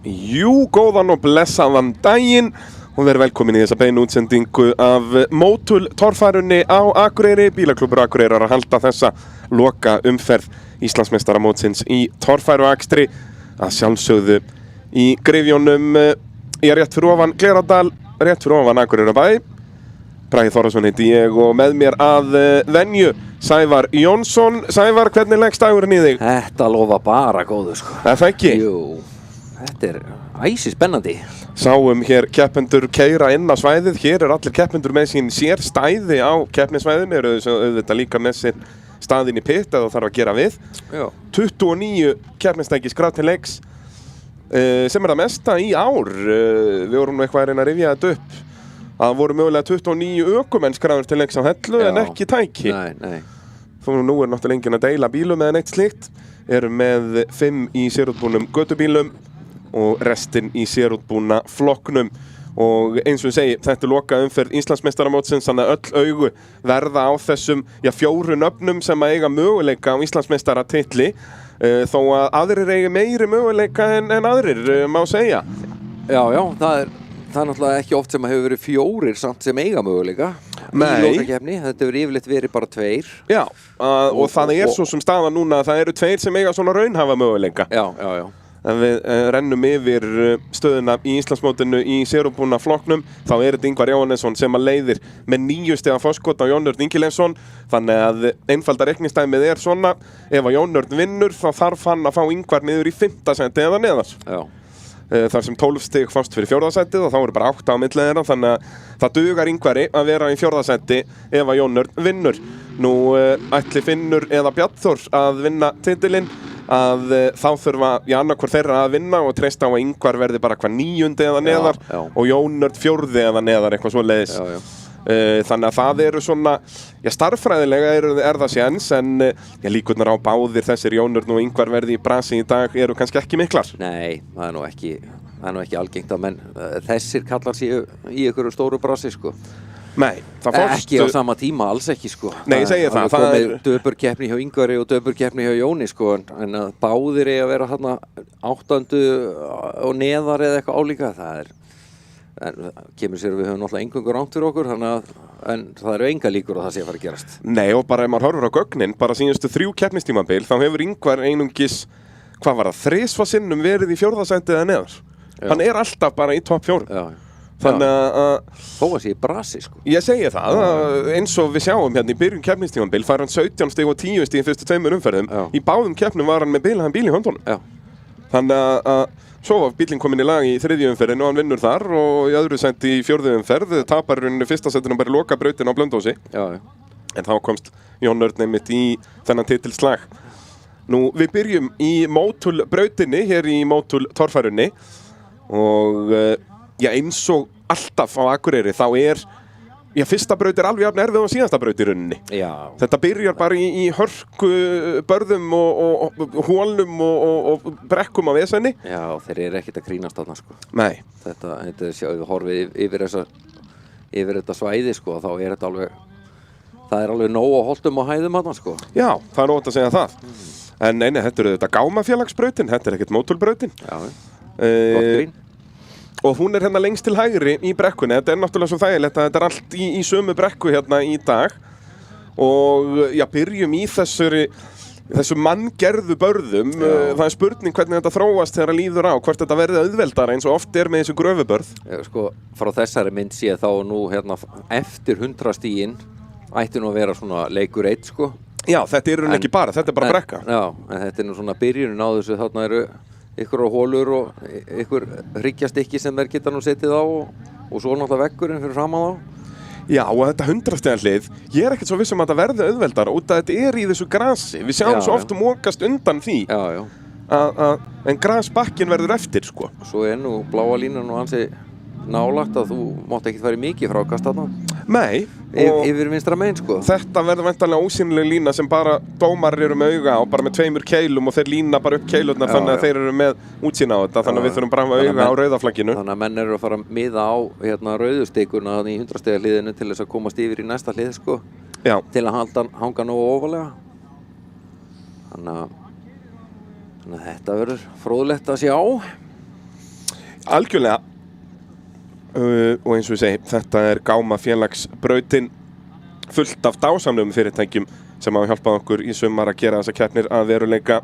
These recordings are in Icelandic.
Jú, góðan og blessaðan daginn og verið velkomin í þessa beinu útsendingu af Mótul torfærunni á Akureyri. Bílaklúbbur Akureyrar að halda þessa loka umferð Íslandsmeistaramótsins í torfæruakstri að sjálfsögðu í Gryfjónum. Ég er rétt fyrir ofan Glerárdal, rétt fyrir ofan Akureyrarbæ. Bragi Þórðarson heiti ég og með mér að venju Sævar Jónsson. Sævar, hvernig leggst dagurinn í þig? Þetta lofa bara góðu sko. Það ekki? Jú, þetta æsi spennandi. Sáum hér keppendur keyra inn á svæðið. Hér allir keppendur með sín sér stæði á keppnisvæðinu. Eru auðvitað líka með sér staðinn í pit eða þarf að gera við. Já. 29 keppnistæki skrá til leiks sem það mesta í ár. Við vorum nú eitthvað að reyna að rifja þetta upp. Það voru mögulega 29 ökumenn skráður til leiks á Hellu en ekki tæki. Nei. Nú er náttúrulega enginn að deila bílum eða neitt slíkt. Erum með 5 í sérútbúnum götubílum og restin í sérútbúna flokknum. Og eins og ég segi, þetta er loka umferð Íslandsmeistaramótsins, þannig að öll augu verða á þessum 4 nöfnum sem að eiga möguleika á Íslandsmeistaratitli. Þó að aðrir eigi meiri möguleika en aðrir, má segja. Já, það er náttúrulega ekki oft sem að hefur verið 4 samt sem eiga möguleika í lokakeppni. Þetta hefur yfirleitt verið bara 2. Já, og það er svo sem staðan núna að það eru 2 sem eiga svona raunhafa möguleika. Já. En við rennum yfir stöðuna í Íslandsmótinu í sérútbúna flokknum. Þá er þetta Ingvar Jóhannesson sem að leiðir með 9 stiga forskot á Jón Örn Ingileifsson. Þannig að einfalda reikningsdæmið er svona: ef að Jón Örn vinnur þá þarf hann að fá Ingvar niður í 5. sæti eða neðar. Já. Þar sem 12 stig fást fyrir 4. sætið og þá eru bara 8 á milli þeirra. Þannig að það dugar Ingvari að vera í 4. sæti ef að Jón Örn vinnur. Nú ætli Finnur eða Bjarnþór að vinna titilinn, að þá þurfa annarkvor þeirra að vinna og treysta á að Ingvar verði bara hvað 9. eða neðar og Jón Örn 4. eða neðar, eitthvað svoleiðis. Þannig að það eru svona, starffræðilega er það séns, en líkurnar á báðir þessir Jón Örn og Ingvar verði í brasi í dag eru kannski ekki miklar. Nei, það er nú ekki algengt að menn þessir kallar séu í einhverju stóru brasi sko. Nei, það fórst ekki á sama tíma, alls ekki sko. Nei, ég segi það. Það er komið döburkeppni hjá Ingvari og döburkeppni hjá Jóni sko, en að báðir eiga að vera þarna 8. og neðar eða eitthvað álíka, en kemur sér að við höfum náttúrulega eingöngu rangt fyrir okkur, en það eru enga líkur að það sé að fara að gerast. Nei, og bara ef maður horfir á gögnin, bara síðustu 3 keppnistímabil, þá hefur Ingvar einungis, hvað var það, 3 sinnum verið í 4. sæti eða neðar. Hann er alltaf bara í topp 4. Já. Þannig að þó að sé brasi sko. Ég segi það, eins og við sjáum hérna í byrjun keppnistímabil fær hann 17 stig og 10 stig í fyrstu 2 umferðum. Í báðum keppnum var hann með bilaðan bíl í höndunum. Já. Þannig að svo var bílinn kominn í lag í 3. umferðin og hann vinnur þar, og í öðru sæti í 4. umferð tapar hann 1. sætinu bara loka brautin á Blönduósi. Já. En þá komst Jón Örn einmitt í þennan titilslag. Nú, við byrjum í Mótul brautinni hér í Mótul torfærunni og eins og alltaf á Akureyri þá er fyrsta braut er alveg jafn erfið og síðasta braut í rauninni. Já. Þetta byrjar bara í hörku börðum og hólum og brekkum á vesenni. Já, þeir eru ekkert að grínast þarna sko. Nei. Þetta sjáum við horfið yfir þetta svæði sko, þá er þetta alveg nóg á holtum og hæðum þarna sko. Já, það er ótt að segja það. En þetta eru þetta gámafélagsbrautin, þetta er ekkert mótulbrautin. Já, gott grín. Og hún er hérna lengst til hægri í brekkunni. Þetta er náttúrulega svo þægilegt að þetta er allt í sömu brekku hérna í dag. Og byrjum í þessu manngerðu börðum. Það er spurning hvernig þetta þróast þegar það líður á, hvort þetta verði auðveldara eins og oft er með þessu gröfubörð. Sko, frá þessari mynd sé þá nú hérna eftir 100 stigin ætti nú að vera svona leikur 1 sko. Já, þetta er ekki bara, þetta er bara brekka. Já, en þetta er nú svona byrjunin á þessu, þarna eru ykkur á hólur og ykkur hryggjarstykki sem þeir geta nú setið á og svo náttúrulega veggurinn fyrir framan á. Já, og þetta 100 stiga hlið, ég er ekkert svo viss um að þetta verði auðveldara út að þetta er í þessu grasi. Við sjáum svo oft mókast undan því. Já. En grasbakkin verður eftir, sko. Svo er nú bláa línan og ansi nálagt að þú mátt ekki fara mikið frákast þarna. Nei. Yfir vinstra megin, sko. Þetta verður væntanlega ósýnileg lína sem bara dómarar eru með auga á, bara með 2 keilum og þeir lína bara upp keilurnar þannig að þeir eru með útsýn á þetta. Þannig að við þurfum bara að hafa auga á rauðaflagginu. Þannig að menn eru að fara að miða á rauðustikuna í 100 stiga hliðinu til þess að komast yfir í næsta hlið, sko. Já. Til að hanga nógu ofalega. Þannig að þetta verður fróðlegt að sjá. Algjörlega. Og eins og ég segi, þetta er Gáma félagsbrautin, fullt af dásamlegum fyrirtækjum sem hafa hjálpað okkur í sumar að gera þessa keppnir að veruleika.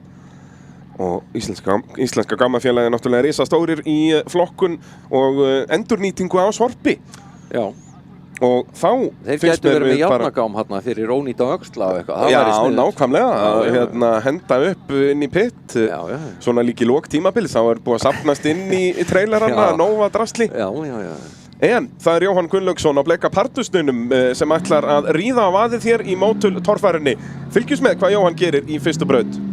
Og íslenska Gámafélagið er náttúrulega risastórir í flokkun og endurnýtingu á sorpi. Já. Og þá Þeir gætu verið með járnagám hérna fyrir ónýta öxla og eitthvað. Já, nákvæmlega, henda upp inn í pitt. Já. Svona líka í lok tímabil, þá er búið að safnast inn í trailerana, nóva drasli. Já. En það er Jóhann Gunnlaugsson á bleika partusnunum sem ætlar að ríða á vaðið hér í Motul torfærinni. Fylgjumst með hvað Jóhann gerir í fyrstu braut.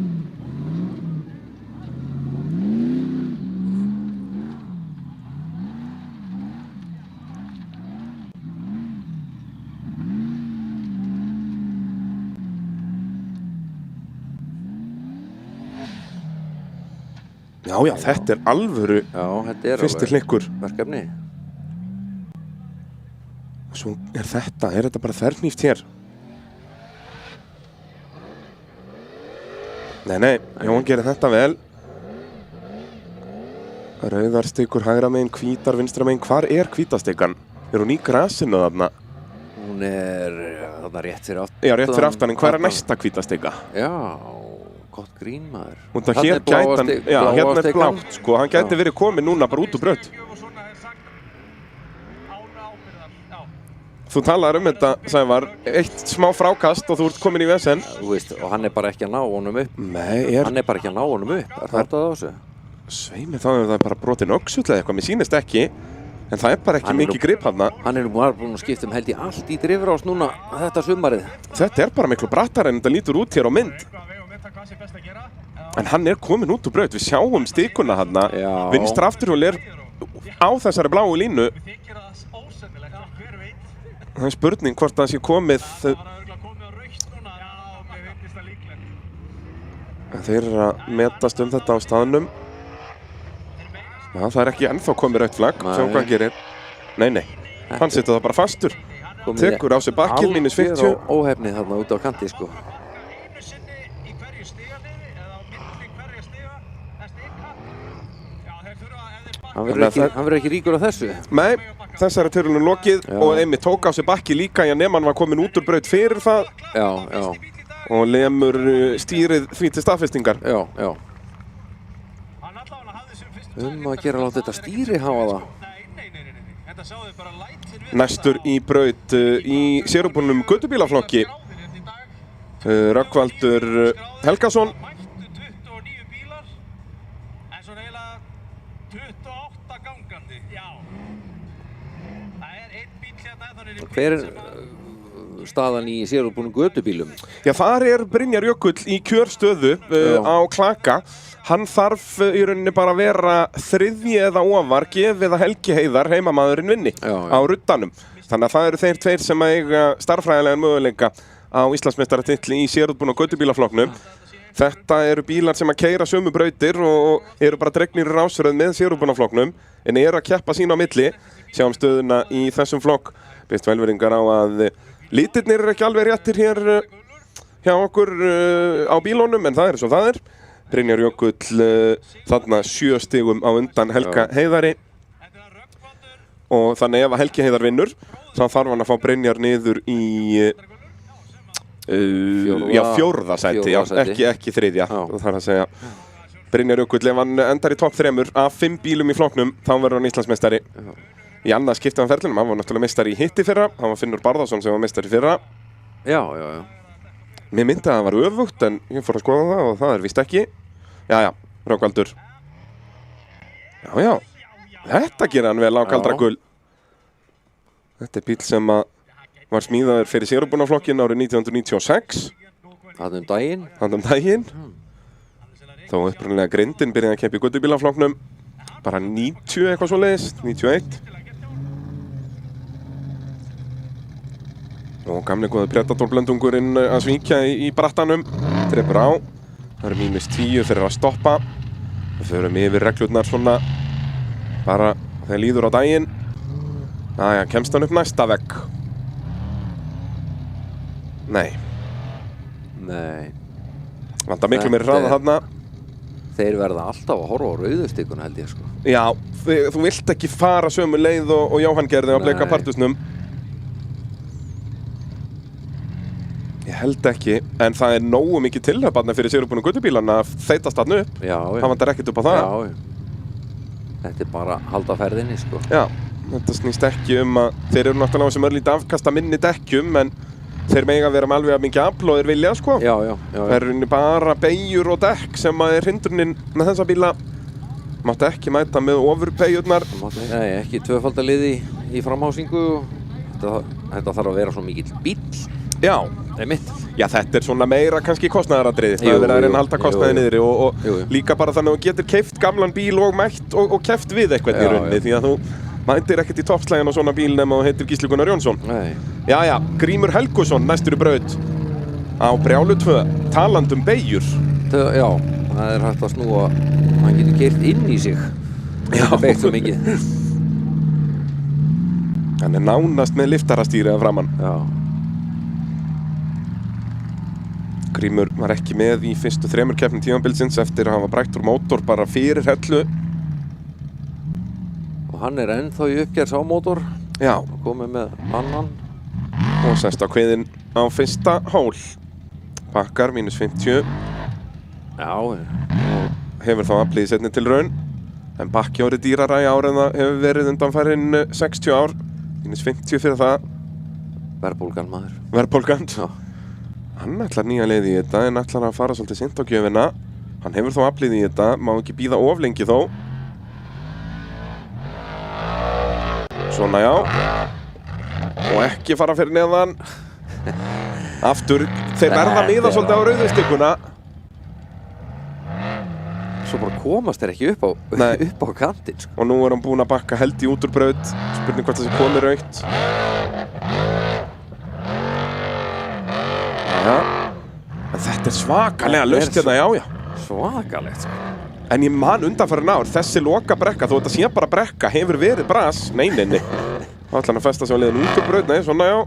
Já, þetta er alvöru fyrsti hlikkur. Verkefni. Svo er þetta bara þverhníft hér? Nei, Jóhann gerir þetta vel. Rauðar stikur hægra megin, hvítar vinstra megin. Hvar er hvítastikan? Er hún í grasinu þarna? Hún er þarna rétt fyrir aftan. Já, rétt fyrir aftan, en hvar er næsta hvítastika? Já. Gott grín, maður. Hérna er blátt, sko. Hann gæti verið komið núna bara út úr braut. Þú talaðir þetta, Sævar, eitt smá frákast og þú ert komin í vesen. Þú veist, og hann er bara ekki að ná honum upp. Hann er bara ekki að ná honum upp. Er þetta á þessu? Sveimi, þá er það bara brotin öxull eða eitthvað. Mér sýnist ekki, en það er bara ekki mikið grip þarna. Hann er bara búinn að skipta held ég allt í drifrás núna þetta sumarið. Þetta er bara miklu brattar en þetta lítur út hér á mynd. En hann er komin út úr braut, við sjáum stikuna þarna. Vinstra afturhjól er á þessari bláu línu. Það er spurning hvort það sé komið. Þeir eru að metast þetta á staðnum. Já, það er ekki ennþá komið rautt flagg, sjá hvað hann gerir. Nei, hann setur það bara fastur. Tekur á sig bakkið, mínus 50. Algjör og óhefnið þarna út á kanti, sko. Hann verður ekki ríkur á þessu. Nei, þessari törlunum lokið og einmitt tók á sig bakki líka nema hann var komin út úr braut fyrir það. Já. Og lemur stýrið því til staðfestingar. Já. Að gera láta þetta stýri hafa það. Næstur í braut í sérubunum göttubílaflokki. Rögnvaldur Helgason. Hver er staðan í sérútbúnum götubílum? Já, þar er Brynjar Jökull í kjörstöðu á klaka. Hann þarf í rauninni bara að vera þriðji eða ofar gefið að Helgi Heiðar heimamaðurinn vinni á ruddanum. Þannig að það eru þeir tveir sem eiga starffræðilegan möguleika á Íslandsmeistaratitli í sérútbúnum götubílaflokknum. Þetta eru bílar sem að keyra sömu brautir og eru bara dregnir í rásröð með sérútbúnaflokknum en eru að keppa sín á milli. Sjáum stöðuna í þessum flokk. Best velveringar á að litirnir eru ekki alveg réttir hér hjá okkur á bílónum en það er svo það er. Brynjar Jökull þarna 7 stigum á undan Helga Heiðari. Og þannig ef að Helgi Heiðar vinnur þá þarf hann að fá Brynjar niður í fjórða sæti, ekki þriðja. Það er að segja Brynjar Jökull ef hann endar í topp 3 af 5 bílum í flokknum þá verður hann Íslandsmeistari. Í annað skipti hann ferlinum, hann var náttúrulega meistari í hitti fyrra, hann var Finnur Barðarsson sem var meistari fyrra. Já. Mér myndi að það var öfugt en ég fór að skoða það og það er víst ekki. Já, Rögnvaldur. Já, þetta gerir hann vel á kaldra gul. Þetta er bíl sem var smíðaður fyrir sérútbúnaflokkin árið 1996. Þarna daginn. Þá upprunalega grindin byrjaði að keppa í göttubílaflokknum. Bara 90 eitthvað svoleiðis, 91. Og gamli góði Predator-blöndungurinn að svíkja í brattanum. Drepur á. Það eru -10 fyrir að stoppa. Við förum yfir reglurnar svona bara þegar líður á daginn. Jæja, kemst hann upp næsta vegg? Nei. Nei. Vantar miklu meiri hraða þarna. Þeir verða alltaf að horfa á rauðustikuna held ég sko. Já, þú vilt ekki fara sömu leið og Jóhann gerði á bleika partusnum. Ég held ekki, en það er nógu mikið tilhöfbarna fyrir sigurbúnu göttubílana að þeytast þarna upp. Já. Það vantar ekkert upp á það. Já. Þetta er bara að halda ferðinni sko. Já, þetta snýst ekki að þeir eru náttúrulega á þessum örlítið afkasta minni dekkjum, en þeir mega vera með alveg að mikið afl og þeir vilja sko. Já. Það eru bara beygjur og dekk sem að er hindrunin með þessa bíla. Mátti ekki mæta með ofurpeyjurnar. Nei, ekki tvöfaldaliði í framhásingu. Þetta þarf að vera svo mikill bíll. Já. Einmitt. Já, þetta er svona meira kannski kostnaðaratriði. Það er verið að reyna að halda kostnaði niðri og líka bara þannig að þú getur keypt gamlan bíl og mætt og keppt við eitthvað í rauninni, því að þú mætir ekkert í toppslægin á svona bíl nema þú heitir Gísli Gunnar Jónsson. Nei. Já, Grímur Helgusson næstur í braut á Brjálu 2, talandi beygjur. Já, það er hægt að snúa, hann getur keyrt inn í sig. Já. Það beitt svo mikið. Hann er nánast með liftarastýri að framann. Já. Grímur var ekki með í fyrstu 3 keppnum tímabilsins eftir að hafa brætt úr mótor bara fyrir hellu. Og hann er ennþá í uppgerðs á mótor. Já. Og komið með annan. Og sest á kviðinn á fyrsta hól. Bakkar -50. Já. Og hefur þá aflið í seinni til raun. En bakki árið dýrara í ár en það hefur verið undanfærin 60 ár. -50 fyrir það. Verðbólgan maður. Verðbólgan. Já. Hann ætlar nýja leið í þetta en ætlar að fara svolítið sint á gjöfina. Hann hefur þó aflið í þetta, má ekki bíða of lengi þó. Svona já. Og ekki fara fyrir neðan. Aftur, þeir verða miða svolítið á rauðustikuna. Svo bara komast þeir ekki upp á kantinn sko. Og nú er hann búinn að bakka held í út úr braut. Spurning hvort það sé komið rautt. Já, en þetta er svakalega laust hérna, já. Svakalegt sko. En ég man undanfærin ár, þessi loka brekka, þó þetta sé bara brekka, hefur verið bras, nei. Þá ætlar hann að festa sig á leiðin út úr braut, nei, svona já.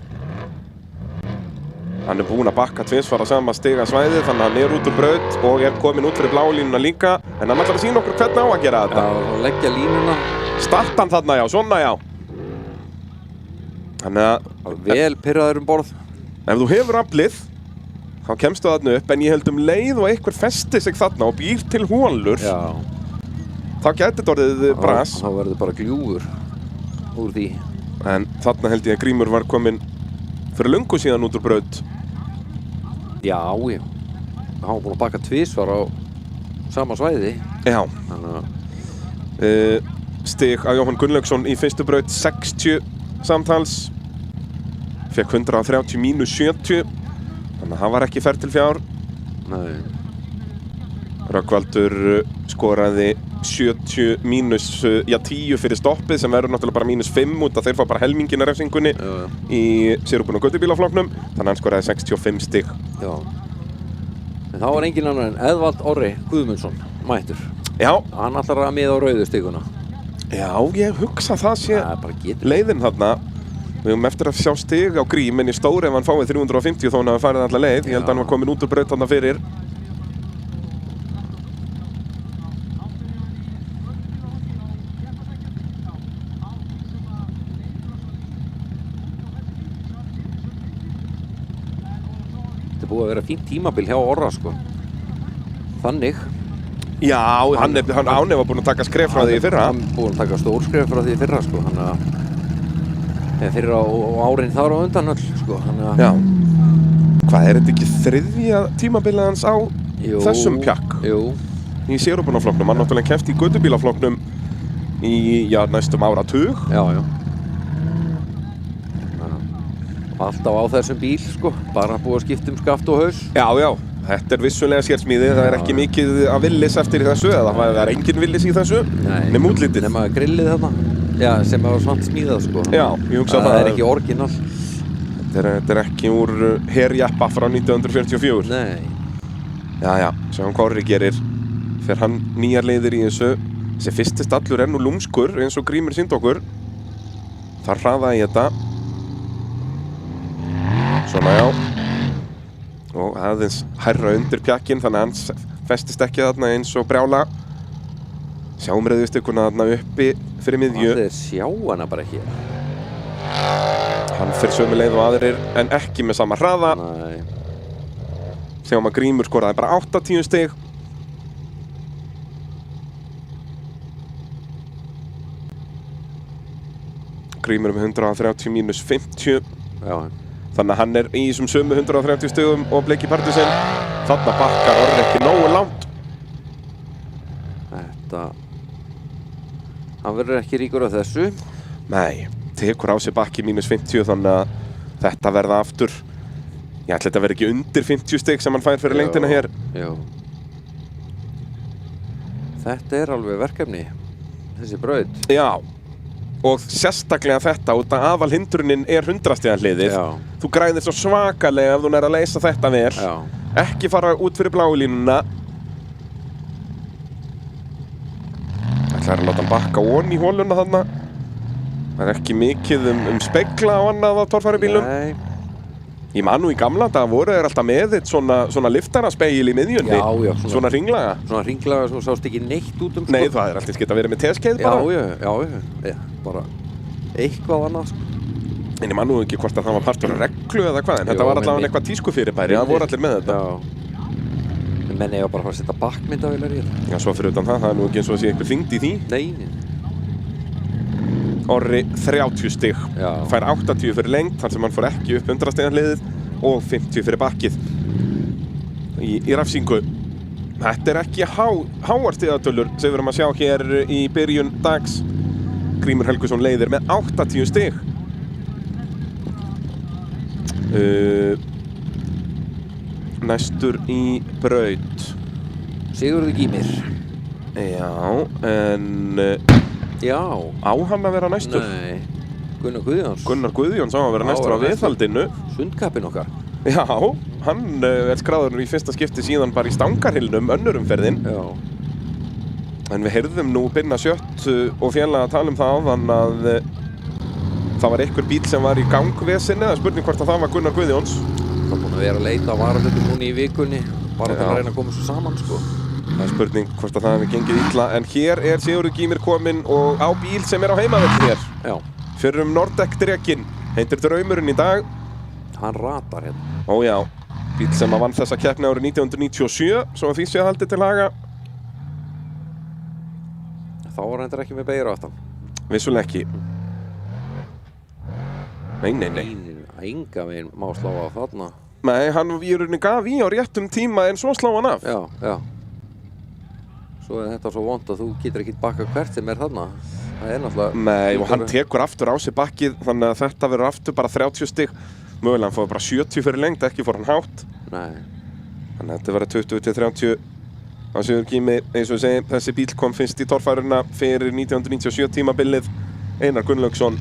Hann er búinn að bakka tvisvar á sama stiga svæðið, þannig að hann er út úr braut og er komin út fyrir blálínuna líka. En hann ætlar að sýna okkur hvernig á að gera þetta. Já, og leggja línuna. Starta hann þarna, já, svona já. Þannig að vel pirraður borð. Ef þú hefur aflið, þá kemstu þarna upp, en ég held leið og einhver festi sig þarna og býr til hólur. Já. Þá gæti þetta orðið bras. Þá verður bara gljúfur úr því. En þarna held ég að Grímur var kominn fyrir löngu síðan út úr braut. Já. Hann var búinn að bakka tvisvar á sama svæði. Já. Þannig að stig að Jóhann Gunnlaugsson í fyrstu braut 60 samtals. Fekk 130 mínus 70. Þannig að hann var ekki ferð til fjár. Nei. Rögnvaldur skoraði 70 mínus 10 fyrir stoppið sem verður náttúrulega bara mínus 5 út að þeir fá bara helmingin af refsingunni í sigurbúnu göttubílaflokknum. Þannig að hann skoraði 65 stig. Já. En þá var engin annar en Eðvald Orri Guðmundsson mættur. Já. Hann ætlar að miða á rauðustiguna. Já, ég hugsa það sé leiðin þarna. Við höfum eftir að sjá stig á Grím, en í stóri ef hann fáið 350 þó hann hafi farið alla leið. Ég held að hann var komin út úr braut þarna fyrir. Þetta er búið að vera fínt tímabil hjá Orra sko. Þannig. Já, hann var búinn að taka skref frá því í fyrra. Hann er búinn að taka stór skref frá því í fyrra sko. Hann að fyrir á árin þar á undan öll sko. Já. Hvað er þetta ekki þriðja tímabilið hans á þessum pjakk? Jú. Í sigurbúnaflokknum. Hann náttúrulega keppt í göttubílaflokknum í næstum áratug. Já. Alltaf á þessum bíl sko. Bara búið að skipta um skaft og haus. Já. Þetta er vissulega sérsmíði. Það er ekki mikið að villis eftir í þessu, eða það er engin villis í þessu. Nei. Nema útlitið. Nema grillið þarna. Já, sem var svant smíðað sko. Já, ég hugsa það er ekki orginal. Þetta er ekki úr herjappa frá 1944. Nei. Já, sjáum hvað Orri gerir. Fer hann nýjar leiðir í þessu. Þessi fyrsti stallur er nú lúmskur, eins og Grímur sýndi okkur. Þar hraðaði ég þetta. Svona já. Og aðeins hærra undir pjakkinn, þannig að hann festist ekki þarna eins og brjála. Sjáum reyðustökkuna þarna uppi fyrir miðju. Þeir sjá hana bara ekki. Hann fer sömu leið og aðrir en ekki með sama hraða. Nei. Sjáum að Grímur skoraði bara 80 stig. Grímur með 130 mínus 50. Já. Þannig að hann í þessum sömu 130 stigum og Bleiki Partisan. Þarna bakkar Orri ekki nógu langt. Hann verður ekki ríkur af þessu. Nei, tekur á sig bakki mínus 50 þannig að þetta verða aftur. Ég ætla þetta verði ekki undir 50 stig sem hann fær fyrir lengdina hér. Já. Þetta alveg verkefni, þessi braut. Já, og sérstaklega þetta út að aðalhindrunin 100 stiga hliðið. Já. Þú græðir svo svakalega ef þú nær að leysa þetta vel. Já. Ekki fara út fyrir bláu línuna. Það að láta hann bakka onni í hóluna þarna. Það ekki mikið spegla á annað á torfærubílum. Nei. Ég man nú í gamla daga voru þeir alltaf með eitt svona liftaraspegil í miðjunni. Já, já. Svona hringlaga. Svona hringlaga sem sást ekki neitt út sko. Nei, það alltaf geta verið með teskeið bara. Já. Bara eitthvað annað sko. En ég man nú ekki hvort að það var partur af reglu eða hvað, en þetta var allavega eitthvað tískufyrirbæri. Það voru allir með þetta. Já. Menn eiga bara að fara að setja bakkmyndavélar í þetta. Já, svo fyrir utan það er nú ekki eins og að sé eitthvað þyngd í því. Nei. Orri 30 stig. Já. Fær 80 fyrir lengd, þar sem hann fór ekki upp 100 stiga hliðið og 50 fyrir bakkið í rafsingu. Þetta ekki háar stigatölur sem við erum að sjá hér í byrjun dags. Grímur Helgusson leiðir með 80 stig. Næstur í braut. Sigurður Gýmir. Já, en Já. Á hann að vera næstur? Nei. Gunnar Guðjóns. Gunnar Guðjóns á að vera næstur á viðhaldinu. Sundkappinn okkar. Já, hann skráður í fyrsta skipti síðan bara í Stangarhylnum, önnurumferðin. Já. En við heyrðum nú Binna Sjött og félaga að tala það áðan að það var einhver bíl sem var í gangvesinni. Það er spurning hvort að það var Gunnar Guðjóns. Það er búin að vera að leita á varahlutum núna í vikunni. Bara að reyna að koma svo saman sko. Það er spurning hvort að það hefði gengið illa. En hér Sigurður Gýmir kominn og á bíl sem á heimavelli hér. Já. Fyrir Nordeck-drekinn. Heitir Draumurinn í dag. Hann ratar hérna. Ó já, bíl sem vann þessa keppni árið 1997, svo að því sé haldið til haga. Þá var hann ekki með beygir á aftan. Vissulega ekki. Nei. Enga veginn má slá á þarna. Nei, hann í rauninni gaf í á réttum tíma en svo slá hann af. Já. Svo þetta svo vont að þú getur ekki bakka hvert sem þarna. Það náttúrulega... Nei, og hann tekur aftur á sig bakkið, þannig að þetta verður aftur bara 30 stig. Mögulega hann fóði bara 70 fyrir lengd, ekki fór hann hátt. Nei. Þannig að þetta verður 20-30 á Sigurður Gýmir. Eins og ég segi, þessi bíl kom fyrst í torfæruna fyrir 1997 tímabilið. Einar Gunnlaugsson,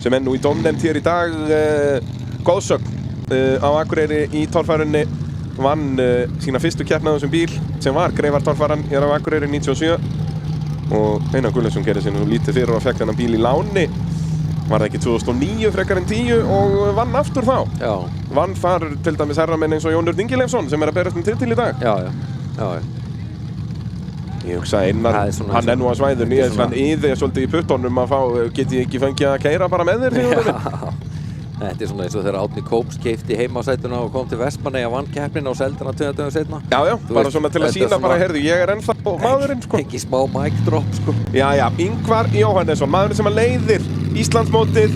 sem nú í dómnefnd hér í dag, góðsögn á Akureyri í torfærunni. Vann sína fyrstu keppni á þessum bíl, sem var Greifartorfaran hér á Akureyri 97. Og Einar Gunnlaugsson gerði sér nú lítið fyrir og fekk þennan bíl í láni. Var það ekki 2009 frekar en 10 og vann aftur þá. Já. Vann þar til dæmis herramenn eins og Jón Örn Ingileifsson sem að berast titil í dag. Já. Ég hugsa Einar, hann nú á svæðunni, hann yði svolítið í puttunum að fá, geti ég ekki fengið að keyra bara með þér? Þetta svona eins og þegar Árni Kóps keypti heimasætuna og kom til Vestmannaeyja, vann keppnina og seldi hana 2 dögum seinna. Já, bara svona til að sína bara, heyrðu, ég ennþá maðurinn, sko. Ekki smá mic drop, sko. Já, Ingvar Jóhannesson, maðurinn sem að leiðir Íslandsmótið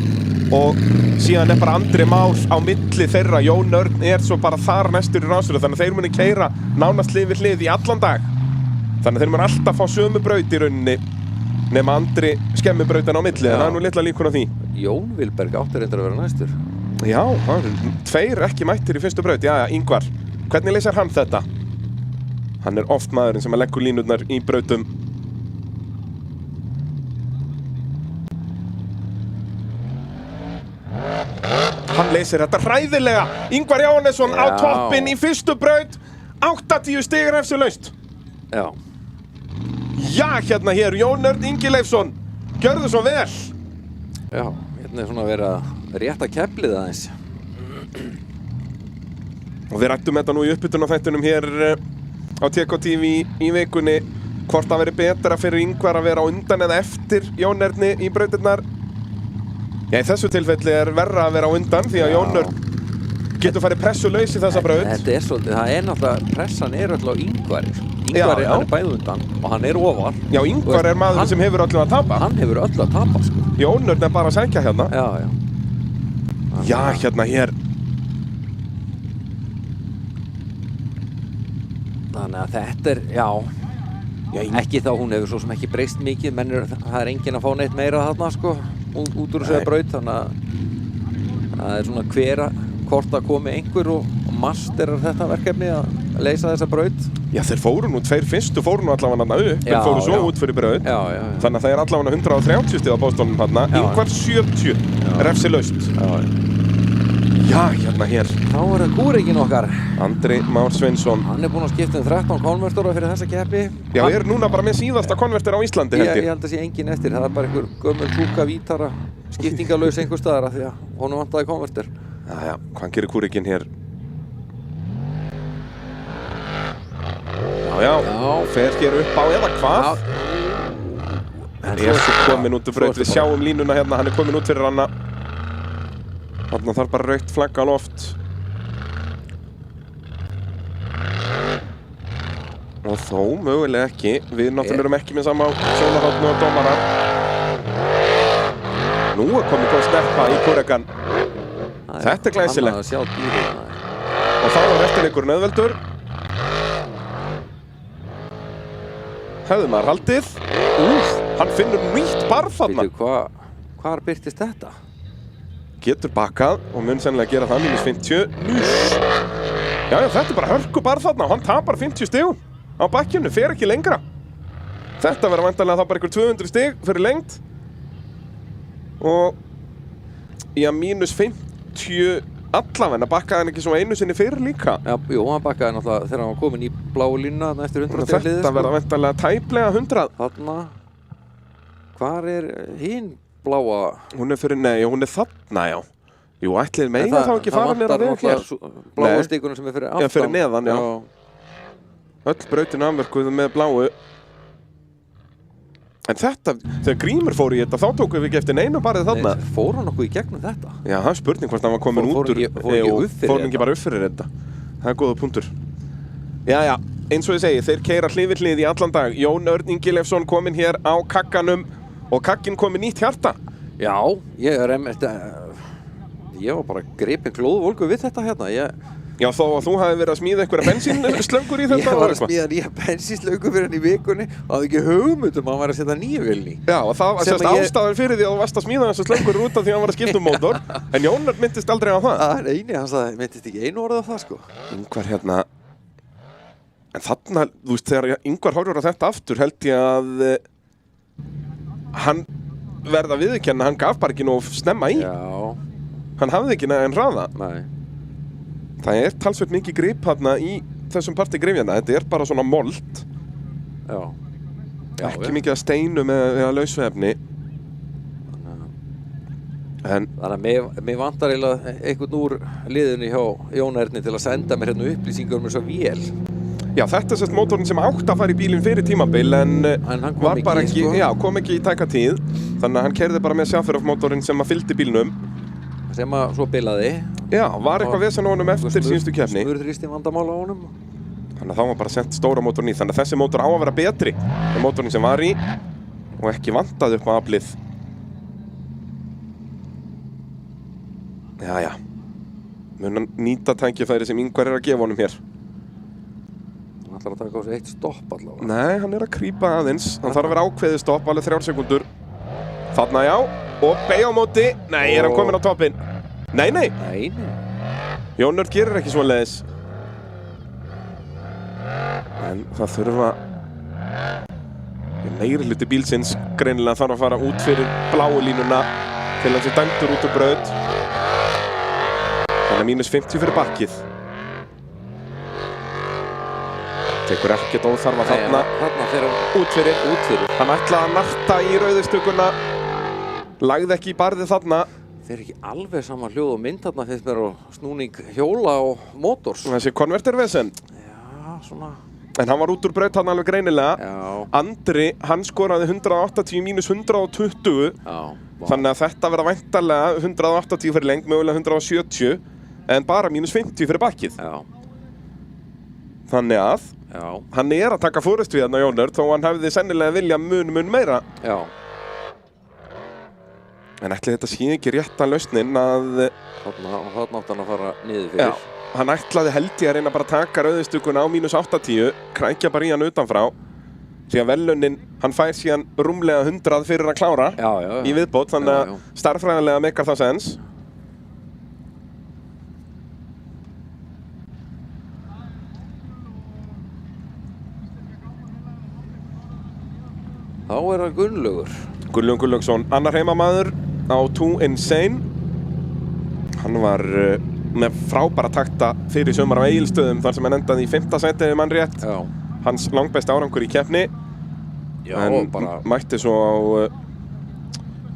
og síðan bara Andri Már á milli þeirra. Jón Örn svo bara þar næstur í rásröð, þannig að þeir muni keyra nánast hlið við hlið í allan dag. Þannig að þeir muni alltaf fá sömu braut í rauninni nema Andri skemmi brautin á milli, en það nú litla líkur á því. Jón Vilberg átti reyndar að vera næstur. Já, það eru 2 ekki mættir í fyrstu braut. Já, Ingvar, hvernig leysir hann þetta? Hann oft maðurinn sem að leggur línurnar í brautum. Hann leysir þetta hræðilega. Ingvar Jóhannesson á toppinn í fyrstu braut. 80 stig refsulaust. Já. Já, hérna hér, Jón Örn Ingileifsson. Gjörðu svo vel. Já, hérna svona að vera rétt að keflið aðeins. Og við rættum þetta nú í uppbytunarþættunum hér á TK-TV í vikunni hvort það veri betra fyrir Ingvar að vera á undan eða eftir Jón Erni í brautirnar. Já, í þessu tilfelli verra að vera á undan því að Jón Örn getur farið pressulaus í þessa braut. Þetta svolítið, það náttúrulega, pressan alltaf á Ingvari. Ingvar hann bæði undan og hann ofar. Já, Ingvar maður sem hefur öllu að tapa. Hann hefur öllu að tapa, sko. Jón Örn bara að sækja hérna. Já. Já, hérna hér. Þannig að þetta já, ekki þá hún hefur svo sem ekki breyst mikið, menn það enginn að fá neitt meira þarna, sko, út úr þessari braut, þannig að það svona hvort að komi einhver og masterar þetta verkefni að leysa þessa braut. Já, þeir fóru nú, tveir fyrstu fóru nú allavega hann upp, en fóru svo út fyrir braut. Já. Þannig að það allavega 130 stig á bóðstólnum hann, Ingvar 70, refsilaust. Já, hérna hér. Þá það kúrekinn okkar. Andri Már Sveinsson. Hann búinn að skipta 13 konvertora fyrir þessa keppi. Já, núna bara með síðasta konverter á Íslandi, held ég. Ég held að sé enginn eftir, það bara einhver gömul kúka vítara, skiptingalaus einhver staðar af því að honum vantaði konverter. Já, hvað gerir kúrekinn hér? Já, fer hér upp á eða hvað? Hann svo komin út úr braut, við sjáum línuna hérna, hann komin út fyrir hana. Þarna þarf bara rautt flagg á loft. Og þó mögulega ekki, við náttúrulega erum ekki með sama sjónarhorn og dómarar. Nú komið góð snerpa í kúrekan. Þetta glæsilegt. Og þá eftirleikurinn auðveldur. Hefði maður haldið. Hann finnur nýtt barf þarna. Hvar birtist þetta? Getur bakað og mun sennilega gera það -50. Já, þetta bara hörku barf þarna og hann tapar 50 stigum á bakkinu, fer ekki lengra. Þetta verður væntanlega þá bara ykkur 200 stig fyrir lengd. Og já, -50 allavegna, bakkaði hann ekki svona einu sinni fyrir líka. Já, jú, hann bakkaði náttúrulega þegar hann var komin í bláu línuna eftir 100 stig hliðið. Þetta verður væntanlega tæplega 100. Þarna, hvar hinn bláa? Hún fyrir, nei, hún þarna, já. Jú, ætlið mega þá ekki fara mér að vega hér. Bláa stíkunum sem fyrir aftan. Já, fyrir neðan, já. Öll brautin afmörkuð með bláu. En þetta, þegar Grímur fór í þetta, þá tókum við ekki eftir neinu barið þarna. Nei, fór hann nokkuð í gegnum þetta? Já, það er spurning hvort hann var komin út úr. Fór hann ekki bara upp fyrir þetta. Það er góða punktur. Já, eins og ég segi, þeir keyra hlið við hlið í allan dag. Jón Örn Ingilefsson kominn hér á kakkanum og kakkinn komið nýtt hjarta. Já, ég var bara gripinn glóðvolgu við þetta hérna. Já, þó að þú hafi verið að smíða einhverja bensínslöngur í þetta? Ég var að smíða nýja bensínslöngur fyrir hann í vikunni og hafði ekki hugmynd að maður var að setja nýja vélni. Já, og það var ástæður fyrir því að þú varst að smíða þessar slöngur út af því að hann var að skipta mótor. En Jón Örn myndist aldrei á það. Nei, hann myndist ekki einu orðið á það, sko. Ingvar hérna. En þarna, þú veist, þegar Ingvar horfir á þetta aftur, held ég að hann verða viðurkenna, hann gaf bara ekki nóg snemma í. Já. Hann hafði ekki nægjan hraða. Nei. Það talsveit mikið grip hérna í þessum parti grifjana. Þetta bara svona mold. Já. Ekki mikið að steinu með lausvefni. Þannig að mig vantar eiginlega einhvern úr liðinu hjá Jón Erni til að senda mér hérna upplýsingar um þessa vél. Já, þetta sérst mótorinn sem átti að fara í bílinn fyrir tímabil en hann kom bara ekki, sko. Já, kom ekki í tæka tíð. Þannig að hann keyrði bara með Schaferhoff-mótorinn sem að fylgdi bílnum. Sem að svo bilaði. Já, var eitthvað vesen á honum eftir síðustu keppni. Smurðrýsti vandamál á honum. Þannig að þá var bara sent stóra mótorinn í. Þannig að þessi mótor á að vera betri en mótorinn sem var í og ekki vantaði upp á aflið. Já. Mun hann nýta tækifæri sem Ingvar að gefa honum hér. Hann ætlar að taka á sig eitt stopp allavega. Nei, hann að krýpa aðeins. Hann þarf að vera ákveðið stopp, alveg 3 sekúndur. Þarna já, og beigja á móti. Nei, hann kominn á toppinn? Nei. Jón Örn gerir ekki svoleiðis. En það þurfa meiri hluti bílsins greinilega þarf að fara út fyrir bláu línuna til hann sé dæmdur út úr braut. Þannig að -50 fyrir bakkið. Tekur ekkert óþarfa þarna. Þarna fer hann út fyrir. Hann ætlaði að narta í rauðustuguna. Lagði ekki í barðið þarna. Þeir ekki alveg sama hljóð og mynd þarna finnst mér og snúning hjóla og mótors. Þessi konvertervesen. Já, svona. En hann var út úr braut hann alveg greinilega. Já. Andri, hann skoraði 180 mínus 120. Já. Þannig að þetta verða væntanlega 180 fyrir lengd, mögulega 170. En bara mínus 50 fyrir bakkið. Já. Þannig að hann að taka fórustu við hérna Jón Örn, þó hann hefði sennilega vilja mun meira. Já. En ætli þetta sé ekki rétta lausnin að... Þarna átti hann að fara niður fyrir. Já, hann ætlaði held ég að reyna bara að taka rauðistuguna á mínus 80, krækja bara í hann utanfrá. Því að velunin, hann fær síðan rúmlega 100 fyrir að klára í viðbót, þannig að stærðfræðilega meikar það sens. Þá það Gunnlaugur. Gunnlaugur Gunnlaugsson, annar heimamaður á Two Insane. Hann var með frábæra takta fyrir sumar á Egilsstöðum þar sem hann endaði í 5. sæti mann rétt. Já. Hans langbesti árangur í keppni. Já, en bara... mætti svo á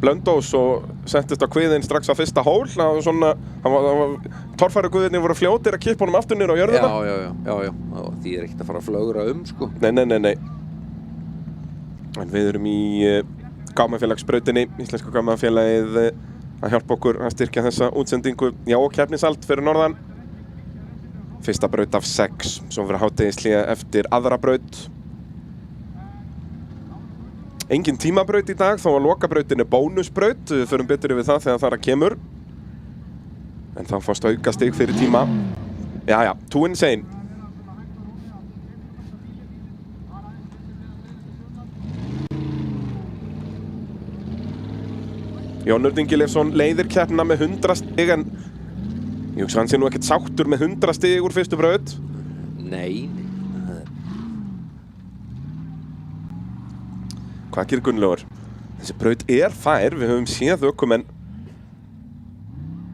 Blöndós og settist á kviðinn strax á fyrsta hól. Torfæruguðirnir voru fljótir að kippa honum aftur niður á jörðina. Já. Því ekkert að fara að flögra sko. Nei. En við erum í gámafélagsbrautinni, íslensku gámafélagið að hjálpa okkur að styrkja þessa útsendingu. Já, og keppnisald fyrir norðan. Fyrsta braut af 6, svo fyrir hádegishlé eftir aðra braut. Engin tímabraut í dag, þó að lokabrautin bónusbraut. Við förum betur yfir það þegar það kemur. En þá fást auka stig fyrir tíma. Já, Two Insane. Jón Örn Ingileifsson leiðir keppnina með 100 stig, en ég hugsa hann sé nú ekkert sáttur með 100 stig úr fyrstu braut. Nei. Hvað gerir Gunnlaugur? Þessi braut fær, við höfum séð ökumenn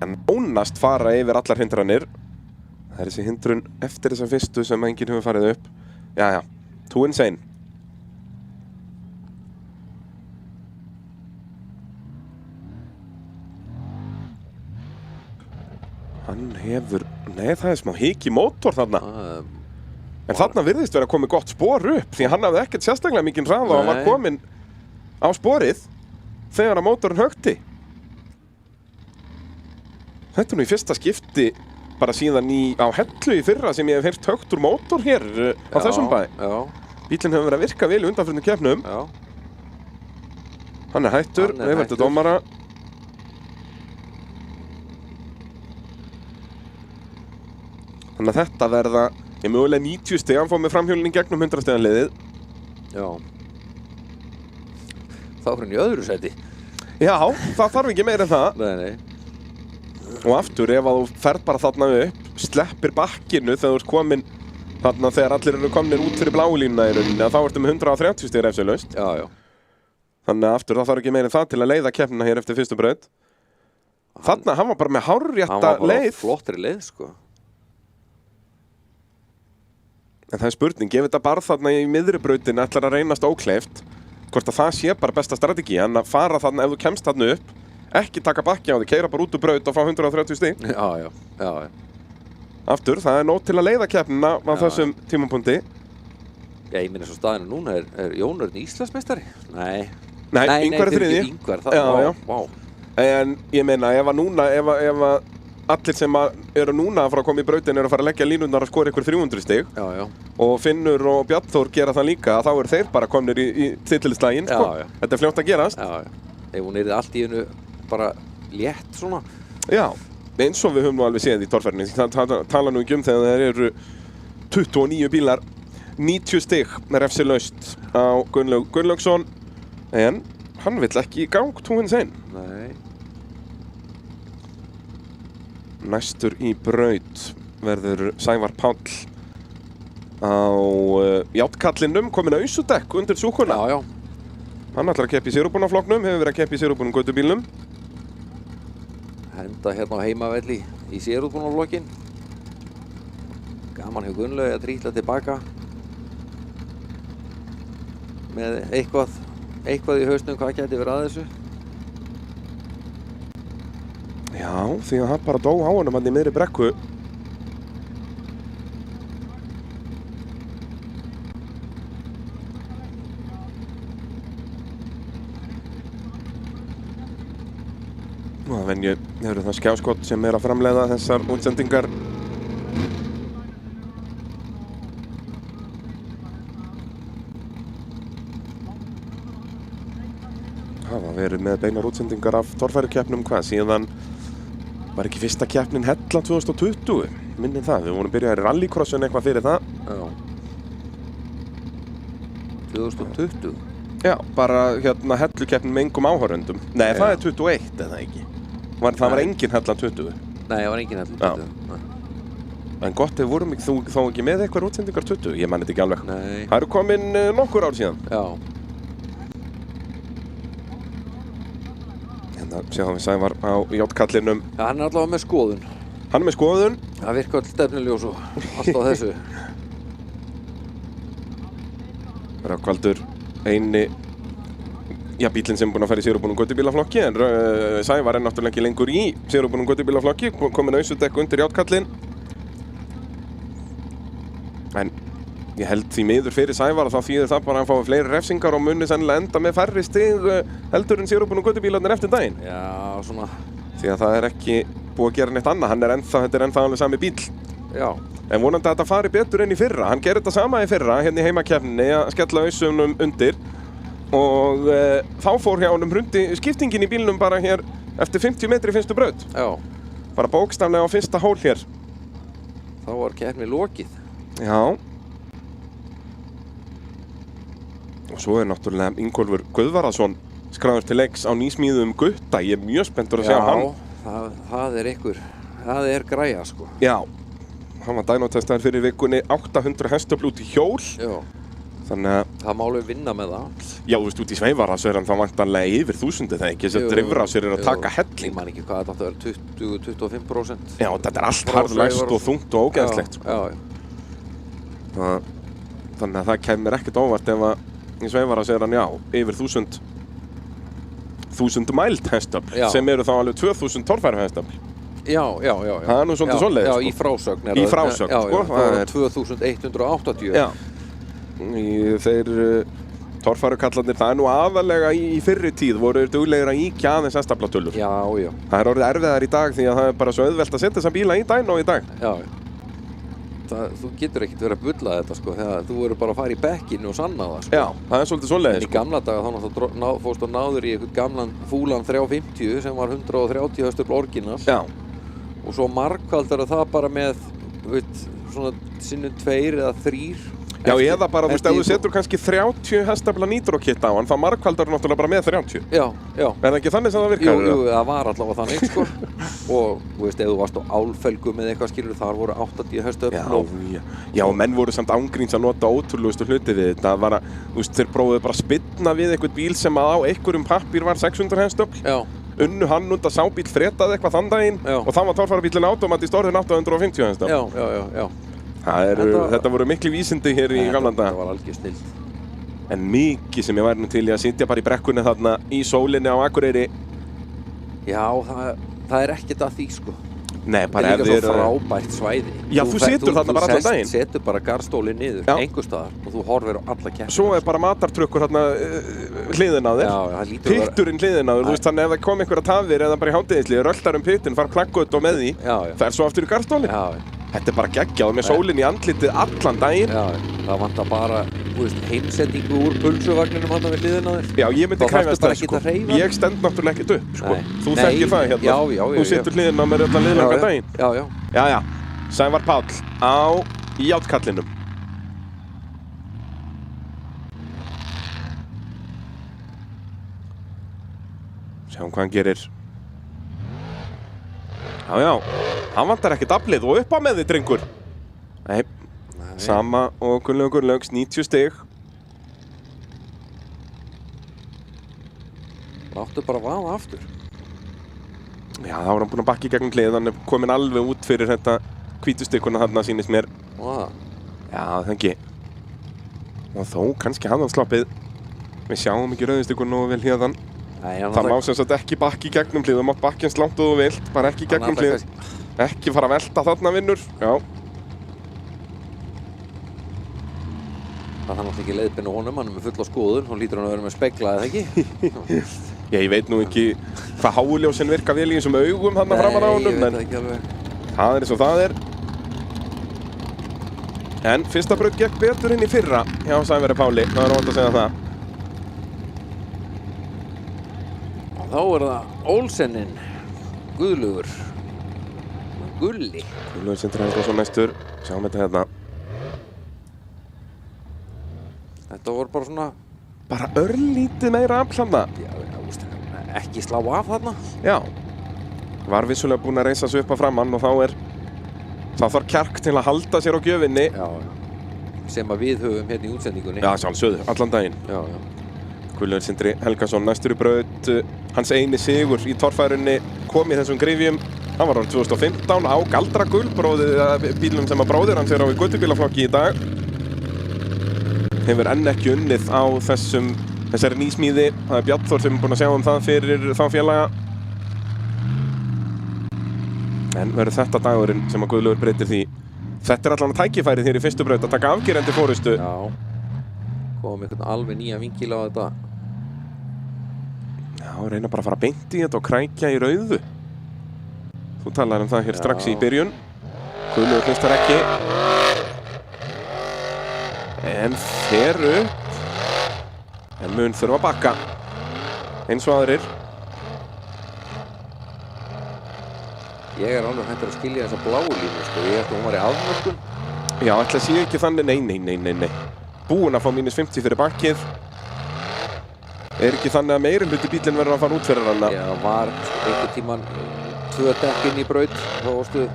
en nánast fara yfir allar hindranir. Það þessi hindrun eftir þessa fyrstu sem enginn hefur farið upp. Já, Two Insane. Hann hefur... Nei, það smá hik í mótor þarna. En þarna virðist vera komið gott spor upp, því hann hafði ekkert sérstaklega mikinn hraða og hann var kominn á sporið þegar að mótorinn hökti. Þetta nú í fyrsta skipti bara síðan á Hellu í fyrra sem ég hef heyrt högt úr mótor hér á þessum bæ. Bíllinn hefur verið að virka vel í undanförnum keppnum. Hann hættur, Eyvertur dómara. Þannig að þetta verða mögulega 90 stig, hann fór með framhjólinn í gegnum 100 stigan liðið. Já. Þá er hann í öðru sæti. Já, það þarf ekki meira en það. Nei. Og aftur, ef að þú ferð bara þarna upp, sleppir bakkinu þegar þú ert kominn þarna þegar allir eru komnir út fyrir bláu línuna í rauninni, þá ertu með 130 stig refsilaust. Já. Þannig að aftur, það þarf ekki meira en það til að leiða keppnina hér eftir fyrstu braut. Þarna, hann var bara með hárrétta leið. Hann var bara flottri leið, sko. En það spurning, ef þetta bara þarna í miðribrautin ætlar að reynast ókleift, hvort að það sé bara besta strategi, en að fara þarna ef þú kemst þarna upp, ekki taka bakki á því, keyra bara út úr braut og fá 130 stig. Já. Aftur, það nóg til að leiða keppnina á þessum tímapunkti. Já, ég minna svo staðinu núna, er Jón Örn Íslandsmeistari? Nei, Ingvar er þriðji. Ingvar, það, En ég meina, ef að allir sem eru núna að fara að koma í brautin eru að fara að leggja línurnar að skora ykkur 300 stig. Já. Og Finnur og Bjarnþór gera það líka, þá eru þeir bara komnir í titlislaginn, sko. Já. Þetta fljótt að gerast. Já. Ef hún allt í hennu bara létt svona. Já, eins og við höfum nú alveg séð í torfærni. Það tala nú ekki þegar þeir eru 29 bílar, 90 stig með refsilaust á Gunnlaug Gunnlaugsson. En hann vill ekki í gang Two Insane. Nei. Næstur í braut verður Sævar Páll á játkallinum, kominn á Ausudekk undir súkuna. Já. Hann ætlar að keppa í sérúbúnaflokknum, hefur verið að keppa í sérúbúnum götubílnum. Henda hérna á heimavelli í sérúbúnaflokkin. Gaman hjá Gunnlaug að trítla tilbaka með eitthvað í hausnum, hvað gæti verið að þessu? Já, því að hann bara dó á honum hann í miðri brekku. Og að venju eru það skjáskot sem að framleiða þessar útsendingar. Hafa verið með beinar útsendingar af torfærukeppnum síðan var ekki fyrsta keppnin Hella 2020, minnir það. Við vorum byrjaðir í rallycrossun eitthvað fyrir það. Já. 2020? Já, bara hellukeppnin með engum áhorfendum. Nei, það er 21 eða ekki. Það var engin Hella 20. Nei, það var engin Hella 20. En gott, við vorum þó ekki með eitthvað útsendingar 20, ég man þetta ekki alveg. Nei. Það eru komin nokkur ár síðan. Já. Hérna sjáum við Sævar á játkallinum. Ja, hann er allavega með skoðun. Hann er með skoðun. Það virkar all stefnuljós og allt á þessu. Rökkvaldur eini bílinn sem er búinn að fara í sigurbúnum göttubílaflokki, en Sævar er náttúrulega ekki lengur í sigurbúnum göttubílaflokki, komin ausudekk undir játkallinn. En ég held því miður fyrir Sævar og þá þýðir það bara að hann fái fleiri refsingar og muni sennilega enda með færri stig heldur en sigurbúnum göttubílarnir eftir daginn. Já, svona. Því að það er ekki búið að gera neitt annað, þetta er ennþá alveg sami bíl. Já. En vonandi að þetta fari betur enn í fyrra. Hann gerði þetta sama í fyrra, hérna í heimakeppninni, að skella ausunum undir. Og þá fór hjá honum hrundi skiptingin í bílnum bara hér eftir 50 metri fyrstu braut. Já. Bara bókstaflega á fyrsta hól hér. Þá var keppni lokið. Já. Og svo er náttúrulega Ingólfur Guðvarason skráður til leiks á nýsmíðum Gutta. Ég er mjög spenntur að sjá hann. Já, það er það er græja, sko. Já. Hann var dænótestaður fyrir vikunni 800 hestöfl út í hjól. Já. Þannig að það má alveg vinna með það. Já, þú veist, út í Sveivarás er hann þá vantanlega yfir 1000 það ekki. Þess að drifrásir eru að taka helling. Ég man ekki hvað þetta átti að vera 20-25%. Já, þetta er allt harðlæst og þungt og ógeðslegt, sko. Já. Þannig að það kemur ekkert óvart ef að í Sveivarás er hann, yfir 1000 mæld hestöfl, sem eru þá alveg 2000 torfæru hestöfl. Já. Það er nú svolítið svoleiðis, sko. Já, sko. í frásögn. Í frásögn, sko. Það er 2180. Já. Þeir torfærukallarnir, það er nú aðalega í fyrri tíð voru duglegir að íkja aðeins hestaflatölur. Já. Það er orðið erfiðar í dag því að það er bara svo auðvelt að setja þessa bíla í dænó í dag. Já. Þú getur ekkert verið að bulla þetta, sko, þegar þú verður bara að fara í bekkinu og sanna það, sko. Já, það er svolítið svoleiðis, sko. En í gamla daga þá náttúrulega fórst og náður í einhvern gamlan fúlan 350 sem var 130 hestöfl orginal. Já. Og svo margfaldar það bara með, svona sinnum 2 eða 3. Já, eða bara, ef þú setur kannski 30 hestafla nitrókitt á hann, þá margfaldar náttúrulega bara með 30. Já. Er það ekki þannig sem það virkar? Jú, það var allavega þannig, sko. Og, ef þú varst á álfelgu með eitthvað, skilur, þar voru 80 hestöfl. Já, og menn voru samt ángríns að nota ótrúlegustu hluti við þetta. Það var að, þeir prófuðu bara að spinna við einhvern bíl sem að á einhverjum pappír var 600 hestöfl. Já. Unnu hann út að sá bíl fretaði eitthvað þann daginn og þá var torfærubílinn automatist orðinn 850 hestöfl. Já. Þetta voru miklu vísindi hér í gamla daga. Þetta var algjör snill. En mikið sem ég væri nú til í að sitja bara í brekkunni þarna í sólinni á Akureyri. Já, það er ekkert að því, sko. Nei, bara ef þið eru... Það er líka svo frábært svæði. Já, þú situr þarna bara allan daginn. Þú setur bara garðstólinn niður, einhver staðar, og þú horfir á alla keppnina. Svo er bara matartrukkur þarna hliðina á þér. Já, það lítur að vera... Pitturinn hliðina á þér, þú veist, þannig ef það kom einhverja tafir eða bara í hádegisli, röltar pittin, far klakkut og með því, fer svo aftur í garðstólinn. Já. Þetta er bara geggjað með sólinn í andlitið allan daginn. Já, það vantar bara, heimsendingu úr pulsuvagninum hann við hliðina á þér. Já, ég myndi kræfast það, sko. Ég stend náttúrulega ekkert upp, sko. Þú þekkir það hérna. Já. Þú situr hliðina á mér allan liðlanga daginn. Já. Já. Sævar Páll á játkallinum. Sjáum hvað hann gerir. Já, hann vantar ekkert aflið og upp á með þið, drengur. Nei. Sama og Gunnlaugs 90 stig. Láttu bara vaða aftur. Já, þá var hann búinn að bakka í gegnum hlið, hann er komin alveg út fyrir þetta hvítustykkuna þarna, sýnist mér. Já, það ekki. Og þó kannski hafði hann sloppið. Við sjáum ekki rauðustykkuna nógu vel hérðan. Það má sem sagt ekki bakka í gegnum hlið, þú mátt bakka eins langt og þú vilt, bara ekki í gegnum hlið. Ekki fara að velta þarna, vinnur. Já. Það er náttúrulega ekki leiðbinn á honum, hann er með fulla skoðun, hún lítur hann að vera með spegla, eða ekki? Ég veit nú ekki hvað háljósin virka vel í þessum augum þarna framan á honum, Nei, ég veit en það ekki alveg. það er eins og það er. En fyrsta braut gekk betur inn í fyrra hjá Sævari Páli, það er óvænt að segja það. Þá er það Olseninn, Guðlaugur, Gulli. Guðlaugur Sindri Helgason næstur, sjáum þetta hérna. Þetta voru bara svona, Bara örlítið meira afhlanna. já, ekki slá af þarna. Já, var vissulega búinn að reisa sig upp að framann og þá þarf kjark til að halda sér á gjöfinni. Já. Sem að við höfum hérna í útsendingunni. Já, sjálfsögðu, allan daginn. Já. Guðlaugur Sindri Helgason næstur í braut, hans eini sigur í torfærunni kom í þessum gryfjum. Hann var árið 2015 á Galdragull, bílum sem að bróðir hans á í göttubílaflokki í dag. Hefur enn ekki unnið á þessari nýsmíði. Það er Bjarnþór sem er búinn að sjá það fyrir þá félaga. En verður þetta dagurinn sem að Guðlaugur breytir því. Þetta er allan að tækifærið hér í fyrstu braut að taka afgerandi fórustu. Já. Komum einhvern alveg nýja vinkil á þetta. Já, reyna bara að fara beint í þetta og krækja í rauðu. Þú talar það hér strax í byrjun. Guðlaugur hlustar ekki. En fer upp. En mun þurfa að bakka. Eins og aðrir. Ég er alveg hættur að skilja þessa bláu línu, sko. Ég held að hún var í afmörkun. Já, ætla að sé ekki þannig. Nei. Búinn að fá -50 fyrir bakkið. Er ekki þannig að meiri hluti bílinn verður að fara út fyrir hana. Já, var einhvern tíman 2 dekk inn í braut. Þá varstu.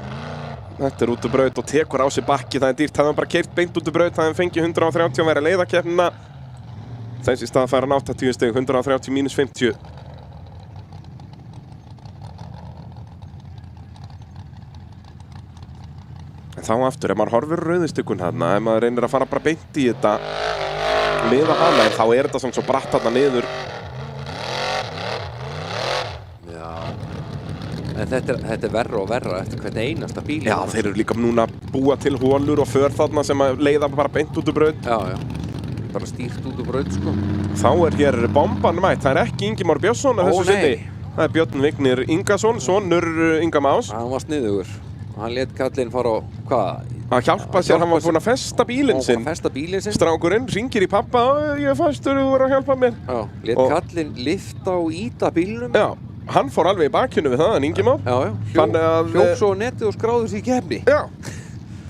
Þetta er út úr braut og tekur á sig bakki. Það er dýrt. Það er bara keyrt beint út úr braut. Það er fengið 130 að vera leiðakeppnina. Þess í stað fær hann 80 stig. 130 -50. En þá aftur, ef maður horfir rauðistukun hérna, ef maður reynir að fara bara beint í þetta miða hana, þá er þetta svona svo bratt hérna niður. Já. En þetta er verra og verra eftir hvern einasta bíl. Já, þeir eru líka núna að búa til hólur og för þarna sem að leiða bara beint út úr braut. Já. Bara stýrt út úr braut, sko. Þá er hér bomban mætt. Það er ekki Ingimar Björnsson að þessu sinni. Það er Björn Vignir Ingason, sonur Inga Más. Hann var sniðugur. Hann lét kallinn fara á, hvað? Að hjálpa sér, hann var búinn að festa bílinn sinn. Strákurinn hringir í pappa, ég er fastur, þú verður að hjálpa mér. Já, lét kallinn lyfta og íta bílnum. Já, hann fór alveg í bakkjunu við það, en Ingimar. Já. Hljóp svo á netið og skráði sig í keppni. Já,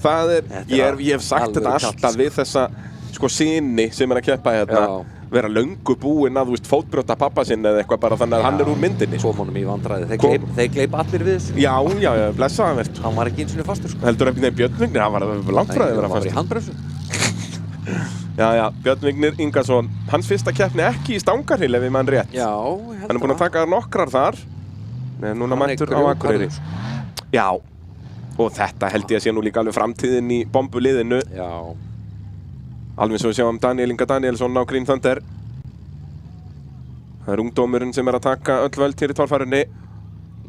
það er, ég hef sagt þetta alltaf við þessa, sko, syni sem er að keppa hérna. Vera löngu búinn að, þú veist, fótbrjóta pappa sinn eða eitthvað bara þannig að hann er úr myndinni. Kom honum í vandræði. Þeir gleip allir við þessu. Já, blessaðan verð. Hann var ekki eins og fastur, sko. Heldur ekki nefn Björn Vignir, hann var langt frá því að vera fastur. Hann var í handbremsu. Já, Björn Vignir Ingason. Hans fyrsta keppni ekki í Stangarhyl ef ég mann rétt. Já, hann er búinn að taka nokkrar þar. Nei, núna mættur á Akureyri. Já, og þetta held ég að sé nú líka alveg framtíðin í bombuliðinu. Já. Alveg svo við sjáum Daniel Inga Danielsson á Green Thunder. Það er ungdómurinn sem er að taka öll völd hér í torfærunni.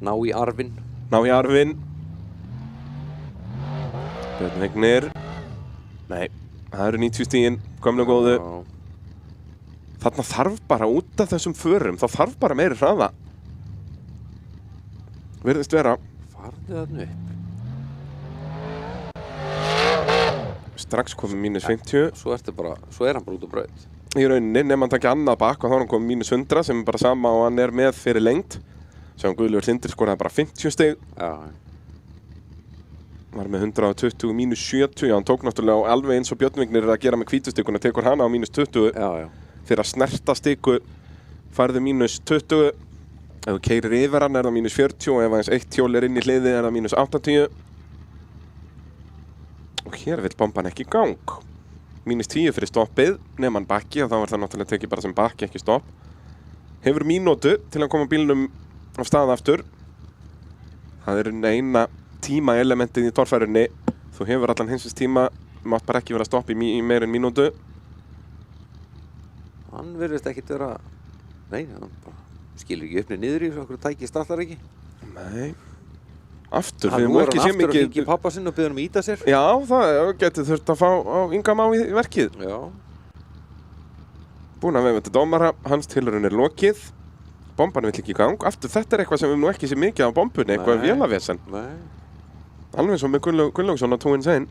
Ná í arfinn. Björn Vignir. Nei, það eru 90 stigin, gömlu góðu. Þarna þarf bara út af þessum förum, þá þarf bara meiri hraða. Virðist vera. Farðu þarna upp. Strax komið -50. Svo er hann bara út á braut. Í rauninni, nefnum hann takja annað bakk og þá er hann komið -100 sem er bara sama og hann er með fyrir lengt. Sjáum Guðlaugur Sindri skoraði bara 50 stig. Já. Var með 120 -70. Já, hann tók náttúrulega alveg eins og Björn Vignir að gera með hvítustikuna, tekur hana á -20. Já. Fyrir að snerta stiku færðu -20. Ef þú keyrir yfir hann er það -40 og ef aðeins eitt hjól er inn í hliði er það -80. Og hér vill bomban ekki í gang. -10 fyrir stoppið, nema hann bakki og þá var það náttúrulega tekið bara sem bakki, ekki stopp. Hefur mínútu til að koma bílnum á stað aftur. Það er eina tímaelementið í torfærunni. Þú hefur allan hinsins tíma, mátt bara ekki vera að stoppa í meira en mínútu. Hann virðist ekkert vera, nei, hann bara skilur ekki uppnið niður í þessu, okkur tæki startar ekki. Nei. Aftur, við höfum ekki sem mikið... Hann voru aftur að hringja í pappa sinn og byggði hann að íta sér. Já, það getur þurft að fá á Inga Má í verkið. Já. Búinn að vefa til dómara, hans tilraun er lokið. bomban vill ekki í gang. Aftur, þetta eitthvað sem við nú ekki sé mikið á bombunni, eitthvað vélavesen. Nei. Alveg svo með Gunnlaugsson á Twins einn.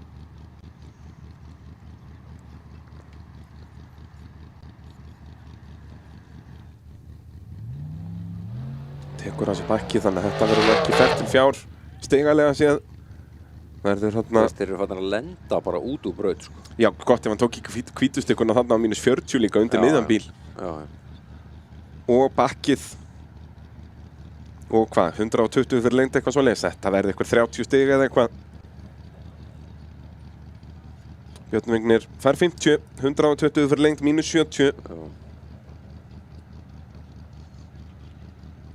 Tekur á sig bakki, þannig að þetta verður ekki fært til fjár stigalega séð. Verður hérna... Þeir eru fannar að lenda bara út úr braut, sko. Já, gott ef hann tók ekki hvítustykkuna þarna á -40 líka undir miðjan bíl. Já. Og bakkið. Og hvað, 120 fyrir lengt eitthvað svo leys. Þetta verður eitthvað 30 stig eða eitthvað. Björn Vignir fær 50, 120 fyrir lengt, -70. Já.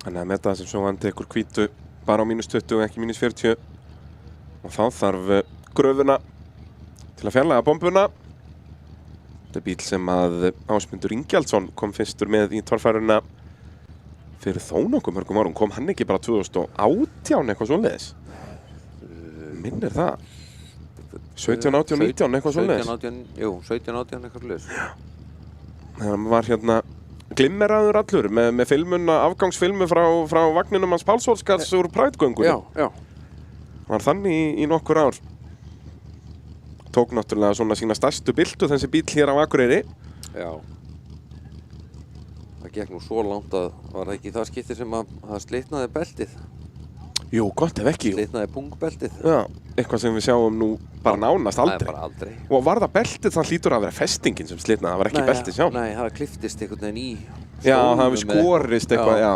Þannig að meta það sem svo hann tekur hvítu bara á -20 og ekki -40. Og þá þarf gröfuna til að fjarlæga bombuna. Þetta bíl sem að Ásmundur Ingjaldsson kom fyrstur með í torfæruna fyrir þó nokkuð mörgum árum. Kom hann ekki bara 2018 eitthvað svoleiðis? Minnir það? 17, 18, 19 eitthvað svoleiðis? 17, 18 eitthvað svoleiðis. Það var hérna glimmeraður allur með filmuna, afgangsfilmu frá vagninum hans Páls Óskars úr Pride-göngunni. Já. Var þannig í nokkur ár. Tók náttúrulega svona sína stærstu byltu þessi bíl hér á Akureyri. Já. Það gekk nú svo langt að var það ekki það skipti sem að það slitnaði beltið. Jú, gott ef ekki. Slitnaði pungbeltið. Já, eitthvað sem við sjáum nú bara nánast aldrei. Nei, bara aldrei. Og var það beltið, það hlýtur að vera festingin sem slitnaði, það var ekki beltið sjálf. Nei, það kliftist einhvern veginn í. Já, það hefur skorist eitthvað, já.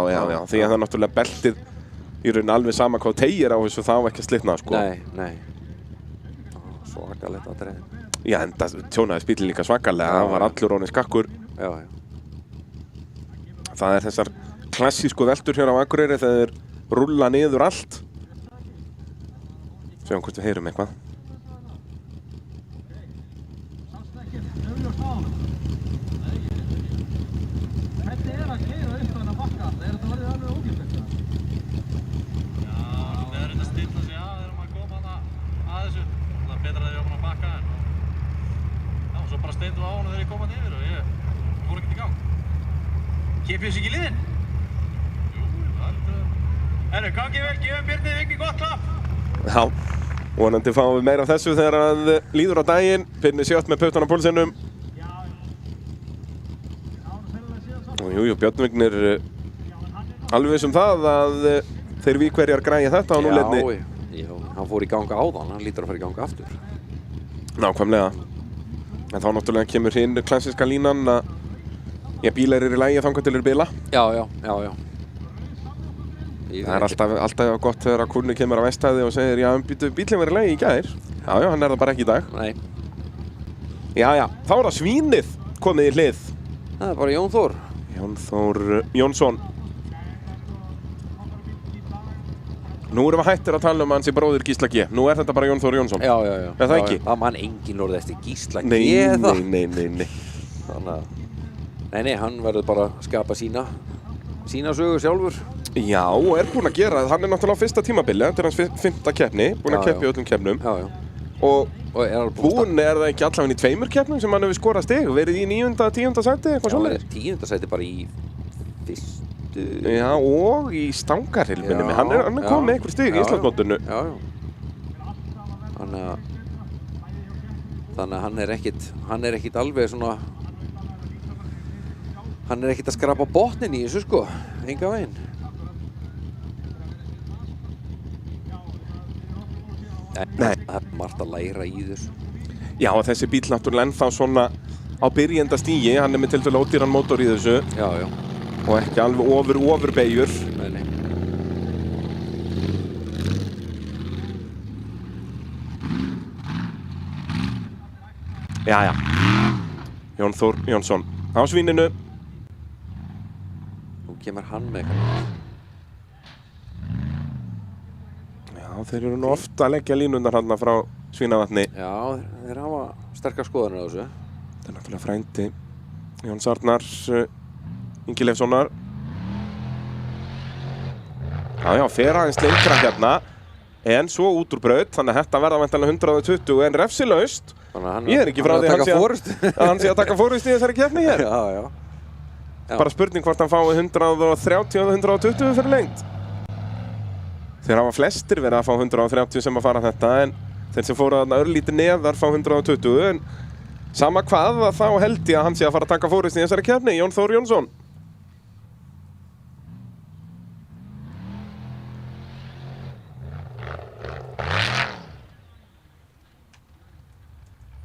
Því að það er náttúrulega beltið í rauninni alveg sama hvað teygir á þessu þá ekki að slitna, sko. Nei. Svakalegt atriði. Já, en það tjónaði bílinn líka svakalega, það var allur orðinn skakkur. Já. Það er þessar klassísku veltur hér á Akureyri þegar þeir rúlla niður allt. Sjáum hvort við heyrum eitthvað. Hvernig að keyra upp þennan bakka? Þetta orðið alveg ógeðslegt? Já, við erum að stilla sig að þegar maður koma að þessu. Það er betra að við opna að bakka en. Já, svo bara steindum við á hana þegar ég kom að yfir og ég fór ekkert í gang. Kipið þessu ekki í liðin? Jú, það er... Herru, gangið vel, gefum Birni Vigni gott klapp. Já, vonandi fáum við meira af þessu þegar að líður á daginn. Birnir sjöt með puttan á púlsinum. Og jú, Björn Vignir alveg viss það að þeir víkverjar græja þetta á núleitni. Já, hann fór í ganga áðan, hann lítur að fara í ganga aftur. Nákvæmlega. En þá náttúrulega kemur hinn klassíska línan að bílar eru í lagi þangað til eru bila. Já. Það er alltaf gott þegar að kunni kemur á Vestæði og segir já, bílinn var í lagi í gær. Já, hann er það bara ekki í dag. Nei. Já, þá er það svínið komið í hlið. Það er bara Jón Þór. Jón Þór Jónsson. Nú erum við hættir að tala hans í bróðir Gísla G. Nú er þetta bara Jón Þór Jónsson. Já. Er það ekki? Það mann engin orðið eftir Gísla G. Nei. Þannig að... Nei, hann verður bara að skapa sína sögu sjálfur. Já, og er búinn að gera það. Hann er náttúrulega á fyrsta tímabili. Þetta er hans 5. keppni. Búinn að keppa í öllum keppnum. Já. Og búinn er það ekki allavega í 2 keppnum sem hann hefur skorað stig. Verið í 9., 10. sæti, eitthvað svoleiðis. Já, 10. sæti bara í fyrstu... Já, og í stangarhilminni. Hann er komið með einhver stig í Íslandsmótinu. Já. Þannig að hann er ekkit alveg svona... Hann er ekkit að skrapa botnin í þessu, sko. Enga veginn. Nei. Það er margt að læra í þessu. Já, og þessi bíl náttúrulega ennþá svona á byrjenda stígi. Hann er með tilfæðilega ódýran mótor í þessu. Já. Og ekki alveg ofurbeygjur. Nei. Já. Jón Þór Jónsson á svíninu. Nú kemur hann með eitthvað. Já, þeir eru nú ofta að leggja línundar hann frá Svínavatni. Já, þeir hafa sterkar skoðanir á þessu. Þetta er náttúrulega frændi Jóns Arnar Ingi Leifssonar. Já, fer aðeins lengra hérna. En svo út úr braut, þannig að þetta verða væntanlega 120 en refsilaust. Ég er ekki frá því að hann sé að taka fórust í þessari keppni hér. Já. bara spurning hvort hann fái 130 og 120 fyrir lengt. Þeir hafa flestir verið að fá 130 sem að fara þetta, en þeir sem fóru þarna örlítið neðar fá 120, en sama hvað þá held ég að hann sé að fara að taka fórust í þessari keppni, Jón Þór Jónsson.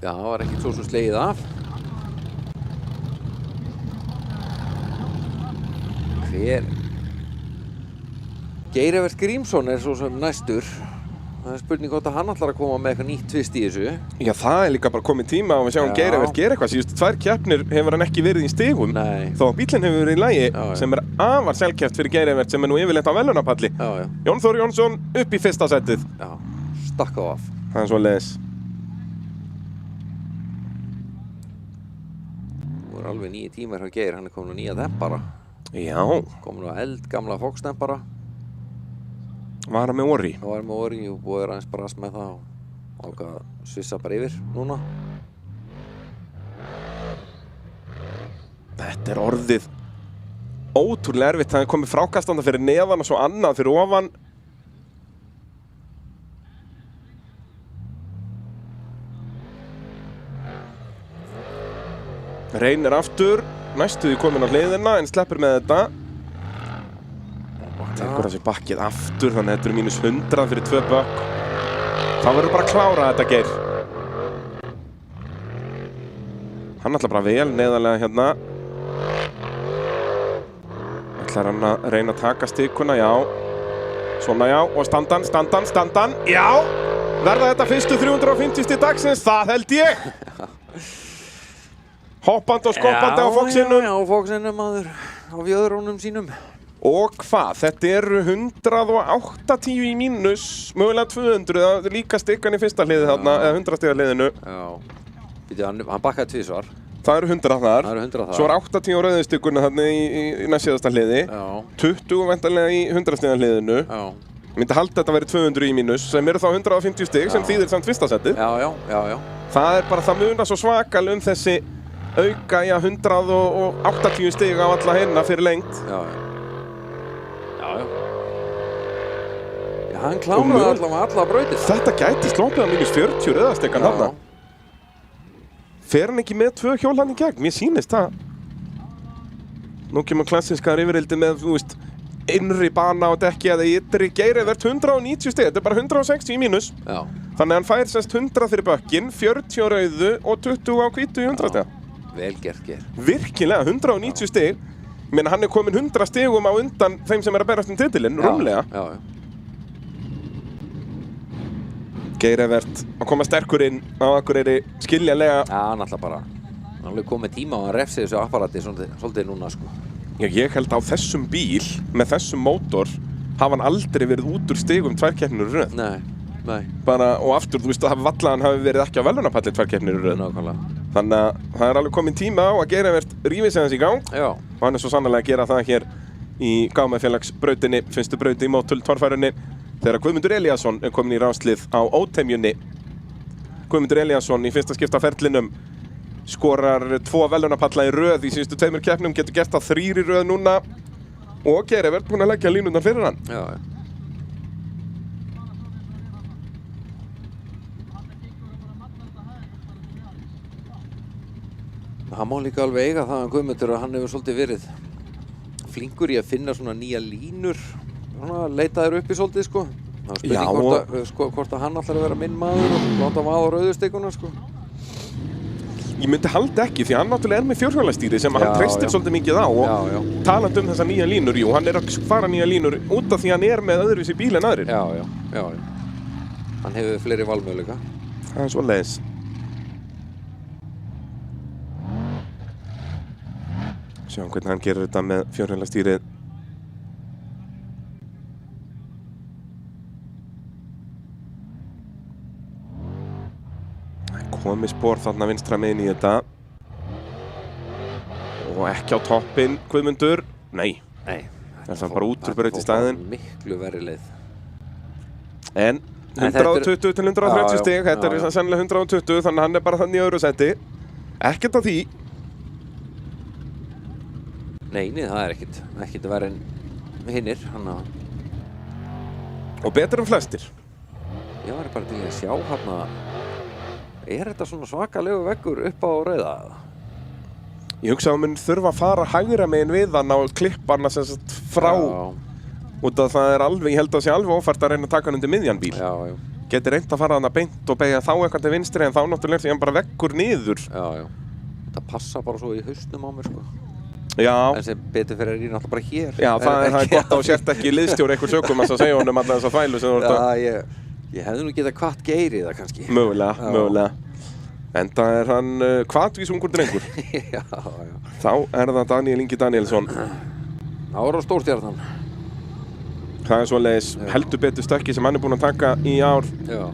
Já, það var ekkert svo sem slegið af. Hver? Geir Evert Grímsson svo sem næstur. Það spurning hvort að hann ætlar að koma með eitthvað nýtt tvist í þessu. Já, það líka bara komið tíma og við sjáum Geir Evert gera eitthvað. Síðustu 2 keppnir hefur hann ekki verið í stigum. Nei. Þó að bíllinn hefur verið í lagi, sem afar sjaldgæft fyrir Geir Evert sem nú yfirleitt á velunapalli. Jón Þór Jónsson upp í fyrsta setið. Já, stakk á af. Það svoleiðis. Nú alveg 9 tímar hjá Geir, hann komin á nýja dempara. Já. Komin á eldgamla Fox-dempara. Var hann með Ori? Það var með Ori og búið aðeins bara með það og ákvað að svissa bara yfir núna. Þetta er orðið ótrúlega erfitt. Það er komið frákastanda fyrir neðan og svo annað fyrir ofan. Reynir aftur, næstuði komin á hliðina en sleppur með þetta. Tekur þessi bakkið aftur, þannig að þetta eru mínus 100 fyrir 2 bökk. Þá verður bara að klára þetta, Geir. Hann ætlar bara vel neðarlega hérna. Ætlar hann að reyna að taka stikuna, já. Svona já, og standan. Já! Verða þetta fyrstu 350 stig dagsins, það held ég! Hoppandi og skoppandi á Fox-innum. Já, á Fox-innum maður, á fjöðrunum sínum. Og hvað? Þetta eru 180 í mínus, mögulega 200, það er líka stikkan í fyrsta hliði þarna, eða 100 stiga hliðinu. Já, býtu, hann bakkaði tvisvar. Það eru 100 þar. Það eru 100 þar. Svo er 80 á rauðu stikkunni þarna í næstsíðasta hliði. Já. 20 væntanlega í 100 stiga hliðinu. Já. Myndi halda þetta verið 200 í mínus, sem eru þá 150 stig, sem þýðir samt fyrsta setið. Já. Það er bara, það munar svo svakal þessi auka í 180 stig á alla hérna fyrir lengt. Já, hann kláraði allavega alla brautir. Þetta gæti sloppið á mínus 40 rauðastikkan þarna. Fer hann ekki með 2 hjól hann í gegn? Mér sýnist það. Nú kemur klassískar yfirildi með, þú veist, innri bana og dekki eða ytri. Geir Evert 190 stig, þetta er bara 160 í mínus. Já. Þannig að hann fær semst 100 fyrir bökkin, 40 á rauðu og 20 á hvítu í 100 stiga. Vel gert, Geir. Virkilega, 190 stig. Ég meina, hann er komin 100 stigum á undan þeim sem er að berast titilinn, rúmlega. Já. Geir Evert að koma sterkur inn á Akureyri, skiljanlega. Já, hann ætla bara. Hann alveg komið tíma og hann refsið þessu apparati svolítið núna, sko. Já, ég held á þessum bíl, með þessum mótor, hafa hann aldrei verið út úr stigum 2 keppnir í röð. Nei. Bara, og aftur, þú veist að vallaðan hafi verið ekki á velunapalli 2 keppnir í röð. Nákvæmlega. Þannig að það er alveg komin tíma á að Geir Evert rífi sig hans í gang. Já. Og hann er svo sannarlega að gera það hér í Gámafélagsbrautinni, fyrstu braut í Motul torfærunni, þegar Guðmundur Elíasson er komin í ráslið á Ótemjunni. Guðmundur Elíasson í fyrsta skipta ferlinum skorar 2 velunapalla í röð í síðustu 2 keppnum, getur gert það 3 í röð núna og Geir Evert búinn að leggja línurnar fyrir hann. Já. Hann má líka alveg eiga það að Guðmundur að hann hefur svolítið verið flinkur í að finna svona nýja línur, svona leitaður uppi svolítið, sko. Það var spurning hvort að hann ætlar að vera minn maður og láta vaða á rauðustikuna, sko. Ég myndi halda ekki, því hann náttúrulega er með fjórhjólastýri sem hann treystir svolítið mikið á og talandi þessa nýja línur, jú, hann er að fara nýja línur út af því hann er með öðruvísi bíl en aðrir. Já. Hann hefur fleiri valmöguleika. Það er svoleiðis. Sjáum hvernig hann gerir þetta með fjórhjólastýrið. Komið spór þarna vinstra megin í þetta. Og ekki á toppinn, Guðmundur. Nei. Það er bara út úr braut í staðinn. Miklu verri leið. En 120 til 130 stig, þetta er sennilega 120, þannig að hann er bara þannig í öðru seti. Ekkert á því. Nei, það er ekkert verið en hinnir, hann að... Og betur en flestir. Ég var bara til að sjá hann að... Er þetta svona svakalegu veggur upp á rauða? Ég hugsa að mun þurfa að fara hægra megin við hann á klipparna sem sagt frá. Út af það alveg, ég held að það sé alveg ófært að reyna að taka hann undir miðjan bíl. Já. Geti reynt að fara hann að beint og beigja þá eitthvað til vinstri en þá náttúrulega sé hann bara veggur niður. Já. Það passa bara svo í hausnum á mér, sko. Já. En sem betur fyrir er ég náttúrulega bara hér. Já, það er gott að þú sért ekki liðstjóri einhver sökum að segja honum alltaf þessa þvælu sem þú ert að... Já, ég hefði nú getað hvatt Geir í það kannski. Mögulega. Enda er hann hvatvísungur drengur. Já. Þá er það Daniel Ingi Danielsson. Það var á stórstjarnan. Það er svoleiðis heldur betur stökki sem hann er búinn að taka í ár. Já.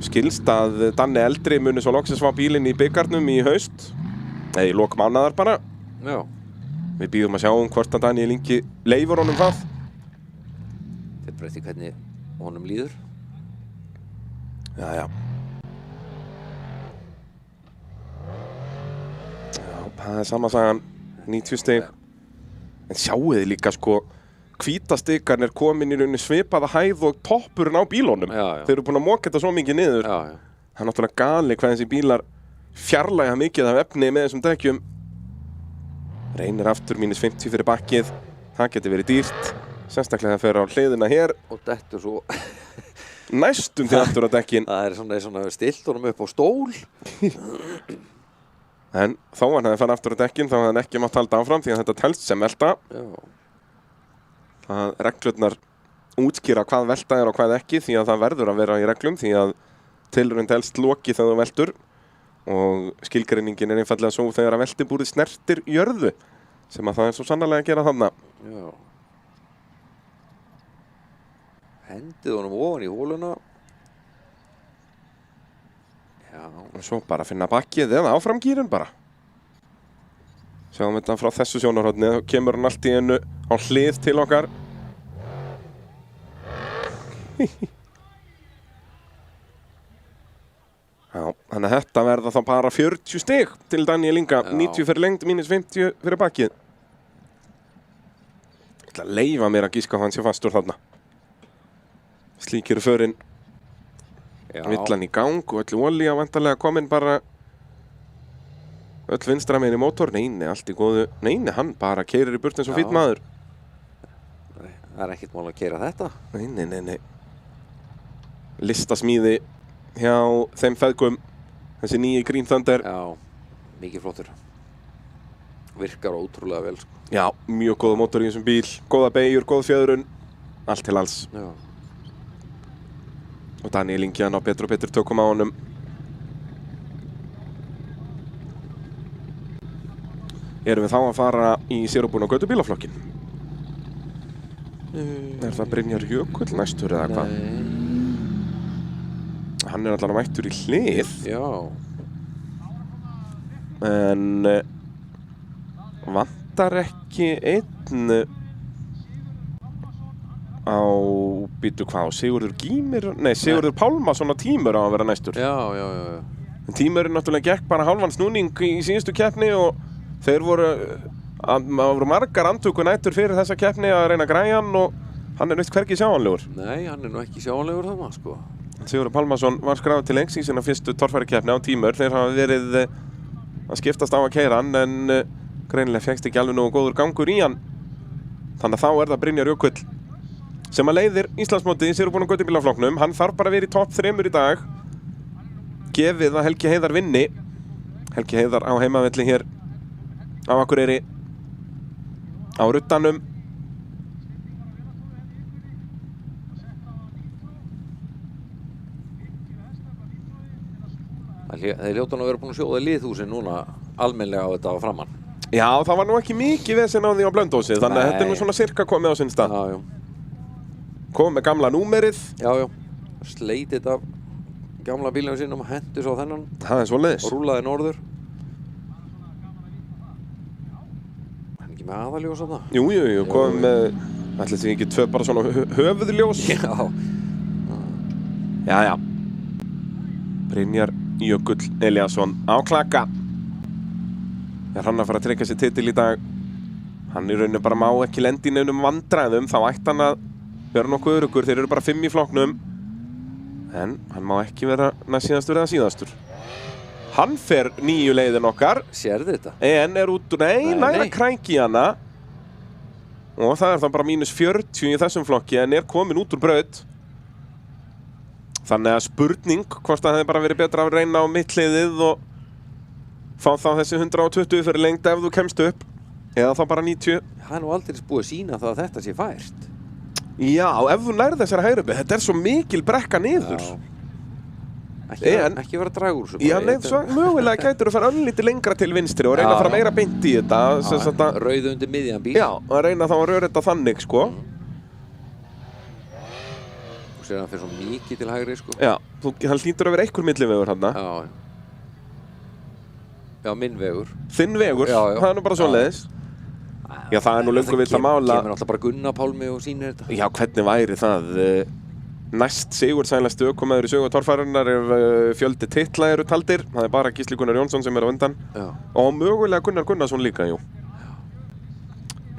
Skilst að Danni eldri muni svo loksins fá bílinn í bikarnum í haust. Eða í lok mánaðar bara. Já. Við bíðum að sjá hvort að Daniel Ingi leifur honum það. Þetta breytti hvernig honum líður. Já. Það er sama sagan, 90 stig. En sjáuði líka sko, hvítastikarn er komin í rauninni svipaða hæð og toppurinn á bílunum. Já. Þeir eru búin að moka þetta svo mikið niður. Já. Það er náttúrulega gali hvað þessi bílar fjarlæga mikið af efni með þessum dekkjum. Reynir aftur -50 fyrir bakkið. Það getur verið dýrt. Sérstaklega þegar fer á hliðina hér. Og dettur svo... Næstum til aftur á dekkin. Það er svona stilt honum upp á stól. En þó hann hefði farið aftur á dekkin þá hefði hann ekki mátt halda áfram því að þetta telst sem velta. Já. Það reglurnar útskýra hvað velta er og hvað ekki því að það verður að vera í reglum því að tilraun telst loki þegar þú veltur og skilgreiningin er einfallega svo þegar að veltibúrið snertir jörðu sem að það er svo sannarlega að gera þarna. Já. Hendið honum ofan í hóluna. Já. Og svo bara finna bakkið eða áfram gírinn bara. Sjáum þetta frá þessu sjónarhorni, þá kemur hann allt í einu á hlið til okkar. Já, þannig að þetta verða þá bara 40 stig til Daniel Inga. 90 fyrir lengd, -50 fyrir bakkið. Ég ætla að leyfa mér að gíska hvað hann sé fastur þarna. Slík eru förin. Villan í gang og öll olía vantarlega komin bara öll vinstra megin í mótor. Neini, allt í góðu. Neini, hann bara keyrir í burt eins og fínn maður. Það er ekkert mál að keyra þetta. Nei. Listasmíði hjá þeim feðgum. Þessi nýji Green Thunder. Já, mikið flottur. Virkar ótrúlega vel, sko. Já, mjög góða mótor í þessum bíl. Góða beigjur, góð fjöðrun. Allt til alls. Já. Og Daniel Ingi hann á betur og betur tökum á honum. Erum við þá að fara í sérubúna gödubílaflokkin? Er það Brynjar Jökull næstur eða hvað? Hann er allavega mættur í hlið. Já. En vantar ekki einn á býtu hvað, Sigurður Gýmir, nei Sigurður Pálmason á Tímur á að vera næstur. Já. En Tímurinn náttúrulega gekk bara hálfan snúning í síðustu keppni og þeir voru margar andtöku nætur fyrir þessa keppni að reyna að græja hann og hann er neitt hvergi sjáanlegur. Nei, hann er nú ekki sjáanlegur þarna, sko. Sigurður Pálmason var skráð til lengs í sinna fyrstu torfærukeppni á Tímur. Þeir hafa verið að skiptast á að keyra hann en greinilega fékkst ekki alveg nógu góður gangur í hann. Þannig að þá er það Brynjar Jökull sem að leiðir Íslandsmótið í sérubúna gödubílaflokknum. Hann þarf bara að vera í topp 3 í dag. Gefið að Helgi Heiðar vinni. Helgi Heiðar á heimavelli hér á Akureyri á ruddanum. Þeir hljóta nú að vera búin að sjóða liðhúsin núna almennlega á þetta á framann. Já, það var nú ekki mikið vesen á því á Blönduósi, þannig að þetta er nú svona sirka komið á sinn stað. Já. Komið með gamla númerið. Já. Sleitið af gamla bílunum sínum og hendur svo á þennan. Það er svoleiðis. Og rúlaði norður. Hann ekki með aðaljós á það? Jú, komið með, ætli því ekki tvö bara svona höfuðljós. Já. Brynjar Jökull Elíasson á klaka. hann að fara að tryggja sér titil í dag? Hann í rauninni bara má ekki lenda í neinum vandræðum, þá ætti hann að vera nokkuð öruggur, þeir eru bara 5 í flokknum. En hann má ekki vera næst síðastur eða síðastur. Hann fer 9 leiðin okkar. Sérðu þetta? En er út úr, næra kræki í hana. Og það er þá bara -40 í þessum flokki, en er komin út úr braut. Þannig að spurning hvort það hefði bara verið betra að reyna á mittleiðið og fá þá þessi 120 fyrir lengt ef þú kemst upp. Eða þá bara 90. Það er nú aldrei búið að sína það að þetta sé fært. Já, ef þú nærð þessari hægri beygju, þetta er svo mikil brekka niður. Ekki vera að draga úr þessu. Já, nei, svo mögulega gætur þú fara örlítið lengra til vinstri og reyna að fara meira beint í þetta. Rauðu undir miðjan bíl. Já, að reyna þá að röra þetta þannig, sko. Þú sér að hann fyrir svo mikið til hægri, sko. Já, hann hlýtur að vera einhver millivegur hann. Já, minn vegur. Þinn vegur, það er nú bara svoleiðis. Já, það er nú löngu vilt að mála. Kemur alltaf bara Gunnar Pálmi og sýnir þetta. Já, hvernig væri það? Næst sigursælasti ökumaður í sögu torfærunar ef fjöldi titla eru taldir. Það er bara Gísli Gunnar Jónsson sem er á undan. Og mögulega Gunnar Gunnarsson líka, jú.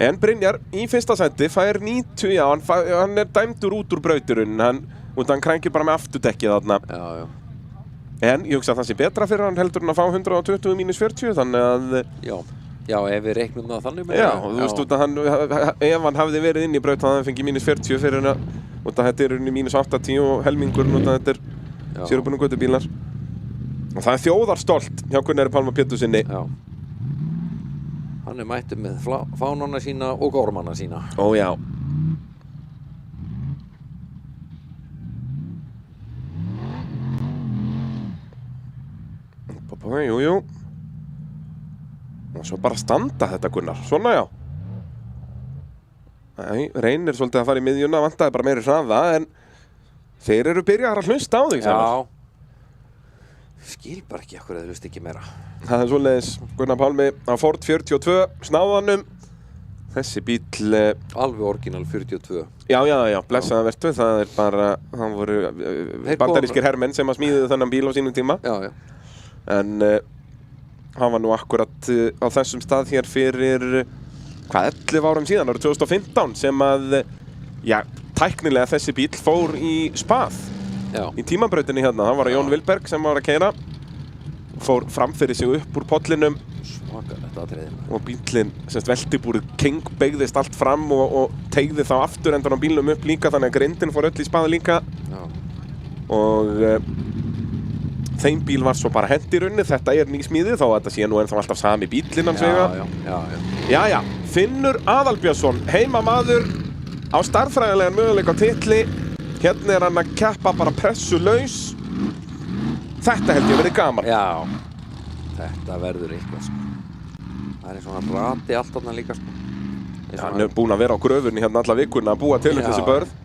En Brynjar í fyrsta sæti fær 90, já, hann er dæmdur út úr brauturinn. Hann krængir bara með afturdekkið þarna. Já. En ég hugsa að það sé betra fyrir hann heldur en að fá 120 mínus 40, þannig að... Já, ef við reiknum það þannig með Já, þú veist út að ef hann hafði verið inn í braut þá hafði hann fengið mínus 40 fyrir hann út að þetta er í mínus 80 og helmingurinn út að þetta er sérubunum göttubílar. Og það er þjóðarstolt hjá Gunnari Pálma Péturssyni. Já. Hann er mættur með fánana sína og gormana sína. Ó, já. Jú. Og svo bara standa þetta Gunnar, svona já. Nei, reynir svolítið að fara í miðjuna, vantaði bara meiri hraða, en þeir eru byrjaðar að hlusta á þig, Já. Skil bara ekki okkur eða hlust ekki meira. Það er svoleiðis Gunnar Pálmi á Ford 42, snáðanum. Þessi bíl... Alveg orginal 42. Já, blessaða vertu, það er bara, það voru bandarískir hermenn sem að smíðuðu þennan bíl á sínum tíma. Já. En hann var nú akkurat á þessum stað hér fyrir, 11 árum síðan, árið 2015, sem að, tæknilega þessi bíl fór í spað. Í tímabrautinni hérna. Það var Jón Vilberg sem var að keyra. Fór framfyrir sig upp úr pollinum. Svakalegt atriði. Og bílinn, veltibúrið King beygðist allt fram og teygði þá aftur endan á bílnum upp líka, þannig að grindin fór öll í spað líka. Og þeim bíl var svo bara hent í runni. Þetta er nýsmíðið, þó að þetta sé nú ennþá alltaf sami bílinn hans vega. Já. Finnur Aðalbjörnsson, heimamaður á stærðfræðilegan möguleika á titli. Hérna er hann að keppa bara pressulaus. Þetta held ég verið gaman. Já, þetta verður eitthvað, sko. Það er svona rati allt þarna líka, sko. Já, hann er búinn að vera á gröfunni hérna alla vikuna að búa til þessi börð.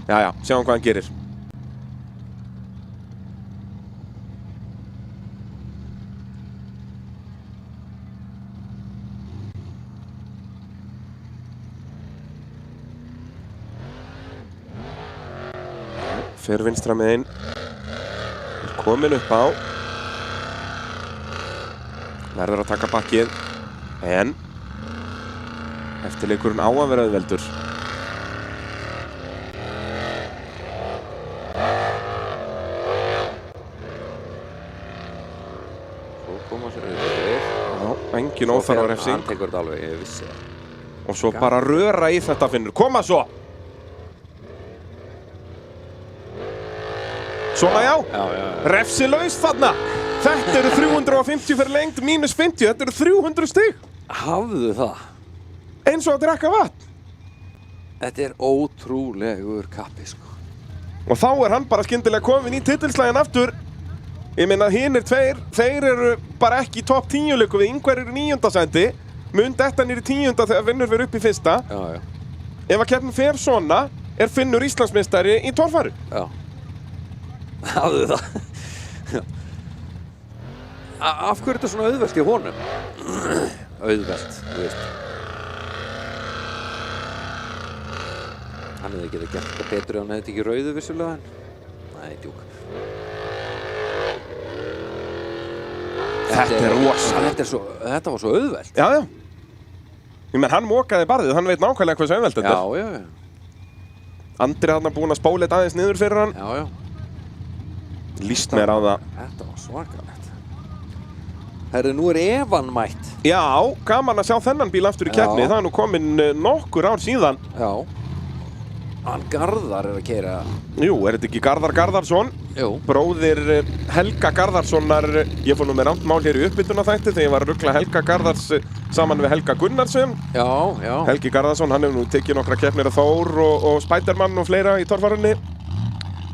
Já, sjáum hvað hann gerir. Fer vinstra megin. Er komin upp á. Verður að taka bakkið. En eftirleikurinn á að vera auðveldur. Svo koma sér auðvitað. Já, engin óþarfa refsing. Hann tekur þetta alveg, ég vissi það. Og svo bara röra í þetta, Finnur. Koma svo! Svona já. Refsilaus þarna. Þetta eru 350 fyrir lengt, mínus 50. Þetta eru 300 stig. Hafðu það. Eins og að drekka vatn. Þetta er ótrúlegur kappi, sko. Og þá er hann bara skyndilega komin í titilslægin aftur. Ég meina, hinir tveir, þeir eru bara ekki í topp 10 leiku við. Ingvar eru í 9. sæti. Mun detta niður í 10. þegar Finnur verður upp í 1. Já. Ef að keppnin fer svona, er Finnur Íslandsmeistari í torfæru. Já. Hafðu það. Af hverju er þetta svona auðvelt í honum? Auðvelt, þú veist. Hann hefði getað gert þetta betur ef hann hefði ekki rauðu vissulega en... Nei, djúk. Þetta er rosalegt. Þetta var svo auðvelt. Já, já. Ég menn, hann mokaði barðið, hann veit nákvæmlega hversu auðvelt þetta er. Já. Andri hann búinn að spóla þetta aðeins niður fyrir hann. Já. Líst mér á það. Þetta var svakalegt. Herðu, nú er Evan mætt. Já, gaman að sjá þennan bíl aftur í keppni. Já. Það er nú komin nokkur ár síðan. Já. Hann Garðar er að keyra. Jú, er þetta ekki Garðar Garðarsson? Jú. Bróðir Helga Garðarssonar. Ég fór nú með rangt mál hér í uppbytunarþætti þegar ég var að rugla Helga Garðars saman við Helga Gunnarsson. Já. Helgi Garðarsson, hann hefur nú tekið nokkra keppnir af Þór og Spiderman og fleira í torfærunni.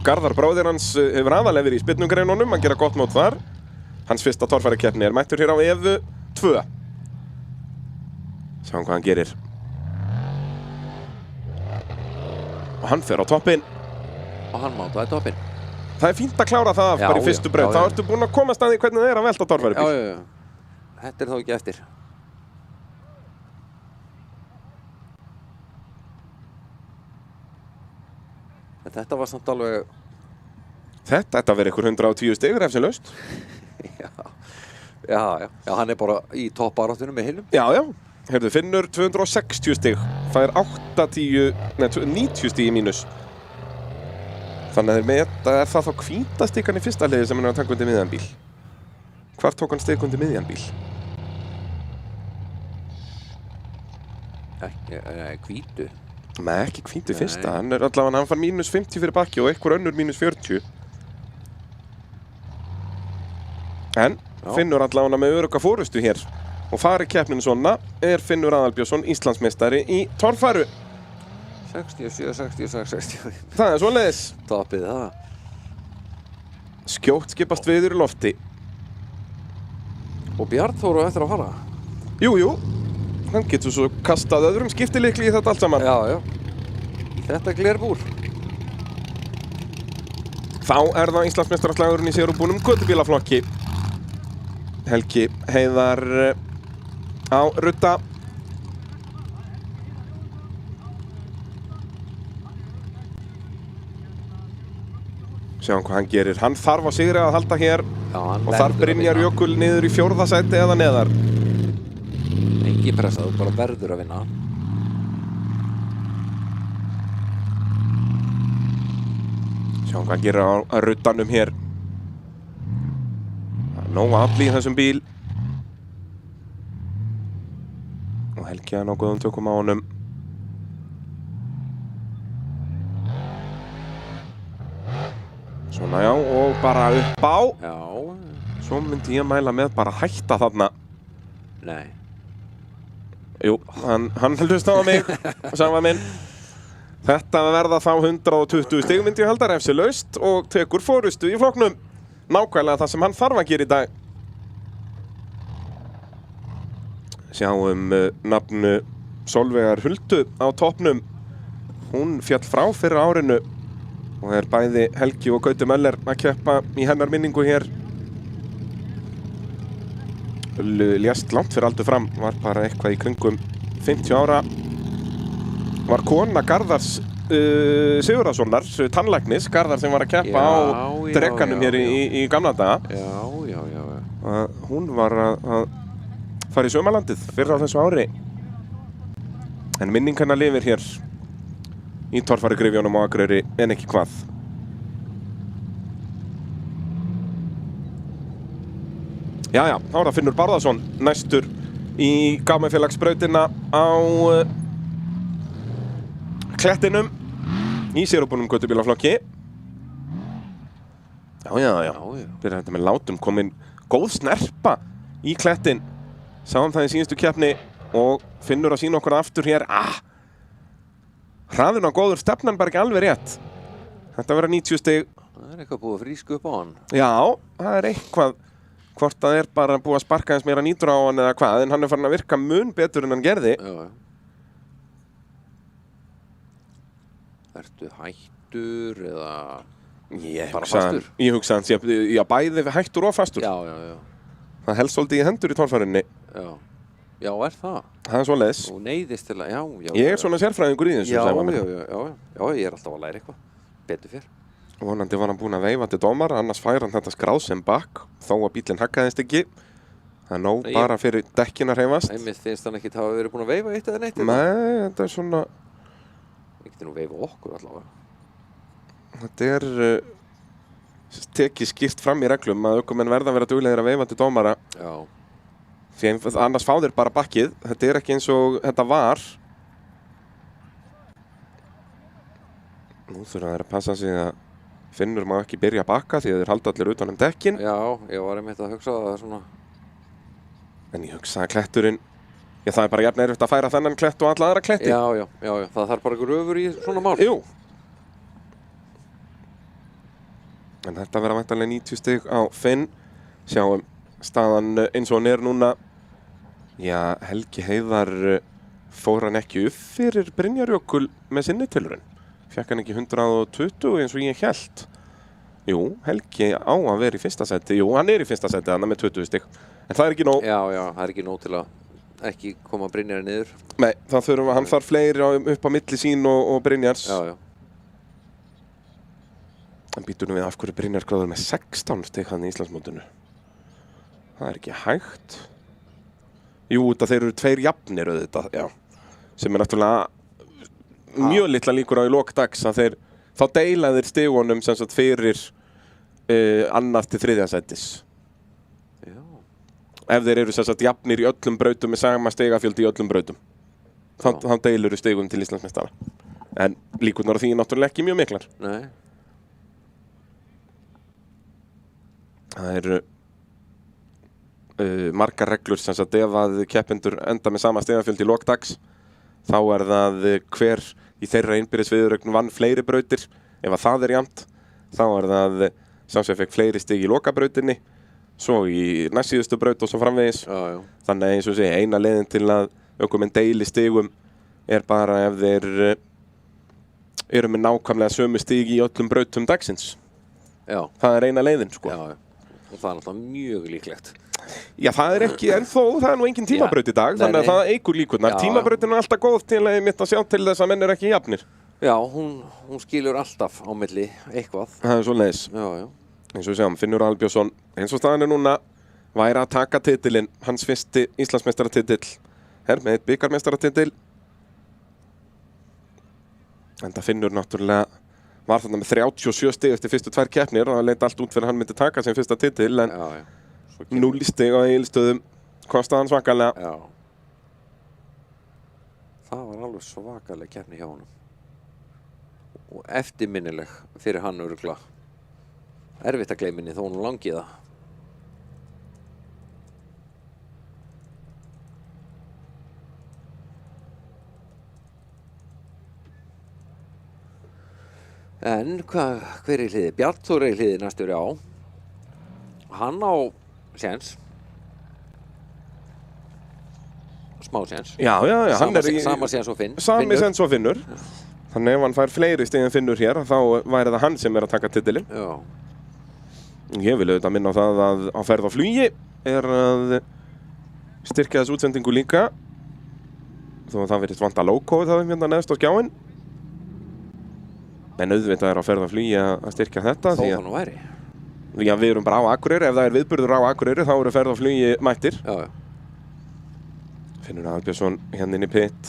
Garðar bróðir hans hefur aðalega verið í spyrnugreinunum, hann gera gott mót þar. Hans fyrsta torfærukeppni er mættur hér á Evu 2. Sjáum hvað hann gerir. Og hann fer á toppinn. Og hann mátaði toppinn. Það er fínt að klára það af bara í fyrstu braut. Þá ertu búinn að komast að því hvernig það er að velta torfærubíl. Já. Þetta er þó ekki eftir. En þetta var samt alveg... Þetta verður ykkur 110 stigur ef sem laust. Já, hann er bara í toppbaráttunum með hinum. Já. Heyrðu, Finnur 260 stig. Það er 90 stig í mínus. Þannig að er það þá hvítastikkan í fyrsta hliði sem hann er að taka undir miðjan bíl. Hvar tók hann stik undir miðjan bíl? Hvítu. Nei, ekki hvítu fyrsta. Hann er allavega, hann fær mínus 50 fyrir bakki og einhver önnur mínus 40. En Finnur allavega með örugga fórustu hér. Og fari keppnin svona er Finnur Aðalbjörnsson Íslandsmeistari í torfæru. 67. Það er svoleiðis. Toppið það. Skjótt skipast viður í lofti. Og Bjarnþór á eftir að fara. Jú. Hann getur svo kastað öðrum skiptilikli í þetta allt saman. Já. Þetta glerbúr. Þá er það Íslandsmeistaraflagurinn í sérubúnum götubílaflokki. Helgi Heiðar á rudda. Sjáum hvað hann gerir. Hann þarf á sigri að halda hér. Já, og þar Brynjar Jökull niður í 4. sæti eða neðar. Engin pressa, þú bara verður að vinna. Sjáum hvað hann gerir á ruddanum hér. Nóg afl í þessum bíl. Og Helgi að ná góðum tökum á honum. Svona já, og bara upp á. Já. Svo myndi ég mæla með bara hætta þarna. Nei. Jú, hann hlustaði á mig, sagði minn. Þetta verða þá 120 stig myndi ég halda refsilaust og tekur fórustu í flokknum. Nákvæmlega það sem hann þarf að gera í dag. Sjáum nafnu Solveigar Huldu á toppnum. Hún féll frá fyrir árinu og er bæði Helgi og Gauti Möller að keppa í hennar minningu hér. Lést langt fyrir aldur fram, var bara eitthvað í kringum 50 ára. Var kona Garðars Sigurðarssonar, tannlæknis, Garðar sem var að keppa á drekanum hér í gamla daga. Já. Hún var að fara í Sumarlandið fyrr á þessu ári. En minning hennar lifir hér í torfærugrifjónum á Akureyri en ekki hvað. Jæja, þá er það Finnur Bárðarsson næstur í Gámafélagsbrautina á klettinum í sérubunum götubílaflokki. Já. Byrjar þetta með látum, komin góð snerpa í klettin. Sáum það í síðustu keppni og Finnur að sína okkur aftur hér. Hraðinn á góður, stefnan bara ekki alveg rétt. Þetta verður 90 stig. Það er eitthvað búið að fríska upp á hann. Já, það er eitthvað. Hvort það er bara búið að sparka eins meira nýtur á hann eða hvað, en hann er farin að virka mun betur en hann gerði. Já. Ertu hættur eða bara fastur? Ég hugsa hans, já, bæði hættur og fastur. Já. Það helst svolítið í hendur í torfærunni. Já, er það? Það er svoleiðis. Og neyðist til að, já. Ég er svona sérfræðingur í þessu, Já, ég er alltaf að læra eitthvað. Betur fyrr. Vonandi var hann búinn að veifa til dómara, annars fær hann þetta skráð sem bakk, þó að bílinn haggaðist ekki. Það er nóg bara fyrir dekkin að hreyfast. Einmitt finnst hann ekki hafa verið búin að veifa eitt eða neitt. Nei, þetta er svona... Við getum nú veifa okkur allavega. Þetta tekið skýrt fram í reglum að ökumenn verða að vera duglegir að veifa til dómara. Já. Því annars fá þeir bara bakkið. Þetta er ekki eins og þetta var. Nú þurfa þeir að passa sig að Finnur má ekki byrja að bakka því að þeir halda allir utan dekkin. Já, ég var einmitt að hugsa það svona. En ég hugsa að kletturinn, það er bara jafn erfitt að færa þennan klett og alla aðra kletti. Já. Það þarf bara einhver öfur í svona mál. Jú. En þetta verða væntanlega 90 stig á Finn. Sjáum staðan eins og hann er núna. Já, Helgi Heiðar fór hann ekki upp fyrir Brynjar Jökul með sinni tilraun. Fekk hann ekki 120 eins og ég hélt. Jú, Helgi á að vera í fyrsta seti. Jú, hann er í fyrsta seti þannig með 20 stig. En það er ekki nóg. Já, það er ekki nóg til að ekki koma Brynjar niður. Nei, hann þarf fleiri upp á milli sín og Brynjars. Já. En býtum við af hverju Brynjar gráður með 16 stig hann í Íslandsmótinu. Það er ekki hægt. Jú, þeir eru tveir jafnir auðvitað, já. Sem er náttúrulega mjög litla líkur á í lok dags að þá deila þeir stigunum sem sagt fyrir annað til þriðja sætis. Já. Ef þeir eru sem sagt jafnir í öllum brautum með sama stigafjöldi í öllum brautum. Þá deilur stigum til Íslandsmeistara. En líkurnar á því náttúrulega ekki mjög miklar. Nei. Það eru margar reglur sem sagt ef að keppendur enda með sama stigafjöldi í lok dags þá er það hver í þeirra innbyrðis viðureign vann fleiri brautir. Ef að það er jafnt, þá er það sá sem fekk fleiri stig í lokabrautinni, svo í næstsíðustu braut og svo framvegis. Já. Þannig eins og sé, eina leiðin til að ökumenn deili stigum er bara ef þeir eru með nákvæmlega sömu stig í öllum brautum dagsins. Já. Það er eina leiðin, sko. Já. Og það er náttúrulega mjög líklegt. Já, það er ekki ennþá, það er nú engin tímabraut í dag, þannig að það eykur líkurnar. Tímabrautin er alltaf góð til að sjá til þess að menn eru ekki jafnir. Já, hún skilur alltaf á milli eitthvað. Það er svoleiðis. Já. Eins og við sjáum, Finnur Albjörnsson, eins og staðan er núna, væri að taka titilinn, hans fyrsti Íslandsmeistaratitil. Með eitt bikarmeistaratitil. Enda Finnur náttúrulega var þarna með 37 stig eftir fyrstu 2 keppnir og það leit allt út fyrir að hann myndi taka sem fyrsta titil, en 0 stig á Egilsstöðum kostaði hann svakalega. Já. Það var alveg svakaleg keppni hjá honum. Og eftirminnileg fyrir hann örugglega. Erfitt að gleyma henni þó hún langi það. En hver er í hliði? Bjarnþór er í hliði næstur á. Hann á séns. Smá séns. Já, hann er í... Sama séns og Finn. Sami séns og Finnur. Þannig ef hann fær fleiri stig en Finnur hér, þá væri það hann sem er að taka titilinn. Já. Ég vil auðvitað minna á það að á ferð á flugi er að styrkja þessu útsendingu líka. Þó að það verið vanta logoið það hérna neðst á skjáinn. En auðvitað er á ferð á flugi að styrkja þetta. Þó það nú væri. Já, við erum bara á Akureyri. Ef það er viðburður á Akureyri, þá eru ferð á flugi mættir. Já. Finnur Albjörnsson hérna inn í pit.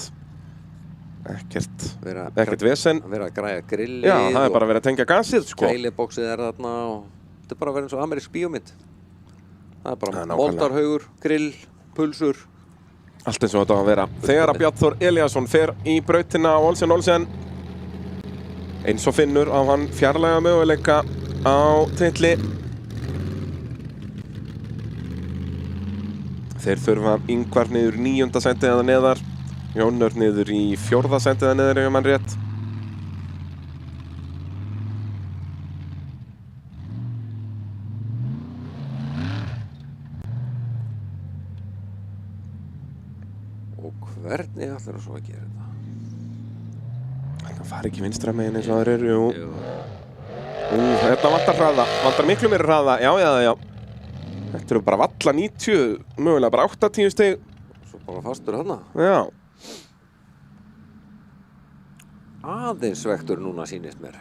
Ekkert vesen. Vera að græja grillið. Já, það er bara verið að tengja gasið, sko. Kælibóksið er þarna og þetta er bara að vera eins og amerísk bíómynd. Það er bara moldarhaugur, grill, pulsur. Allt eins og þetta á að vera. Þegar að Bjarnþór Elíasson fer í brautina á Olsen. Eins og Finnur á hann fjarlæga möguleika á titli. Þeir þurfa Ingvar niður 9. sæti eða neðar. Jónur niður í 4. sæti eða neðar ef mann rétt. Og hvernig ætlar það svo að gera þetta? Það fari ekki vinstra megin eins og það eru. Þetta vantar hraða. Vantar miklu meiri hraða. Já. Þetta eru bara valla 90, mögulega bara 80 stig. Svo bara fastur þarna. Já. Aðeins vektur núna sýnist mér.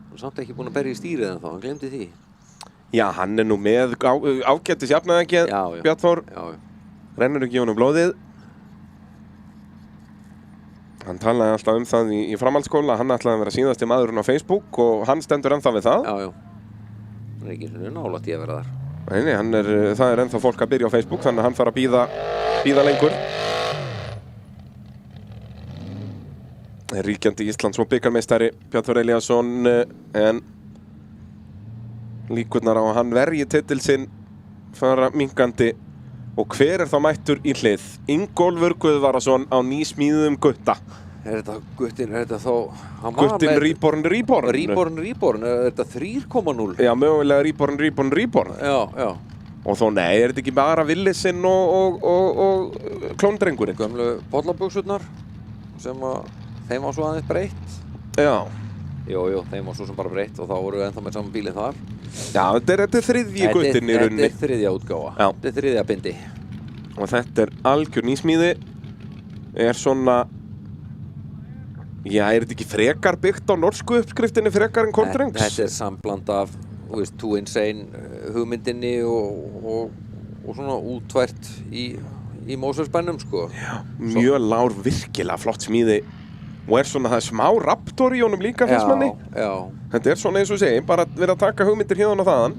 Hann er samt ekki búinn að berja í stýrið ennþá, hann glemdi því. Já, hann nú með ágættis jafnaðargeð, Bjarnþór. Já. Rennur ekki í honum blóðið. Hann talaði alltaf það í framhaldsskóla, hann ætlaði að vera síðasti maðurinn á Facebook og hann stendur ennþá við það. Já. Hann ekki svona nálægt í að vera þar. Nei, það ennþá fólk að byrja á Facebook, þannig að hann þarf að bíða lengur. Ríkjandi Íslands og bikarmeistari Bjarnþór Elíasson, en líkurnar á að hann verji titil sinn fara minkandi. Og hver þá mættur í hlið? Ingólfur Guðvarason á nýsmíðum Gutta. Þetta Guttin, þetta þá... Guttin Reborn? Reborn, þetta 3,0? Já, mögulega Reborn. Já. Og þó nei, þetta ekki bara Villisinn og klóndrengurinn? Gömlu bollabuksurnar sem að þeim var svo aðeins breytt. Já. Jú, þeim var svo sem bara breytt og þá voru við ennþá með saman bílinn þar. Já, þetta er þriðji Guttinn í rauninni. Þetta er þriðja útgáfa. Já. Þetta er þriðja bindi. Og þetta er algjör nýsmíði. Er svona... Já, er þetta ekki frekar byggt á norsku uppskriftinni frekar en Kortrengs? Þetta er sambland af, þú veist, Two Insane hugmyndinni og svona útvært í Mósfellsbænum, sko. Já, mjög lár, virkilega flott smíði. Og er svona það smá Raptor í honum líka, finnst manni. Já. Þetta er svona eins og segi, bara verið að taka hugmyndir hérna og þaðan.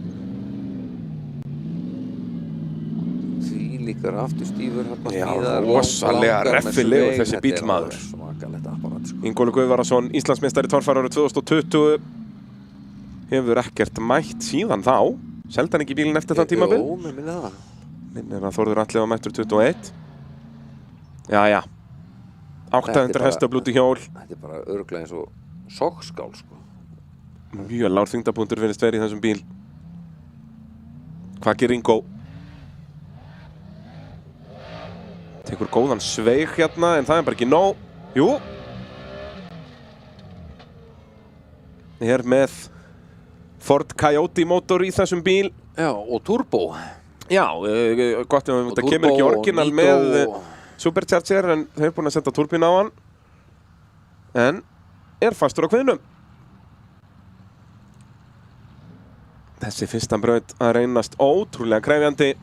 Því líkar afturstífur hérna Já, rosalega reffilegur þessi bílmaður. Þetta er svakalegt apparat, sko. Ingólfur Guðvarason, Íslandsmeistari torfærar árið 2020. Hefur ekkert mætt síðan þá. Seldi hann ekki bílinn eftir þann tímabil? Jú, mér minni það. Minnir að Þórður Atli var mættur 21. Jæja. 800 hestablúti hjól. Þetta er bara örugglega eins og sokkskál, sko. Mjög lár þyngdarpunktur finnst verið í þessum bíl. Hvað gerir Ingo? Tekur góðan sveig hérna, en það er bara ekki nóg. Jú. Ég er með Ford Coyote mótor í þessum bíl. Já, og turbo. Já, gott ef þetta kemur ekki orginal með Supercharger, en þeir eru búin að setja turbín á hann. En er fastur á kviðnum. Þessi fyrsta braut að reynast ótrúlega krefjandi.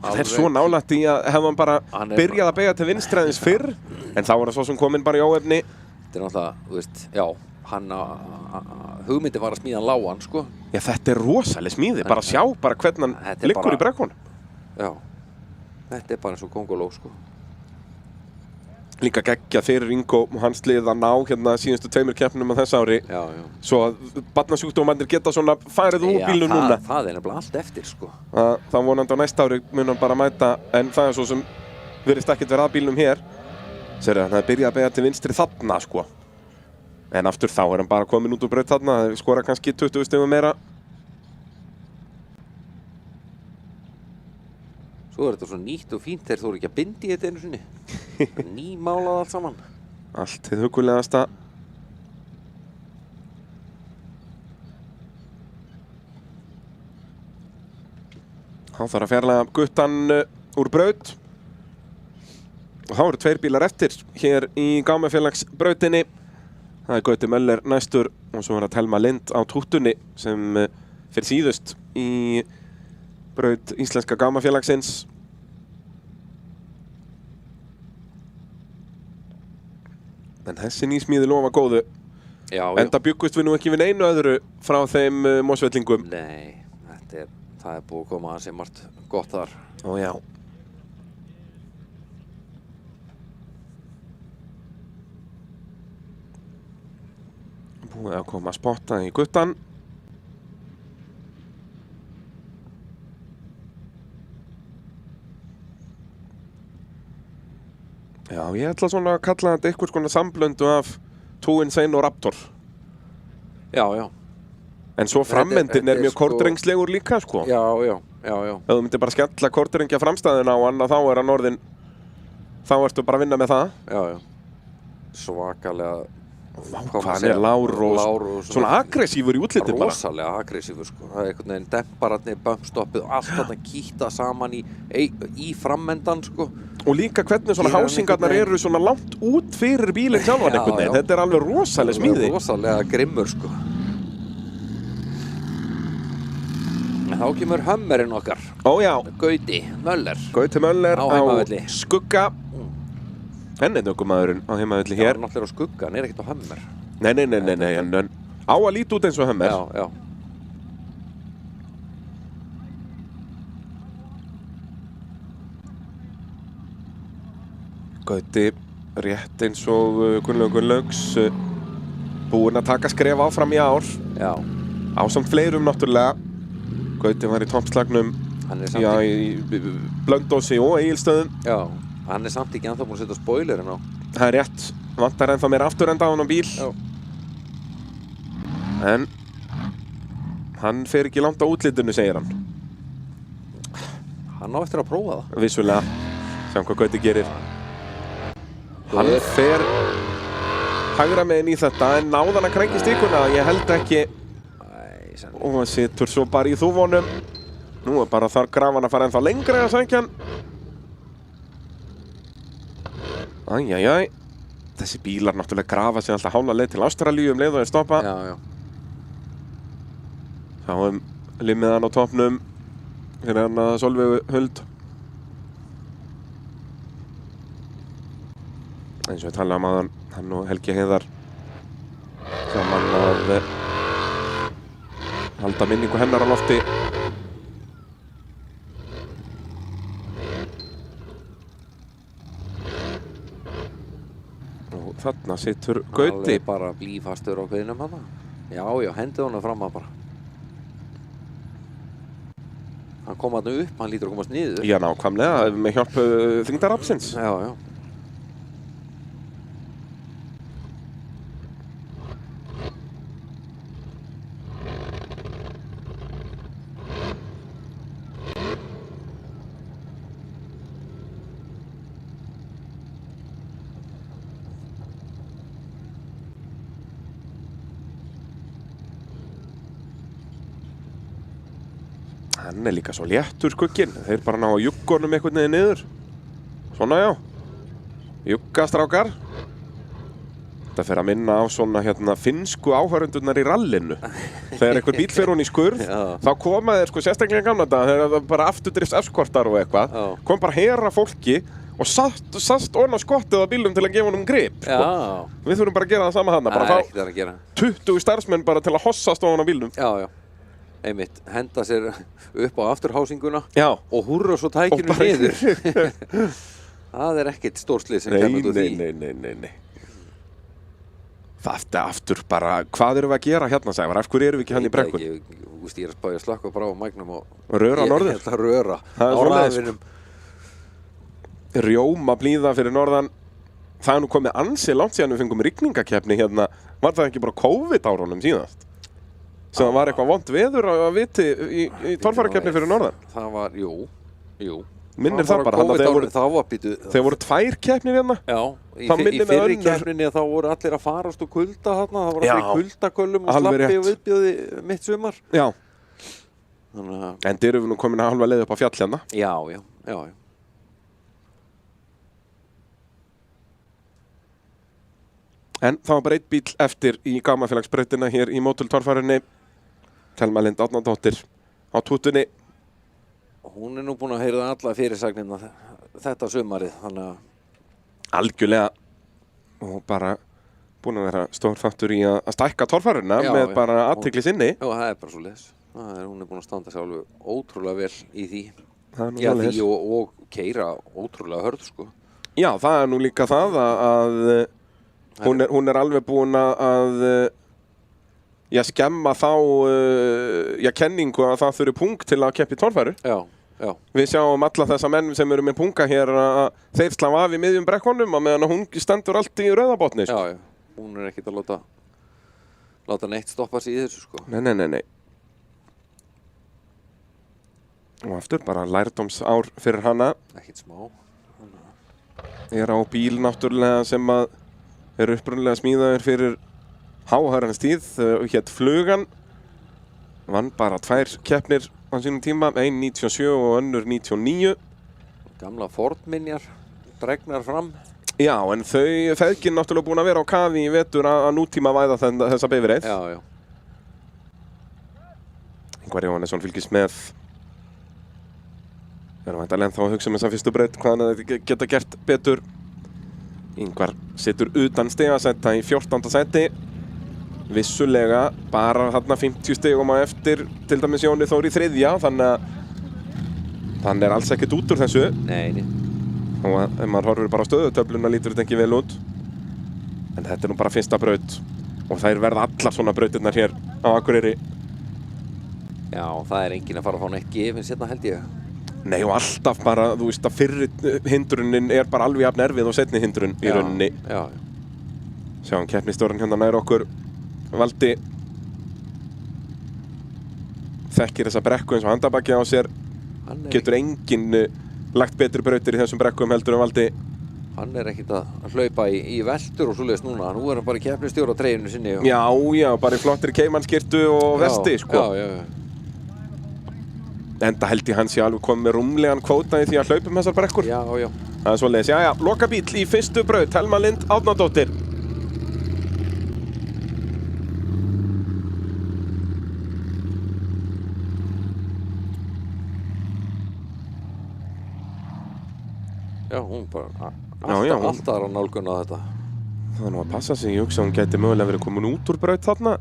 Það er svo nálægt í að hefði hann bara byrjað að beygja til vinstri aðeins fyrr, en þá var það svo sem kominn bara í óefni. Þetta er náttúrulega, þú veist, já, hugmyndi var að smíða lágan, sko. Já, þetta er rosaleg smíði, bara sjá bara hvernig hann liggur í brekkunum. Já, þetta er bara eins og kongoló, sko. Líka geggja fyrir Ingo og hans lið að ná hérna síðustu 2 keppnum á þess ári. Já. Svo að barnasjúkdómarnir geta svona farið úr bílnum núna. Já, það er nefnilega allt eftir, sko. Það vonandi á næsta ári mun hann bara mæta, en það er svo sem virðist ekkert vera að bílnum hér. Sérðu, hann hefði byrjað að beygja til vinstri þarna, sko. En aftur þá er hann bara komin út úr braut þarna, skora kannski 20 stigum meira. Svo er þetta svo nýtt og fínt þegar þú eru ekki að bindi í þetta einu sinni. Nýmálað allt saman. Allt hið hugulegasta. Hann þarf að fjarlæga Guttan úr braut. Og þá eru 2 bílar eftir hér í Gámafélagsbrautinni. Það er Gauti Möller næstur og svo er það Telma Lind á túttunni sem fyrir síðust í braut íslenska Gámafélagsins. En þessi nýsmíði lofa góðu. Já. Enda byggust við nú ekki við neinu öðru frá þeim Mosfellingum. Nei, það er búið að koma að sem margt gott þar. Ó já. Búið að koma að spotta í Guttan. Já, ég ætla svona að kalla þetta einhvers konar samblöndu af Two Insane og Raptor. Já. En svo frammendin er mjög kortrengslegur líka, sko. Já. Ef þú myndir bara skella kortrengja framstæðina á hann, þá er hann orðinn, þá ertu bara að vinna með það. Já. Svakalega. Hvað hann er lár og svona aggressífur í útliti bara. Rosalega aggressífur, sko. Það er einhvern veginn dempararnir, bumpstoppið og allt þarna kýta saman í frammendan, sko. Og líka hvernig svona Gerir hann hásingarnar einhvern eru svona langt út fyrir bílinn sjálfan Já, einhvern veginn. já. Þetta er alveg rosaleg smíði. Rosalega grimmur, sko. En þá kemur Hummerinn okkar. Ó já, Gauti Möller. Gauti Möller Á á heimavelli. Skugga. Henni er ökumaðurinn á heimavelli Það hér. var náttúrulega á Skugga, hann er ekkert á Hummer. Nei, en á að líta út eins og Hummer. Já, já. Gauti, rétt eins og Gunnlaug Gunnlaugs, búinn að taka skref áfram í ár. Já. Ásamt fleirum náttúrulega. Gauti var í toppslagnum Hann er samt í Blöndósi og Egilsstöðum. Já. Hann er samt ekki ennþá búinn að setja spoilerinn á. Það er rétt, vantar ennþá meira afturenda á hann á bíl. Já. En hann fer ekki langt á útlitinu, segir hann. Hann á eftir að prófa það. Vissulega, sjáum hvað Gauti gerir. Hann fer hægra meginn í þetta, en náðan að krænki stíkuna, ég held ekki. Og hann situr svo bara í þúfunum. Nú er bara þar grafan að fara ennþá lengra að sækja hann. Æjæjæj. Þessi bílar náttúrulega grafa sig alltaf hálfa leið til Ástralíu leið og þeir stoppa. Já, já. Sjáum limmiðan á toppnum fyrir hann að Sólveigu Huld. Eins og við talaðum að hann og Helgi Heiðar saman að halda minningu hennar á lofti. Og þarna situr Gauti. Alveg bara blýfastur á kveðinum hann. Já, já, hendið honum fram að bara. Hann kom hann upp, hann lítur að komast niður. Já, nákvæmlega, með hjálp þyngdaraflsins. Já, já. Hann er líka svo léttur skugginn. Þeir bara ná að jugga honum einhvern veginn niður. Svona já. Jugga strákar. Þetta fer að minna á svona finnsku áhörundurnar í rallinu. Þegar einhver bíl fer hún í skurð, þá koma þeir sérstaklega í gamla daga, þegar það bara afturdrifts F-skortar og eitthvað, kom bara hera fólki og sast ofan á skottið á bílum til að gefa honum grip. Já. Við þurfum bara að gera það sama þarna. Það er ekkert að gera. 20 starfsmenn bara til að hossast ofan á bílnum. Já, já. Einmitt, henda sér upp á afturhásinguna. Já. Og húrra svo tækinu niður. Það er ekkert stórslið sem kemur út úr því. Nei. Það aftur bara, hvað erum við að gera hérna, Sævar? Af hverju erum við ekki hann í brekku? Ég er að spája að slakka bara á mægnum og röra norður? Ég ætla að röra á raðinum. Rjóma blíða fyrir norðan. Það er nú komið ansi langt síðan við fengum rigningakeppni hérna. Var það ekki bara COVID-árunum síðast? Sem það var eitthvað vont veður að viti í torfærakeppni fyrir norðan? Það var, jú. Minnir það bara, þegar voru 2 keppnir hérna. Já, í fyrri keppninni þá voru allir að farast úr kulda þarna. Það voru allir kuldaköllum og slappi og viðbjóði mitt sumar. Já. En erum við nú komin að halva leið upp á fjall hérna? Já. En það var bara 1 bíl eftir í Gámafélagsbrautina hér í mótultorfærinni. Telma Lind Árnadóttir á tútunni. Hún er nú búin að heyra alla fyrirsagnirna þetta sumarið, þannig að... Algjörlega. Og bara búin að vera stór þáttur í að stækka torfæruna með bara athygli sinni. Já, það er bara svo leiðis. Hún er búin að standa sig alveg ótrúlega vel í því. Það er nú svoleiðis. Og keyra ótrúlega hörð, sko. Já, það er nú líka það að hún er alveg búin að skemma þá kenningu að það þurfi punkt til að keppa í torfæru. Já. Við sjáum alla þessa menn sem eru með punga hér að þeir slá af í miðjum brekkunum á meðan hún stendur allt í rauðabotni. Já. Hún er ekkert að láta neitt stoppa sig í þessu, sko. Nei. Og aftur bara lærdómsár fyrir hana. Ekkert smá. Er á bíl náttúrulega sem að er upprunnilega smíðaður fyrir háhærans tíð, hét Flugan. Vann bara 2 keppnir á sínum tíma, ein 97 og önnur 99. Gamla Ford-minjar. dregnar fram. Já, en feðgin náttúrulega búin að vera á kafi í vetur að nútíma væða þessa bifreið. Já. Ingvar Jóhannesson fylgist með. Við erum væntanlega ennþá að hugsa þessa fyrstu braut, hvað hann geta gert betur. Ingvar situr utan stigasæta í 14. sæti. Vissulega bara þarna 50 stigum á eftir, til dæmis Jóni Þór í 3. Þannig að hann alls ekkert út úr þessu. Nei. Og ef maður horfir bara á stöðutöfluna lítur þetta ekki vel út. En þetta nú bara fyrsta braut. Og þær verða allar svona brautirnar hér á Akureyri. Já, það enginn að fara að fá neitt gefinn seinna held ég. Nei, og alltaf bara, þú veist að fyrri hindrunin bara alveg jafn erfið og seinni hindrun í rauninni. Já. Sjáum keppnisstjórinn hérna nær okkur. Valdi þekkir þessa brekku eins og handabaki á sér. Getur enginn lagt betri brautir í þessum brekkum heldur en Valdi. Hann ekkert að hlaupa í veltur og svoleiðis núna. Nú hann bara keppnisstjóri á treyjunni sinni. Já, bara í flottri keimanskyrtu og vesti, sko. Já. Enda held ég hann sé alveg komið með rúmlegan kvóta í því að hlaupa þessar brekkur. Já. Það svoleiðis. Jæja, lokabíll í fyrstu braut. Thelma Lind Árnadóttir. Já, hún bara hún alltaf er á nálgun á þetta. Það er nú að passa sig, ég hugsa að hún gæti mögulega verið komin út úr braut þarna.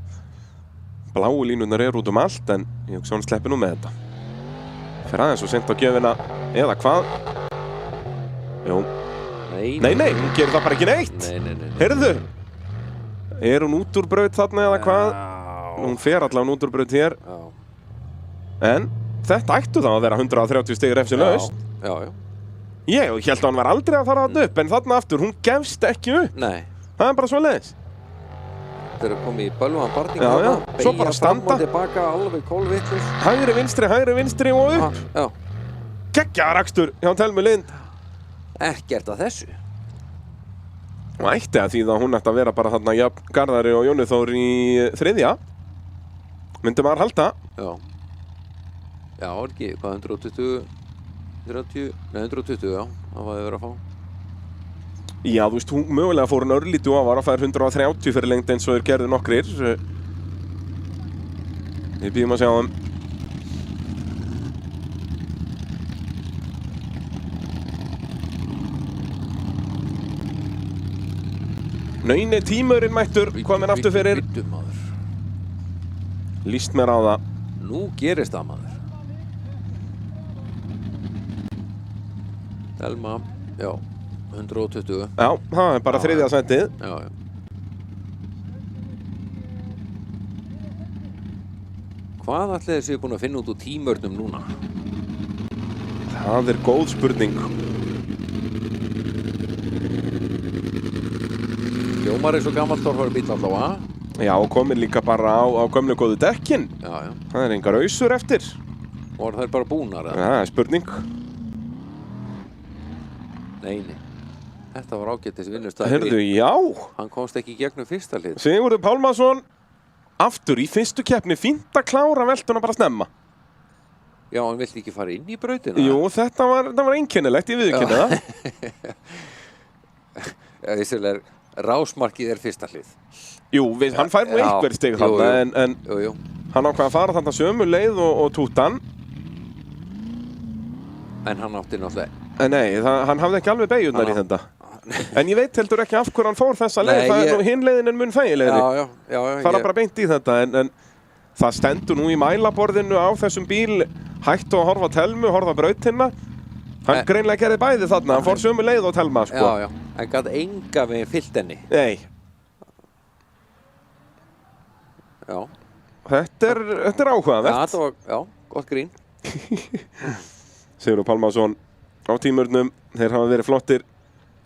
Bláu línurnar eru út allt, en ég hugsa að hún sleppi nú með þetta. Fer aðeins og sent á gjöfina, eða hvað? Jú. Nei, hún gerir það bara ekki neitt. Nei. Heyrðu, hún út úr braut þarna eða hvað? Hún fer allavega út úr braut hér. Já. En þetta ættu þá að vera 130 stig refsilaust. Já. Ég held að hann var aldrei að fara þarna upp, en þarna aftur, hún gefst ekki upp. Nei. Það bara svoleiðis. Þetta komið í bölvan barning. Já, svo bara standa. Beygja fram og tilbaka, alveg kólvitlaus. Hægri vinstri og upp. Já. Geggjaður akstur hjá Thelmu Lind. Ekkert að þessu. Og ætti að þýða að hún ætti að vera bara þarna jafn Garðari og Jóni Þór í 3. Myndi maður halda. Já, ekki, hvað 120, já. Það var verið að fá. Já, þú veist, hún mögulega fór hún örlítið ofar og fær 130 fyrir lengd eins og þeir gerðu nokkrir. Við býðum að sjá þeim. Nauni tímurinn mættur, hvað menn aftur fyrir? Líst mér á það. Nú gerist það, maður. Thelma, já. 120. Já, það er bara 3. sætið. Já. Hvað ætli þið séu búin að finna út úr tímörnum núna? Það er góð spurning. Hljómar eins og gamall torfari bíll allavega. Já, og komin líka bara á gömlu góðu dekkin. Já. Það engar ausur eftir. Og það bara búnar, eða? Já, það spurning. Nei. Þetta var ágættis vinnustæður. Heyrðu, já. Hann komst ekki í gegnum fyrsta hlið. Sigurður Pálmason, aftur í fyrstu keppni, fínt að klára veltuna bara snemma. Já, hann vildi ekki fara inn í brautina. Jú, þetta var einkennilegt, ég viðurkenni það. Vissulega, rásmarkið er fyrsta hlið. Jú, hann fær nú einhver stig þarna, en hann ákvað að fara þarna sömu leið og tútan. En hann átti náttúrulega... Nei, hann hafði ekki alveg beygjurnar í þetta. En ég veit heldur ekki af hverju hann fór þessa leið. Hinn leiðin er mun þægilegri. Já. Fara bara beint í þetta, en það stendur nú í mælaborðinu á þessum bíl. Hættu að horfa á Thelmu, horfa á brautina. Hann greinlega gerði bæði þarna. Hann fór sömu leið á Thelma, sko. Já. Hann gat enga veginn fyllt henni. Nei. Já. Þetta er áhugavert. Já, gott grín. Sigurður Pálmason á tímurnum. Þeir hafa verið flottir.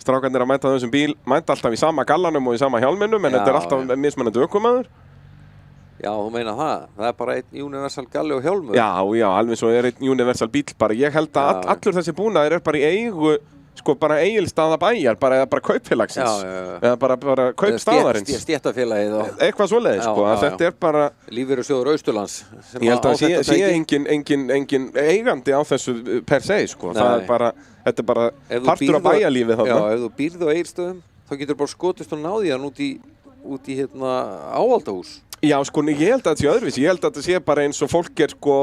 Strákarnir að mæta þessum bíl. Mæta alltaf í sama gallanum og í sama hjálminum, en þetta er alltaf mismunandi ökumaður. Já, þú meina það. Það er bara einn universal galli og hjálmur. Já, alveg svo er einn universal bíl bara. Ég held að allur þessi búnaður er bara í eigu sko bara Egilsstaða bæjar, bara kaupfélagsins. Eða bara kaupstaðarins. Stéttarfélagið og... Eitthvað svoleiðis, sko. Þetta er bara... Lífeyrissjóður Austurlands. Ég held að sé engin eigandi á þessu per se, sko. Það er bara, þetta er bara partur af bæjarlífið þarna. Já, ef þú býrð á Egilsstöðum, þá getur bara skotist og náði hann út í áhaldahús. Já, sko, ég held að þetta sé öðruvísi. Ég held að þetta sé bara eins og fólk sko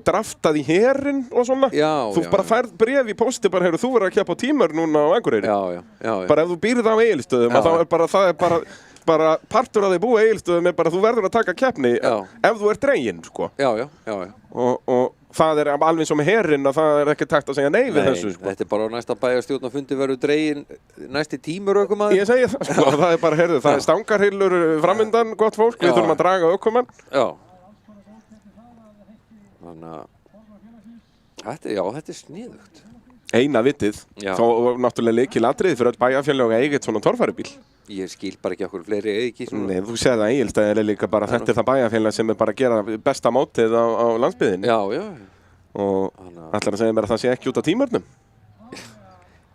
draftað í herinn og svona. Þú bara færð bréf í posti, bara, heyrðu, þú verður að keppa á tímar núna á Akureyri. Já. Bara ef þú býrð á Egilsstöðum, það er bara partur af því búa Egilsstöðum er bara, þú verður að taka keppni ef þú ert dreginn, sko. Já. Og það er alveg eins og með herinn að það er ekki takt að segja nei við þessu, sko. Þetta er bara á næsta bæjarstjórnarfundi verður dreginn næsti tímurökumaður. Ég segi það, sko. Það er bara, heyrðu, það er stangarhillur framundan, gott fólk, við þurfum að draga ökumann. Já. Þannig að þetta er sniðugt. Eina vitið, þá náttúrulega lykilatriði fyrir öll bæjarfélög að eiga eitt svona torfæribíl. Ég skil bara ekki okkur fleiri ekki svona. Nei, þú segir það Egilsstaðir er líka bara þetta er það bæjarfélag sem er bara að gera besta mótið á landsbyggðinni. Já. Og ætlar að segja mér að það sé ekki út af tímörnum?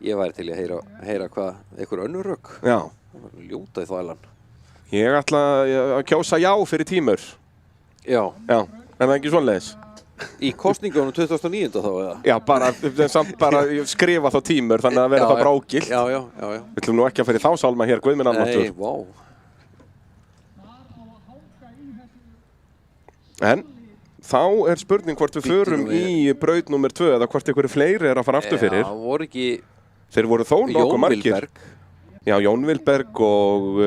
Ég væri til að heyra hvað einhver önnur rögg. Já. Það var ljóta í þvælan. Ég ætla að kjósa já fyrir tímur. Já. Já, en það er ekki svoleiðis. Í kosningunum 2009 þá eða? Já, bara skrifa þá tímur þannig að vera þá brákilt. Já. Við ætlum nú ekki að fyrir þá sálma hér, guð minn almáttugur. Nei, vá. En þá er spurning hvort við förum í braut númer 2 eða hvort einhverju fleiri er að fara aftur fyrir. Já, voru ekki... Þeir voru þó nokkuð margir. Já, Jón Vilberg og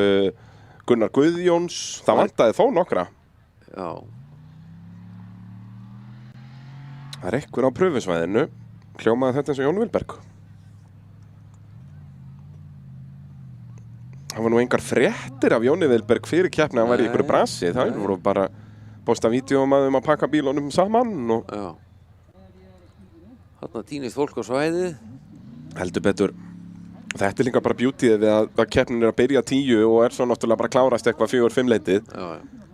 Gunnar Guðjóns. Það vantaði þó nokkra. Já. Það er einhver á pröfusvæðinu, hljómaði þetta eins og Jón Vilberg. Það var nú engar fréttir af Jóni Vilberg fyrir keppni að hann væri í einhverju brasi. Það voru bara posta vídeóum að pakka bílunum saman. Já. Þarna týnist fólk á svæðið. Heldur betur. Þetta er líka bara beautyið við að keppnin er að byrja 10 og er svo náttúrulega bara klárast eitthvað 4-5 leitið.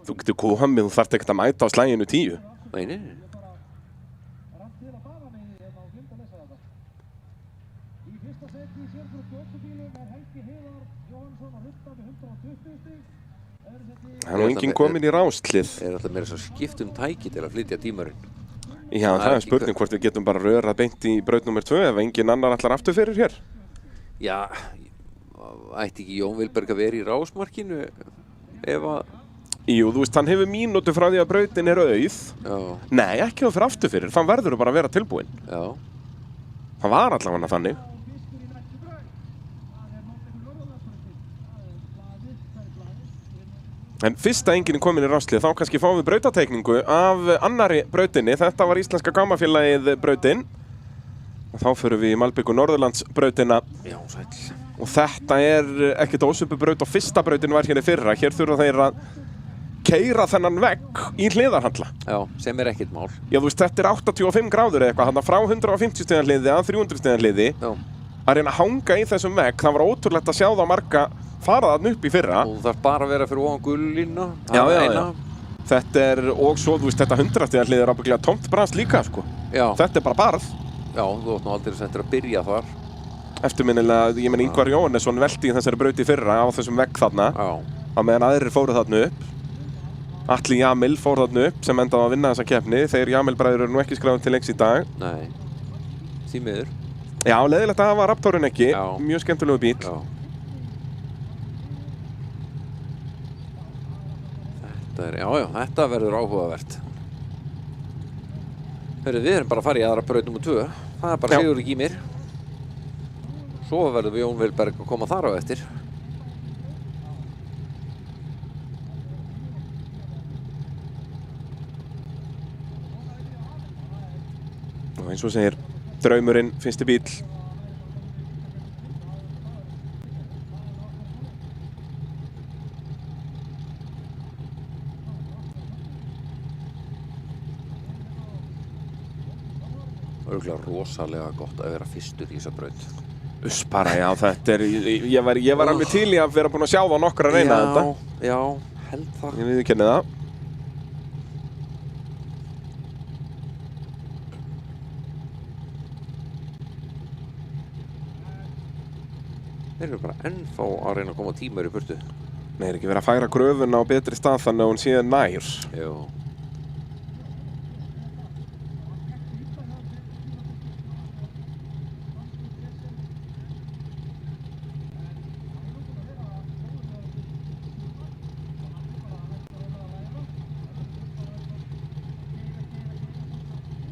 Þú getur komið, þú þarft ekkert að mæta á slæginu 10. Nei. Það er nú enginn komin í ráslið. Er alltaf meira svo skipt tæki til að flytja tímarinn. Já, það er spurning hvort við getum bara rörað beint í braut númer 2 ef enginn annar ætlar aftur fyrir hér. Já, ætti ekki Jón Vilberg að vera í rásmarkinu ef að... Jú, þú veist, hann hefur mínútu frá því að brautin er auð. Já. Nei, ekki þá fyrir aftur fyrir, þann verður bara að vera tilbúinn. Já. Það var allavega þannig. En fyrst að enginn er komin í ráslið, þá kannski fáum við brautateikningu af annari brautinni. Þetta var íslenska gámafélagið brautin. Og þá förum við í Malbyggu Norðurlandsbrautina. Já, sæll. Og þetta er ekkert ósvipuð braut og fyrsta brautin var hérna í fyrra. Hér þurfa þeir að keyra þennan vegg í hliðarhandla. Já, sem er ekkert mál. Já, þú veist, þetta er 85 gráður eða eitthvað, þarna frá 150 stiga hliði að 300 stiga hliði. Já. Að reyna að hanga í þessum vegg, það var ótrúlegt að sjá þá marga fara þarna upp í fyrra. Og það bara að vera fyrir ofan gulllínuna. Já. Þetta er, og svo, þú veist, þetta 100 stiga hlið er ábyggilega tómt brast líka, sko. Já. Þetta er bara barð. Já, þú átt nú aldrei settir að byrja þar. Eftirminnilega, ég menn Ingvar Jóhannesson velti í þessari braut í fyrra á þessum vegg þarna. Já. Á meðan aðrir fóru þarna upp. Atli Jamil fór þarna upp sem endaði að vinna þessa keppni. Þeir Jamil-bræður eru nú ekki skráðum til leiks í dag. Nei, því miður. Já, leiðilegt að hafa Raptorinn ekki. Já. Mjög skemmtilegu bíl. Já. Þetta verður áhugavert. Hörru, við erum bara að fara í aðra braut númer 2. Það er bara Sigurður Gýmir. Svo verður við Jón Vilberg að koma þar á eftir. Og eins og segir, draumurinn, fyrsti bíl. Örugglega rosalega gott að vera fyrstur í þessa braut. Uss bara, já, þetta er, ég var alveg til í að vera búinn að sjá það nokkra að reyna þetta. Já, held það. Ég viðurkenni það. Þeir eru bara ennþá að reyna að koma tímur í burtu. Nei, ekki verið að færa gröfuna á betri stað þannig að hún sé nær. Jú.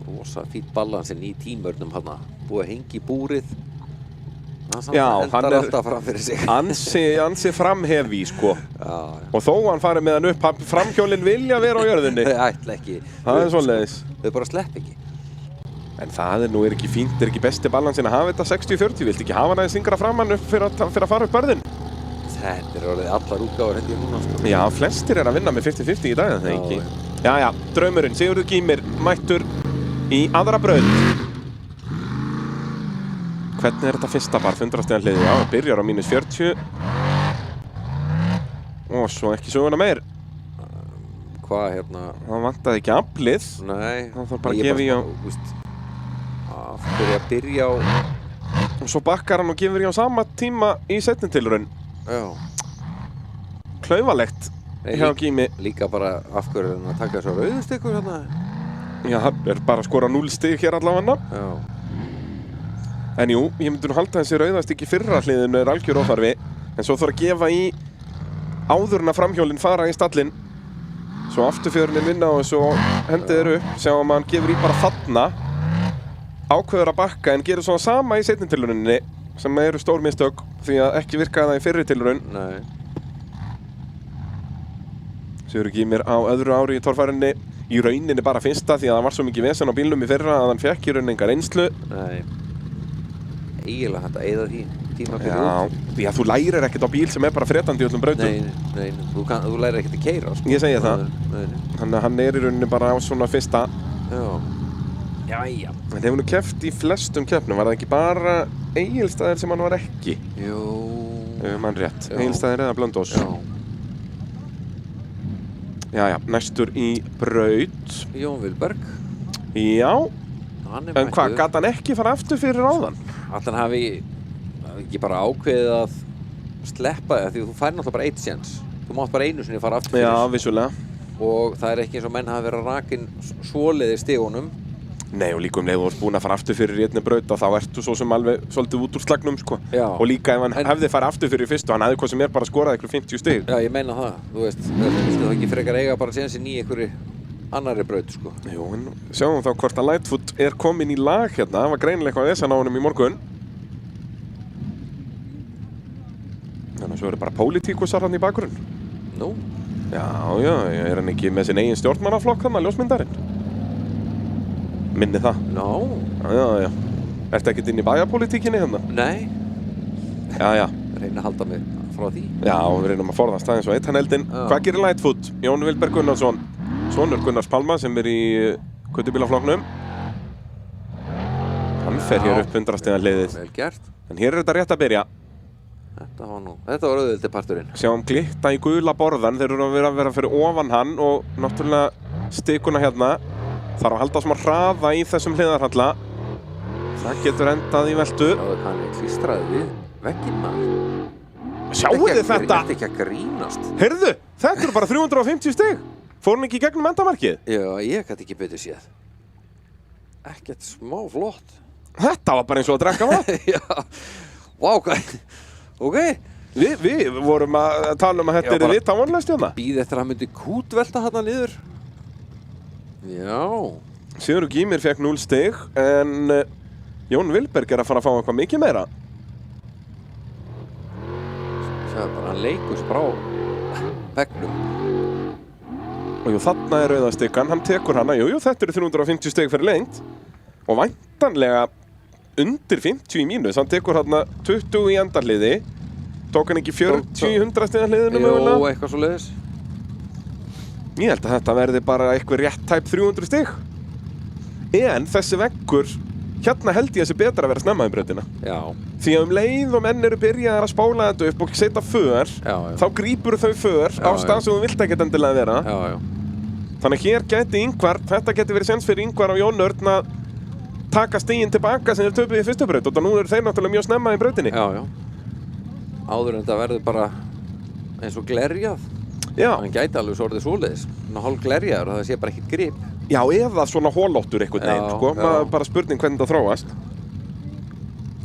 Rosa fýtt ballansinn í tímörnum hana. Búið að hengi í búrið. Já, hann er alltaf fram fyrir sig. ansi framhefi, sko. Já. Og þó hann farið með hann upp, framhjólinn vilja vera á jörðinni. Þau ætla ekki. Það er svoleiðis. Þau bara slepp ekki. En það er nú ekki fínt, er ekki besti balansinn að hafa þetta 60-40. Viltu ekki hafa hann aðeins yngra framann upp fyrir að fara upp börðin? Þetta er orðið allar útgáfur held ég núna, sko. Já, flestir er að vinna með 50-50 í dag, það ekki. Já, draumurinn, Sigurður Gýmir, mættur í aðra braut. Hvernig er þetta fyrsta bar? 100 stiga hliði, já, byrjar á -40. Og svo ekki söguna meir. Hvað hérna? Það vantaði ekki aflið. Nei. Það þarf bara að gefa í á... Af hverju að byrja á... Og svo bakkar hann og gefur í á sama tíma í seinni tilraun. Já. Klaufalegt hjá Gými. Líka bara af hverju hann að taka þessu rauðustykur hérna. Já, það er bara að skora 0 stig hér allavega. Já. En jú, ég myndi nú halda þessi rauðastykki fyrra hliðinu er algjör óþarfi. En svo þarf að gefa í áður en að framhjólinn fara í stallinn. Svo afturfjörnin vinna og svo hendið þeir upp. Sjáum að hann gefur í bara þarna. Ákveður að bakka en gerir svona sama í seinni tilrauninni. Sem eru stór mistök því að ekki virkaði það í fyrri tilraun. Nei. Sigurður Gýmir á öðru ári í torfærinni. Í rauninni bara fyrsta því að það var svo mikið vesen á bílnum í fyrra að hann fekk í rauninni enga reynslu. Nei. Eiginlega hægt að eyða því tímabilið út. Já, þú lærir ekkert á bíl sem er bara fretandi í öllum brautum. Nei, þú lærir ekkert að keyra, sko. Ég segi það. Nei. Þannig að hann er í rauninni bara á svona fyrsta. Já. Jæja. En hefur nú keppt í flestum keppnum, var það ekki bara Egilsstaðir sem hann var ekki? Jú. Mann rétt. Já. Egilsstaðir eða Blönduós. Já. Jæja, næstur í braut. Jón Vilberg. Já. Hann En hvað, gat hann ekki fara aftur fyrir áðan? Allan hafi ekki bara ákveðið að sleppa því þú fær náttúrulega bara eitt séns. Þú mátt bara einu sinni fara aftur fyrir. Já, vissulega. Og það er ekki eins og menn hafi verið að rakin svoleiðir stigunum. Nei, og líka leið þú ert búinn að fara aftur fyrir í einni braut og þá ertu svo sem alveg svolítið út úr slagnum, sko. Já. Og líka ef hann hefði farið aftur fyrir fyrstu, hann hefði hvað sem er bara skorað ykkur 50 stig. Já, ég meina það. Þú veist, viltu þá ekki frekar eiga bara sénsinn í einhverju annarri braut, sko. Jú, en sjáum þá hvort að Lightfoot er kominn í lag hérna. Það var greinilega eitthvað vesen á honum í morgun. Þannig að svo eru bara pólitíkusar hann í bakgrunn. Nú? Já, er hann ekki með sinn eigin stjórnmannaflokk hann að ljósmyndarinn? Minni það. Já. Ertu ekkert inn í bæjarpólitíkinni hérna? Nei. Já. Reyna að halda mig frá því. Já, við reynum að forðast það eins og eitt hann eldinn. Hvað gerir Lightfoot? Jón Vilberg Gunnarsson. Sonur Gunnars Palma sem er í Köttubílaflokknum. Hann fer hér upp 100 stiga hliðið. Vel gert. En hér er þetta rétt að byrja. Þetta var auðvitað parturinn. Sjáum glitta í gula borðan. Þeir eru að vera fyrir ofan hann og náttúrulega stikuna hérna. Þarf að halda smá hraða í þessum hliðarhalla. Það getur endað í veltu. Já, það kann ég klístraði við vegginn, maður. Sjáu þið þetta? Þetta er ekki að grínast. Heyrðu, þetta eru bara 350 stig. Fór hann ekki í gegnum endamarkið? Já, ég gæti ekki betur séð. Ekkert smá flott. Þetta var bara eins og að drekka vatn. Já. Vá, hvað? Ok. Við vorum að tala um að þetta er vita vonlaust hérna. Bíð eftir að hann myndi kútvelta þarna niður. Já. Sigurður Gýmir fekk 0 stig, en Jón Vilberg er að fara að fá eitthvað mikið meira. Það er bara hann leikur frá veggnum. Og jú, þarna er rauðastikkan, hann tekur hana, jú, þetta eru 350 stig fyrir lengt. Og væntanlega undir 50 í mínus, hann tekur hana 20 í endarliði. Tók hann ekki 40 í 100 stiga hliðinu mögulega? Jú, eitthvað svo leiðis. Ég held að þetta verði bara eitthvað rétt tæp 300 stig. En þessi veggur, hérna held ég að sé betra að vera snemma í brautina. Já. Því að leið og menn eru byrjaðir að spála þetta upp og setja för, þá grípur þau för á stað sem þú vilt ekkert endilega vera. Já. Þannig að hér gæti Ingvar, þetta geti verið séns fyrir Ingvar og Jón Örn að taka stiginn tilbaka sem þeir töpuð í fyrstu braut og nú eru þeir náttúrulega mjög snemma í brautinni. Já. áður en þetta verður bara eins og glerjað. Já, Hann gæti alveg svo orðið svoleiðis. Svona hálf glerjaður og það sé bara ekkert grip. já, eða svona holóttur einhvern veginn, Já, sko. já. Maður bara spurning hvernig það þróast.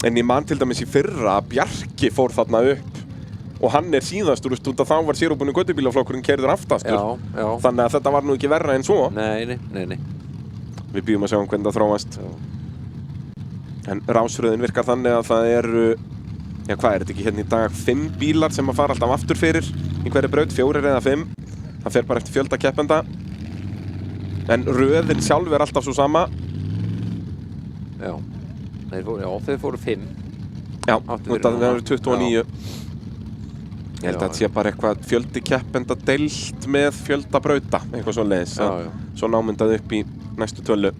En ég man til dæmis í fyrra að Bjarki fór þarna upp og hann síðastur, út að þá var sérúbunni göttubílaflokkurinn keyrður aftastur. Já. Þannig að þetta var nú ekki verra en svo. Nei. Við býðum að sjá hvernig það þróast. En rásröðin virkar þannig að það eru, já hvað er þetta ekki hérna í dag, 5 bílar sem að fara alltaf aftur fyrir í hverju braut, 4 eða 5. Það fer bara eftir fjölda keppenda. En röðin sjálf er alltaf svo sama. Já. Þeir fóru 5. Já, Áttu fyrir það núna. eru 29. Ég held að þetta sé bara eitthvað fjöldi keppenda deilt með fjölda brauta, eitthvað svo leiðis. Já. Svo námyndað upp í næstu tölu.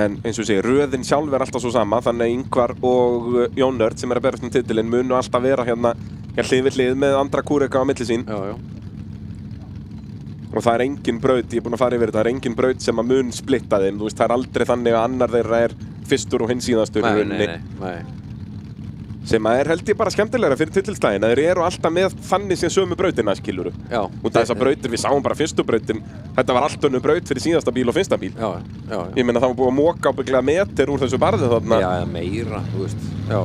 En eins og segir, röðin sjálf er alltaf svo sama, þannig að Ingvar og Jón Nörd sem er að berast um titilinn munu alltaf vera hérna hlið við hlið með Andra Kúreka á milli sín. Já. Og það er engin braut, ég er búinn að fara yfir þetta, það er engin braut sem að mun splitta þeim, þú veist, það er aldrei þannig að annar þeirra er fyrstur og hinn síðastur í rauninni. Nei. Sem að held ég bara skemmtilegra fyrir titilsdaginn, að þeir eru alltaf með þannig sem sömu brautina, skiluru. Já. Út af þessar brautir, við sáum bara fyrstu brautin, þetta var allt önnur braut fyrir síðasta bíl og fyrsta bíl. Já. Ég meina það var búið að moka ábyggilega meter úr þessu barði þarna. Já, meira, þú veist. Já.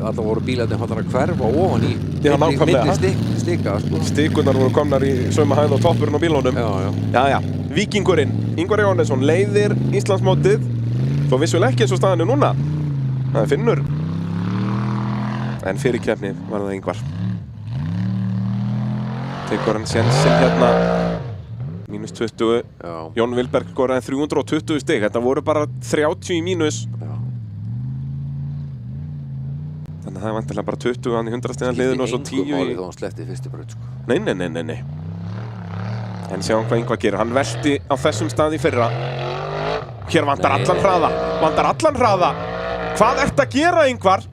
Alltaf voru bílarnir að hverfa ofan í milli stika, sko. Stikurnar voru komnar í sömu hæð og toppurinn á bílunum. Já. Víkingurinn, Ingvar Jóhannesson, leiðir Íslandsmótið, þó vissulega ekki eins og staðan er núna. Það er Finnur. En fyrir keppni var það Ingvar. Tekur hann sénsinn hérna, mínus 20. Já. Jón Vilberg skoraði 320 stig, þetta voru bara 30 í mínus. Já. Þannig að það er vantilega bara 20 hann í 100 stiga hliðinu og svo 10 í... Skipti engu máli þó hann sleppti fyrstu braut, sko. Nei. En sjáum hvað Ingvar gerir, hann velti á þessum stað í fyrra. Hér vantar allan hraða. Hvað ert að gera, Ingvar?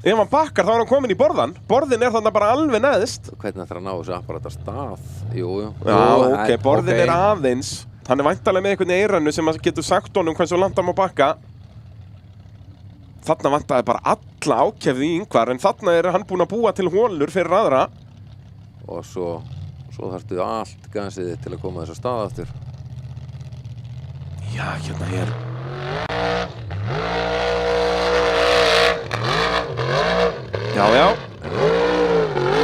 Ef hann bakkar þá er hann komin í borðan. Borðin er þarna bara alveg neðst. Hvernig ætlar hann að ná þessu apparat að stað? Jú. Já, ok, borðin er aðeins. Hann er væntanlega með einhvern eiranu sem getur sagt honum hversu langt hann má bakka. Þarna vantaði bara alla ákefði í Ingvar, en þarna er hann búinn að búa til holur fyrir aðra. Og svo þarftu allt gansið til að koma þess að stað aftur. Já, hérna hér. Já.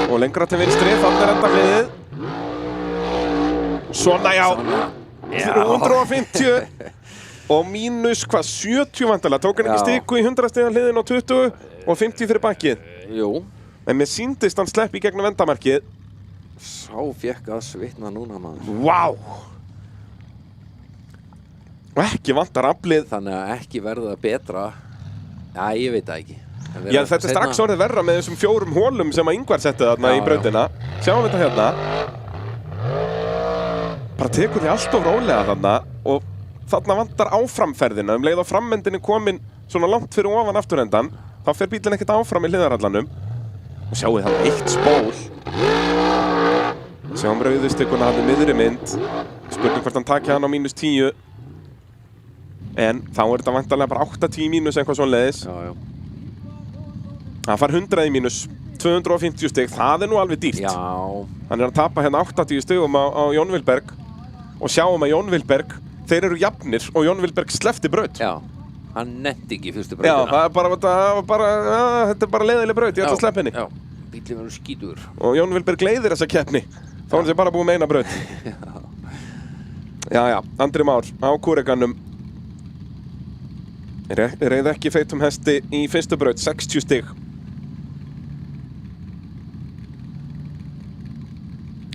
Og lengra til vinstri, þannig er enda hliðið. Svona, já. 350. Og mínus, 70 vantilega. Tók hann ekki stiku í 100 stiga hliðin og 20 og 50 fyrir bakkið. Jú. En mér sýndist hann slepp í gegnum vendamarkið. Sá fékk að svitna núna, maður. Vá! Og ekki vantar aflið. Þannig að ekki verða betra. Já, ég veit það ekki. Já, þetta er strax orðið verra með þessum 4 hólum sem að Ingvar setti þarna í brautina. Sjáum þetta hérna. Bara tekur því allt of rólega þarna og þarna vantar áframferðina. Leið á frammendinni komin svona langt fyrir ofan afturendan, þá fer bílinn ekkert áfram í hliðarallanum. Og sjáu það eitt spól. Sjáum rauðustykkuna hann í miðri mynd. Spurning hvort hann taki hann á mínus 10. En þá er þetta vantarlega bara 8-10 mínus eitthvað svona leiðis. Já. Það far 100 í mínus, 250 stig, það er nú alveg dýrt. Já. Hann er að tapa hérna 80 stigum á Jón Vilberg. Og sjáum að Jón Vilberg, þeir eru jafnir og Jón Vilberg sleppti braut. Já, hann nefndi ekki fyrstu brautina. Já, þetta er bara leiðileg braut, ég ætla að sleppa henni. Já, bíllinn verður skítur. Og Jón Vilberg leiðir þessa keppni. Þá hann sé bara búið með eina braut. Já, Andri Már á Kúrekanum. Reið ekki feitum hesti í fyrstu braut, 60 stig.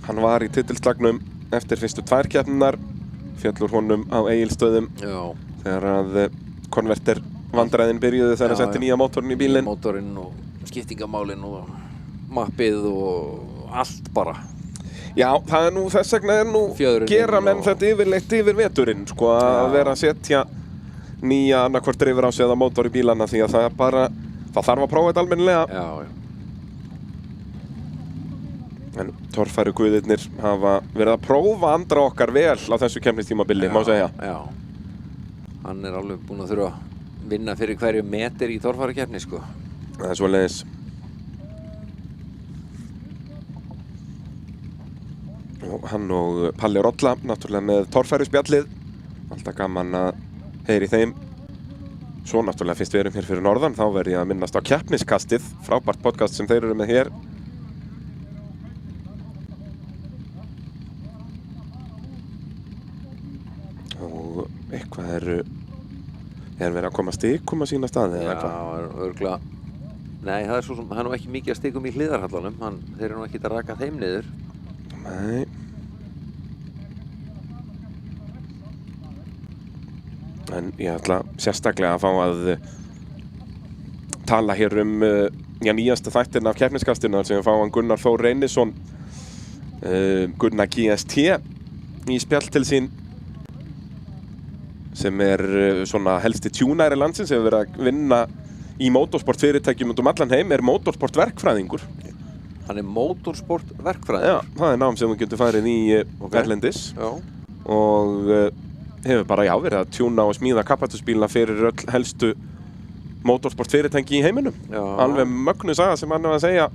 Hann var í titilslagnum eftir fyrstu 2 keppninar, fjallur honum á Egilsstöðum þegar að konverter vandræðin byrjuðu þegar hann setti nýja mótorinn í bílinn. Mótorinn og skiptingamálinn og mappið og allt bara. Já, það er nú, þess vegna er nú gera menn þetta yfirleitt yfir veturinn, sko, að vera að setja nýja annarkvort drifrás eða mótor í bílana því að það er bara, það þarf að prófa þetta almennilega. Já. En torfæru guðirnir hafa verið að prófa Andra okkar vel á þessu keppnistímabili, má segja. Já. Hann er alveg búinn að þurfa vinna fyrir hverju meter í torfærukeppni, sko. Það svoleiðis. Og hann og Palli Rolla, náttúrulega með torfæruspjallið. Alltaf gaman að heyri þeim. Svo náttúrulega fyrst við erum hér fyrir norðan, þá verð ég að minnast á keppniskastið, frábært podcast sem þeir eru með hér. Og eitthvað er verið að koma stikum á sína staði eða eitthvað? Já, örugglega. Nei, það er svo sem, það er nú ekki mikið að stikum í hliðarhallanum, þeir eru nú ekki að raka þeim niður. Nei. En ég ætla sérstaklega að fá að tala hér nýjasta þættirna af keppniskastinu sem við fáum Gunnar Þór Reynisson, Gunnar GST í spjall til sín, sem svona helsti tjúnæri landsins, hefur verið að vinna í motorsportfyrirtækjum út allan heim, motorsportverkfræðingur. Hann motorsportverkfræðingur? Já, það nám sem þú getur farið í erlendis. Já. Og hefur bara verið að tjúna og smíða kappaksturspílana fyrir öll helstu motorsportfyrirtæki í heiminum. Já. Alveg mögnu saga sem hann var að segja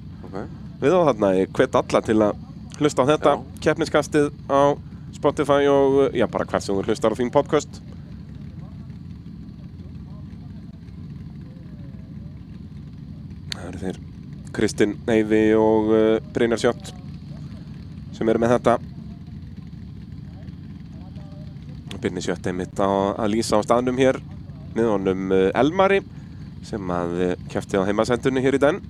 við á þarna. Ég hvet alla til að hlusta á þetta keppniskastið á Spotify og bara hvert sem þú hlustar á þín podcast. Það eru þeir Kristinn Eyvi og Brynjar Sjött sem eru með þetta. Brynjar Sjött einmitt að lýsa á staðnum hér með honum Elmari sem að keppti á heimasendunni hér í den.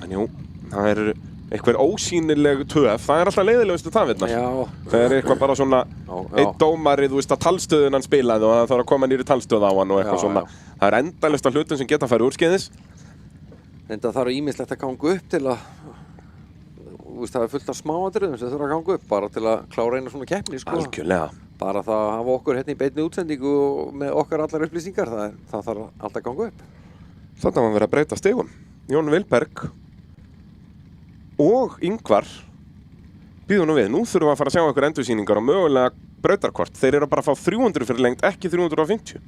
En jú, það eitthvað ósýnileg töf, það alltaf leiðilegustu tafirnar. Já. Það eitthvað bara svona einn dómari, þú veist, að talstöðun hann spilaði og það þarf að koma nýri talstöð á hann og eitthvað svona. Það endalaust af hlutum sem geta að fara úrskeiðis. En það þarf ýmislegt að ganga upp til að, það fullt af smáatriðum sem þarf að ganga upp bara til að klára eina svona keppni, sko. Algjörlega. Bara það að hafa okkur hérna í beinni útsendingu og með okkar allar upplýsingar, það þarf alltaf að ganga upp. Þarna var verið að breyta stigum. Jón Vilberg og Ingvar býðu nú við. Nú þurfum við að fara að sjá einhver endursýningar og mögulega brautarkort. Þeir eru bara að fá 300 fyrir lengt, ekki 350.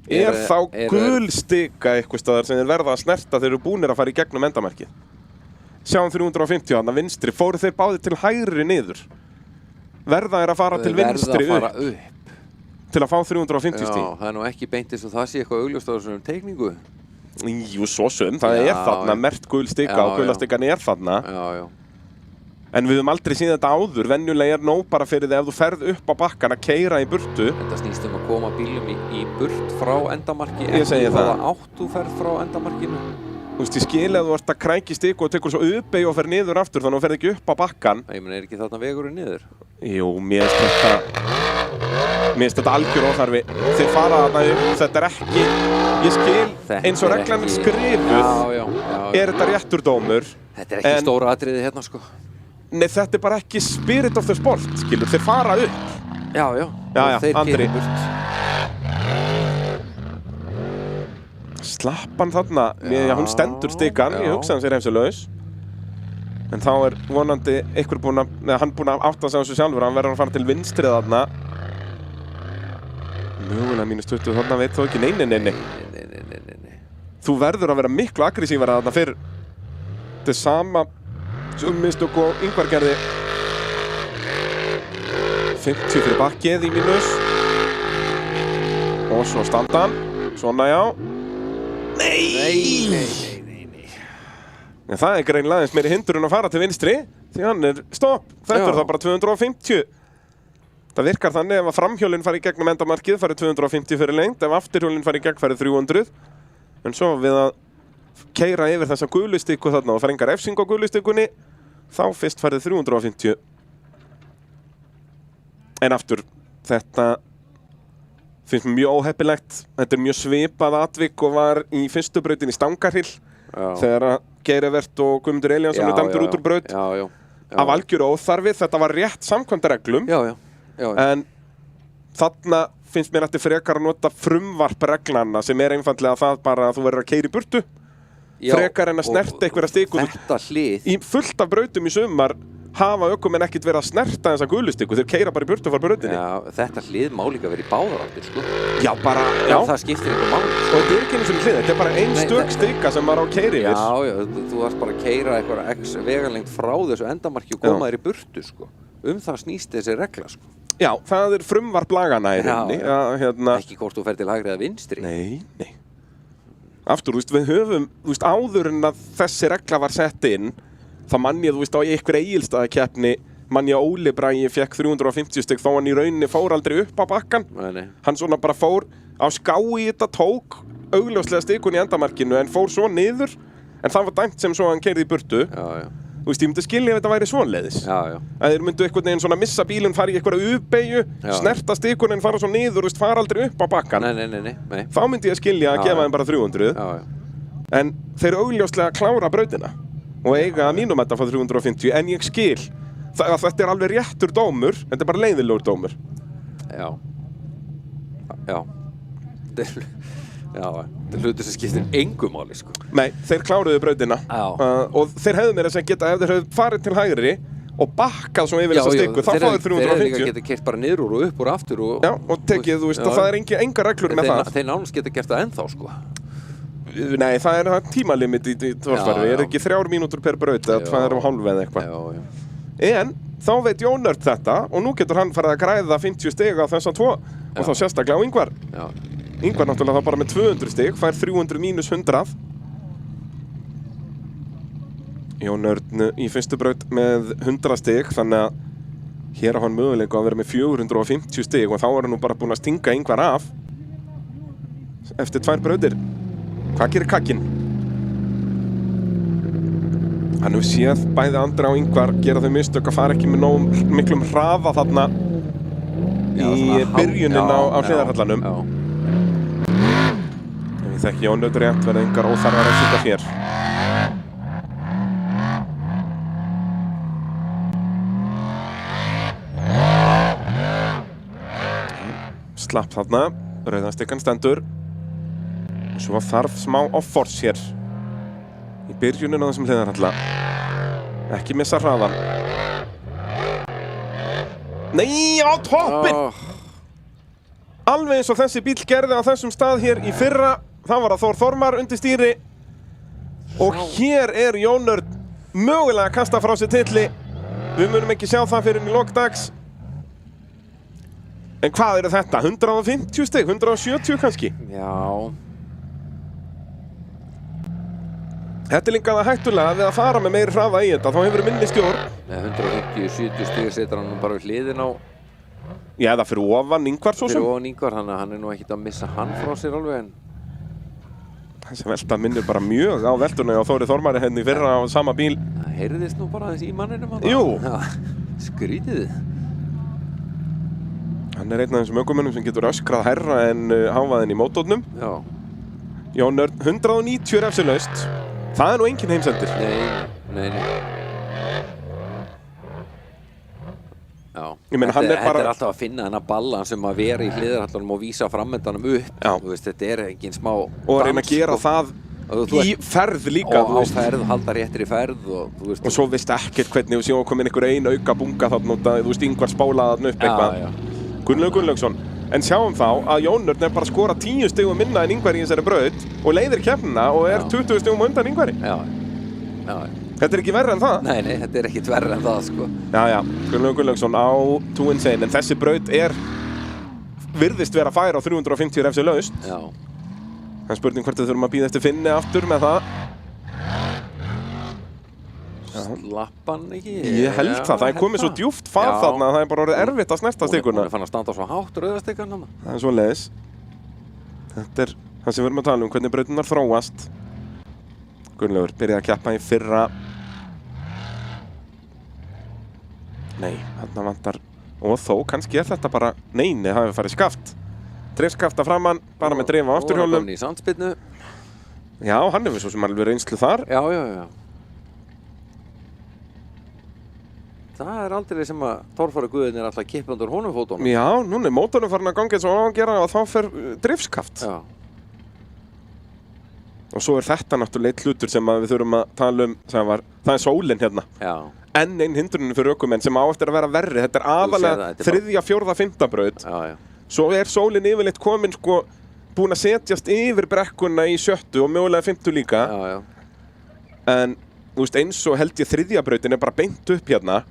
Þá gul stika eitthvað staðar sem þeir verða að snerta þeir eru búnir að fara í gegnum endamarkið. Sjáum 350 þarna vinstri. Fóru þeir báðir til hægri niður. Verða er að fara til vinstri upp. Til að fá 350 stig. Já, það nú ekki beint eins og það sé eitthvað augljóst á þessum teikningu. Jú, svo sem. Það þarna mert gul stika og gula stikan þarna. Já. En við höfum aldrei síðan þetta áður. Venjulega nóg bara fyrir þig ef þú ferð upp á bakkan að keyra í burtu. Þetta snýst að koma bílum í burt frá endamarki. Ég segi það. Hvaða átt þú ferð frá endamarkinu? Þú veist, ég skil að þú ert að krækja í stik og tekur svo uppbeygju og fer niður aftur þannig að þú ferð ekki upp á bakkan. Ég meina, ekki þarna vegurinn niður? Jú, mér finnst þetta algjör óþarfi. Þeir fara þarna upp, þetta ekki, ég skil eins og reglan skrifuð, þetta réttur dómur. Þetta ekki stóra atriði hérna, sko. Nei, þetta bara ekki spirit of the sport, skilur, þeir fara upp. Já, Andri. Þeir burt. Slappan þarna, hún stendur stikan, ég hugsa hann sér hefsulaus. En þá vonandi einhver hann búinn að átta sig á þessu sjálfur, hann verður að fara til vinstri þarna. Mögulega -20 þarna veit þú ekki, nei. Þú verður að vera miklu aggressívara þarna fyrir. Þetta sama mistök og Ingvar gerði. 50 fyrir bakkið í mínus. Og svo standa hann, svona já. Nei. En það greinilega aðeins meiri hindrun að fara til vinstri því hann stopp. Þetta þá bara 250. Það virkar þannig ef að framhjólinn fari í gegnum endamarkið farið 250 fyrir lengt, ef afturhjólinn fari í gegn farið 300. En svo við að keyra yfir þessa gulustikku þarna og fara engar refsing á gulustikkunni, þá fyrst farið 350. En aftur, þetta finnst mér mjög óheppilegt. Þetta mjög svipað atvik og var í fyrstu brautinni í Stangarhyl þegar að Geirivert og Guðmundur Elíasson dæmdur út úr braut. Af algjöru óþarfi, þetta var rétt samkvæmt reglum. En þarna finnst mér eftir frekar að nota frumvarpreglana sem einfaldlega það bara að þú verður að keyra í burtu. Frekar en að snerta einhverja stiku. Þetta hlið. Í fullt af brautum í sumar hafa ökumenn ekkert verið að snerta þessa gulustikku, þeir keyra bara í burtu frá brautinni. Já, þetta hlið má líka verið í báðar áttir, sko. Já, bara, Já, það skiptir einhver máli. Og þetta er ekki eins og hlið, þetta er bara ein stök stikka sem maður á að keyra yfir. Já, þú varst bara að keyra eitthvað x vegalengd frá þessu endamarki og koma þér í burtu, sko. Það snýst þessi regla, sko. Já, það er frumvarp laganna í rauninni. Ekki hvort þú fer til hægri eða vinstri. Nei. Aftur, við höfum, áður en að þessi regla var sett inn, þá mann ég, á einhver Egilsstaðakeppni, mann ég að Óli Bragi fekk 350 stig þó hann í rauninni fór aldrei upp á bakkan. Nei. Hann svona bara fór á ská í þetta, tók augljóslega stikun í endamarkinu en fór svo niður, en það var dæmt sem svo hann keyrði í burtu. Já. Ég myndi skilja ef þetta væri svoleiðis. Já. Að þeir myndu einhvern veginn svona missa bílinn, fara í einhverja uppbeygju, snerta stikuninn, fara svo niður, fara aldrei upp á bakkan. Nei. Þá myndi ég skilja að gefa þeim bara 300. Já. En þeir augljóslega klára brautina og eiga að mínum þetta fá 350, en ég skil að þetta er alveg réttur dómur, þetta er bara leiðilegur dómur. Já. Þetta er hlutur sem skiptir engu máli, sko. Nei, þeir kláruðu brautina og þeir hefðu meira sem geta, ef þeir hefðu farið til hægri og bakkað svo yfir þessa stikku, þá fá þeir 350. Þeir hefðu líka getið keyrt bara niður úr og upp úr aftur og... Já, og tekið, það er engar reglur með það. Þeir nánast geta gert það ennþá, sko. Nei, það er tímalimit í torfæri, er ekki 3 mínútur per braut eða 2,5 eða eitthvað. En þá veit Jónörd þetta og nú getur hann farið að græða 50 stig á þessa 2 og þá sérstaklega á Ingvar. Ingvar náttúrulega þá bara með 200 stig, fær 300 mínus 100. Jónörd í fyrstu braut með 100 stig, þannig að hér á hann möguleika að vera með 450 stig og þá er hann nú bara búinn að stinga Ingvar af eftir 2 brautir. Hvað gerir Kakin? Hann hefur séð bæði Andra og Ingvar gera þau mistök að fara ekki með nóg miklum hraða þarna í byrjunin á hliðarhallanum. Ég þekki Jónörd rétt, verða engar óþarfar að sýta hér. Slapp þarna, rauðastikkan stendur. Svo þarf smá off-force hér í byrjunin á þessum hliðarhalla. Ekki missa hraðan. Nei, á toppinn! Alveg eins og þessi bíl gerði á þessum stað hér í fyrra. Það var að Þór Þormar undir stýri. Og hér er Jónörd mögulega að kasta frá sér titli. Við munum ekki sjá það fyrir í lok dags. En hvað eru þetta? 150 stig? 170 kannski? Já. Þetta er líka það hættulega við að fara með meiri hraða í þetta, þá hefur minni stjórn. 150-70 stig setur hann bara við hliðin á... Já, það fyrir ofan Ingvar svo sem. Fyrir ofan Ingvar, þannig að hann er nú ekkert að missa hann frá sér alveg en... Þessi velta minnir bara mjög á veltuna og Þóri Þormari henni fyrra á sama bíl. Það heyrðist nú bara aðeins í manninum hann. Jú. Skrítið. Hann er einn af þessum ökumönnum sem getur öskrað hærra en hávaðinn í mótornum. Já. Jónörd 190 refsilaust. Það er nú engin heimsendir. Nei. Já. Ég meina, þetta er alltaf að finna þennan ballan sem að vera í hliðarhallanum og vísa framöndanum upp. Já. Þú veist, þetta er engin smá og að reyna að gera það í ferð líka. Og á ferð, halda réttir í ferð og þú veist. Og svo veist ekkert hvernig þú séu að koma inn einhver ein auka bunga þarna út að þú veist Ingvar spálaði þarna upp eitthvað. Já. Gunnlaugur Gunnlaugsson. En sjáum þá að Jónörd er bara að skora 10 stigum minna en Ingvar í þessari braut og leiðir keppnina og er 20 stigum undan Ingvari. Já. Þetta er ekki verra en það? Nei, þetta er ekki verra en það, sko. Já. Gunnlaugur Gunnlaugsson á 2 Insane, en þessi braut virðist vera að færa á 350 refsi laust. Já. Það er spurning hvort við þurfum að bíða eftir Finni aftur með það. Slapp hann ekki? Ég held það er komið svo djúpt fað þarna að það er bara orðið erfitt að snerta stikuna. Hún er fann að standa svo hátt rauðastikkan hann. Það er svoleiðis. Þetta er það sem við erum að tala um, hvernig brautirnar þróast. Gunnlaugur byrjaði að keppa í fyrra. Nei, þarna vantar. Og þó, kannski er þetta bara, nei, það hefur farið skaft. Drifskafta framann, bara með drif á afturhjólum. Og hann í sandspyrnu. Já, hann hefur svo sem alveg reynslu þar. Já. Það er aldrei sem að torfæra guðin er alltaf að kippa undir honum fótunum. Já, núna er mótorinn farin að ganga eins og á að gera og þá fer drifskaft. Já. Og svo þetta náttúrulega eitt hlutur sem við þurfum að tala það er sólin hérna. Já. Enn einn hindrunin fyrir ökumenn sem á eftir að vera verri. Þetta er aðalega 3., 4., 5. braut. Já, já. Svo er sólin yfirleitt komin sko búin að setjast yfir brekkuna í 7. og mögulega 5. líka. Já, já. En þú veist, eins og held ég 3. brautin er bara beint upp hérna.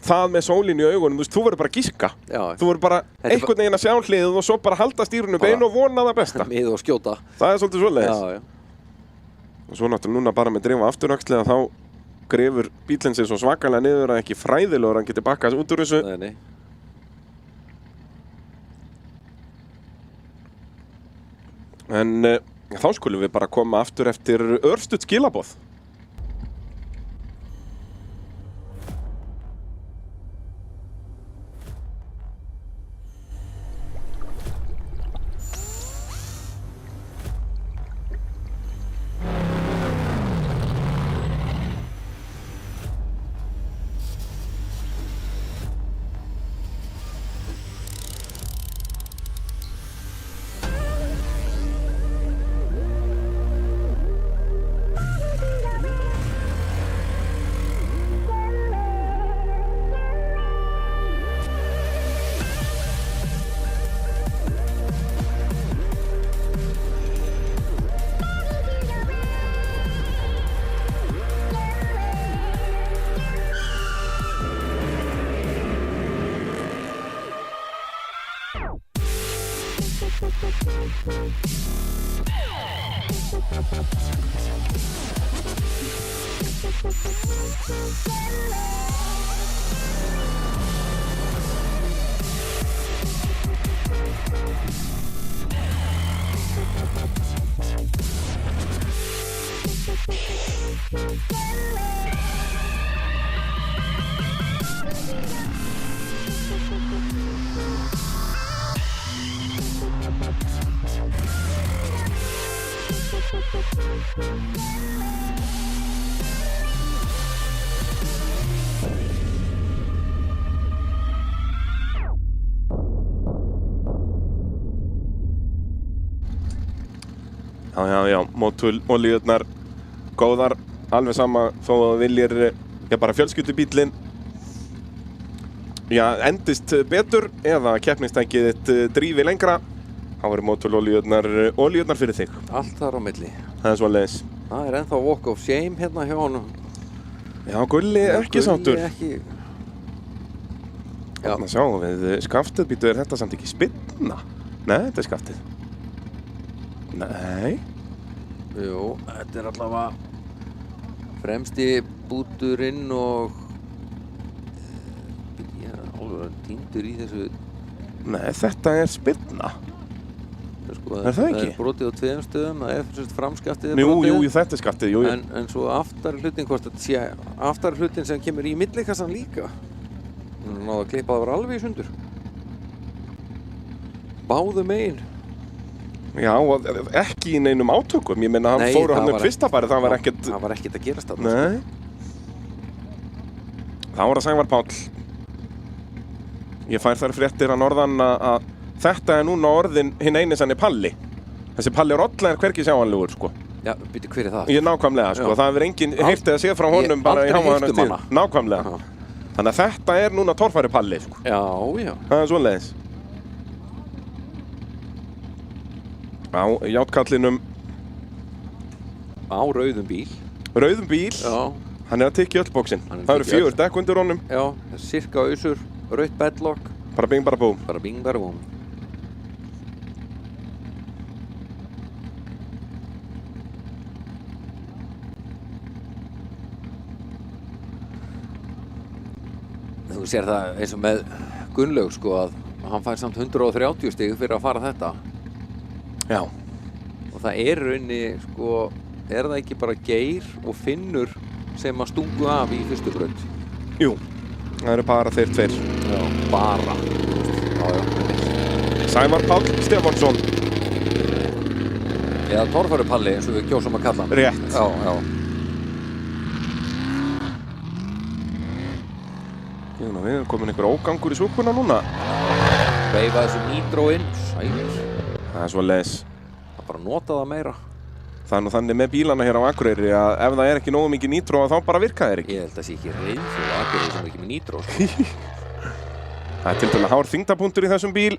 Það með sólin í augunum, þú verður bara að giska. Já. Þú verður bara einhvern veginn að sjá hliðið og svo bara halda stýrinu bein og vona það besta. Mið og skjóta. Það er svolítið svoleiðis. Já, já. Og svo náttúrulega núna bara með drifa afturöxli þá grefur bílinn sig svo svakalega niður að ekki fræðilegur hann geti bakkað út úr þessu. Nei. En þá skulum við bara koma aftur eftir örstutt skilaboð. Já, mótolíurnar góðar, alveg sama þó að viljir bara fjölskyldubíllinn endist betur eða keppnistækið þitt drífi lengra, þá eru mótolíurnar fyrir þig. Allt þar á milli. Það er svoleiðis. Það er ennþá walk of shame hérna hjá honum. Já, Gulli ekki sáttur. Gulli ekki. Já. Þannig að sjáum við skaftið, býtu, er þetta samt ekki spinna? Nei, þetta er skaftið. Nei. Jú, þetta er allavega fremsti búturinn og ég er alveg týndur í þessu. Nei, þetta er spinna. Sko, er það ekki? Það er brotið á 2 stöðum, það er framskaftið brotið. Jú, þetta er skaftið, jú. En svo aftari hlutin, hvort þetta sé aftari hlutin sem kemur í millikassan líka. Hún náði að klippa það var alveg í sundur. Báðu megin. Já, ekki í neinum átökum. Ég meina, hann fóru hann upp fyrsta farið, það var ekkert... Það var ekkert að gerast þarna. Nei. Það var að Sævar Páll. Ég fær þar fréttir að norðan að þetta er núna orðin hinn eini sanni Palli. Þessi Palli Rolla er hvergi sjáanlegur, sko. Já, byrju, hver er það? Ég nákvæmlega, sko. Það hefur enginn heyrt eða séð frá honum bara í hámaðurnas tíð. Nákvæmlega. Þannig að þetta er núna torfæri Palli, sko. Já. Það er svoleiðis. Á játkallinum á rauðum bíl. Rauðum bíl? Já. Hann er að tikka í öll bóksinn. Það eru 4 dekk undir honum. Já, sirka ausur, rautt bedlock. Bara bing bara búm. Bara bing bara búm. Þú sér það eins og með Gunnlaug, sko, að hann fær samt 130 stig fyrir að fara þetta. Já. Og það er rauninni, sko, er það ekki bara Geir og Finnur sem að stungu af í fyrstu braut? Jú, það eru bara þeir 2. Já, bara. Já. Sævar Páll Stefánsson. Eða Torfæru Palli, eins og við kjósum að kalla hann. Rétt. Já. Við erum komin einhver ógangur í súpuna núna. Veifa þessu nitro inn. Sæl. Það er svo leis. Það bara nota það meira. Það er nú þannig með bílana hér á Akureyri að ef það er ekki nógu mikið nýtró þá bara virka þeir ekki. Ég held að sé ekki reynslu á Akureyri sem er ekki með nýtró, sko. Það er tiltölulega hár þyngdarpunktur í þessum bíl.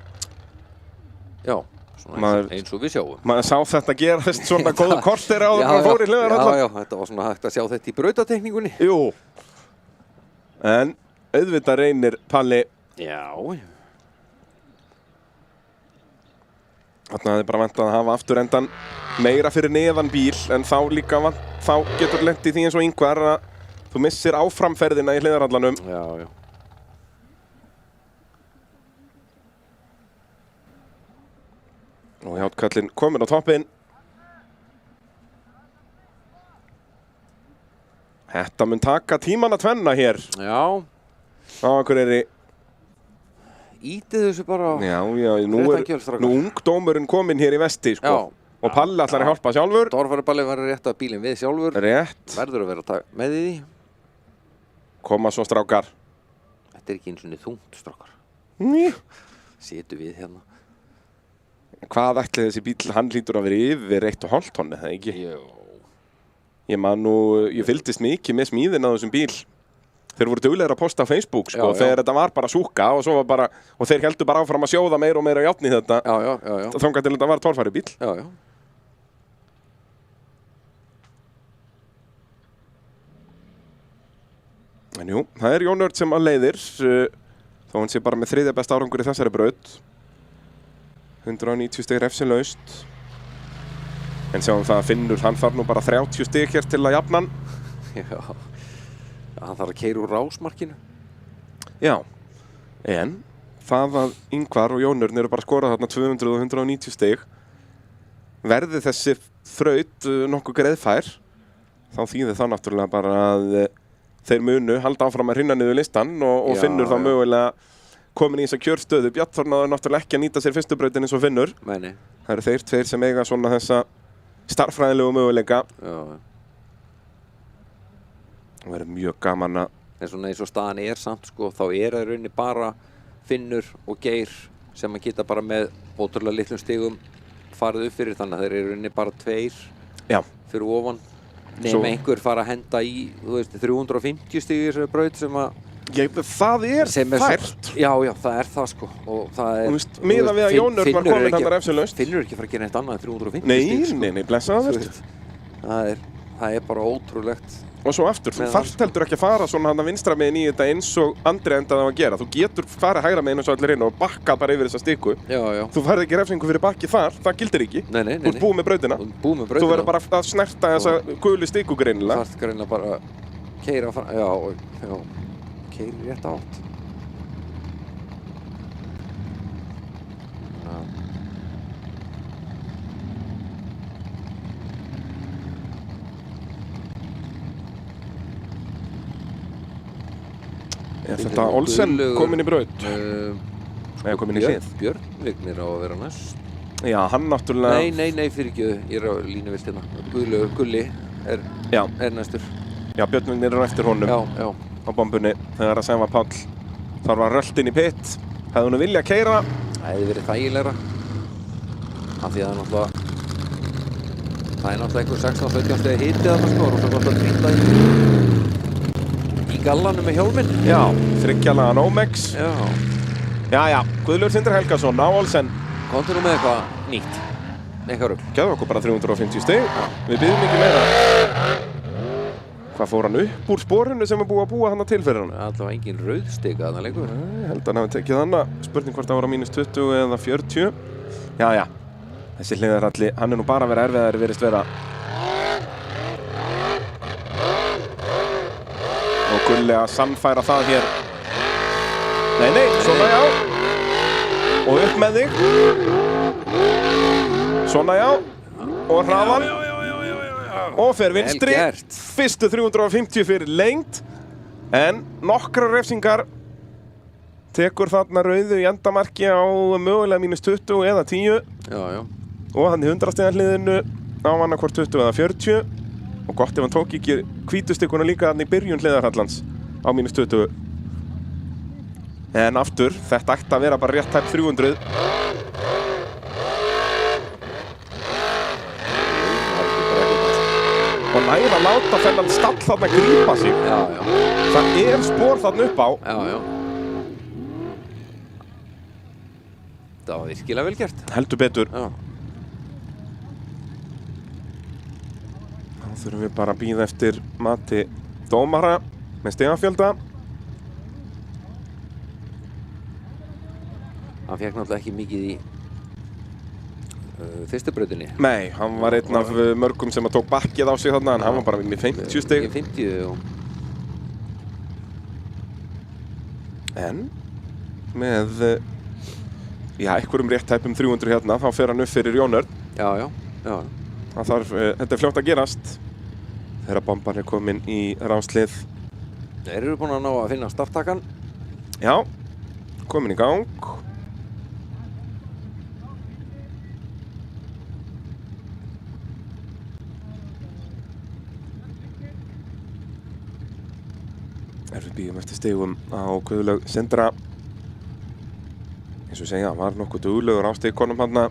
Já, svona eins og við sjáum. Maður sá þetta gerast svona góður korter áður en fór í Hlíðarhallar. Já, þetta var svona hægt að sjá þetta í brautatekningunni. Jú. En auðvitað reynir Palli. Já. Þarna hefði bara vantað að hafa afturendan meira fyrir neðan bíl, en þá líka þá getur lent í því eins og Ingvar að þú missir áframferðina í Hlíðarhallanum. Já, já. Og Járnkallinn kominn á toppinn. Þetta mun taka tíman að tvenna hér. Já. Á Akureyri. Ítið þessu bara. Já, nú er ungdómurinn kominn hér í vesti, sko. Já. Og Palli ætlar að hjálpa sjálfur. Torfæruballi var að rétta bílinn við sjálfur. Rétt. Verður að vera með í því. Koma svo strákar. Þetta er ekki eins og þungt, strákar. Situ við hérna. Hvað ætli þessi bíl, hann hlýtur að vera yfir 1,5 tonni, það ekki? Jó. Ég fylgdist mikið með smíðin á þessum bíl. Þeir voru duglegir að posta á Facebook, sko, þegar þetta var bara súka og svo var bara, og þeir heldur bara áfram að sjóða meira og meira járn í þetta. Já. Þangað til þetta var torfæri bíl. Já. En jú, það er Jón Örn sem að leiðir, þó hann sé bara með 3. besta árangur í þessari braut. 190 stig refsilaust. En sjáum það að Finnur, hann þarf nú bara 30 stig hér til að jafna hann. Já. Hann þarf að keyra úr rásmarkinu. Já, en það að Ingvar og Jón Örn eru bara að skora þarna 200 og 190 stig. Verði þessi þraut nokkuð greiðfær, þá þýðir það náttúrulega bara að þeir munu halda áfram að hrynna niður listan og Finnur þá mögulega komin í þessa kjörstöðu. Bjarni Þór náður náttúrulega ekki að nýta sér fyrstu brautin eins og Finnur. Nei. Það eru þeir tveir sem eiga svona þessa starffræðilegu möguleika. Já. Það verður mjög gaman að... En svona eins og staðan er samt, sko, þá er það í rauninni bara Finnur og Geir sem að geta bara með ótrúlega litlum stigum farið upp fyrir, þannig að þeir eru í rauninni bara 2 fyrir ofan. Nefn einhver fara að henda í, þú veist, 350 stig í þessari braut sem að... Það er fært. Já, það er það, sko. Og það er... Þú veist, miðað við að Jón Örn var komin þetta refsilaust. Finnur ekki að fara að gera neitt annað en 350 stig, sko. Nei, blessaðu þér. Það er bara ótrúlegt. Og svo aftur, þú þarft heldur ekki að fara svona hann að vinstra meginn í þetta eins og Andri endaði að gera. Þú getur farið hægra meginn eins og allir inn og bakka bara yfir þessa stiku. Já. Þú færð ekki refsingu fyrir bakki þar, það gildir ekki. Nei. Þú ert búið með brautina. Þú verður bara að snerta þessa gulu stiku greinilega. Þú þarft greinilega bara að keyra fram, já, keyra rétt átt. Er þetta Olsen komin í braut? Eða komin í hlið? Björn Vignir á að vera næst. Já, hann náttúrulega... Nei, fyrirgjöðu. Ég er á línuvilt hérna. Gulli er næstur. Já, Björn Vignir er eftir honum. Já. Á bombunni. Þegar að Sævar Páll þarf að röllt inn í pitt. Hefði hún vilja að keyra? Það hefði verið þægilegra. Af því að það er náttúrulega einhver 16-17 stegi hiti þarna, sko. Og svo gott að trýta í gallanum með hjálminn. Já, 3-lagan Omex. Já, Guðlaugur Sindri Helgason á Olsen. Komdu nú með eitthvað nýtt. Eitthvað rugl. Gæðu okkur bara 350 stig. Við bíðum ekki meira. Hvað fór hann upp úr sporinu sem er búið að búa hann til fyrir hann? Allavega engin rauðstig að hann leikur. Ég held að hann hafi tekið hana. Spurning hvort það var á -20 eða 40. Já. Þessi Hlíðarhalli, hann er nú bara að vera erfiðari virðist vera. Og Gulli að sannfæra það hér. Nei, svona já. Og upp með þig. Svona já. Og hraðan. Og fer vinstri. Fyrstu 350 fyrir lengt. En nokkrar refsingar. Tekur þarna rauðu í endamarki á mögulega -20 eða 10. Já. Og hann í 100 stiga hliðinu á annarkvort 20 eða 40. Og gott ef hann tók ekki hvítustikuna líka þarna í byrjun Hlíðarhallans á -20. En aftur, þetta ætti að vera bara rétt tæp 300. nær að láta þennan stall þarna grípa sig. Já. Það spor þarna upp á. Já. Það var virkilega vel gert. Heldur betur. Já. Þá þurfum við bara að bíða eftir mati dómara með stigafjölda. Hann fékk náttúrulega ekki mikið í fyrstu brautinni. Nei, hann var einn af mörgum sem að tók bakkið á sig þarna, en hann var bara með 50 stig. 50, já. En með, einhverjum rétt tæpum 300 hérna, þá fer hann upp fyrir Jón Örn. Já. Þetta fljótt að gerast. Þegar bomban komin í ráslið. Þeir eru búin að ná að finna starttakan. Já, komin í gang. Við bíðum eftir stigum á Guðlaug Sindra. Eins og segja, var nokkuð duglegur á stigkonum þarna.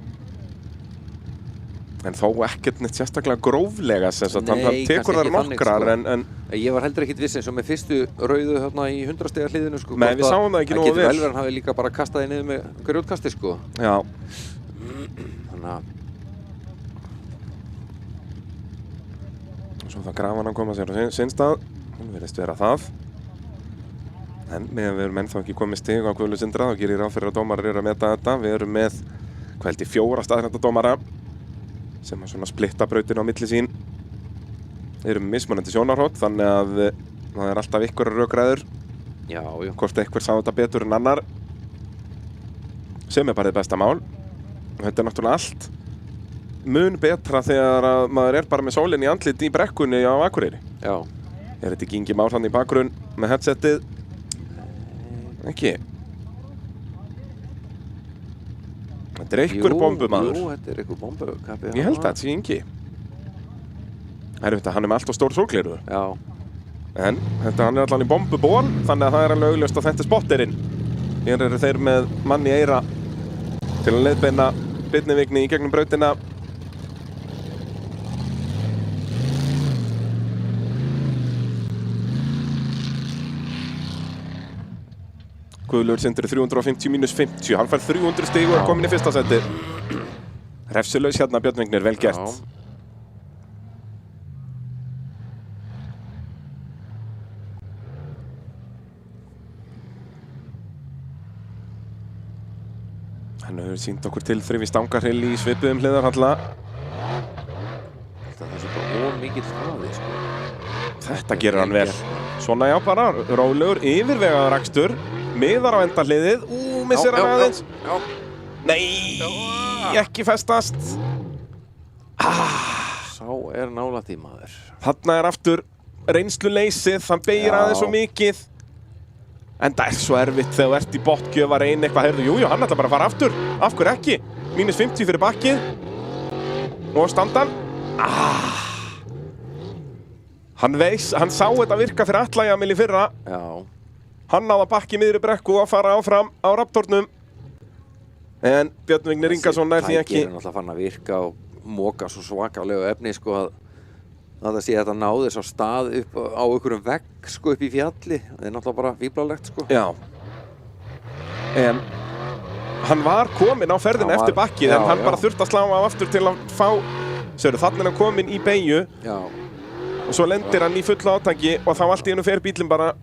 En þó ekkert neitt sérstaklega gróflega, sem sagt, hann tekur þar nokkrar, en... Ég var heldur ekkert viss eins og með fyrstu rauðu þarna í 100 stiga hliðinu, sko. Nei, við sáum það ekki nógu vel. Það getur vel verið hann hafi líka bara kastað niður með grjótkasti, sko. Já. Þannig að... Svo það grafan að koma sér á sinn stað. Hún virðist vera það. En meðan við erum ennþá ekki komið stig á Guðlaug Sindra, þá gerir ég ráð fyrir að dómarar eru að meta þetta. Við erum með, hvað held ég, 4 staðrænda dómara sem að svona splitta brautin á milli sín. Við erum mismunandi sjónarhótt, þannig að það er alltaf ykkur rökræður. Já. Hvort einhver sá þetta betur en annar. Sem er bara þið besta mál. Og þetta er náttúrulega allt mun betra þegar að maður er bara með sólinn í andlit í brekkunni á Akureyri. Já. Er þetta Ingi Már hann í bakgrunn með headsetið? Ekki. Þetta er einhver bombumaður. Jú, þetta er einhver bombukappi. Ég held að þetta sé Ingi. Hann er með allt og stór sólgleru. Já. En hann er allan í bombuból, þannig að það er alveg augljóst að þetta er spotterinn. Hér eru þeir með mann í eyra til að leiðbeina Birnivigni í gegnum brautina. Guðlaugur Sindri 350 mínus 50. Hann fær 300 stig og er komin í fyrsta seti. Refsilaus hérna Björn Vignir, vel gert. Já. Hann hefur sýnt okkur tilþrif í Stangarhyl í svipuðum hliðarhalla. Það er svo bara ómikill hraði, sko. Þetta gerir hann vel. Svona já, bara rólegur, yfirvegaður akstur. Miðar á endahliðið. Missir hann aðeins. Já. Nei, ekki festast. Sá er nálægt í maður. Þarna er aftur reynsluleysið, hann beygir aðeins svo mikið. En það er svo erfitt þegar þú ert í botngjöf að reyna eitthvað. Heyrðu, jújú, hann ætla bara að fara aftur. Af hverju ekki? Mínus 50 fyrir bakkið. Og standan. Hann sá þetta virka fyrir Atla Jamil í fyrra. Já. Hann náði að bakki miðri brekku og fara áfram á Raptornum. En Björn Vignir Ingason nær því ekki. Þessi tæki er náttúrulega fann að virka og móka svo svakalega efni, sko, að það sé að þetta náði þess á stað upp á einhverjum vegg, sko, upp í fjalli. Það er náttúrulega bara fíblalegt, sko. Já. En hann var kominn á ferðinu eftir bakkið, en hann bara þurfti að slá á aftur til að fá... Sérðu, þannig er hann kominn í beygju. Já. Og svo lendir hann í fullu átaki og þá allt í einu fer bílinn bara...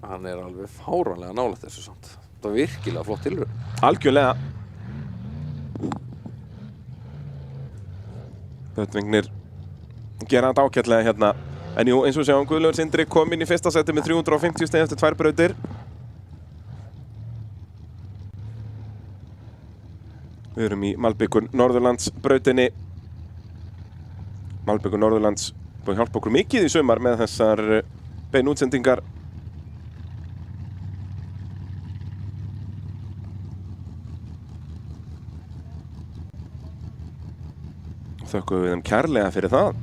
Hann er alveg fáránlega nálægt þessu samt. Það var virkilega flott tilraun. Algjörlega. Björn Vignir gera þetta ágætlega hérna. En jú, eins og sjáum, Guðlaugur Sindri kom inn í fyrsta seti með 350 stig eftir 2 brautir. Við erum í Malbikur Norðurlands brautinni. Malbikur Norðurlands búið að hjálpa okkur mikið í sumar með þessar beinu útsendingar. Þökkum við þeim kærlega fyrir það.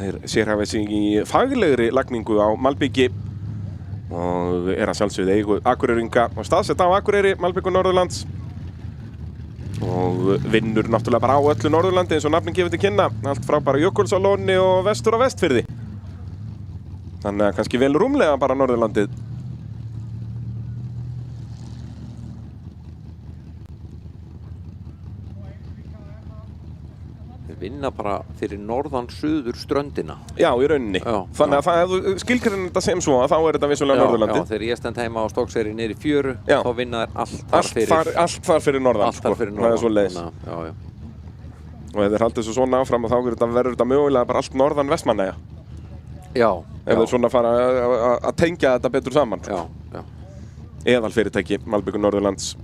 Þeir sérhæfa sig í faglegri lagningu á Malbiki og er að sjálfsögðu eigu Akureyringa og staðsett á Akureyri, Malbikur Norðurlands. og vinnur náttúrulega bara á öllu Norðurlandi eins og nafnin gefur til kynna, allt frá bara Jökulsárlóni og vestur á Vestfirði. Þannig að kannski vel rúmlega bara Norðurlandið. Þeir vinna bara fyrir norðan suður ströndina. Já, í rauninni. Já, Þannig já. að það, ef þú skilgreinir þetta sem svo, þá er þetta vissulega Norðurlandið. Já, þegar ég stend heima á Stokkseyri niður í fjöru, Já. þá vinna þeir allt þar fyrir norðan, allt þar fyrir Það er norðan. svo leiðis. Já, já. Og ef þeir haldið svo svona áfram, þá verður þetta mögulega bara allt norðan Vestmannaeyja. Já, Ef þeir svona fara að tengja þetta betur saman. já, já. Eðalfyrirtæki Malbyggur Norðurlands.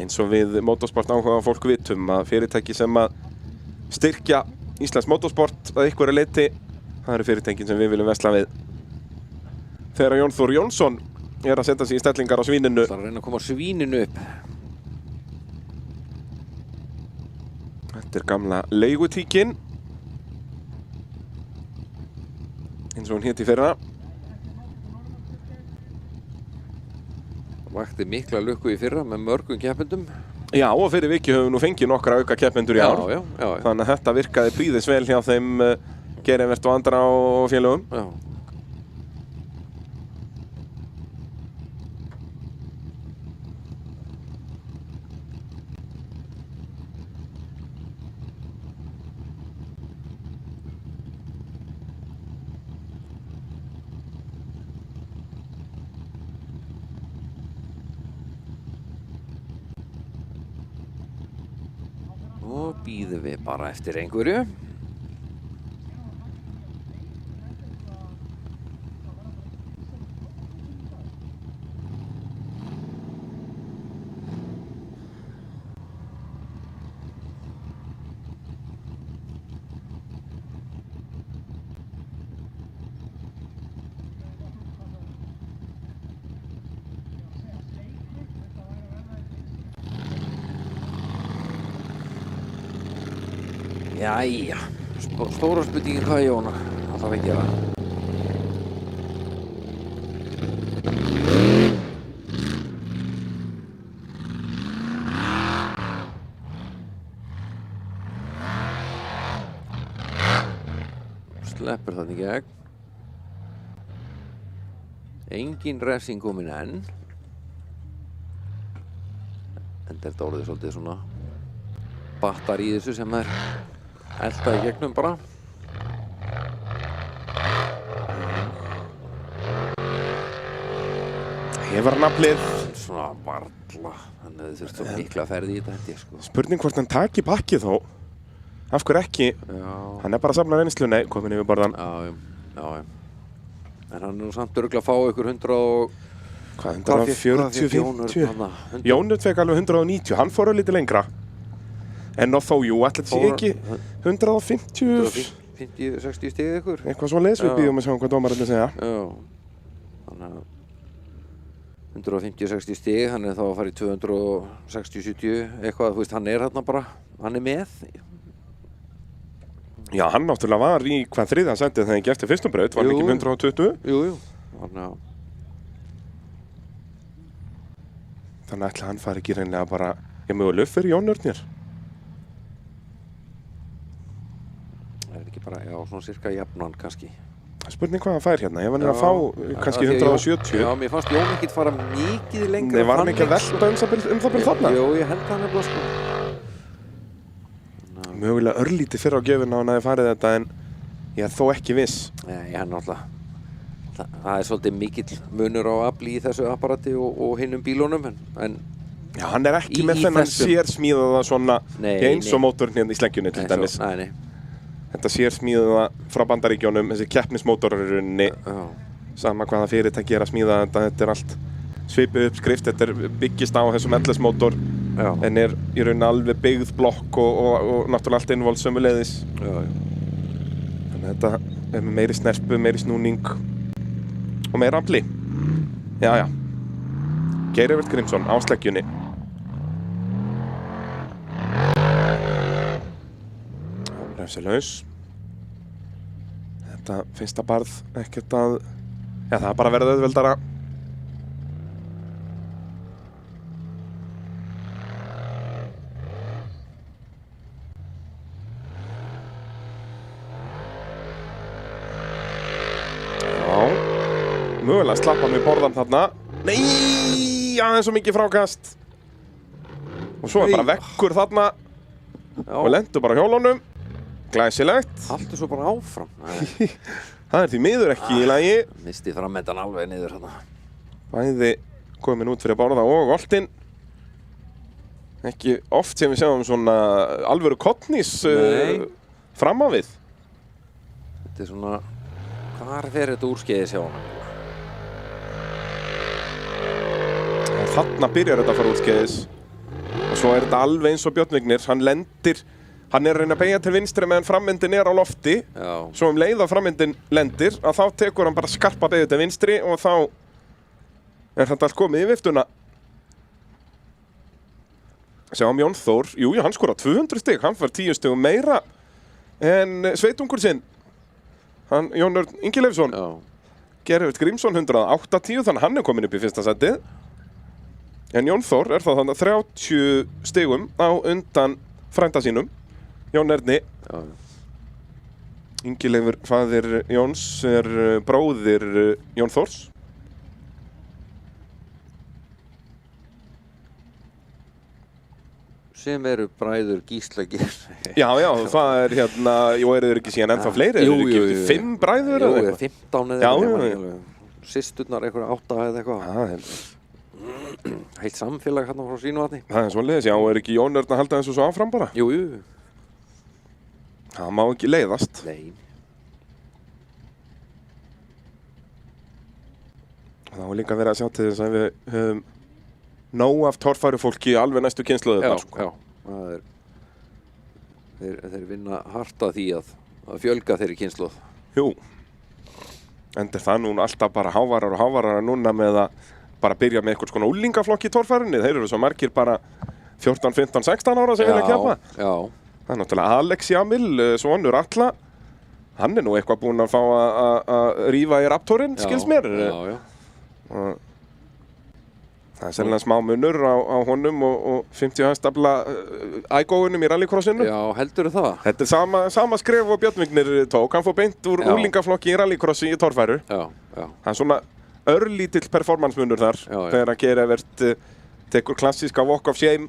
Eins og við motorsport áhuga fólk vitum að fyrirtæki sem að styrkja íslensk motorsport að einhverju leyti, það eru fyrirtækin sem við viljum versla við. Þegar Jón Þór Jónsson er að setja sig í stellingar á svíninu. Það er að reyna að koma svíninu upp. Þetta er gamla leigutíkin. Eins og hún hét í fyrra. Vakti mikla lukku í fyrra með mörgum keppendum. Já, og fyrir viki höfum við nú fengið nokkra auka keppendur í ár. Já. Þannig að þetta virkaði prýðis vel hjá þeim Gerivert og Andra og félögum. Já. Og bíðum við bara eftir einhverju. Jæja, stóra spurningin hvað er Jóna? Það þarf að gera. Sleppur þarna í gegn. Engin refsing komin enn. En þetta orðið svolítið svona battar í þessu sem er elda í gegnum bara. Hefur hann aflið. Svona varla. Þannig að þið þurft svo mikla ferð í þetta held ég sko. Spurning hvort hann taki bakkið þó. Af hverju ekki? Já. Hann er bara að safna reynslu. Nei, komin yfir borðan. Já. En hann er nú samt örugglega að fá ykkur 100 og... Hvað, 140, 50? Jónur fekk alveg 190. Hann fór lítið lengra. En þó, jú, ætla þetta sé ekki 150... 50-60 stig ykkur. Eitthvað svo leiðis við býðum að sjá hvað dómararnir segja. Já. Þannig að 150-60 stig, hann er þá að fara í 260-70 eitthvað, þú veist, hann er hérna bara, hann er með. Já, hann náttúrulega var í hvað þriðja sætið þegar hann gefti fyrstum braut, var hann ekki 120? Jú. Þannig að... Þannig ætla hann fari ekki reynilega bara, ég möguleg fyrir Jónurnir. Það er ekki bara, já, svona cirka jafnan kannski. Spurning hvað hann fær hérna, ef hann er að fá kannski 170. Já, mér fannst Jón ekkert fara mikið lengra. Nei, var hann ekki að velta það byrja þarna? Jú, ég held það nefnilega sko. Mögulega örlítið fyrir á gjöfuna hann hafi farið þetta en ég er þó ekki viss. Nei, hann náttúrulega. Það er svolítið mikill munur á afli í þessu apparati og hinnum bílunum en já, hann er ekki með þennan sérsmíðaða svona eins og mótorinn hérna í sleggjunni til dæmis. Nei. Þetta sérsmíðaða frá Bandaríkjónum, þessi keppnismótorar í rauninni. Sama hvaða fyrirtæki er að smíða þetta er allt svipuð uppskrift, þetta er byggist á þessum LS-mótor en er í rauninni alveg byggð blokk og náttúrulega allt innvolt sömuleiðis. Þannig að þetta er með meiri snerpu, meiri snúning og meira afli. Já. Geirivert Grímsson á sleggjunni. Refsilaus. Þetta fyrsta barð ekkert að... Já, það er bara verið auðveldara. mögulega slappa hann við borðan þarna. Nei, aðeins svo mikið frákast. Og svo bara vekkur þarna og lendur bara hjólunum. Glæsilegt. Haltu svo bara áfram. Það því miður ekki í lagi. Misti frammendan alveg niður hérna. Bæði komin út fyrir að borða og oltinn. Ekki oft sem við sjáum svona alvöru kottnís fram á við. Þetta svona, hvar fer þetta úrskeiðis hjá hann? Þarna byrjar þetta að fara úrskeiðis. Og svo þetta alveg eins og Björn Vignir, hann lendir, hann að reyna að beygja til vinstri meðan frammyndin á lofti. Já. Svo leið að frammyndin lendir, að þá tekur hann bara skarpa beygju til vinstri og þá þetta allt komið í viftuna. Sjáum Jón Þór, hann skora 200 stig, hann fær 10 stigum meira en sveitungur sinn. Hann, Jón Örn Ingi Leifsson, Gerhard Grímsson 180, þannig hann komin upp í fyrsta sætið. En Jón Þór þá þannig 30 stigum á undan frænda sínum, Jón Erni. Ingi Leifur, faðir Jóns, bróðir Jón Þórs. Sem eru bræður Gíslagir. Já, það hérna, eru þeir ekki síðan ennþá fleiri? Eru ekki 5 bræður eða eitthvað? 15 eða eitthvað. Systurnar eitthvað 8 eða eitthvað. Heilt samfélag hérna frá Svínavatni. Það svoleiðis, ekki Jón Örn að halda þessu svo áfram bara? Jú. Það má ekki leiðast. Nei. Það var líka verið að sjá til þess að við höfum nóg af torfærufólki alveg næstu kynslóðirnar. Já. Þeir vinna hart að því að fjölga þeirri kynslóð. Jú. Enda það núna alltaf bara hávarar núna með að bara byrja með eitthvað svona úlingaflokk í torfærunni. Þeir eru svo margir bara 14, 15, 16 ára sem vilja keppa. Já. Það náttúrulega Alex Jamil, sonur Atla. Hann nú eitthvað búinn að fá að rífa í Raptorinn, skils mér. Já. Það sennilega smá munur á honum og 50 hæstafla ægóunum í rallycrossinu. Já, heldurðu það? Þetta er sama skref og Björn Vignir tók. Hann fór beint úr úlingaflokki í rallycrossi í torfæru. Já. Það er svona örlítill performance-munur þar. Þegar að Gerhard tekur klassíska walk of shame.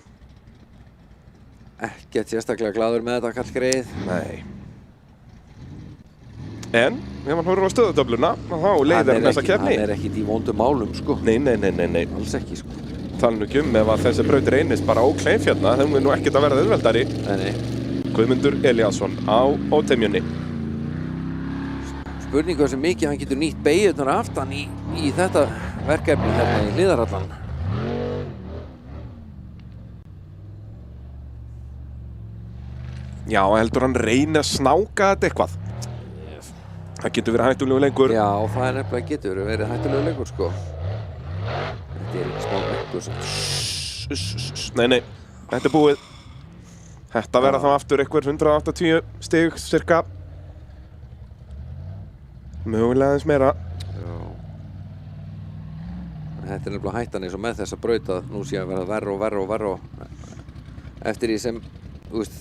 Ekkert sérstaklega glaður með þetta kall greið. Nei. En, ef hann horfir á stöðutöfluna, þá leiðir hann þessa keppni. Hann ekkert í vondum málum, sko. Nei. Alls ekki, sko. Tala nú ekki ef að þessi braut reynist bara ókleif hérna, þeim er nú ekkert að verða auðveldari. Nei. Guðmundur Elíasson á ótemjunni. Spurningu hversu mikið hann getur nýtt beygjurnar aftan í þetta verkefni hérna í Hlíðarallan. Já, heldur hann reyni að snáka þetta eitthvað. Það getur verið hættulegu leikur. Já, það nefnilega getur verið hættulegu leikur, sko. Þetta ekki smá leikur. Nei, þetta er búið. Þetta verða þá aftur eitthvað 180 stig, cirka. Mögulega aðeins meira. Já. Þetta er nefnilega hættan eins og með þessa braut að nú sé að verða verra og eftir því sem, þú veist,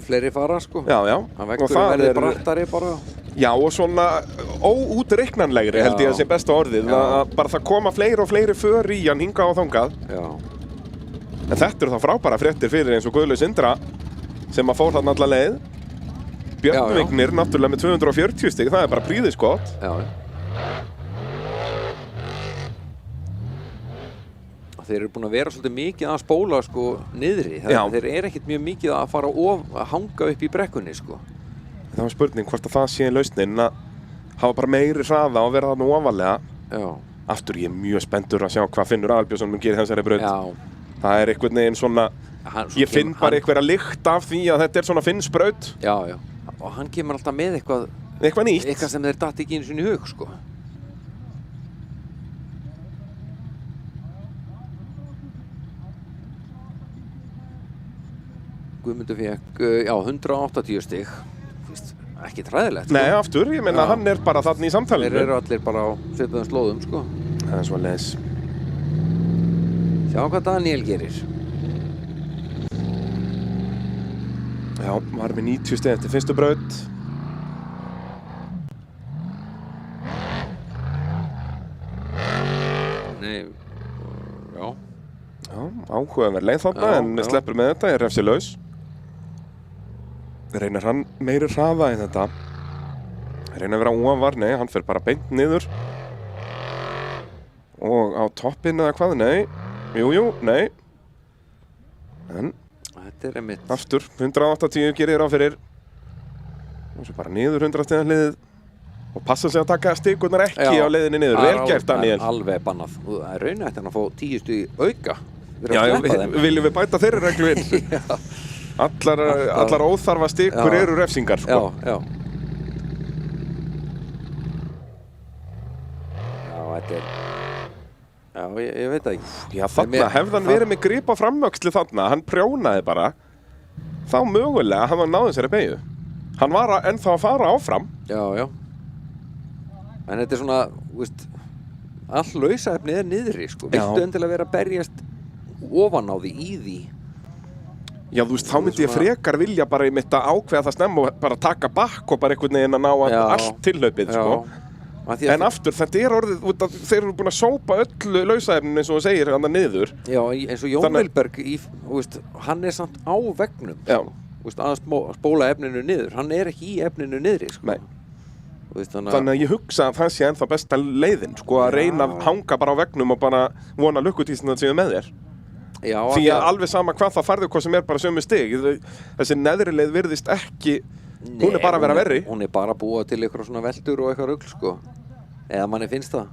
fleiri fara, sko. Já. Hann vekkur verði brattari bara. Já, og svona óútreiknanlegri held ég að sé besta orðið. Bara það koma fleiri og fleiri för í hann hingað og þangað. Já. En þetta eru þá frábæra fréttir fyrir eins og Guðlaug Sindra sem að fór þarna alla leið. Björn Vignir náttúrulega með 240 stig, það er bara prýðisgott. Já. Þeir eru búin að vera svolítið mikið að spóla, sko, niðri. Þeir eru ekkert mjög mikið að fara að hanga upp í brekkunni, sko. Það var spurning hvort að það sé lausnin að hafa bara meiri hraða og vera þarna ofalega. Já. Aftur, ég er mjög spenntur að sjá hvað Finnur Aðalbjörnsson mun gera þessari braut. Já. Það er einhvern veginn svona, ég finn bara einhverja lykt af því að þetta er svona Finns braut. Já. Og hann kemur alltaf með eitthvað nýtt. Eitthvað sem þeir datt ekki einu sinni í hug, sko. Guðmundur fékk, 180 stig. Ekki træðilegt. Nei, aftur, ég meina hann er bara þarna í samtalinu. Þeir eru allir bara á svipuðum slóðum, sko. Það er svoleiðis. Sjá hvað Daniel gerir. Já, var með 90 stig eftir fyrstu braut. nei, já. Já, áhugaverð leið þarna, Já, en já. sleppur með þetta, er refsilaus. Reynar hann meiri hraða í þetta. Reynar að vera ofar, nei, hann fer bara beint niður. Og á toppinn eða hvað, nei. Jú, nei. En Þetta er einmitt. aftur, 180 gerir á fyrir. Og svo bara niður 100 stiga hliðið. Og passa sig að taka stikurnar ekki á leiðinni niður. Vel gert, Daniel. Alveg bannað. Og það er raunætt að fá 10 stig auka. Já, viljum við bæta þeirri reglu inn? Allar óþarfa stikur eru refsingar, sko. Já. Já, þetta er... Já, ég veit það ekki. Já, þarna hefði hann verið með grip á framvöxli þarna, hann prjónaði bara, þá mögulega hefði hann náði sér að beygju. Hann var ennþá að fara áfram. Já. En þetta er svona, veist, all lausaefnið er niðri, sko. Já. Viltu endilega vera að berjast ofan á því, í því? Já, þú veist, þá myndi ég frekar vilja bara í mitt að ákveða það snemma og bara taka bakk og bara einhvern veginn að ná allt tilhlaupið, sko. En aftur, þetta er orðið, út af þeir eru búin að sópa öllu lausaefninu eins og þú segir hann niður. Já, eins og Jón Vilberg, hann er samt á veggnum, sko. Að spóla efninu niður. Hann er ekki í efninu niðri, sko. Nei. Þannig að ég hugsa að það sé ennþá besta leiðin, sko, að reyna að hanga bara á veggnum og bara vona lukkutísina að séu með þér. Já, því að alveg sama hvað það farðu, hvað sem er bara sömu stig. Þessi neðri leið virðist ekki, hún er bara að vera verri. Hún er bara að búa til eitthvað svona veldur og eitthvað rugl, sko. Eða manni finnst það.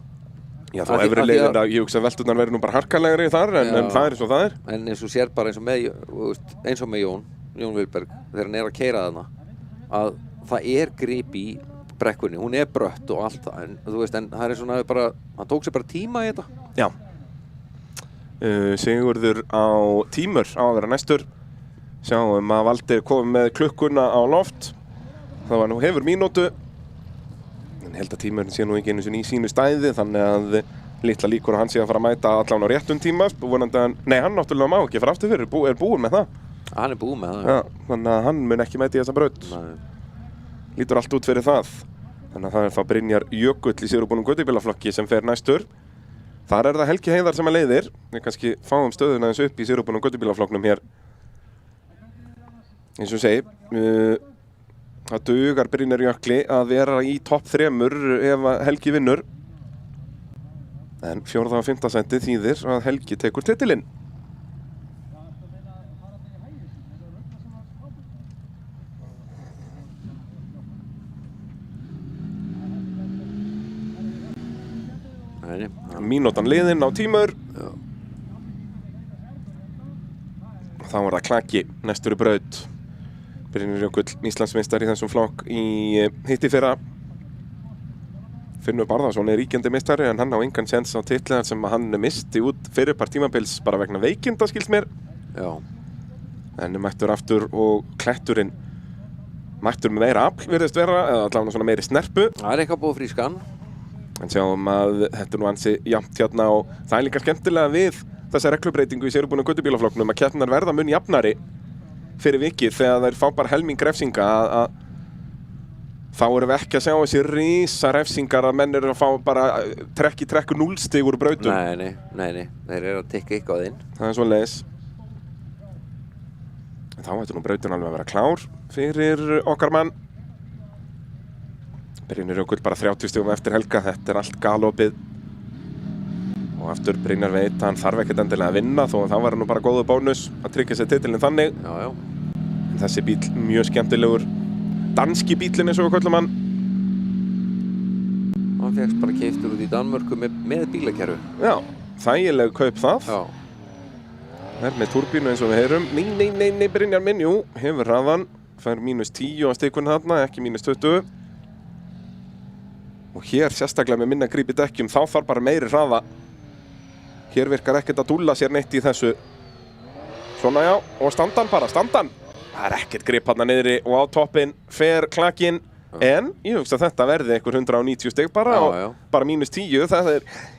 Já, þá efri leiðin að ég hugsa að veldurnar verður nú bara harkalegri þar, en það er eins og það er. En eins og sér bara eins og með Jón Vilberg, þegar hann er að keyra þarna, að það er grip í brekkunni, hún er brött og allt það, en þú veist, en það er svona bara, hann tók sér bara tíma í þetta. Já. Sigurður á tímur á að vera næstur. Sjáum að Valdir kom með klukkuna á loft. Það var nú hefur mínútu. En held að tímurinn sé nú ekki einu sinni í sínu stæði, þannig að litla líkur að hann sé að fara að mæta allan á réttum tíma. Vonandi að nei, hann náttúrulega má ekki fara aftur fyrir, er búinn með það. Hann er búinn með það. Já, þannig að hann mun ekki mæta í þessa braut. Lítur allt út fyrir það. Þannig að það er þá Brynjar Jökull í sigurbúnum göttubílaflokki sem fer næstur. Þar er það Helgi Heiðar sem að leiðir. Við kannski fáum stöðuna eins upp í sigurbúnum göttubílaflokknum hér. Eins og segi, það dugar Brynjar Jökli að vera í topp 3 ef Helgi vinnur. En 4. og 5. sæti þýðir að Helgi tekur titilinn. Mínútan liðinn á tímur. Þá var það Klaki næstur í braut. Brynjar Jökull, Íslandsmeistari í þessum flokk í hitti fyrra. Finnur Barðarsson er ríkjandi meistari en hann á engan séns á titlar sem hann misti út fyrirpart tímabils bara vegna veikinda, skilst mér. Já. En mættur aftur og kletturinn mættur með meira afl virðist vera, eða allavega svona meiri snerpu. Það er eitthvað búið frískan. En sjáum að þetta er nú ansi jafnt hérna og það er líka skemmtilega við þessa reglubreitingu í sigurbúnum göttubílaflokknum að keppnar verða mun jafnari fyrir vikið þegar þær fá bara helming refsinga að þá erum við ekki að sjá þessi rísa refsingar að menn eru að fá bara trekk í trekk 0 stig úr brautum. Nei, þeir eru að tikka eitthvað inn. Það er svoleiðis. En þá ættu nú brautin alveg að vera klár fyrir okkar mann. Brynjar Jökull bara 30 stigum eftir Helga, þetta er allt galopið. Og aftur Brynjar veit að hann þarf ekkert endilega að vinna þó að það var nú bara góðu bónus að tryggja sér titilinn þannig. Já. En þessi bíl mjög skemmtilegur. Danski bílinn eins og við köllum hann. Hann fékkst bara keyptur út í Danmörku með bílakerfi. Já, þægileg kaup það. Já. Er með turbínu eins og við heyrum. Nei, Brynjar minn, jú, hefur hraðan. Fær -10 á stikun þarna, ekki -20. Og hér sérstaklega með minna gríp í dekkjum, þá þarf bara meiri hraða. Hér virkar ekkert að dúlla sér neitt í þessu. Svona já, og standan bara, standan. Það er ekkert grip þarna niðri og á toppinn fer Klakinn. En ég hugsa að þetta verði einhver 190 stig bara og bara -10.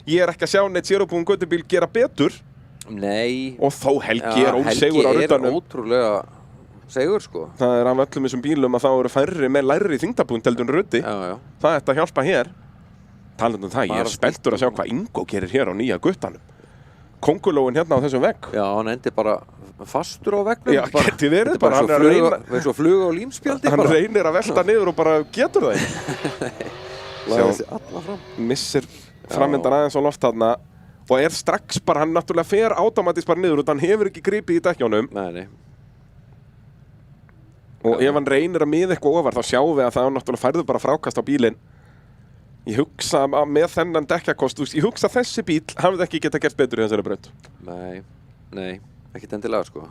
Ég er ekki að sjá neitt sigurbúinn göttubíl gera betur. Nei. Og þó Helgi er ósegur á ruttanum. Helgi er ótrúlega segur, sko. Það er af öllum þessum bílum að þá eru færri með lægri þyngdarpunkt heldur en ruddi. Já. Það ætti að hjálpa hér. Talandi það, ég spenntur að sjá hvað Ingo gerir hér á nýja guttanum. Kóngulóin hérna á þessum vegg. Já, hann endi bara fastur á veggnum. Já, geti verið bara. Hann er svo fluga á límspjaldi bara. Hann reynir að velta niður og bara getur það ekki. Laði þessi alla fram. Missir framöndan aðeins á loft þarna og strax bara, hann náttúrulega fer automatist bara niður og hann hefur ekki gripið í dekkjónum. Nei. Og ef hann reynir að miða eitthvað ofar þá sjáum við að það náttúrulega færðu bara frákast á bílinn. Ég hugsa með þennan dekkjakost, ég hugsa að þessi bíl hafði ekki getað gert betur í þessari braut. Nei, ekkert endilega sko.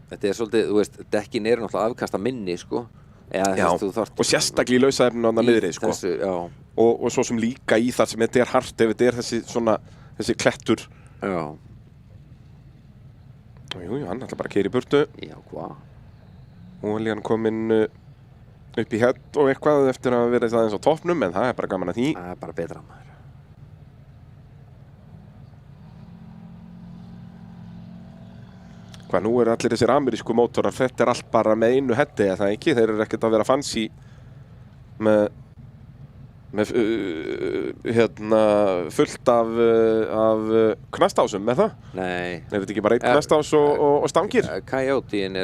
Þetta svolítið, þú veist, dekkin náttúrulega afkasta minni sko. Já, og sérstaklega í lausaefninu á það niðri sko. Þessu, já. Og svo sem líka í þar sem þetta hart, ef þetta þessi klettur. Já. Jú, hann ætla bara að keyra í burtu. Já, hvað? Olían kominn upp í hett og eitthvað eftir að vera aðeins á toppnum, en það bara gaman að því. Það bara betra maður. Hvað, nú eru allir þessir amerísku mótorar, þetta allt bara með einu hetti, eða það ekki? Þeir eru ekkert að vera fancy með fullt af knastásum með það? Nei. Er þetta ekki bara einn knastás og stangir? Coyotein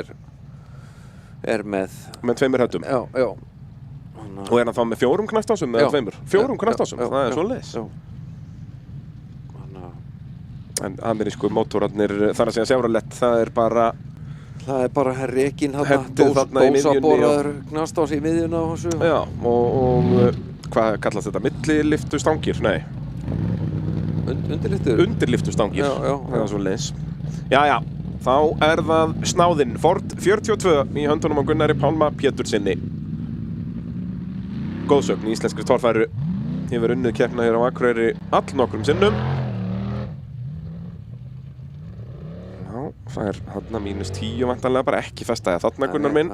með 2 hettum? Já. Og hann þá með 4 knastásum eða 2? 4 knastásum, það er svoleiðis. En amerísku mótorarnir, þar að segja Chevrolet, það er bara rekin dósaboraður knastás í miðjuna og þessu. Já, og hvað kallast þetta? Milliliftustangir? Nei. Undirliftustangir. Já. Það er svoleiðis. Já. Þá er það snáðinn Ford 42 í höndunum á Gunnari Pálma Pétursinni. Góðsögn í íslenskri torfæru. Hefur unnið keppna hér á Akureyri allnokkrum sinnum. Já, það er þarna -10 vantanlega, bara ekki festaði þarna Gunnar minn.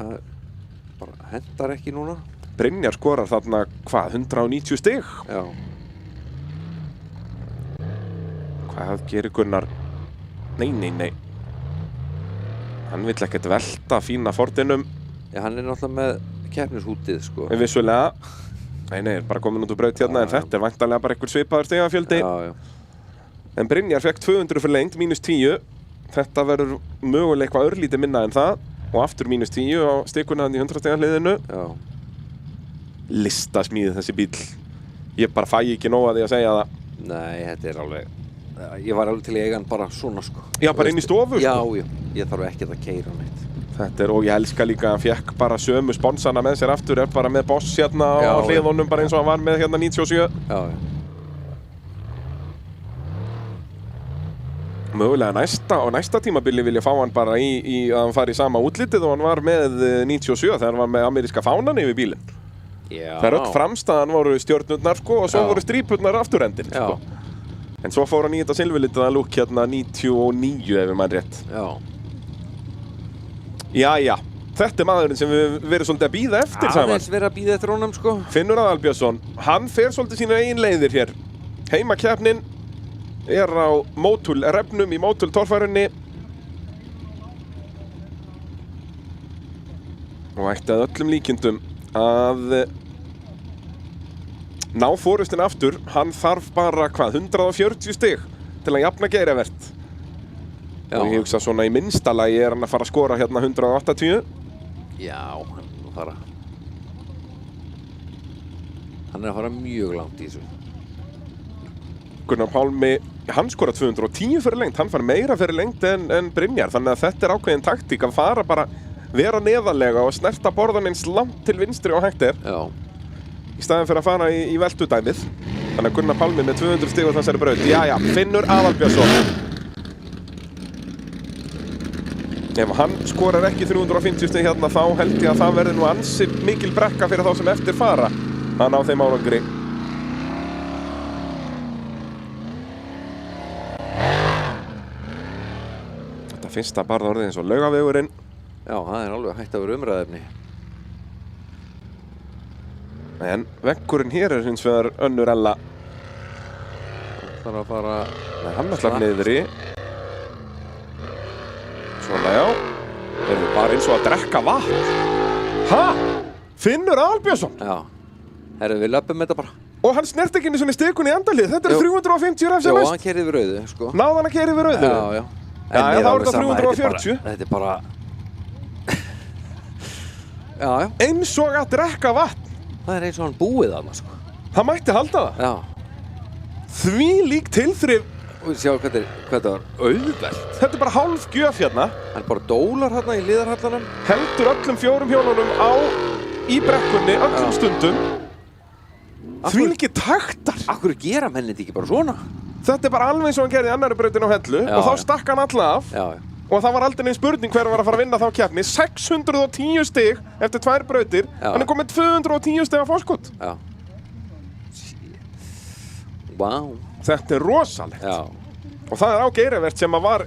Bara hendar ekki núna. Brynjar skorar þarna, 190 stig? Já. Hvað gerir Gunnar? Nei. Hann vill ekkert velta fína Fordinum. Já, hann náttúrulega með keppnishútið, sko. En vissulega. Nei, bara komin út úr braut hérna, en þetta vantanlega bara einhver svipaður stigafjöldi. Já. En Brynjar fekk 200 forlengt, -10. Þetta verður mögulega eitthvað örlítið minna en það. Og aftur -10 á stikuna í 100 stiga hliðinu. Já. Listasmíð þessi bíl. Ég bara fæ ekki nóg að því að segja það. Nei, þetta alveg... Ég var alveg til að eiga hann bara svona sko. Já, bara inn í stofu sko? Já, ég þarf ekki að keyra neitt. Þetta og ég elska líka að hann fekk bara sömu sponsana með sér aftur, bara með Boss hérna á hliðunum, bara eins og hann var með hérna 97. Já. Mögulega næsta tímabili vil ég fá hann bara í að hann fari í sama útlitið og hann var með 97 þegar hann var með ameríska fánan yfir bílinn. Já. Þegar öll framstæðan voru stjörnurnar sko og svo voru strípurnar afturendin sko. En svo fór hann í þetta silfurlitaða lúk hérna 99 ef mann rétt. Jæja, þetta er maðurinn sem við verðum svolítið að bíða eftir saman. Aðeins verið að bíða eftir honum sko. Finnur Aðalbjörnsson, hann fer svolítið sína eigin leiðir hér. Heimakeppnin á Motul-refnum í Motul-torfærunni. Og ætti að öllum líkindum að ná fórustin aftur. Hann þarf bara, 140 stig til að jafna Geirivert. Og ég hugsa svona í minnsta lagi hann að fara að skora hérna 180. Já, hann að fara mjög langt í þessu. Gunnar Pálmi, hann skora 210 fyrir lengt, hann fær meira fyrir lengt en Brynjar, þannig að þetta er ákveðin taktík að fara bara, vera neðarlega og snerta borðan eins langt til vinstri og hægt er. Já. Í staðin fyrir að fara í veltudæmið. Þannig að Gunnar Pálmi með 200 stig og þessari braut. Jæja, Finnur Aðalbjörnsson. Ef hann skorar ekki 350 stig hérna þá held ég að það verði nú ansi mikil brekka fyrir þá sem eftir fara að ná þeim árangri. Þetta fyrsta barða orðið eins og Laugavegurinn. Já, það er alveg hægt að vera umræðefni. En veggurinn hér er hins vegar önnur ella. Það þarf að fara... Nei, hann ætlar niðri. Svona, já. Þeir eru bara eins og að drekka vatn. Ha? Finnur Aðalbjörnsson? Já. Herru, við löpum þetta bara. Og hann snert ekki einu svona stikun í endalið. Þetta er 350 refs Jó, laust. hann keyrði við rauðu, sko. Náði hann að keyra yfir rauðu? Já. Já, þá er þetta 340. Þetta er bara... Já. Eins og að drekka vatn. Það er eins og hann búið þarna, sko. Það mætti halda það. Já. Því lík tilþrif. Og sjá hvað þetta var auðvelt. Þetta er bara hálf gjöf hérna. Hann bara dólar hérna í hliðarhallanum. Heldur öllum 4 hjólunum í brekkunni öllum stundum. Því líki taktar. Akkur gera menn þetta ekki bara svona? Þetta er bara alveg eins og hann gerði í annari brautin á Hellu og þá stakk hann alla af. Já. Og það var aldrei neinn spurning hver var að fara að vinna þá keppni. 610 stig eftir 2 brautir. Hann er komið 210 stig af forskot. Já. Vá. Þetta er rosalegt. Já. Og það er á Geirivert sem að var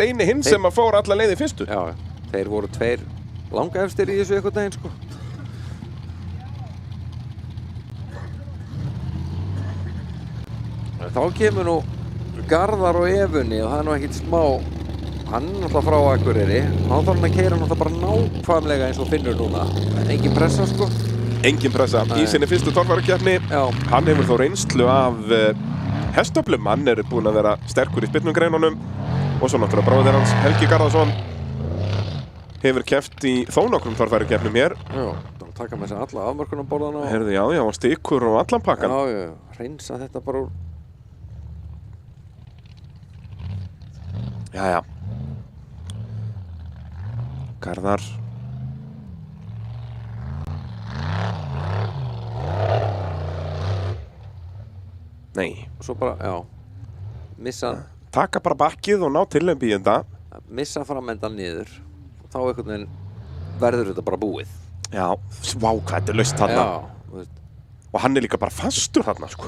eini hinn sem að fór alla leið í fyrstu. Já. Þeir voru 2 langaefstir í þessu eitthvað daginn, sko. Þá kemur nú Garðar og Efunni og það er nú ekkert smá. Hann er náttúrulega frá Akureyri. Þá þarf hann að keyra náttúrulega bara nákvæmlega eins og Finnur núna. Engin pressa, sko. Engin pressa. Í sinni fyrstu torfærukeppni. Já. Hann hefur þó reynslu af hestöflum. Hann er búinn að vera sterkur í spyrnugreinunum. Og svo náttúrulega bróðir hans Helgi Garðarsson hefur keppt í þó nokkrum torfærukeppnum hér. Já. Það taka með sér alla afmörkunarborðana. Heyrðu, já, og stikur og allan pakkan. Já. Hreinsa þetta bara úr. Jæja. Garðar. Nei. Og svo bara, já. Missa. Taka bara bakkið og ná tillembi í þetta. Missa framendan niður. Þá einhvern veginn verður þetta bara búið. Já, svá hvað þetta er laust þarna. Já. Og hann er líka bara fastur þarna, sko.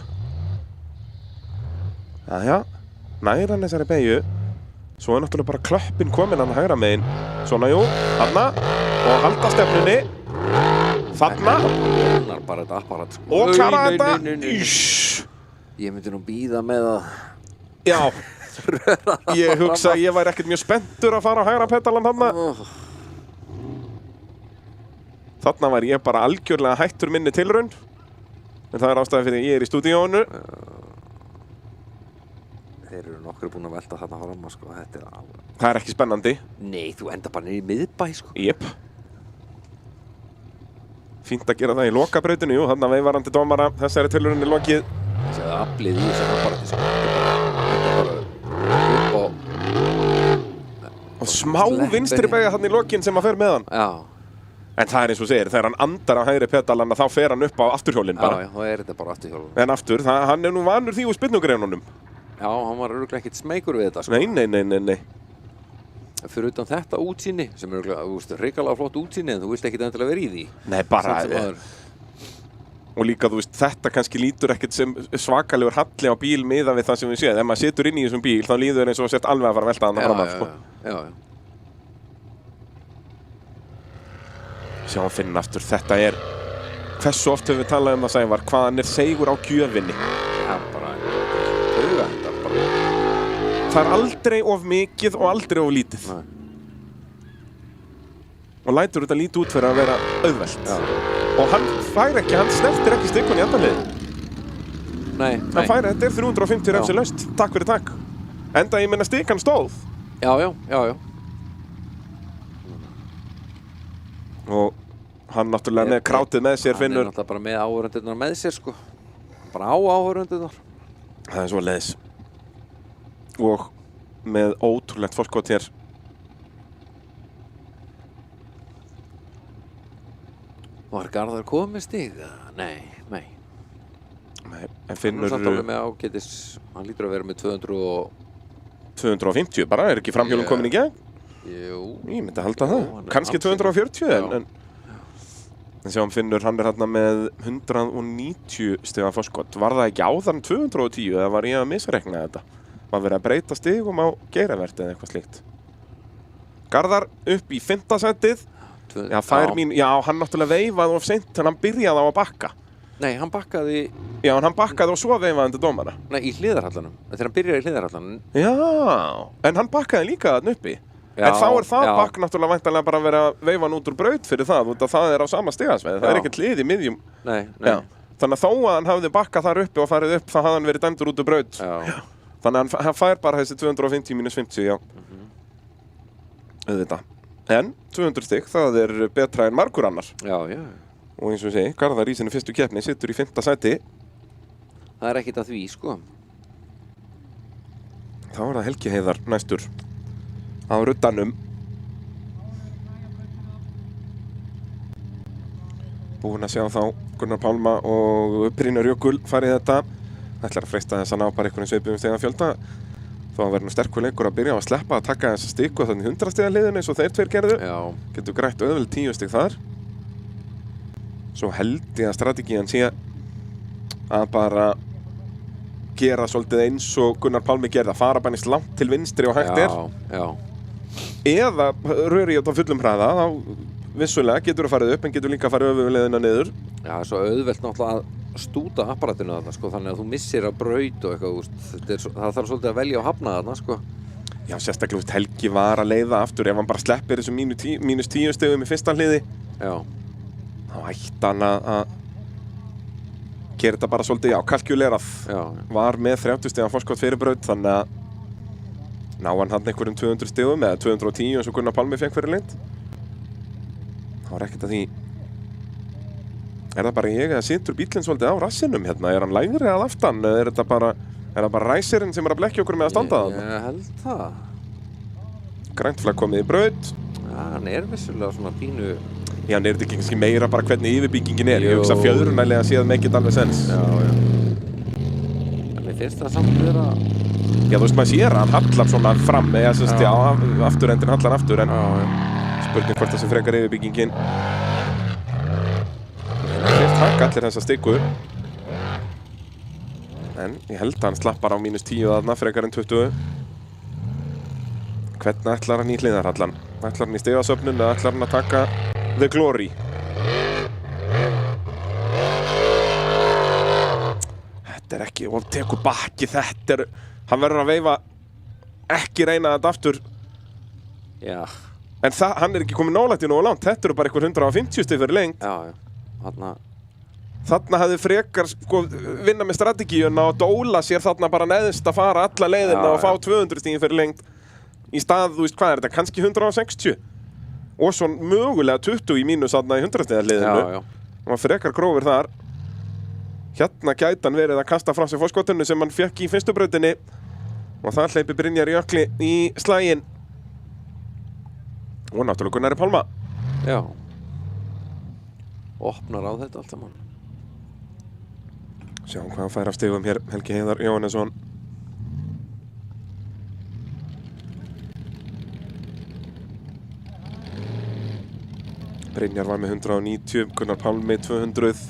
Jæja. Nær hann þessari beygju. Svo er náttúrulega bara klöppin komin hann hægra megin. Svona, jú, þarna. Og halda stefnunni. Þarna. Það er bara þetta apparat, sko. Og klara þetta. Ísss. Ég myndi nú bíða með að... Já. Ég hugsa að ég væri ekkert mjög spenntur að fara á hægra petalan þarna. Þarna var ég bara algjörlega hættur minni tilraun. En það er ástæði fyrir að ég er í stúdíónu. Þeir eru nokkru búin að velta þarna fram, sko. Þetta er alveg... Það er ekki spennandi. Nei, þú enda bara niður í miðbæ, sko. Jep. Fínt að gera það í lokabrautinu, jú. Þarna veifarandi dómara. Þessari tilraunin er lokið. Sjáðu aflið í þessu apparati, sko. Þetta er bara upp á... Og smá vinstri beygja þarna í lokin sem að fer með hann. Já. En það er eins og segir, þegar hann andar á hægri pedalana þá fer hann upp á afturhjólinn bara. Já, þá er þetta bara afturhjólinn. En aftur, hann er nú vanur því úr spyrnugreinunum. Já, hann var örugglega ekkert smeykur við þetta, sko. Nei. Fyrir utan þetta útsýni, sem er örugglega, hrikalega flott útsýni, en þú vilt ekkert endilega vera í því. Nei, bara... Og líka, þú veist, þetta kannski lítur ekkert sem svakalegur halli á bíl miðað við það sem við séð. Ef maður situr inn í þessum bíl, þá líður eins og að sért alveg að fara að velta hann fram af, sko. Já. Sjá, finn aftur, þetta er... Hversu oft höfum við talað um það, Sævar, hvaðan er seigur á gjöfinni? Já, bara... Þetta bara... Það er aldrei of mikið og aldrei of lítið. Og lætur þetta lítið út fyrir að vera auðvelt. Já. Og hann fær ekki, hann snertir ekki stikkunni í endalið. Nei. Hann fær, þetta er 350 refsi laust. Takk fyrir takk. Enda ég minna stikkan stóð. Já. Og hann náttúrulega með krátið með sér finnur. Hann er náttúrulega bara með áhorfendurnar með sér, sko. Bara á áhorfendurnar. Það er svo leiðis. Og með ótrúlegt forskot hér. Var Garðar komið stig? Nei. Nei, en finnur... Hann er samt alveg með ágætis, hann lítur að vera með 250 bara, er ekki framhjólum komin í gegn? Jú. Ég myndi að halda það. Kannski 240 en sjáum finnur, hann er hérna með 190 stiga forskot. Var það ekki áðan 210 eða var ég að misreikna þetta? Var verið að breyta stigum á Geirivert eða eitthvað slíkt? Garðar upp í 5. sætið. Já, hann náttúrulega veifaði of seint en hann byrjaði á að bakka. Nei, hann bakkaði... Já, en hann bakkaði og svo veifaði hann til dómara. Nei, í hliðarhallanum. Þegar hann byrjaði í hliðarhallanum. Já, en hann bakkaði líka þarna uppi. En þá það já. bakk náttúrulega væntanlega bara að vera að veifa hann út úr braut fyrir það, út að það á sama stigasveið, það ekkert lið í miðjum. Nei. Já. Þannig að þó að hann hafði bakkað þar uppi og farið upp, þá hafði hann verið dæmdur út úr braut. Já. Þannig að hann fær bara þessi 250 mínus 50, já. Auðvitað. En 200 stig, það betra en margur annar. Já. Og eins og ég segi, Garðar í sinni fyrstu keppni situr í 5. sæti. Það ekkert að því, sko. Þá það Helgi Heiðar næstur á ruddanum. Búinn að sjá þá Gunnar Pálma og Brynjar Jökul farið þetta. Ætlar að freista þess að ná bara einhvern sveipuðum stigafjölda. Þó að verður nú sterkur leikur að byrja á að sleppa að taka þessa stig og þannig 100 stiga liðinu eins og þeir tveir gerðu. Já. Getur grætt auðveld 10 stig þar. Svo held ég að strategían sé að bara gera svolítið eins og Gunnar Pálmi gerði, að fara bara eins langt til vinstri og hægt Já. Eða röri þetta á fullum hraða, þá vissulega getur að farið upp en getur líka að fara öfuleiðina niður. Já, svo auðvelt náttúrulega að stúta apparatinu þarna, sko, þannig að þú missir að braut og eitthvað, það þarf svolítið að velja að hafna þarna, sko. Já, sérstaklega Helgi var að leiða aftur, ef hann bara sleppir þessum mínus 10 stigum í fyrsta hliði. Já. Þá ætti hann að gera þetta bara svolítið, kalkulerað. Já. Var með 30 stiga forskot fyrir braut, þannig að ná hann einhverjum 200 stigum eða 210 eins og Gunnar Pálmi fekk fyrir lengd. Það var ekkert að því. Er það bara ég eða situr bílinn svolítið á rassinum hérna? Er hann lægri að aftan? Er það bara ræsirinn sem að blekkja okkur með að standa þarna? Ég held það. Grænt flagg komið í braut. Já, hann vissulega svona pínu. Já, hann þetta ekki kannski meira bara hvernig yfirbyggingin Ég hugsa fjöðrunælega séð make it alveg sens. Já. En mér finnst það samt vera. Já, þú veist maður sér að hann hallar svona fram eða semst, afturendin hallar aftur en spurning hvort það sem frekar yfirbyggingin. Takk allir þessa stigu. En ég held að hann slappar á mínus 10 þarna frekar en 20. Hvernig ætlar hann í hliðarhallan? Ætlar hann í stigasöfnun eða ætlar hann að taka The Glory? Þetta ekki, og tekur bakki, hann verður að veifa, ekki reyna þetta aftur. Já. En hann ekki komið nálægt í nógu langt, þetta bara einhver 150 stig fyrir lengt. Já. Þarna hefði frekar vinna með strategíuna og dóla sér þarna bara neðst að fara alla leiðina og fá 200 stigin fyrir lengt í stað, þú veist hvað þetta, kannski 160 og svo mögulega 20 í mínus þarna í 100 stiga liðinu. Já. Og maður frekar grófir þar. Hérna gæti hann verið að kasta frá sig forskotinu sem hann fekk í fyrstu brautinni og það hleypir Brynjar Jökli í slaginn og náttúrulega Gunnari Pálma. Já. Opnar á þetta allt saman. Sjáum hvað hann fær af stigum hér, Helgi Heiðar Jóhannesson. Brynjar var með 190, Gunnar Pálmi 200.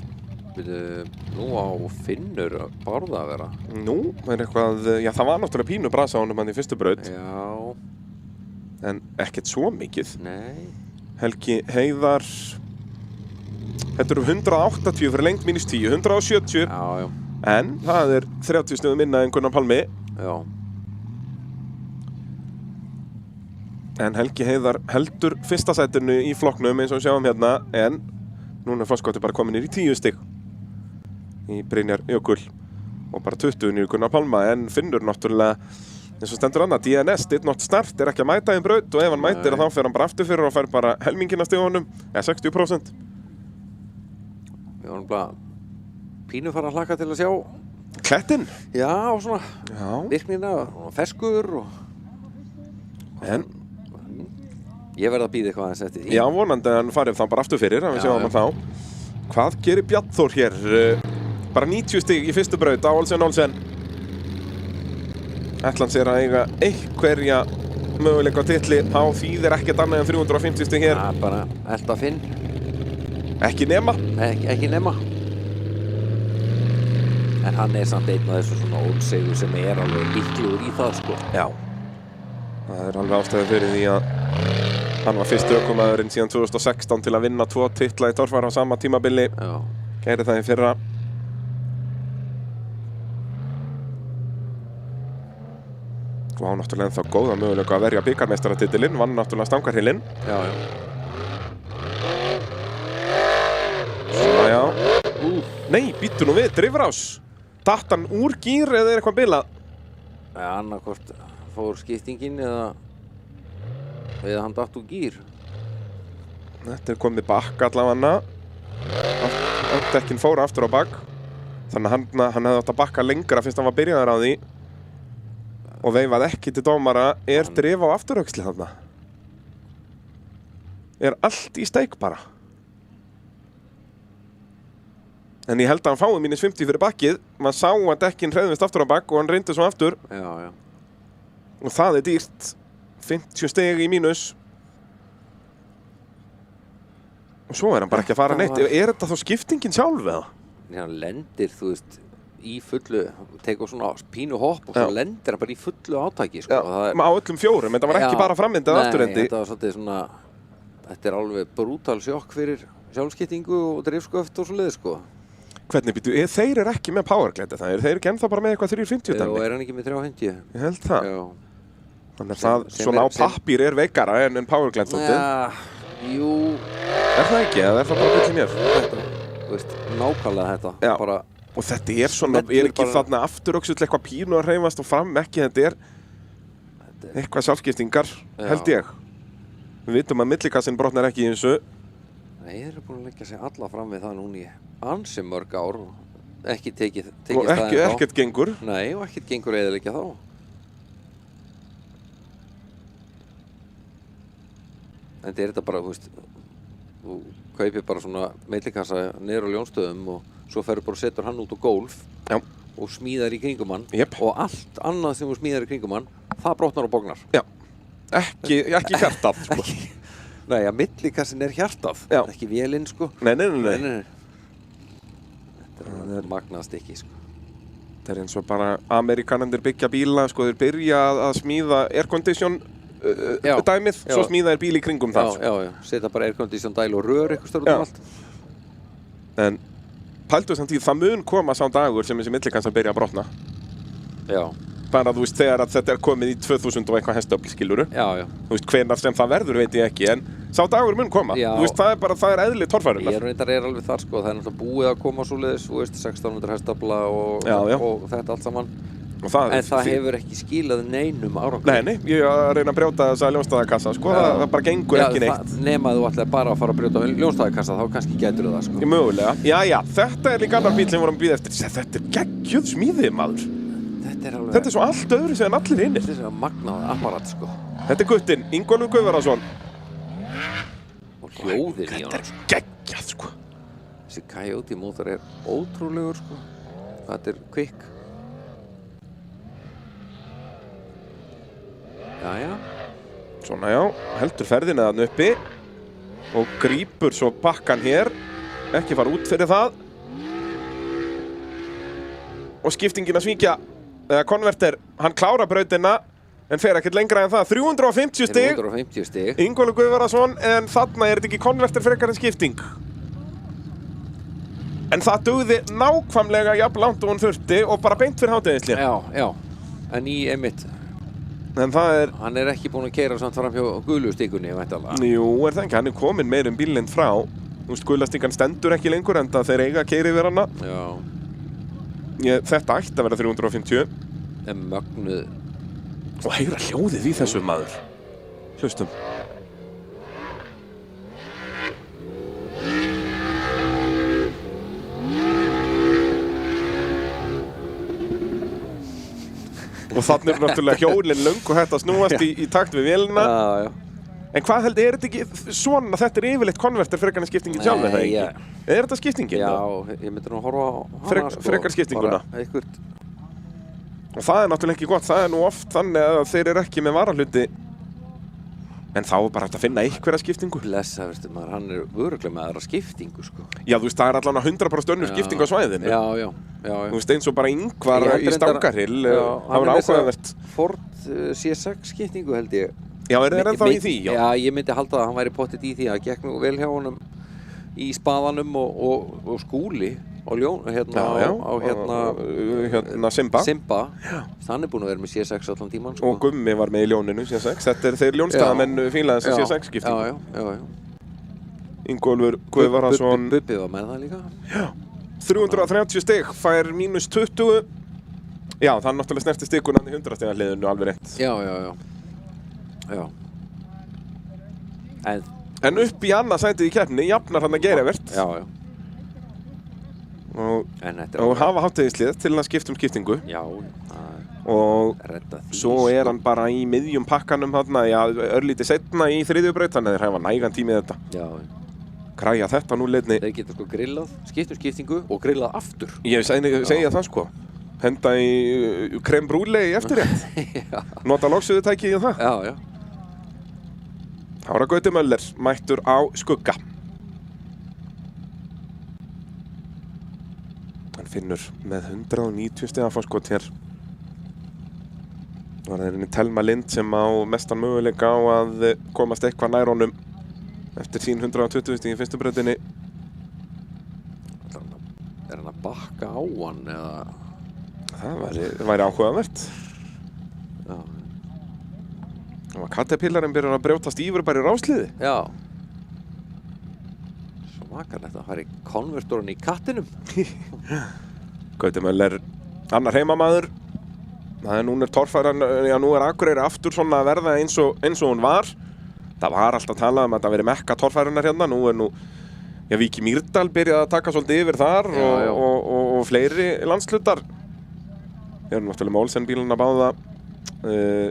Nú á Finnur Bárða að vera. Nú, eitthvað, það var náttúrulega pínu brasa á honum hann í fyrstu braut. Já. En ekkert svo mikið. Nei. Helgi Heiðar. Þetta 180 fyrir lengt mínus 10, 170. Já. En það 30 stigum minna en Gunnar Pálmi. Já. En Helgi Heiðar heldur fyrsta sætinu í flokknum eins og við sjáum hérna. En núna forskoti bara komin í 10 stig í Brynjar Jökul. Og bara 20 í Gunnar Pálma. En Finnur náttúrulega, eins og stendur annað, DNS did not start, ekki að mæta í braut. Og ef hann mætir þá fer hann bara aftur fyrir og fær bara helmingina stigunum, eða 60%. Við varum bara pínu fara að hlakka til að sjá Klettinn? Já, og svona virknina og ferskur En ég verð að bíða eitthvað aðeins eftir því. Já, vonandi að hann farið þá bara aftur fyrir, að við sjáum hann þá. Hvað gerir Bjarnþór hér? Bara 90 stig í fyrstu braut á Olsen. Ætlar hann sér að eiga einhverja möguleika á titli, þá þýðir ekkert annað en 350 stig hér. Já, bara elda Finn. Ekki nema. Ekki nema. En hann samt einn af þessu svona ósegur sem alveg líklegur í það, sko. Já. Það alveg ástæði fyrir því að hann var fyrsti ökumaðurinn síðan 2016 til að vinna 2 titla í torfæra á sama tímabili. Já. Gerði það í fyrra. Og á náttúrulega ennþá góða möguleika að verja bikarmeistaratitilinn, vann náttúrulega stangarhylinn. Já. Svona, já. Nei, býttu nú við, drifrás. Datt hann úr gír eða eitthvað bilað? Ja, annarkvort fór skiptingin eða hann datt úr gír. Þetta komið bakk allavega. Dekkin fóru aftur á bakk. Þannig að hann hefði átt að bakka lengra fyrst hann var byrjaður á því. Og veifað ekki til dómara. Drif á afturöxli þarna? Allt í steik bara? En ég held að hann fái -50 fyrir bakkið. Man sá að dekkin hreyðist aftur á bakk og hann reyndi svo aftur. Já. Og það dýrt. 50 stig í mínus. Og svo hann bara ekki að fara neitt. Þetta þá skiptingin sjálf eða? Hann lendir, þú veist, í fullu, tekur svona pínu hopp og svo lendir hann bara í fullu átaki, sko. Já, á öllum fjórum. Þetta var ekki bara framvindi eða afturendi. Nei, þetta var svolítið svona, þetta alveg brútal sjokk fyrir sjálfskiptingu og drifsköft og svoleiðis, sko. Hvernig býtu? Þeir ekki með powerglide það? Þeir ekki ennþá bara með eitthvað 350 dæmi? Og hann ekki með 350? Ég held það. Já. Þannig að það svona á pappír veikara en powerglide svolítið. Já, jú. Það ekki? Eða það bara byrjum mér? Þetta, þú veist, nákvæmlega þetta. Já. Bara og þetta svona, ekki bara þarna afturöxull eitthvað pínu að hreyfast og fram ekki, þetta eitthvað sjálfskiptingar, held ég. Við vitum að millikassin brotnar ekki í þessu. Nei, þeir eru búin að leggja sig alla fram við það núna í ansi mörg ár og ekki tekið og ekkert gengur. Nei, og ekkert gengur eyðileggja þá. En þetta bara, þú veist, þú kaupir bara svona millikassa niður á Ljónsstöðum og svo ferur bara og setur hann út á gólf. Já. Og smíðar í kringum hann. Yep. Og allt annað sem þú smíðar í kringum hann, það brotnar og bognar. Já. Ekki hjartað, sko. Nei, að millikassin hjartað, ekki vélinn, sko. Nei. Þetta magnast ekki, sko. Þetta eins og bara Amerikanandir byggja bíla, sko, þeir byrja að smíða aircondition dæmið, svo smíða þeir bíl í kringum það. Já, setja bara aircondition dæl og rör eitthvað stöður út allt. En pældu samt í það mun koma sá dagur sem þessi millikassar byrja að brotna. Já. Bara þú veist þegar að þetta komið í 2000 og eitthvað hestöfl, skiluru. Já. Þú veist hvenær sem það verður veit ég ekki, en sá dagur mun koma. Já. Þú veist það eðli torfærunar. Ég reyndar alveg þar, sko, það náttúrulega búið að koma svoleiðis, þú veist, 1600 hestafla og þetta allt saman. En það hefur ekki skilað neinum árangur. Nei, ég er að reyna að brjóta þessa ljónstæðakassa, sko, það bara gengur ekki neitt. Nema að þú ætlaði bara að fara að brjóta ljónstæðakassa, þá kannski gætur það, sko. Mögulega. Já, þetta líka annar bíl sem vorum að bíða eftir. Þetta geggjuð smíðið, maður. Þetta svo allt öðru sem allir hinnir. Þetta svo magnaði apparat, sko. Þetta guttinn, Ingólfur Guðvarason. Og hljóðin í honum. Þetta geggjað, sko. Þessi Coyote mótor ótrúlegur, sko. Þetta quick. Jæja. Svona, já. Heldur ferðina þarna uppi. Og grípur svo bakkan hér. Ekki fara út fyrir það. Og skiptingin að svíkja. Konverter, hann klára brautina en fer ekkert lengra en það. 350 stig. 350 stig. Ingólfur Guðvarason, en þarna þetta ekki konverter frekar en skipting. En það dugði nákvæmlega jafn langt og hún þurfti og bara beint fyrir hádegisli. Já. En í einmitt. En það hann ekki búinn að keyra samt fram hjá gulustíkunni, væntanlega. Jú, það ekki. Hann komin meir bílinn frá. Þú veist, gulastíkan stendur ekki lengur en það þeir eiga að keyra yfir hana. Já. Þetta ætti að vera 350. En mögnuð. Og heyra hljóðið í þessu maður. Hlustum. Og þannig náttúrulega hjólinn löng og hægt að snúast í takt við vélina. Já. En hvað þetta ekki svona, þetta yfirleitt konverter frekar en skiptingin sjálf, eða ekki? Þetta skiptingin? Já, ég myndi nú að horfa á hana, sko. Frekar skiptinguna? Eitthvað. Og það náttúrulega ekki gott, það nú oft þannig að þeir ekki með varahluti. En þá bara hægt að finna einhverja skiptingu. Blessa, veistu maður, hann örugglega með aðra skiptingu, sko. Já, þú veist, það allan 100% önnur skipting á svæðinu. Já. Þú veist, eins og bara Ingvar í Stangarhyl, það var áhugavert. Ford C6 skiptingu, held ég. Já, þeir ennþá í því, já? Já, ég myndi halda að hann væri pottitt í því að gekk nú vel hjá honum í spaðanum og Skúli hérna Simba. Hann búinn að vera með C6 allan tíman, sko. Og Gummi var með í ljóninu, C6. Þetta þeir ljónstaðamenn fílaði þessa C6-skiptingu. Já. Ingólfur Guðvarason. Bubbi var með það líka. Já. 330 stig, fær mínus 20. Já, það náttúrulega snerti stigurinn í 100 stiga hliðinu alveg rétt. Já. En upp í annað sætið í keppninni jafnar hann að Geirivert. Já. Og hafa hátíðislið til að skipta skiptingu. Já. Og svo sko. hann bara í miðjum pakkanum þarna, örlítið seinna í þriðju braut, þannig að þeir hafa nægan tími í þetta. Já. Græja þetta nú leidni. Þeir geta sko grillað, skiptingu og grillað aftur. Ég segja það sko. Henda í crème brûlée í eftirrétt. Nota logsuðutækið í það. Já. Það var að Gauti Möller mættur á skugga. Hann finnur með 190 stiga fórskot hér. Það var þeirrinni Telma Lind sem á mestan möguleika á að komast eitthvað nær honum eftir sín 120 stig í fyrstu brautinni. Hann að bakka á hann eða? Það væri áhugavert. Já. Og Caterpillarinn byrjar að brjótast yfir bara í rásliði. Já. Svakalegt að fara í konvertorinn í kattinum. Gauti Möller, annar heimamaður. Núna torfæran, nú Akureyri aftur svona að verða eins og hún var. Það var alltaf talað um að það veri mekka torfærunar hérna. Nú Víki Mýrdal byrjaði að taka svolítið yfir þar og fleiri landslutar. Við erum náttúrulega með Olsen bíluna báða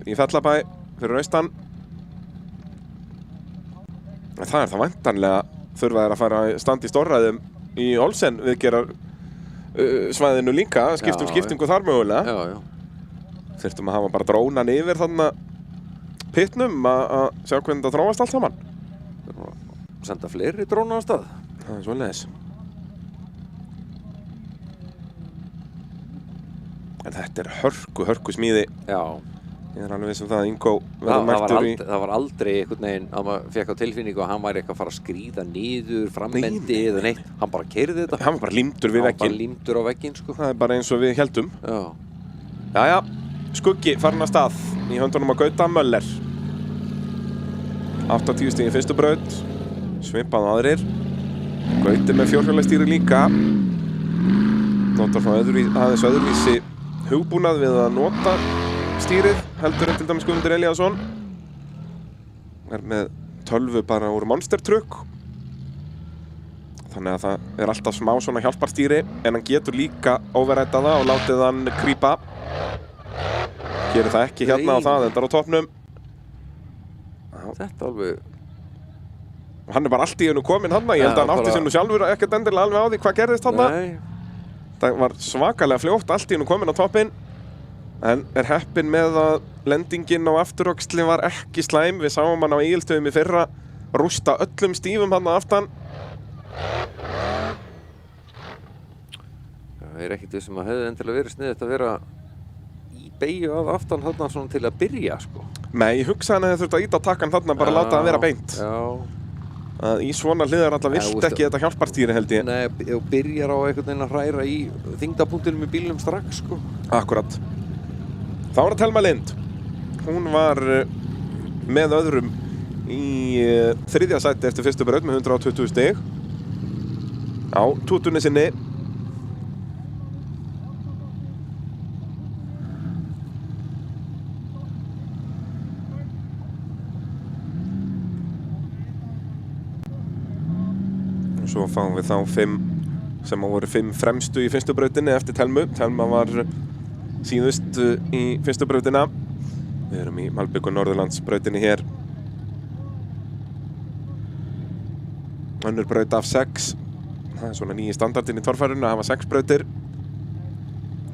í Fellabæ fyrir austan. Það það væntanlega þurfa þeir að fara standi í stórræðum í Olsen viðgerar svæðinu líka, skiptingu þar mögulega. Já. Þyrftum að hafa bara drónan yfir þarna pitnum að sjá hvernig það þróast allt saman. Senda fleiri dróna á stað. Það svoleiðis. En þetta hörku smíði. Já. Ég alveg viss það að Ingo verður mættur í... Það var aldrei einhvern veginn að maður fekk á tilfinningu að hann væri eitthvað að fara að skríða niður, frammendi eða neitt. Hann bara keyrði þetta. Hann var bara límdur við vegginn. Hann bara límdur á vegginn, sko. Það bara eins og við héldum. Já. Jæja, Skuggi farin af stað í höndunum á Gauta Möller. 80 stig í fyrstu braut. Svipað aðrir. Gauti með fjórhjólastýri líka. Notar frá aðeins öðruvísi hugbúnað við að nota stýrið, heldur en til dæmis Guðmundur Elíasson. Með tölvu bara úr Monster Truck. Þannig að það alltaf smá svona hjálparstýri, en hann getur líka overræta það og látið hann krýpa. Gerir það ekki hérna á það, endar á toppnum. Þetta alveg... Og hann bara allt í hennu kominn hann, ég held að hann átti sér nú sjálfur ekkert endilega alveg á því hvað gerðist hann. Nei. Það var svakalega fljótt, allt í hennu kominn á toppinn. En heppinn með að lendingin á afturöxli var ekki slæm. Við sáum hann á Egilsstöðum í fyrra rústa öllum stífum hann á aftan. Það ekkert við sem að hefði endilega verið sniðugt að vera í beygju af aftan þarna svona til að byrja, sko. Nei, ég hugsa hann að þið þurft að íta takkan þarna, bara láta það vera beint. Já. Að í svona hliðar alltaf vilt ekki þetta hjálparstýri, held ég. Nei, þú byrjar á einhvern veginn að hræra í þyngdapunktinum í bílnum strax, sko. Akkurat. Þá var það Telma Lind. Hún var með öðrum í þriðja sæti eftir fyrstu braut með 120 stig. Á tútunni sinni. Og svo fáum við þá 5 sem voru 5 fremstu í fyrstu brautinni eftir Telmu. Telma var síðust í fyrstu brautina. Við erum í Malbygg- og Norðurlandsbrautinni hér. Önnur braut af 6. Það er svona nýji standardinn í torfærinu að hafa 6 brautir.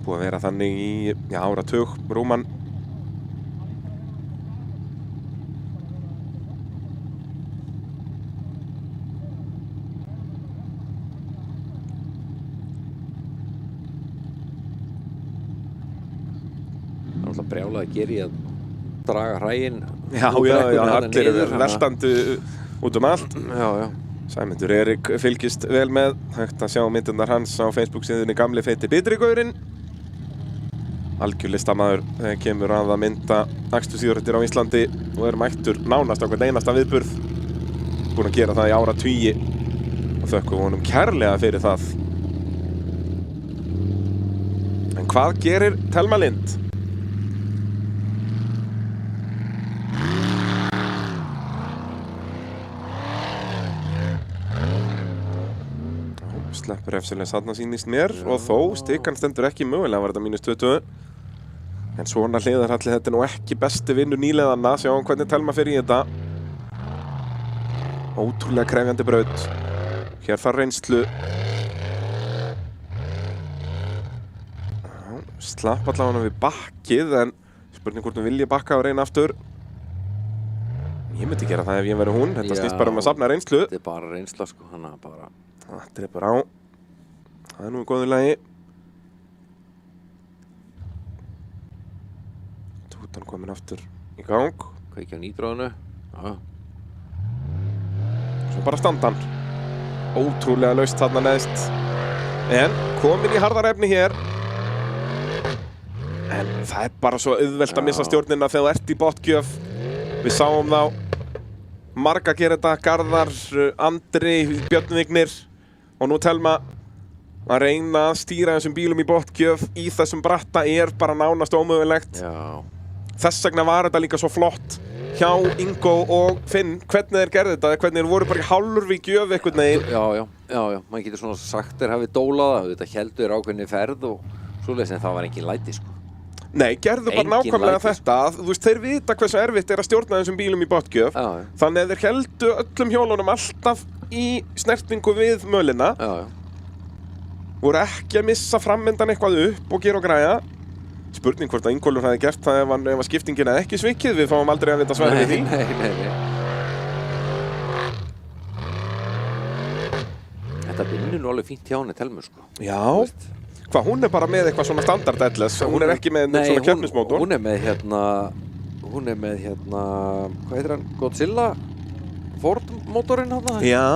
Búið að vera þannig í áratug, rúman. Brjálað að gera í að draga hræin allir veltandi út um allt. Já. Sæmundur Erik fylgist vel með, hægt að sjá myndirnar hans á Facebook-síðunni Gamli feiti Bitri-gaurinn. Algjör listamaður þegar kemur að mynda akstursíðurættir á Íslandi og er mættur nánast á hvern einasta viðburð. Búinn að gera það í áratugi og þökkum honum kærlega fyrir það. En hvað gerir Thelma Lind? Sleppur refsilega þarna sýnist mér og þó stikan stendur ekki mögulega var þetta -20. En svona hliðarhalli, þetta er nú ekki besti vinnur nýliðanna, sjáum hvernig Thelma fer í þetta. Ótrúlega krefjandi braut. Hér þarf reynslu. Slapp allavega við bakkið en spurning hvort hún vilji bakka og reyna aftur. Ég myndi gera það ef ég væri hún, þetta snýst bara að safna reynslu. Þetta er bara reynsla sko, hann er bara... Það drepur á. Það er nú í góðu lagi. Tútan komin aftur í gang. Kveikja á nýtróðinu. Já. Svo bara standan. Ótrúlega laust þarna neðst. En komin í harðara efni hér. En það er bara svo auðvelt að missa stjórnina þegar þú ert í botgjöf. Við sáum þá marga gera þetta, Garðar, Andri, Björn Vignir. Og nú Thelma að reyna að stýra þessum bílum í botgjöf í þessum bratta er bara nánast ómögulegt. Já. Þess vegna var þetta líka svo flott hjá Ingo og Finn. Hvernig þeir gerðu þetta, hvernig þeir voru bara í hálfri gjöf einhvern veginn. Já, maður getur svona sagt þeir hafi dólað það, þetta heldur þeir ákveðni ferð og svoleiðis en það var engin læti sko. Nei, gerðu bara nákvæmlega þetta. Þú veist, þeir vita hversu erfitt er að stjórna þessum bílum í botgjöf. Þannig að þeir heldu öllum hjólunum alltaf í snertingu við mölina. Voru ekki að missa frammendan eitthvað upp og gera og græja. Spurning hvort að Ingólfur hefði gert það ef skiptingin hefði ekki svikið. Við fáum aldrei að vita svarið við því. Nei. Þetta vinnur nú alveg fínt hjá henni Thelmu sko. Já. Hvað, hún er bara með eitthvað svona standard LS, hún er ekki með svona keppnismótor? Hún er með hérna, hvað heitir hann, Godzilla Ford mótorinn hann? Já.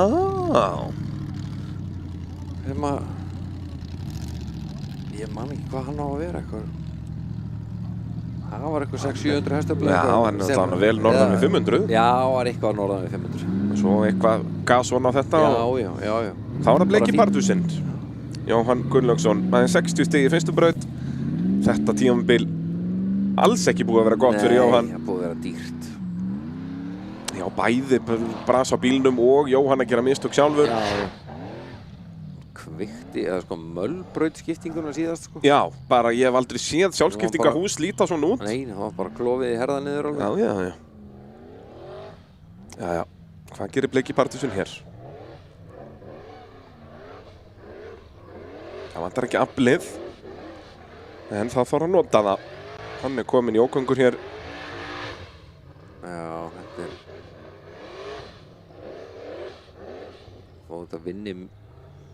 Ég man ekki hvað hann á að vera eitthvað. Það var eitthvað 600-700 hestafli. Já, hann er þannig vel norðan við 500. Já, var eitthvað norðan við 500. Svo eitthvað gas svona á þetta. Já. Þá var það Bleiki Pardusinn. Jóhann Gunnlaugsson, aðeins 60 stig í fyrstu braut. Þetta tímabil alls ekki búið að vera gott fyrir Jóhann. Nei, það búið að vera dýrt. Já, bæði bras á bílnum og Jóhann að gera mistök sjálfur. Já. Kvikti, eða sko möllbrautskiptinguna síðast sko. Já, bara ég hef aldrei séð sjálfskiptingahús líta svona út. Nei, það var bara klofið í herða niður alveg. Já. Hvað gerir Bleiki Pardusinn hér? Það vantar ekki aflið, en það þarf að nota það. Hann er kominn í ógöngur hér. Já, þetta er... Og þetta vinni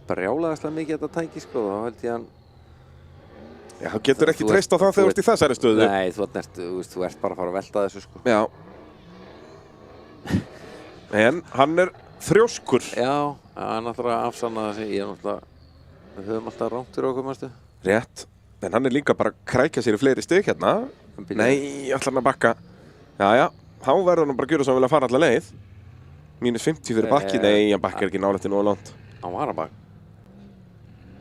brjálæðislega mikið þetta tæki, sko. Þá held ég hann... Já, þú getur ekki treyst á það þegar þú ert í þessari stöðu. Nei, þú ert bara að fara að velta þessu, sko. Já. En hann er þrjóskur. Já, hann ætlar að afsanna þessi. Ég er náttúrulega... Við höfum alltaf rangt fyrir okkur, mástu. Rétt. En hann er líka bara að krækja sér í fleiri stig hérna. Nei, ég ætla hann að bakka. Jæja, þá verður hann bara að gjöra svo að vilja fara alla leið. -50 fyrir bakki. Nei, hann bakkar ekki nálægt í nógu langt. Hann var að bakka.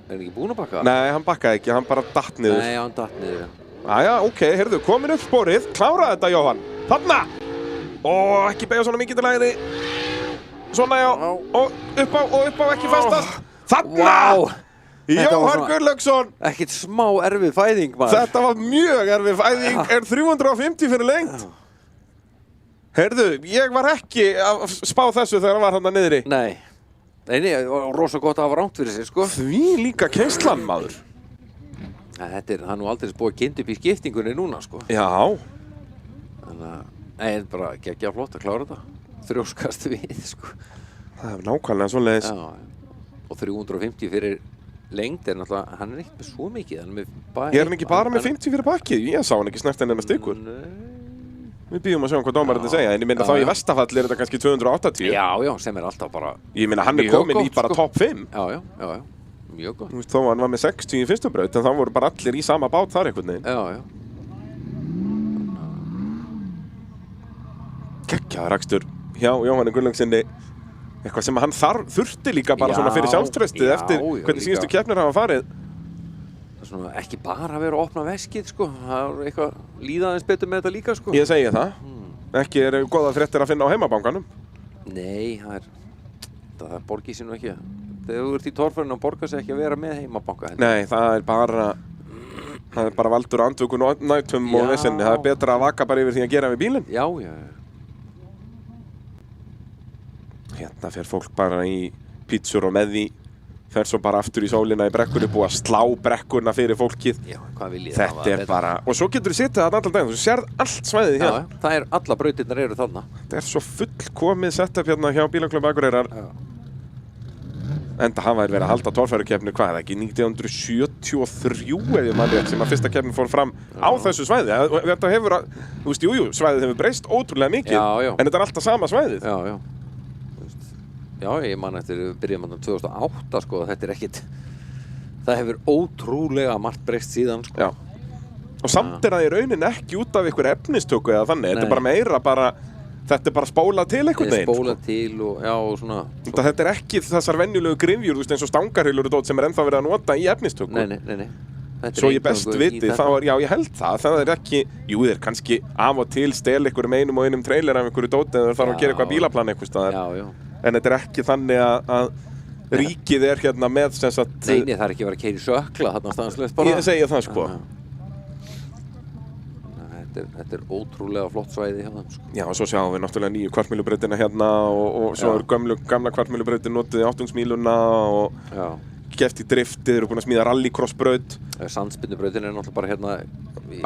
Er hann ekki búinn að bakka? Nei, hann bakkaði ekki, hann bara datt niður. Nei, hann datt niður, já. Jæja, ok, heyrðu, komin upp sporið. Klára þetta, Jóhann. Þarna! Og ekki beygja svona mikið til hægri. Svona, já. Og upp á, ekki fastast. Þarna! Wow. Jóhann Gunnlaugsson! Ekkert smá erfið fæðing, maður. Þetta var mjög erfið fæðing, en 350 fyrir lengt. Heyrðu, ég var ekki að spá þessu þegar hann var þarna niðri. Nei, og rosa gott að hafa rangt fyrir sig, sko. Því líka keynslan, maður. Þetta er, hann nú aldrei búið kynnt upp í skiptingunni núna, sko. Já. Þannig að, nei, bara geggja flott að klára þetta. Þrjóskast við, sko. Það er nákvæmlega svoleiðis. Já, og 350 fyrir lengd er náttúrulega, hann er ekkert með svo mikið, hann er með bara... Ég er hann ekki bara með 50 fyrir bakkið, ég sá hann ekki snert en enn stikur. Nei, Við býðum að sjá hvað dómarinn segja, en ég minna Já, þá í já. Vestafalli þetta kannski 280. Já, sem alltaf bara Ég minna hann mjög kominn í gott, bara sko. topp 5. Já, mjög gott. Þú veist, þó hann var með 60 í fyrstu braut, en þá voru bara allir í sama bát þar einhvern veginn. Já. Geggjaður akstur hjá Jóhanni Gunnlaugsinni. Eitthvað sem hann þurfti líka bara Já, svona fyrir sjálfstraustið já, eftir já, hvernig líka. síðustu keppnir hafa farið. Svona, ekki bara að vera að opna veskið, sko. Það er eitthvað líðaðins betur með þetta líka, sko. Ég segi það. Ekki er góða fréttir að finna á heimabankanum. Nei, það borgið sér nú ekki. Þegar þú ert í torfærinu að borga sig ekki að vera með heimabanka. Nei, það er bara valdur andvökun og nætum og Já. vissinni. Það er betra að vaka bara yfir því að gera við bílinn. Já. Hérna fer fólk bara í pítsur og með því. Fer svo bara aftur í sólina í brekkunni, búið að slá brekkurna fyrir fólkið. Já, hvað vil ég Þetta er bara... Og svo getur þú sittið þarna allan daginn. Þú sérð allt svæðið hérna. Já, það er alla brautirnar eru þarna. Þetta er svo fullkomið setup hérna hjá Bílaklúbb Akureyrar. Enda hafa verið að halda torfærukeppni, hvað er það ekki, 1973 ef ég man rétt, sem að fyrsta keppni fór fram á þessu svæði. Þetta hefur, þú veist, svæðið hefur breyst ótrúlega mikið, en þetta er alltaf sama svæðið. Já, ég man eftir, við byrjum hann 2008, sko, þetta er ekkit, það hefur ótrúlega margt breyst síðan, sko. Já, og samt er það í raunin ekki út af ykkur efnistöku eða þannig, þetta er bara meira þetta er bara spólað til einhvern veginn. Spólað til og, já, og svona. Þetta er ekki þessar venjulegu grifjur, þú veist, eins og stangarhylur og dót sem er ennþá verið að nota í efnistöku. Nei. Svo ég best viti, þá er, já, ég held það er ekki, þeir kannski af og til stela ykkur einum og einum trailer af ykkur dót eða þeir þarf að gera eitthvað bílaplan einhvers staðar. Já. En þetta er ekki þannig að ríkið er hérna með sem sagt... Nei, það er ekki verið að keyra í sökla þarna stanslaust bara. Ég segi það, sko. Þetta er ótrúlega flott svæði hjá þeim, sko. Já, og svo sjáum við náttúrulega nýju kvartmýlubrautina hérna og svo er gamla kvartmýlubrautin notuð í áttungsmíluna og keppt í drift, þeir eru búin að smíða rallycrossbraut. Sandspinnubrautin er náttúrulega bara hérna...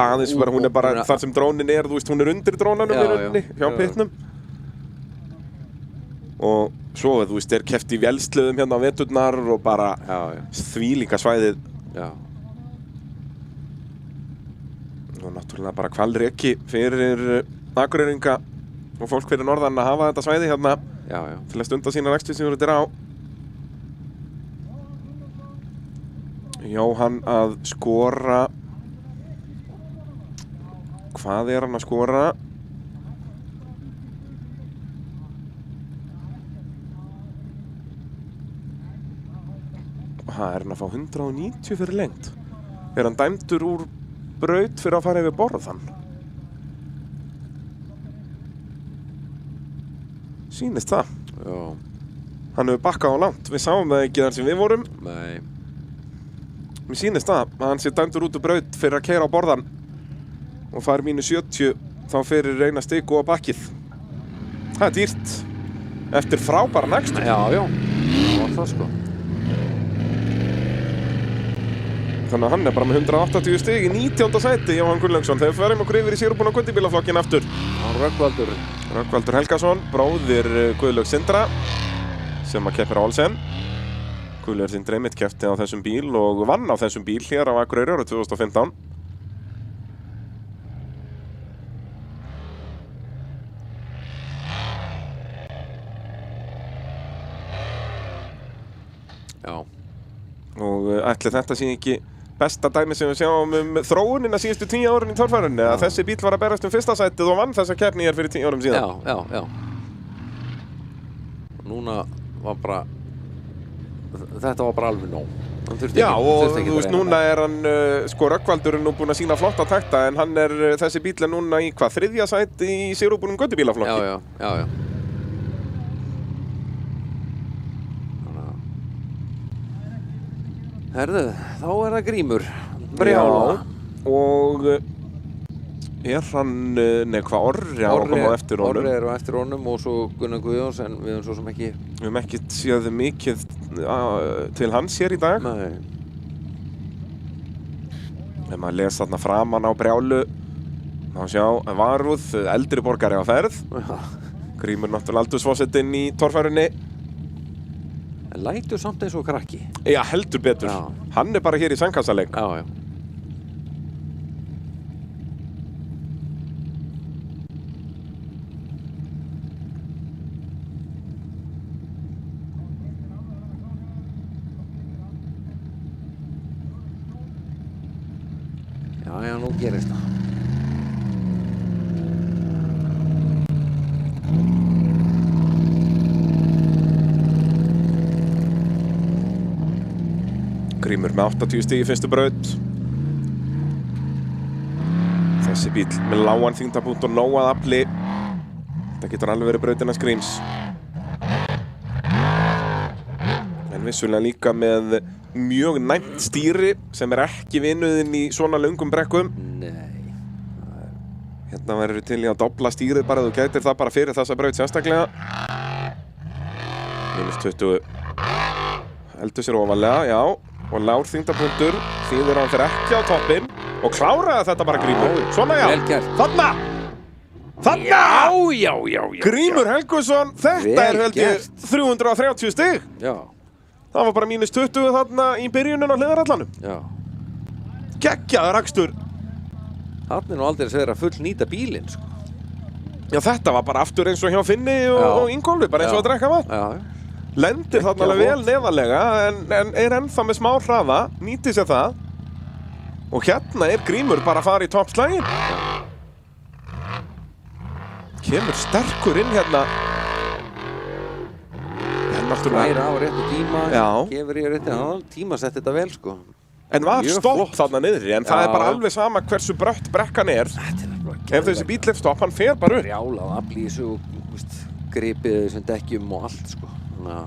Aðeins bara, hún er bara þar sem drónin er, þú veist, hún er undir drónanum í rauninni, hjá pitnum. Og svo, þú veist, er keppt í vélsleðum hérna á veturnar og bara þvílíka svæðið. Já. Og náttúrulega bara hvalreki fyrir Akureyringa og fólk fyrir norðan að hafa þetta svæði hérna til að stunda sína rekstur sem þetta er á. Jóhann að skora. Hvað er hann að skora? Er hann að fá 190 fyrir lengt? Er hann dæmdur úr braut fyrir að fara yfir borðan? Sýnist það. Já. Hann hefur bakkað á langt. Við sáum það ekki þar sem við vorum. Nei. Mér sýnist það að hann sé dæmdur út úr braut fyrir að keyra á borðan og fara -70 þá fyrir eina stiku á bakkið. Það er dýrt. Eftir frábæran akstur. Já. Það var það, sko. Þannig að hann er bara með 180 stig í 19. sæti, Jóhann Gunnlaugsson. Þegar við förum okkur yfir í sigurbúna göttibílaflokkinn aftur. Rögnvaldur Helgason, bróðir Guðlaugs Sindra, sem að keppir á Olsen. Guðlaugur Sindri einmitt keppti á þessum bíl og vann á þessum bíl hér á Akureyri árið 2015. Já. Og ætli þetta sé ekki besta dæmi sem við sjáum þróunina síðustu 10 árin í torfærunni, að þessi bíl var að berast fyrsta sætið og vann þessa keppni hér fyrir 10 árum síðan. Já. Núna var bara, þetta var bara alveg nóg. Já, og þú veist, núna er hann, sko, Rögnvaldur er nú búinn að sína flotta takta, en hann er, þessi bíl er núna í hvað, 3. sæti í sigurbúnum göttubílaflokki. Já. Herðu, þá er það Grímur Brjála. Og er hann, hvað, Orri á að koma á eftir honum? Orri er á eftir honum og svo Gunnar Guðjóns, en við höfum svo sem ekki... Við höfum ekki séð mikið til hans hér í dag. Nei. Ef maður les þarna framan á Brjálu, þá sjá, Varúð, eldri borgari á ferð. Grímur náttúrulega aldursforsetinn í torfærunni. En lætur samt eins og krakki. Já, heldur betur. Já. Hann er bara hér í sandkassaleik. Já. Já, nú gerist það. Grímur með 80 stig í fyrstu braut. Þessi bíl með lágan þyngdarpunkt og nóg að afli. Þetta getur alveg verið brautin hans Gríms. En vissulega líka með mjög næmt stýri sem ekki vinnuðinn í svona löngum brekkum. Nei. Hérna verður til í að dobla stýrið bara, þú gætir það bara fyrir þessa braut sérstaklega. -20 heldur sér ofalega, já. Og lár þyngdarpunktur, þýðir hann fyrir ekki á toppinn og kláraði þetta bara Grímur. Svona já, Vel gert. þarna! Já. Grímur Helgason, þetta Vel held ég gert. 330 stig. Já, Það var bara -20 þarna í byrjunin á hliðarallanum. já. Geggjaður akstur. Þarna nú aldrei að full nýta bílinn, sko. Já, þetta var bara aftur eins og hjá Finni Já. og Ingólfi, bara eins og að drekka vatn. Já. Lendir þarna alveg vel neðarlega en er ennþá með smá hraða, nýtir sér það. Og hérna er Grímur bara að fara í toppslaginn. Kemur sterkur inn hérna. Læra á réttu tíma, Já. gefur í réttu tíma, sett þetta vel, sko. En var Mjög stopp flott. þarna niðri, en það Já. er bara alveg sama hversu brött brekkan er. Þetta er bara Ef þessi bíll er stopp, hann fer bara upp. brjálað afl í þessu og gripið þessum dekkjum og allt, sko. Þannig að,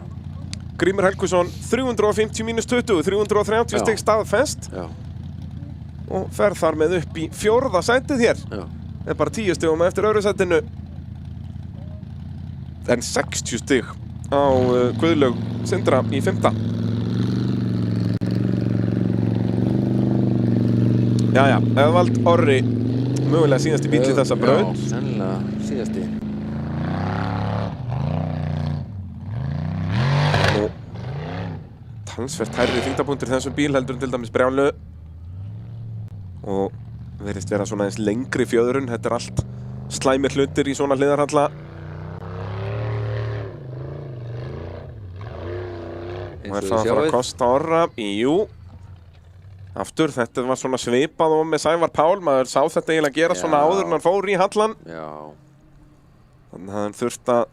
Grímur Helgason, 350 -20, 330 Já. stig staðfest já, og fer þar með upp í 4. sætið hér. já. Er bara 10 stigum eftir öðru sætinu. En 60 stig á Guðlaug Sindra í 5. Jæja, Eðvald Orri, mögulega síðasti bíll í þessa braut. Já, sennilega síðasti. Og talsvert hærri þyngdarpunktur í þessum bíl heldur en til dæmis Brjálu. Og verðist vera svona eins lengri fjöðrun. Þetta er allt slæmir hlutir í svona hliðarhalla. Og er það að fara að kosta Orra? Jú. Aftur, þetta var svona svipað og með Sævar Pál. Maður sá þetta eiginlega gera svona Já. áður en hann fór í hallan. Já, Þannig að hann þurfti að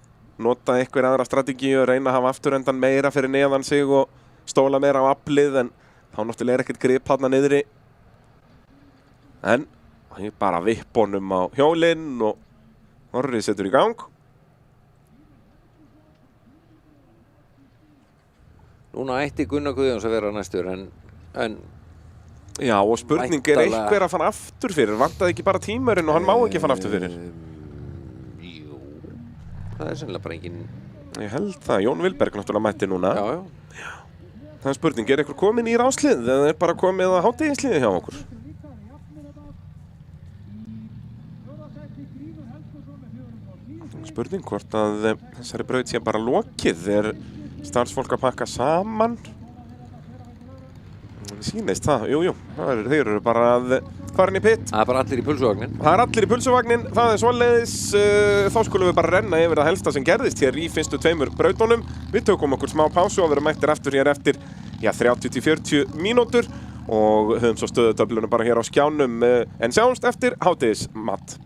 nota einhver aðra strategíu og reyna að hafa afturendan meira fyrir neðan sig og stóla meira á aflið, en þá náttúrulega er ekkert grip þarna niðri. En hann er bara vipp honum á hjólinn og Orri setur í gang. núna ætti Gunnar Guðjóns að vera næstur, en Já, og spurning er Væntanlega. einhver að fara aftur fyrir? Vantaði ekki bara tímarinn og hann má ekki fara aftur fyrir? Jú, það er sennilega bara engin... Ég held það. Jón Vilberg náttúrulega mætti núna. Já. Það er spurning, er einhver komin í ráslið eða er bara komið að hádegisliði hjá okkur? Spurning hvort að þessari braut sé bara lokið. Er starfsfólk að pakka saman? Sýnist það, jú. Þeir eru bara að fara inn í pitt. Það er bara allir í pulsuvagnin. Það er allir í pulsuvagnin, það er svoleiðis. Þá skulum við bara renna yfir það helsta sem gerðist hér í fyrstu 2 brautunum. Við tökum okkur smá pásu og verum mættir aftur hér eftir 30-40 mínútur og höfum svo stöðutöflunum bara hér á skjánum. En sjáumst eftir hádegismat.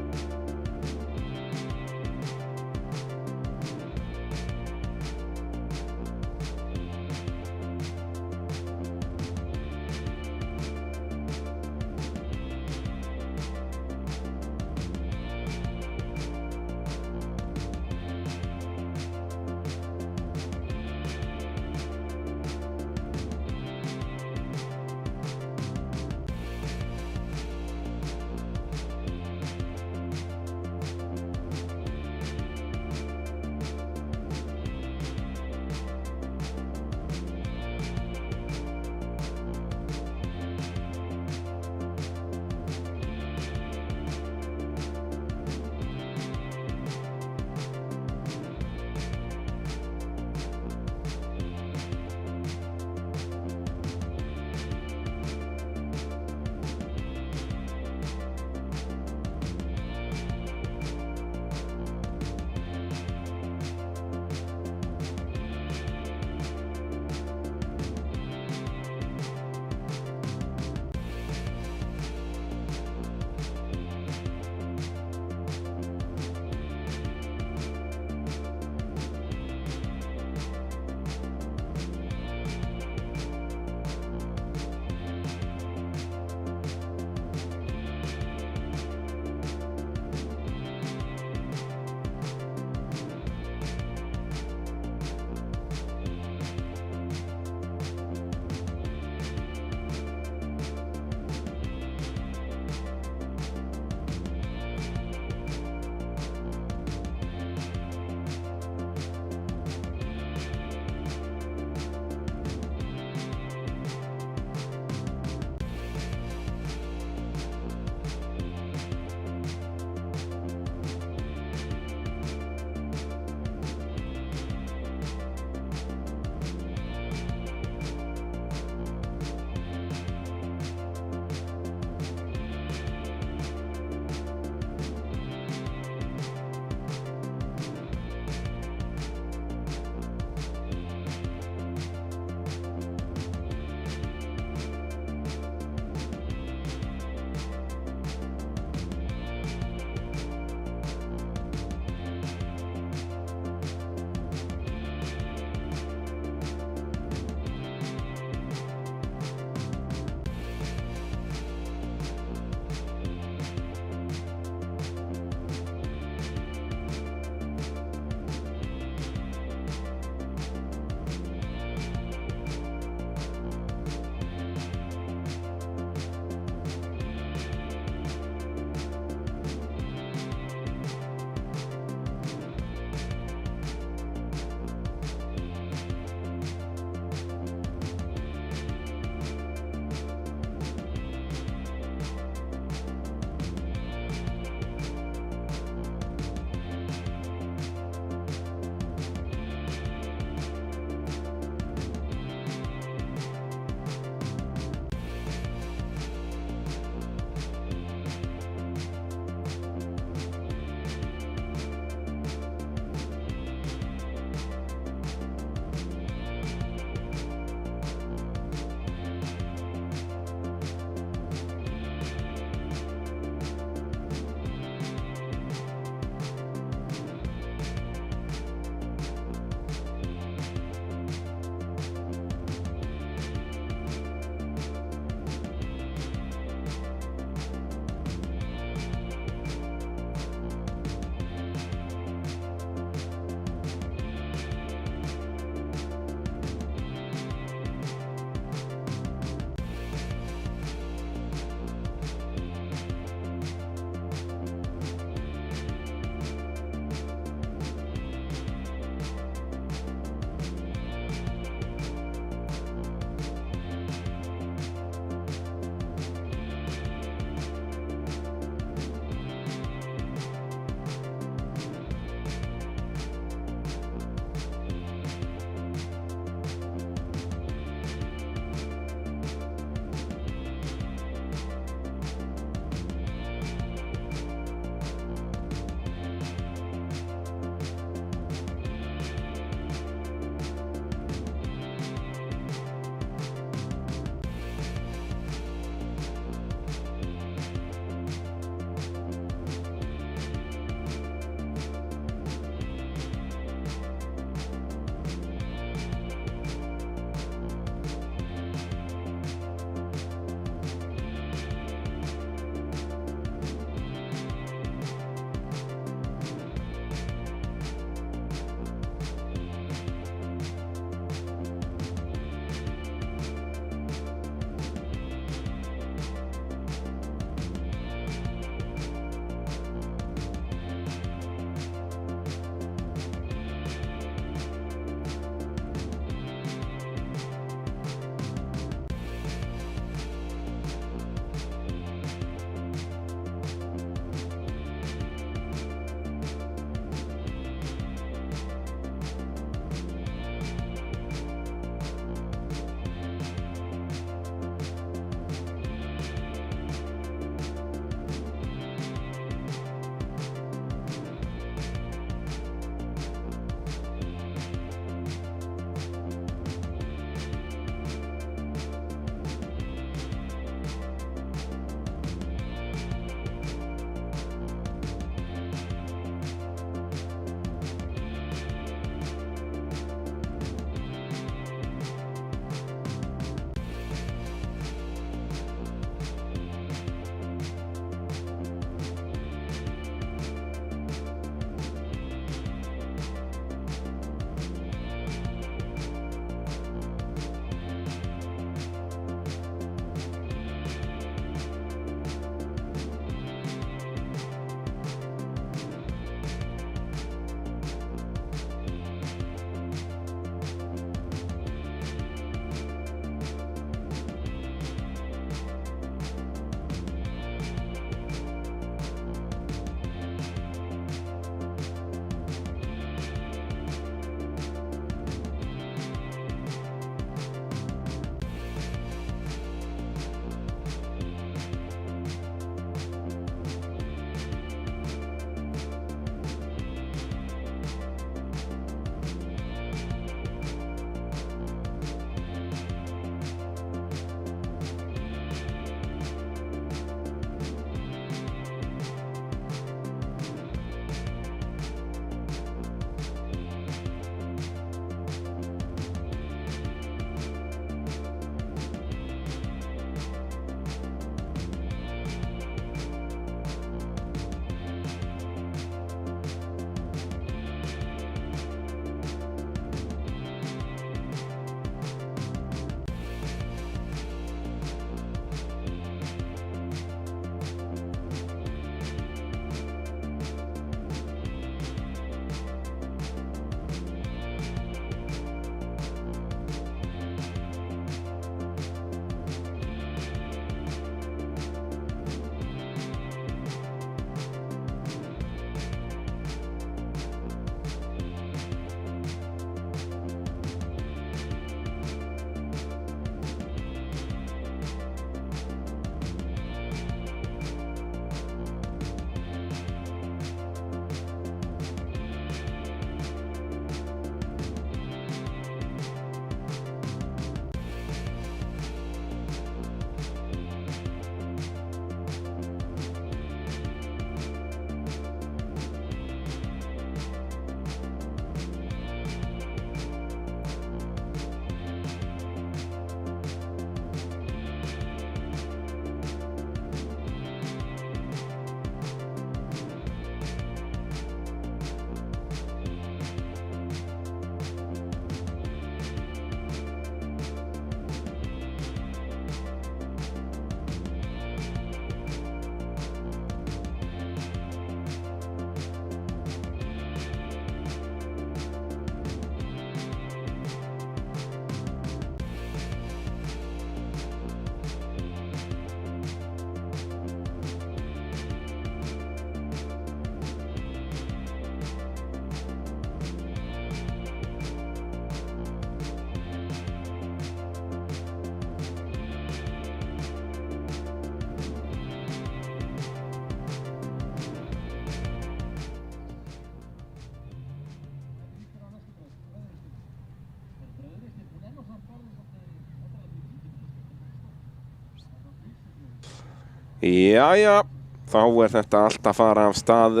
Jæja, þá þetta allt að fara af stað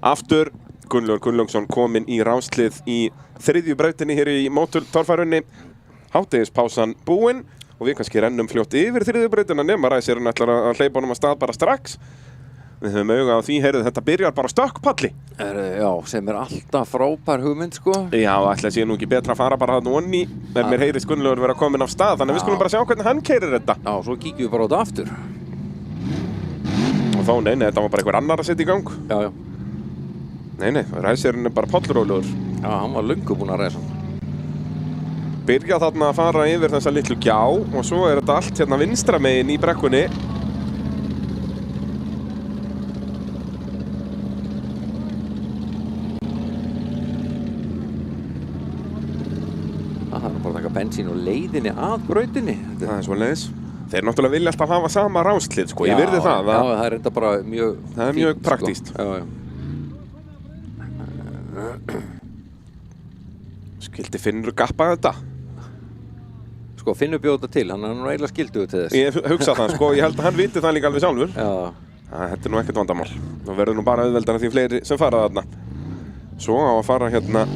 aftur. Gunnlaugur Gunnlaugsson kominn í ráslið í þriðju brautinni hér í mótortorfærunni. Hádegispásan búinn og við kannski rennum fljótt yfir þriðju brautina nema ræsirinn ætlar að hleypa honum að stað bara strax. Við höfum auga á því, heyrðu, þetta byrjar bara stökkpalli. Já, sem alltaf frábær hugmynd, sko. Já, ætla sé nú ekki betra að fara bara þarna onni ef mér heyrist Gunnlaugur vera kominn af stað, þannig að við skulum bara sjá hvernig hann keyrir þetta. Já, svo kíkjum við bara á þetta aftur. Og þá, nei, þetta var bara einhver annar að setja í gang. Já. Nei, ræsirinn bara pollrólegur. Já, hann var löngu búinn að ræsa. Byrja þarna að fara yfir þessa litlu gjá og svo þetta allt hérna vinstra megin í brekkunni. Það bara að taka bensín og leiðinni að brautinni. Það svoleiðis. Þeir náttúrulega vilja alltaf hafa sama ráslið, sko. Ég virði það. Já, það enda bara mjög það er mjög praktískt. Sko. Já. Skildi Finnur gappa þetta? Sko, Finnur bjóð þetta til, hann er nú eiginlega skilduð til þess. Ég hugsa það, sko. Ég held að hann viti það líka alveg sjálfur. Já. Þetta nú ekkert vandamál. Nú verður nú bara auðveldara því fleiri sem fara þarna. Svo á að fara hérna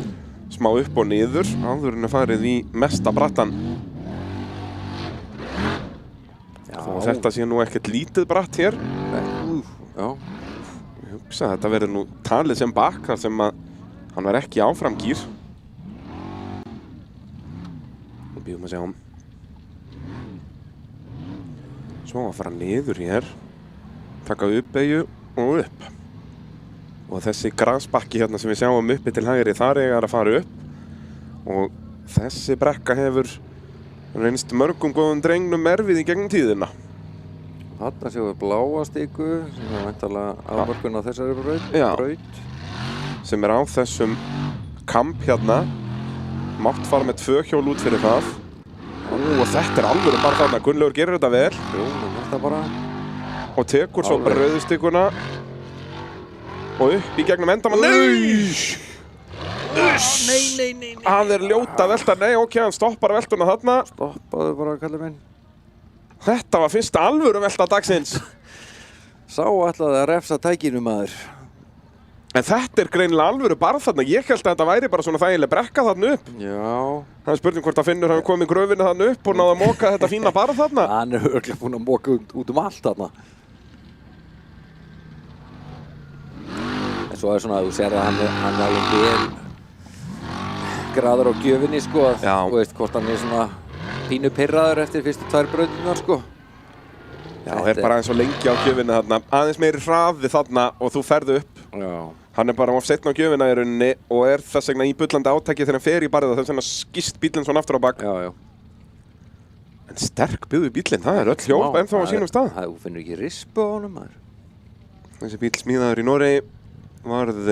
smá upp og niður, áður en að farið í mesta brattan. Þó þetta sé nú ekkert lítið bratt hér. Já. Ég hugsa að þetta verður nú talið sem bakk, þar sem að hann var ekki áfram gír. Nú býðum að sjá hann. Svo að fara niður hér. Taka uppbeygju og upp. Og þessi grasbakki hérna sem við sjáum uppi til hægri, þar eiga að fara upp. Og þessi brekka hefur reynst mörgum góðum drengnum erfið í gegnum tíðina. Þarna séum við bláa stiku, sem er væntanlega afmörkun á þessari braut. Já. Sem á þessum kamp hérna. Mátt fara með 2 hjól út fyrir það. Og þetta alveg bara þarna. Gunnlaugur gerir þetta vel. Jú, þetta bara. Og tekur svo bara rauðustikuna. Og upp í gegnum endamann. Nei! Nei. Það er ljóta velta. Nei, ok, hann stoppar veltuna þarna. Stoppaðu bara, kallið minn. Þetta var fyrsta alvöru velta dagsins. Sá ætlaði að refsa tækinu, maður. En þetta greinilega alvöru barð þarna. Ég held að þetta væri bara svona þægileg brekka þarna upp. Já. Það er spurning hvort að Finnur hafi komið gröfinni þarna upp og náði að móka þetta fína barð þarna. Hann er örugglega búinn að móka út allt þarna. En svo er svona að þú sér að hann er alveg vel graður á gjöfinni, sko. Já. Þú veist hvort hann er svona pínu pirraður eftir fyrstu 2 brautirnar, sko. Já, það er bara aðeins svo lengi á gjöfinni þarna. Aðeins meiri hraði þarna og þú ferð upp. Já. Hann er bara of seinna á gjöfina í rauninni og er þess vegna í bullandi átaki þegar hann fer í barðið. Þess vegna skýst bílinn svona aftur á bak. Já. En sterk byggðu bílinn, það er öll hjól ennþá á sínum stað. Þú finnur ekki rispu á honum, maður. Þessi bíl smíðaður í Noregi, varð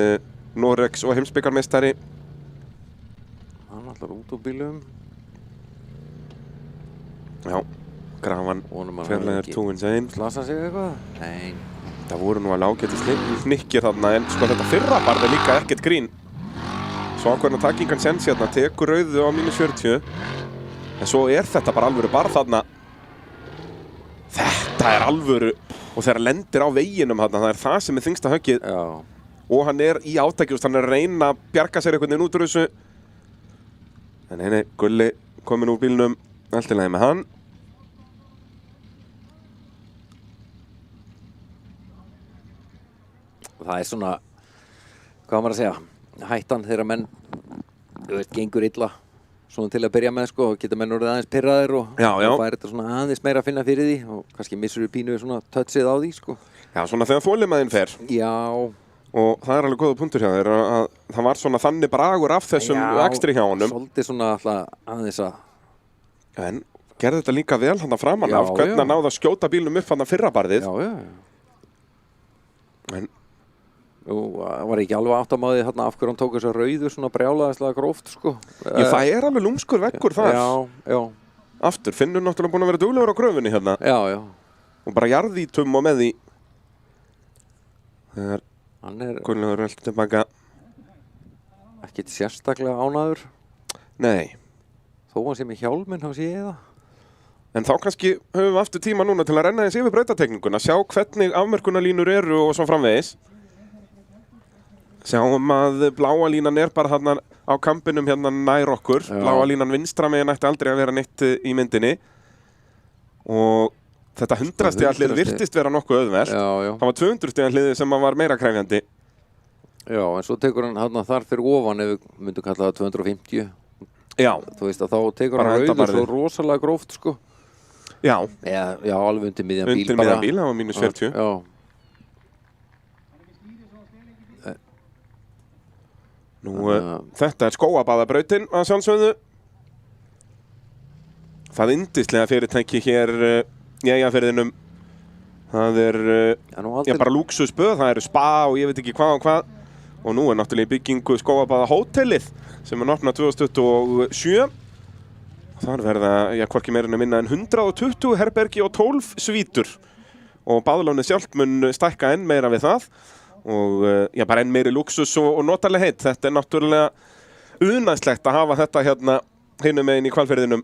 Noregs og heimsbikarmeistari. Hann allar út úr bílum. Já, grafan fjarlæður túins einn. Slasa sig eitthvað? Nei. Það voru nú alveg ágætis hnykkir þarna, en sko þetta fyrra barð er líka ekkert grín. Svo ákveðna takingan sens hérna, tekur rauðu á -40. En svo er þetta bara alvöru barð þarna. Þetta er alvöru. Og þegar hann lendir á veginum þarna, það er það sem er þyngsta höggið. Já. Og hann er í átaki, hann er að reyna að bjarga sér einhvern veginn út úr þessu. En nei, Gulli kominn úr bílnum, allt í lagi með hann. Það er svona, hvað maður að segja, hættan þegar menn, þú veist, gengur illa. Svona til að byrja með, sko, geta menn orðið aðeins pirraðir og fær þetta svona aðeins meira að finna fyrir því og kannski missur við pínu svona touchið á því, sko. Já, svona þegar þolinmæðin fer. Já. Og það er alveg góða punktur hjá þér að það var svona þannig bragur af þessum akstri hjá honum. Svolítið svona alltaf aðeins að... En gerði þetta líka vel hann að framan af hvernig hann náði að skjóta bílnum upp hann að fyrrabarðið. Já. En... Nú, var ekki alveg áttamáðið hérna af hverju hann tók þessa rauðu svona brjálaðislega gróft, sko. Það er alveg lúmskur veggur þar. Já. Aftur, Finnur náttúrulega búinn að vera duglegur á gröfinni hérna. Já. Og bara jarðítum og með því. Þegar Gunnlaugur velti tilbaka. Ekkert sérstaklega ánæður. Nei. Þó hann sé með hjálminn, þá sé ég það. En þá kannski höfum við aftur tíma núna til að renna eins yfir brautatekninguna, sjá hvernig afmörkunarlínur eru og svo framvegis. Sjáum að bláa línan er bara hérna á kampinum hérna nær okkur. Já. Bláa línan vinstra megin ætti aldrei að vera neitt í myndinni. Og þetta 100 stiga hlið virtist vera nokkuð auðvelt. Já, já. Það var 200 stiga hliðið sem var meira krefjandi. Já, en svo tekur hann hérna þar fyrir ofan ef við myndum kalla það 250. Já. Þú veist að þá tekur Bara hann rauður endabarðið. svo rosalega gróft, sko. Já, Já, alveg undir miðjan bíl undir bara. miðjan bíl, það var mínus 40. Já. Nú, þetta er skóabaðabrautin að sjálfsögðu. Það yndislega fyrirtæki hér í Eyjafirðinum. Það er Já, nú aldrei... bara lúksusböð, það eru spa og ég veit ekki hvað og hvað. Og nú er náttúrulega í byggingu skóabaða hótelið sem er opnað 2027. Þar verða, hvorki meira en að minna en 120 herbergi og 12 svítur. Og baðlánið sjálft mun stækka enn meira við það. Og bara enn meiri lúksus og notaleg heitt. Þetta er náttúrulega unaðslegt að hafa þetta hérna hinum megin í Hvalfirðinum.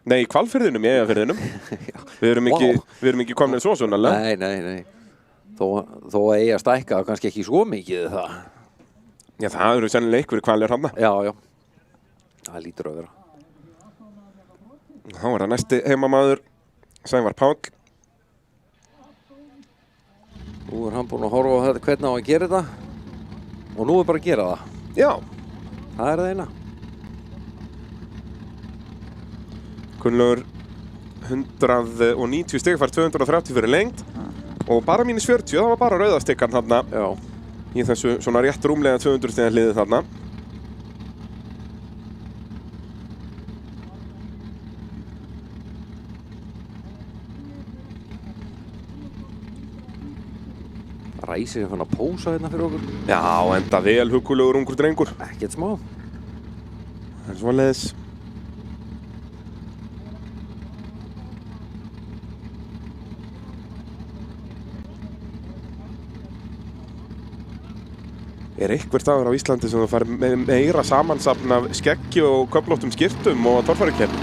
Nei, í Hvalfirðinum, í Eyjafirðinum. Við erum ekki komin svo svonarlega. Nei. Þó að eiga stækka kannski ekki svo mikið það. Já, það eru sennilega einhverjir hvalir hann. Já. Það lítur að vera. Þá er það næsti heimamaður, Sævar Páll. Nú er hann búinn að horfa á þetta, hvernig á að gera þetta. Og nú er bara að gera það. Já. Það er það eina. Kunnlegur 190 stig fær 230 fyrir lengd. Og bara mínus 40, það var bara rauðastikkan þarna. Já. Í þessu svona rétt rúmlega 200 stiga hliðið þarna. Ræsir er fann að pósa hérna fyrir okkur. Já, enda vel huggulegur ungur drengur. Ekkert smá. Það er svoleiðis. Er einhver staður á Íslandi sem þú fær meira samansafn af skeggi og köflóttum skyrtum og torfærukepp?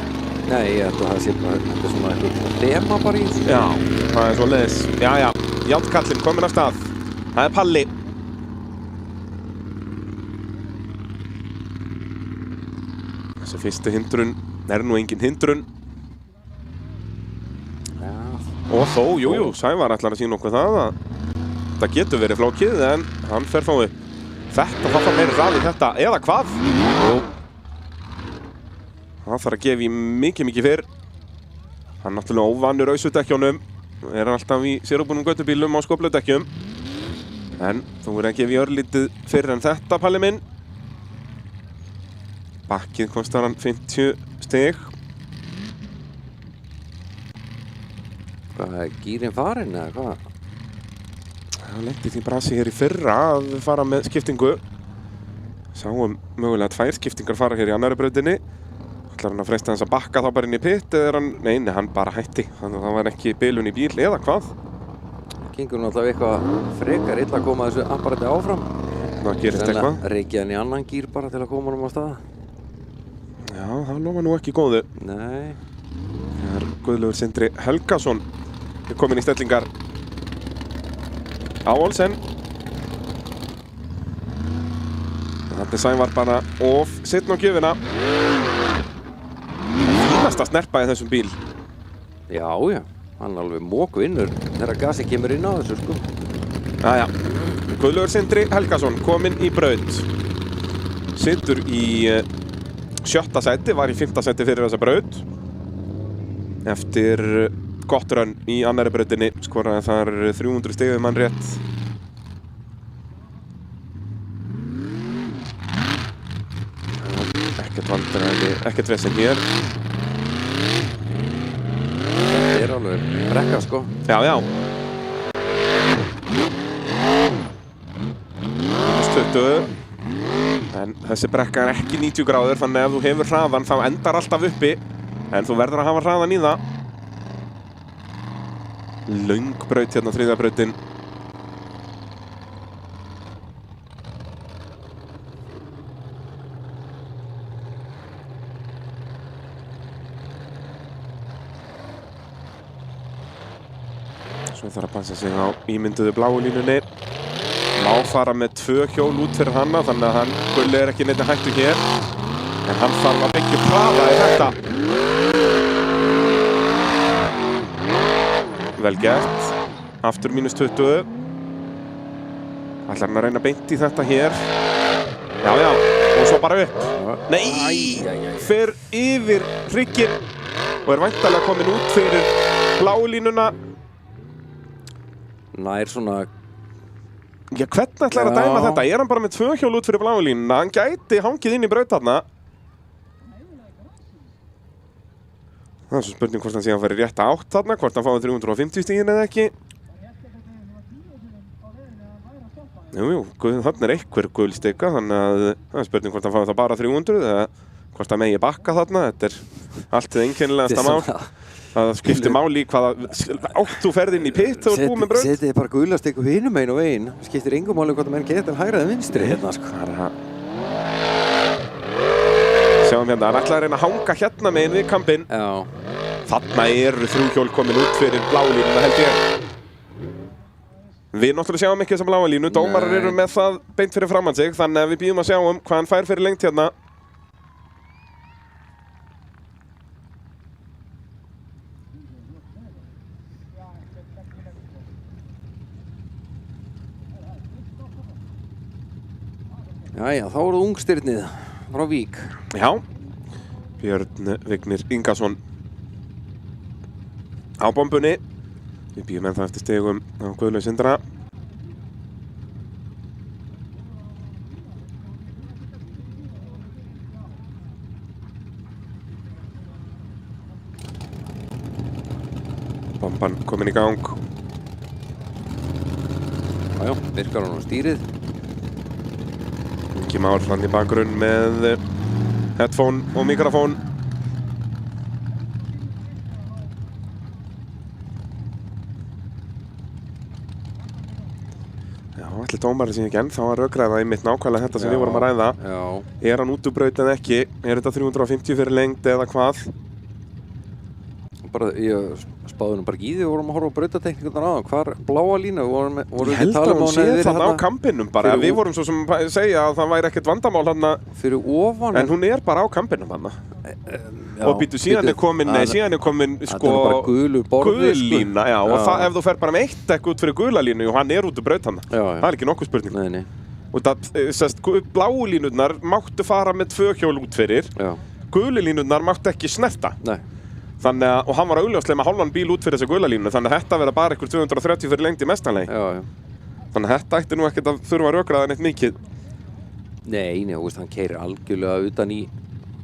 Nei, ég held að það sé bara, þetta er svona eitthvað þema bara í þessu. Já, það er svoleiðis. Já, Járnkallinn kominn af stað. Það er Palli. Þessi fyrstu hindrun er nú engin hindrun. Já. Og þó, jú, Sævar ætlar að sýna okkur það að þetta getur verið flókið en hann fer fáið. Þetta þarf að meira ræði þetta, eða hvað? Jú. Það þarf að gefa í mikið fyrr. Hann náttúrulega óvanur ausudekkjónum. Er alltaf í sérúbunum göttubílum á skófludekkjum. En þú verður að gefa í örlítið fyrr en þetta, Palli minn. Bakkið kostar hann 50 stig. Hvað er gírinn farinn eða hvað? Það lendi því brasi hér í fyrra að fara með skiptingu. Sáum mögulega 2 skiptingar fara hér í annari brautinni. Ætlar hann að freista hans að bakka þá bara inn í pitt eða er hann... Nei, hann bara hætti. Þannig að það var ekki bilun í bíl eða hvað. Gengur náttúrulega eitthvað frekar illa að koma þessu apparati áfram. Það gerist eitthvað. Reykja hann í annan gír bara til að koma hann á stað. Já, það lofa nú ekki góðu. Nei. Það er Guðlaugur Sindri Helgason kominn í stellingar á Olsen. Þetta er Sævar bara of sitn á gjöfina. Fínasta snerpa í þessum bíl. Já. Hann alveg mókvinnur þegar gasið kemur inn á þessu, sko. Jæja. Guðlaugur Sindri Helgason kominn í braut. Situr í 7. sæti, var í 5. sæti fyrir þessa braut. Eftir gott rönn í annari brautinni, skoraði þar 300 stig mann rétt. Ekkert vandræði, ekkert vesen hér. Þetta er alveg brekka, sko. Já. -20. En þessi brekka er ekki 90 gráður, þannig að ef þú hefur hraðan þá endar alltaf uppi. En þú verður að hafa hraðan í það. Löng braut hérna, 3. brautin. Svo þarf að passa sig á ímynduðu bláu línunni. Má fara með 2 hjól út fyrir hanna, þannig að Gulli ekki neitt hættu hér. En hann þarf að byggja hraða í þetta. Vel gert. Aftur mínus 20. Ætlar hann að reyna beint í þetta hér. Já, og svo bara upp. Nei, fer yfir hrygginn og væntanlega komin út fyrir bláu línuna. Nær svona... Já, hvernig ætlar að dæma þetta? Hann bara með 2 hjól út fyrir bláu línuna? Hann gæti hangið inn í braut þarna. Það svo spurning hvort hann sé að fara í rétta átt þarna, hvort hann fái 350 stigin eða ekki. Jú, þarna einhver gul stika, þannig að það spurning hvort hann fái það bara 300 eða hvort hann megi bakka þarna. Þetta allt þið einkennilegasta mál. Það skiptir máli í hvaða átt þú ferð inn í pitt og þú með braut. Setið bara gula stikku hinum einn og einn. Skiptir engum máli hvort að menn geta hægra eða vinstri hérna, sko. Sjáum hérna, hann ætlaði að reyna að hanga hérna meginn við kampinn. Já. Þarna eru 3 hjól komin út fyrir blálínuna, held ég. Við náttúrulega sjáum ekki þessa bláa línu. Dómarar eru með það beint fyrir framan sig, þannig að við býðum að sjáum hvað hann fær fyrir lengt hérna. Jæja, þá eru ungstirnið frá Vík. Já, Björn Vignir Ingason á bombunni. Við býðum ennþá eftir stigum á Guðlaug Sindra. Bomban komin í gang. Jájá, virkar hann á stýrið. Ingi Már hann í bakgrunn með headphone og mikrofón. Já, ætli dómarinn sé ekki ennþá að rökræða einmitt nákvæmlega þetta sem við vorum að ræða. Já. Hann út úr braut eða ekki? Þetta 350 fyrir lengd eða hvað? Bara, ég spáði nú bara ekki í því, við vorum að horfa á brautatekníkurnar á. Hvar bláa lína? Ég held að hún sé þarna á kampinum bara. Við vorum svo sem að segja að það væri ekkert vandamál þarna. Fyrir ofan. En hún bara á kampinum þarna. Og býtu, síðan er komin sko gul lína, já, og ef þú fer bara með 1 dekk út fyrir gula línu og hann út úr braut þarna. Það er ekki nokkuð spurning. Nei. Og bláu línurnar máttu fara með 2 hjól út fyrir. Gulu línurnar máttu ekki snerta. Nei. Þannig að, og hann var augljóslega með hálfan bíl út fyrir þessu gula línu, þannig að þetta verða bara ykkur 230 fyrir lengd í mestanleik. Já. Þannig að þetta ætti nú ekkert að þurfa að rökraða neitt mikið. Nei, hann keyrir algjörlega utan í,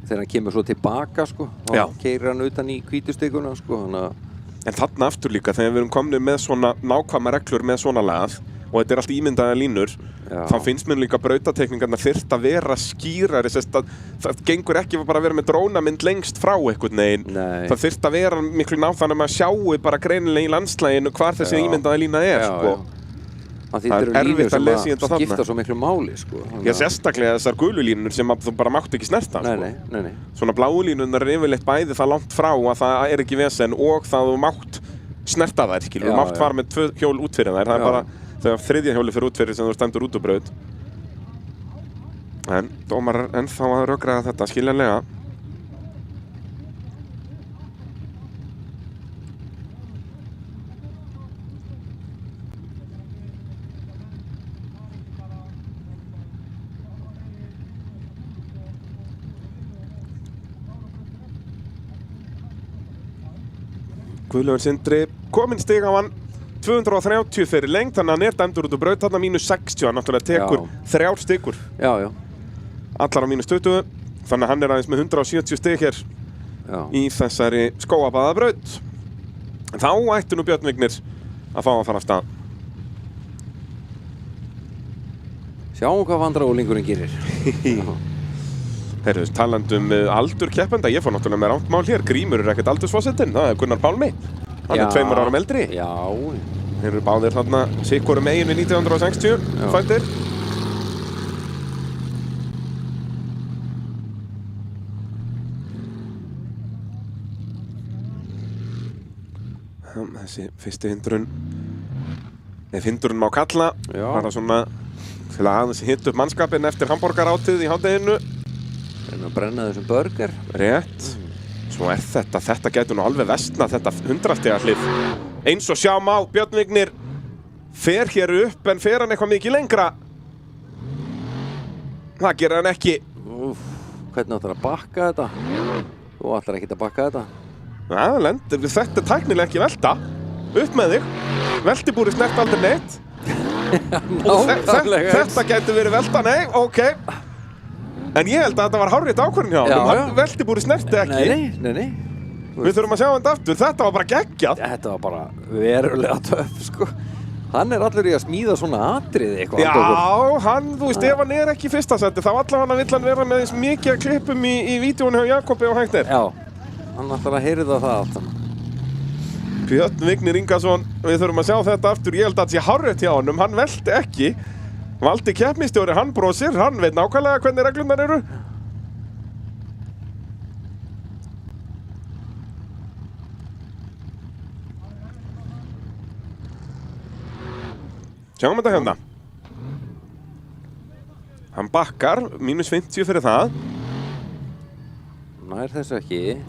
þegar hann kemur svo tilbaka, sko. Þá keyrir hann utan í hvítustikuna, sko. En þarna aftur líka, þegar við erum komnir með svona nákvæma reglur með svona lagað, og þetta allt ímyndaða línur, þá finnst mér líka brautatekningarnar þyrft að vera skýrari. Það gengur ekki bara að vera með drónamynd lengst frá einhvern veginn. Það þyrft að vera miklu þannig að maður sjáu bara greinilega í landslæginu hvar þessi ímyndaða lína sko. Það er erfitt að lesa í þetta þarna. Skipta svo miklu máli, sko. Já, sérstaklega þessar gulu línur sem þú bara máttu ekki snerta, sko. Nei. Svona bláu línunar yfirleitt bæði það langt frá að það er ekki vesen og það þú mátt snerta þær, skilur. Þú mátt fara með 2 hjól út fyrir þær. Það er bara þegar 3. hjóli fyrir út fyrir sem þú stendur út úr braut. En dómarar ennþá að rökræða þetta, skiljanlega. Guðlaugur Sindri kominn stig á hann. 230 fyrir lengd, þannig að hann dæmdur út úr braut, þarna mínus 60, hann náttúrulega tekur 3 stikur. Já. Allar á mínus 20, þannig að hann aðeins með 170 stig hér í þessari skóabaða braut. Þá ætti nú Björn Vignir að fá að fara af stað. Sjáum hvað vandræðulingurinn gerir. Herru, talandum aldur keppenda, ég fór náttúrulega með rangt mál hér. Grímur ekkert aldursforsetinn, það Gunnar Pálmi. Hann 2 árum eldri. Já. Þeir eru báðir þarna sikkurum megin við 1960 fættir. Þessi fyrsti hindrun ef hindurinn má kalla, Já. bara svona til að aðeins hitta upp mannskapinn eftir hamborgarátið í hádeginu. Reyna að brenna þessum burger. Rétt. Svo þetta gæti nú alveg vestnað, þetta 100 stiga hlið. Eins og sjá má, Björn Vignir fer hér upp, en fer hann eitthvað mikið lengra? Það gerir hann ekki. Hvernig ætlar að bakka þetta? Þú ætlar ekki að bakka þetta? Já, lendir, þetta tæknilega ekki velta. Upp með þig. Veltibúri snert aldrei neitt. Þetta gæti verið velta, nei, ok. En ég held að þetta var hárrétt ákvörðun hjá honum. Veltibúri snerti ekki. Nei. Við þurfum að sjá þetta aftur. Þetta var bara geggjað. Þetta var bara verulega töff, sko. Hann er allur í að smíða svona atriði eitthvað. Já, hann, þú veist, ef hann er ekki í fyrsta seti, þá allavega vill hann vera með eins mikið að klippum í vídeónu hjá Jakobi og Hengter. Já, hann ætlar að heyra það allt. Björn Vignir Ingason, við þurfum að sjá þetta aftur. Ég held að þetta sé hárrétt hjá honum, hann velti ekki. Valdi keppnisstjóri, hann brosir, hann veit nákvæmlega hvernig reglurnar eru. Sjáum þetta hérna. Hann bakkar, -50 fyrir það. Nær þessu ekki.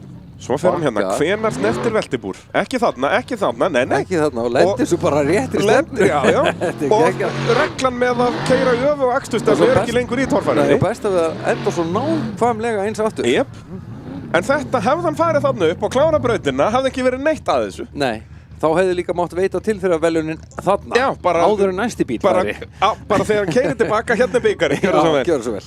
Svo fer hann hérna, hvenær snertir veltibúr? Ekki þarna, nei. Ekki þarna og lendir svo bara rétt í stefnu. Já. Og reglan með að keyra í öfu og akstursstefnu er ekki lengur í torfærunni. Það er best að við enda svo nákvæmlega eins aftur. Jep. En þetta hefði hann farið þarna upp og klára brautina, hefði ekki verið neitt að þessu. Nei. Þá hefði líka mátt veita til fyrir að veljunin þarna. Já, bara áður en næsti bíl færi. Bara þegar hann keyrir tilbaka, hérna bikari. Gjörðu svo vel.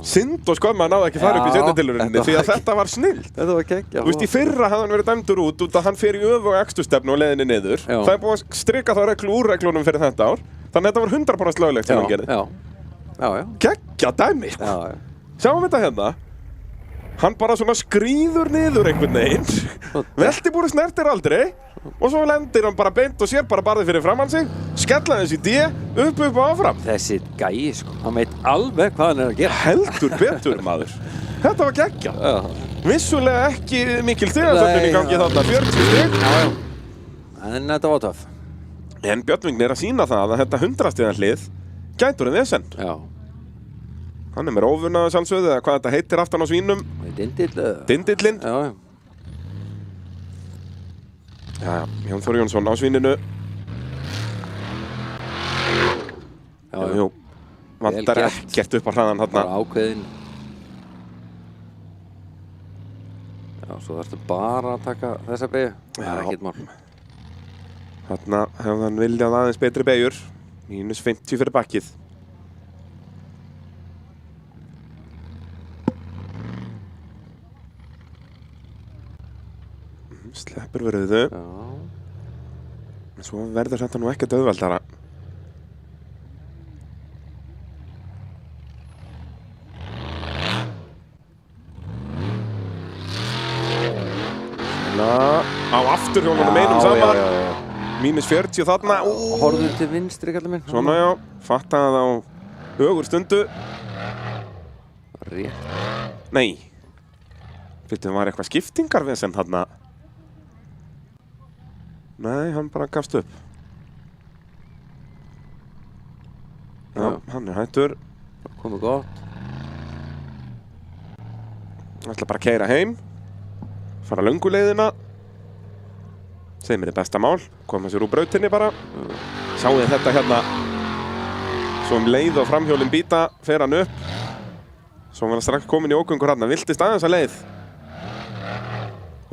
Synd og skömm að náði ekki fara upp í seinnitilrauninni því að þetta var snillt. Þetta var geggjað. Þú veist, í fyrra hafði hann verið dæmdur út að hann fer í öfu og akstursstefnu og leiðinni niður. Það er búið að strika þá reglu úr reglunum fyrir þetta ár. Þannig að þetta var 100% löglegt sem hann gerði. Já. Geggjað dæmi, sko. Sjáum þetta hérna. Hann bara svona skríður niður einhvern veginn. Veltibúri snertir aldrei. Og svo lendir hann bara beint og sér bara barðið fyrir framann sig. Skella þessi D, upp og áfram. Þessi gæi, sko. Hann veit alveg hvað hann er að gera. Heldur betur, maður. Þetta var geggjað. Vissulega ekki mikil stigasöfnun í gangi þarna, 40 stig. Já. En þetta var töff. En Björn Vignir er að sýna það að þetta 100 stiga hlið gætur en vesen. Já. Hann er með rófuna sjálfsögðu, eða hvað þetta heitir aftan á svínum. Dindillinn. Já, Jón Þór Jónsson á svíninu. Jú, vantar ekkert upp á hraðan þarna. Bara ákveðin. Já, svo þarftu bara að taka þessa beygju. Það er ekkert mál. Þarna hefði hann viljað aðeins betri beygjur. -50 fyrir bakkið. Sleppur verðuðu. Svo verður þetta nú ekkert auðveldara. Á afturhjólunum einum saman. -40 þarna. Horfðu til vinstri, kallar minn. Svona já, fattaði það á ögur stundu. Rétt. Nei. Þetta var eitthvað skiptingarvesen þarna. Nei, hann bara gafst upp. Já, hann er hættur. Komið gott. Hann ætla bara að keyra heim. Fara löngu leiðina. Segir mér besta mál. Koma sér úr brautinni bara. Sjáu þið þetta hérna. Svo leið og framhjólinn bíta, fer hann upp. Svo var hann strax komin í ógöngur hann. Viltist aðeins að leið.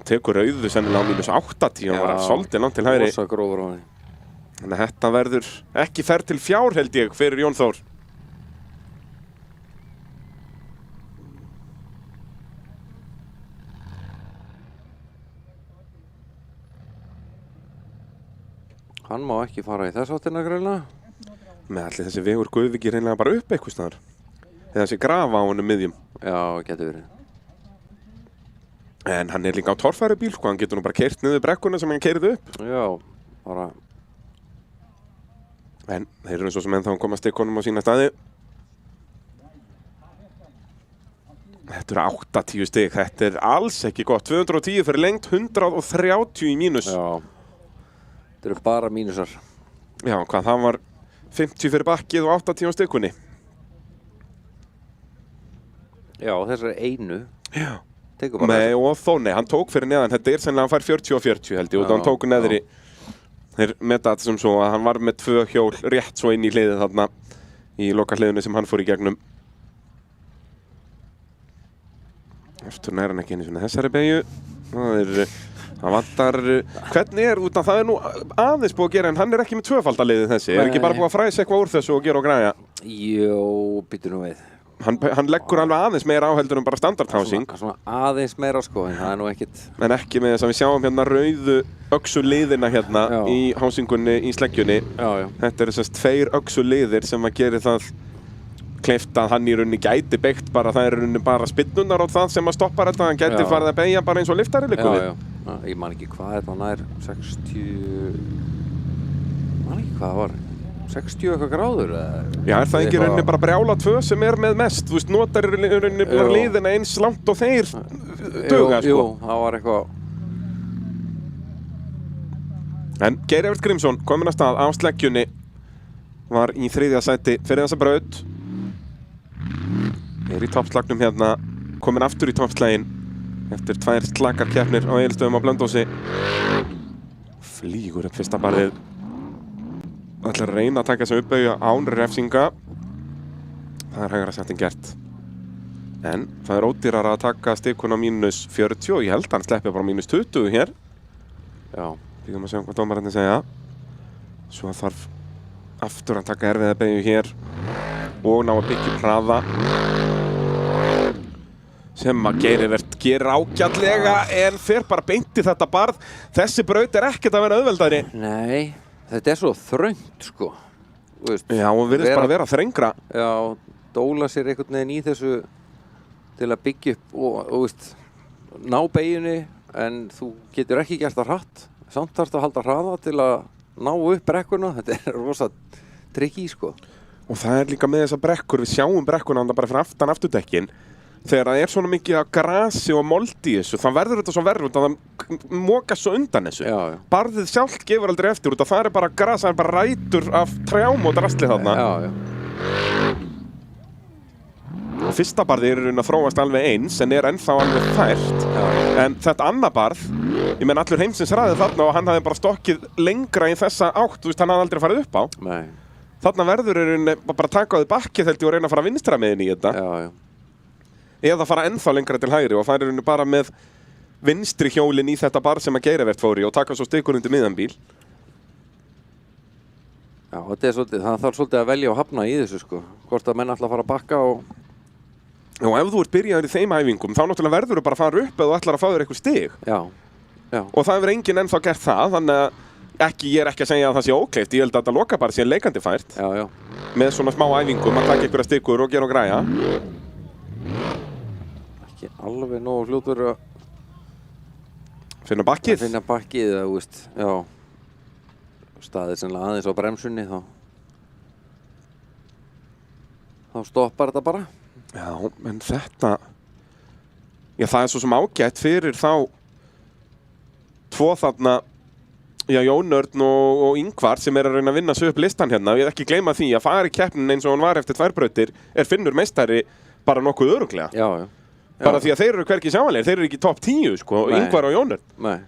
Og tekur rauðu sennilega á -80 og var svolítið langt til hægri. Rosa grófur á henni. Þannig að þetta verður ekki ferð til fjár held ég fyrir Jón Þór. Hann má ekki fara í þess áttina greinlega. Með allir þessi vegur gufi ekki reynilega bara upp eitthvað staðar. Eða þessi grafa á honum miðjum. Já, getur verið. En hann er líka á torfærubíl, sko, hann getur nú bara keyrt niður brekkuna sem hann keyrði upp. Já, bara. En þeir eru svo sem ennþá að koma stikkonum á sína staði. Þetta eru 80 stig, þetta er alls ekki gott. 210 fyrir lengt, 130 í mínus. Já, þetta eru bara mínusar. Já, hvað, það var 50 fyrir bakkið og 80 á stikunni. Já, þessari einu. Já. Tekur bara Nei, og þó, nei, hann tók fyrir neðan. Þetta hann fær 40 og 40 held ég, og hann tók neðri. Þeir meta þetta sem svo að hann var með 2 hjól rétt svo inn í hliðið þarna í lokahliðinu sem hann fór í gegnum. Eftir nær hann ekki einu svona þessari beygju. Það vantar, hvernig út af það nú aðeins búið að gera en hann ekki með tvöfaldaliðið þessi, ekki bara búið að fræsa eitthvað úr þessu og gera og græja? Jó, býttu nú við. Hann leggur alveg aðeins meira á heldur en bara standardhousing. Svona aðeins meira sko, en það nú ekkit. En ekki með þess að við sjáum hérna rauðu öxuliðina hérna í housingunni í sleggjunni. Já. Þetta eru sérst 2 öxuliðir sem að gera það kleift að hann í rauninni gæti beygt bara, það er í rauninni bara spinnunar og það sem að stoppa þetta, hann gæti farið að beygja bara eins og liftari liggur við. Já, ég man ekki hvað þetta nær 60, man ekki hvað það var, 60 eitthvað gráður eða? Já, er það ekki í rauninni bara brjála 2 sem er með mest, þú veist, notar í rauninni bara liðina eins langt og þeir duga, sko. Jú, það var eitthvað. En Geir Evert Grímsson kominn af stað á sleggjunni, var í 3. sæti fyrir þessa braut. Er í toppslagnum hérna, kominn aftur í toppslaginn eftir 2 slakar keppnir á Egilsstöðum á Blönduósi. Flýgur upp fyrsta barðið. Ætlar að reyna að taka þessa uppbeygju án refsinga. Það er hægara setting gert. En það er ódýrara að taka stikuna mínus 40 og ég held að hann sleppi bara mínus 20 hér. Já. Bíðum að sjá hvað dómararnir segja. Svo þarf aftur að taka erfiða beygju hér og ná að byggja upp hraða. Sem að Geir Evert gerir ágætlega en fer bara beint í þetta barð. Þessi braut er ekkert að vera auðveldari. Nei, þetta er svo þröngt sko. Já, og virðist bara vera þrengra. Já, dóla sér einhvern veginn í þessu til að byggja upp og ná beyjunni en þú getur ekki gert það hratt. Samt þarftu að halda hraða til að ná upp brekkuna. Þetta er rosa tricky sko. Og það er líka með þessa brekkur, við sjáum brekkuna bara fyrir aftan afturdekkin. Þegar það er svona mikið af grasi og mold í þessu, þá verður þetta svo verður út að það mokast svo undan þessu. Já. Barðið sjálft gefur aldrei eftir út að það er bara gras, það er bara rætur af trjám og drasli þarna. Já. Og fyrsta barðið er í raun að þróast alveg eins, en er ennþá alveg fært. En þetta annað barð, ég menn allur heimsins ræðið þarna og hann hafði bara stokkið lengra í þessa átt, þú veist, hann hafði aldrei farið upp á. Nei. Þarna verður í raun bara að taka á því bakkið held ég og reyna að fara vinstra megin í þetta. Já. Eða fara ennþá lengra til hægri og fara bara með vinstri hjólinn í þetta barð sem að Geir Evert fór í og taka svo stikur undir miðan bíl. Já, þetta er svolítið, það þarf svolítið að velja og hafna í þessu sko. Hvort að menn ætla að fara að bakka og... Já, ef þú ert byrjaður í þeim æfingum, þá náttúrulega verður þú bara að fara upp eða þú ætlar að fá þér eitthvað stig. Já. Og það hefur enginn ennþá gert það, þannig að ég er ekki að segja að það sé ókleift. Ég held að þetta lokabarð sé leikandi fært. Já. Með svona smá æfingum að taka einhverja stikur og gera og græja. Ekki alveg nógu fljótur að finna bakkið. Finna bakkið, þú veist, já. Staðið sennilega aðeins á bremsunni, þá stoppar þetta bara. Já, en þetta... Já, það er svo sem ágætt fyrir þá tvo þarna, já, Jón Örn og Ingvar sem er að reyna að vinna sig upp listan hérna. Ég ekki gleyma því að fara í keppnin eins og hann var eftir 2 brautir er Finnur meistari bara nokkuð örugglega. Já. Bara því að þeir eru hvergi sjáanlegir, þeir eru ekki topp 10 sko, Ingvar og Jón Örn. Nei.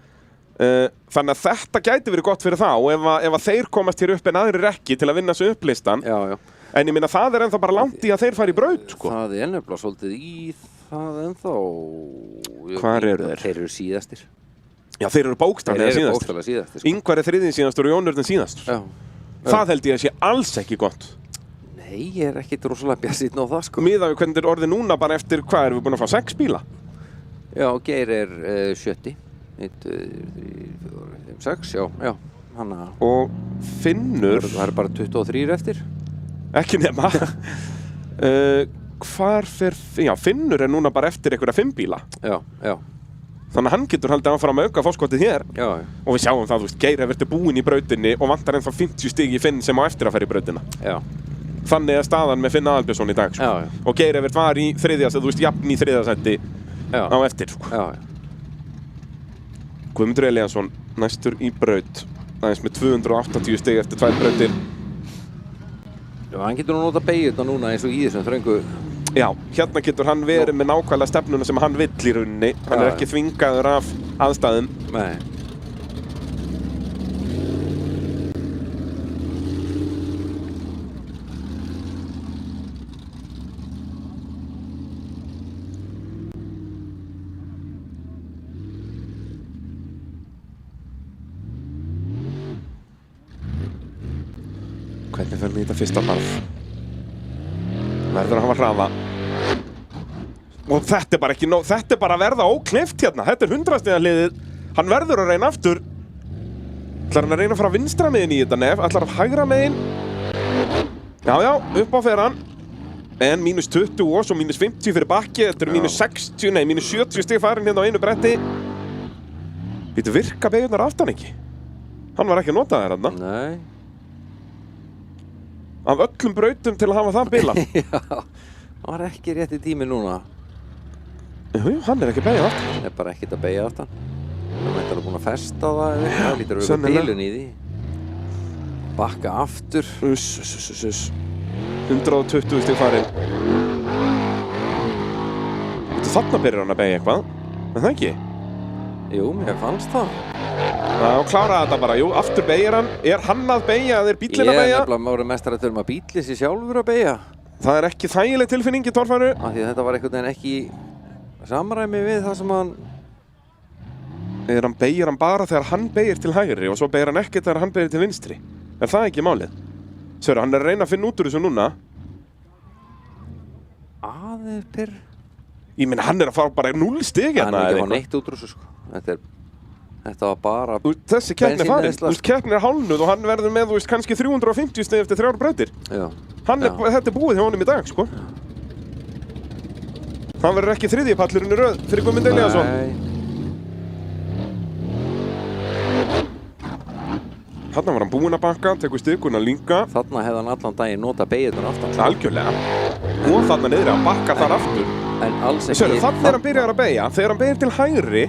Þannig að þetta gæti verið gott fyrir þá ef að þeir komast hér upp en aðrir ekki til að vinna sig upp listan. Já. En ég minna það er ennþá bara langt í að þeir fari í braut sko. Það er nefnilega svolítið í það ennþá. Hvar eru þeir? Þeir eru síðastir. Já, þeir eru bókstaflega síðastir. Sko. Ingvar er 3. síðastur og Jón Örn síðastur. Já. Það held ég að sé alls ekki gott. Nei, ég er ekkert rosalega bjartsýnn á það sko. Miðað við hvernig þetta er orðið núna bara eftir hvað erum við búin að fá 6 bíla? Já, Geir er 70. 1, 2, 3, 4, 5, 6, já. Hanna. Og Finnur... Það er bara 23 eftir. Ekki nema. Hvar fer... Já, Finnur er núna bara eftir einhverja 5 bíla. Já. Þannig að hann getur haldið áfram að auka fórskotið hér. Já. Og við sjáum það, þú veist, Geir Evert er búinn í brautinni og vantar ennþá 50 stig í Finn sem á eftir að fara í brautina. Já. Þannig er staðan með Finn Aðalbjörnsson í dag, sko. Já. Og Geir Evert var í 3. sæti, þú veist, jafn í 3. sæti á eftir, sko. Já. Guðmundur Elíasson, næstur í braut, aðeins með 280 stig eftir 2 brautir. Já, hann getur nú nota beigju þetta núna eins og í þessum þröngu. Já, hérna getur hann verið með nákvæmlega stefnuna sem hann vill í rauninni. Hann er ekki þvingaður af aðstæðum. Nei. Hvernig fer hann í þetta fyrsta barð? Verður að hafa hraða. Og þetta er bara ekki nóg, þetta er bara að verða ókleift hérna. Þetta er 100 stiga hliðið. Hann verður að reyna aftur. Ætlar hann að reyna að fara vinstra megin í þetta nef? Ætlar að hægra megin? Já, upp á fer hann. En mínus 20 og svo mínus 50 fyrir bakki. Þetta eru mínus 60, nei, mínus 70 stig farin hérna á einu bretti. Býtu virka beigurnar aftan ekki? Hann var ekki að nota þær hérna. Nei. Af öllum brautum til að hafa það bila. Já, hann var ekki rétt í tími núna. Jú, hann er ekki að beigja aftan. Hann er bara ekkert að beigja aftan. Hann mætti alveg búin að festa það eða eitthvað. Það lítur að vera bilun í því. Bakka aftur. 120 stig farin. Þarna byrjar hann að beigja eitthvað. En það ekki? Jú, mér fannst það. Já, kláraði þetta bara. Jú, aftur beigir hann. Er hann að beigja eða er bíllinn að beigja? Ég er nefnilega mári mestrar að bíllinn sé sjálfur að beigja. Það er ekki þægileg tilfinning í torfæru. Af því að þetta var einhvern veginn ekki samræmi við það sem hann... Beigir hann bara þegar hann beigir til hægri og svo beigir hann ekkert þegar hann beigir til vinstri. Er það ekki málið? Sérðu, hann er að reyna að finna út úr þessu núna. Aðeins pyrr. Ég meina, hann er að fara bara 0 stig hérna. Hann er ekki að fá neitt út úr þessu, sko. Þetta var bara... Þessi keppni er farin. Bensíneyðsla, sko. Keppni er hálfnuð og hann verður með, kannski 350 stig eftir 3 brautir. Já. Þetta er búið hjá honum í dag, sko. Hann verður ekki 3. pallurinn í röð fyrir Guðmund Elíasson. Þarna var hann búinn að bakka, tekur stiguna líka. Þarna hefði hann allan daginn nota beigirnar aftan. Algjörlega. Og þarna niðri að bakka þar aftur. En alls ekki... Sérðu, þarna er hann byrjar að beigja. Þegar hann beigir til hægri,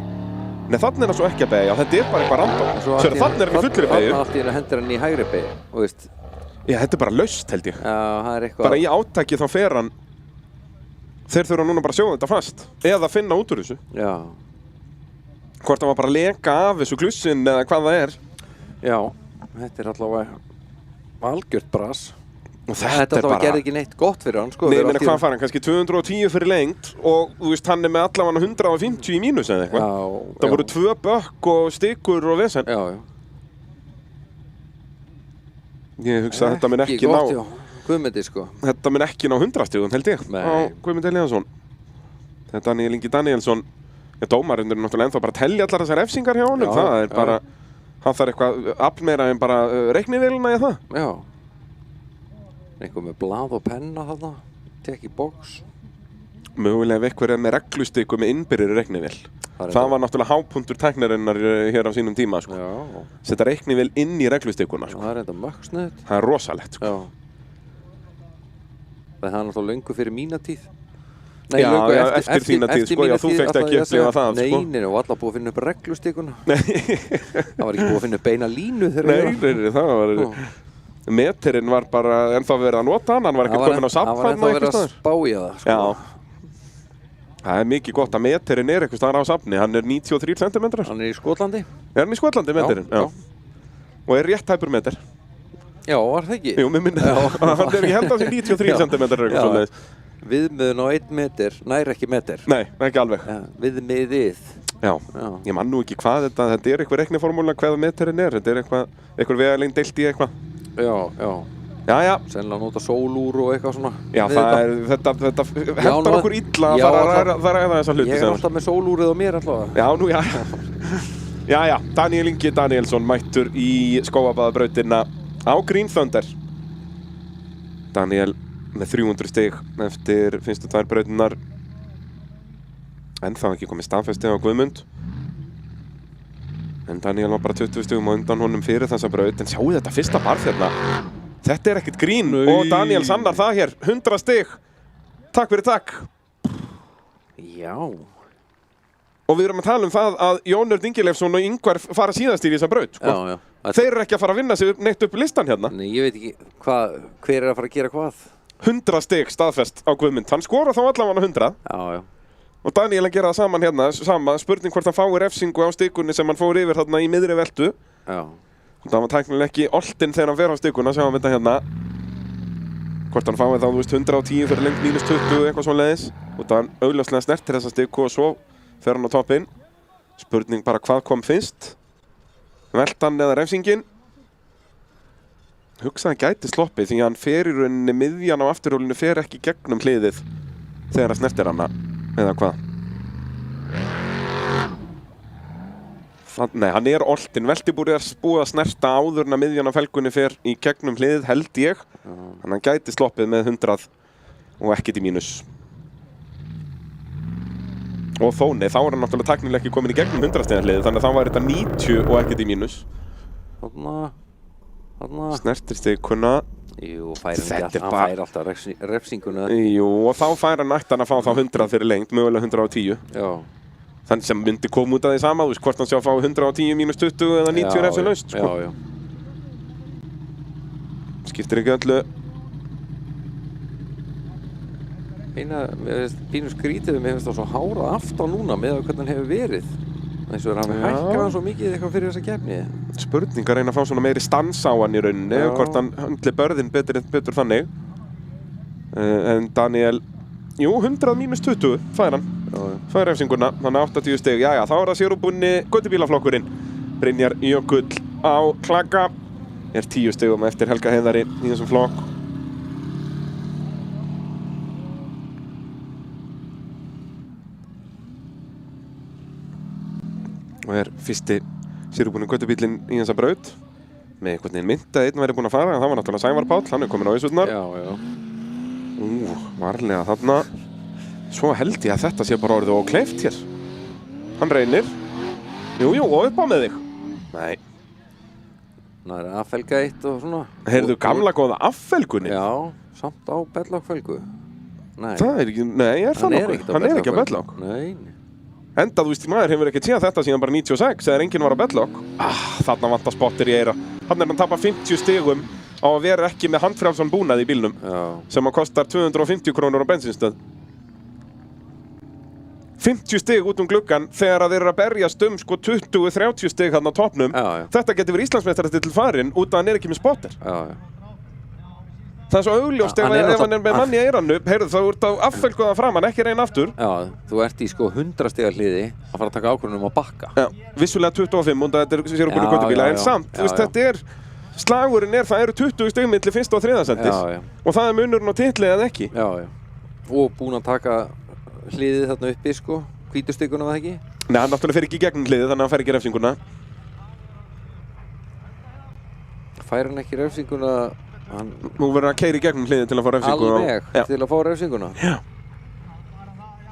nei, þarna er hann svo ekki að beigja. Þetta er bara eitthvað random. Sérðu, þarna er hann í fullri beigju. Þarna allt í henni hendur hann í hægri beigju, og veist... Já, þetta er bara laust, held ég. Já, það er eitthvað... Bara í átaki þá fer hann... Þeir þurfa núna bara að sjóða þetta fast. Eða finna út úr þessu. Já. Hvort hann var bara að leka af þessu klussin eða hvað það er. Já, þetta er allavega algjört bras. Þetta allavega gerði ekki neitt gott fyrir hann, sko. Nei, ég meina hvað fara hann, kannski 210 fyrir lengt og þú veist, hann er með allavega 150 í mínus eða eitthvað. Já. Það voru 2 bökk og stikur og vesen. Já. Ég hugsa að þetta mun ekki ná... Ekki gott, já. Guðmundi, sko. Þetta mun ekki ná 100 stigum, held ég. Nei. Á Guðmund Elíasson. Þetta er Daniel Ingi Danielsson. Já, dómarinn er náttúrulega ennþá bara að tellja allar þessar refsingar hjá honum. Já, það er bara... Hann þarf eitthvað afl meira en bara reiknivélina í það. Já. Einhver með blað og penna þarna. Tek í box. Mögulega ef einhver er með reglustiku með innbyrðir reiknivél. Það var náttúrulega hápunktur tæknarinnar hér á sínum tíma, sko. Já. Setja reiknivél inn í reglustikuna, sko. Það er enda möggsnöð. Það er rosalegt, sko. Já. Það er náttúrulega löngu fyrir mína tíð. Nei, já, eftir þína tíð, sko. Já, þú fekst ekki upplifa það, sko. Nei, og allar búið að finna upp reglustikuna. Það var ekki búið að finna upp beina línu þegar Nei, það var... Meterinn var bara ennþá verið að nota hann var ekkert komin á safn. Það var ennþá verið að spája það, sko. Já. Það er mikið gott að meterinn er eitthvað staðar á safni. Hann er 93 cm. Hann er í Skotlandi. Er hann í Skotlandi, meterinn? Já. Og er rétt tæpur meter. Já, var það ekki? Jú, mér minni. Hann er, ég held að það sé 93 cm eitthvað svoleiðis. Viðmiðun á 1 meter, nær ekki meter. Nei, ekki alveg. Ja, viðmiðið. Já, ég man nú ekki hvað þetta er eitthvað reikniformúla hvaða meterinn er. Þetta er eitthvað vegalengd deilt í eitthvað. Já. Jæja. Sennilega nota sólúr og eitthvað svona. Já, þetta hentar okkur illa að fara að ræða þessa hluti. Ég er alltaf með sólúrið á mér alltaf. Já, nú, já. Jæja, Daniel Ingi Danielsson mættur í skógabaðabrautina á Green Thunder. Daniel með 300 stig eftir fyrstu 2 brautirnar. En það var ekki komið staðfesti á Guðmund. En Daniel var bara 20 stigum á undan honum fyrir þessa braut. En sjáu þetta fyrsta barð hérna. Þetta er ekkert grín. Nei. Og Daniel sannar það hér. 100 stig. Takk fyrir takk. Já. Og við erum að tala um það að Jón Örn Ingileifsson og Ingvar fara síðastir í þessa braut, sko. Já, já. Þeir eru ekki að fara að vinna sig neitt upp listan hérna. Nei, ég veit ekki hver er að fara að gera hvað. 100 stig staðfest á Guðmund. Hann skora þá allavega 100. Já, já. Og Daniel að gera það saman hérna, spurning hvort hann fái refsingu á stikunni sem hann fór yfir þarna í miðri veltu. Já. Það var tæknilega ekki oltinn þegar hann fer á stikuna, sjáum við þetta hérna. Hvort hann fái þá, þú veist, 110 fyrir lengt -20, eitthvað svona leiðis. Og það hann augljóslega snertir þessa stiku og svo fer hann á toppinn. Spurning bara hvað kom fyrst. Veltan eða refsingin. Hugsaði gæti sloppið því að hann fer í rauninni miðjan á afturhjólinu fer ekki gegnum hliðið þegar hann snertir hana. Eða hvað? Nei, hann er oltinn. Veltibúri er búið að snerta áður en að miðjan á felgunni fer í gegnum hliðið, held ég. Þannig að hann gæti sloppið með 100 og ekkert í mínus. Og þó, nei, þá er hann náttúrulega tæknilega ekki komin í gegnum 100 stiga hliðið, þannig að þá var þetta 90 og ekkert í mínus. Þarna. Snertir stikuna. Jú, hann fær alltaf refsinguna. Jú, og þá fær hann ættan að fá þá 100 fyrir lengt, mögulega 110. Já. Þannig sem myndi koma út af því sama, þú veist, hvort hann sé að fá 110 mínus 20 eða 90 refsilaust, sko. Já, já. Skiptir ekki öllu. Pínu skrítið, mér finnst það svo hárað aftan núna með hvernig hann hefur verið. Eins og hann hefur hækkað hann svo mikið eitthvað fyrir þessa keppni. Spurning að reyna að fá svona meiri stans á hann í rauninni, hvort hann höndli börðin betur þannig. En Daniel, jú, 100 mínus 20 fær hann. Fær refsinguna, þannig 80 stig. Jæja, þá er það sérúbunni göttubílaflokkurinn. Brynjar Jökull á klaka. Er 10 stigum eftir Helga Heiðari í þessum flokk. Og er fyrsti sérúbunni göttubílinn í þessa braut. Með einhvern veginn mynd að einn væri búinn að fara, en það var náttúrulega Sævar Páll, hann er komin á Ísutnar. Já, já. Varlega þarna. Svo held ég að þetta sé bara orðið og kleift hér. Hann reynir. Jú, og upp á með þig. Nei. Það er affelga eitt og svona. Heyrðu gamla góða affelgunni? Já, samt á Bellák-felgu. Nei. Það er ekki, nei, er það nokkuð? Hann er ekki á Bellák. Nei. Enda, þú veist, maður hefur ekkert séð þetta síðan bara 96, eða enginn var á Bellák. Þarna vantar spottir í eira. Hann er að tapa 50 stigum á að vera ekki með handfrjálsan búnað í bílnum. Já. Sem að kostar 250 krónur á bensinstöð. 50 stig út gluggan þegar að þeir eru að berjast sko 20-30 stig hann á toppnum. Þetta getur verið Íslandsmeistaratitil farinn út að hann er ekki með spotter. Það er svo augljóst ef hann er með mann í eiranu, heyrðu þá ert á affelguða framan, ekki reyna aftur. Já, þú ert í sko 100 stiga hliði að fara að taka ákvörðun að bakka. Já, vissulega 25 og þetta er sérúbunni göttubíla, en samt, þú veist, þetta er, slagurinn er, það eru 20 stig milli fyrsta og þriðja sætis. Og það er munurinn á titli eða ekki. Já. Og búinn að taka hliðið þarna uppi sko, hvítustikuna var það ekki? Nei, hann náttúrulega fer ekki í gegnum hliðið, þannig að hann fær ekki refsinguna. Fær hann ekki refsinguna? Nú verður að keyra í gegnum hliðið til að fá refsingu. Alveg, til að fá refsinguna? Já.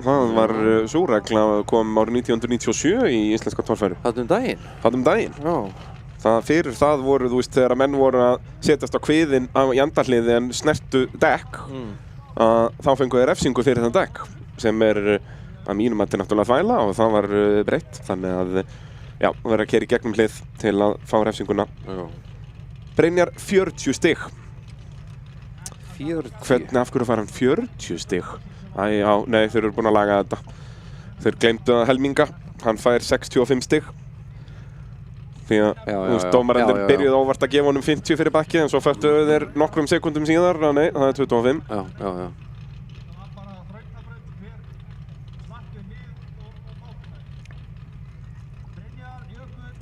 Það var sú regla kom árið 1997 í íslenska torfæru. Þarna daginn? Þarna daginn. Já. Fyrir það voru, þú veist, þegar menn voru að setjast á kviðinn í andahliði en snertu dekk, þá fengu þeir refsingu fyrir það dekk, sem er að mínum mati náttúrulega þvæla og það var breytt. Þannig að, já, verður að keyra í gegnum hlið til að fá refsinguna. Já. Brynjar 40 stig. 40? Hvernig, af hverju fær hann 40 stig? Já, nei, þeir eru búin að laga þetta. Þeir gleymdu að helminga. Hann fær 65 stig. Því að dómararnir byrjuðu óvart að gefa honum 50 fyrir bakki, en svo föttuðu þeir nokkrum sekundum síðar. Nei, það er 25. Já.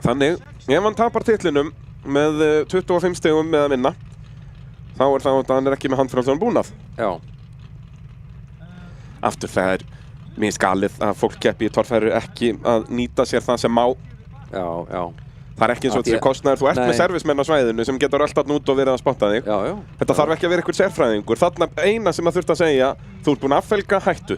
Þannig, ef hann tapar titlinum með 25 stigum með að vinna, þá er það að hann er ekki með handfrjálsan búnað. Já. Aftur það er minnst galið að fólk keppi í torfæru ekki að nýta sér það sem má. Já. Það er ekki eins og þessi kostnaður. Þú ert með servismenn á svæðinu sem getur alltaf út og verið að spotta þig. Já. Þetta þarf ekki að vera einhver sérfræðingur. Þarna eina sem að þurft að segja, þú ert búinn að affelga, hættu.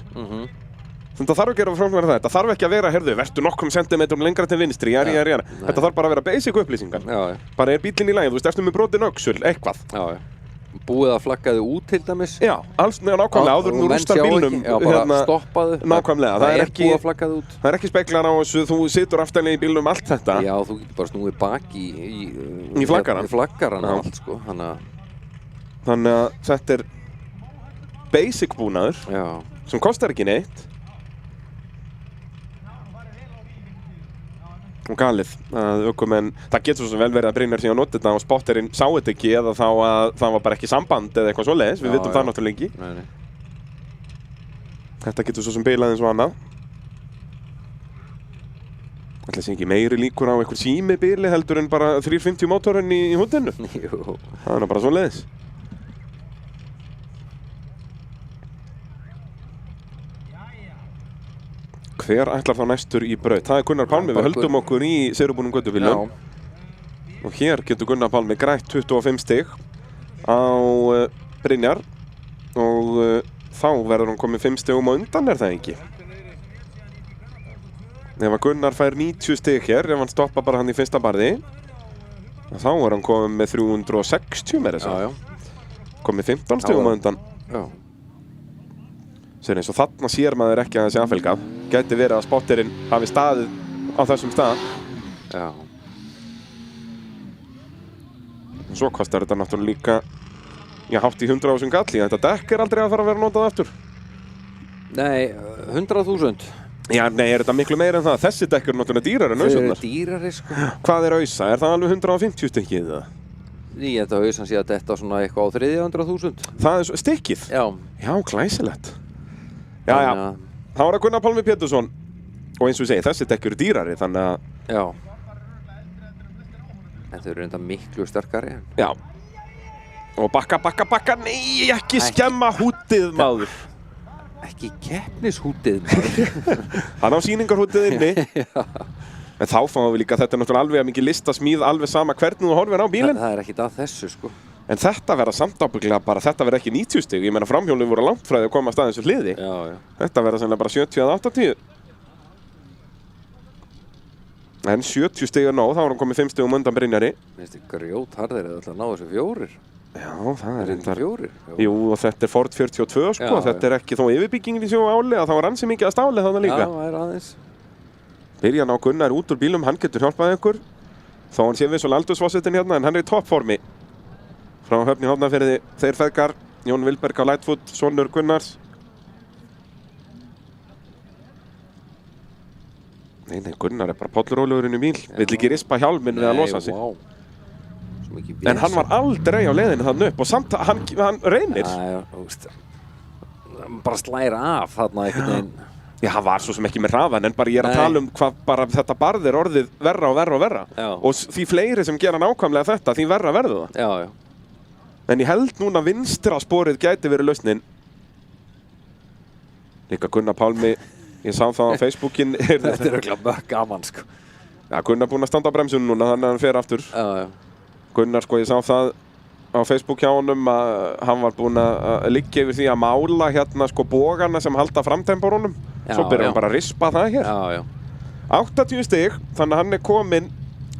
Þetta þarf ekki að vera framkvæmlega það. Þetta þarf ekki að vera, heyrðu, vertu nokkrum sentimetrum lengra til vinstri, Þetta þarf bara að vera basic upplýsingar. Bara er bílinn í lagi, þú veist, ertu með brotin öxul, eitthvað. búið að flaggaði út til dæmis. Já, alls nákvæmlega, áður nú menn rústar sjá bílnum. ekki, já, bara stoppaðu. Nákvæmlega, það er búið að flaggaði út. Það er ekki speklar á þessu, þú situr aftanlega í bílnum allt þetta. Já, þú getur bara snúið baki í flaggarann. Í flaggarann og allt, sko. Þannig að þetta er basic búnaður, sem kostar ekki neitt. Og galið að ökumenn, það getur svo vel verið að Brynjar síðan notið þetta og spotterinn sá þetta ekki eða þá að það var bara ekki samband eða eitthvað svoleiðis, við vitum það náttúrulega ekki. Þetta getur svo sem bilað eins og annað. Ætli sé ekki meiri líkur á einhver sími bili heldur en bara 350 mótorinn í húddinu. Jú. Það er bara svoleiðis. Hver ætlar þá næstur í braut? Það er Gunnar Pálmi, við höldum okkur í sérubúnum göttubílum. Og hér getur Gunnar Pálmi grætt 25 stig á Brynjar og þá verður hann komið 5 stigum á undan, er það ekki? Ef að Gunnar fær 90 stig hér, ef hann stoppar bara hann í fyrsta barði, þá er hann komið með 360 með þess. Komið 15 stigum á undan. Sér eins og þarna sér maður ekki að þessi aðfelgað. Gæti verið að spotterinn hafi staðið á þessum stað. Já. Og svo kostar þetta náttúrulega líka, já, hátt í 100.000 galli. Þetta dekk er aldrei að fara að vera notað aftur. Nei, 100.000. Já, nei, er þetta miklu meira en það? Þessi dekk eru náttúrulega dýrar en ausarnar. Þau eru dýrari, sko. Hvað er ausa? Er það alveg 150 stykkið það? Ég held að ausan sé að þetta svona eitthvað á 300.000. Það er stykkið? Já. Já, glæsilegt. Já, já. Það var að Gunnar Pálmi Pétursson og eins og ég segi, þessi dekk eru dýrari, þannig að... Já. En þau eru enda miklu sterkari. Já. Og bakka, nei, ekki skemma hútið, maður. Ekki keppnishútið, maður. Hann á sýningarhútið inni. Já. En þá fáum við líka, þetta er náttúrulega alveg mikið listasmíð, alveg sama hvernig þú horfir á bílinn. Það er ekkert að þessu, sko. En þetta verða samt ábyggilega bara, þetta verða ekki 90 stig. Ég meina framhjólinn voru langt frá því að koma að staðins við hliði. Já, já. Þetta verða sennilega bara 70 eða 80. En 70 stig er nóg, þá er hann komið 5 stigum undan Brynjari. Minnst þið grjótharðir eða ætla að ná þessu 4? Já, það er reyndar 4. Jú, og þetta er Ford 42, sko. Já, þetta er ekki þó yfirbyggingin í sjó áli, að þá er ansi mikið að stáli þarna líka. Já, það er aðeins. Byrja ná Gunnar út úr bílum, hann getur hjálpað ykkur. Þó hann sé við svo aldursfossetin hérna, en hann er í toppformi. Frá Höfn í Hornafirði, þeir feðgar, Jón Vilberg á Lightfoot, sonur Gunnars. Nei, Gunnar er bara pollurólugurinn í bíl. Vill ekki rispa hjálminn við að losa sig. Wow. En hann var aldrei á leiðinu þann upp og samt hann reynir. Já, þú veist. Bara slæra af þarna einhvern veginn. Já, hann var svo sem ekki með hraðan, en bara ég er að tala um hvað bara þetta barð er orðið verra og verra og verra. Já. Og því fleiri sem gera nákvæmlega þetta, því verra verður það. Já, já. En ég held núna vinstra sporið gæti verið lausnin. Líka Gunnar Pálmi, ég sá það á Facebookin. Þetta er örugglega mjög gaman, sko. Já, Gunnar búinn að standa á bremsunum núna, þannig að hann fer aftur. Já, já. Gunnar, sko, ég sá það á Facebook hjá honum að hann var búinn að liggja yfir því að mála hérna, sko, bógarna sem halda framtemporunum. Svo byrjar hann bara að rispa það hér. Já, já. 80 stig, þannig að hann er kominn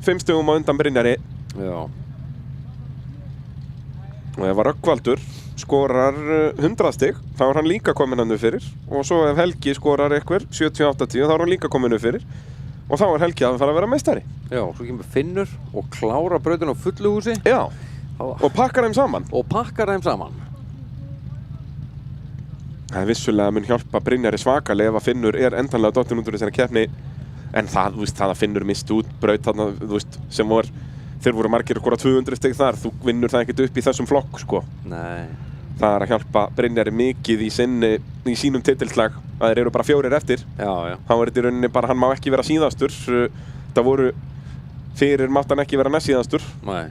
5 stigum á undan Brynjari. Já. Og ef Rögnvaldur skorar 100 stig, þá er hann líka kominn hann upp fyrir. Og svo ef Helgi skorar eitthvað 70-80, þá er hann líka kominn upp fyrir. Og þá er Helgi að fara að vera meistari. Já, svo kemur Finnur og klára brautin á fullu húsi. Já, og pakkar þeim saman. Og pakkar þeim saman. Það er vissulega mun hjálpa Brynjari svakalega ef að Finnur er endanlega dottinn út úr þessari keppni. En það, þú veist, það að Finnur misti út braut þarna, þú veist, sem var, þeir voru margir okkur að 200 stig þar, þú vinnur það ekkert upp í þessum flokk, sko. Nei. Það er að hjálpa Brynjari mikið í sínum titilslag, að þeir eru bara 4 eftir. Já, já. Þá er þetta í rauninni bara, hann má ekki vera síðastur. Það voru, fyrir mátt hann ekki vera næst síðastur. Nei,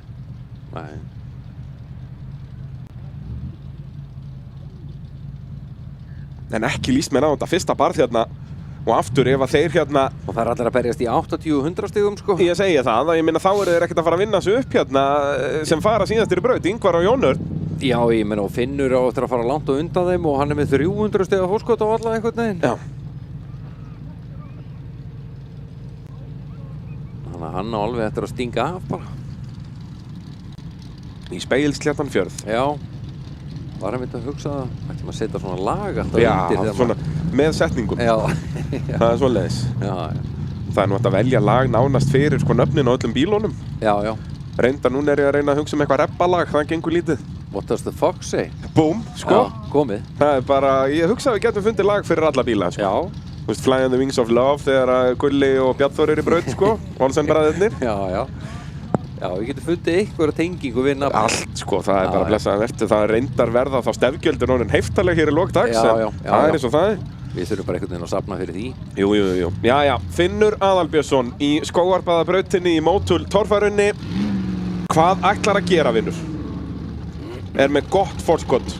nei. En ekki líst mér á þetta fyrsta barð hérna og aftur ef að þeir hérna... Og það er allir að berjast í 80-100 stigum, sko. Ég segi það, ég minna þá eru þeir ekkert að fara að vinna sig upp hérna sem fara síðastir í braut, Ingvar og Jón Örn. Já, ég meina, og Finnur á eftir að fara langt á undan þeim og hann er með 300 stiga fórskot á alla einhvern veginn. Já. Þannig að hann á alveg eftir að stinga af bara. Í Spegilsléttan fjörð. Já. Bara að hugsa ættum að setja svona lag alltaf Já, undir svona með setningum. Já. Það er svoleiðis. Já. Það er nú hægt að velja lag nánast fyrir sko nöfnin á öllum bílunum. Já. Reyndar núna ég að reyna að hugsa eitthvað reppalag, það gengur lítið. What does the fox say? Búm, sko. Já, komið. Það er bara, ég hugsa að við getum fundið lag fyrir alla bíla, sko. Já. Þú veist, Fly on the Wings of Love þegar Gulli og Bjarnþór í braut, sko. Olsen-bræðurnir. Já. Já, við getum fundið einhverja tengingu við nafn. Allt, sko, það er bara blessaðan vertu. Það reyndar verða þá stefgjöldin orðin heiftarleg hér í lok dags. Já. Það er eins og það er. Við þurfum bara einhvern veginn að safna fyrir því. Jú. Jæja, Finnur Aðalbjörnsson í skógarbaðabrautinni í Mótul torfærunni. Hvað ætlar að gera, Finnur? Er með gott forskot.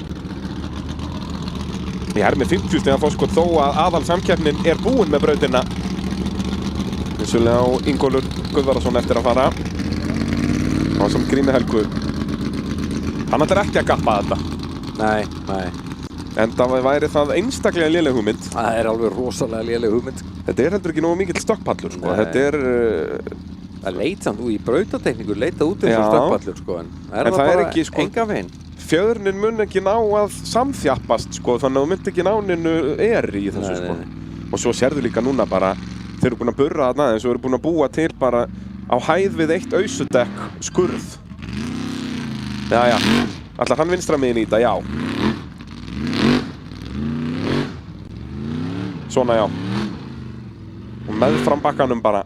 Ég er með 50 stiga forskot þó að aðalsamkeppnin er búinn með brautina. Vissulega á Ingólfur Guðvarason eftir að fara. Á sem Grími Helgu. Hann ætlar ekki að gappa þetta. Nei. En það væri það einstaklega léleg hugmynd. Það er alveg rosalega léleg hugmynd. Þetta er heldur ekki nógu mikill stökkpallur, sko. Þetta er... Það leit samt í brautatekníku, leita út eins og stökkpallur, sko. En það bara ekki, sko, enga veginn. Fjöðrunin mun ekki ná að samþjappast, sko, þannig að þú myndi ekki náninu í þessu, sko. Og svo sérðu líka núna bara, þeir eru búin að burra þarna aðeins og eru búin að búa til bara á hæð við eitt ausudekk skurð. Jæja, ætlar hann vinstra megin í þetta, já. Svona, já. Og meðfram bakkanum bara.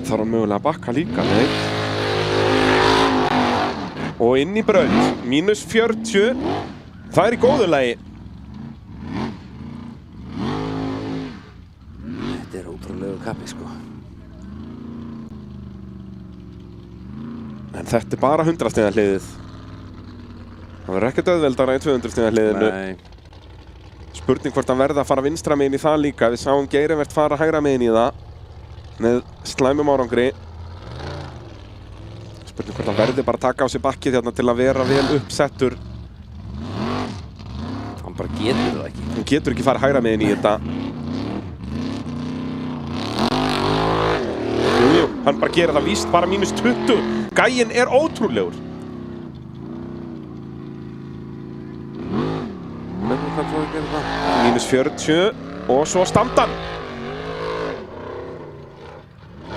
Þarf hann mögulega að bakka líka, nei. Og inn í braut, mínus 40. Það er í góðu lagi. Þetta er ótrúlegu kappi, sko. En þetta er bara 100 stiga hliðið. Það verður ekkert auðveldara í 200 stiga hliðinu. Nei. Spurning hvort hann verði að fara vinstra megin í það líka. Við sáum Geirivert fara hægra megin í það. Með slæmum árangri. Spurning hvort hann verði bara að taka á sig bakkið hérna til að vera vel uppsettur. Hann bara getur það ekki. Hann getur ekki fara hægra megin í þetta. Jú, hann bara gerir það víst, bara mínus 20. Gæinn er ótrúlegur. Hvernig kann svo að gera það? Mínus 40 og svo stamdan.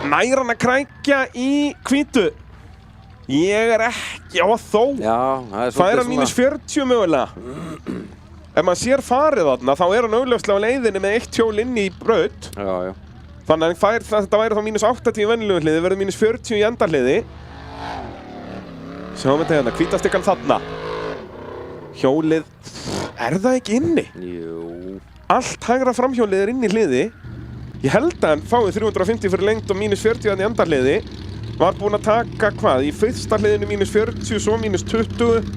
Nær hann að krækja í hvítu. Ég er ekki, og þó. Já, það er Það er hann mínus 40 mögulega. Ef maður sér farið þarna, þá er hann augljóslega á leiðinni með eitt hjól inn í braut. Já. Þannig að þetta væri þá mínus 80 í venjulegu hliði, verður mínus 40 í endarhliði. Sjáum við þetta hérna, hvítastikkan þarna. Hjólið, er það ekki inni? Jú. Allt hægra framhjólið er inn í hliði. Ég held að hann fáið 350 fyrir lengt og mínus 40 í endarhliði. Var búinn að taka hvað? Í fyrsta hliðinu mínus 40, svo mínus 20,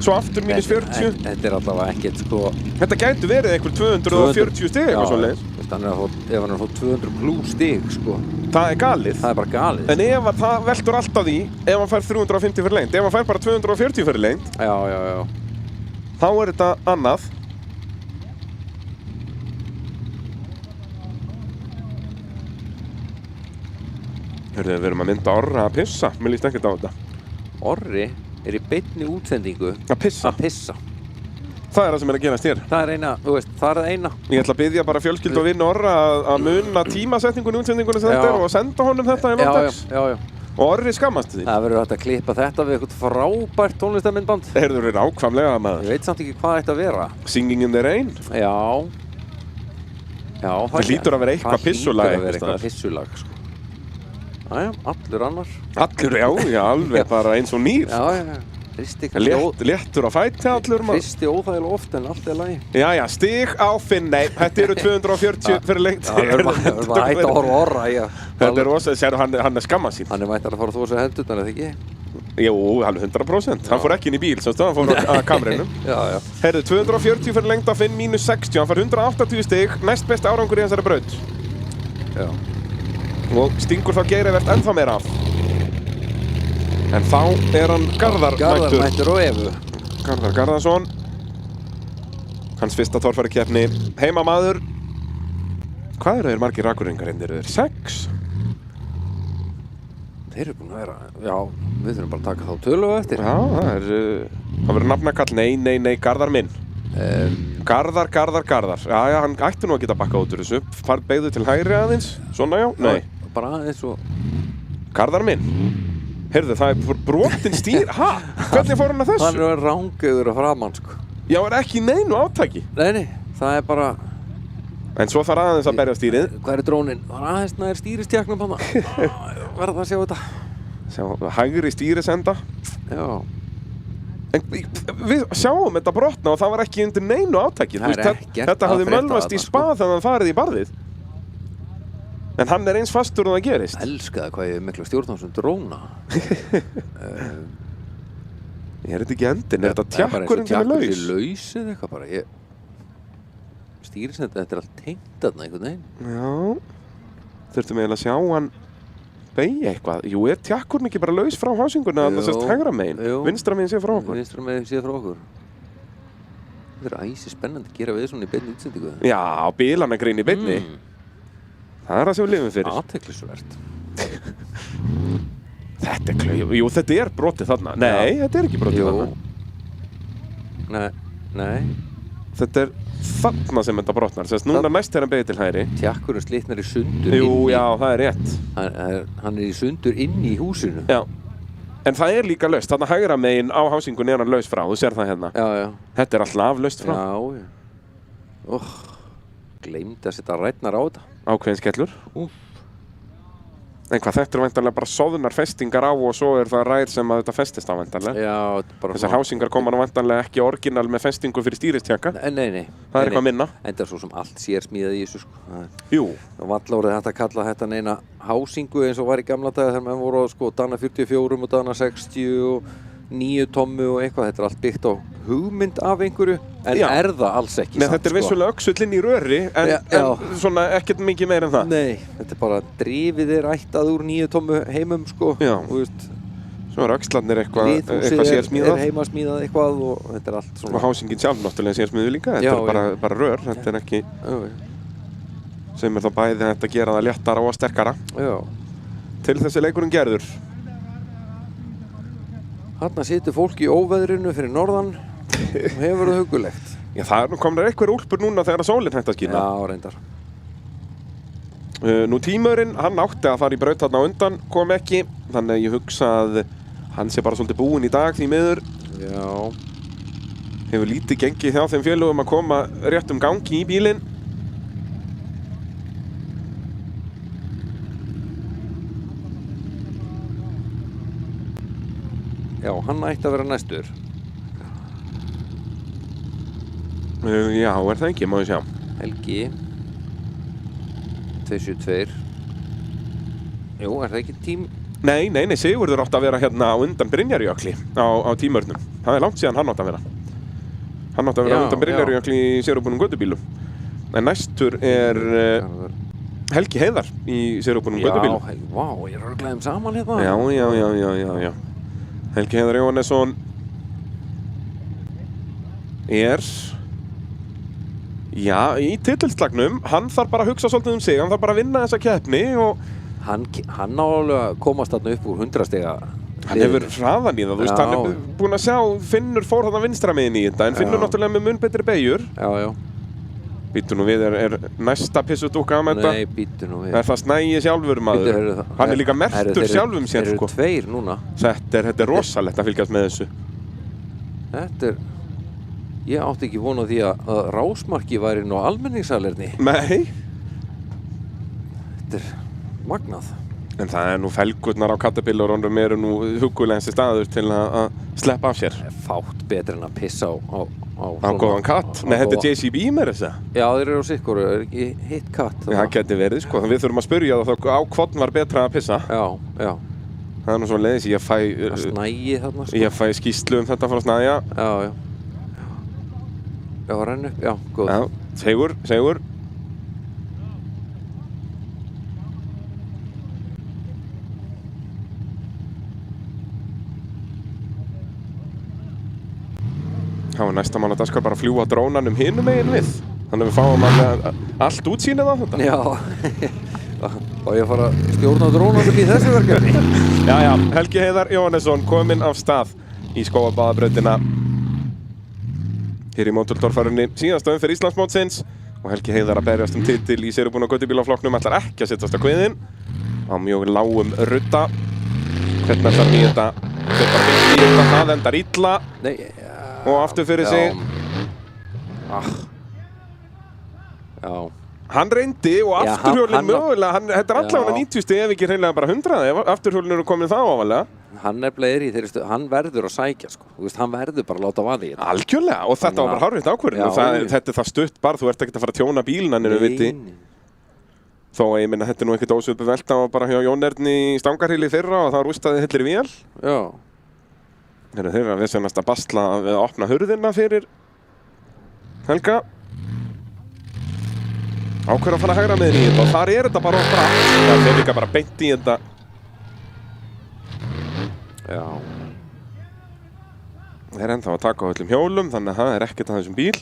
svo aftur mínus 40. Þetta er allavega ekkert, sko. Þetta gæti verið einhver 240 stig eitthvað svoleiðis. Ef hann er að fá 200 plus stig, sko. Það er galið. Það er bara galið. En ef að það veltur allt á því, ef hann fær 350 fyrir lengt, ef hann fær bara 240 fyrir lengt, Já. þá er þetta annað. Hörðu, við erum að mynda Orra að pissa. Mér líst ekkert á þetta. Orri er í beinni útsendingu Að pissa. að pissa. Það er það sem er að gerast hér. Það er eina, þú veist, það er það eina. Ég ætla að biðja bara fjölskyldu og vinnu Orra að muna tímasetningunni útsendingunni sem þetta er og senda honum þetta í lókdags. Já. Og Orri skammast því. Það verður hægt að klippa þetta við eitthvað frábært tónlistarmyndband. Heyrður þér ákvæmlega Ég maður. veit samt ekki hvað þetta að vera. Singing in the Rain. Já, Það hlýtur að vera eitthvað pissulag Það hlýtur að vera einhvers staðar. eitthvað pissulag, sko. Jæja, allur annar. Allur, já, alveg bara eins og nýr. Já. Hristi Léttur á fæti allur maður. Hristi óþægilega oft en allt er lagi. Jæja, stig á Finney. Þetta eru 240 fyrir lengt. Það er bara hægt að horfa Orra, já. Þetta er rosa, sérðu hann er skammað sín. Hann er mættar að fara að þvo sig hendurnar, eða ekki? Jú, alveg 100%. Hann fór ekki inn í bíl, semstu, hann fór að kamrinum. Já. Herðu, 240 fyrir lengt á Finn, mínus 60. Hann fær 180 stig, næst besti árangur í þessari braut. Já. Og stingur þá Geirivert ennþá meira af. En þá er hann Garðar mættur og Evu. Garðar Garðarsson. Hans fyrsta torfærukeppni. Heimamaður. Hvað eru þeir margir rakurringar? Eru þeir 6? Þeir eru búin að vera, já, við þurfum bara að taka þá tölu á eftir. Já, það verður nafnakall, nei, Garðar minn. Garðar. Já, hann ætti nú að geta bakkað út úr þessu. Beygðu til hægri aðeins, svona já, nei. Bara aðeins og... Garðar minn. Heyrðu, það brotin stýr, hvernig fór hann að þessu? Hann er rangauður að framann, sko. Já, ekki neinu átaki. Nei, það er bara... En svo þarf aðeins að berja stýrið. Hvað er drónin? Það er aðeins nær stýristjaknum hann. Verða að sjá þetta. Sjá, hægri stýrisenda. Já. En við sjáum þetta brotna og það var ekki undir neinu átaki. Þetta hafði mölvast í spað þegar hann farið í barðið. En hann er eins fastur og það gerist. Elskaði hvað ég mikla stjórn á þessum dróna. Ég þetta ekki endin, er þetta tjakkurinn sem er laus? Það er bara eins og tjakkurinn sem er laus eða eitthvað bara. Stýrisenda, þetta er allt tengt þarna einhvern veginn. Já, þurftum eiginlega að sjá hann beigja eitthvað. Jú, er tjakkurinn ekki bara laus frá hásinguna að það sést hægra megin? Vinstra megin sé frá okkur? Vinstra megin sé frá okkur. Þetta er æsi spennandi að gera við svona í beinni útsendingu. Já, bílanagrein í beinni. Það er það sem við lifum fyrir. Athyglisvert. Þetta er klauf. Jú, þetta er brotið þarna. Nei, þetta er ekki brotið þarna. Nei. Þetta er þarna sem þetta brotnar. Sérst, núna næst þegar hann beigir til hægri. Tjakkurinn slitnar í sundur. Jú, já, það er rétt. Hann er í sundur inni í húsinu. Já. En það er líka laust. Þarna hægra megin á hásingunni er hann laus frá. Þú sér það hérna. Já. Þetta er alltaf laust frá. Já. Gleymdi að setja rætnar á þetta. Ákveðin skellur. En hvað, þetta væntanlega bara soðnar festingar á og svo er það rær sem að þetta festist á væntanlega. Já, bara... Þessar hásingar koma nú væntanlega ekki orginal með festingu fyrir stýristjaka. Nei. Það er eitthvað minna. En það er svo sem allt sér smíðað í þessu, sko. Jú. Valla voruð þetta að kalla þetta neina hásingu eins og var í gamla daga þegar menn voru á, sko, Dana 44 og Dana 60 og 9 tommu og eitthvað. Þetta er allt byggt á hugmynd af einhverju, en er það alls ekki. Nei, þetta er vissulega öxullinn í röri, en svona ekkert mikið meir en það. Nei, þetta er bara drifið er ættað úr 9 tommu heimum, sko. Já. Þú veist. Svo er öxlarnir eitthvað sérsmíðað. Er heimasmíðað eitthvað og þetta er allt svona. Og hásingin sjálf náttúrulega sérsmíðu líka. Þetta er bara rör, þetta er ekki... Sem er þá bæði hægt að gera það léttara og sterkara. Já. Til þessi leikurinn gerður. Þarna situr fólk í óveðrinu fyrir norðan og hefur það hugulegt. Já, það er nú komnar einhver úlpur núna þegar sólinn hægt að skína. Já, reyndar. Nú tímaurinn, hann átti að fara í braut þarna á undan, kom ekki. Þannig að ég hugsa að hann sé bara svolítið búinn í dag því miður. Já. Hefur lítið gengið hjá þeim félögum að koma rétt gangi í bílinn. Já, hann ætti að vera næstur. Já, er það ekki, má ég sjá. Helgi. 272. Jú, er það ekki tím... Nei, Sigurður átti að vera hérna á undan Brynjarjökli á tímaurnum. Það er langt síðan hann átti að vera. Hann átti að vera á undan Brynjarjökli í sérúbunum gödubílum. En næstur er Helgi Heiðar í sérúbunum gödubílum. Já, vá, ég er örglega saman hérna. Já. Helgi Heiðar Jóhannesson er í titilslagnum. Hann þarf bara að hugsa svolítið sig, hann þarf bara að vinna þessa keppni og hann á alveg að komast þarna upp úr 100 stiga. Hann hefur hraðan í það, þú veist, hann er búinn að sjá Finnur fór þarna vinstra megin í þetta, en Finnur náttúrulega með mun betri beygjur. Já. Býttu nú við, er næsta pissudúkka að þetta? Nei, býttu nú við. Er það Snæi sjálfur maður? Hann er líka merktur sjálfum sér, sko. Þeir eru 2 núna. Þetta er rosalegt að fylgjast með þessu. Ég átti ekki von á því að rásmarki væri nú almenningssalerni. Nei. Þetta er magnað. En það er nú felgurnar á Caterpillarunum eru nú hugulegasti staður til að sleppa af sér. Það er fátt betur en að pissa á góðan katt. Nei, þetta er JCB með þessa. Já, þeir eru á sikkur, er ekki hitt katt. Já, það geti verið, sko. Við þurfum að spyrja það á hvorn var betra að pissa. Já. Það er nú svo leiðis, ég fæ... Snæi þarna, sko. Ég fæ skýrslu þetta frá Snæja. Já. Já, renn upp, já, góð. Já, segur. Þá er næsta mál að daskar bara að fljúa drónanum hinum megin við. Þannig að við fáum allt útsýnið á þetta. Já, Og ég að fara að stjórna drónanum í þessu verkefni. Jæja, Helgi Heiðar Jóhannesson kominn af stað í Skógarbáðabrautina hér í Mótortorfærunni síðasta umferð Íslandsmótsins og Helgi Heiðar að berjast titil í sérubúna göttubílaflokknum ætlar ekki að setjast á kviðinn á mjög lágum rudda. Hvernig ætlar hann í þetta? Þetta bara fyrst í þetta, það endar illa. Nei, og aftur fyrir sig. Já. Hann reyndi og afturhjólinn mögulega, þetta allavega 90 stig ef ekki hreinlega bara 100 ef afturhjólinn eru komin þá ávalega. Hann nefnilega í þeirri stöðu, hann verður að sækja sko. Þú veist, hann verður bara að láta vaði í þetta. Algjörlega, og þetta var bara hárrétt ákvörðun og þetta er það stutt bara, þú ert ekkert að fara að tjóna bílinn hann viti. Þó að ég minna, þetta er nú ekkert ósvipuð velta og bara hjá Jón Erni í Stangarhýli fyrra og það rústaði hillir í vél. Já. Þeir eru að vissanast að basla við að opna hurðina fyrir Helga. Ákveður að fara að hægra með henni í þetta og þar er þetta bara of bratt. Það er líka bara beint í þetta. Já. Það er ennþá að taka á öllum hjólum, þannig að það er ekkert að þessum bíl.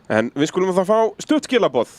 En við skulum þá fá stutt skilaboð.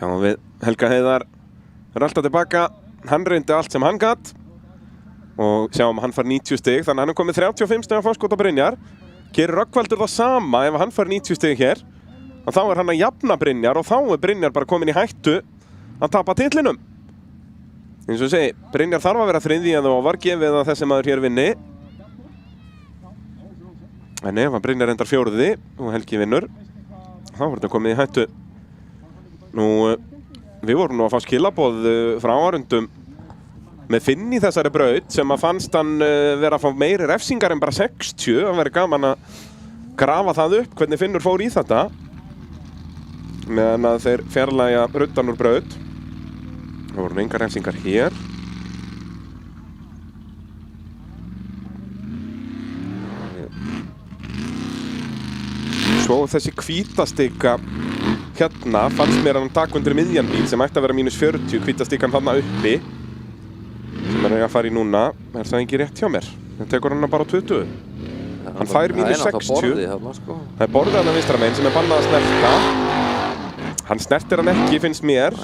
Sjáum við Helga Heiðar er alltaf tilbaka, hann reyndi allt sem hann gat og sjáum hann fær 90 stig, þannig að hann er komið 35 stig að fórskot á Brynjar. Gerir Rögnvaldur það sama ef hann fær 90 stig hér og þá er hann að jafna Brynjar og þá er Brynjar bara komin í hættu að tapa titlinum. Eins og ég segi, Brynjar þarf að vera þriðji en það var gefið að þessi maður hér vinni. En ef að Brynjar endar fjórði og Helgi vinnur, þá er þetta komið í hættu. Nú, við vorum nú að fá skilaboð frá áhorfendum með Finn í þessari braut sem að fannst hann vera að fá meiri refsingar en bara 60. Það væri gaman að grafa það upp, hvernig Finnur fór í þetta. Meðan að þeir fjarlægja ruddan úr braut. Það voru engar refsingar hér. Svo þessi hvítastika hérna fannst mér að hann taka undir miðjan bíl sem ætti að vera -40, hvítastikan þarna uppi sem er að fara í núna. Er það ekki rétt hjá mér? Það tekur hann bara á 20. Hann fær -60. Það er borðið hann að vinstra megin sem er bannað að snerta. Hann snertir hann ekki, finnst mér.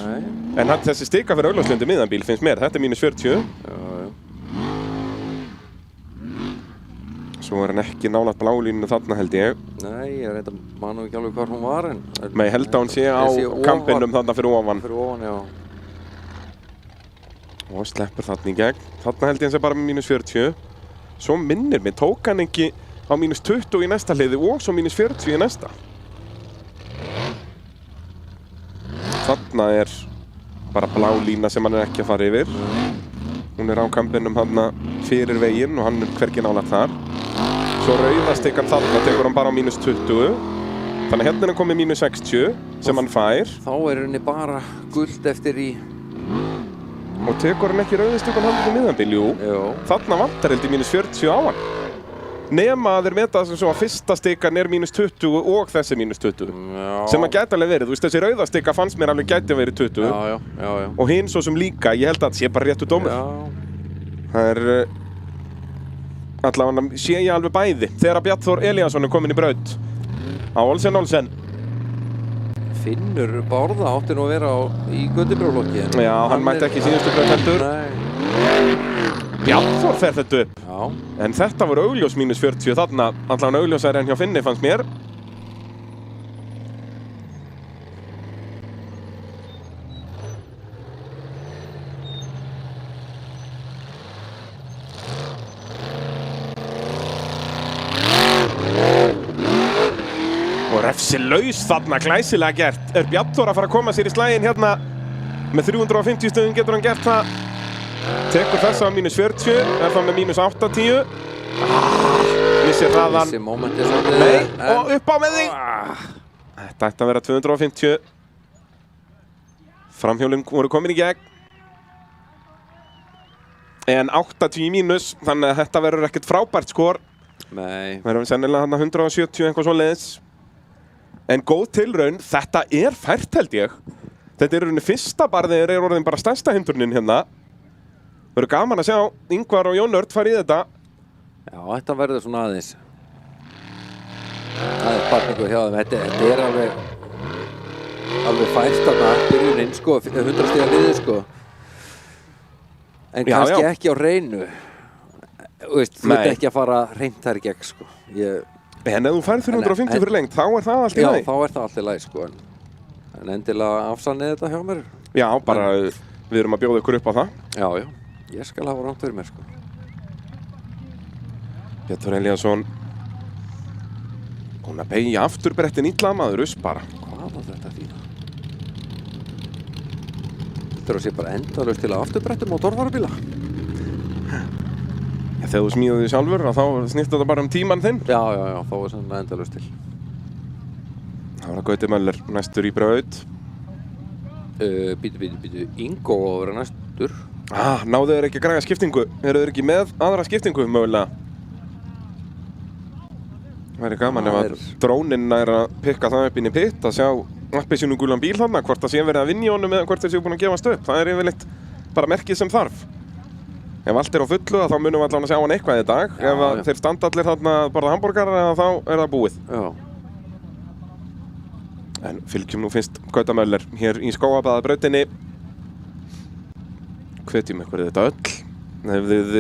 En þessi stika fyrir augljóslega undir miðjan bíl, finnst mér. Þetta er -40. Svo er hann ekki nálægt blálínu þarna held ég. Nei, ég reynda mann ekki alveg hvar hún var en... Nei, ég held að hún sé á kampinum þarna fyrir ofan. Fyrir ofan, já. Og sleppur þarna í gegn. Þarna held ég hans er bara með -40. Svo minnir mig, tók hann ekki á -20 í næsta hliði og svo -40 í næsta. Þarna er bara blálína sem hann er ekki að fara yfir. Hún er á kampinum þarna fyrir veginn og hann er hvergi nálægt þar. Svo rauðastikan þarna tekur hann bara á -20. Þannig að hérna er hann komið mínus 60 sem hann fær. Þá er henni bara guld eftir í... Og tekur hann ekki rauðistökun handið í miðanbíl, jú. Þarna vantar heldur mínus 40 á hann. Nema að þeir meta þess að fyrsta stikan er mínus 20 og þessi mínus 20. Sem að gæti alveg verið. Þú veist, þessi rauðastika fannst mér alveg gæti að verið 20. Já. Og hinn svo sem líka, ég held að það sé bara réttu dómur. Það er... allavega sé ég alveg bæði. Þegar Bjarnþór Elíasson er komin í braut. Á Olsen. Finnur Bárða átti nú að vera í Göndibrólokki. Já, hann mætti ekki síðustu braut heldur. Bjarnþór fer þetta upp. Já. En þetta voru augljós mínus 40 þarna. Allavega augljósari en hjá Finni fannst mér. Og refsi laus þarna, glæsilega gert. Er Bjarnþór að fara að koma sér í slaginn hérna? Með 350 stöðum getur hann gert það. Tekur þessa á mínus 40, er það með mínus 80. Missir hraðan. Missir momentið svolítið. Nei, og upp á með því. Þetta ætti að vera 250. Framhjólinn voru komin í gegn. En 80 í mínus, þannig að þetta verður ekkert frábært skor. Nei. Verður sennilega þarna 170 eitthvað svoleiðis. En góð tilraun, þetta er fært held ég. Þetta er rauninni fyrsta barðið, er orðin bara stærsta hindrunin hérna. Það verður gaman að sjá Ingvar og Jón Örd fara í þetta. Já, þetta verður svona aðeins. Það er sparningu hjá þeim. Þetta er alveg fært þarna, byrjunin sko, 100 stiga liðið sko. En kannski ekki á hreinu. Þú veist, þú ert ekki að fara hreint þær í gegn sko. En ef þú færð 350 fyrir lengt, þá er það allt í lagi. Já, þá er það allt í lagi sko. En endilega afsannið þetta hjá mér. Já, bara við erum að bjóða ykkur upp á það. Já. Ég skal hafa rangt fyrir mér sko. Bjarnþór Elíasson. Hún að beigja afturbrettin illa maður, bara. Hvað var þetta þína? Þetta er að sé bara endalaust til að afturbrettum á torfærubíla. Þegar þú smíðaði því sjálfur, þá snýst þetta bara tímann þinn. Já, þá er svona endalaust til. Það var að Gauti Möller næstur í braut. Bítu, Ingo á að vera næstur. Náðu þeir ekki að græja skiptingu? Eru þeir ekki með aðra skiptingu mögulega? Það væri gaman ef að dróninn er að pikka það upp inn í pitt, að sjá appelsínu gulan bíl þarna, hvort það sé verið að vinna í honum eða hvort þeir séu búin að gefast upp. Það er yfirleitt bara merkið sem þarf. Ef allt er á fullu, þá munum við allan að sjá hann eitthvað í dag. Ef þeir standa allir þarna að borða hambúrgara, þá er það búið. Já. En fylgjum nú fyrst Gauta Möller hér í Skógabaðabrautinni. Hvetjum ykkur þetta öll. Ef þið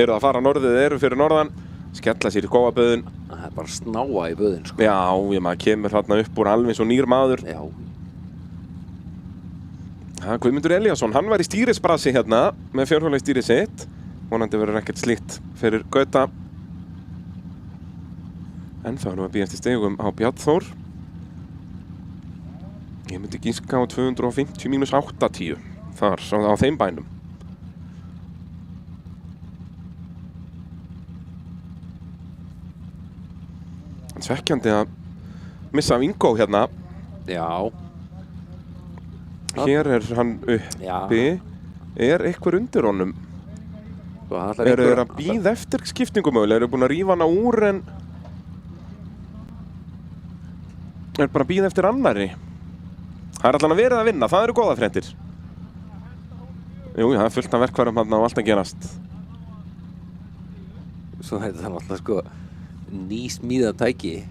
eruð að fara norðið, eru fyrir norðan, skella sér í Skógaböðun. Það er bara snáa í böðin sko. Já, maður kemur þarna upp úr alveg svo nýr maður. Já. Guðmundur Elíasson, hann var í stýrisbrasi hérna með fjórhjóla í stýri sitt. Vonandi verður ekkert slíkt fyrir Gauta. En það er nú að bíðast í stegum á Bjarnþór. Ég myndi gíska á 250 mínus 80 þar á þeim bænum. Svekkjandi að missa af Ingo hérna. Já. Hér er hann uppi. Er eitthvað undir honum? Eru þeir að bíða eftir skiptingu mögulega? Eru búin að rífa hana úr en... Er bara að bíða eftir annarri? Það er allan að verið að vinna, það eru góða fréttir. Jú, það er fullt af verkfærum hann á allt að gerast. Svo heitir það alltaf sko nýsmíða tæki.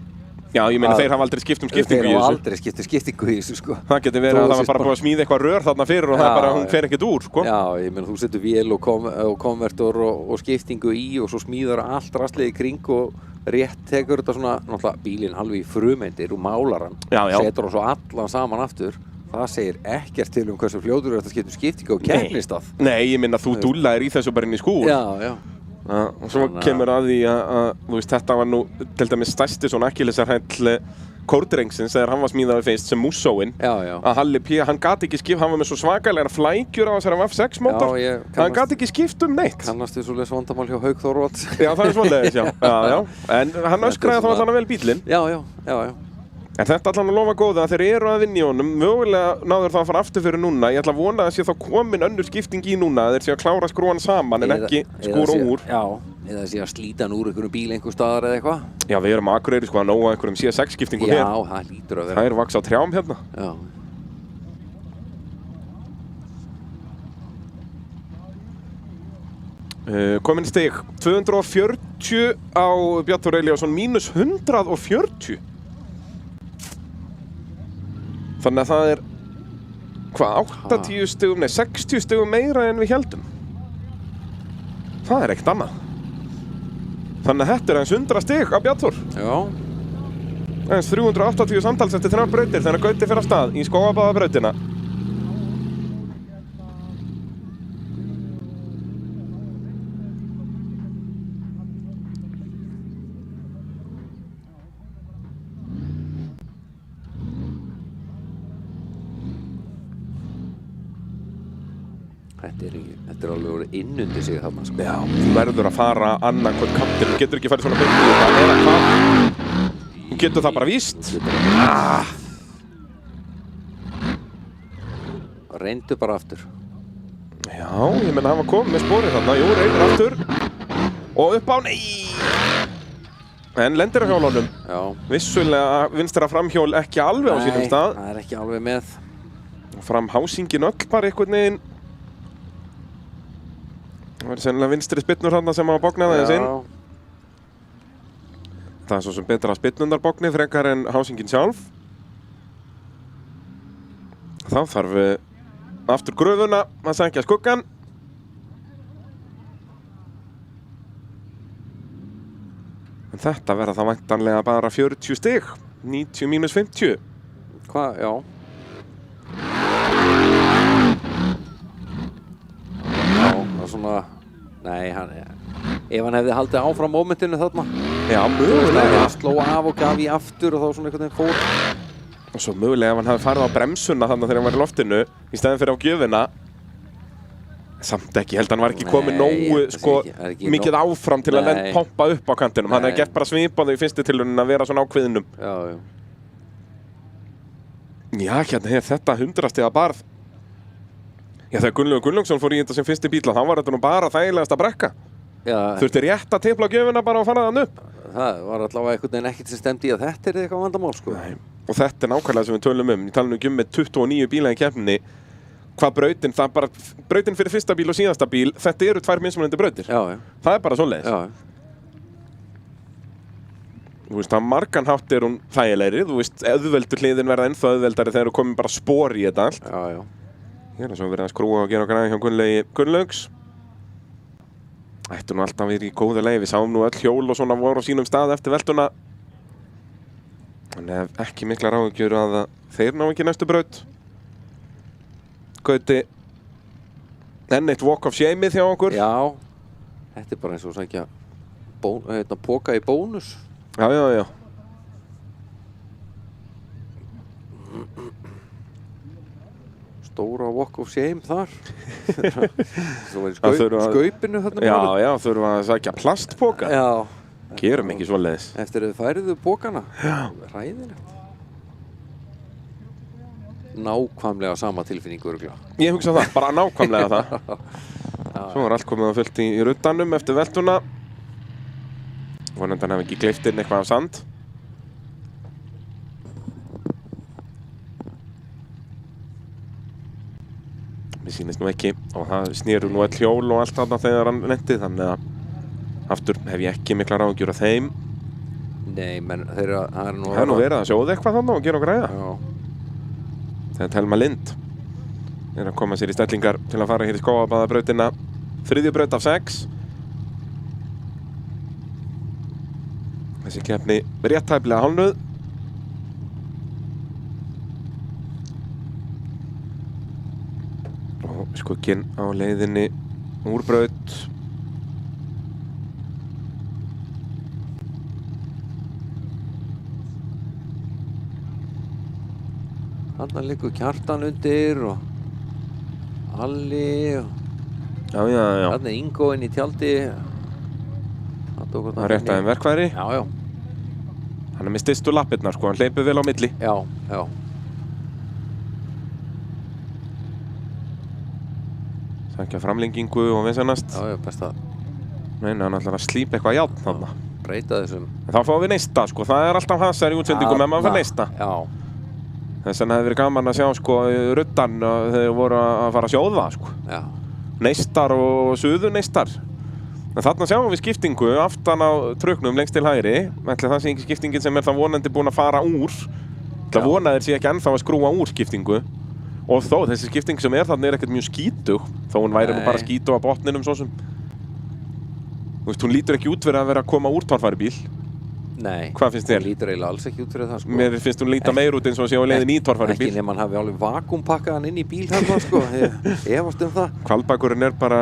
Já, ég meina þeir hafa aldrei skipt skiptingu í þessu. Þeir hafa aldrei skipt skiptingu í þessu sko. Það getur verið að það var bara búið að smíða eitthvað rör þarna fyrir og það er bara, hún fer ekkert úr sko. Já, ég meina þú setur vél og konvertor og skiptingu í og svo smíðar allt rastlið í kring og rétt tekur þetta svona, náttúrulega bílinn alveg í frumeindir og málar hann. Setur hann svo allan saman aftur. Það segir ekkert til hversu fljótur þetta skiptir skiptingu og keppnistað. Nei, ég meina þú dúllaðir í þessu bara inn í skúr. Já. Og svo kemur að því að þú veist, þetta var nú til dæmis stærsti svona akkilesarhæll kórdrengsins þegar hann var smíðaður fyrst sem Mussóinn. Að Halli P, hann gat ekki skipt, hann var með svo svakalega flækjur á þessari V6 mótor. Hann gat ekki skipt neitt. Kannast þið svoleiðis vandamál hjá Hauk Þorvalds. Já, það er svoleiðis, já. En hann öskraði þá allan vel bílinn. Já. En þetta allan að lofa góða að þeir eru að vinna í honum. Mögulega náður það að fara aftur fyrir núna. Ég ætla að vona að sé þá komin önnur skipting í núna. Þeir sé að klára skrúan saman en ekki skúra úr. Já, eða sé að slíta hann úr einhverjum bíl einhver staðar eða eitthvað. Já, við erum á Akureyri sko að nóga einhverjum C6 skiptingum hér. Já, það lítur að vera. Það er vaks á trjám hérna. Já. Komin stig 240 á Bjarni Þór Elíasson mínus 140. Þannig að það er hvað, 80 stigum, nei 60 stigum meira en við héldum. Það er ekkert annað. Þannig að þetta er aðeins 100 stig á Bjarni Þór. Já. Aðeins 380 samtals eftir 3 brautir þegar Gauti fer af stað í Skógabæðabrautina. Þetta er alveg orðið innundi sig þarna sko. Já, þú verður að fara annan hvort kantinn. Þú getur ekki farið svona beint í þetta eða hvað. Þú getur það bara víst. Reyndu bara aftur. Já, ég menna hann var komið með sporið þarna. Jú, reynir aftur. Og upp á, nei! En lendir á hjólunum. Já. Vissulega vinstra framhjól ekki alveg á sínum stað. Nei, það er ekki alveg með. Framhásingin öll bara einhvern veginn. Það verður sennilega vinstri spyrnur þarna sem hafa bognaði aðeins inn. Það er svo sem betra spyrnundarbogni frekar en hásingin sjálf. Þá þarf aftur gröfuna að sækja skuggan. En þetta verða það væntanlega bara 40 stig. 90 mínus 50. Hvað, já. Já, það er svona... Nei, ef hann hefði haldið áfram mómentinu þarna. Já, mögulega. Hann sló af og gaf í aftur og þá svona einhvern veginn fór. Og svo mögulega ef hann hafði farið á bremsuna þarna þegar hann var í loftinu í stæðin fyrir á gjöfina. Samt ekki, held hann var ekki komið nógu sko, mikið áfram til að pompa upp á kantinum. Hann hefði gert bara svipað í fyrstu tilraunin að vera svona á kviðnum. Já, já. Já, hérna er þetta 100 stiga barð. Já, þegar Gunnlaugur Gunnlaugsson fór í þetta sem fyrsti bíl, þá var þetta nú bara þægilegast að brekka. Já. Þurfti rétt að tipla gjöfina bara og fara þann upp. Það var allavega einhvern veginn ekkert sem stemdi í að þetta er eitthvað vandamál, sko. Nei. Og þetta er nákvæmlega sem við tölum um. Ég tala nú ekki með 29 bíla í keppninni. Hvað brautin, það er bara brautin fyrir fyrsta bíl og síðasta bíl, þetta eru 2 mismunandi brautir. Já, já. Það er bara svoleiðis. Já. Þú veist, að margan hátt er hún þægilegri. Þú veist, auðveldur hliðin verða ennþá auðveldari þegar þú komin bara spor í þetta allt. Já, já. Hér er svo verið að skrúa og gera græði hjá Gunnlaugi Gunnlaugs. Ættu nú alltaf verið í góðu leið. Við sáum nú öll hjól og svona voru á sínum stað eftir veltuna. Þannig að ekki miklar áhyggjur að þeir ná ekki næstu braut. Gauti. Enn eitt walk of shame-ið hjá okkur. Já. Þetta er bara eins og sækja póka í bónus. Já, já, já. Stóra walk of shame þar. Svo var í skaupinu þarna. Já, já, þurfum að sækja plastpoka. Já. Gerum ekki svoleiðis. Eftir að þið færiðu pókana. Já. Ræðilegt. Nákvæmlega sama tilfinningu örugglega. Ég hugsa það, bara nákvæmlega það. Svo var allt komið að fullt í ruddanum eftir veltuna. Vonandi hann hafi ekki gleypt inn eitthvað af sand. Mér sýnist nú ekki og það snéru nú all hjól og allt þarna þegar hann lenti, þannig að aftur hef ég ekki miklar áhyggjur af þeim. Nei, menn það er nú verið að sjóða eitthvað þarna og gera og græða. Já. Það er Telma Lind. Er að koma sér í stellingar til að fara hér í Skógabæðabrautina. 3. braut af 6. Þessi keppni rétt tæplega hálfnuð. Skugginn á leiðinni úr braut. Þarna liggur Kjartan undir og Alli og Já, já, já. þarna er Ingo inn í tjaldi. Það rétt aðeins verkfæri. Já, já. Hann Hann með stystu lappirnar, sko, hann hleypur vel á milli. Já, já. Sækja framlengingu og vinsennast. Já, best að Nei, hann ætlar að slípa eitthvað járn þarna. breyta þessum. En þá fáum við neista, sko, það er alltaf hasar í útsendingum ef maður fær neista. Já. Þess vegna hefði verið gaman að sjá, sko, ruddan þegar voru að fara að sjóða, sko. Já. Neistar og suðuneistar. En þarna sjáum við skiptingu aftan á truknum lengst til hægri. Ætli það sé ekki skiptingin sem það vonandi búin að fara úr. Það vona þeir sé ekki ennþá að skrúa úr skiptingu. Og þó, þessi skipting sem þarna ekkert mjög skítug. Þó hún væri nú bara skítug á botninum svo sem. Þú veist, hún lítur ekki út fyrir að vera að koma úr torfæri bíl. Nei. Hvað finnst þér? Hún lítur eiginlega alls ekki út fyrir það, sko. Mér finnst hún líta meir út eins og sé á leiðin í torfæri bíl. Ekki nema hann hafi alveg vakúmpakkaðan inn í bíl þarna, sko. Ég efast það. Hvalbakurinn er bara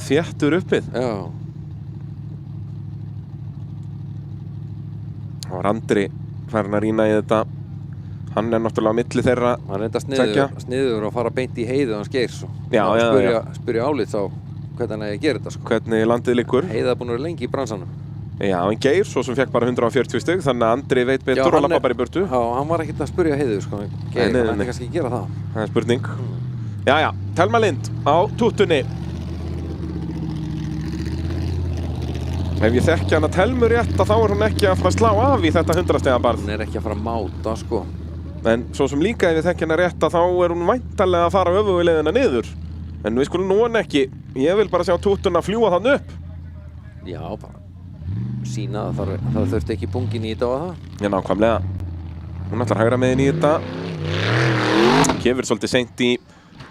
þéttur uppið. Já. Og Andri farin að rýna í þetta. Hann er náttúrulega á milli þeirra. Hann er enda sniður að fara beint í heiðu hans Geirs. Já. Spyrja álit þá hvernig hann eigi að gera þetta, sko. Hvernig landið liggur. Heiða er búin að vera lengi í bransanum. Já, en Geir svo sem fekk bara 140 stig, þannig að Andri veit betur og lappa bara í burtu. Já, hann var ekkert að spyrja heiðu, sko. Geir, hann ætti kannski að gera það. Það er spurning. Jæja, Telma Lind á tútunni. Ef ég þekki hana Telmu rétt, þá er hún ekki að fara að slá af í þetta 100 stiga barð. Hún er ekki að fara að máta, sko. En svo sem líka ef ég þekki hana rétt, þá er hún væntanlega að fara öfuguleiðina niður. En við skulum nú hann ekki. Ég vil bara sjá tútuna fljúa þann upp. Já, bara sína að það þurfti ekki pungin í þetta og það. Já, nákvæmlega. Hún ætlar hægra megin í þetta. Kefir svolítið seint í.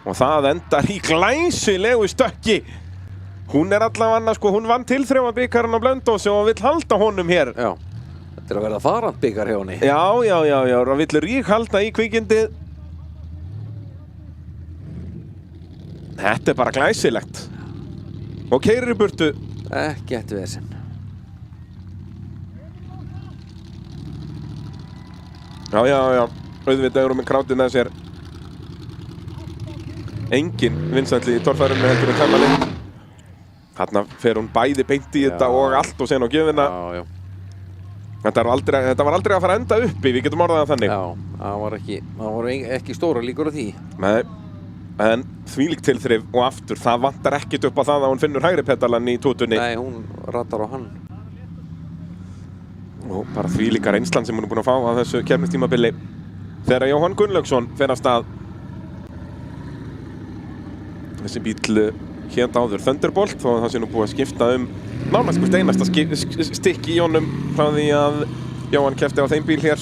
Og það endar í glæsilegu stökki. Hún er allavega, sko, hún vann tilþrjóðabikarinn á Blönduósi og vill halda honum hér. Já, þetta er að verða farandbikar hjá henni. Já, og vill rík halda í kvikindið. Þetta er bara glæsilegt. Og keyrir í burtu. Ekkert vesen. Já. Auðvitað er hún með krátið með sér. Engin vinsælli í torfærunni heldur en Telma Lind. Þarna fer hún bæði beint í þetta og allt og sen á gjöfina. Já. Þetta var aldrei að fara að enda uppi, við getum orðað það þannig. Já, það var ekki stóra líkur á því. Nei, en þvílík tilþrif og aftur, það vantar ekkert upp á það að hún finnur hægri pedalan í tútunni. Nei, hún ratar á hann. Og bara þvílíka reynslan sem hún er búin að fá á þessu keppnistímabili. Þegar Jóhann Gunnlaugsson fer af stað. Þessi bíll hét áður Thunderbolt, þó að það sé nú búið að skipta nánast hvert einasta stykki í honum frá því að Jóhann keppti á þeim bíl hér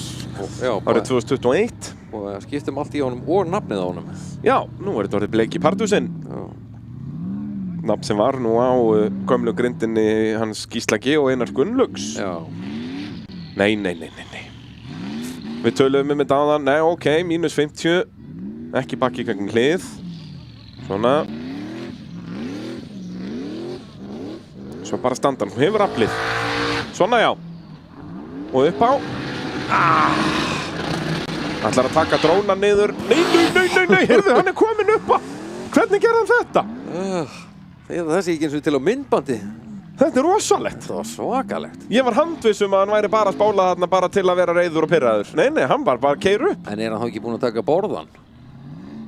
árið 2021. Og skiptum allt í honum og nafnið á honum. Já, nú er þetta orðið Bleiki Pardusinn. Nafn sem var nú á gömlu grindinni hans Gísla G og Einars Gunnlaugs. Já. Nei. Við töluðum þetta áðan, nei, ok, -50, ekki bakki gegn hlið. Svona. Svo bara standan, hún hefur aflið. Svona já. Og upp á. Ætlar að taka drónan niður. Nei, heyrðu, hann er kominn upp á. Hvernig gerði hann þetta? Það sé ekki eins og til á myndbandi. Þetta er rosalegt. Þetta var svakalegt. Ég var handviss að hann væri bara að spála þarna bara til að vera reiður og pirraður. Nei, hann var bara að keyra upp. En er hann þá ekki búinn að taka borðan?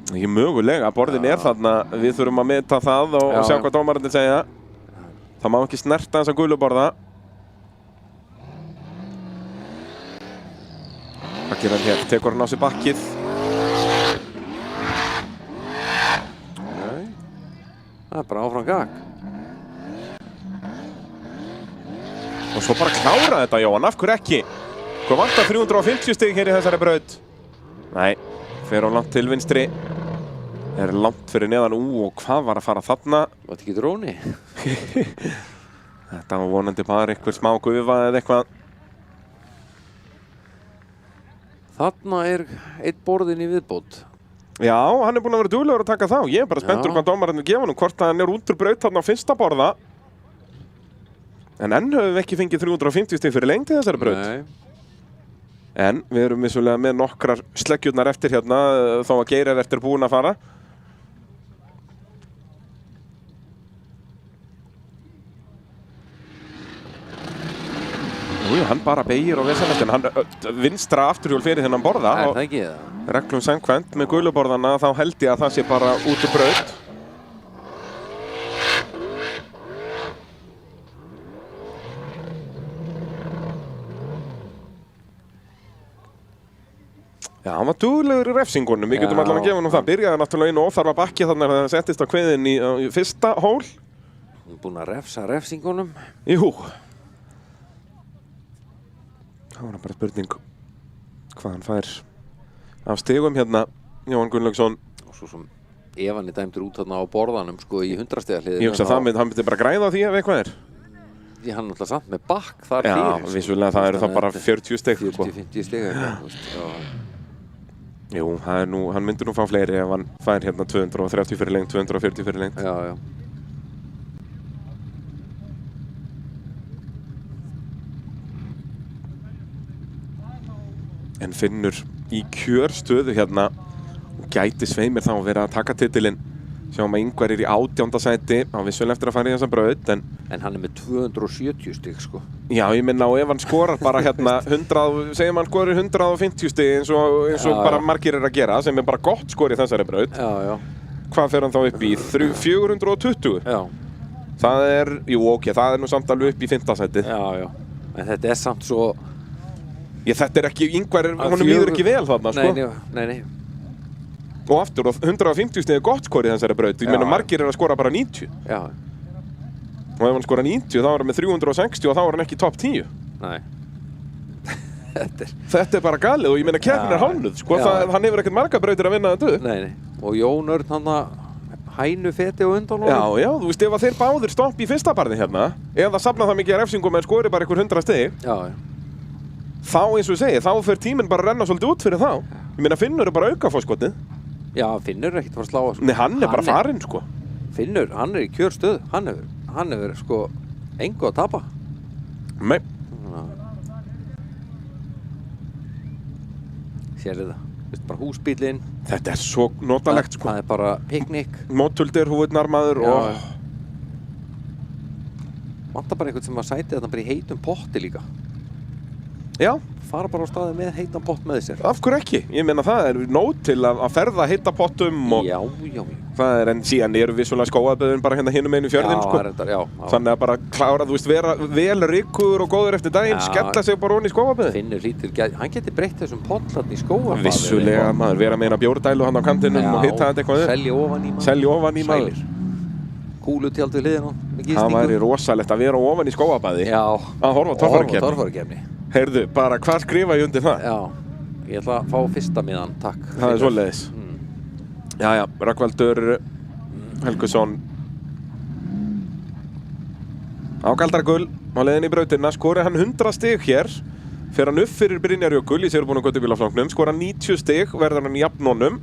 Ekki mögulega, borðin er þarna. Við þurfum að meta það og sjá hvað dómararnir segja. Það má ekki snerta þessa guluborða. Hvað gerir hann hér? Tekur hann á sig bakkið. Nei. Það er bara áfram gag. Og svo bara klára þetta, Jóhann. Af hverju ekki? Hvað vantar 350 stig hér í þessari braut? Nei, fer á langt til vinstri. Er langt fyrir neðan og hvað var að fara þarna? Var þetta ekki dróni? Þetta var vonandi bara einhver smá gufa eða eitthvað. Þarna er eitt borðin í viðbót. Já, hann er búinn að vera duglegur að taka þá. Ég er bara spenntur hvað dómararnir gefa honum, hvort að hann er út úr braut þarna á fyrsta borða. En enn höfum við ekki fengið 350 stig fyrir lengd í þessari braut. Nei. En við erum vissulega með nokkrar sleggjurnar eftir hérna þó að Geirivert er búinn að fara. Úja, hann bara beygir og vesalegt, en hann vinstra afturhjól fyrir þennan borða. Það ekki það? Reglum samkvæmt með guluborðana þá held ég að það sé bara út úr braut. Já, hann var duglegur í refsingunum, við getum allan að gefa hann það. Byrjaði náttúrulega einu óþarfa bakki þannig að það settist á kviðinn í fyrsta hól. Hann er búinn að refsa refsingunum. Jú. Það var bara spurning hvað hann fær af stigum hérna, Jóhann Gunnlaugsson. Og svo sem ef hann er dæmdur út þarna á borðanum, sko, í 100 stiga hliðinu. Ég hugsa að hann myndi bara græða því ef eitthvað er. Því hann er alltaf samt með bakk þar fyrir. Já, vissulega það eru þá bara 40 stig. 40-50 stiga, Jú, það er nú, hann myndi nú fá fleiri ef hann fær hérna 230 fyrir lengt, 240 fyrir lengt. Já. En Finnur í kjörstöðu hérna og gæti sveimir þá að vera að taka titilinn. Sjáum að Ingvar er í 18. sæti, hann vissulega eftir að fara í þessa braut, en hann er með 270 stig, sko. Já, ég minna og ef hann skorar bara hérna 100, segjum hann skorir 150 stig eins og bara margir er að gera, sem er bara gott skor í þessari braut. Já. Hvað fer hann þá upp í? 420? Já. Það er, jú, ok, það er nú samt alveg upp í 5. sæti. Já. En þetta er samt svo... Þetta er ekki, Ingvar, honum líður ekki vel þarna, sko. Nei. Og aftur, 150 stig er gott skor í þessari braut. Ég meina, margir er að skora bara 90. Já. Og ef hann skora 90, þá er hann með 360 og þá er hann ekki í topp 10. Nei. Þetta er bara galið og ég meina, keppnin er hálnuð, sko. Hann hefur ekkert marga brautir að vinna þetta. Nei. Og Jón Örn, hann að hænu feti og undan honum. Já, þú veist, ef að þeir báðir stoppa í fyrsta barði hérna, eða safna það mikið refsingum en skori bara einhver 100 stig. Já. Þá, eins og ég segi, þá fer tíminn bara að renna svolítið út fyrir þá. Ég meina, Finnur er bara auka fórskotið. Já, Finnur er ekkert að fara að slá, sko. Nei, hann er bara farinn, sko. Finnur, hann er í kjörstöð. Hann hefur, sko, engu að tapa. Nei. Sérðu það. Vist bara húsbílinn. Þetta er svo notalegt, sko. Það er bara piknik. Mótuldir, húfurnar maður og... Vantar bara einhvern sem að sæti þetta bara í heitum potti líka. Já. Fara bara á staði með heitan pott með sér. Af hverju ekki? Ég meina það er nóg til að ferða heita pottum og... Já. Það er, en síðan eru vissulega skóaböðin bara hérna hinum einu fjörðin, sko. Já. Þannig að bara klára, þú veist, vera vel ríkur og góður eftir daginn, skella sig bara onni í skóaböðin. Finnur lítur, hann geti breytt þessum pott þarna í skóaböðin. Vissulega, maður, vera með eina bjórdælu hann á kantinum og hitta þetta eitthvað. Selja ofan í maður. Kúlutjald við hliðina með gistingu. Það væri rosalegt að vera ofan í skóabæði. Já. Að horfa á torfærukeppni. Heyrðu, bara hvað skrifa ég undir það? Já, ég ætla að fá fyrsta miðan, takk. Það er svoleiðis. Jæja, Rögnvaldur Helgusson á Galdragull á leiðinni í brautina, skori hann 100 stig hér. Fer hann upp fyrir Brynjar Jökull í sigurbúnum göttubílaflokknum, skora 90 stig, verður hann jafnónum.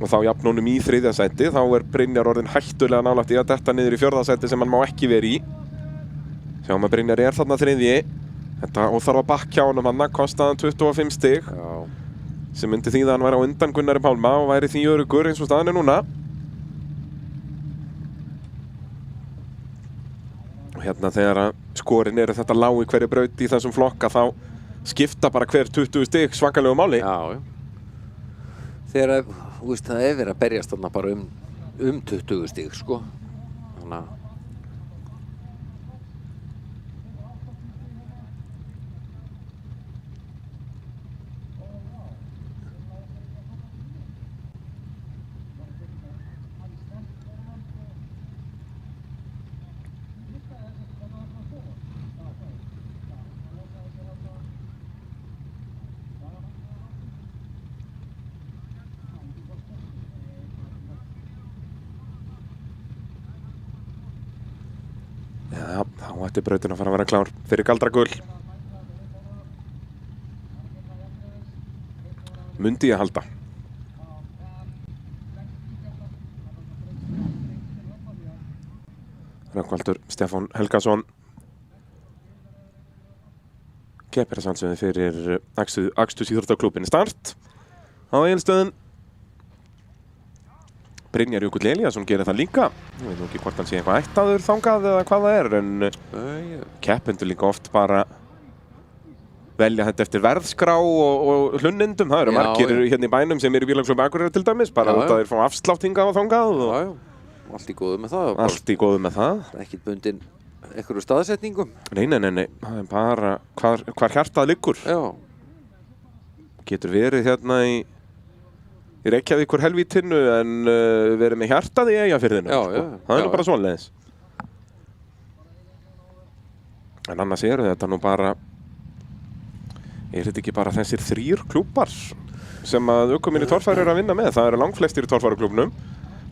Og þá jafnónum í 3. sæti, þá er Brynjar orðinn hættulega nálægt í að detta niður í 4. sæti sem hann má ekki vera í. Sjáum að Brynjar er þarna 3. Þetta óþarfa bakk hjá honum hann, kostaði hann 25 stig. Já. Sem myndi því að hann væri á undan Gunnari Pálma og væri því öruggur eins og staðan er núna. Og hérna þegar skorin eru þetta lág í hverju braut í þessum flokka þá skipta bara hver 20 stig svakalegu máli. Já. Þegar, þú veist, það er verið að berjast þarna bara um 20 stig, sko. Þannig að Já, þá ætti brautin að fara að vera klár fyrir Galdragull. Mundi ég halda. Rögnvaldur Stefán Helgason keppir að sannsögðu fyrir Akstuðs íþróttaklúbbinn Start á Egilsstöðum. Brynjar Jökull Elíasson gerir það líka. Ég veit nú ekki hvort hann sé eitthvað ættaður þangað eða hvað það er, en keppendur líka oft bara velja þetta eftir verðskrá og hlunnindum. Það eru margir hérna í bænum sem eru í Bílaklúbbi Akureyrar til dæmis, bara út að þeir fá afslátt hingað og þangað. Allt í góðu með það. Allt í góðu með það. Ekkert bundin einhverju staðsetningum. Nei. Það er bara hvar hjartað liggur. Já. Getur verið hérna í Reykjavíkur helvítinu en verið með hjartað í Eyjafirðinu. Já. Það er nú bara svoleiðis. En annars eru þetta nú bara, er þetta ekki bara þessir 3 klúbbar sem að ökumenn í torfæri eru að vinna með? Það eru langflestir í torfæruklúbnum,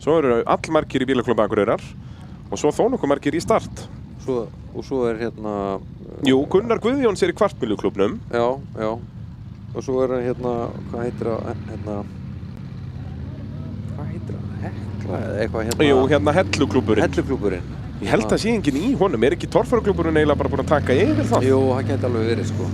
svo eru allmargir í Bílaklúbbi Akureyrar og svo þó nokkuð margir í Start. Og svo er hérna... Jú, Gunnar Guðjóns er í Kvartmýluklúbnum. Já. Og svo er hérna, hvað heitir það, Hekla eða eitthvað hérna... Jú, hérna Helluklúbburinn. Helluklúbburinn. Ég held að sé enginn í honum. Er ekki torfæruklúbburinn eiginlega bara búinn að taka yfir það? Jú, það geti alveg verið, sko.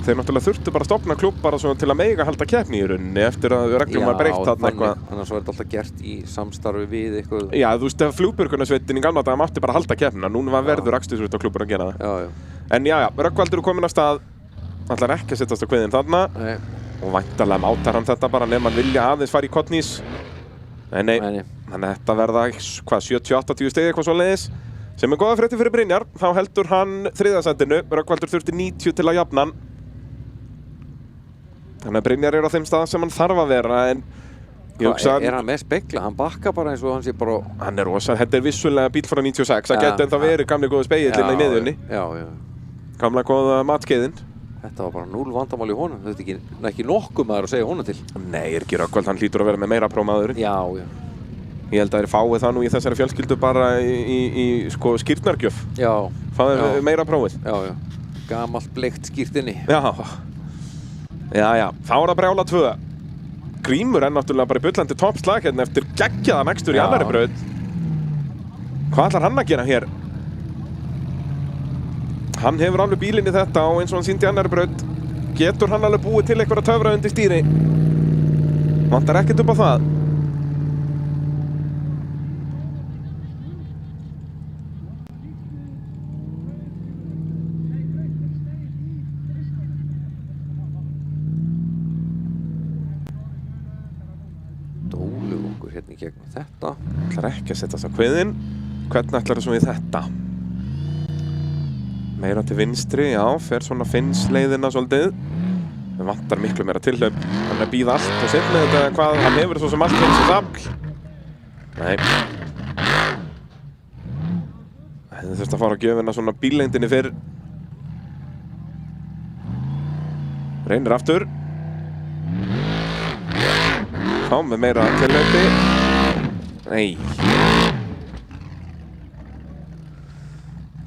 Þeir náttúrulega þurftu bara að stofna klúbb bara svona til að mega halda keppni í rauninni eftir að reglum var breytt þarna eitthvað. Annars var þetta alltaf gert í samstarfi við eitthvað. Já, þú veist, Flugbjörgunarsveitin í gamla daga mátti bara halda keppnina. Núna verður akstursveitarklúbbur að gera það. Já. En já, Rögnvaldur er kominn af stað. Ætlar ekki að setjast á kviðinn þarna. Nei. Og væntanlega mátar hann þetta bara nema hann vilja aðeins fara í kottnís. Nei. Þannig að þetta verða, 70-80 stig eitthvað svoleiðis. Sem góða fréttir fyrir Brynjar. Þá heldur hann 3. sætinu. Rögnvaldur þurfti 90 til að jafna hann. Þannig að Brynjar er á þeim stað sem hann þarf að vera, en ég hugsa... Er hann með spegla? Hann bakkar bara eins og hann sé bara... Hann er rosa, þetta er vissulega bíl frá 96, það geti ennþá verið gamli góða spegill í miðjunni. Já. Gamla góða matskeiðin. Þetta var bara 0 vandamál í honum, þetta er ekki nokkuð maður að segja honum til. Nei, er ekki Rögnvald, hann hlýtur að vera með meira prófmaðurinn. Já. Ég held að þeir fái það nú í þessari fjölskyldu bara í sko skírnargjöf. Já. Fái meira prófið. Já. Gamalt bleikt skírtinni. Já, þá er það brjála 2. Grímur er náttúrulega bara í bullandi toppslag hérna eftir geggjaðan akstur í annarri braut. Hvað ætlar hann að gera hér? Hann hefur alveg bílinn í þetta og eins og hann sýndi í annarri braut. Getur hann alveg búið til einhverja töfra undir stýri? Vantar ekkert upp á það. Hérna í gegnum þetta. Ætlar ekki að setja þess að kviðinn. Hvernig ætlar það svo í þetta? Meira til vinstri, já, fer svona Finnsleiðina svolítið. Það vantar miklu meira tilhlaup. Hann er að bíða allt og setna þetta hvað hann hefur svo sem allt fyrir þessi afl. Nei. Það þurft að fara að gjöfina svona bíllengdinni fyrr. Reynir aftur. Þá með meira tilhlaupi. Nei.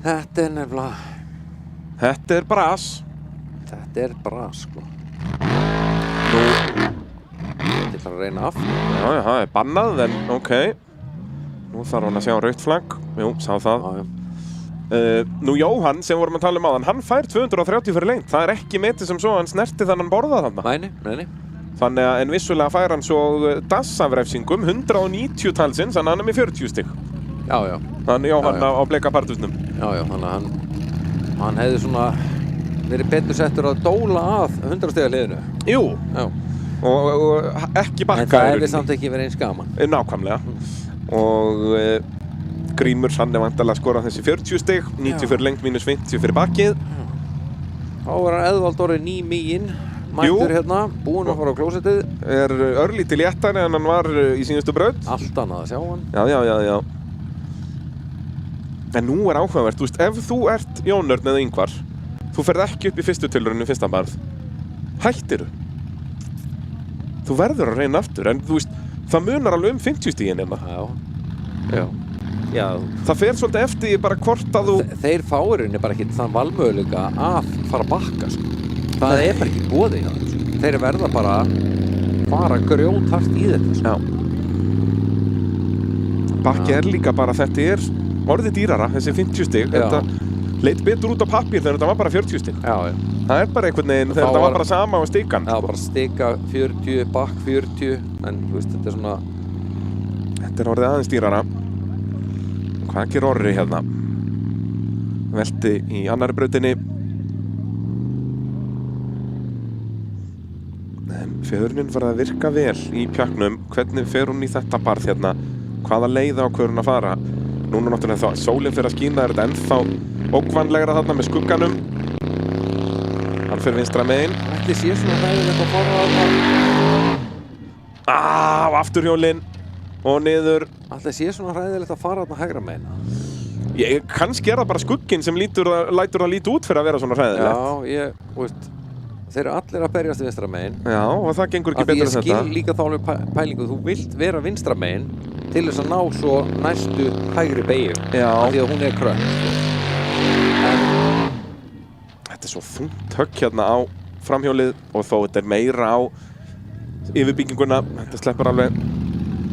Þetta er nefnilega... Þetta er bras. Þetta er bras, sko. Nú... Ég ætla að reyna aftur. Já, það er bannað, en ok. Nú þarf hann að sjá rautt flagg. Jú, sá það. Nú Jóhann, sem vorum að tala um áðan, hann fær 230 fyrir lengt. Það er ekki metið sem svo hann snerti þannig hann borðað þarna. Nei. Þannig að en vissulega fær hann svo DAS-afrefsingum, 190 talsins, þannig að hann er með 40 stig. Já. Þannig Jóhann á bleika partusnum. Já, þannig að hann hefði svona verið betur settur að dóla að 100 stiga liðinu. Jú. Já. Og ekki bakka. En það hefði samt ekki verið eins gaman. Nákvæmlega. Og Grímur, hann er vantarlega að skora þessi 40 stig, 90 fyrir lengt, mínus 50 fyrir bakkið. Þá er hann Eðvald orðið nýmíinn. Mættur hérna, búinn að fara á klósettið. Er örlítið léttari en hann var í sínustu braut. Allt annað að sjá hann. Já. En nú er áhugavert, þú veist, ef þú ert Jón Örn eða Ingvar, þú ferð ekki upp í fyrstu tilrauninu fyrsta barð. Hættirðu. Þú verður að reyna aftur, en þú veist, það munar alveg 50 stigin hérna. Já. Það fer svolítið eftir því bara hvort að þú... Þeir fáirinn bara ekki þann valmöguleika að fara að bakka, sko. Það er bara ekki boðið hjá þessu. Þeir verða bara að fara grjóthart í þetta, sko. Bakki er líka bara, þetta er orðið dýrara, þessi 50 stig. Þetta leit betur út á pappír þegar þetta var bara 40 stig. Já. Það er bara einhvern veginn, þegar þetta var bara sama á stikan. Já, bara stika 40, bakk 40, en þú veist, þetta er svona... Þetta er orðið aðeins dýrara. Hvað gerir Orri hérna? Velti í annari brautinni. En fjöðurinn var að virka vel í pjaknum. Hvernig fer hún í þetta barð hérna? Hvaða leið ákveður hún að fara? Núna náttúrulega þá sólinn fyrir að skína, er þetta ennþá ókvanlegra þarna með skugganum. Hann fer vinstra megin. Ætli sé svona hræðilegt að fara þarna. Á afturhjólinn og niður. Ætli sé svona hræðilegt að fara þarna hægra megin. Kannski er það bara skugginn sem lætur það líta út fyrir að vera svona hræðilegt. Þeir eru allir að berjast vinstra megin. Já, og það gengur ekki betur en þetta. Ég skil líka þá alveg pælingu, þú vilt vera vinstra megin til þess að ná svo næstu hægri beygju. Já. Af því að hún er krökk. Þetta er svo þungt högg hérna á framhjólið og þó þetta er meira á yfirbygginguna. Þetta sleppur alveg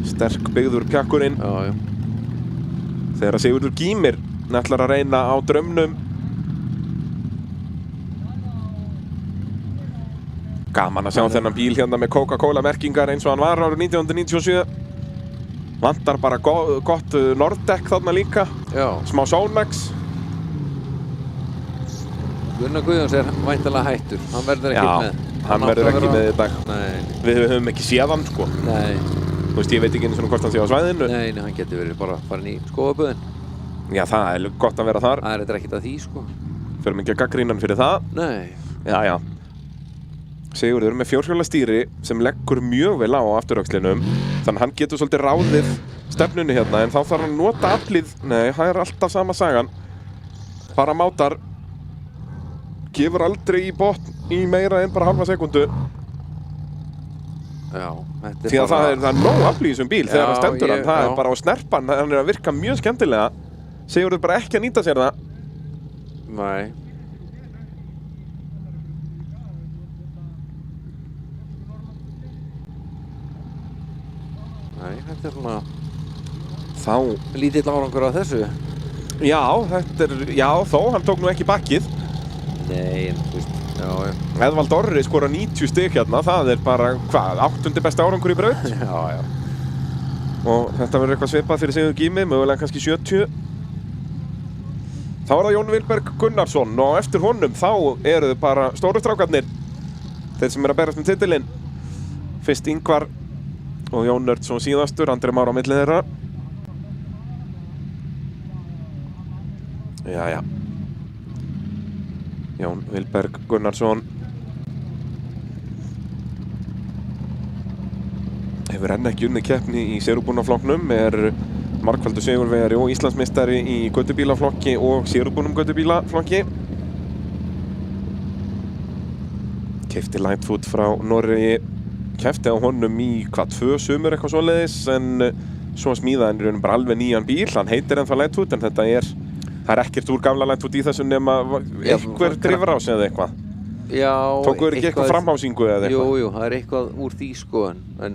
sterk byggður pjakkurinn. Já. Þegar að Sigurður Gýmir ætlar að reyna á draumnum. Gaman að sjá þennan bíl hérna með Coca-Cola merkingar eins og hann var árið 1997. Vantar bara gott Norddekk þarna líka. Já. Smá Sonax. Gunnar Guðjóns er væntanlega hættur. Hann verður ekki með. Já, hann verður ekki með í dag. Nei. Við höfum ekki séð hann, sko. Nei. Þú veist, ég veit ekki einu svona hvort hann sé á svæðinu. Nei, hann getur verið bara farin í skógaböðin. Já, það er gott að vera þar. Það er ekkert að því, sko. Förum ekki að gagnrýna hann fyrir það. Nei. Já. Sigurður með fjórhjólastýri sem leggur mjög vel á afturöxlinum. Þannig að hann getur svolítið ráðið stefnunni hérna, en þá þarf hann að nota aflið. Nei, það er alltaf sama sagan. Bara mátar. Gefur aldrei í botn í meira en bara halva sekundu. Já, þetta því að það er nóg afl í þessum bíl þegar hann stendur hann, það er bara á snerpan, hann er að virka mjög skemmtilega. Sigurður bara ekki að nýta sér það. Nei. Nei, þetta er svona þá lítill árangur af þessu. Já, þó, hann tók nú ekki bakkið. Nei, en þú veist, já. Eðvald Orri skora 90 stig hérna, það er bara, 8. besta árangur í braut. Já. Og þetta verður eitthvað svipað fyrir Sigurður Gými, mögulega kannski 70. Þá er það Jón Vilberg Gunnarsson og eftir honum þá eru þau bara stóru strákarnir. Þeir sem eru að berast með titilinn. Fyrst Ingvar og Jón Nördsson síðastur, Andri Már á milli þeirra. Jæja. Jón Vilberg Gunnarsson hefur enn ekki unnið keppni í sérúbúnaflokknum, er margfaldur sigurvegari og Íslandsmeistari í göttubílaflokki og sérúbúnum göttubílaflokki. Keypti Lightfoot frá Noregi, keppti á honum í 2 sumur eitthvað svoleiðis, en svo smíðaði hann í raunum bara alveg nýjan bíl. Hann heitir ennþá Lightfoot, en það er ekkert úr gamla Lightfoot í þessu nema einhver drifrás eða eitthvað. Já, tókuður ekki eitthvað framhásingu eða eitthvað? Jú, það er eitthvað úr því sko, en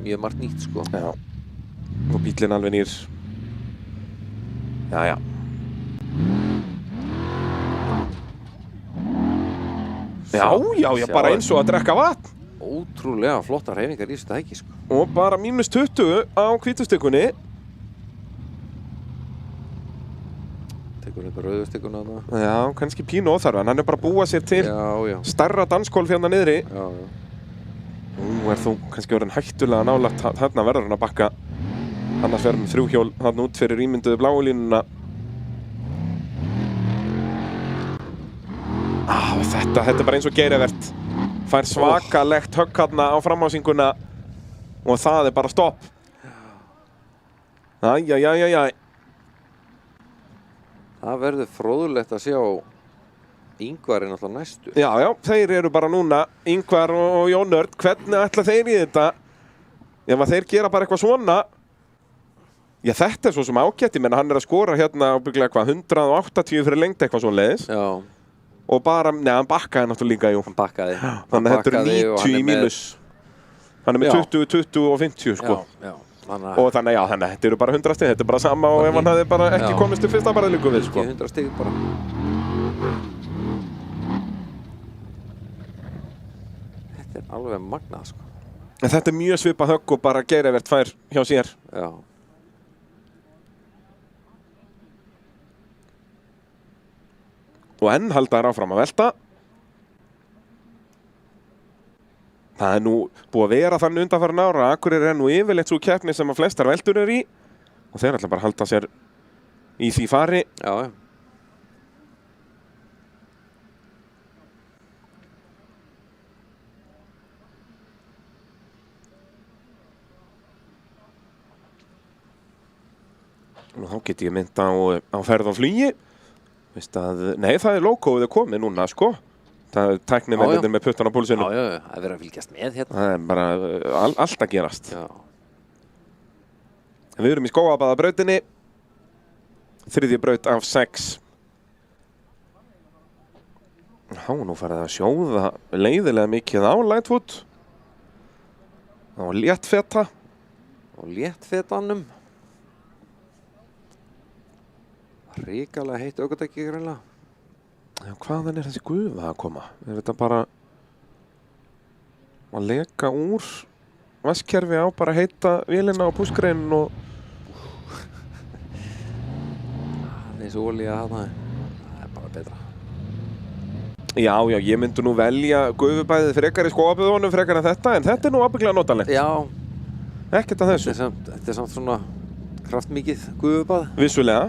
mjög margt nýtt sko. Já, og bílinn alveg nýr. Já. Já, bara eins og að drekka vatn. Ótrúlega flottar hreyfingar í þessu tæki sko. Og bara -20 á hvítustikkunni. Tekur þetta rauðustikkunna þarna. Já, kannski pínu óþarfa, en hann er bara að búa sér til stærra dansgólf hérna niðri. Já. Nú er þú kannski orðin hættulega nálægt, þarna verður hann að bakka. Annars verður með 3 hjól þarna út fyrir ímynduðu bláu línuna. Þetta er bara eins og Geirivert. Fær svakalegt högg hérna á framhásinguna og það er bara stopp. Æjæjæjæjæj. Það verður fróðulegt að sjá Ingvar er náttúrulega næstu. Já, þeir eru bara núna, Ingvar og Jón Örn, hvernig ætla þeir í þetta? Ef að þeir gera bara eitthvað svona, já, þetta er svo sem ágætt, menn hann er að skora hérna ábygglega 180 fyrir lengt eitthvað svona leiðis. Já. Og bara, hann bakkaði náttúrulega líka, jú. Hann bakkaði. Þannig að þetta eru 90 í mínus. Hann er með 20, 20 og 50, sko. Já. Og þannig að þetta eru bara 100 stig, þetta er bara sama og ef hann hefði bara ekki komist til fyrsta barðilíku við, sko. 100 stig bara. Þetta er alveg magnað, sko. En þetta er mjög svipað högg og bara Geirivert fær hjá sér. Já. Og enn halda þær áfram að velta. Það nú búið að vera þannig undanfarin ára. Akureyri nú yfirleitt svo keppni sem að flestar veltur í. Og þeir ætla bara að halda sér í því fari. Já. Og þá get ég mynd á ferð og flugi. Veist að, nei, það logoið komið núna, sko. Það tæknimennir með puttan á púlsinu. Já, það er verið að fylgjast með hérna. Það er bara allt að gerast. Já. Við erum í Skógabaðabrautinni. 3. braut af 6. Nú farið að sjóða leiðilega mikið á Lightfoot. Á léttfeta. Á léttfetanum. Ríkalega heitt ökutæki greinlega. Já, hvaðan er þessi gufa að koma? Er þetta bara að leka úr vaskkerfi á bara heita vélina á púskreinin og... Þessi olía þarna, það er bara betra. Já, ég myndi nú velja gufubæðið frekar í Skógabyðunum frekar en þetta, en þetta er nú ábyggilega notalegt. Já. Ekkert að þessu. Þetta er samt svona kraftmikið gufubað. Vissulega.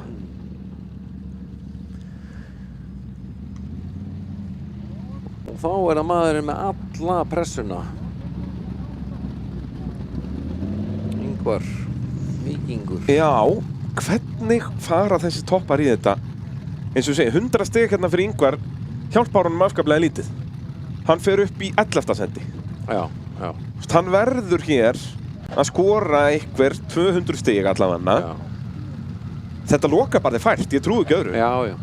Þá er það maðurinn með alla pressuna. Ingvar, Víkingur. Já, hvernig fara þessi toppar í þetta? Eins og segi, 100 stig hérna fyrir Ingvar hjálpar honum afskaplega lítið. Hann fer upp í 11. sendi. Já. Hann verður hér að skora einhver 200 stig allavega. Já. Þetta loka bara fært, ég trúi ekki öðru. Já.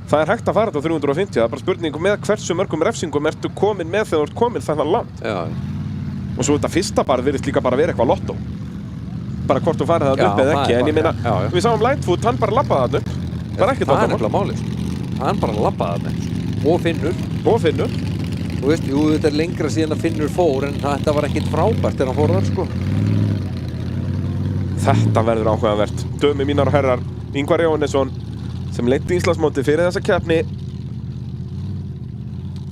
Það er hægt að fara þetta á 350, það er bara spurning með hversu mörgum refsingum ertu komin með þegar þú ert komin þannig langt. Já. Og svo þetta fyrsta bar virðist líka bara vera eitthvað lottó. Bara hvort þú farið það upp eða ekki, en ég meina, við sáum Lightfoot, hann bara labbaði það upp. Bara ekkert það er nefnilega málið. Hann bara labbaði það upp. Og Finnur. Þú veist, jú, þetta er lengra síðan að Finnur fór, en þetta var ekkert frábært þegar hann fór þar, sko. Þetta verður áhugavert. Dömi mínar og herrar, Ingvar Jóhannesson sem leiddi Íslandsmótið fyrir þessa keppni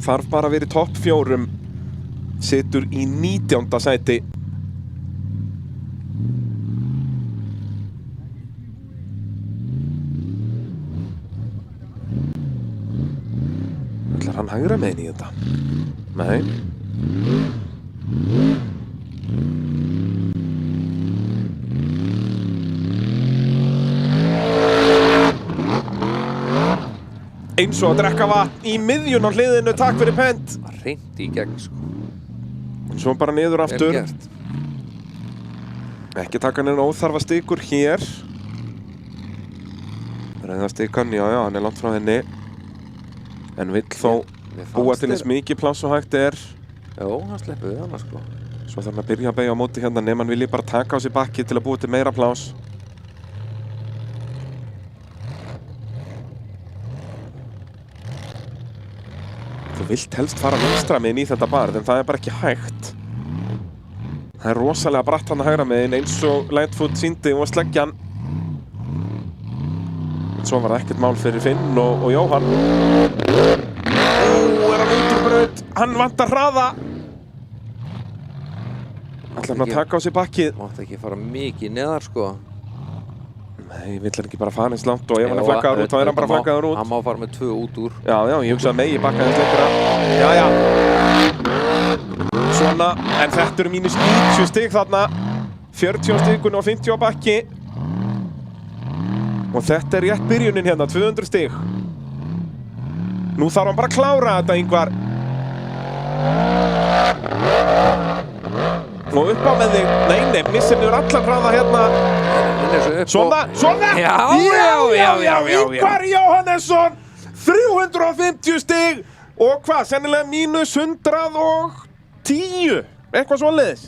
þarf bara að vera í topp 4, situr í 19. sæti. Ætlar hann hægra megin í þetta? Nei. Eins og að drekka vatn í miðjun á hliðinu, takk fyrir pent. Það hreint í gegn, sko. Svo bara niður aftur. Vel gert. Ekki taka neina óþarfa stikur hér. Ræða stikan, já, hann er langt frá henni. En vill þó búa til eins mikið pláss og hægt er. Já, hann sleppur við hana, sko. Svo þarf hann að byrja að beygja á móti hérna nema hann vilji bara taka á sig bakki til að búa til meira pláss. Þú vilt helst fara vinstra megin í þetta barð, en það er bara ekki hægt. Það er rosalega bratt hann að hægra megin eins og Lightfoot sýndi og sleggjan. Svo var það ekkert mál fyrir Finn og Jóhann. Er hann út úr braut? Hann vantar hraða. Ætlar hann að taka á sig bakkið. Mátti ekki fara mikið neðar, sko. Nei, vill hann ekki bara fara eins langt og ef hann er flaggaður út, þá er hann bara flaggaður út. Hann má fara með 2 út úr. Já, ég hugsa að megi bakka þess lengra. Já. Svona, en þetta eru mínus 90 stig þarna. 40 stigun og 50 á bakki. Og þetta er rétt byrjunin hérna, 200 stig. Nú þarf hann bara að klára þetta, Ingvar. Og upp á með þig. Nei, missir niður allan hraða hérna. Svona! Já, Ingvar Jóhannesson 350 stig og hvað, sennilega mínus 110 eitthvað svoleiðis.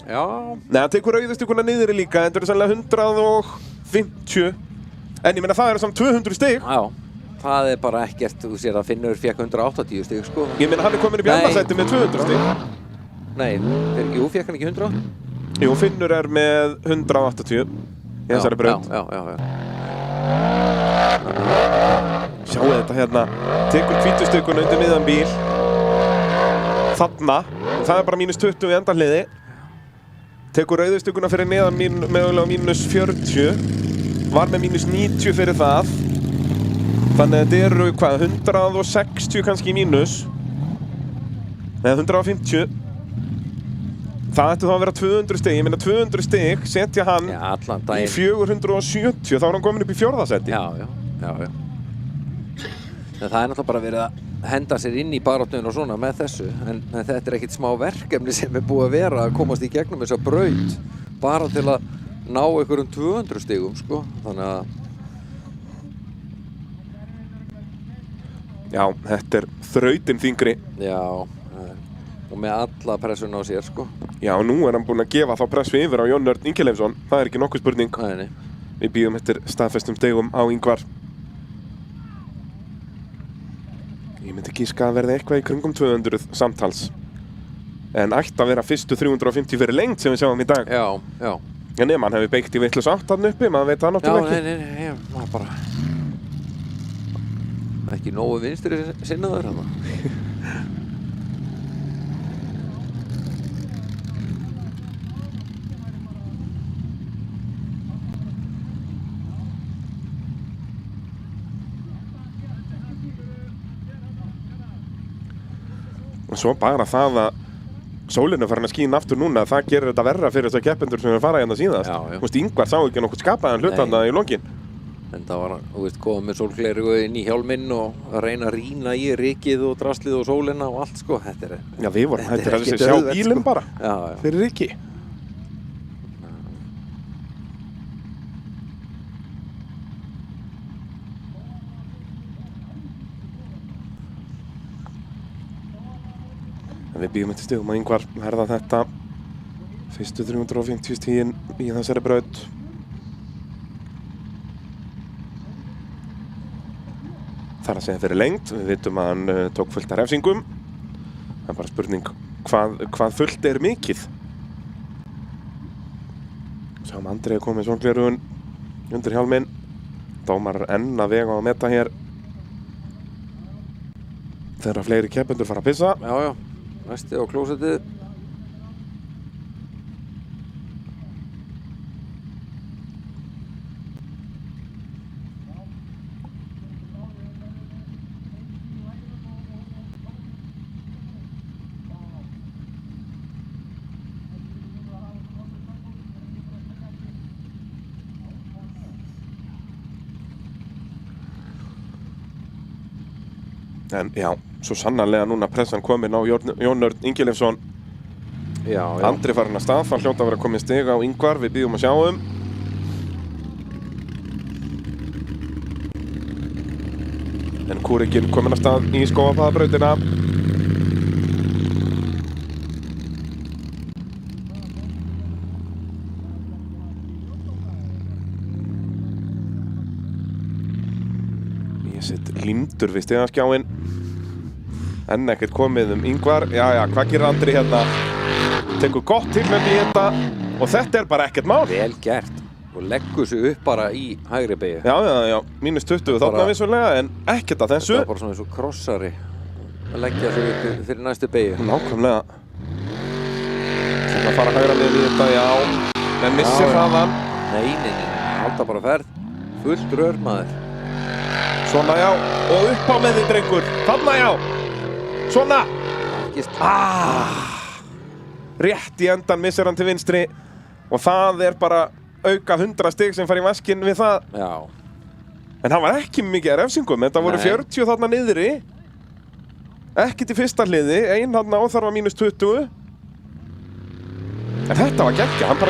Já. Nei, hann tekur auðustíkuna niður líka, þetta eru sennilega 150 en ég meina það eru samt 200 stig. Já, það er bara ekkert, þú sér að Finnur fekk 180 stig, sko. Ég meina hann er komin upp í annarsæti með 200 stig. Nei, fekk hann ekki 100? Jú, Finnur er með 180 í þessari braut. Já. Sjáu þetta hérna, tekur hvítustökkuna undir miðan bíl. Þarna, það er bara -20 í endanliði. Tekur rauðustökkuna fyrir neðan mögulega -40. Var með -90 fyrir það. Þannig að þetta eru, hvað, 160 kannski í mínus. Eða 150. Það ætti þá að vera 200 stig. Ég meina 200 stig setja hann í 470. Þá er hann komin upp í 4. seti. Já. En það er náttúrulega bara verið að henda sér inn í baráttuna og svona með þessu. En þetta er ekkert smá verkefni sem er búið að vera að komast í gegnum þessa braut. Bara til að ná einhverjum 200 stigum, sko. Þannig að... Já, þetta er þrautin þyngri. Já, og með alla pressun á sér, sko. Já, nú er hann búinn að gefa þá pressu yfir á Jón Örn Ingileifsson. Það er ekki nokkuð spurning. Nei. Við bíðum eftir staðfestum stigum á Ingvar. Ég myndi gíska að verði eitthvað í kringum 200 samtals. En ætti að vera fyrstu 350 fyrir lengt sem við sjáum í dag. Já. En ef hann hefði beikt í vitlaus átt þarna uppi, maður veit það náttúrulega ekki. Nei, maður bara... Ekki nógu vinstri sinnaður þarna. Og svo bara það að sólin er farin að skína aftur núna, það gerir þetta verra fyrir þessar keppendur sem er farað hérna síðast. Já. Þú veist, Ingvar sá ekki nokkuð skapaðan hlut þarna í lokin. En það var, þú veist, komið með sólgleraugu inn í hjálminn og að reyna að rýna í rykið og draslið og sólina og allt, sko. Þetta er við vorum hættir að sjá bílinn bara fyrir ryki. Við bíðum eftir stigum að Ingvar herða þetta. Fyrstu 350 stigin í þessari braut. Það er að segja fyrir lengt. Við vitum að hann tók fullt af refsingum. Það er bara spurning hvað fullt er mikið. Sjáum Andri að koma með sólgleraugun undir hjálminn. Dómar enn að vega og meta hér. Þegar fleiri keppendur fara að pissa. Já. Næsti á klósettið. En já, svo sannarlega núna pressan komin á Jón Örn Ingileifsson. Já. Andri farin að stað, það hljóta að vera komin stig á Ingvar, við bíðum að sjá En Kúrikinn komin að stað í Skógastaðabrautina. Ég set límdur við stigaskjáin. Enn ekkert komið Ingvar. Já, hvað gerir Andri hérna? Tekur gott tilnefni í þetta og þetta er bara ekkert mál. Vel gert. Og leggur sig upp bara í hægri beygju. Já. -20 þarna vissulega, en ekkert að þessu. Það er bara svona eins og krossari að leggja sig upp fyrir næstu beygju. Nákvæmlega. Svona fara hægra niður í þetta, já. En missir hraðan. Nei. Halda bara ferð. Fullt rör, maður. Svona, já. Og upp á með því, drengur. Þarna, já. Svona. Rétt í endan missir hann til vinstri. Og það er bara auka 100 stig sem fara í vaskinn við það. Já. En það var ekki mikið refsingum. Þetta voru 40 þarna niðri. Ekkert í fyrsta hliði. Ein þarna óþarfa -20. En þetta var geggjað. Hann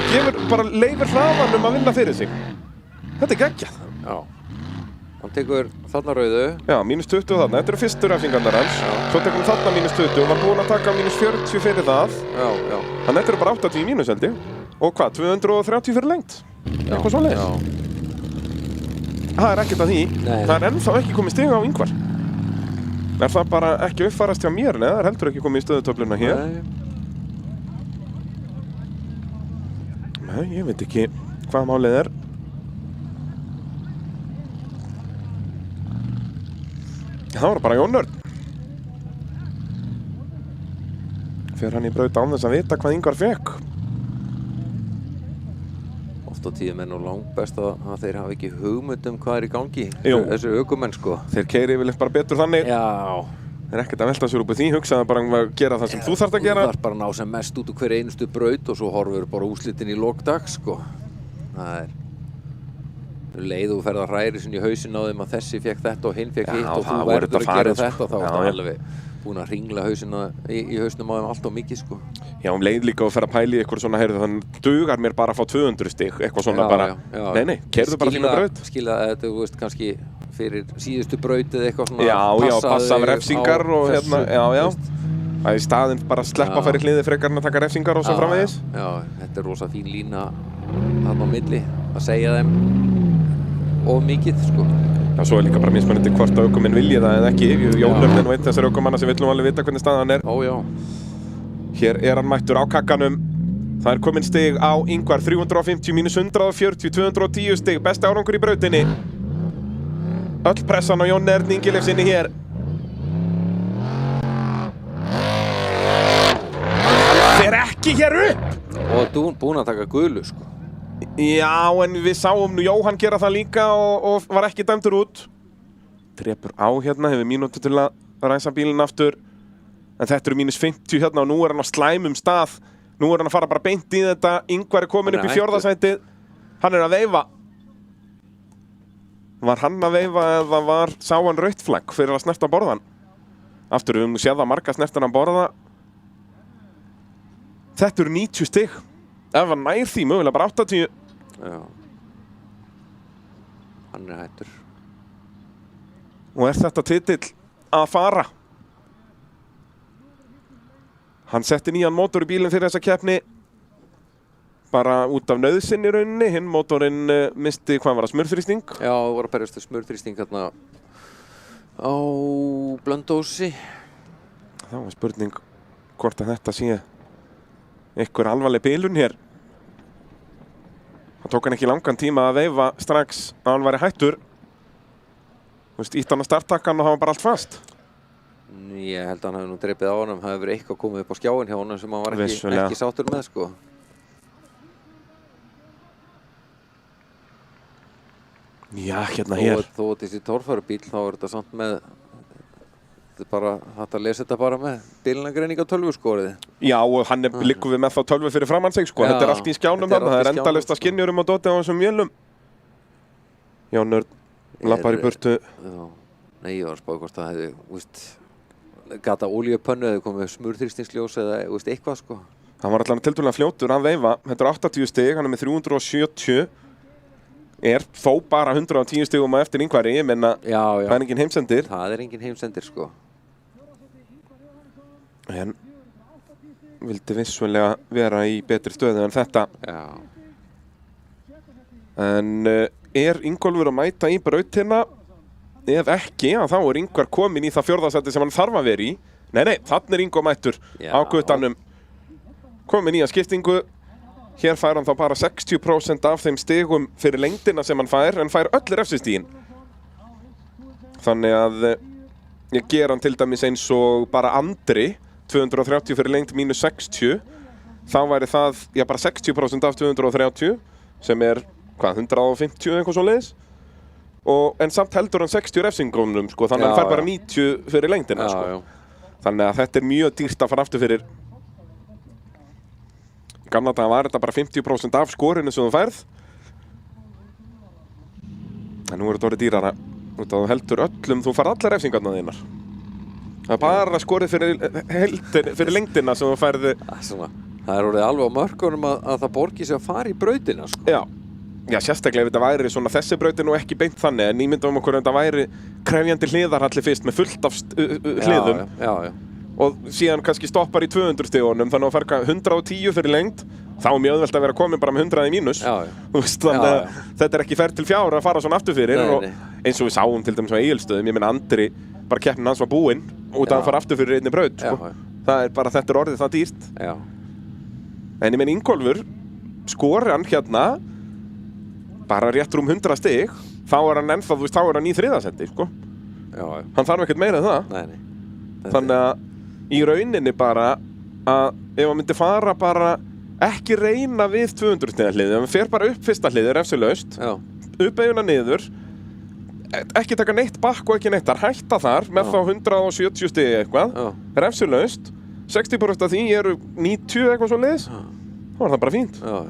bara leifir hraðanum að vinna fyrir sig. Þetta er geggjað. Já. Hann tekur þarna rauðu. Já, -20 þarna. Þetta eru fyrstu refsingarnar hans. Svo tekur hann þarna -20 og var búinn að taka -40 fyrir það. Já. Þannig að þetta eru bara 80 í mínus, held ég. Og hvað, 230 fyrir lengt? Eitthvað svoleiðis. Það er ekkert að því. Nei. Það er ennþá ekki komið stig á Ingvar. Er það bara ekki uppfærast hjá mér? Nei, það er heldur ekki komið í stöðutöfluna hér. Nei, ég veit ekki hvað málið er. Það var bara Jón Örn. Fer hann í braut án þess að vita hvað Ingvar fekk. Oft á tíðum er nú langbest að þeir hafa ekki hugmynd hvað í gangi. Jú. Þessi ökumenn sko. Þeir keyri yfirleitt bara betur þannig. Já. Þeir ekkert að velta sér upp í því, hugsaðu bara að gera það sem þú þarft að gera. Þú þarf bara að ná sem mest út úr hver einustu braut og svo horfur bara úrslitin í lok dags sko. Það er leið og ferð að hræri sinni í hausinn á þeim að þessi fekk þetta og hinn fekk hitt og þú verður að gera þetta, þá er þetta alveg búin að hringla hausinn í hausnum á þeim allt og mikið sko. Já, leið líka að ferð að pæli eitthvað svona, heyrðu, þannig dugar mér bara að fá 200 stig, eitthvað svona bara. Nei, keyrðu bara þína braut. Skilja þetta, þú veist, kannski fyrir síðustu braut eða eitthvað svona. Já, passa af refsingar og þessu, hérna, já. Það í staðinn bara sleppa að fara í hliði frekar en að taka refsingar og svo framvegis. Já, þetta rosa fín lína þarna á milli að segja þeim of mikið sko. Já, svo líka bara mismunandi hvort að ökuminn vilji það eða ekki. Jón Örn veit þessar ökumanna sem viljum alveg vita hvernig staðan er. Ó, já. Hér hann mættur á kakkanum. Það er komin stig á Ingvar, 350 mínus 140, 210 stig, besti árangur í brautinni. Öll pressan á Jón Örn Ingilefsinni hér. Hann fer ekki hér upp! Og þú búinn að taka gulu sko. Já, en við sáum nú Jóhann gera það líka og var ekki dæmdur út. Drepur á hérna, hefur mínútu til að ræsa bílinn aftur. En þetta eru mínus 50 hérna og nú er hann á slæmum stað. Nú er hann að fara bara beint í þetta. Ingvar er komin upp í 4. sætið. Hann er að veifa. Var hann að veifa eða sá hann rautt flagg fyrir að snerta borðan? Aftur við höfum séð að marga snertan að borða. Þetta eru 90 stig. Ef hann nær því, mögulega bara 80. Já. Hann er hættur. Og er þetta titill að fara? Hann setti nýjan mótor í bílinn fyrir þessa keppni. Bara út af nauðsinn í rauninni. Hinn mótorinn misti, hvað var það, smurþrýsting? Já, það var að berjast smurþrýsting hérna á Blönduósi. Það var spurning hvort að þetta sé einhver alvarleg bilun hér. Það tók hann ekki langan tíma að veifa strax að hann væri hættur. Þú veist, ítt hann að starttakkan og hafa bara allt fast. Ég held að hann hefði nú drepið á honum, það hefði verið eitthvað komið upp á skjáin hjá honum sem hann var ekki sáttur með sko. Já, hérna hér. Þó að þessi torfærubíl, þá er þetta samt með bara hægt að lesa þetta bara með bílnagreining á tölvuskórið. Já, og hann liggur við með þá tölvu fyrir framann sig sko. Þetta er allt í skjánum þarna, það er endalaust að skynjurum og dóti á þessum vélum. Jón Örn lappar í burtu. Já, nei, ég var að spá hvort það hefði, víst, gata olíupönnu eða komið smurþrýstingsljós eða, víst, eitthvað sko. Hann var allan tiltölulega fljótur að veifa. Þetta er 80 stig, hann er með 370. Er þó bara 110 stigum á eftir Ingvari, ég menna, það er engin heimsendir. Það er engin heimsendir sko. En vildi vissulega vera í betri stöðu en þetta. Já. En er Ingólfur að mæta í brautina? Ef ekki, þá er Ingvar komin í það 4. sæti sem hann þarf að vera í. Nei, þannig er Ingvar mættur á guttanum. Komin í að skiptingu. Hér fær hann þá bara 60% af þeim stigum fyrir lengdina sem hann fær, en fær öll refsistígin. Þannig að ég ger hann til dæmis eins og bara Andri, 230 fyrir lengd mínus 60. Þá væri það, já, bara 60% af 230, sem er, hvað, 150 eitthvað svoleiðis. En samt heldur hann 60 refsingum, sko, þannig að hann fær bara 90 fyrir lengdina, sko. Þannig að þetta er mjög dýrt að fara aftur fyrir. Gamla daga var þetta bara 50% af skorinu sem þú færð. En nú er þetta orðið dýrara. Þú heldur öllum, þú færð allar refsingarna þínar. Það er bara skorið fyrir lengdina sem þú færði. Það er orðið alveg á mörkunum að það borgi sig að fara í brautina sko. Já, sérstaklega ef þetta væri svona þessi brautin og ekki beint þannig. En ímyndum okkur að þetta væri krefjandi hliðarhalli fyrst með fullt af hliðum. Já. Og síðan kannski stoppar í 200 stigunum, þannig að ferka 110 fyrir lengd, þá er mjög auðvelt að vera komin bara með 100 í mínus. Þannig að þetta er ekki ferð til fjár að fara svona aftur fyrir. Og eins og við sáum til dæmis á Egilsstöðum, ég meina Andri, bara keppnin hans var búinn út af að fara aftur fyrir einni braut. Sko. Það er bara, þetta er orðið það dýrt. En ég meina Ingólfur, skori hann hérna, bara rétt rúm 100 stig, þá er hann ennþá, þú veist, þá er hann í 3. sæti, sko. Já, já. Hann þarf ekkert meira en það. Nei. Þannig að í rauninni bara að ef hann myndi fara bara ekki reyna við 200 stiga hliðið, ef hann fer bara upp fyrsta hliðið refsilaust, Já. upp eiguna niður, ekki taka neitt bakk og ekki neitt þar, hætta þar með Já. þá 170 stigi eitthvað, Já. refsilaust, 60% af því eru 90 eitthvað svo liðs, þá er það bara fínt. Já.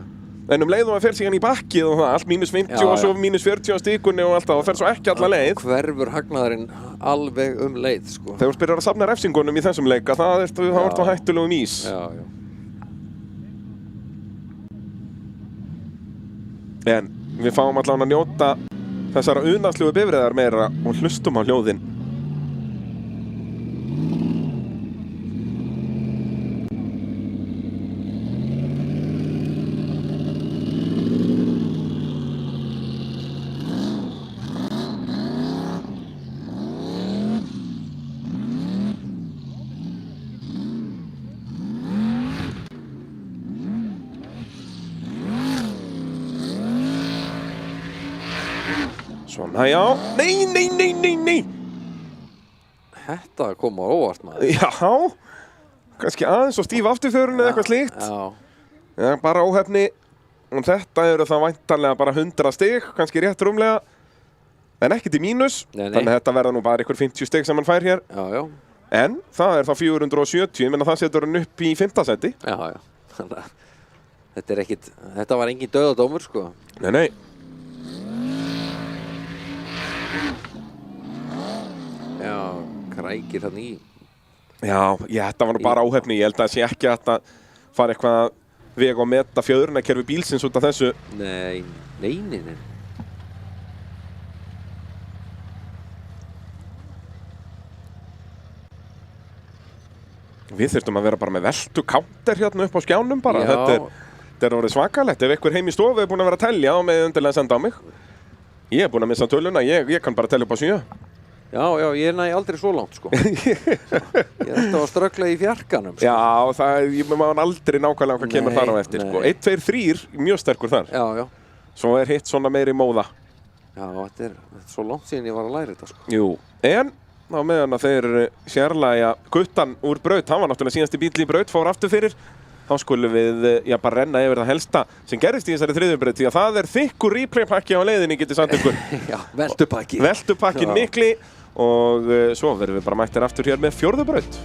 En leið og hann fer síðan í bakkið og það, allt mínus 50 Já, og svo já. mínus 40 á stíkunni og allt það, og fer svo ekki alla leið. Hverfur hagnaðurinn alveg leið, sko. Þegar þú byrjar að safna refsingunum í þessum leika, þá ertu hættulegum ís. Já. En við fáum allavega að njóta þessara unaðslegu bifreiðar meira og hlustum á hljóðin. Svona, já. Nei. Þetta kom á óvart, maður. Já, kannski aðeins og stíf afturförun eða eitthvað slíkt. Já. Já, bara óhefni. Og þetta eru það væntanlega bara 100 stig, kannski rétt rúmlega. En ekkert í mínus. Nei. Þannig að þetta verða nú bara ykkur 50 stig sem hann fær hér. Já. En það er þá 470, menn að það setur hann upp í 5. seti. Já. Þannig að þetta var engin dauðadómur, sko. Nei. Já, krækir hann í. Já, þetta var nú bara óhefni. Ég held að það sé ekki að þetta fara eitthvað að vega og meta fjöðrunarkerfi bílsins út af þessu. Nei. Við þurftum að vera bara með veltu counter hérna upp á skjánum bara. Já. Þetta er orðið svakalegt. Ef einhver heim í stofu er búinn að vera að telja og með undirlega að senda á mig. Ég er búinn að missa töluna, ég kann bara telja upp á 7. Já, ég næ aldrei svo langt, sko. Ég er alltaf að ströggla í fjarkanum, sko. Já, ég maður aldrei nákvæmlega hvað kemur þar á eftir, sko. 1, 2, 3, mjög sterkur þar. Já. Svo er hitt svona meiri móða. Já, þetta er svo langt síðan ég var að læra þetta, sko. Jú, en á meðan að þeir sérlægja guttan úr braut, hann var náttúrulega síðasti bíll í braut, fór aftur fyrir. Þá skulum við bara renna yfir það helsta sem gerist í þessari þriðju braut, því að það er þykkur replay-pakki á leiðinni, getið sagt ykkur. Já, veltupakki. Veltupakkin mikli. Og svo verðum við bara mættir aftur hér með 4. braut.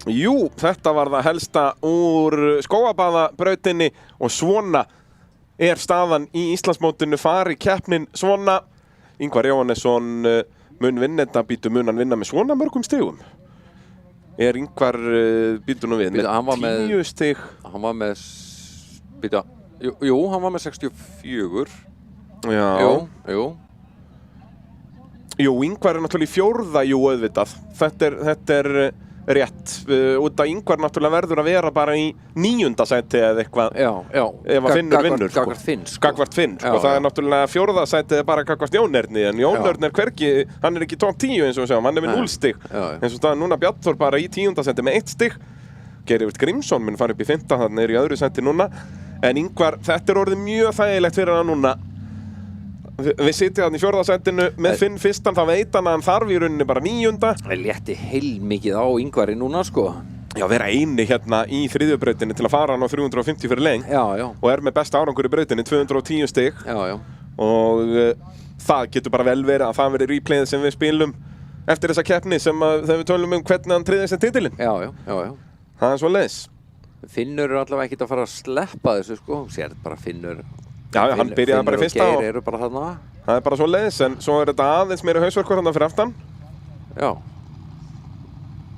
Jú, þetta var það helsta úr Skógabaðabrautinni og svona er staðan í Íslandsmótinu. Fari keppnin svona. Ingvar Jóhannesson mun vinna þetta, mun hann vinna með svona mörgum stigum? Er Ingvar, býtu nú við, með 10 stig? Hann var með, jú, hann var með 64. Já. Jú. Jú, Ingvar er náttúrulega í fjórða, jú, auðvitað. Þetta er rétt. Út að Ingvar náttúrulega verður að vera bara í 9. sæti eða eitthvað. Já. Ef að Finnur vinnur, sko. Gagvart Finn, sko. Gagvart Finn, sko. Það er náttúrulega 4. sætið bara gagvart Jón Erni, en Jón Örn er hvergi, hann er ekki top 10 eins og við sjáum, hann er með 0 stig. Eins og staðan núna Bjarnþór bara í 10. sæti með 1 stig. Geirivert Grímsson mun fara upp í 5. Þannig er í öðru sæti núna. En Ingvar, þetta er orðið mjög þægilegt fyrir hann núna við sitjum þarna í 4. sætinu með Finn fyrstan, þá veit hann að hann þarf í rauninni bara 9. Það létti heilmikið á Ingvari núna, sko. Já, vera eini hérna í 3. brautinni til að fara hann á 350 fyrir lengd. Já, já. Og er með besta árangur í brautinni, 210 stig. Já, já. Og það getur bara vel verið að það verið replayið sem við spilum eftir þessa keppni sem þegar við tölum hvernig hann tryggði þessi titilinn. Já, já, já, já. Það svo leiðis. Finnur eru allavega ekkert að fara að sleppa þessu, sko. Sér bara Finnur. Já, hann byrjaði bara í fyrsta og Geir eru bara þarna. Það bara svo leiðis, en svo þetta aðeins meira hausverkur þarna fyrir aftan. Já.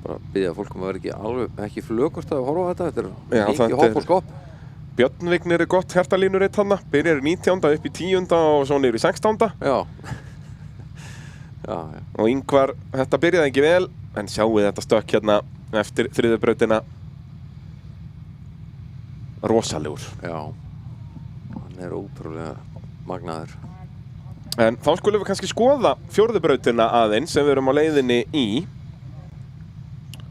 Bara biðja fólkum að vera ekki flökust að horfa á þetta. Þetta er mikið hopp og skopp. Björn Vignir er gott hjartalínuritt þarna. Byrjar í 19. upp í 10. og svo niður í 16. Já. Já, já. Og Ingvar, þetta byrjaði ekki vel, en sjáu þetta stökk hérna eftir 3. brautina. Rosalegur. Já. Hann er ótrúlega magnaður. En þá skulum við kannski skoða 4. brautina aðeins sem við erum á leiðinni í.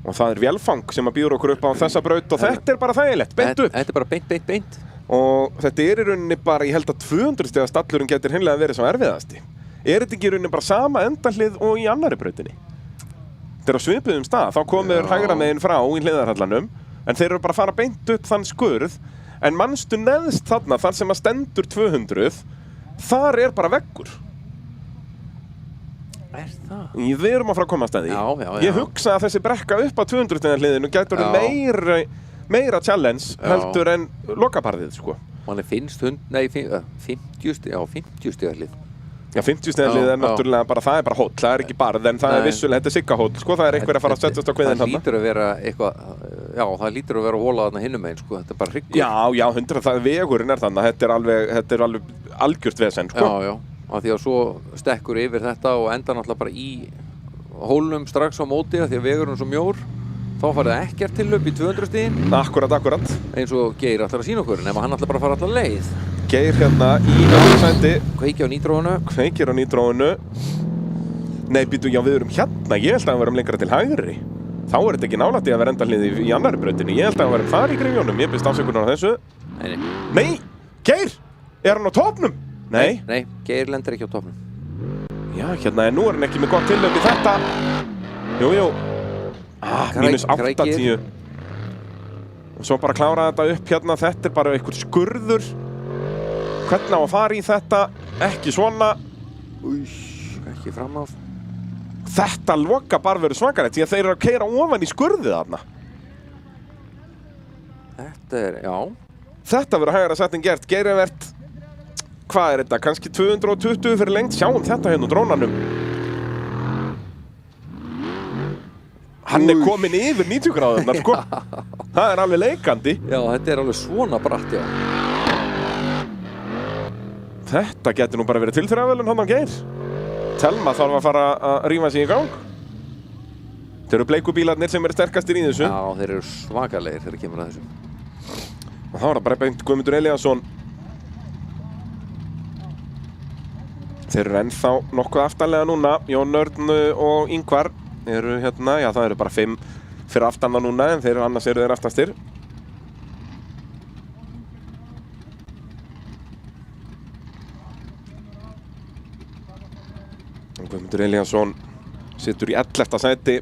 Og það er vélfang sem býður okkur upp á þessa braut og þetta er bara þægilegt, beint upp. Þetta er bara beint. Og þetta er í rauninni bara, ég held að 200 stiga stallurinn getur hreinlega verið svo erfiðasti. Er þetta ekki í rauninni bara sama endahlið og í annari brautinni? Þetta er á svipuðum stað, þá komur hægra meginn frá í hliðarhallanum, en þeir eru bara að fara beint upp þann skurð, en manstu neðst þarna, þar sem að stendur 200, þar er bara veggur. Er það? Við erum að fara að komast að því. Já. Ég hugsa að þessi brekka upp á 200 stiga hliðinu getur meira challenge heldur en lokaparðið, sko. Manni finnst 50 stiga hlið. Já, 50 stiga hlið er náttúrulega bara, það er bara hóll, það er ekki barð, en það er vissulega, þetta er siggahóll, sko, það er einhver að fara að setjast á kviðinn þarna. Það lítur að vera eitthvað, já, það lítur að vera hóla þarna hinum megin, sko, þetta er bara hryggur. Já, 100, það vegurinn er þarna, þetta er alveg algjört vesen, sko. Já, af því að svo stekkur yfir þetta og endar náttúrulega bara í hólnum strax á móti, af því að vegurinn er svo mjór. Þá farið ekkert til upp í 200 stigin. Akkurat. Eins og Geir ætlar að sýna okkur, nema hann ætlar bara að fara allar leið. Geir hérna í öðru Kveikja á nítróinu. Kveikir á nítróinu. Nei, býtu, já, við erum hérna. Ég held að við verum lengra til hægri. Þá er þetta ekki nálægt í að vera endahlið í annari brautinni. Ég held að við verum þar í grifjónum. Ég byrst afsökunar á þessu. Nei, Geir! Er hann á topnum? Nei, Geir lendir ekki á topnum. Já, hérna, en nú er hann ekki með gott tillöp í þetta. Jú. Mínus 80. Og svo bara klára þetta upp hérna, þetta er bara einhver skurður. Hvernig á að fara í þetta? Ekki svona. Ekki fram af. Þetta loka bara verið svakalegt, því að þeir eru að keyra ofan í skurðið þarna. Þetta er, já. Þetta verður hægara setning gert, Geirivert. Hvað er þetta? Kannski 220 fyrir lengt. Sjáum þetta hérna á drónanum. Hann er komin yfir 90 gráðurnar, sko. Það er alveg leikandi. Já, þetta er alveg svona bratt, já. Þetta getur nú bara verið tilþrifavölun hann á Geir. Telma þarf að fara að rífa sig í gang. Þeir eru bleikubílarnir sem eru sterkastir í þessu. Já, þeir eru svakalegir þegar kemur að þessu. Og þá er það bara beint Guðmundur Elíasson. Þeir eru ennþá nokkuð aftarlega núna. Jón Örn og Ingvar eru hérna, já, það eru bara 5 fyrir aftanna núna, en annars eru þeir aftastir. Guðmundur Elíasson situr í 11. sæti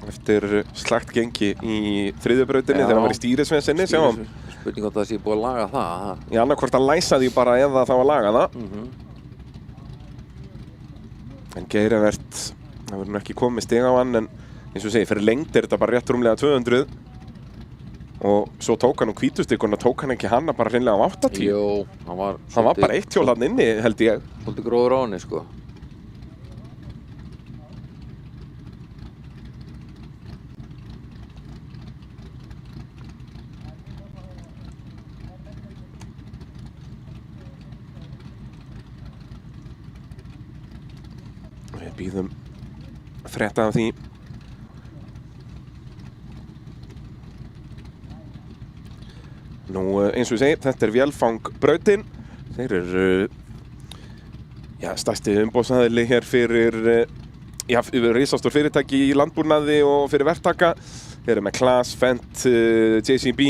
eftir slagt gengi í 3. brautinni þegar hann var í stýrisvesinni. Spurning hvort það sé búið að laga það. Já, annarkvort að læsa því bara eða þá að laga það. En Geirivert, það verður nú ekki komið stig á hann, en eins og segi, fyrir lengd er þetta bara rétt rúmlega 200. Og svo tók hann hvítustikuna, tók hann ekki hana bara hreinlega á 80. Jú, hann var bara eitt hjól hann inni, held ég. Svolítið gróður á henni, sko. Við bíðum frétta af því. Nú, eins og ég segi, þetta er vélfangbrautin. Þeir eru, stærsti umboðsaðili hér fyrir, risastór fyrirtæki í landbúnaði og fyrir verktaka. Þeir eru með Class, Fendt, JCB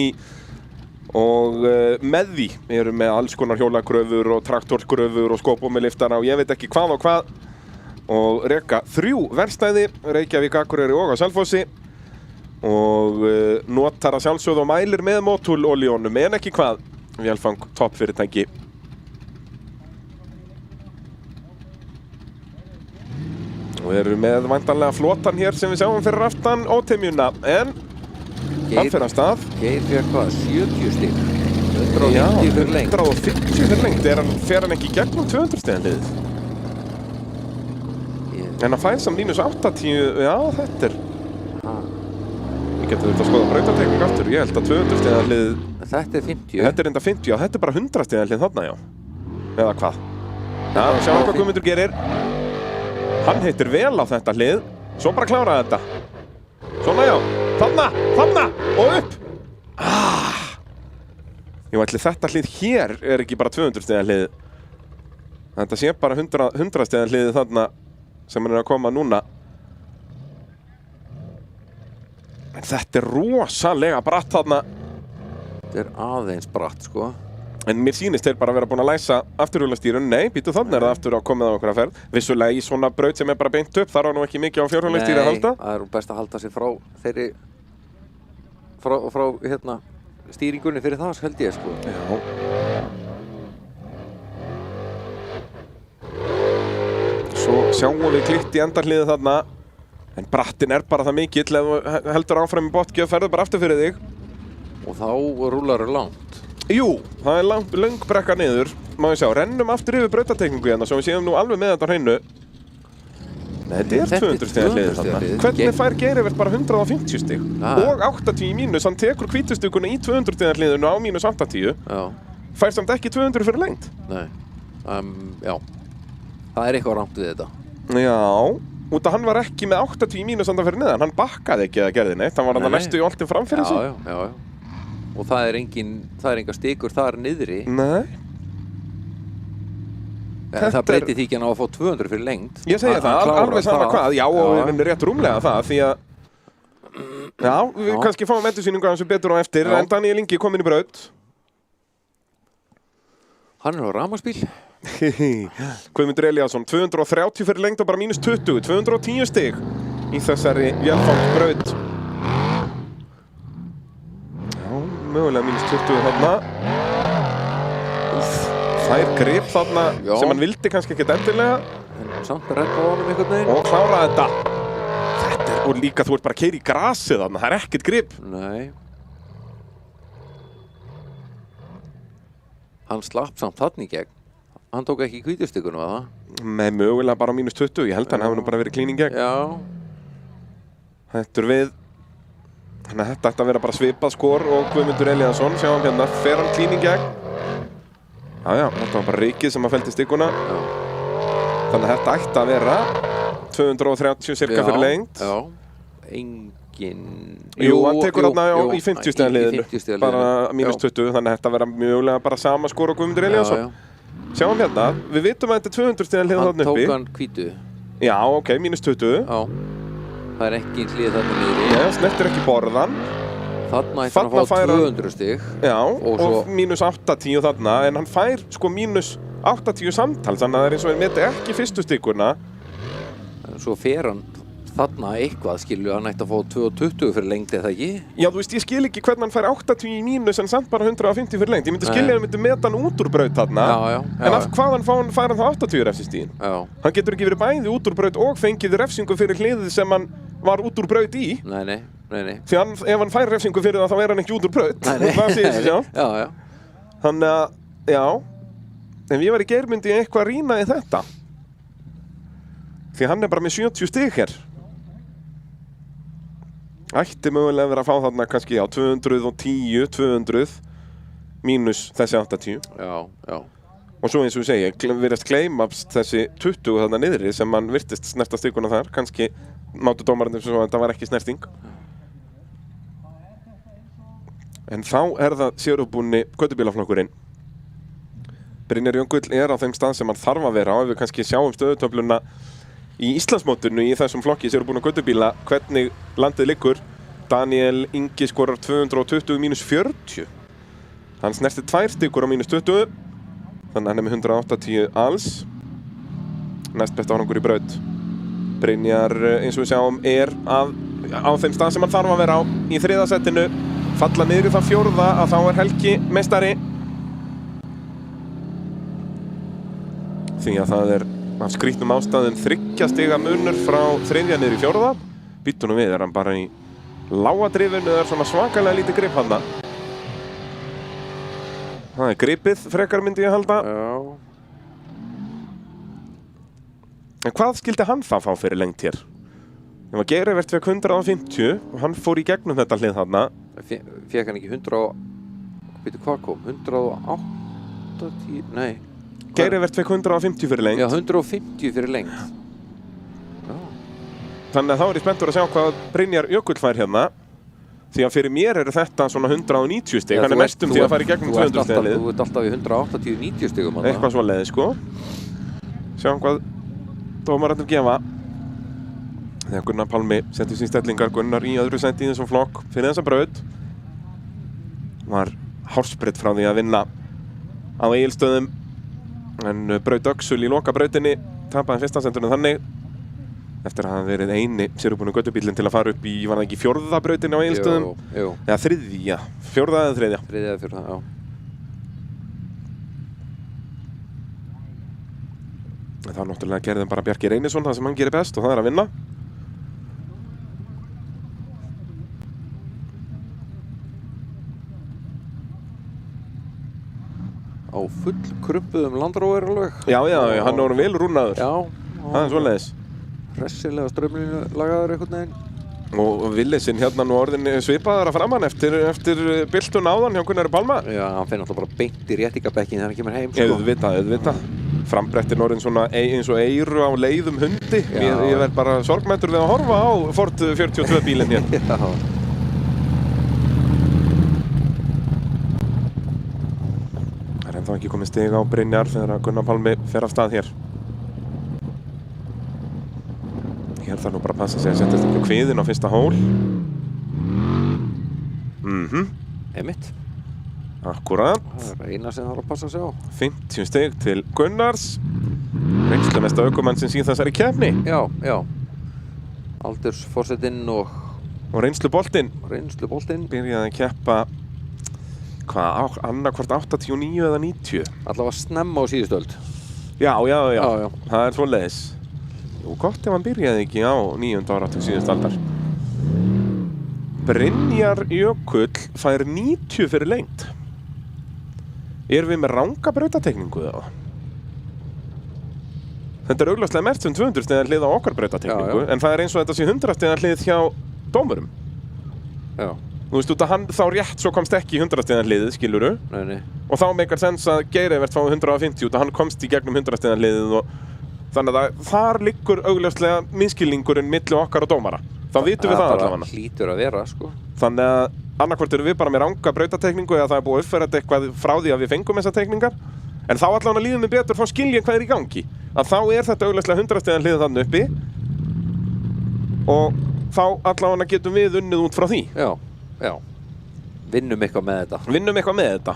og með því eru með alls konar hjólagröfur og traktorgröfur og skópómiliftana og ég veit ekki hvað og hvað og reka 3 verkstæði, Reykjavík, Akureyri og á Selfossi og notar að sjálfsögðu og mælir með mótúlolíunum en ekki hvað, Vélfang toppfyrirtæki. Og eru með væntanlega flotan hér sem við sjáum fyrir aftan ótemjuna, en hann fyrir að stað. Geir fyrir hvað, 70 stig? 150 fyrir lengt. 150 fyrir lengt, fer hann ekki í gegnum 200 stigan liðið? En hann fær samt -80, já þetta er... Ég geti þetta að skoða brautatekning aftur, ég held að 200 stigan liðið... Þetta er 50. Þetta er enda 50, já þetta er bara 100 stigan liðið þarna, já. Eða hvað? Já, sjáum hvað Guðmundur gerir. Hann heitir vel á þetta hlið, svo bara klára þetta. Svona já, þarna og upp. Jú, ætli þetta hlið hér er ekki bara 200 stiga hlið. Þetta sé bara 100 stiga hliðið þarna sem hann er að koma núna. En þetta er rosalega bratt þarna. Þetta er aðeins bratt, sko. En mér sýnist þeir bara að vera búin að læsa afturhjólastýrun. Nei, býtu þannig er það aftur á komið á okkur að ferð. Vissulega í svona braut sem er bara beint upp, þar var nú ekki mikið á fjórhjólastýri að halda. Nei, það er best að halda sig frá þeirri, frá stýringunni fyrir það, held ég, sko. Já. Svo sjáum við klitt í endarhliðið þarna. En brattin er bara það mikill, ef þú heldur áfram í botgjöf, ferðu bara aftur fyrir þig. Og þá rúlar langt. Jú, það er löng brekka niður, má ég sjá, rennum aftur yfir brautatekningu hérna, svo við séum nú alveg með þetta á hreinu. Nei, þetta er 200 stiga hliðið þarna. Hvernig fær Geirivert bara 150 stig? Og 80 í mínus, hann tekur hvítustuguna í 200 stiga hliðinu á mínus 80. Já. Fær samt ekki 200 fyrir lengt. Nei, já. Það er eitthvað rangt við þetta. Já, út að hann var ekki með 80 í mínus andan fyrir neðan, hann bakkaði ekki eða gerði neitt, hann var hann að næstu í oltinn fram fyrir sig. Já. Og það er enga stikur þar niðri. Nei. Það breytir því ekki hann á að fá 200 fyrir lengt. Ég segi það, alveg sama hvað. Já, og við erum rétt rúmlega það, því að... Já, við kannski fáum endursýningu aðeins betur á eftir, en Daniel Ingi kominn í braut. Hann er á rafmagnsbíl. Guðmundur Elíasson, 230 fyrir lengt og bara mínus 20, 210 stig í þessari Vélfang-braut. Mögulega mínus 20 þarna. Fær grip þarna sem hann vildi kannski ekkert endilega. En samt að redda á honum einhvern veginn. Og klára þetta. Þetta er, og líka þú ert bara að keyra í grasið þarna, það er ekkert grip. Nei. Hann slapp samt þarna í gegn. Hann tók ekki hvítustikuna, var það? Nei, mögulega bara mínus 20, ég held að hann hafi nú bara verið klín í gegn. Já. Þetta er við. Þannig að þetta ætti að vera bara svipað skor og Guðmundur Elíasson, sjáum hérna, fer hann klín í gegn. Já, þetta var bara Rikið sem að felldi stikuna. Já. Þannig að þetta ætti að vera 230 cirka fyrir lengt. Já, engin... Jú, hann tekur þarna í 50 stiga hliðinu, bara mínus 20, þannig að þetta vera mjögulega bara sama skor og Guðmundur Elíasson. Sjáum hérna, við vitum að þetta er 200 stiga hlið þarna uppi. Hann tók hann hvítu. Já, ok, mínus 20. Já. Það er ekki hlið þarna niðri. Nei, snertir ekki borðan. Þarna ætti hann að fá 200 stig. Já, og mínus 80 þarna, en hann fær sko mínus 80 samtals, þannig að það er eins og hann meti ekki fyrstu stikuna. Svo fer hann þarna eitthvað, skilju, hann ætti að fá 220 fyrir lengt, eða ekki? Já, þú veist, ég skil ekki hvernig hann fær 80 í mínus en samt bara 150 fyrir lengt. Ég myndi skilja að hann myndi meta hann út úr braut þarna. Já. En af hvaðan fær hann þá 80 refsistíðin? Já. Hann getur ekki verið bæði út úr braut og fengið refsingu fyrir hliðið sem hann var út úr braut í. Nei. Því ef hann fær refsingu fyrir það, þá er hann ekki út úr braut. Það segir sig sjálf. Já. Þannig að, já. En ég var í Geir myndi eitthvað rýna í þetta. Því hann er bara með 70 stig hér. Ætti mögulega verið að fá þarna kannski, já, 210, 200 mínus þessi 80. Já. Og svo eins og við segja, virðast kleimast þessi 20 þarna niðri sem hann virtist snerta stikuna þar. Kannski mátu dómarinn svo að þetta var ekki snerting. En þá er það sérútbúni götubílaflokkurinn. Brynjar Jökull er á þeim stað sem hann þarf að vera á. Ef við kannski sjáum stöðutöfluna í Íslandsmótinu í þessum flokki sérútbúna götubíla, hvernig landið liggur. Daniel Ingi skorar 220 mínus 40. Hann snerti 2 stikur á -20, þannig að hann er með 180 alls. Næst besta árangur í braut. Brynjar, eins og við sjáum, er á þeim stað sem hann þarf að vera á í 3. setinu. Falla niður í það 4. að þá er Helgi meistari. Því að það er af skrýtnum ástæðum 3 stiga munur frá 3. niður í 4. Býttu nú við, er hann bara í lága drifinu eða er svona svakalega lítið grip hana. Það er gripið, frekar myndi ég halda. Já. En hvað skildi hann það fá fyrir lengt hér? Ef að Geirivert fekk 150 og hann fór í gegnum þetta hlið þarna. Fekk hann ekki 100 og... Veitu hvað kom? 180... Nei. Geirivert fekk 150 fyrir lengt. Já, 150 fyrir lengt. Já. Þannig að þá er ég spenntur að sjá hvað Brynjar Jökull fær hérna. Því að fyrir mér eru þetta svona 190 stig. Hann er næstum því að fara í gegnum 200 stigalið. Þú ert alltaf í 180-90 stigum. Eitthvað svo leiði, sko. Sjáum hvað dómararnir gefa. Þegar Gunnar Pálmi setti sín stellingar. Gunnar í öðru sæti í þessum flokk fyrir þessa braut. Var hársbreidd frá því að vinna á Egilsstöðum. En braut Öxul í lokabrautinni tapaði 1. sætinu þannig. Eftir að hafa verið eini sérubúnu göttubílinn til að fara upp í, var það ekki 4. brautinni á Egilsstöðum? Jú. Eða 3. 4. eða 3. 3. eða 4. Já. En þá náttúrulega gerði hann bara Bjarki Reynisson það sem hann gerir best og það er að vinna. Á full krumpuðum Landróver alveg. Já, hann er vel rúnaður. Já. Það er svoleiðis. Hressilega strömlínu lagaður einhvern veginn. Og Villisinn hérna nú orðin svipaður að framann eftir byltun áðan hjá Gunnari Pálma. Já, hann finnur alltaf bara beint í réttingabekkin þegar hann kemur heim, sko. Auðvitað. Frambrettin orðin svona eins og eyru á leiðum hundi. Ég verð bara sorgmættur við að horfa á Ford 42 bílinn hér. Já. Það er ennþá ekki komið stig á Brynjar þegar Gunnar Pálmi fer af stað hér. Hér þarf nú bara að passa sig að setjast ekki á kviðinn á fyrsta hól. Einmitt. Akkúrat. Það er eina sem þarf að passa sig á. 50 stig til Gunnars. Reynslumesta ökumannsins í þessari keppni. Já. Aldursforsetinn og reynsluboltinn. Byrjaði að keppa annarkvort 89 eða 90. Allavega snemma á síðustu öld. Já. Það er svoleiðis. Jú, gott ef hann byrjaði ekki á 9. áratug síðustu aldar. Brynjar Jökull fær 90 fyrir lengt. Erum við með ranga brautatekningu þá? Þetta er augljóslega merkt sem 200 stiga hlið á okkar brautatekningu, en það er eins og þetta sé 100 stiga hlið hjá dómurum. Já. Þú veist, út að hann þá rétt svo komst ekki í 100 stiga hliðið, skiluru. Nei. Og þá meikar sens að Geirivert fái 150 út að hann komst í gegnum 100 stiga hliðið og þannig að þar liggur augljóslega misskilningurinn milli okkar og dómara. Þá vitum við það allavega. Það hlýtur að vera, sko. Þannig að annarkvort eru við bara með ranga brautatekningu eða það er búið að uppfæra þetta eitthvað frá því að við fengum þessar tekningar. En þá allavega líður mér betur þá skilja hvað er í gangi. Að þá er þetta augljóslega 100 stiga hliðið þannig uppi og þá allavega getum við unnið út frá því. Já. Vinnum eitthvað með þetta.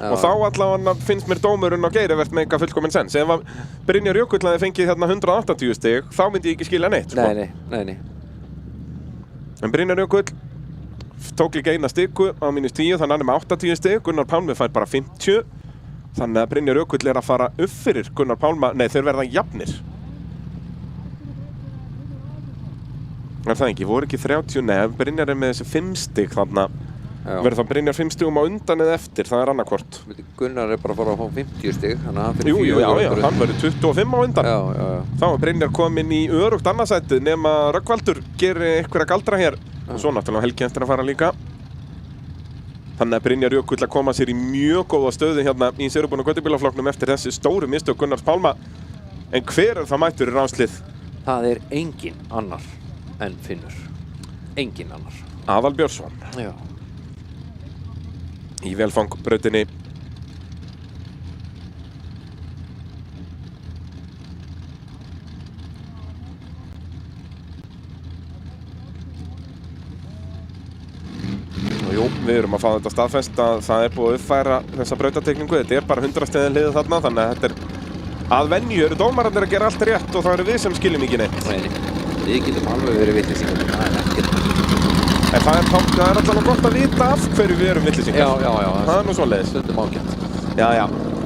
Já. Og þá allavega finnst mér dómurinn á Geirivert með eitthvað fullkominn sens. Ef að Brynjar Jökull hefði fengið hérna 180 stig, þá myndi ég ekki skilja neitt, sko. Nei. En Brynjar Jökull tók líka eina stigu á -10, þannig að hann er með 80 stig. Gunnar Pálmi fær bara 50. Þannig að Brynjar Jökull er að fara upp fyrir Gunnar Pálma. Nei, þeir verða jafnir. Er það ekki? Voru ekki 30? Nei, Brynjar er með þessi 5 stig þannig. Verður þá Brynjar 5 stigum á undan eða eftir, það er annarkvort. Gunnar er bara að fara að fá 50 stig, þannig að hann fyrir 400. Já, hann verður 25 á undan. Já. Þá er Brynjar kominn í örugt annarsætið nema Rögnvaldur gerir einhverja galdra hér. Svo náttúrulega Helgi eftir að fara líka. Þannig að Brynjar Jökull að koma sér í mjög góða stöðu hérna í sérubúnu göttubílaflokknum eftir þessi stóru mistök Gunnars Pálma. En hver er það mættur í ráslið? Það er engin annar en Finnur. Engin annar. Aðal Björnsson. Já. Í velfangbrautinni. Jú, við erum að fá þetta staðfest að það er búið að uppfæra þessa brautatekningu. Þetta er bara 100 stiga liðið þarna, þannig að þetta er að venju eru dómararnir að gera allt rétt og það eru við sem skiljum ekki neitt. Nei, við getum alveg verið vitleysingar, það er ekkert. En það er alltaf gott að vita af hverju við erum vitleysingar. Já. Það er nú svoleiðis. Stundum ágætt. Já.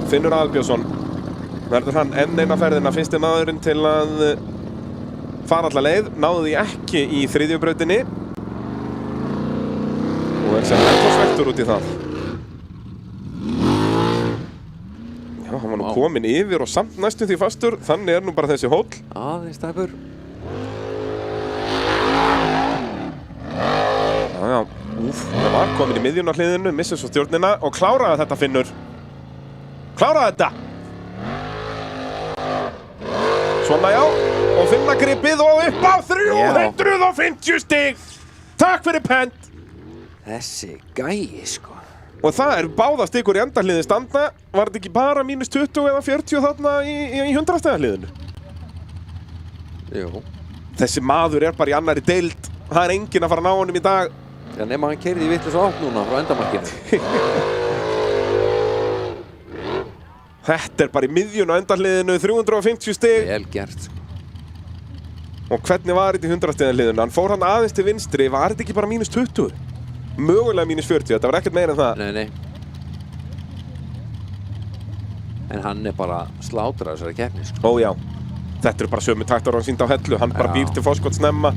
Finnur Albjörnsson. Verður hann enn eina ferðina, fyrsti maðurinn til að fara alla leið. Náði því ekki í þriðju brautinni. Og er sem svektur út í það. Já, hann var nú kominn yfir og samt næstum því fastur. Þannig er nú bara þessi hóll. Aðeins tæpur. Já. Það var kominn í miðjunarhliðinu, missir svo stjórnina og kláraði þetta Finnur. Kláraði þetta! Svona já, og finna gripið og upp á 350 stig! Takk fyrir Pent! Þessi gæi, sko. Og það er báða stigur í endahliði standa. Var þetta ekki bara mínus 20 eða 40 þarna í 100 stigaðliðinu? Jú. Þessi maður er bara í annarri deild. Það er enginn að fara að ná honum í dag. Já, nema hann keyrði í vitleysu átt núna frá endamarkinu. Þetta er bara í miðjun á endahliðinu, 350 stig. Vel gert, sko. Og hvernig var þetta í 100 stigaðliðinu? Hann fór hann aðeins til vinstri, var þetta ekki bara mínus 20? Mögulega mínus 40, þetta var ekkert meira en það. Nei. En hann er bara slátrað þessari keppni, sko. Ó já, þetta eru bara sömu taktar og hann sýndi á hellu. Hann bara býr til fórskot snemma.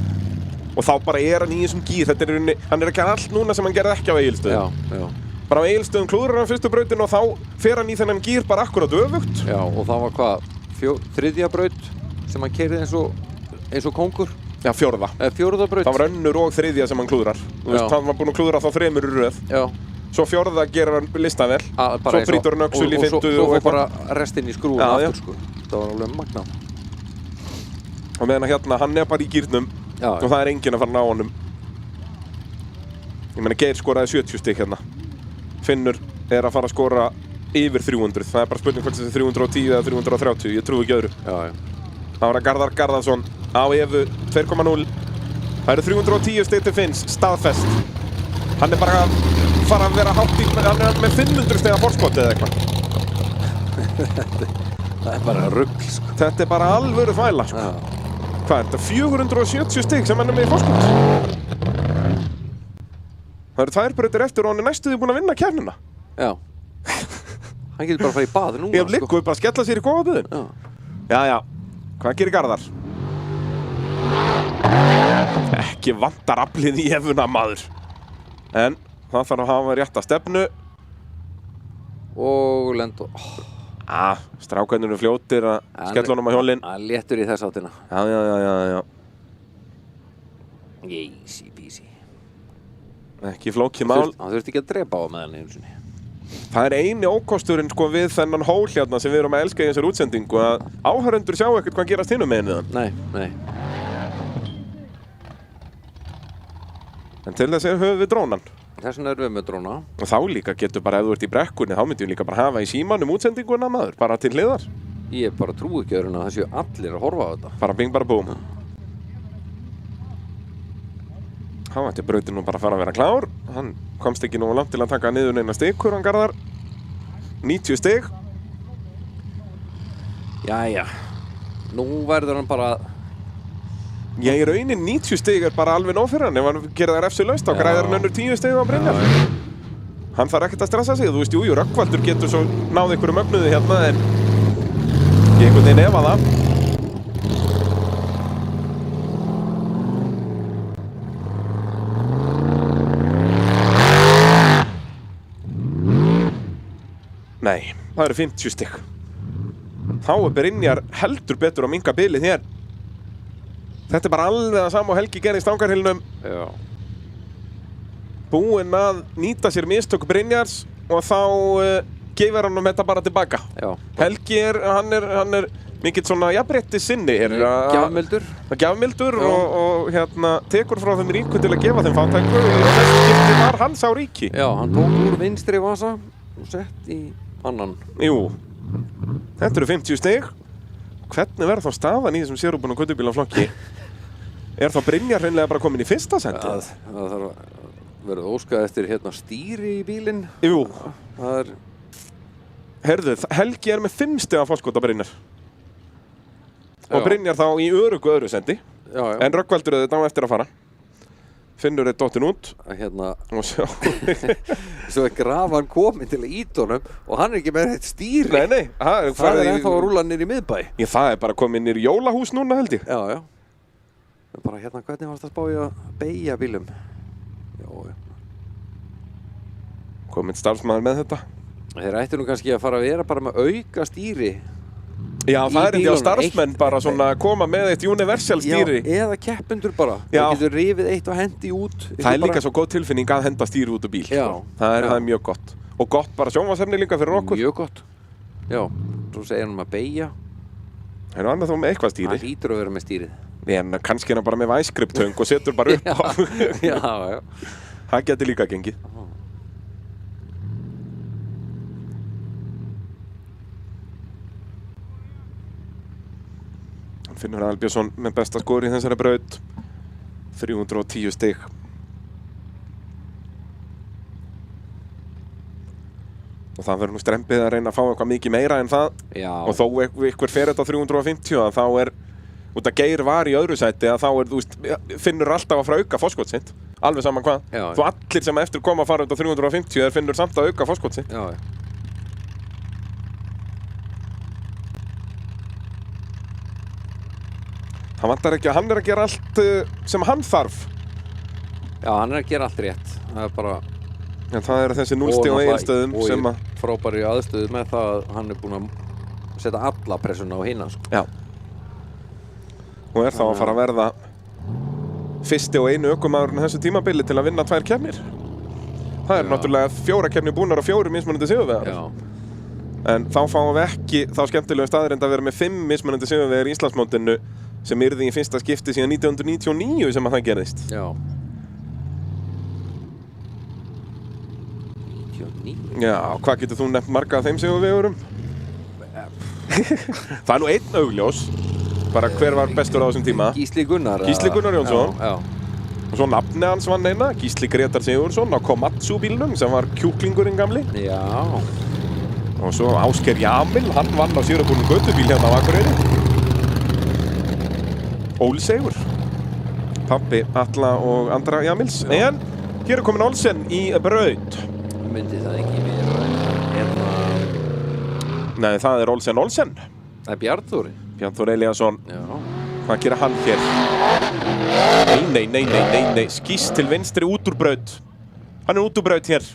Og þá bara er hann í þessum gír. Hann er að gera allt núna sem hann gerði ekki á Egilsstöðum. Já. Bara á Egilsstöðum klúðrar hann fyrstu brautinu og þá fer hann í þennan gír bara akkurat öfugt. Já, og það var hvað? Þriðja braut sem hann keyrði eins og kóngur? Já, fjórða. Fjórða braut. Það var önnur og þriðja sem hann klúðrar. Þú veist, hann var búinn að klúðra þá 3 í röð. Já. Svo fjórða gerir hann listavel. Svo brýtur hann öxul í 50 og svo bara restinn í skrúinu aftur, sko. Það var alveg magna. Og meðan hérna, hann er bara í gírnum. Já. Og það er enginn að fara að ná honum. Ég meina, Geir skoraði 70 stig hérna. Finnur er að fara að skora yfir 300. Það er bara spurning hvort þessi 310 eða 330. Ég trúi ekki öðru. Já. Það var að Garðar Garðarsson á Evu 2.0. Það eru 310 stig til Finns, staðfest. Hann er bara að fara að vera hátt í, hann er með 500 stiga forskot eða eitthvað. Það er bara rugl, sko. Þetta er bara alvöru þvæla, sko. Hvað er þetta? 470 stig sem hann er með í forskot. Það eru 2 brautir eftir og hann er næstuði búinn að vinna keppnina. Já. Hann getur bara að fara í bað núna, sko. Ég hef ligguð bara að skella sér í góða buðin. Já. Hvað gerir Garðar? Ekki vantar aflið í Evuna, maður. En það þarf að hafa rétta stefnu. Og lenda. Strákarnir eru fljótir að skella honum á hjólinn. Hann léttur í þess áttina. Já. Easy peasy. Ekki flókið mál. Hann þurfti ekki að drepa á með hann einu sinni. Það er eini ókosturinn sko við þennan hól hérna sem við erum að elska í þessari útsendingu að áhörundur sjá ekkert hvað gerast hinum meginn við hann. Nei. En til þess höfum við drónan. Þess vegna erum við með dróna. Og þá líka getur bara, ef þú ert í brekkunni, þá myndum við líka bara hafa í símanum útsendinguna, maður, bara til hliðar. Ég bara trúi ekki öðrun að það séu allir að horfa á þetta. Bara bing, bara búm. Þá ætti brautin nú bara að fara að vera klár. Hann komst ekki nú langt til að taka niður neina stigur, hann Garðar. 90 stig. Jæja. Nú verður hann bara... Já, í raunin 90 stig er bara alveg nóg fyrir hann. Ef hann gerir það refsilaust, þá græðir hann önnur 10 stig á Brynjar. Hann þarf ekkert að stressa sig. Þú veist, jú, Rögnvaldur getur svo náð einhverju mögnuði hérna, en ég einhvern veginn efa það. Nei, það eru 50 stig. Þá er Brynjar heldur betur að minka bilið hér. Þetta er bara alveg það sama og Helgi gerði í Stangarhylnum. Já. Búinn að nýta sér mistök Brynjars og þá gefur hann þetta bara tilbaka. Já. Helgi hann er mikill svona jafnrétti sinni. Gjafmildur. Gjafmildur og hérna tekur frá þeim ríku til að gefa þeim fátæku. Og þessi skipti var hans á ríki. Já, hann tók úr vinstri vasa og sett í annan. Jú. Þetta eru 50 stig. Hvernig verður þá staðan í þessum sérúbunum kvöldubílaflokki? Er þá Brynjar hreinlega bara komin í fyrsta sendið? Það þarf verður óskað eftir hérna stýri í bílinn. Jú, Það heyrðu, Helgi er með 5 stiga fórskot á Brynjar. Og Já. Brynjar þá í öruggu öðru sendi. Já. En Rögnvaldur auðvitað á eftir að fara. Finnur dottin út. Hérna, Og sjá. svo grafan komin til að íta honum og hann er ekki með eitt stýri. Nei. Það er ennþá að rúla niður í miðbæ. Ég, það er bara komið inn í jólahús núna held ég. Já. En bara hérna, hvernig varst það að spá í að beygja bílum? Já. Komið starfsmaður með þetta. Þeir ættu nú kannski að fara að vera bara með auka stýri. Já, það er ekki á bílunum, starfsmenn bara svona að koma með eitt universal stýri. Já, eða keppendur bara. Já. Það getur rifið eitt og hendi út. Það er líka svo góð tilfinning að henda stýri út úr bíl. Já. Sko. Það er mjög gott. Og gott bara sjónvarpsefni líka fyrir okkur. Mjög gott. Já, svo segir hann að beygja. Það er annað þó með eitthvað stýri. Það hlýtur að vera með stýrið. En kannski er hann bara með væskriptöng og setur bara upp á. Já. Það geti líka gengið. Finnur Albjörnsson með besta skor í þessari braut. 310 stig. Og það verður nú strempið að reyna að fá eitthvað mikið meira en það. Já. Og þó ykkur fer þetta á 350 að þá er, út að Geir var í öðru sæti, að þá er, þú veist, Finnur alltaf að fara að auka fórskot sitt. Alveg saman hvað. Já. Þú allir sem eftir koma að fara út á 350 er Finnur samt að auka fórskot sitt. Já. Það vantar ekki að hann er að gera allt sem hann þarf. Já, hann er að gera allt rétt. Það er bara... En það eru þessi 0 stig á Egilsstöðum sem að... Og frábæri aðstöðu með það að hann er búinn að setja alla pressuna á hina, sko. Já. Og er þá að fara að verða fyrsti og einu ökumaðurinn þessu tímabili til að vinna 2 keppnir. Það er náttúrulega 4 keppnir búnar og 4 mismunandi sigurvegarar. Já. En þá fáum við ekki þá skemmtilegu staðreynd að vera með 5 mismunandi sigurvegarar í Íslandsmótinu sem yrði í fyrsta skipti síðan 1999 sem að það gerðist. Já. 99? Já, hvað getur þú nefnt marga af þeim sigurvegurum? Það er nú einn augljós. Bara hver var bestur á þessum tíma? Gísli Gunnar. Gísli Gunnar Jónsson. Já. Og svo nafni hans vann eina, Gísli Gretar Sigurðsson á Komatsu bílnum sem var kjúklingurinn gamli. Já. Og svo Ásgeir Jamil, hann vann á Sigurðarbúnum göttubíl hérna á Akureyri. Ólsegur. Pabbi Alla og Andra Jamils. En hér er komin Olsen í braut. Myndi það ekki vera Nei, það er Olsen. Það er Bjarnþóri. Bjarnþór Elíasson. Já. Hvað gerir hann hér? Nei. Skýst til vinstri út úr braut. Hann er út úr braut hér.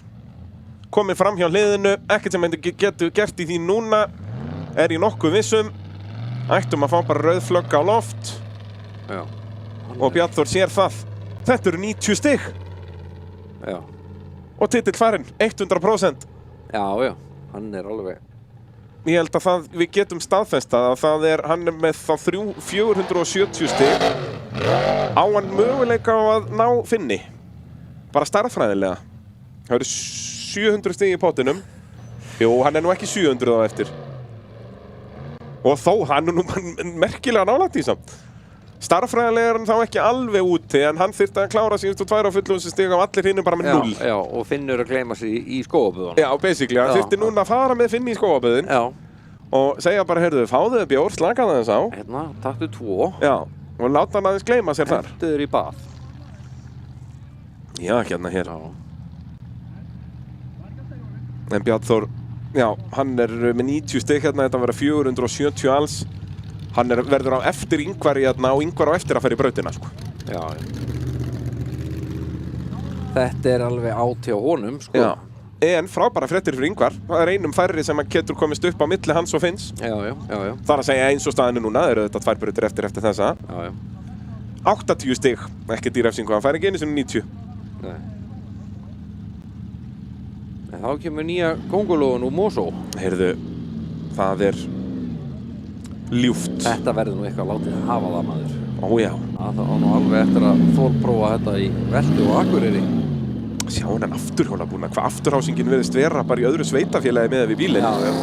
Komið fram hjá hliðinu. Ekkert sem getur gert í því núna. Er í nokkuð vissum. Ættum að fá bara rauð flögg á loft. Já. Og Bjarnþór sér það. Þetta eru 90 stig. Já. Og titill farinn. 100%. Já. Hann er alveg... Ég held að við getum staðfestað að hann er með þá 470 stig. Á hann möguleika á að ná Finni. Bara stærðfræðilega. Það eru 700 stig í pottinum. Jú, hann er nú ekki 700 á eftir. Og þó, hann er nú merkilega nálægt í samt. Starffræðilega er hann þá ekki alveg úti, en hann þyrfti að klára síðustu 2 á fullum sem stiga og allir hinn bara með 0. Já, og Finnur að gleyma sig í skóaböðunum. Já, basically. Hann þyrfti núna að fara með Finni í skóaböðin. Já. Og segja bara, heyrðu, fáðu þið bjór, slakaðu þess á. Hérna, taktu 2. Já, og láta hann aðeins gleyma sér þar. Hentu þér í bað. Já, hérna hér. Já. En Bjarnþór, já, hann er með 90 stig hérna, þetta verður 470 alls. Hann verður á eftir Ingvari hérna og Ingvar á eftir að fara í brautina, sko. Já. Þetta er alveg áti á honum, sko. Já. En frábæra fréttir fyrir Ingvar. Það er einum færri sem getur komist upp á milli hans og Finns. Já. Það er að segja eins og staðinu núna, það eru þetta 2 brautir eftir þessa. Já. 80 stig, ekki dýrefsingu, hann fær ekki einu sinni 90. Nei. En þá kemur nýja kóngulóin úr Mosó. Heyrðu, það er ljúft. Þetta verður nú eitthvað látið að hafa það, maður. Ó já. Það á nú alveg eftir að þólprófa þetta í Veltu og Akureyri. Sjá hann afturhjólabúna, hvað afturhásingin virðist vera bara í öðru sveitafélagi með við bílinn. Já.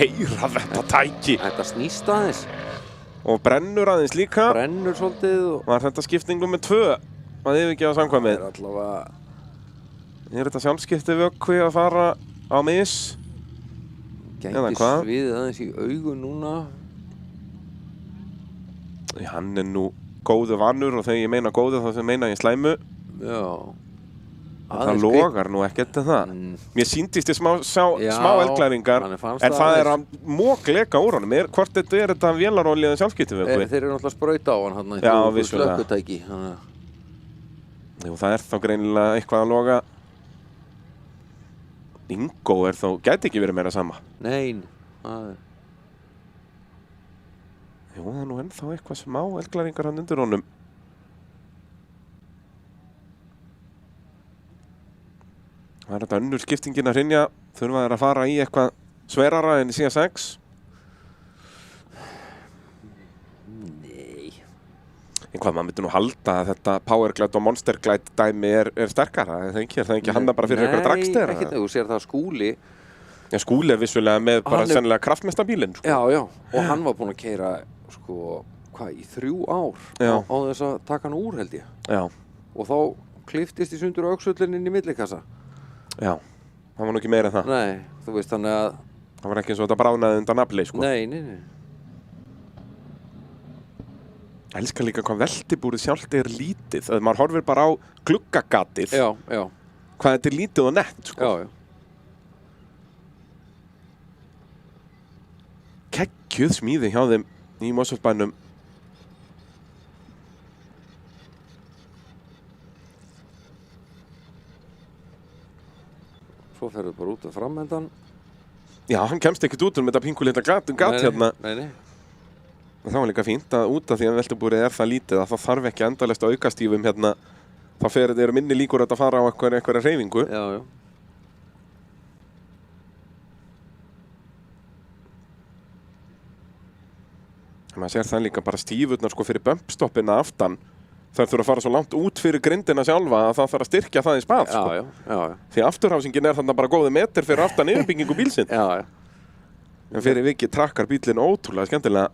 heyra þetta tæki. Þetta snýst aðeins. Og brennur aðeins líka. Brennur svolítið og... Var þetta skiptingum með 2 að yfirgefa samkvæmið? Það allavega... Þetta sjálfskipti vökvi að fara á mis? Gæti sviðið aðeins í augun núna. Hann nú góðu vanur og þegar ég meina góðu þá sem meina ég slæmu. Já. Það logar nú ekkert það. Mér sýndist ég smá elglæringar, en það að mókleka úr honum. Hvort þetta vélarolíu eða sjálfskipti vökvi? Þeir eru náttúrulega sprauta á hann Já, vissulega. Slökkutæki. Jú, það þá greinilega eitthvað að loga. Ingo gæti ekki verið meira sama. Nein. Jú, það nú ennþá eitthvað smá elglæringar hann undir honum. Það þetta önnur skiptingin að hrynja. Þurfa þeir að fara í eitthvað sverara en í CS6? Nei. En hvað, maður myndi nú halda að þetta Powerglide og Monsterglide dæmi er sterkara? Er það ekki handa bara fyrir eitthvað dragstera? Nei, ekkert, þú sér það Skúli. Já, Skúli er vissulega með bara sennilega kraftmestabílinn. Sko. Já, og hann var búinn að keyra, í 3 ár á þess að taka hann úr, held ég. Já. Og þá kliftist í sundur öxullin inn í millikassa. Já, það var nú ekki meira en það. Nei, þú veist þannig að... Það var ekki eins og þetta bránaði undan nafli, sko. Nei. Ég elskar líka hvað veltibúrið sjálft er lítið. Þegar maður horfir bara á gluggagatið. Já. Hvað þetta er lítið og nett, sko. Já. Keggjuð smíði hjá þeim í Mosfellsbænum. Svo ferðu bara út af framhendan. Já, hann kemst ekkert út með þetta pingulita gat hérna. Nei. Það var líka fínt að út af því að veltibúrið er það lítið að það þarf ekki endalaust að aukastífum hérna. Þá eru minni líkur að fara á einhverja hreyfingu. Já. Maður sér það líka bara stífurnar fyrir bumpstoppina aftan. Það þurfa að fara svo langt út fyrir grindina sjálfa að það þarf að styrkja það í spað, sko. Já. Því afturhásingin er þarna bara góði meter fyrir aftan yfirbyggingu bílsinn. Já. En fyrir vikið trakkar bílinn ótrúlega skemmtilega.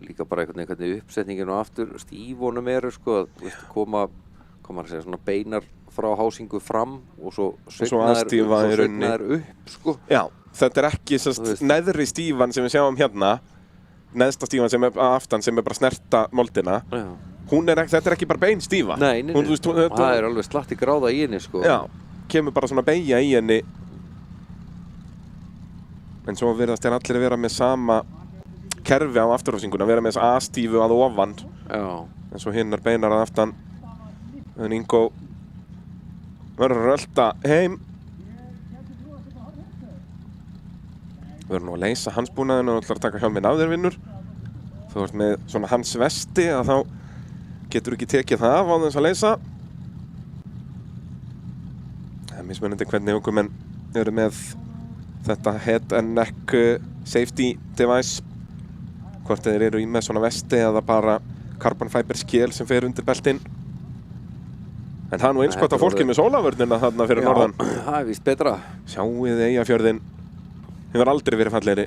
Líka bara einhvern veginn hvernig uppsetningin og aftur stífunum eru, sko. Koma að segja svona beinar frá hásingu fram og svo sveifnaðar upp, sko. Já, þetta er ekki neðri stífan sem við sjáum hérna. Neðsta stífan sem er aftan sem er bara snerta moldina. Þetta er ekki bara bein stífa. Nei. Það er alveg slatti gráða í henni, sko. Já, kemur bara svona beygja í henni. En svo virðast þeir allir að vera með sama kerfi á afturhásinguna, vera með þess A-stífu að ofan. Já. En svo hinnar beinar að aftan. En Ingo verður að rölda heim. Við verðum nú að leysa hans búnaðinn og ætlar að taka hjálminn af þér, vinnur. Þú ert með svona hans vesti að þá getur ekki tekið það af á þess að leysa. Það er mismunandi hvernig ökumenn eru með þetta head and neck safety device. Hvort þeir eru í með svona vesti eða bara carbon fiber skél sem fer undir beltinn. En það er nú eins gott að fólkið með sólavörnina þarna fyrir norðan. Já, það er víst betra. Sjáuð Eyjafjörðinn. Hefur aldrei verið fallegri.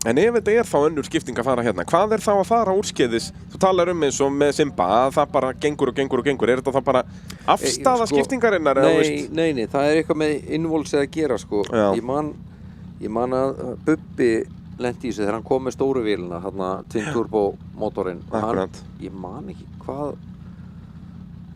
En ef þetta er þá önnur skipting að fara hérna, hvað er þá að fara úrskeiðis? Þú talar eins og með Simba að það bara gengur. Er þetta þá bara afstaða skiptingarinnar? Nei, það er eitthvað með innvolsið að gera, sko. Ég man að Bubbi lenti í sig þegar hann kom með stóru vélina, Twin Turbo mótorinn. Ég man ekki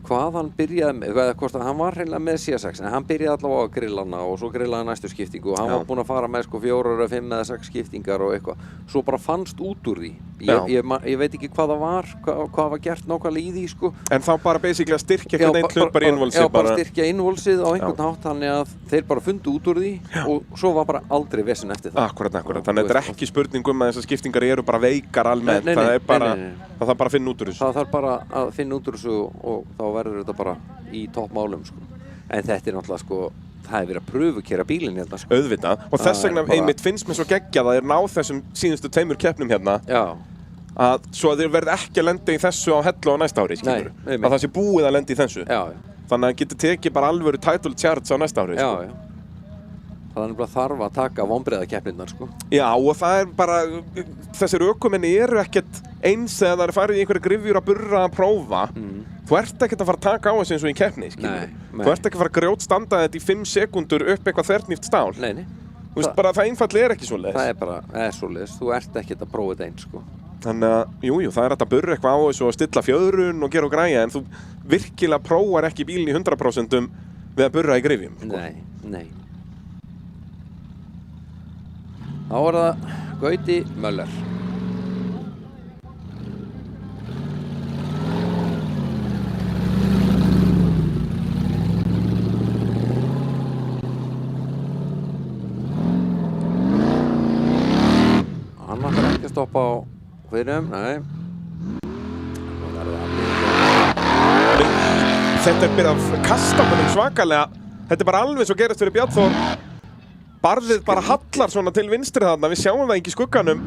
hvað hann byrjaði með, hann var hreinlega með CS6 en hann byrjaði allavega á grillana og svo grillaði næstu skiptingu og hann var búinn að fara með 4, 5 eða 6 skiptingar og eitthvað svo bara fannst út úr því ég veit ekki hvað það var hvað var gert nákvæmlega í því, sko. En þá bara basically að styrkja einhvern veginn hlut bara í innvolsið? Já, bara styrkja innvolsið á einhvern hátt þannig að þeir bara fundu út úr því og svo var bara aldrei vesen eftir það. Akkurat. Þannig að þetta er ekki spurning að þessar skiptingar eru bara veikar almennt, það þarf bara að finna út úr þessu. Það þarf bara að finna út úr þessu og þá verður þetta bara í toppmálum, sko. En þetta er náttúrulega, sko, það hefur verið að pröfukeyra bílinn hérna, sko. Auðvitað. Og þess vegna einmitt finnst mér svo geggjað að þeir ná þessum síðustu 2 keppnum hérna. Já. svo að þeir verði ekki að lenda í þessu á hellu á næsta ári, skilur. Nei, að það sé búið að lenda í þessu. Já. Þannig að hann getur tekið bara alvöru title charge á næsta ári, sko. Já. Það er nefnilega þarf að taka vonbreiðakeppnirnar, sko. Já, og það er bara, þessir ökumenni eru ekkert eins eða það er farið í einhverja grifjur að burra að prófa. Þú ert ekkert að fara að taka á þessu eins og í keppni, skilur. Nei. Þú ert ekki að fara að grjótstanda þetta í 5 sekúndur upp eitthvað þverrnýft stál. Nei. Þú veist bara, það einfaldlega ekki svoleiðis. Það er svoleiðis. Þú ert ekkert að prófa þetta eins, sko. Þannig að, jú, það er hægt að burra eitthvað á þessu og stilla fjöðrun og gera og græja, en þú virkilega prófar ekki bílinn í 100% við að burra í grifjum, sko. Nei. Þá er það Gauti Möller. Hann ætlar ekki að stoppa á hviðnum, nei. Þetta er byrjað að kasta honum svakalega. Þetta er bara alveg svo gerist fyrir Bjarnþór. Barðið bara hallar svona til vinstri þarna, við sjáum það ekki í skugganum.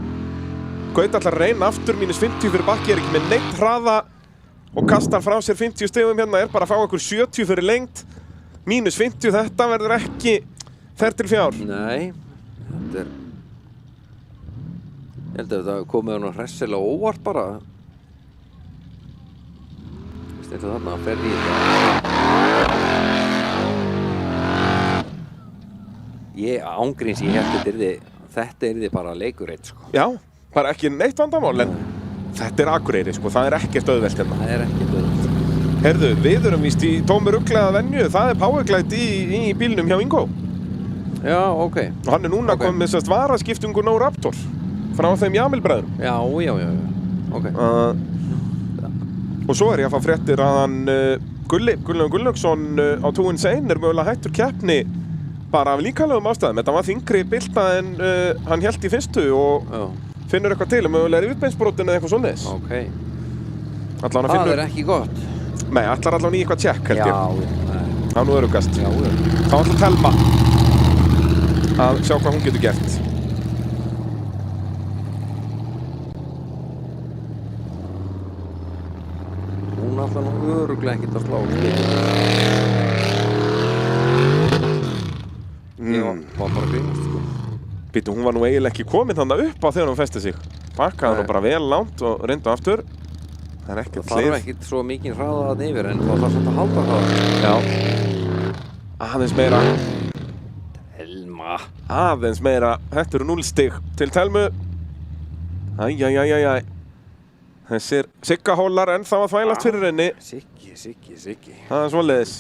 Gauti ætlar að reyna aftur, -50 fyrir bakki, er ekki með neitt hraða og kastar frá sér 50 stigum hérna, er bara að fá okkur 70 fyrir lengt. -50, þetta verður ekki þær til fjár. Nei, þetta er... Ég held að þetta komið hann hressilega óvart bara. Vist eins og þarna, hann fer í þetta. Ég ángríns, ég held þetta yrði bara leikurreitt, sko. Já, bara ekki neitt vandamál, en þetta er Akureyri, sko, það er ekkert auðvelt hérna. Það er ekkert auðvelt. Herðu, við erum víst í tómu ruglaða venju, það er powerglide í bílnum hjá Ingo. Já, ok. Og hann er núna komið með sérst varaskiptingu No Raptor frá þeim Jamil-bræðrum. Já, ok. Og svo er ég að fá fréttir að hann Gunnlaugur Gunnlaugsson á Two Insane er mögulega hættur keppni bara af líkamlegum ástæðum. Þetta var þyngri bylta en hann hélt í fyrstu og finnur eitthvað til, mögulega er yfirbeinsbrotin eða eitthvað svoleiðis. Ok. Það er ekki gott. Nei, allar allan í eitthvað tjekk, held ég. Já. Það er nú öruggast. Já. Þá ætla Telma að sjá hvað hún getur gert. Hún ætla nú örugglega ekkert að slá. Ég var bara að grínast, sko. Býtu, hún var nú eiginlega ekki komin þannig upp á þegar hún festi sig. Bakkaði nú bara vel langt og reyndu aftur. Það er ekkert Það þarf ekkert svo mikið hraða þarna yfir, en það þarf samt að halda hraða. Já. Aðeins meira. Telma. Aðeins meira. Þetta eru 0 stig til Telmu. Æjæjæjæjæ. Þessir Siggahólar ennþá að þvælast fyrir henni. Siggi. Það er svoleiðis.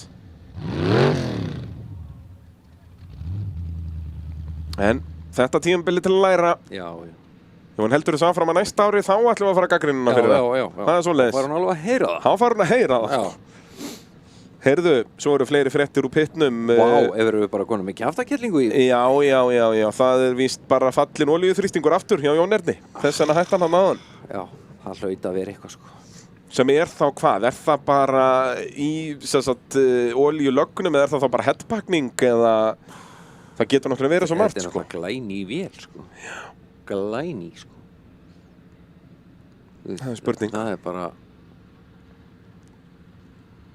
En þetta tímabili til að læra. Já. Ef hún heldur þessu áfram að næsta ári, þá ætlum við að fara að gagnrýna fyrir það. Já. Það er svoleiðis. Þá fær hún alveg að heyra það. Þá fær hún að heyra það. Já. Heyrðu, svo eru fleiri fréttir úr pitnum. Erum við bara konum með kjaftakerlingu í? Já. Það er víst bara fallin olíuþrýstingur aftur hjá Jón Erni. Þess vegna hætti hann að maðan. Já, það hlaut að vera eitthvað, sko. Sem er þá hvað? Er það bara í olíulögnum eða er það þá bara headpakning eða... Það getur náttúrulega verið svo margt, sko. Þetta er náttúrulega glæný vél, sko. Glæný, sko. Það er spurning. Það er bara...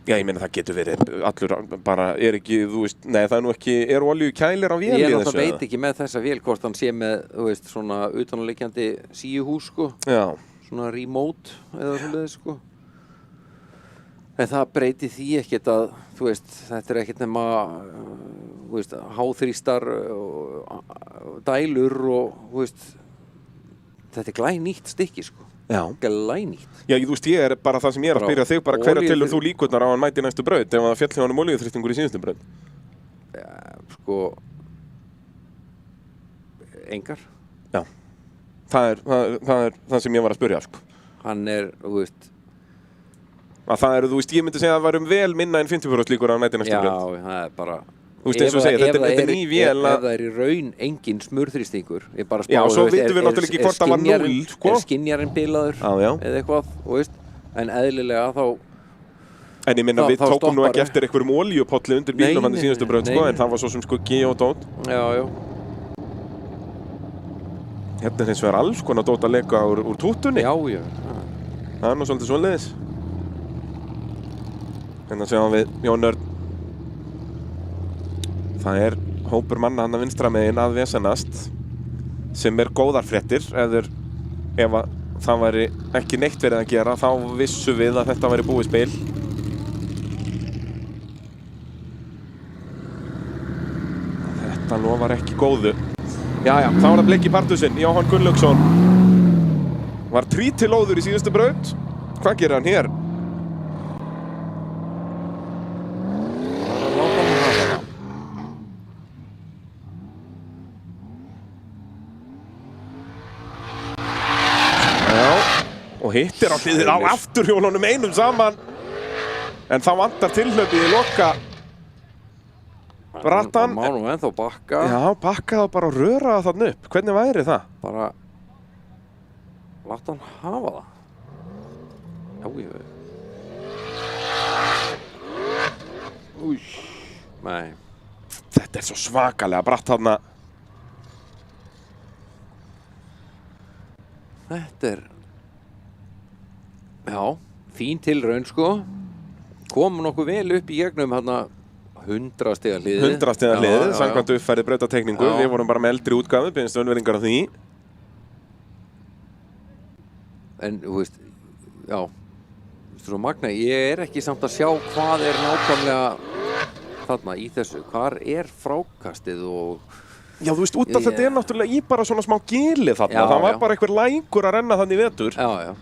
Já, ég meina það getur verið allur bara, er ekki, þú veist, nei það er nú ekki, eru olíukælir á vél í þessu? Ég náttúrulega veit ekki með þessa vél hvort hann sé með, þú veist, svona utanliggjandi síuhús, sko. Já. Svona remote eða svoleiðis, sko. En það breyti því ekkert að, þú veist, þetta er ekkert nema, þú veist, háþrýstar dælur og, þú veist, þetta er glænýtt stykki, sko. Já. Glænýtt. Já, þú veist, ég er bara það sem ég er að spyrja þig, bara hverja telur þú líkurnar á að hann mæti næstu braut ef það féll hjá honum olíuþrýstingur í síðustu braut? Ja, sko, engar. Já. Það er það sem ég var að spyrja, sko. Hann er, þú veist, að það eru, þú veist, ég myndi segja að það varum vel minna en 50% líkur á næti næstu braut. Já, það er bara... Þú veist, eins og segir, þetta er ný vél að... Ef það er í raun engin smurþrýstingur, ég bara spáði... Já, svo vitum við náttúrulega ekki hvort það var 0, sko. Er skynjarinn bilaður eða eitthvað, þú veist, en eðlilega þá... En ég minna, við tókum nú ekki eftir einhverjum olíupolli undir bílnum hann í síðustu braut, sko, en það var svo sem sko G og dót. Já. Hérna er hins vegar alls konar dót að leika úr túttunni. Já, já. Það er nú svolítið svoleiðis. Hérna sjáum við Jón Örn. Það er hópur manna hann að vinstra megin að vesenast, sem er góðar fréttir. Ef að það væri ekki neitt verið að gera, þá vissum við að þetta væri búið spil. Þetta lofar ekki góðu. Jæja, þá er það blikk í partusinn. Jóhann Gunnlaugsson var trítilóður í síðustu braut. Hvað gerir hann hér? Og hittir á hliðið á afturhjólunum einum saman. En þá vantar tilhlaupið í loka brattan. Það má nú ennþá bakka. Já, bakka það bara og röra það þarna upp. Hvernig væri það? Bara láta hann hafa það. Já, ég veit. Új. Nei. Þetta er svo svakalega bratt þarna. Þetta er... Já, fín tilraun sko. Kom nokkuð vel upp í gegnum hérna 100 stiga hliðið. 100 stiga hliðið, samkvæmt uppfærið brautatekningu. Við vorum bara með eldri útgáfu, beinst önveringar á því. En, þú veist, já, svo magna, ég er ekki samt að sjá hvað er nákvæmlega þarna í þessu. Hvar er frákastið og... Já, þú veist, út af þetta er náttúrulega í bara svona smá gili þarna. Já, það var bara einhver lækur að renna þannig í vetur. Já, já.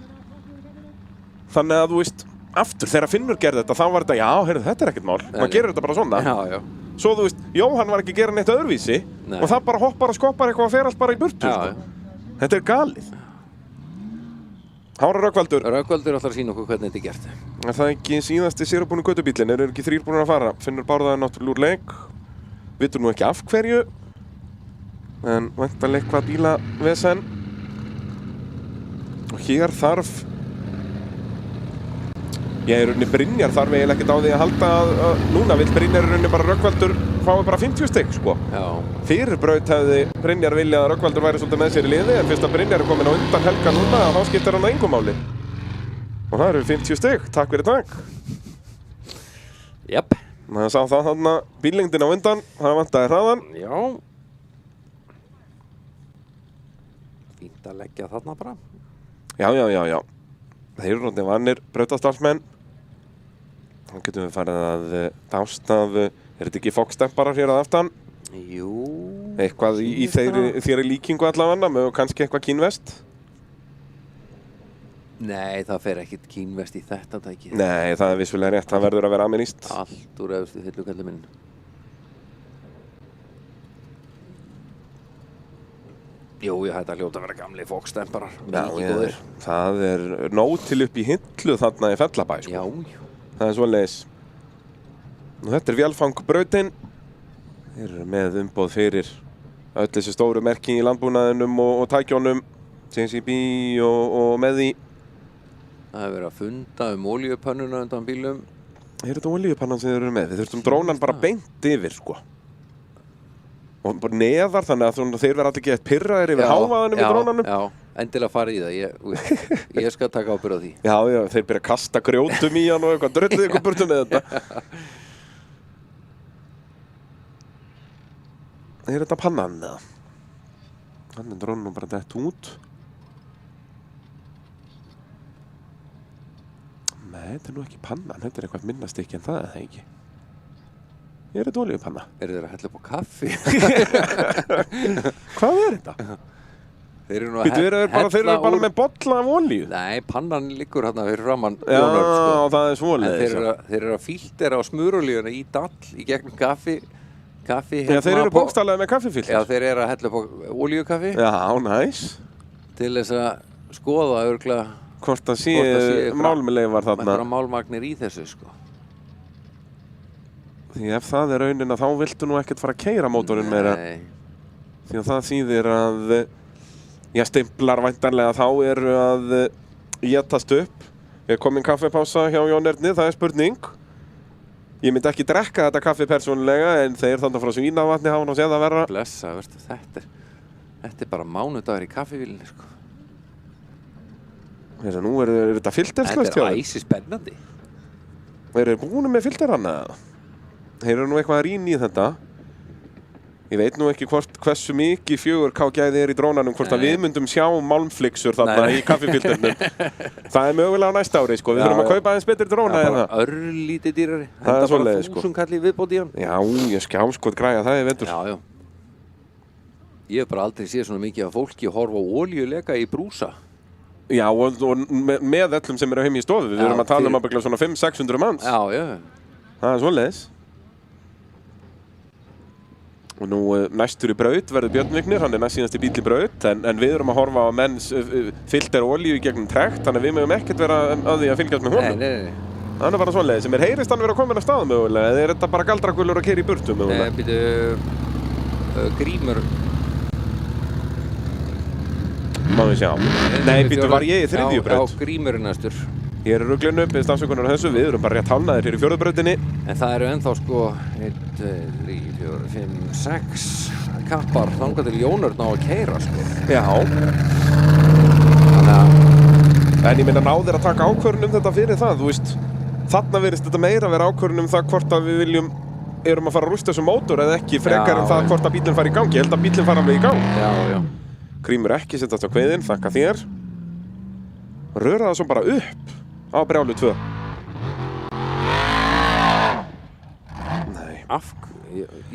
Þannig að, þú veist, aftur, þegar Finnur gerði þetta, þá var þetta, já, heyrðu, þetta er ekkert mál. Maður gerir þetta bara svona. Já, já. Svo, þú veist, Jóhann var ekki að gera neitt öðruvísi. Nei. Og það bara hoppar og skoppar eitthvað og fer allt bara í burtu, Já, sko. já. Þetta er galið. Hára Rögnvaldur. Rögnvaldur ætlar að sýna okkur hvernig þetta er gert. Er það ekki síðasti sérubúni göttubílinn? Eru ekki 3 búin að fara? Finnur Bárðaði náttúrulega úr leik. Vitum nú ekki af hverju. En væntanlega eitthvað bílavesen. Og hér þarf... Ég er rauninni Brynjar þarf eiginlega ekkert á því að halda að núna vill Brynjar rauninni bara Rögnvaldur fái bara 50 stig, sko. Já. Fyrir braut hefði Brynjar viljað að Rögnvaldur væri svolítið með sér í liði, en fyrst að Brynjar er komin á undan Helga núna, þá skiptir hann á engu máli. Og það eru 50 stig, takk fyrir dag. Jep. Maður sá það þarna, bíllengdin á undan, það vantaði hraðan. Já. Fínt að leggja þarna bara. Já. Þeir eru náttúrulega vanir brautastarfsmenn. Þá getum við farið að dást af, er þetta ekki fokkstemparar hér að aftan? Jú. Eitthvað í þeirri líkingu allavega, með kannski eitthvað kínvest? Nei, það fer ekkert kínvest í þetta tæki. Nei, það er vissulega rétt, það verður að vera amerískt. Allt úr efstu þyllukalli minn. Jú, þetta hljóta að vera gamli fokkstemparar. Já, það er nóg til upp í hillu þarna í Fellabæ, sko. Já. Það er svoleiðis. Og þetta er vélfangbrautin. Þeir eru með umboð fyrir öll þessi stóru merki í landbúnaðinum og tækjónum. JCB og með því. Það hefur verið að funda olíupönnuna undan bílum. Er þetta olíupannan sem þeir eru með? Við þurftum drónan bara beint yfir, sko. Og bara neðar, þannig að þeir verða allir ekki eitt pirraðir yfir hávaðanum í drónanum. Já, endilega farið í það. Ég skal taka ábyrgð á því. Já, þeir byrja að kasta grjótum í hann og eitthvað, drullið ykkur burtu með þetta. Er þetta pannan, eða? Þannig er drónunum bara dett út. Nei, þetta er nú ekki pannan, þetta er eitthvað minnastykki en það er það ekki. Er þetta olíupanna? Eru þeir að hella upp á kaffi? Hvað er þetta? Þeir eru nú Þeir eru bara með bolla af olíu? Nei, pannan liggur hérna fyrir framann. Já, það er svoleiðis. Þeir eru að filtera á smurolíuna í dall í gegnum kaffi. Já, þeir eru bókstaflega með kaffifilter. Já, þeir eru að hella upp á olíukaffi. Já, næs. Til þess að skoða örugglega hvort það sé málmleifar þarna. Einhverja málmagnir í þessu, sko. Því ef það er raunin að þá viltu nú ekkert fara að keyra mótorinn meira. Nei. Því að það þýðir að stimplar væntanlega þá eru að étast upp. Er komin kaffipása hjá Jón Erni, það er spurning. Ég myndi ekki drekka þetta kaffi persónulega, en þeir þannig frá Svínavatni hafa nú séð að verra. Blessa, þetta Þetta bara mánudagur í kaffivílinni, sko. Þess að nú er þetta filterslaust Þetta æsi spennandi. Eru búin með filter hann eða? Þeir eru nú eitthvað að rýna í þetta. Ég veit nú ekki hversu mikið 4K gæði í drónanum, hvort að við myndum sjá málmflixur þarna í kaffifilternum. Það er mögulega á næsta ári, sko. Við þurfum að kaupa aðeins betri dróna en það. Örlítið dýrari. Það er svoleiðis, sko. 1000 kall í viðbót í hann. Já, ég skjá sko græja það í vetur. Já. Ég hef bara aldrei séð svona mikið af fólki horfa á olíuleka í brúsa. Já, og með öllum sem eru heim í stofu. Við erum að tala um að byggja svona 500-600 manns. Já. Það er svoleiðis. Og nú næstur í braut verður Björn Vignir, hann er næst síðast í bíl í braut, en við erum að horfa á menns filter olíu í gegnum trekt, þannig að við mögum ekkert vera að því að fylgjast með honum. Nei. Það er bara svoleiðis, sem heyrist hann vera komin að staða mögulega, eða er þetta bara galdragulur að keyra í burtu mögulega? Býtu, Grímur. Má við sjá. Nei, býtu, var ég í þriðju braut? Já, Grímur er næstur. Ég er ruglinn upp, við stafsökunar á þessu, við erum bara rétt hálnaðir hér í fjórðu brautinni. En það eru ennþá sko 1, 2, 3, 4, 5, 6 kappar þangað til Jónörn á að keyra, sko. Já. Þannig að... En ég meina náðir að taka ákvörðun um þetta fyrir það, þú veist. Þarna virðist þetta meira vera ákvörðun um það hvort að við erum að fara að rústa þessum mótor eða ekki, frekar en það hvort að bílinn fari í gang. Ég held að bílinn fari alveg í gang. Já. Grímur ekki setjast á kveðinn, þakka þér. Röra það svo bara upp á brjálu 2. Nei.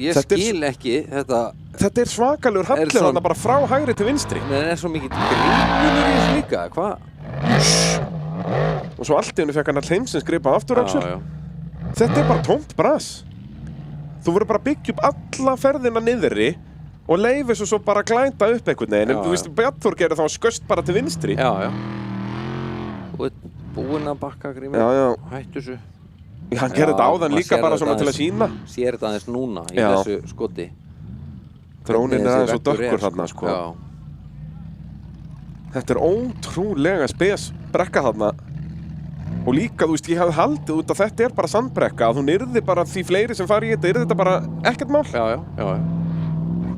Ég skil ekki þetta... Þetta er svakalegur hallir þarna bara frá hægri til vinstri. Men það er svo mikið grípunur í þessu líka, hvað? Og svo allt í hennu fekk hann að Hleimsins gripa aftur axur. Já. Þetta er bara tómt bras. Þú verður bara að byggja upp alla ferðina niðri og leyfi svo bara glænta upp einhvern veginn. En þú veist, Bjarnþór gerir þá sköst bara til vinstri. Já. Og búinn að bakka Grímur. Já. Hættu þessu. Já, hann gerir þetta áðan líka bara svona til að sína. Sér þetta aðeins núna í þessu skoti. Drónin er aðeins svo dökkur þarna, sko. Já. Þetta er ótrúlega spes brekka þarna. Og líka, þú veist, ég hafði haldið út að þetta er bara sandbrekka, að hún yrði bara því fleiri sem fari í þetta, yrði þetta bara ekkert mál. Já.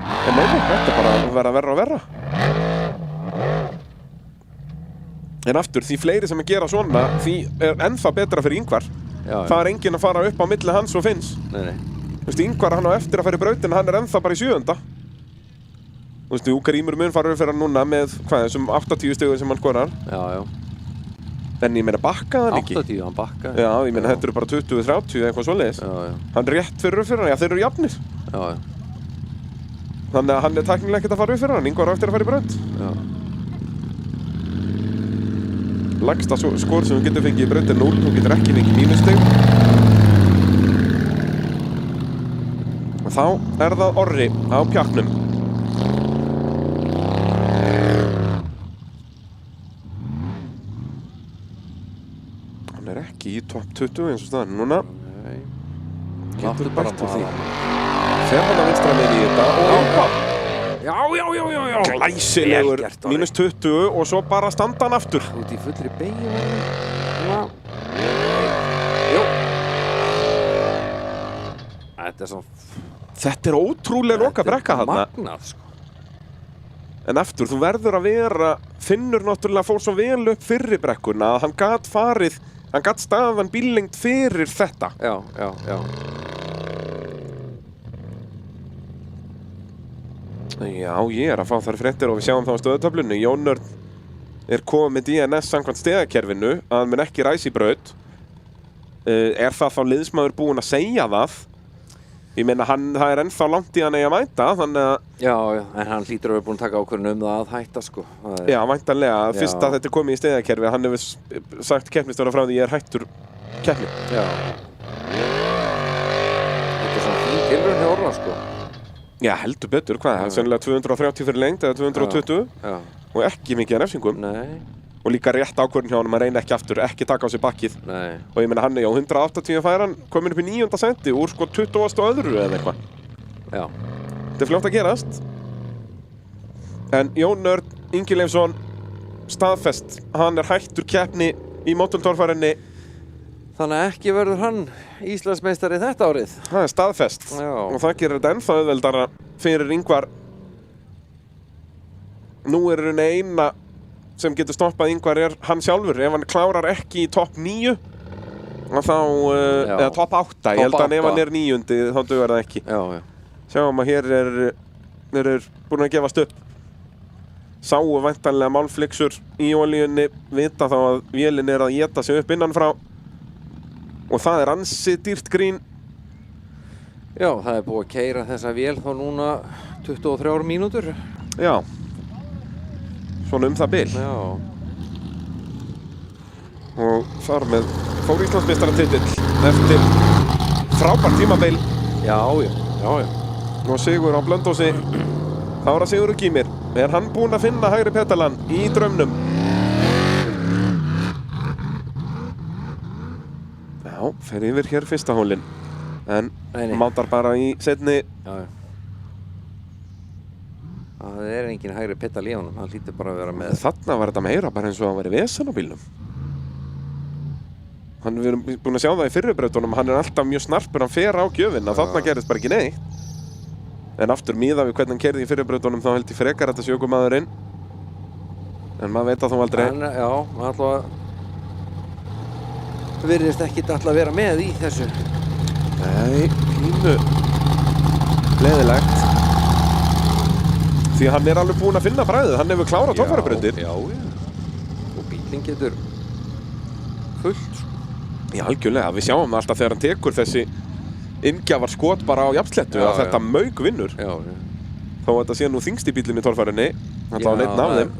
En nei, þetta er bara að vera verra og verra. En aftur, því fleiri sem að gera svona, því er ennþá betra fyrir Ingvar. Já. Það er enginn að fara upp á milli hans og Finns. Nei. Þú veist, Ingvar, hann á eftir að fara í brautina, hann er ennþá bara í 7. Þú veist, Grímur mun fara upp fyrir hann núna með, þessum 80 stigum sem hann skorar. Já. En ég meina, bakkaði hann ekki? 80, hann bakkaði. Já, ég meina, þetta eru bara 20-30 eitthvað svoleiðis. Já. Hann er rétt fyrir hann, já, þeir eru jafnir. Já. Þannig að hann er tæknilega ekkert að fara upp fyrir hann, Ingvar á eftir að fara í braut. Já. Lægsta skor sem þú getur fengið í braut er 0, þú getur ekki fengið mínustig. Og þá er það Orri á pjarnum. Hann er ekki í topp 20 eins og staðan núna. Nei. Getur bætt úr því. Fer hann að vinstra megin í þetta og hoppa. Já. Glæsilegur, mínus 20 og svo bara standa hann aftur. Út í fullri beygju. Já. Jú. Þetta er svo... Þetta er ótrúlega loka brekka þarna. Magnað, sko. En aftur, þú verður að vera, Finnur náttúrulega fór svo vel upp fyrri brekkuna að hann gat staðan bíllengt fyrir þetta. Já. Já, ég er að fá þar fréttir og við sjáum það á stöðutöflunni. Jónörn er komið með DNS samkvæmt stegakerfinu að hann mun ekki ræsa í braut. Er það þá liðsmaður búinn að segja það? Ég meina, það er ennþá langt í hann að mæta, þannig að... Já, en hann hlýtur að vera búinn að taka ákvörðun það að hætta, sko. Já, væntanlega. Fyrst að þetta er komið í stegakerfi, hann hefur sagt keppnisstjóra frá því ég er hættur keppni. Já. Þetta er svona fín tilraun hjá Orra, sko. Já, heldur betur, hvað? Það er sennilega 230 fyrir lengt eða 220 og ekki mikið af refsingum. Nei. Og líka rétt ákvörðun hjá hann að reyna ekki aftur, ekki taka á sig bakkið. Nei. Og ég meina hann er á 180 færan, komin upp í 9. senti úr sko 20. öðru eða eitthvað. Já. Þetta er fljótt að gerast. En Jónörn Ingi Leifsson staðfest, hann er hættur keppni í mótortorfærinni. Þannig að ekki verður hann Íslandsmeistari þetta árið. Það er staðfest. Já. Og það gerir þetta ennþá auðveldara fyrir Ingvar nú er hann eina sem getur stoppað Ingvar hann sjálfur. Ef hann klárar ekki í topp 9 þá, eða topp 8, ég held að ef hann 9. þá dugar það ekki. Já. Sjáum að hér er búin að gefast upp. Sáu væntanlega málflyksur í olíunni, vita þá að vélin að éta sig upp innanfrá og það er ansi dýrt grín. Já, það er búið að keyra þessa vél þá núna 23 mínútur. Já, svona það bil. Já. Og þar með fór Íslandsmeistaratitill eftir frábært tímabil. Já. Og sigur á Blönduósi. Þá er það Sigurður Gýmir. Er hann búinn að finna hægri petalan í draumnum? Já, fer yfir hér fyrsta hólinn. En mátar bara í seinni. Já. Það er engin hægri pedal í honum, hann hlýtur bara að vera með. Þarna var þetta meira bara eins og hann væri vesen á bílnum. Við erum búin að sjá það í fyrribrautunum, hann er alltaf mjög snarpur, hann fer á gjöfina, þarna gerist bara ekki neitt. En aftur miðað við hvernig hann keyrði í fyrribrautunum þá held ég frekar þetta sé ökumaðurinn. En maður veit að þú aldrei. Já, alltaf virðist ekki alltaf vera með í þessu. Nei, pínu leiðilegt. Því hann er alveg búinn að finna bragðið, hann hefur klárað torfærubrautir. Já. Og bílinn getur fullt. Já, algjörlega. Við sjáum alltaf þegar hann tekur þessi inngjafar skot bara á jafnsléttu að þetta mauk vinnur. Já. Þó að þetta sé nú þyngst í bílinn í torfærunni. Það var einn af þeim.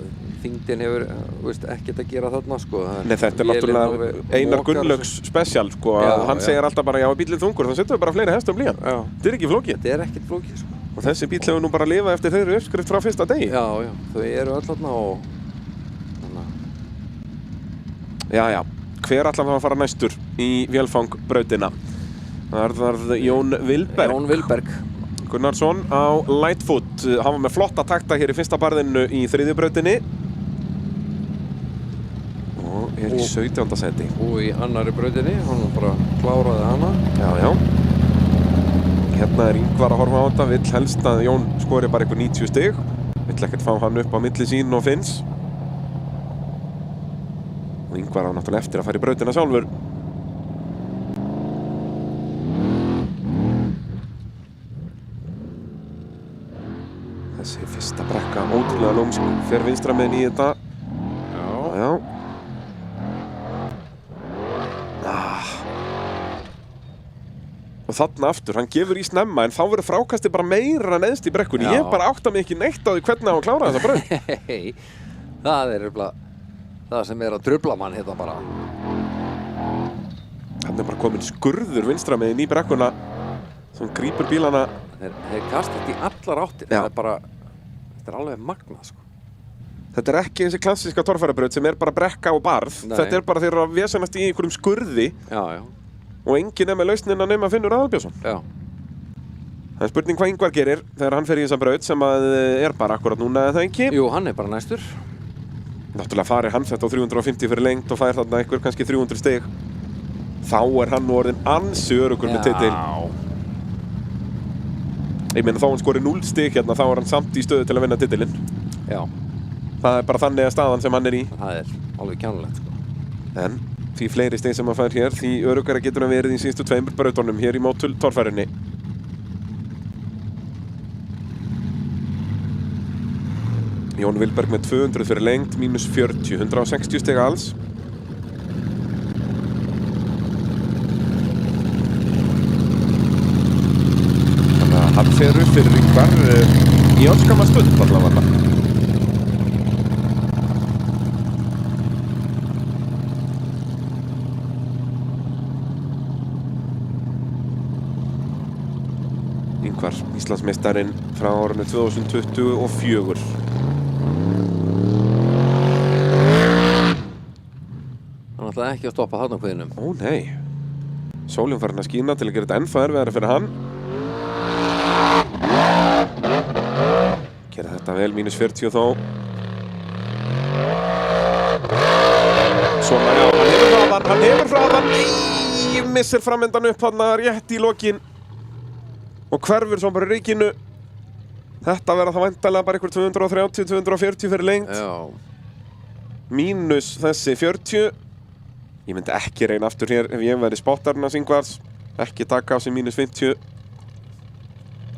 Þyngdin hefur, ekkert að gera þarna, sko. Nei, þetta er náttúrulega Einar Gunnlaugs spesial, sko. Hann segir alltaf bara, já, bílinn þungur, þá setjum við bara fleiri hestum í hann. Þetta er ekki flókið. Þetta er ekkert flókið, sko. Og þessi bíl hefur nú bara lifað eftir þeirri uppskrift frá fyrsta degi. Já, þau eru öll þarna og... Já. Hver ætlar að fara næstur í vélfangbrautina? Það var Jón Vilberg. Gunnarsson á Lightfoot. Hann var með flotta takta hér í fyrsta barðinu í þriðju brautinni. Og er í 17. seti. Og í annari brautinni, hann bara kláraði hana. Já. Hérna er Ingvar að horfa á þetta, vill helst að Jón skori bara einhver 90 stig. Vill ekkert fá hann upp á milli sín og Finns. Og Ingvar á náttúrulega eftir að fara í brautina sjálfur. Þessi fyrsta brekka, ótrúlega lómsk, fer vinstra megin í þetta. Já. Og þarna aftur, hann gefur í snemma en þá verður frákastið bara meira neðst í brekkunni. Ég bara átta mig ekki neitt á því hvernig á að klára þessa braut. Nei, það er það sem er að trufla mann hérna bara. Hann er bara komin skurður vinstra megin í brekkuna sem grípur bílana. Þeir kasta þetta í allar áttir. Þetta er alveg magnað, sko. Þetta er ekki þessi klassíska torfærabraut sem er bara brekka og barð. Nei. Þetta er bara þeir eru að vesenast í einhverjum skurði. Já. Og enginn er með lausnina nema Finnur Aðalbjörnsson. Já. Það er spurning hvað Ingvar gerir þegar hann fer í þessa braut sem er bara akkurat núna, eða það ekki? Jú, hann er bara næstur. Náttúrulega farir hann þetta á 350 fyrir lengt og fær þarna einhver kannski 300 stig. Þá er hann nú orðinn ansi öruggur með titil. Ég meina þá hann skori 0 stig hérna, þá er hann samt í stöðu til að vinna titilinn. Já. Það er bara þannig að staðan sem hann er í. Það er alveg kjánulegt, sko. En því fleiri stig sem hann fær hér, því öruggara getur hann verið í síðustu 2 brautunum hér í Motul torfærinni. Jón Vilberg með 200 fyrir lengt, mínus 40, 160 stig alls. Þannig að hann fer upp fyrir Ingvar í öllskama stund allavega. Ingvar, Íslandsmeistarinn frá árinu 2024. Hann ætlaði ekki að stoppa þarna á kviðnum. Ó nei. Sólin farin að skína til að gera þetta ennþá erfiðara fyrir hann. Gera þetta vel, mínus 40 þó. Svona, já, hann hefur hraðan. Nei, missir framöndan upp hann rétt í lokin. Og hverfur svo bara í rykinu. Þetta verða það væntanlega bara ykkur 230-240 fyrir lengt. Já. Mínus þessi 40. Ég myndi ekki reyna aftur hér ef ég væri spottarinn af Ingvars. Ekki taka á sig mínus 50.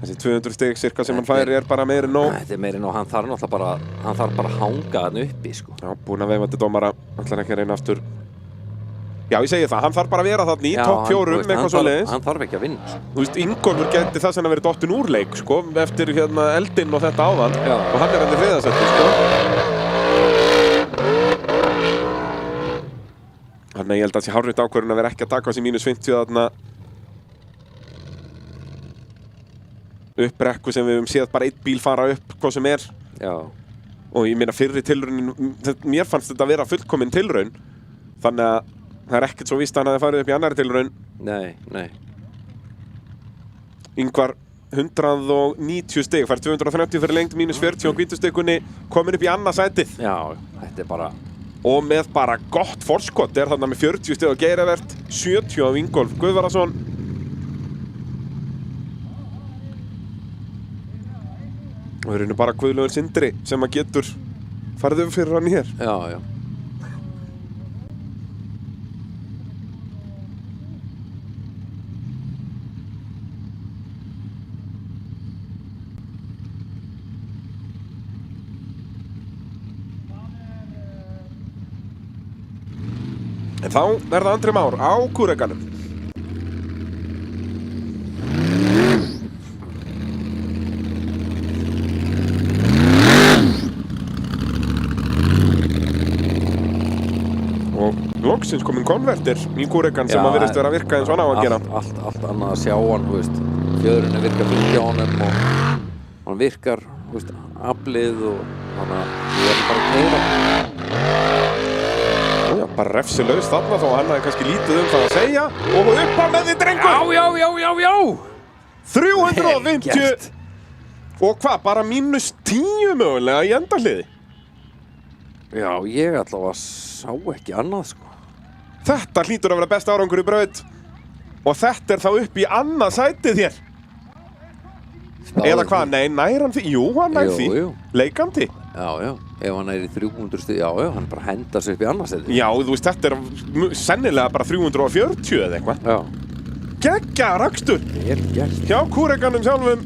Þessi 200 stig cirka sem hann færi bara meiri nóg. Þetta meiri nóg, hann þarf náttúrulega bara, hann þarf bara að hanga hann uppi, sko. Já, búinn að veifa til dómara, ætlar ekki að reyna aftur. Já, ég segi það, hann þarf bara að vera þarna í topp 4 eitthvað svo leiðis. Hann þarf ekki að vinna, sko. Þú veist, Ingólfur geti þess að verið dottinn úr leik, sko, eftir hérna eldinn og þetta áðan. Já. Og hann enn í þriðasetti, sko. Þannig ég held að það sé hárrétt ákvörðun að vera ekki að taka á sig mínus 50 þarna. Upp brekku sem við höfum séð bara einn bíl fara upp, hvað sem er. Já. Og ég meina fyrri tilraunin, mér fannst þetta að vera fullkomin tilraun. Þannig að það er ekkert svo víst að hann hafi farið upp í annari tilraun. Nei, nei. Ingvar 190 stig, fær 230 fyrir lengt, mínus 40 á hvítustikunni, komin upp í annað sætið. Já, þetta er bara... Og með bara gott forskott, er þarna með 40 stig á Geirivert, 70 af Ingólf Guðvarason. Og það er bara Guðlaugur Sindri sem að getur farið upp fyrir hann hér. Já, já. En þá er það Andri Már á kúrekanum. Og loksins kominn konvertir í kúrekan sem að virðist vera að virka eins og hann á að gera. Allt annað að sjá hann, þú veist. Fjöðrunni virkar fylgja honum og hann virkar, þú veist, aflið og þannig að við erum bara að keyra. Já, bara refsilaus þarna þó hann hafi kannski lítið það að segja. Og upp á með því, drengur! Já! 350! Og hvað, bara mínus 10 mögulega í endahliði? Já, ég allavega sá ekki annað, sko. Þetta hlýtur að vera besta árangur í braut. Og þetta er þá upp í annað sætið hér. Eða hvað, nei, nær hann því? Jú, hann nær því. Jú. Leikandi. Já. Ef hann er í 300 stig, já, hann bara hendar sig upp í annarsæti. Já, þú veist, þetta er sennilega bara 340 eða eitthvað. Já. Geggja rakstur. Hjá kúrekanum sjálfum.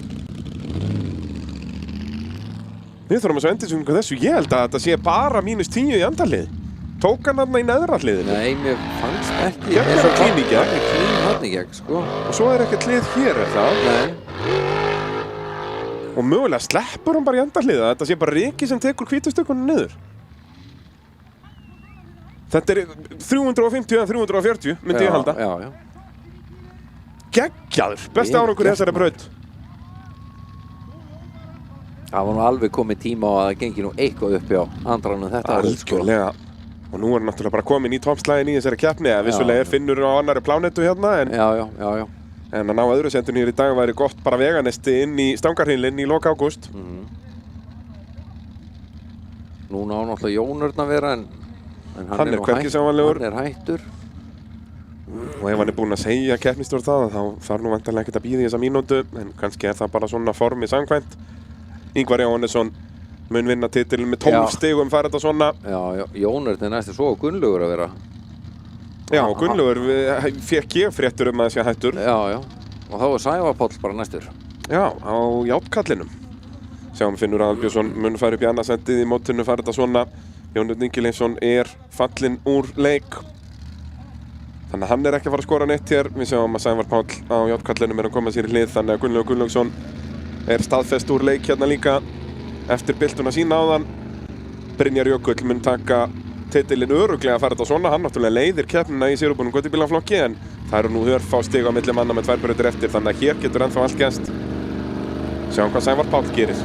Við þurfum að svo endursynningu þessu. Ég held að þetta sé bara mínus 10 í andalið. Tók hann þarna í neðra hliðinu? Nei, mér fannst ekki. Gegn er hann klín í gegn. Hann er klín hann í gegn, sko. Og svo er ekkert hlið hér, er það? Nei. Og mögulega sleppur hann bara í endahliða. Þetta sé bara Riki sem tekur hvítustökunum niður. Þetta er 350 eða 340, myndi ég halda. Já. Geggjaður. Besti árangur í þessari braut. Það var nú alveg komið tíma á að það gengi nú eitthvað upp hjá Andranum þetta. Algjörlega. Og nú er hann náttúrulega bara komin í toppslaginn í þessari keppni. Vissulega er Finnur á annari plánetu hérna. Já. En að ná öðru sendun hér í dag væri gott bara veganesti inn í stangarhýlinn í lok ágúst. Núna á náttúrulega Jón Örn að vera en hann er hvergi sjáanlegur. Hann er hættur. Og ef hann er búinn að segja keppnistjórn það, þá þarf nú vantarlega ekkert að bíða í þessa mínútu. En kannski er það bara svona formi samkvæmt. Ingvar Jóhannesson mun vinna titilin með 12 stigum fær þetta svona. Já, Jón Örn er næstu svo Gunnlaugur að vera. Já, Gunnlaugur fekk ég fréttur að sé hættur. Já. Og þá er Sævar Páll bara næstur. Já, á játkallinum. Sjáum Finnur Aðalbjörnsson mun fara upp í annað sendið í mótinu fær þetta svona. Jón Örn Ingileifsson er fallinn úr leik. Þannig að hann er ekki að fara að skora neitt hér. Við sjáum að Sævar Páll á játkallinum er að koma sér í hlið. Þannig að Gunnlaugur Gunnlaugsson er staðfest úr leik hérna líka eftir byltuna sína áðan. Brynjar Jökull mun taka titilin örugglega að fara þetta svona. Hann náttúrulega leiðir keppnina í sérubúnum göttubílaflokki en það eru nú örfá stig á milli manna með 2 brautir eftir þannig að hér getur ennþá allt gerst. Sjáum hvað Sævar Páll gerir.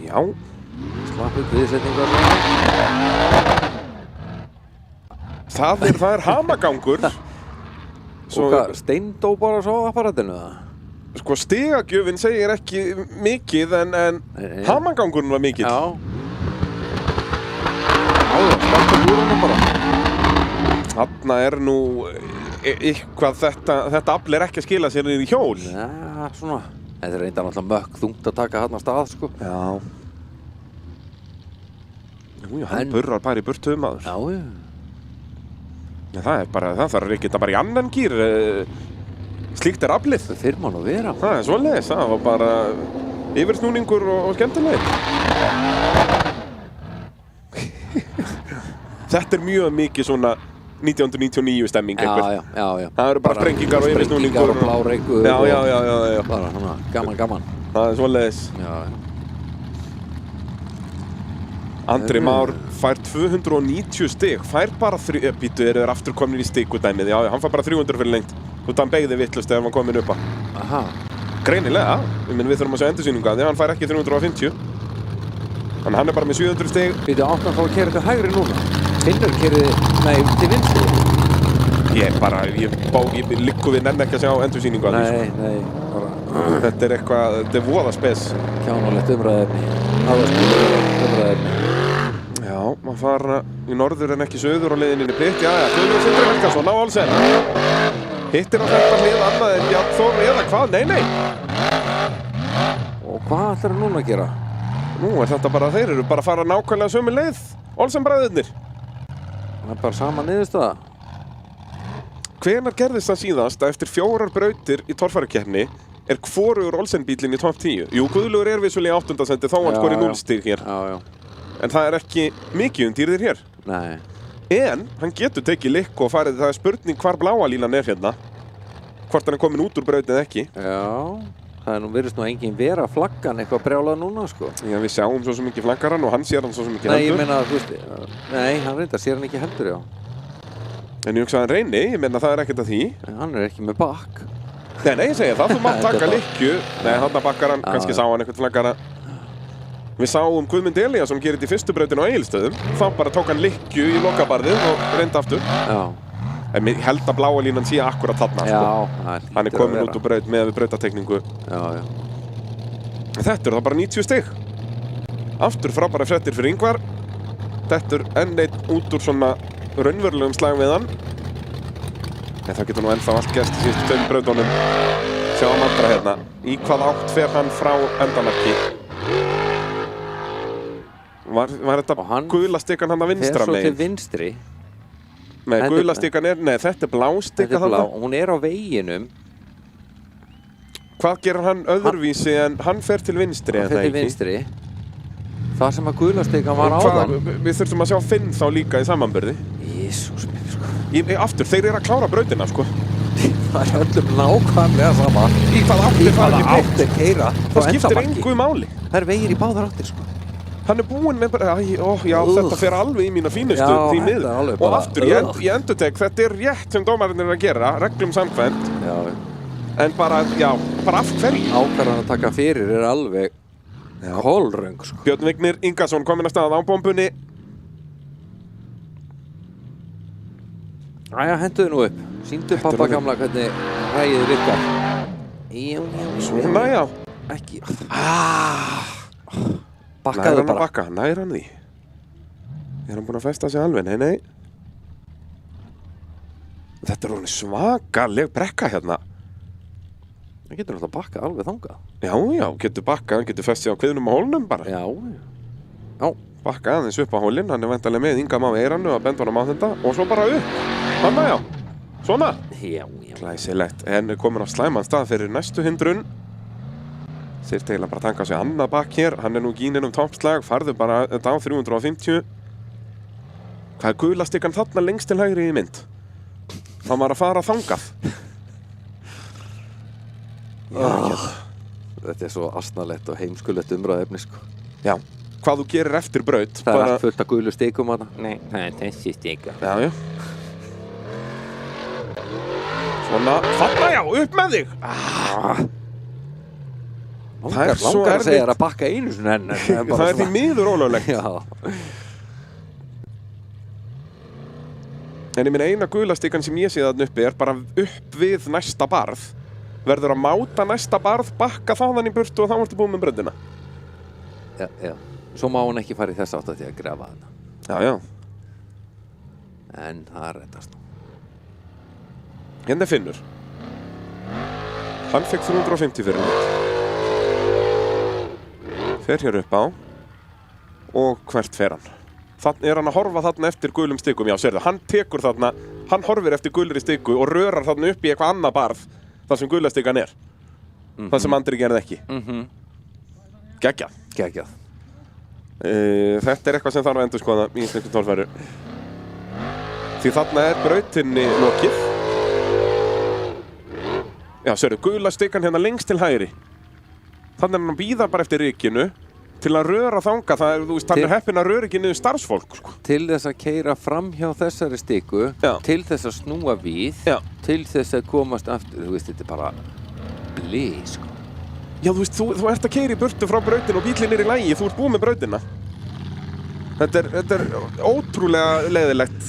Já. Slapp upp viðsetningar. Það er hamagangur. Og hvað, steindó bara svo apparatinu það? Sko, stigagjöfin segir ekki mikið en hamangangurinn var mikill. Já. Já, spenntum úr honum bara. Þarna nú eitthvað þetta afl ekki að skila sér niður í hjól. Já, svona. Þetta reyndar náttúrulega mökk þungt að taka þarna af stað, sko. Já. Jú, hann burrar bara í burtu maður. Já, já. Já, það þarf ekki þetta bara í annan gír. Slíkt aflið. Það fyrir mann að vera. Það svoleiðis, það var bara yfirsnúningur og skemmtileg. Þetta mjög mikið svona 1999 stemming einhver. Já. Það eru bara sprengingar og yfirsnúningur. Sprengingar og bláreykur. Já. Bara svona, gaman. Það svoleiðis. Já. Andri Már fær 290 stig, fær bara býtu þeir aftur komin í stigudæmið, já, hann fær bara 300 fyrir lengt. Út af hann beigði vittlust ef hann komin upp að. Aha. Greinilega, við þurfum að sjá endursýningu að því, hann fær ekki 350. Þannig hann bara með 700 stig. Býtu áttan þá að keyra til hægri núna? Finnur keyrði, til vinstri? Ég liggur við nenni ekki að sjá endursýningu að því. Nei, bara. Þetta voða spes. Kjánalegt umræðefni. Umræðefni. Já, maður fara í norður en ekki söður og leiðin inn í pitt. Já, Guðlaugur Sindri Helgason á Olsen. Hittir á þetta hlið annað en Bjarn Þór eða hvað? Nei. Og hvað ætlar það núna að gera? Nú þetta bara, þeir eru bara að fara nákvæmlega sömu leið. Olsen bræðurnir. Það bara sama niðurstaða. Hvenær gerðist það síðast að eftir 4 brautir í torfærukeppni hvorugur Olsen bílinn í topp 10? Jú, Guðlaugur vissulega í 8. sendi, þá hann skori 0 stig hér. Já. En það ekki mikið dýrðir hér. Nei. En hann getur tekið likk og farið, það spurning hvar bláa línan hérna. Hvort hann komin út úr brautin eða ekki. Já, það virðist nú engin vera flaggan eitthvað brjálað núna, sko. Já, við sjáum svo sem ekki flaggarann og hann sér hann svo sem ekki heldur. Nei, ég meina, þú veist, hann reyndar sér hann ekki heldur, já. En ég hugsa að hann reyni, ég meina það ekkert að því. En hann ekki með bakk. Nei, ég segi það, þú mátt taka likkju. Nei, hann bakkar hann, kannski sá hann eitthvað flaggara. Við sáum Guðmund Elíasson gera þetta í fyrstu brautinu á Egilsstöðum. Þá bara tók hann likkju í lokabarðið og reyndi aftur. Já. En ég held að bláa línan sé akkurat þarna, sko. Já, hann komin út úr braut með brautatekningu. Já. Þetta þá bara 90 stig. Aftur frábæra fréttir fyrir Ingvar. Þetta enn einn út úr svona raunverulegum slag við hann. En það getur nú ennþá allt gerst í síðustu 2 brautunum. Sjáum andra hérna. Í hvað átt fer hann frá endamarki? Var þetta gula stikan hann að vinstra megin? Fer svo til vinstri. Nei, gula stikan þetta er blá stika þarna. Hún á veginum. Hvað gerir hann öðruvísi en hann fer til vinstri? Hann fer til vinstri. Það sem að gula stikan var áðan. Við þurftum að sjá Finn þá líka í samanburði. Jesús minn, sko. Aftur, þeir eru að klára brautina, sko. Það er öllum nákvæmlega sama. Í hvað áttir keyra. Það skiptir engu máli. Það er vegir í báðar áttir, sko. Hann er búinn með bara, þetta fer alveg í mína fínustu því miður. Og aftur, ég endurtek, þetta er rétt sem dómarinn að gera, reglum samkvæmt. Já. En bara af hverju? Ákvarðan að taka fyrir er alveg kolröng, sko. Björn Vignir Ingason kominn að staða á bombunni. Æja, hentuðu nú upp. Sýndu pappa gamla hvernig ræðið virkar. Svona, já. Ekki. Bakkaðu bara. Nær hann því. Er hann búinn að festa sig alveg? Nei. Þetta er hún svakaleg brekka hérna. Það getur náttúrulega bakkað alveg þangað. Já, getur bakkað, hann getur fest sig á kviðnum á hólnum bara. Já. Bakkað aðeins upp á hólinn, hann er væntanlega með Inga Má Eirannu að benda honum á þetta og svo bara upp. Hanna, já. Svona. Já. Glæsilegt. En er komin á slæman stað fyrir næstu hindrun. Þyrfti eiginlega bara að tanka á sig annað bakk hér. Hann er nú gíninn toppslag, farðu bara þetta á 350. Hvað er gula stikkan þarna lengst til hægri í mynd? Það var að fara þangað. Þetta er svo asnalegt og heimskulegt umræðefni, sko. Já, hvað þú gerir eftir braut. Það er allt fullt af gulu stikum að það. Nei, það er þessi stika. Já. Svona, þarna já, upp með þig! Langar að segja þér að bakka einu svona en það er því miður ólöglegt. Já. En ég minn eina gula stikan sem ég sé þarna uppi er bara upp við næsta barð. verður að máta næsta barð, bakka þaðan í burtu og þá ertu búin með bröndina. Já. Svo má hún ekki fara í þess átt að því að grafa hana. Já. En það reddast nú. Hérna er Finnur. Hann fekk 350 fyrir hann. Fer hér upp á. Og hvert fer hann? Þannig hann að horfa þarna eftir gulum stikum. Já, sérðu, hann tekur þarna, hann horfir eftir gulri stiku og rörar þarna upp í eitthvað annað barð þar sem gula stikan er. Það sem Andri gerði ekki. Geggjað. Þetta er eitthvað sem þarf að endurskoða í íslensku tólfæru. Því þarna er brautinni lokið. Já, sérðu, gula stikan hérna lengst til hægri. Þannig hann býðar bara eftir rykinu til að röra þanga. Það er, þú veist, hann er heppinn að röra ekki niður starfsfólk, sko. Til þess að keyra fram hjá þessari stiku, til þess að snúa við, til þess að komast aftur. Þú veist, þetta er bara blið, sko. Já, þú veist, þú ert að keyra í burtu frá brautinu og bíllinn er í lagi, þú ert búið með brautina. Þetta er ótrúlega leiðilegt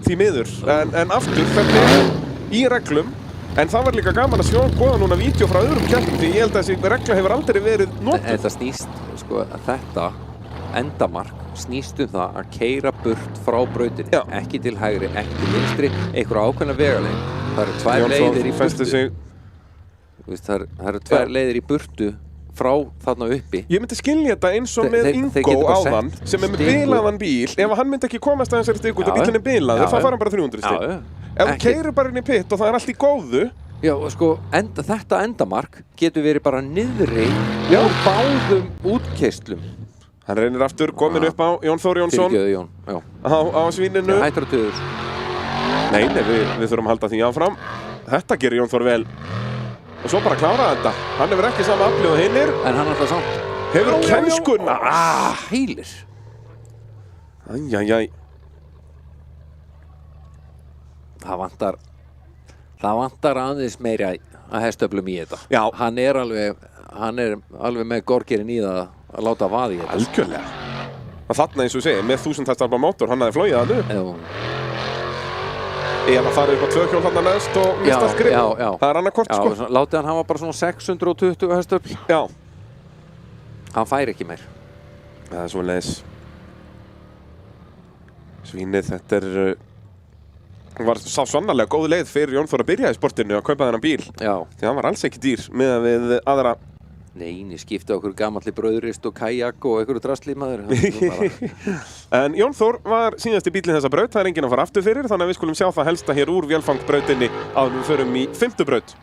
því miður, en aftur, þetta er í reglum, en það var líka gaman að skoða núna vídeo frá öðrum keppnum, því ég held að þessi regla hefur aldrei verið notuð. Þetta snýst, sko, að þetta endamark snýst það að keyra burt frá brautinni, ekki til hægri, ekki til vinstri, einhverja ákveðna vegalengd. Það eru tvær leiðir í burtu. Það eru tvær leiðir í burtu frá þarna uppi. Ég myndi skilja þetta eins og með Ingo áðan sem er með bilaðan bíl. Ef hann myndi ekki komast að þessari stiku út og bílinn er bilaður, þá fara hann bara 300 stig. Ef þú keyrir bara inn í pitt og það er allt í góðu. Já, sko, þetta endamark getur verið bara niðri úr báðum útkeyslum. Hann reynir aftur, komin upp á Jón Þór Jónsson. Fyrirgefðu, Jón, já. Á svíninu. Hættur að töður. Nei, við þurfum að halda því áfram. Þetta gerir Jón Þór vel. Og svo bara klára þetta. Hann hefur ekki sama afli og hinnir. En hann alltaf samt. Hefur kennskuna. Heilir. Æjæjæj. Það vantar aðeins meira að hestöflum í þetta. Já. Hann er alveg með gorgerinn í það að láta vaði í þetta. Algjörlega. Og þarna eins og ég segi, með 1000 hestarpa mótor, hann hafði flogið að nu. Ef að fara upp á 2 hjól þarna neðst og mista allt grip. Já. Það er annað hvort, sko. Látið hann hafa bara svona 620 hestöfl. Já. Hann fær ekki meir. Það er svoleiðis. Svínið, þetta var sá sannarlega góð leið fyrir Jón Þór að byrja í sportinu að kaupa þennan bíl. Já. Því hann var alls ekki dýr með við aðra. Nei, skipta okkur gamalli brauðrist og kajak og einhverju drasli maður. En Jón Þór var síðasti bílinn þessa braut, það er enginn að fara aftur fyrir, þannig að við skulum sjá það helsta hér úr vélfangbrautinni áður en við förum í 5. braut.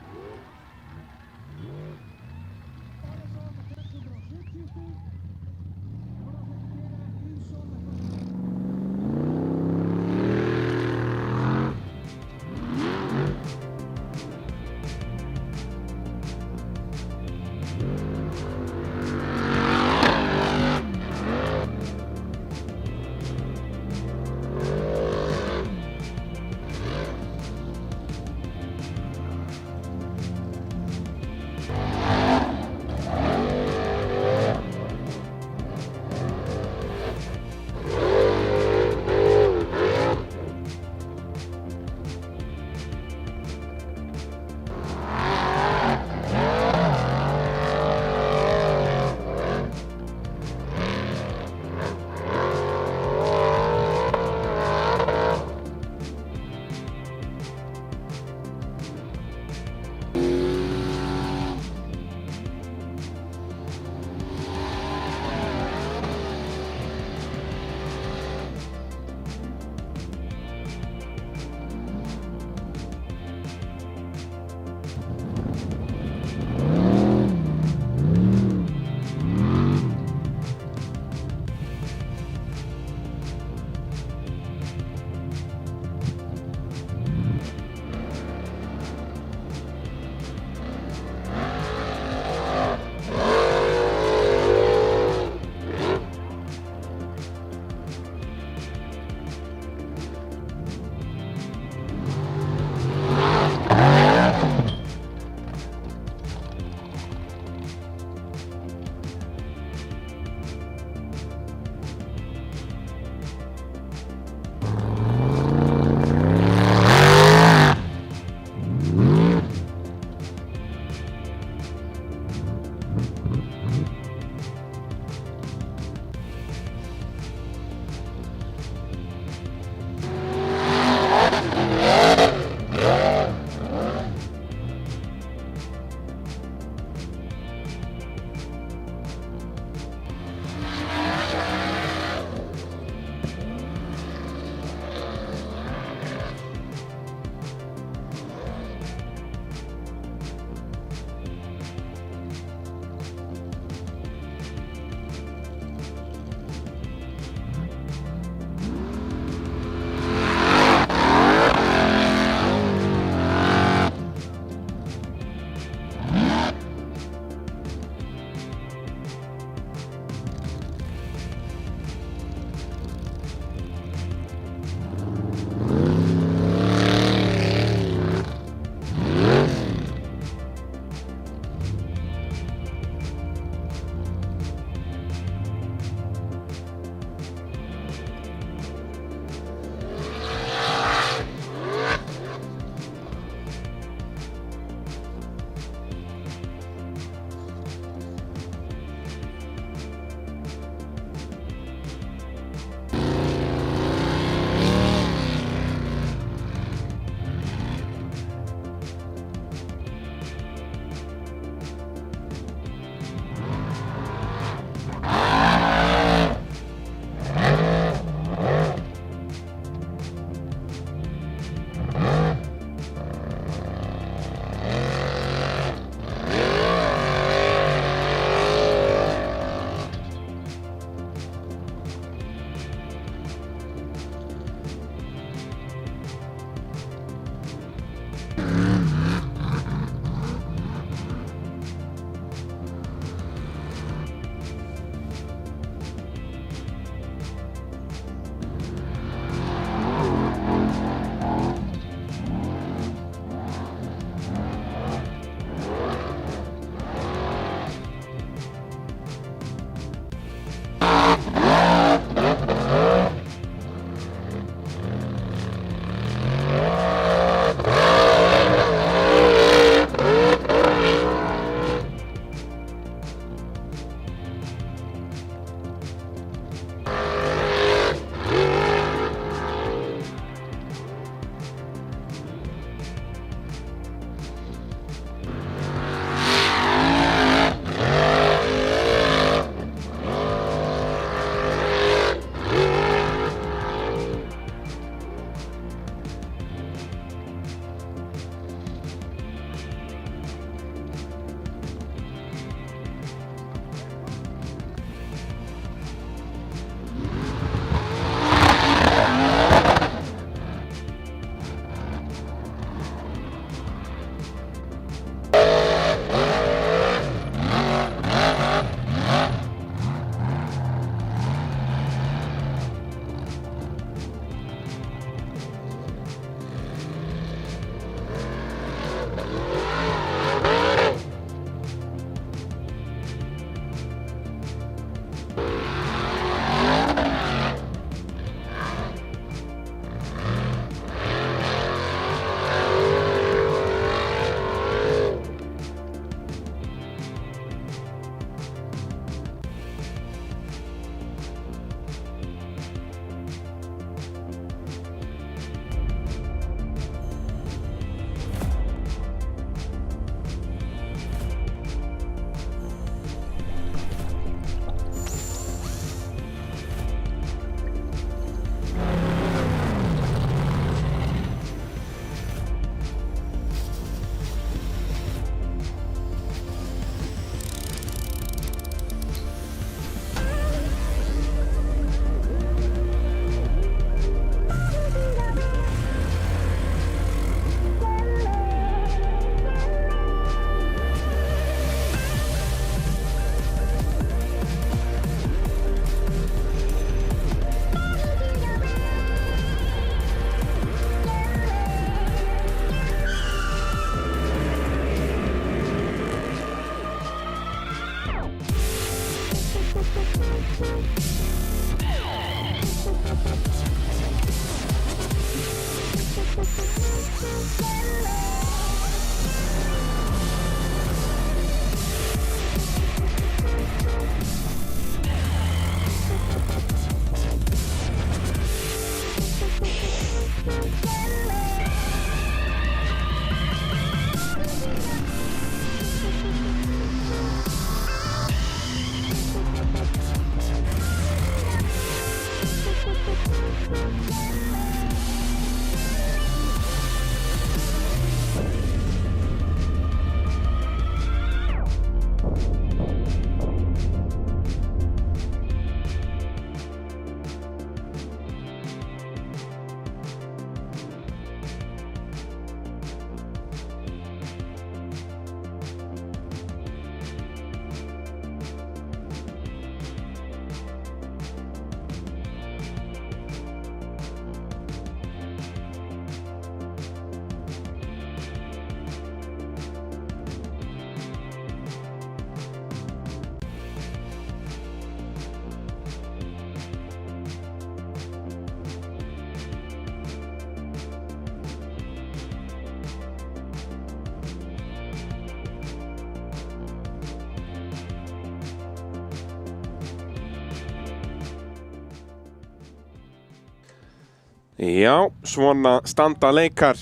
Já, svona standa leikar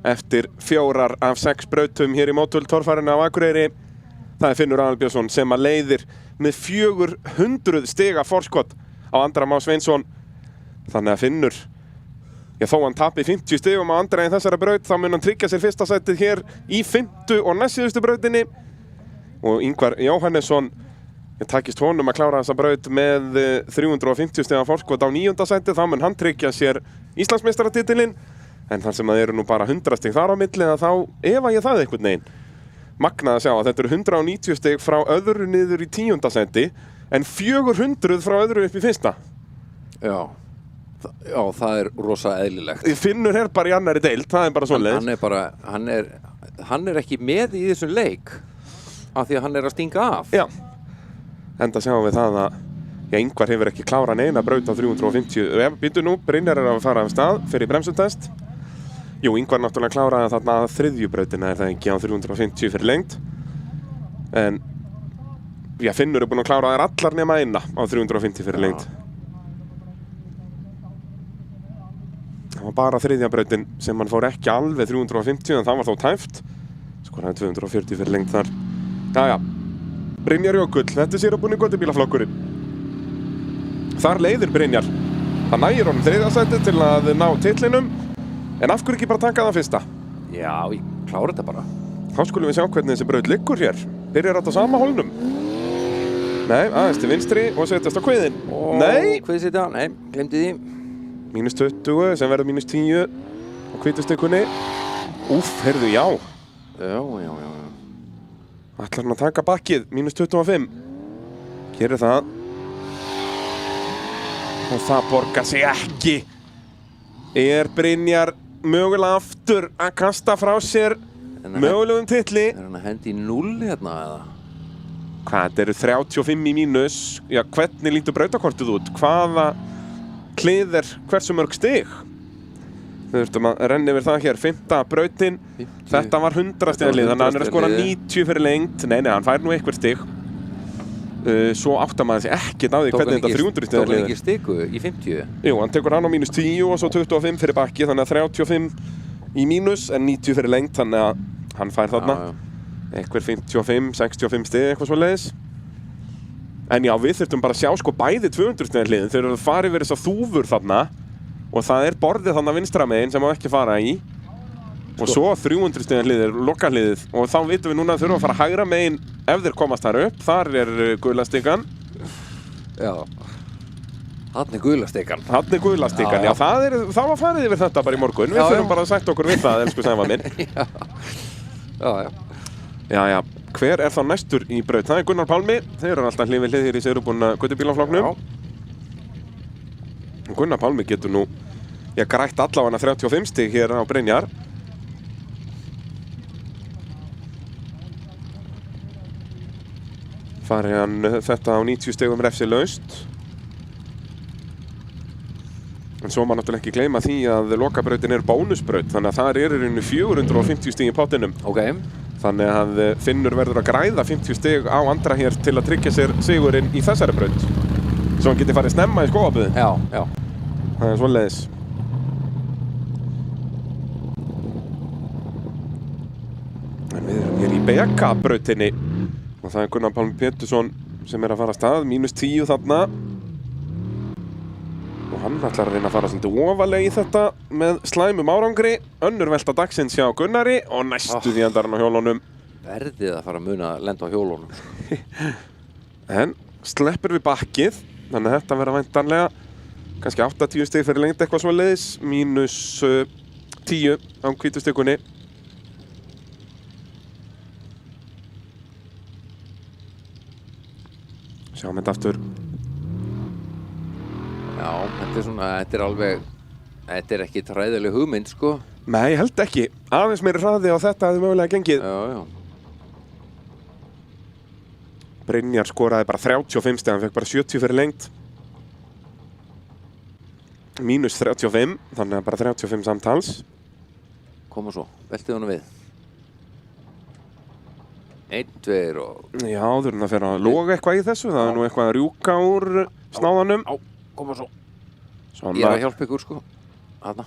eftir 4 af 6 brautum hér í mótul torfærinu af Akureyri. Það er Finnur Aðalbjörnsson sem að leiðir með 400 stiga forskot á Andra Má Sveinsson. Þannig að Finnur, þó hann tapi 50 stigum á Andra í þessari braut, þá mun hann tryggja sér fyrsta sætið hér í 5. og næstsíðustu brautinni. Og Ingvar Jóhannesson, takist honum að klára þessa braut með 350 stiga forskot á 9. sætið, þá mun hann tryggja sér Íslandsmeistaratitilinn. En þar sem það eru nú bara 100 stig þar á milli, þá efa ég það einhvern veginn. Magnað að sjá að þetta eru 190 stig frá öðru niður í 10. sæti, en 400 frá öðru upp í 1. Já, það er rosa eðlilegt. Finnur er bara í annari deild, það er bara svoleiðis. Hann er ekki með í þessum leik af því að hann er að stinga af. Já, enda sjáum við það að Ingvar hefur ekki klárað neina braut á 350. Býtu nú, Brynjar er að fara af stað fyrir bremsutest. Jú, Ingvar náttúrulega kláraði þarna að 3. brautina, það ekki á 350 fyrir lengd. En Finnur er búinn að klára þær allar nema eina á 350 fyrir lengd. Það var bara 3. brautin sem hann fór ekki alveg 350, en það var þó tæft. Skoraði 240 fyrir lengd þar. Jæja, Brynjar Jökull, þetta er sér að búinn í göttubílaflokkurinn. Þar leiðir Brynjar. Það nægir honum 3. sætið til að ná titlinum. En af hverju ekki bara taka það fyrsta? Já, ég klára þetta bara. Þá skulum við sjá hvernig þessi braut liggur hér. Byrjar þetta á sama hólnum. Nei, aðeins til vinstri og setjast á kviðinn. Nei! Kvið setja, nei, glemdi því. -20 sem verður -10 á hvítustykunni. Úff, heyrðu, já. Já. Ætlar hann að taka bakkið, -25. Gerir það. Og það borgar sig ekki. Er Brynjar mögulega aftur að kasta frá sér mögulegum titli? Er hann að hendi í 0 hérna eða? Hvað, þetta eru 35 í mínus. Já, hvernig lítur brautakortið út? Hvaða hlið er hversu mörg stig? Við þurftum að renna yfir það hér. 5. brautin. 50. Þetta var 100 stigalið, þannig að hann er að skora 90 fyrir lengd. Nei, hann fær nú eitthvað stig. Svo áttar maður sig ekkert á því hvernig þetta 300 stigalið er. Tók hann ekki stigu í 50? Jú, hann tekur hann á -10 og svo 25 fyrir bakki, þannig að 35 í mínus en 90 fyrir lengd, þannig að hann fær þarna eitthvað 55, 65 stig, eitthvað svoleiðis. En já, við þurftum bara að sjá sko bæði 200 stigalið þegar við farið verið þessar þúfur þarna og það er borðið þarna vinstra megin sem má ekki fara í. Og svo 300 stigalið er lokaliðið og þá vitum við núna að þurfum að fara hægra megin ef þeir komast þar upp. Þar er gula stigan. Já. Þarna er gula stigan. Þarna er gula stigan, já. Það var farið yfir þetta bara í morgun. Við þurfum bara að sætta okkur við það, elsku Sævar minn. Já. Hver er þá næstur í braut? Það er Gunnar Pálmi. Þeir eru alltaf hlið við hlið hér í sigurbúna göttubílaflokknum. Gunnar Pálmi getur nú grætt allavega 35 stig hér á Brynjar. Fari hann þetta á 90 stigum refsilaust. En svo má náttúrulega ekki gleyma því að lokabrautin er bónusbraut, þannig að þar er 450 stig í pottinum. Ok. Þannig að Finnur verður að græða 50 stig á Andra hér til að tryggja sér sigurinn í þessari braut. Svo hann geti farið snemma í skóaböðu. Já. Það er svoleiðis. En við erum hér í BK-brautinni. Og það er Gunnar Pálmi Pétursson sem er að fara af stað, -10 þarna. Og hann ætlar að reyna að fara svolítið ofalega í þetta með slæmum árangri. Önnur velta dagsins hjá Gunnari og næstu því endar hann á hjólunum. Verðið að fara að muna að lenda á hjólunum. En sleppur við bakkið, þannig að þetta verða væntanlega kannski 80 stig fyrir lengd eitthvað svoleiðis, -10 á hvítustykunni. Sjáum þetta aftur. Já, þetta er alveg, þetta er ekki ræðileg hugmynd, sko. Nei, ég held ekki. Aðeins meiri hraði á þetta hefði mögulega gengið. Já. Brynjar skoraði bara 35 stig, hann fekk bara 70 fyrir lengd. -35, þannig að bara 35 samtals. Koma svo, veltið honum við. 1, 2 og... Já, þurfum að fyrir að loga eitthvað í þessu. Það er nú eitthvað að rjúka úr snáðanum. Já, koma svo. Svona. Ég er að hjálpa ykkur, sko. þarna.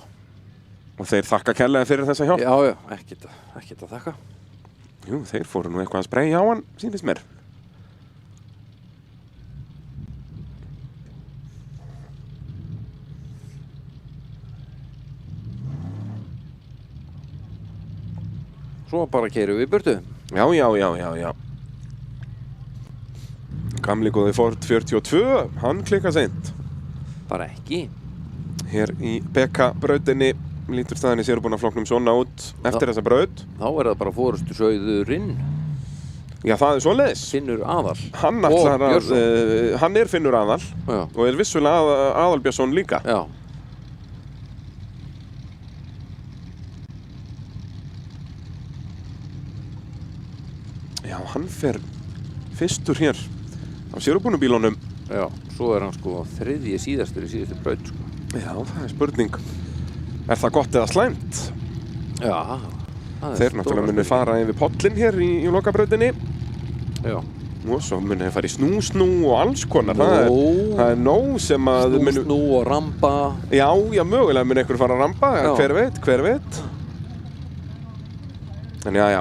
Og þeir þakka kærlega fyrir þessa hjálp. Já, ekkert að þakka. Jú, þeir fóru nú eitthvað að spreyja á hann, sýnist mér. Svo bara keyrum við í burtu. Já. Gamli góði Ford 42, hann klika seint. Bara ekki. Hér í BK-brautinni lítur staðan í sérubúnaflokknum svona út eftir þessa braut. Þá er það bara forustu sauðurinn. Já, það er svoleiðis. Finnur Aðal. Hann ætlar að, hann er Finnur Aðal og er vissulega Aðal Björnsson líka. Já. Já, hann fer fyrstur hér á sérubúnubílunum. Já, svo er hann sko þriðji síðastur í síðustu braut sko. Já, það er spurning. Er það gott eða slæmt? Já, þeir náttúrulega munu fara yfir pollin hér í lokabrautinni. Já. Og svo munu þeir fara í snú og alls konar. Það er nóg sem að... Snú og rampa. Já, mögulega munu einhver fara að rampa. Hver veit. En já.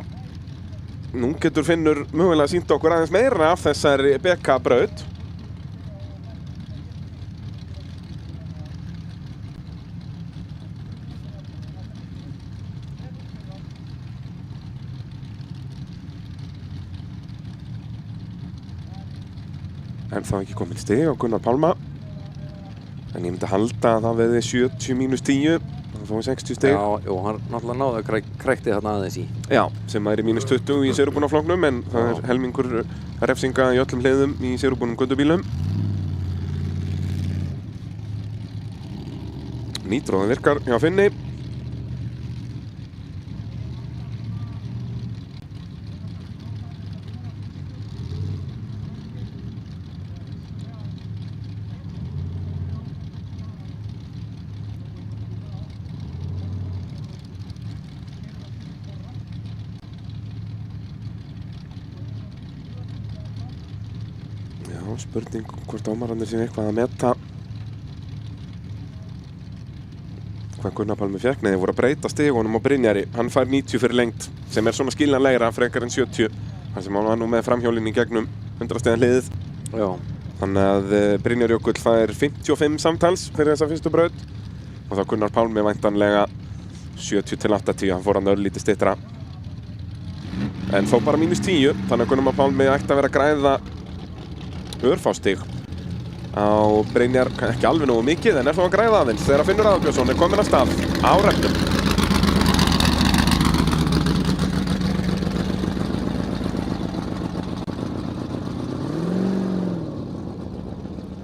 Nú getur Finnur mögulega sýnt okkur aðeins meira af þessari BK-braut. En það ekki komin stig á Gunnar Pálma. En ég myndi halda að það veði 70 - 10. Það fóði 60 stig. Já, hann náttúrulega náði að krækti þarna aðeins í. Já, sem væri -20 í sérubúnaflokknum, en það er helmingur refsinga í öllum hliðum í sérubúnum göndubílum. Nítróðan virkar hjá Finni. Spurning hvort dómararnir séu eitthvað að meta hvað Gunnar Pálmi fékk. Nei, þeir voru að breyta stigunum á Brynjari. Hann fær 90 fyrir lengt, sem er svona skiljanlegra frekar en 70. Hann sem hann var nú með framhjólinn í gegnum 100 stiga hliðið. Já. Þannig að Brynjar Jökull fær 55 samtals fyrir þessa fyrstu braut. Og þá Gunnar Pálmi væntanlega 70 til 80. Hann fór hann örlítið styttra. En þó bara -10. Þannig að Gunnar Pálmi ætti að vera að græða örfástig á Brynjar, ekki alveg nógu mikið, en er þó að græða aðeins þegar Finnur Aðal Björnsson er kominn af stað á reppnum.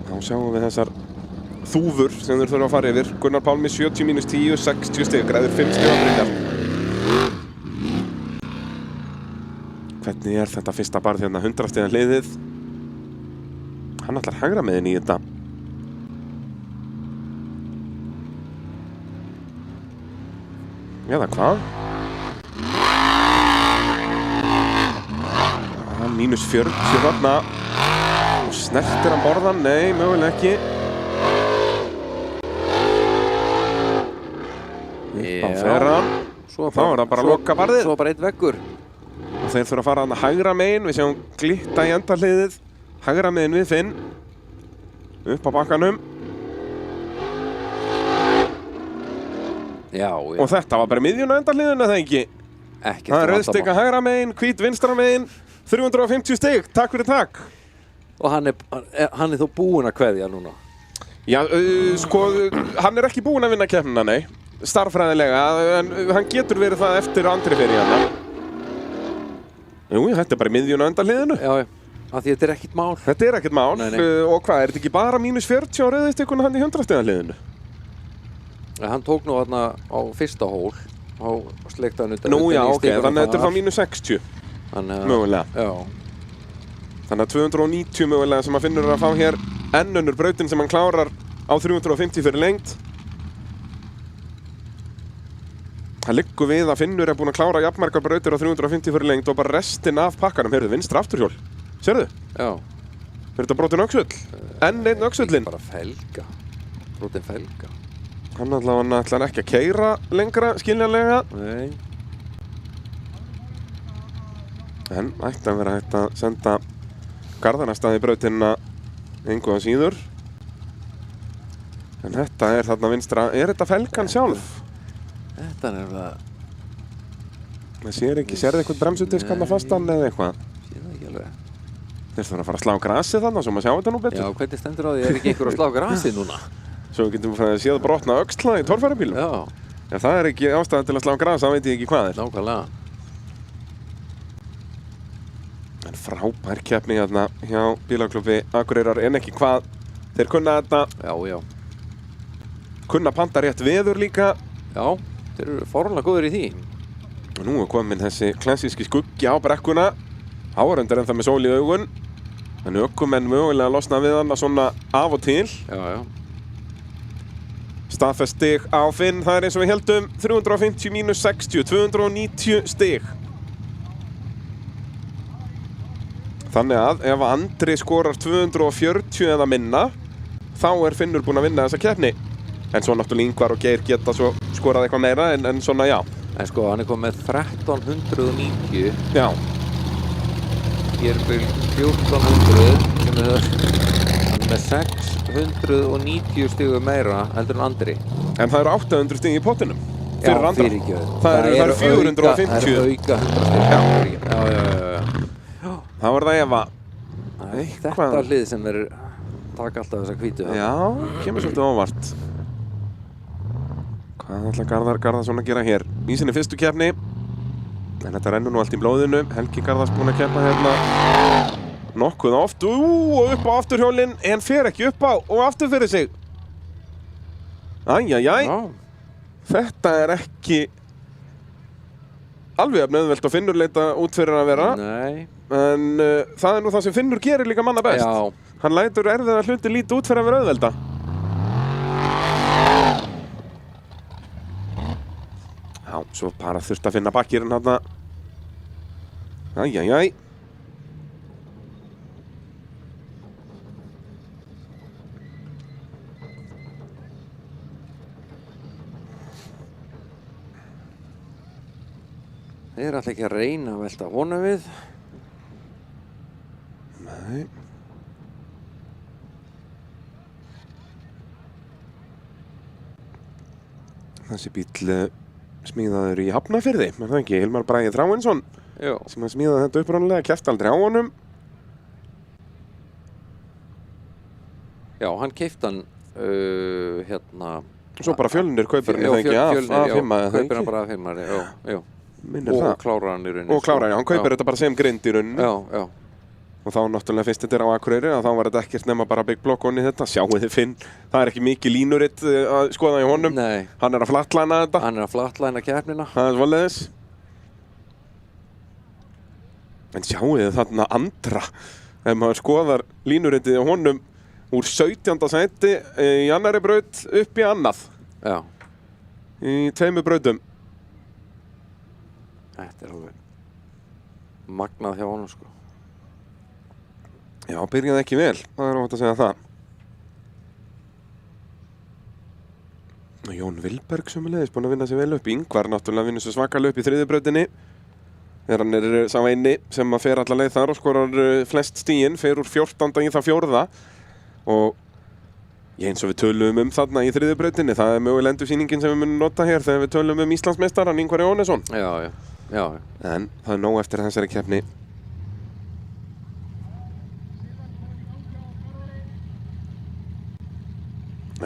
Þá sjáum við þessar þúfur sem þeir þurfa að fara yfir. Gunnar Pálmi 70 - 10, 60 stig, græður 5 stig á Brynjar. Hvernig er þetta fyrsta barð hérna 100 stiga hliðið? Hann ætlar hægra megin í þetta. Eða hvað? -40 þarna. Og snertir hann borðan? Nei, mögulega ekki. Þá fer hann. Þá er það bara að loka barðið. Svo bara einn veggur. Og þeir þurfa að fara hann hægra megin. Við sjáum glitta í endahliðið. Hægra megin við Finn. Upp á bakkanum. Já. Og þetta var bara miðjun á endahliðinu, eða ekki? Ekkert. Það er rauðstika hægra megin, hvít vinstra megin. 350 stig, takk fyrir takk. Og hann er þó búinn að kveðja núna. Já, sko, hann er ekki búinn að vinna keppnina, nei. Starffræðilega, en hann getur verið það eftir andri fyrir hérna. Jú, þetta er bara miðjun á endahliðinu. Já. Af því þetta er ekkert mál. Þetta er ekkert mál. Nei. Og hvað, er þetta ekki bara -40 á rauðstikuna hann í 100 stiga hliðinu? Hann tók nú þarna á fyrsta hól. Á sleiktaðan utan. Nú já, ok, þannig að þetta er þá -60. Mögulega. Já. Þannig að 290 mögulega sem að Finnur að fá hér enn önnur brautin sem hann klárar á 350 fyrir lengt. Það liggur við að Finnur er búinn að klára jafnmargar brautir á 350 fyrir lengt og bara restin af pakkanum. Heyrðu, vinstra afturhjól. Sérðu? Já. Er þetta brotin öxull? Enn einn öxullinn. Bara felga. Brotin felga. Hann allavega ætlar ekki að keyra lengra, skiljanlega. Nei. En ætti að vera hægt að senda Garðarnastað í brautina engu að síður. En þetta er þarna vinstra. Er þetta felgan sjálf? Þetta er nefnilega... Það sér eitthvað bremsudisk hann að fastan eða eitthvað? Sér það ekki alveg. Þeir þurfa að fara að slá grasið þannig, svo maður sjá þetta nú betur. Já, hvernig stendur á því? Er ekki einhver að slá grasið núna? Svo getum við séð brotna öxla í torfæribílum. Já. En það er ekki ástæða til að slá gras, það veit ég ekki hvað er. Nákvæmlega. En frábær keppni hérna hjá bílaklubbi Akureyrar, en ekki hvað. Þeir kunna þetta. Já, já. Kunna panta rétt veður líka. Já, þeir eru fáránlega góður í því. Og nú er komin þessi klassíski skuggi á brekkuna. Áhorfendur ennþá með sól í augun. En ökumenn mögulega losna við hana svona af og til. Já, já. Staðfest stig á Finn, það er eins og við heldum 350 mínus 60, 290 stig. Þannig að ef Andri skorar 240 eða minna, þá er Finnur búinn að vinna þessa keppni. En svo náttúrulega Ingvar og Geir geta svo skorað eitthvað meira, en svona já. En sko, hann er komið með 1390. Já. Geirbyl 1400, sem er hann með 690 stigum meira heldur en Andri. En það eru 800 stig í pottinum. Fyrir Andra. fyrirgefðu. Það eru 450. Það eru auka 100 stig. Já. Það var það Eva. Þetta hlið sem er taka alltaf þessa hvítu. Já, kemur svolítið óvart. Hvað ætlar Garðarsson að gera hér? Í sinni fyrstu keppni. En þetta rennur nú allt í blóðinu. Helgi Garðars búinn að keppa hérna nokkuð oft. Og upp á afturhjólinn, en fer ekki upp á og aftur fyrir sig. Æjæjæj. Þetta er ekki alveg jafn auðvelt og Finnur leita út fyrir að vera. Nei. En það er nú það sem Finnur gerir líka manna best. Já. Hann lætur erfiða hluti líta út fyrir að vera auðvelda. Já, svo bara þurft að finna bakkirinn hérna. Æjæjæj. Þeir ætla ekki að reyna að velta honum við. Nei. Þessi bíll smíðaður í Hafnarfirði, er það ekki? Hilmar Bragi Þráinsson, sem að smíða þetta upprunalega, keppti aldrei á honum. Já, hann keypti hann hérna... Svo bara Fjölnir kaupir hann ekki af A5, eða ekki? Kaupir hann bara af 5, já. Minnir það. Og klárar hann í rauninni. Og klárar, já, hann kaupir þetta bara sem grind í rauninni. Já. Og þá náttúrulega fyrst þetta er á Akureyri, að þá var þetta ekkert nema bara Big Block onni þetta. Sjáu þið Finn, það er ekki mikið línuritt að skoða í honum. Nei. Hann er að flatlæna þetta. Hann er að flatlæna keppnina. Það er svoleiðis. En sjáu þið þarna Andra, ef maður skoðar línurittið á honum úr 17. sæti í annari braut upp í annað. Já. Í 2 brautum. Þetta er alveg magnað hjá honum, sko. Já, byrjaði ekki vel, það er óvægt að segja það. Jón Vilberg sömuleiðis búinn að vinna sér vel upp. Ingvar náttúrulega vinnur svo svakalega upp í 3. brautinni. Þegar hann er sá eini sem að fer alla leið þar og skorar flest stigin, fer úr 14. í það 4. Og eins og við tölum þarna í 3. brautinni, það er mögulega endursýningin sem við munum nota hér þegar við tölum Íslandsmeistarann Ingvar Jónesson. Já. En það er nóg eftir þessari keppni.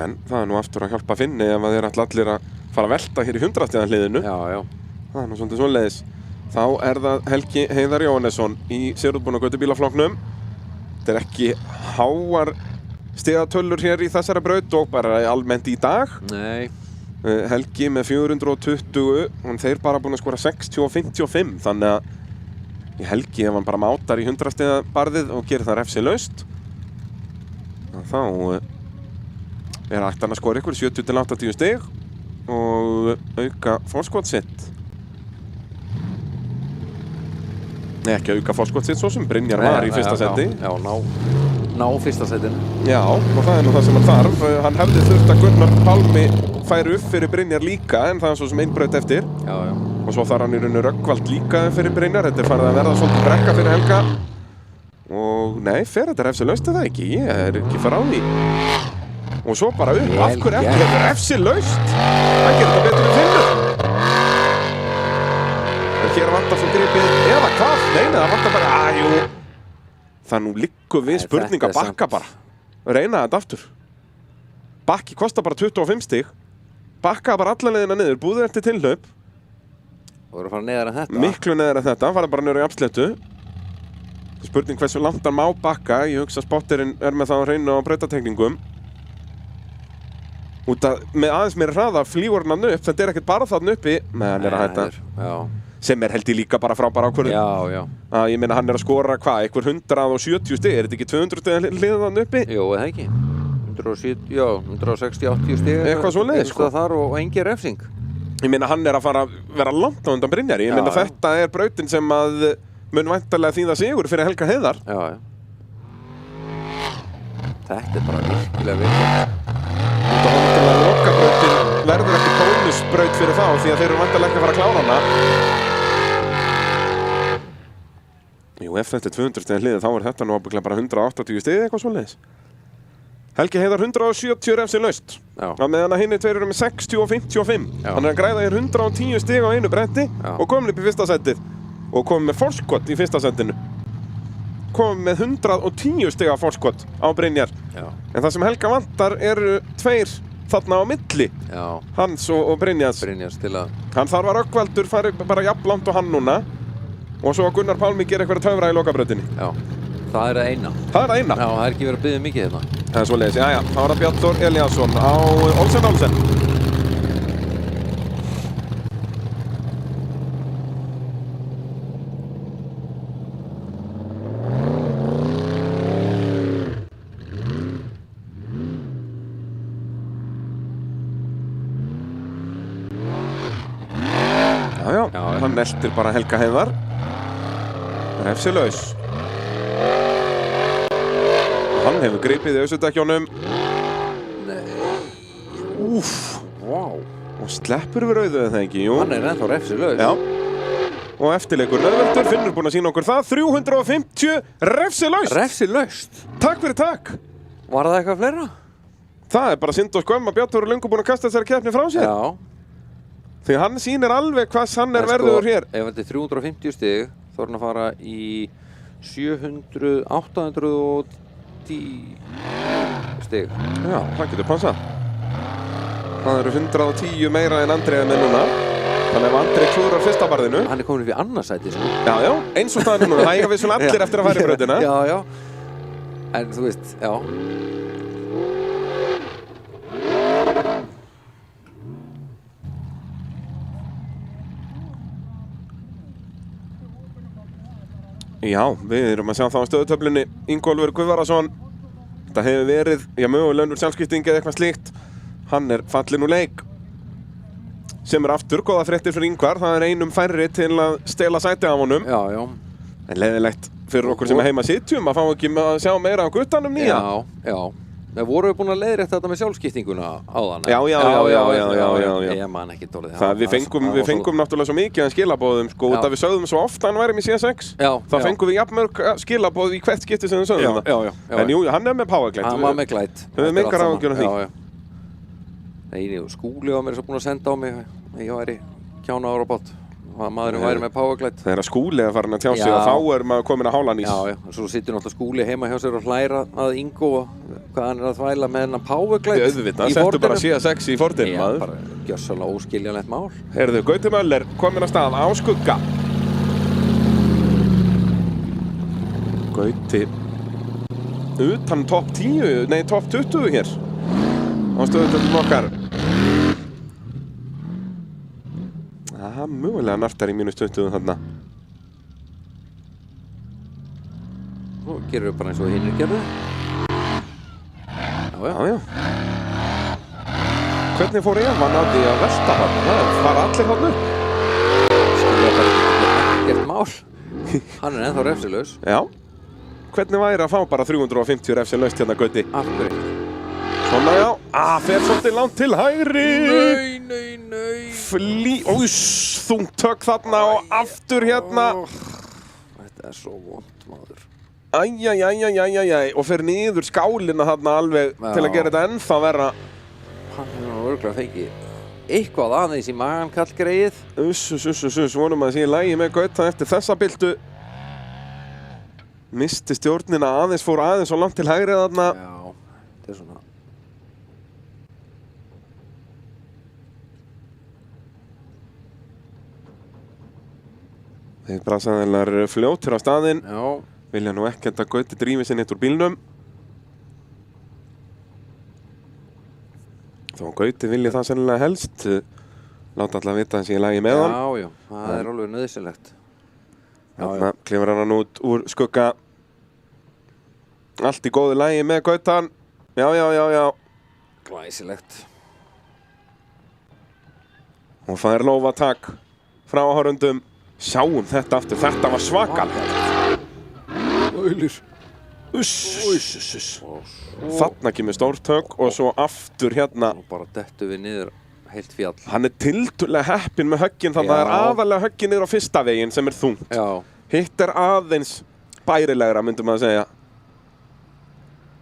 En það er nú aftur að hjálpa Finni ef þeir ætla allir að fara að velta hér í 100. hliðinu. Já. Það er nú svolítið svoleiðis. Þá er það Helgi Heiðar Jónesson í Sigurðbúna götubílaflokknum. Þetta er ekki háar stigatölur hér í þessari braut og bara almennt í dag. Nei. Helgi með 420, og þeir bara búin að skora 60 og 55, þannig að Helgi ef hann bara mátar í 100 stiga barðið og gerir það refsilaust, þá er hægt að skora ykkur 70 til 80 stig og auka forskot sitt. Nei, ekki auka forskot sitt svo sem Brynjar var í fyrsta seti. Já, ná fyrsta setinu. Já, og það er nú það sem hann þarf. Hann hefði þurft að Gunnar Pálmi færi upp fyrir Brynjar líka, en það er svo sem einn braut eftir. Já. Og svo þarf hann í rauninu Röggvald líka fyrir Brynjar. Þetta farið að verða svolítið brekka fyrir Helga. Og nei, fer þetta refsilaust eða ekki? Ég ekki fara á því. Og svo bara upp, af hverju ekki? Þetta er refsilaust. Hann gerir þetta betur en Finnur. En hér vantar svo gripið, eða hvað? Nei, það vantar bara, jú. Það nú liggur við spurning að bakka bara. Reyna þetta aftur. Bakki kostar bara 25 stig. Bakka bara alla leiðina niður, búðið eftir tilhlaup. Þú voru að fara neðar en þetta? Miklu neðar en þetta, fara bara niður í jafnsléttu. Spurning hversu langt hann má bakka. Ég hugsa að spotterinn með það á hreinu á brautatekningum. Út að með aðeins meira hraða flýgur hann upp. Þetta er ekkert bara þarna uppi. Nei, hann að hætta. Já. Sem held ég líka bara frábæra ákvörðun. Já. Ég meina hann að skora hvað, einhver 170 stig. Er þetta ekki 200 stig hliðið hann uppi? Jú, eða ekki. 160-80 stig. Eitthvað svoleiðis, sko. Þar og engin refsing. Ég meina hann að fara að vera langt á undan Brynjari. Ég meina þetta er brautin sem að mun væntanlega þýða sigur fyrir Helga Heiðar. Já. Þetta er bara virkilega vikið. Út af honum að lokabrautin verður ekki bónusbraut fyrir þá því að þeir eru væntanlega ekki að fara að klára hana. Jú, ef þetta er 200 stig hliðið þá er þetta nú ábygglega bara 180 stig eitthvað svoleiðis. Helgi Heiðar 170 refsilaust. Á meðan að hinni tveir eru með 60 og 55. Hann er að græða hér 110 stig á einu bretti og komin upp í fyrsta setið. Og komið með forskot í fyrsta setinu. Komið með 110 stiga forskot á Brynjar. En það sem Helga vantar eru tveir þarna á milli. Hans og Brynjars. Til að... Hann þarf að Röggvaldur fari bara jafnlangt og hann núna. Og svo að Gunnar Pálmi gera eitthvað töfra í lokabrautinni. Já, það er það eina. Það er það eina? Já, það er ekki verið að biðja mikið hérna. Það er svoleiðis, jæja. Þá er það Bjartur Elíasson á Olsen. Hann eltir bara Helga Heiðar. Refsilaus. Hann hefur gripið í ausudekjónum. Nei. Úff. Vá. Og sleppur við rauðu eða ekki, jú. Hann er ennþá refsilaus. Já. Og eftirleikur Nauðveldur, Finnur búinn að sýna okkur það. 350 refsilaust. Refsilaust. Takk fyrir takk. Var það eitthvað fleira? Það er bara synd og skömm að Bjartur er löngu búinn að kasta þessari keppni frá sér. Já. Því hann sýnir alveg hvað hann er verður hér. Ef þetta er 350 stig, þá er hann að fara í 810 stig. Já, það getur passað. Það eru 110 meira en Andri með núna. Þannig að Andri klúrar fyrsta barðinu. Hann er komin upp í annarsæti, sko. Já, eins og staðan núna. Það eiga við svona allir eftir að fara í brautina. Já. En þú veist, já. Já, við erum að sjá það á stöðutöflunni. Ingólfur Guðvarason. Þetta hefur verið, mögulega önnur sjálfskipting eða eitthvað slíkt. Hann er fallinn úr leik. Sem er aftur góða fréttir fyrir Ingvar. Það er einum færri til að stela sæti af honum. Já. En leiðilegt fyrir okkur sem er heima sitjum að fá ekki að sjá meira á guttanum nýja. Já. Við vorum búin að leiðrétta þetta með sjálfskiptinguna áðan. Já. Ég man ekki dólið. Við fengum náttúrulega svo mikið af skilabóðum, sko, út af við sögðum svo ofta hann væri með CS6. Þá fengum við jafnmörg skilabóð í hvert skipti sem við sögðum það. Já. En jú, hann er með powerglide. Hann var með glide. Höfum engar áhyggjur af því. Nei, Skúli var mér svo búin að senda á mig. Ég væri kjána ára bát. Maðurinn væri með powerglide. Það er að Skúli að fara að tjá sig og þá er maður komin að hála nýs. Já. Svo sittur náttúrulega Skúli heima hjá sér og hlæra að Ingo og hvað hann er að þvæla með hennar powerglide í Fordinum. Settu bara CS6 í Fordinum, maður. Já, bara gjörsamlega óskiljanlegt mál. Heyrðu, Gauti Möller komin að stað á skugga. Gauti utan topp 10, nei topp 20 hér á stöðutöflum okkar. Mögulega nartar í mínus 20 þarna. Nú gerur við bara eins og hinnir gerðu. Já. Hvernig fór Evan að því að velta hann? Það fara allir hann upp. Skilja bara ekkert mál. Hann er ennþá refsilaus. Já. Hvernig væri að fá bara 350 refsilaust hérna, Gauti? Af hverju? Svona já, fer svolítið langt til hægri. Nei. Þungt tök þarna og aftur hérna. Þetta svo vont, maður. Æjæjæjæjæjæjæj, og fer niður skálina þarna alveg til að gera þetta ennþá verra. Hann hefur örugglega fengið eitthvað aðeins í magan kallgreið. Vonum að sé í lagi með Gauta eftir þessa byltu. Misti stjórnina aðeins, fór aðeins og langt til hægri þarna. Já, þetta svona. Þeir brasaðilar fljótir á staðinn. Já. Vilja nú ekkert að Gauti drífi sér neitt úr bílnum. Þó Gauti vilja það sennilega helst. Láta alla vita að sé í lagi með hann. Já, það er alveg nauðsynlegt. Þarna klifur hann út úr skugga. Allt í góðu lagi með Gautan. Já. Glæsilegt. Og fær lófatak frá áhorfendum. Sjáum þetta aftur, þetta var svakalegt. Þarna kemur stórtök og svo aftur hérna. Og bara dettu við niður heilt fjall. Hann er tiltölulega heppinn með höggin, þannig að það er aðalega höggin niður á fyrsta veginn sem er þungt. Já. Hitt er aðeins bærilegra, myndum maður að segja.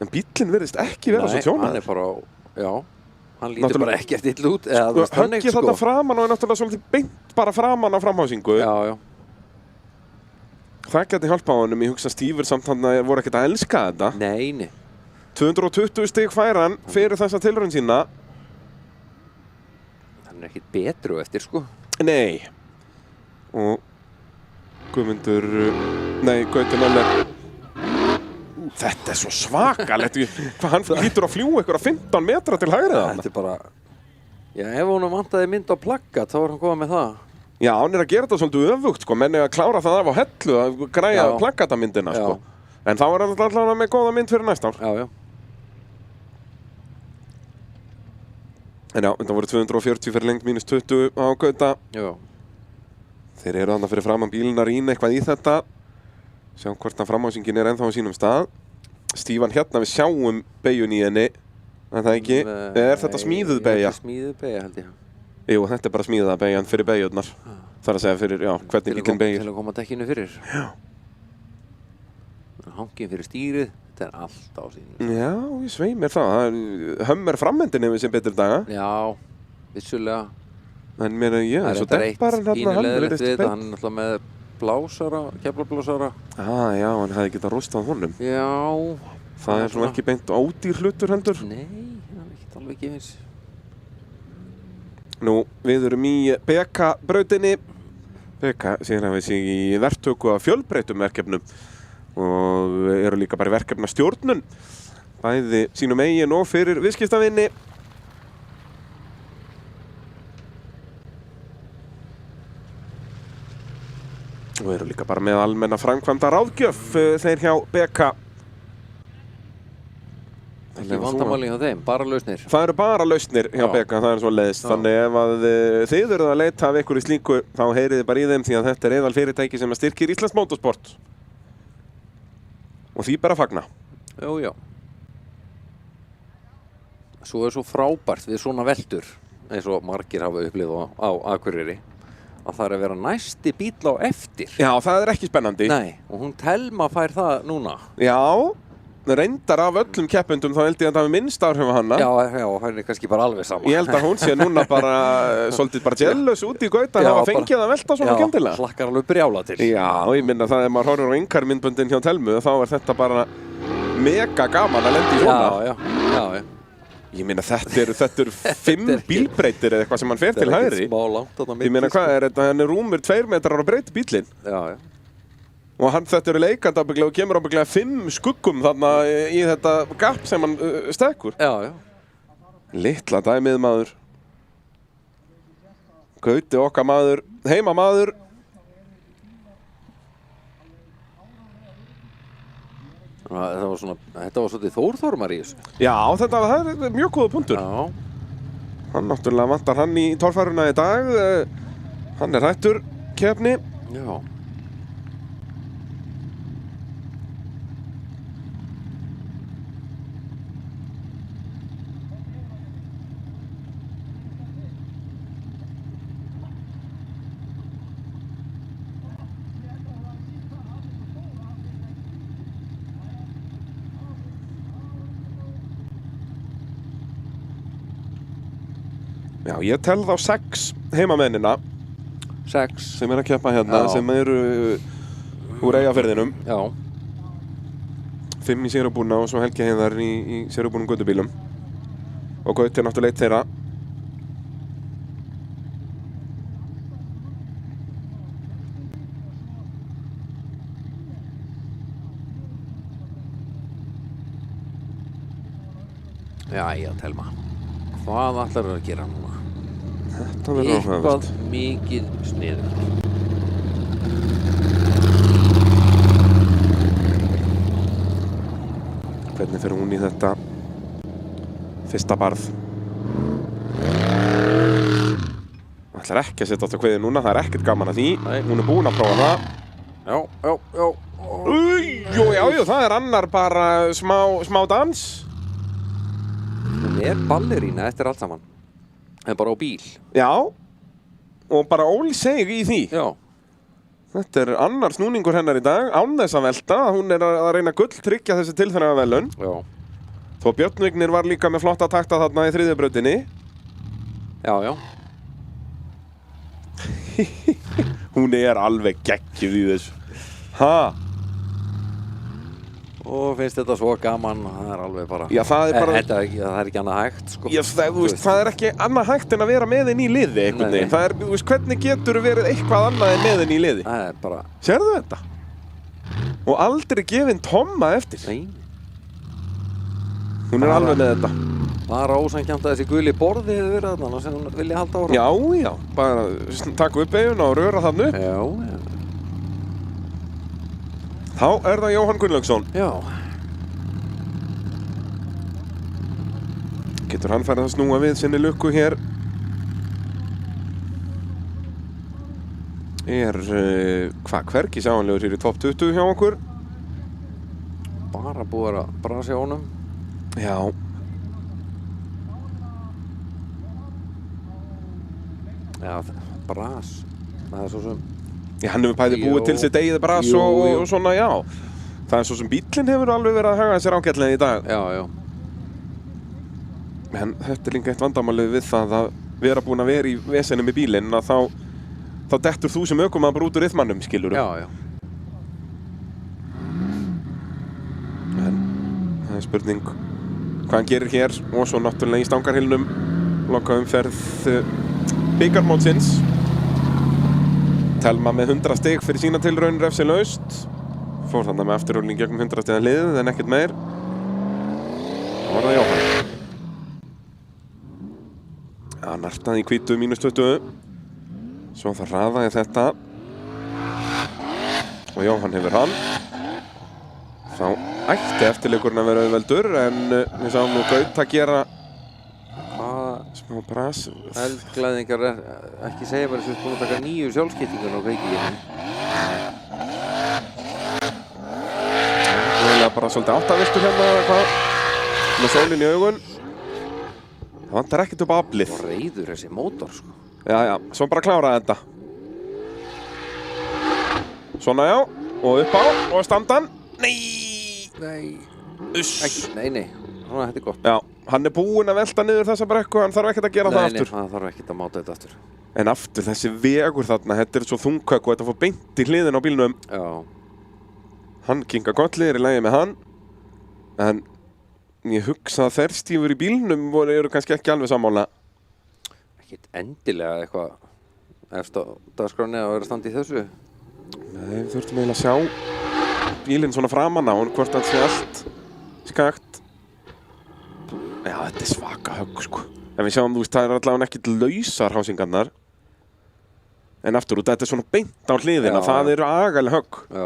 En bíllinn virðist ekki vera svo tjónaður. Nei, hann er bara, já. Hann lítur bara ekki eftir illa út. Höggið þarna framan og er náttúrulega svolítið beint bara framan á framhásingu. Já. Það geti hjálpað honum, ég hugsa Stífur samt hann að voru ekkert að elska þetta. Nei. 220 stig fær hann fyrir þessa tilraun sína. Hann er ekkert betru eftir, sko. Nei. Og Gauti Möller. Þetta er svo svakalegt. Hann lítur að fljúa einhverja 15 metra til hægri þarna. Þetta er bara... Já, ef honum vantaði mynd á plaggat, þá var hann komið með það. Já, hann er að gera þetta svolítið öfugt, sko. Menn er að klára það af á hellu að græja plaggatamyndina, sko. En þá er hann allavega með góða mynd fyrir næsta ár. Já. En já, þetta voru 240 fyrir lengt mínus 20 á Gauta. Já. Þeir eru þarna fyrir framan bílinn að rýna eitthvað í þetta. Sjá hvort að framhásingin er ennþá á sínum stað. Stífan hérna, við sjáum beyjun í henni. En það ekki, er þetta smíðuð beygja? Þetta er smíðuð beygja, held ég. Jú, þetta er bara smíðaða beygjan fyrir beyjurnar. Það er að segja fyrir, já, hvernig bílinn beygir. Til að koma dekkinu fyrir. Já. Hangin fyrir stýrið, þetta er allt á sínum. Já, ég svei mér það. Það er hömmur framhendinni við sem betur daga. Já, vissulega. En mér er, já, svo depparinn hérna, hann verðist beint. Hann er alltaf með blásara, keflablásara. Já, hann hefði getað rústað honum. Já. Það er svona ekki beint ódýr hlutur heldur. Nei, hann er ekkert alveg gefins. Nú, við erum í BK-brautinni. BK síðan hafið sig í verktöku af fjölbreyttum verkefnum og eru líka bara verkefnastjórnun. Bæði sínum eigin og fyrir viðskiptavinni. Og eru líka bara með almenna framkvæmda ráðgjöf þeir hjá BK. Ekki vandamáli hjá þeim, bara lausnir. Það eru bara lausnir hjá BK, það er svo leiðist. Þannig ef að þið eruð að leita af ykkur í slíku, þá heyrið þið bara í þeim því að þetta er eðal fyrirtæki sem styrkir Íslands Motorsport. Og því bara að fagna. Já. Svo er svo frábært við svona veldur, eins og margir hafa upplifað á Akureyri, að það er að vera næsti bíll á eftir. Já, það er ekki spennandi. Nei, og hún Telma fær það núna. Já. Reyndar af öllum keppendum þá held ég að það hafi minnst áhrif á hana. Já, hann er kannski bara alveg saman. Ég held að hún sé núna bara svolítið bara jealous út í Gauta að hafa fengið að velta svona skemmtilega. Já, hlakkar alveg brjála til. Já, ég minna það ef maður horfir á einkarmyndböndin hjá Telmu þá er þetta bara mega gaman að lenda í svona. Já. Ég minna þetta eru 5 bílbreytir eða eitthvað sem hann fer til hægri. Þetta er ekkert smá langt þarna milli. Ég minna hvað er þetta, hann er rúmur 2 metrar á breyti bíllinn. Já. Og þetta eru leikandi ábygglega og kemur ábygglega 5 skuggum þarna í þetta gap sem hann stekkur. Já. Litla dæmið maður. Gauti okkar maður, heima maður. Þetta var svolítið Þórþormar í þessu. Já, það er mjög góða punktur. Já. Hann náttúrulega vantar hann í torfæruna í dag. Hann er hættur keppni. Já. Já, ég tel þá 6 heimamennina 6. sem að keppa hérna, Já. sem eru úr Eyjafirðinum. Já. 5 í sérubúna og svo Helgi Heiðar í sérubúnum göttubílum. Og Gauti er náttúrulega eitt þeirra. Jæja, Telma. Hvað ætlarðu að gera núna? Þetta verður áhugavert. Eitthvað mikið sniðugt. Hvernig fer hún í þetta fyrsta barð? Ætlar ekki að setja átt á kveði núna, það er ekkert gaman að því. Nei. Hún er búin að prófa það. Já. Jú, það er annar bara smá dans. Hún er ballerína eftir allt saman. En bara á bíl. Já, og bara ólseg í því. Já. Þetta er annar snúningur hennar í dag, án þess að velta. Hún er að reyna að gulltryggja þessi tilþrifnavelun. Já. Þó Björn Vignir var líka með flotta takta þarna í 3. brautinni. Já. Hún er alveg geggjuð í þessu. Ha? Og finnst þetta svo gaman, það er alveg bara... Já, það er bara... Það er ekki annað hægt, sko. Já, það er ekki annað hægt en að vera með henni í liði, einhvern veginn. Það er, hvernig getur verið eitthvað annað en með henni í liði? Það er bara... Sérðu þetta? Og aldrei gefin tomma eftir. Nei. Hún er alveg með þetta. Það er ósanngjarnt að þessi guli borði hefur verið þarna sem hún vilja halda ára. Já, bara taka upp eiguna og röra þarna upp. Já. Þá er það Jóhann Gunnlaugsson. Já. Getur hann farið að snúa við sinni lukku hér? Hvergi sjáanlegur hér í topp 20 hjá okkur? Bara búið að brasa honum. Já. Já, bras. Það er svo sem... Já, hann hefur bæði búið til sitt eigið bras og svona, já. Það er svo sem bíllinn hefur alveg verið að haga sér ágætlega í dag. Já. En þetta er líka eitt vandamálið við það að vera búin að vera í vesenum með bílinn, að þá dettur þú sem ökumaður bara út úr ryþmannum, skilurðu. Já. En það er spurning hvað hann gerir hér og svo náttúrulega í stangarhylnum loka umferð bikarmótsins. Telma með 100 stig fyrir sína tilraun refsilaust. Fór þarna með afturrúlning gegnum 100 stiga liðið en ekkert meir. Það var það Jóhann. Já, nartaði í hvítu -20. Svo það hraðaði þetta. Og Jóhann hefur hann. Þá ætti eftirleikurinn að vera auðveldur en við sáum nú Gaut að gera smá bras. Eldglæðingar ekki segja bara sem búin að taka 9 sjálfskiptingar á kveikíinu. Það er bara svolítið áttaviltur hérna eða hvað. Með sólinn í augun. Það vantar ekkert upp aflið. Og reiður þessi mótor, sko. Já, svo bara klára þetta. Svona já, og upp á, og standan. Nei. Uss. Nei. Svona, þetta er gott. Já, hann er búinn að velta niður þessa brekku, hann þarf ekkert að gera það aftur. Nei, hann þarf ekkert að máta þetta aftur. En aftur, þessi vegur þarna, þetta er svo þungkökk og þetta fór beint í hliðin á bílnum. Já. Hann kingar kolli, er í lagi með hann. En ég hugsa að þerstífur í bílnum eru kannski ekki alveg sammála. Ekkert endilega eitthvað eftir dagskráni að vera standi í þessu. Nei, við þurftum eiginlega að sjá bílinn svona framan á og hvort það sé allt skakt. Já, þetta er svaka högg, sko. En við sjáum, það er allavega ekkert lausar hásingarnar. En aftur út, þetta er svona beint á hliðina, það eru agaleg högg. Já.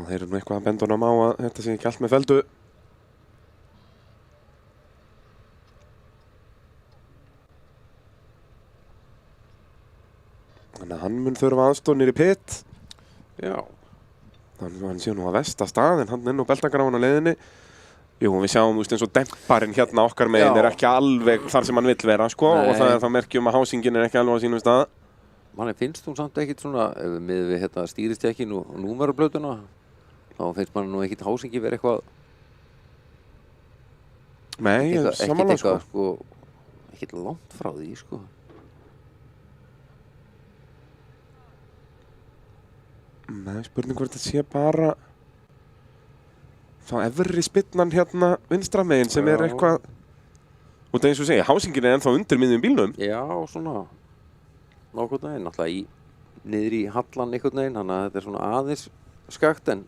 Þeir eru nú eitthvað að benda honum á að þetta sé ekki allt með feldu. Þannig að hann mun þurfa aðstoð niður í pit. Já. Þannig að hann sé nú að vesta staðinn, hann inn á beltagráin á leiðinni. Jú, við sjáum, eins og demparinn hérna okkar megin er ekki alveg þar sem hann vill vera, sko, og það er þá merkjum að hásingin er ekki alveg á sínum stað. Manni finnst hún samt ekkit svona, með við hérna stýristekkin og númeruplötuna, þá finnst manni nú ekkit hásingi verið eitthvað... Nei, samanlega, sko. Ekkit langt frá því, sko. Nei, spurning hvort þetta sé bara... Þá efri spinnan hérna vinstra megin sem er eitthvað... Og það eins og segja, hásingin er ennþá undir miðjum bílnum. Já, svona... Nákvæmlega veginn, náttúrulega niður í hallan einhvern veginn, þannig að þetta er svona aðeins skakt, en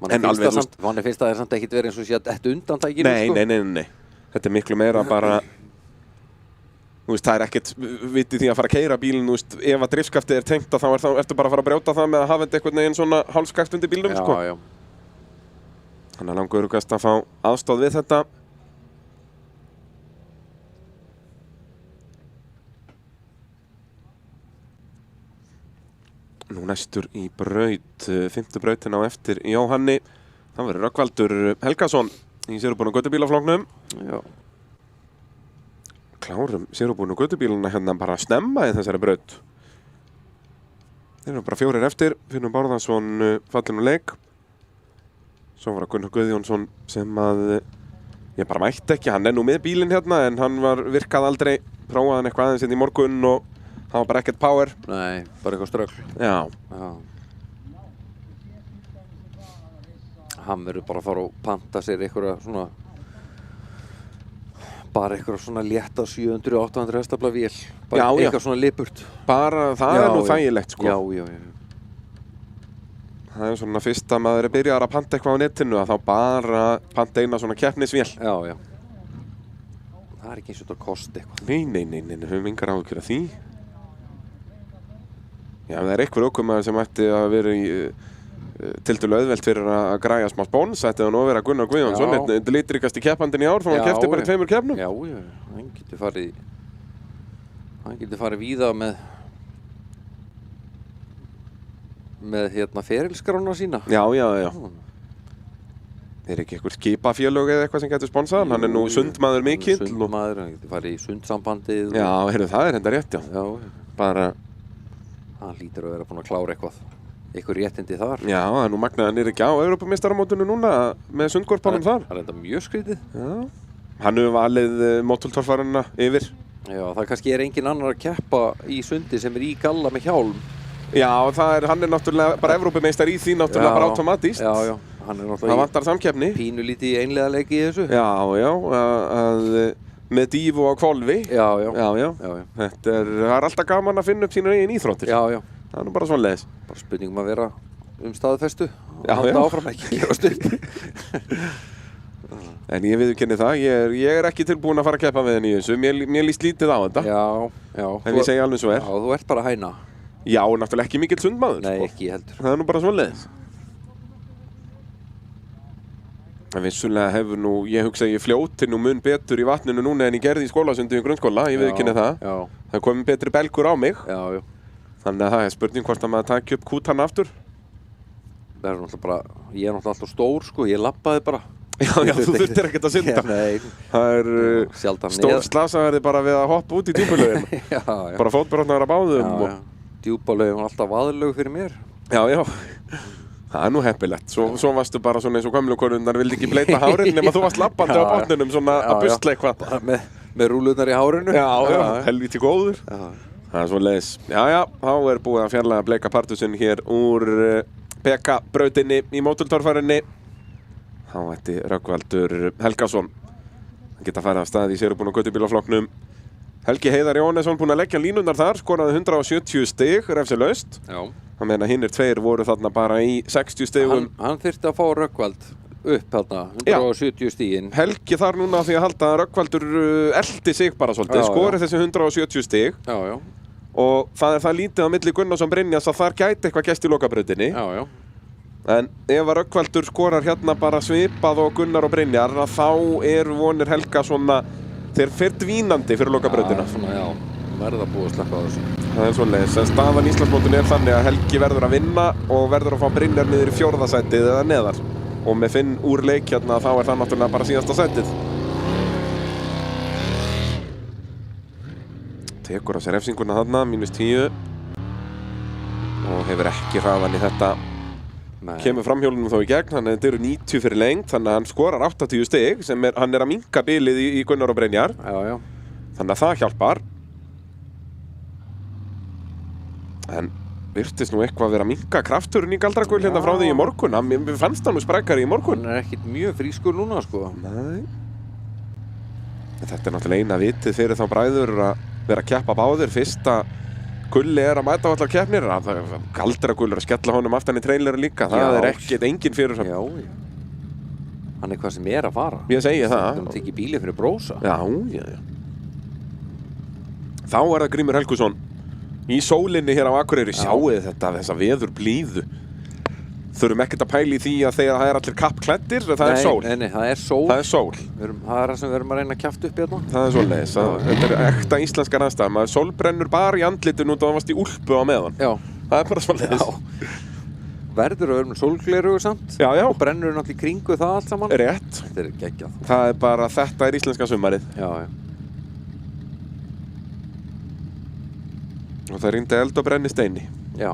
manni finnst það samt ekkit verið eins og sé að þetta undantækinu, sko. Nei. Þetta er miklu meira bara... Þú veist, það er ekkert vitið því að fara að keyra bílinn, þú veist, ef að driftskaftið er tengt þá ertu bara að fara að brjóta það með að hafa þetta einhvern veginn svona hálfskakt undir bílnum, sko. Já. Þannig að langur öruggast að fá aðstoð við þetta. Nú næstur í braut, 5. brautin á eftir Jóhanni. Það verður Rögnvaldur Helgason í sérubúnu göttubílafloknum. Já. Klárum sérubúnu göttubíluna hérna bara snemma í þessari braut. Þeir eru bara 4 eftir, Finnur Bárðarsson fallinn úr leik. Svo var það Gunnar Guðjónsson sem að ég bara mætti ekki, hann er nú með bílinn hérna en hann virkað aldrei, prófaði hann eitthvað aðeins hérna í morgun og það var bara ekkert power. Nei, bara eitthvað ströggl. Já. Hann verður bara að fara og panta sér einhverja svona bara eitthvað svona létta 700-800 hestafla vél. Bara eitthvað svona lipurt. Bara, það er nú þægilegt, sko. Já. Það er svona fyrst að maður byrjar að panta eitthvað á netinu að þá bara panta eina svona keppnisvél. Já. Það er ekki eins og þetta kosti eitthvað. Nei, höfum engar áhyggjur af því. Já, það er einhver ökumaður sem ætti að vera í tiltölulega auðvelt fyrir að græja smá spóns. Ætti það nú að vera Gunnar Guðjónsson, einn litrikasti keppandinn í ár, þá hann keppti bara í 2 keppnum. Já, hann getur farið víða með hérna ferilskrána sína. Já. Er ekki einhver skipafélög eða eitthvað sem getur sponsað? Hann er nú sundmaður mikill. Sundmaður, hann getur farið í sundsambandið. Já, það er enda rétt, já. Bara... Hann lítur að vera búinn að klára eitthvað réttindi þar. Já, það er nú magnað að hann er ekki á Evrópumeistaramótinu núna með sundgorpanum þar. Það er enda mjög skrítið. Já. Hann hefur valið mótultorfaruna yfir. Já, það kannski er engin annar að keppa í sundi sem er í galla með hjálm. Já, hann er náttúrulega bara Evrópumeistar í því náttúrulega bara automatískt. Já, hann er náttúrulega það vantar samkeppni. Pínulítið í einlega leiki í þessu. Já, með dífu á hvolfi. Já. Þetta er alltaf gaman að finna upp sína eigin íþróttir. Já. Það er nú bara svoleiðis. Bara spurningum að vera staðfestu. Já. Áfram ekki gefast upp. En ég viðurkenni það, ég er ekki tilbúinn að fara að keppa með henni í þessu. Mér líst lítið á þetta. Já. En ég segi alveg svo er. Já, þú ert bara hæna. Já, náttúrulega ekki mikill sundmaður. Nei, ekki heldur. Það er nú bara svoleiðis. En vissulega hefur nú, ég hugsa ég fljóti nú mun betur í vatninu núna en ég gerði í skólasundi í grunnskóla, ég viðurkenni það. Já. Það komið betri belgur á mig. Já. Þannig að það er spurning hvort að maður taki upp kútan aftur. Það er náttúrulega bara, ég er náttúrulega alltaf stór, sko, ég labbaði bara. Já, þú þurftir ekkert að synda. Nei. Það er stór slasaverði bara við að hoppa út í djúpalaugin. Já. Bara fótbrotnaður að báðum. Já. Djúpalaugin var alltaf vaðlaug fyrir mér. Já. Það er nú heppilegt. Svo varstu bara svona eins og gömlu konurnar vildi ekki bleita hárið nema þú varst labbandi á botninum svona að busla eitthvað. Bara með rúlurnar í hárinu. Já. Helvíti góður. Já. Það er svoleiðis. Já, þá er búið að fjarlæga bleika partusinn hér úr PK-brautinni í mótultorfarinni. Þá ætti Rögnvaldur Helgason að geta farið af stað í sérubúnu göttubílaflokknum. Helgi Heiðar Jóhannesson búinn að leggja línunar þar, skoraði 170 stig refsilaust. Já. Það meina hinnir 2 voru þarna bara í 60 stigum. Hann þyrfti að fá Rögnvald upp þarna, 170 stigin. Helgi þar núna því að halda að Rögnvaldur eldi sig bara svolítið, skorið þessi 170 stig. Já. Og það er það lítið á milli Gunnarsson Brynjars að þar gæti eitthvað gæst í lokabrautinni. Já. En ef að Rögnvaldur skorar hérna bara svipað og Gunnar og Brynjar, þá vonir Helga svona, þeir fer dvínandi fyrir lokabrautina. Já, verða búið að sleppa á þessu. Það er svoleiðis, en staðan í Íslandsmótinu er þannig að Helgi verður að vinna og verður að fá Brynjar niður í 4. sætið eða neðar. og með Finn úr leik hérna þá það náttúrulega bara síðasta sætið. Tekur á sér refsinguna þarna, -10 og hefur ekki hraðan í þetta. Kemur framhjólunum þó í gegn, þannig að þetta eru 90 fyrir lengd, þannig að hann skorar 80 stig sem hann að minnka bilið í Gunnar og Brynjar. Já. Þannig að það hjálpar. En virtist nú eitthvað að vera að minnka krafturinn í Galdrakul hérna frá því í morgun. Mér fannst hann nú sprækari í morgun. Hann ekkert mjög frískur núna, sko. Nei. En þetta náttúrulega eina vitið fyrir þá bræður að vera að keppa báðir. Fyrsta Gulli að mæta á allar keppnir. Galdrakul að skella honum aftan í traileri líka. Það ekkert engin fyrir hann. Já. Hann hvað sem að fara. Ég segi það. Hann tekið bílið fyrir brósa. Já. Þá það Grímur Helgusson í sólinni hér á Akureyri. Sjáuð þetta, þessa veður blíðu. Þurfum ekkert að pæla í því að þegar það allir kappklæddir, það er sól. Nei, það er sól. Það er sól. Það það sem við erum að reyna að kjafta upp hérna. Það er svoleiðis. Þetta er ekta íslenskar aðstæða. Maður sólbrennur bara í andlitinu og það varst í úlpu á meðan. Já. Það er bara svoleiðis. Verður að vera með sólglerugu samt. Já. Og brennur náttúrulega í kringu það allt saman. Rétt. Þetta er geggjað. Það er bara, þetta er íslenska sumarið. Já. Og það rýndi eld og brenni steini. Já.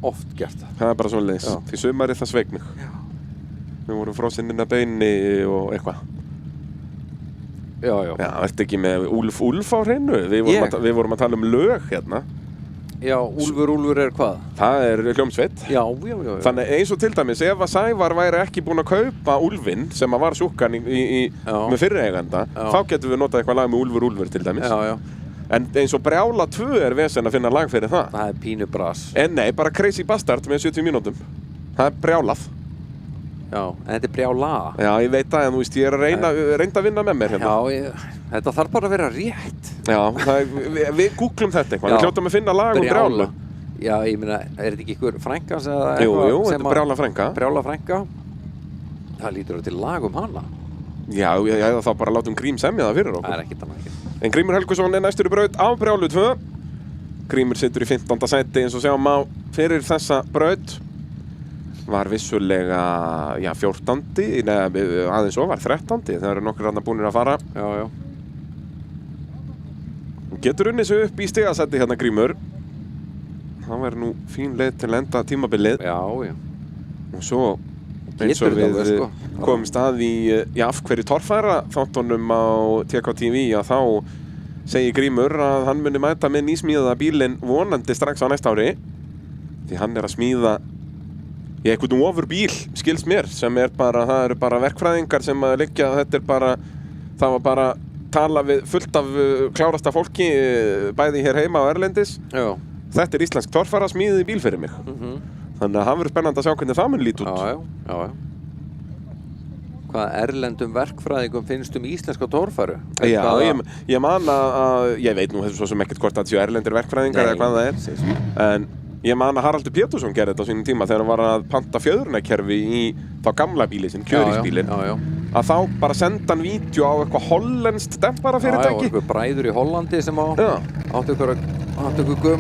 Oft gert það. Það er bara svoleiðis. Því sumarið það sveik mig. Já. Við vorum frosin inn að beini og eitthvað. Já. Já, ertu ekki með Úlf á hreinu? Við vorum að tala um lög hérna. Já, Úlfur er hvað? Það er hljómsveit. Já. Þannig eins og til dæmis, ef að Sævar væri ekki búinn að kaupa Úlfinn, sem að var sjúkkan með fyrri eiganda, þá getum við notað eitthvað lag með Úlfur til dæmis. Já. En eins og Brjála 2 er vesen að finna lag fyrir það. Það er pínu bras. En nei, bara Crazy Bastard með 70 mínútum. Það er brjálað. Já, en þetta er brjála. Já, ég veit það, en þú veist, ég er að reyna að vinna með mér hérna. Já, þetta þarf bara að vera rétt. Já, við googlum þetta eitthvað. Við hljótum að finna lag um Brjálu. Já, ég meina, er þetta ekki ykkur frænka sem að... Jú, þetta er Brjála frænka. Brjála frænka. Það lítur til lag um hana. Já, þá bara látum Grím semja það fyrir okkur. Það er ekkert annað ekki. En Grímur Helgusson er næstur í braut á Brjálu 2. Grímur situr í 15. sæti eins og sjáum á fyrir þessa braut. Var vissulega, 14. Aðeins og var 13. Það eru nokkur annar búnir að fara. Já. Getur unnið sig upp í stigasæti hérna Grímur. Það væri nú fín leið til að enda tímabilið. Já. Og svo eins og við komumst að í af hverju torfæra þáttunum á TK-TV að þá segir Grímur að hann muni mæta með nýsmíðaða bílinn vonandi strax á næsta ári því hann er að smíða í einhvern ofurbíl, skilst mér, sem er bara, það eru bara verkfræðingar sem að liggja, þetta er bara, það var bara tala við fullt af klárasta fólki bæði hér heima og erlendis. Já. Þetta er íslensk torfæra smíðið í bíl fyrir mig. Þannig að það verður spennandi að sjá hvernig það mun lít út. Já. Hvað erlendum verkfræðingum finnst íslenska torfæru? Já, ég man að, ég veit nú svo sem ekkert hvort að séu erlendir verkfræðingar eða hvað það er. En ég man að Haraldur Pétursson gerði þetta á sínum tíma þegar hann var að panta fjöðrunarkerfi í þá gamla bíli sinn, kjörísbílinn. Að þá bara senda hann vídeo á eitthvað hollenskt demparafyrirtæki. Já, eitthvað bræður í Hollandi sem áttu ykkur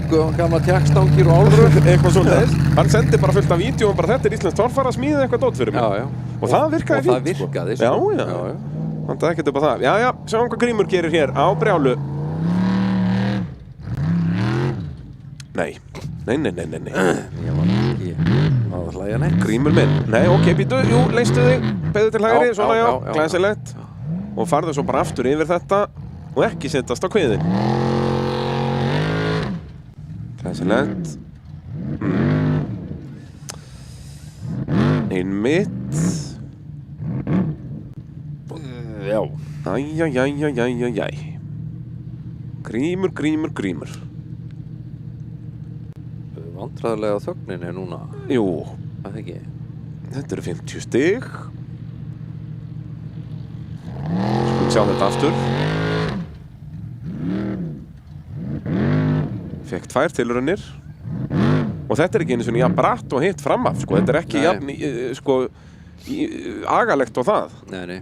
gamla tjakkstangir og álröð. Eitthvað svoleiðis. Hann sendi bara fullt af vídeo og bara þetta er íslensk torfæra, smíðið eitthvað dót fyrir mig. Já. Og það virkaði fínt. Og það virkaði, sko. Já. Þannig að ekkert upp á það. Já, sjáum hvað Grímur gerir hér á Brjálu. Nei. Ég var ekki að hlæja neitt. Grímur minn. Nei, ok, býtu, jú, leystu þig. Beðu til hægri, svona já, glæsilegt. Og farðu svo bara aftur yfir þetta og ekki setjast á kviðin. Glæsilegt. Einmitt. Já. Æjæjæjæjæjæjæj. Grímur. Vandræðarlega þögnin núna. Jú. Það ekki. Þetta eru 50 stig. Skulum sjá þetta aftur. Fekk 2 tilraunir. Og þetta er ekki einu svona bratt og hitt fram af, sko. Þetta er ekki jafn, agalegt og það. Nei.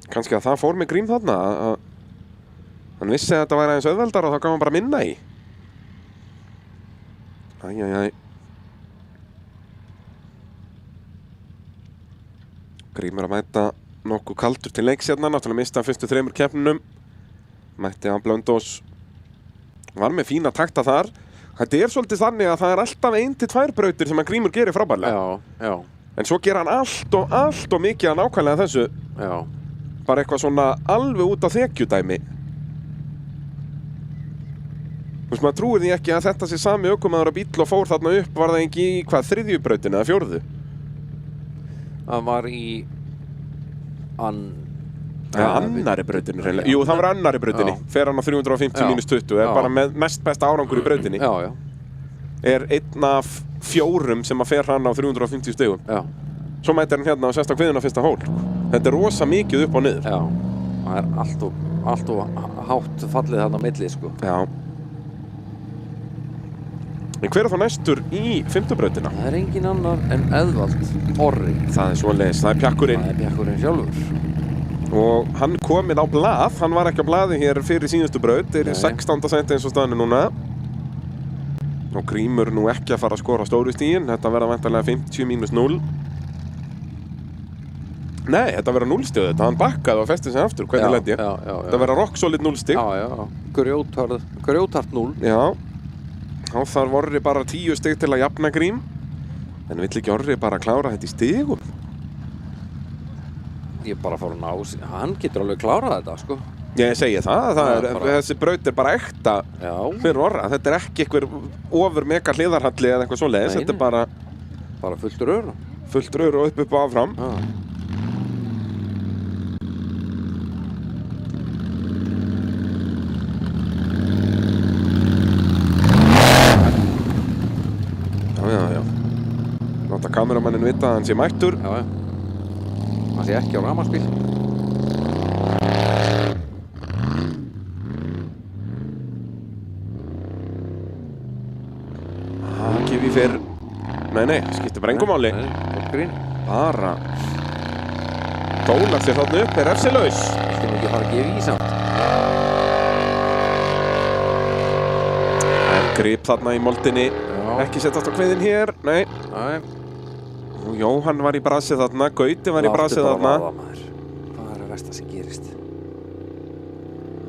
Kannski að það fór með Grím þarna. Hann vissi að þetta væri aðeins auðveldar og þá gaf hann bara minna í. Æjæjæj. Grímur að mæta nokkuð kaldur til leiks hérna, náttúrulega mista hann fyrstu 3 keppnunum. Mætti hann Blönduós, var með fína takta þar. Þetta er svolítið þannig að það er alltaf 1 til 2 brautir sem að Grímur gerir frábærlega. Já, já. En svo gera hann allt og mikið að nákvæmlega þessu. Já. Bara eitthvað svona alveg út á þekjudæmi. Þú veist, maður trúir því ekki að þetta sé sami ökumaður að bíll og fór þarna upp, var það ekki í hvað, 3. brautinni eða 4.? Það var í annari brautinni reynilega. Jú, það var annari brautinni. Fer hann á 350 mínus 20, er bara með mest besta árangur í brautinni. Já, já. Er 1 af 4 sem að fer hann á 350 stigum. Já. Svo mætir hann hérna á sérsta kviðin á fyrsta hól. Þetta er rosa mikið upp og niður. Já, það er allt og hátt fallið þarna á milli, sko. Já. En hver er þá næstur í 5. brautina? Það er engin annar en Eðvald Orri. Það er svoleiðis, það er Pjakkurinn. Það er Pjakkurinn sjálfur. Og hann komið á blað, hann var ekki á blaði hér fyrir síðustu braut, er í 16. sæti eins og staðinu núna. Og Grímur nú ekki að fara að skora stóru stígin, þetta verða væntanlega 50 mínus 0. Nei, þetta verða 0 stig þetta, hann bakkaði og festi sig aftur, hvernig leit ég? Já. Þetta verða rock solid 0 stig. Já. Grjótart 0. Já. Þá þarf Orri bara 10 stig til að jafna Grím. En vill ekki Orri bara klára þetta í stigum? Ég bara fór að ná, hann getur alveg klárað þetta, sko. Ég segi það þessi braut er bara ekta fyrir Orra. Þetta er ekki einhver ofur mega hliðarhalli eða eitthvað svoleiðis. Þetta er bara fullt rör. Fullt rör og upp og áfram. Já. Láta kameramanninn vita að hann sé mættur. Já. Hann sé ekki á rafmagnsbíl. Kifi fyrr. Nei, skiptir bara engum máli. Bara dólar sér þarna upp, er refsilaus. Þetta ekki fara að gefa í samt. En grip þarna í moldinni. Ekki setjast á kviðin hér, nei. Og Jóhann var í brasið þarna, Gauti var í brasið þarna. Hvað er að versta sem gerist?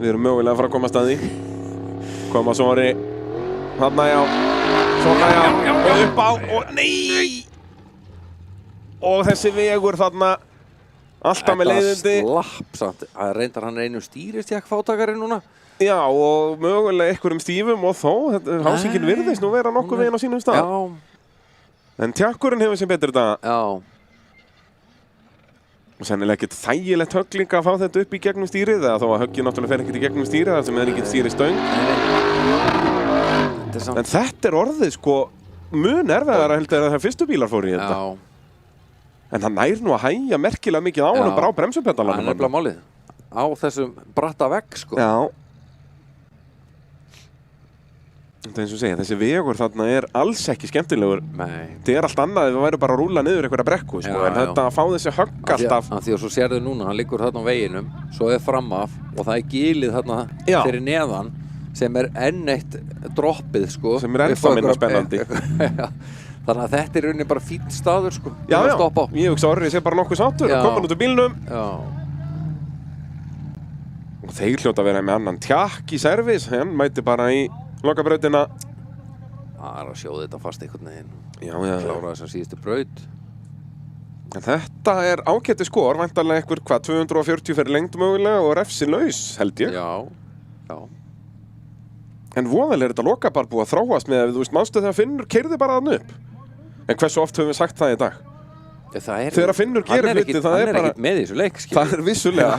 Við erum mögulega að fara að komast að því. Koma Sori. Þarna já. Svona já. Og upp á. Og nei! Og þessi vegur þarna. Alltaf með leiðindi. Þetta slapp samt. Reyndar hann einu stýristjakk fátakarinn núna. Já, og mögulega einhverjum stífum og þó. Hásingin virðist nú vera nokkuð veginn á sínum stað. Já. En Tjakkurinn hefur sem betur þetta. Já. Og sennilega ekkert þægilegt högg líka að fá þetta upp í gegnum stýrið, eða þó að höggið náttúrulega fer ekkert í gegnum stýrið þar sem er ekkert stýristöng. En þetta er orðið sko mun erfiðara heldur en það fyrstu bílar fóru í þetta. Já. En hann nær nú að hægja merkilega mikið á hann bara á bremsupedalanum. Það er nefnilega málið. Á þessum bratta vegg sko. Já. Þetta er eins og segja, þessi vegur þarna er alls ekki skemmtilegur. Nei. Þetta er allt annað ef við værum bara að rúlla niður einhverja brekku, sko. En þetta að fá þessi högg alltaf. Því að svo sérðu núna, hann liggur þarna á veginum, svo er fram af og það er gilið þarna fyrir neðan sem er enn eitt droppið, sko. Sem er ennþá minna spennandi. Þannig að þetta er rauninni bara fínn staður, sko. Já, ég hugsa Orri sé bara nokkuð sáttur að koma út úr bílnum. Já. Og þeir hljóta að vera með annan tjakk í servis, hann mæti bara í lokabrautina. Það er að sjóða þetta fast einhvern veginn. Já. Klára þessa síðustu braut. En þetta er ágæti skor, væntanlega einhver, 240 fyrir lengd mögulega og refsilaus, held ég. Já. En voðalega er þetta lokapar búið að þróast með, þú veist, manstu þegar Finnur keyrði bara þarna upp. En hversu oft höfum við sagt það í dag? Þegar Finnur gerir hluti, það er bara... Hann er ekkert með í þessu leik, skilur. Það er vissulega,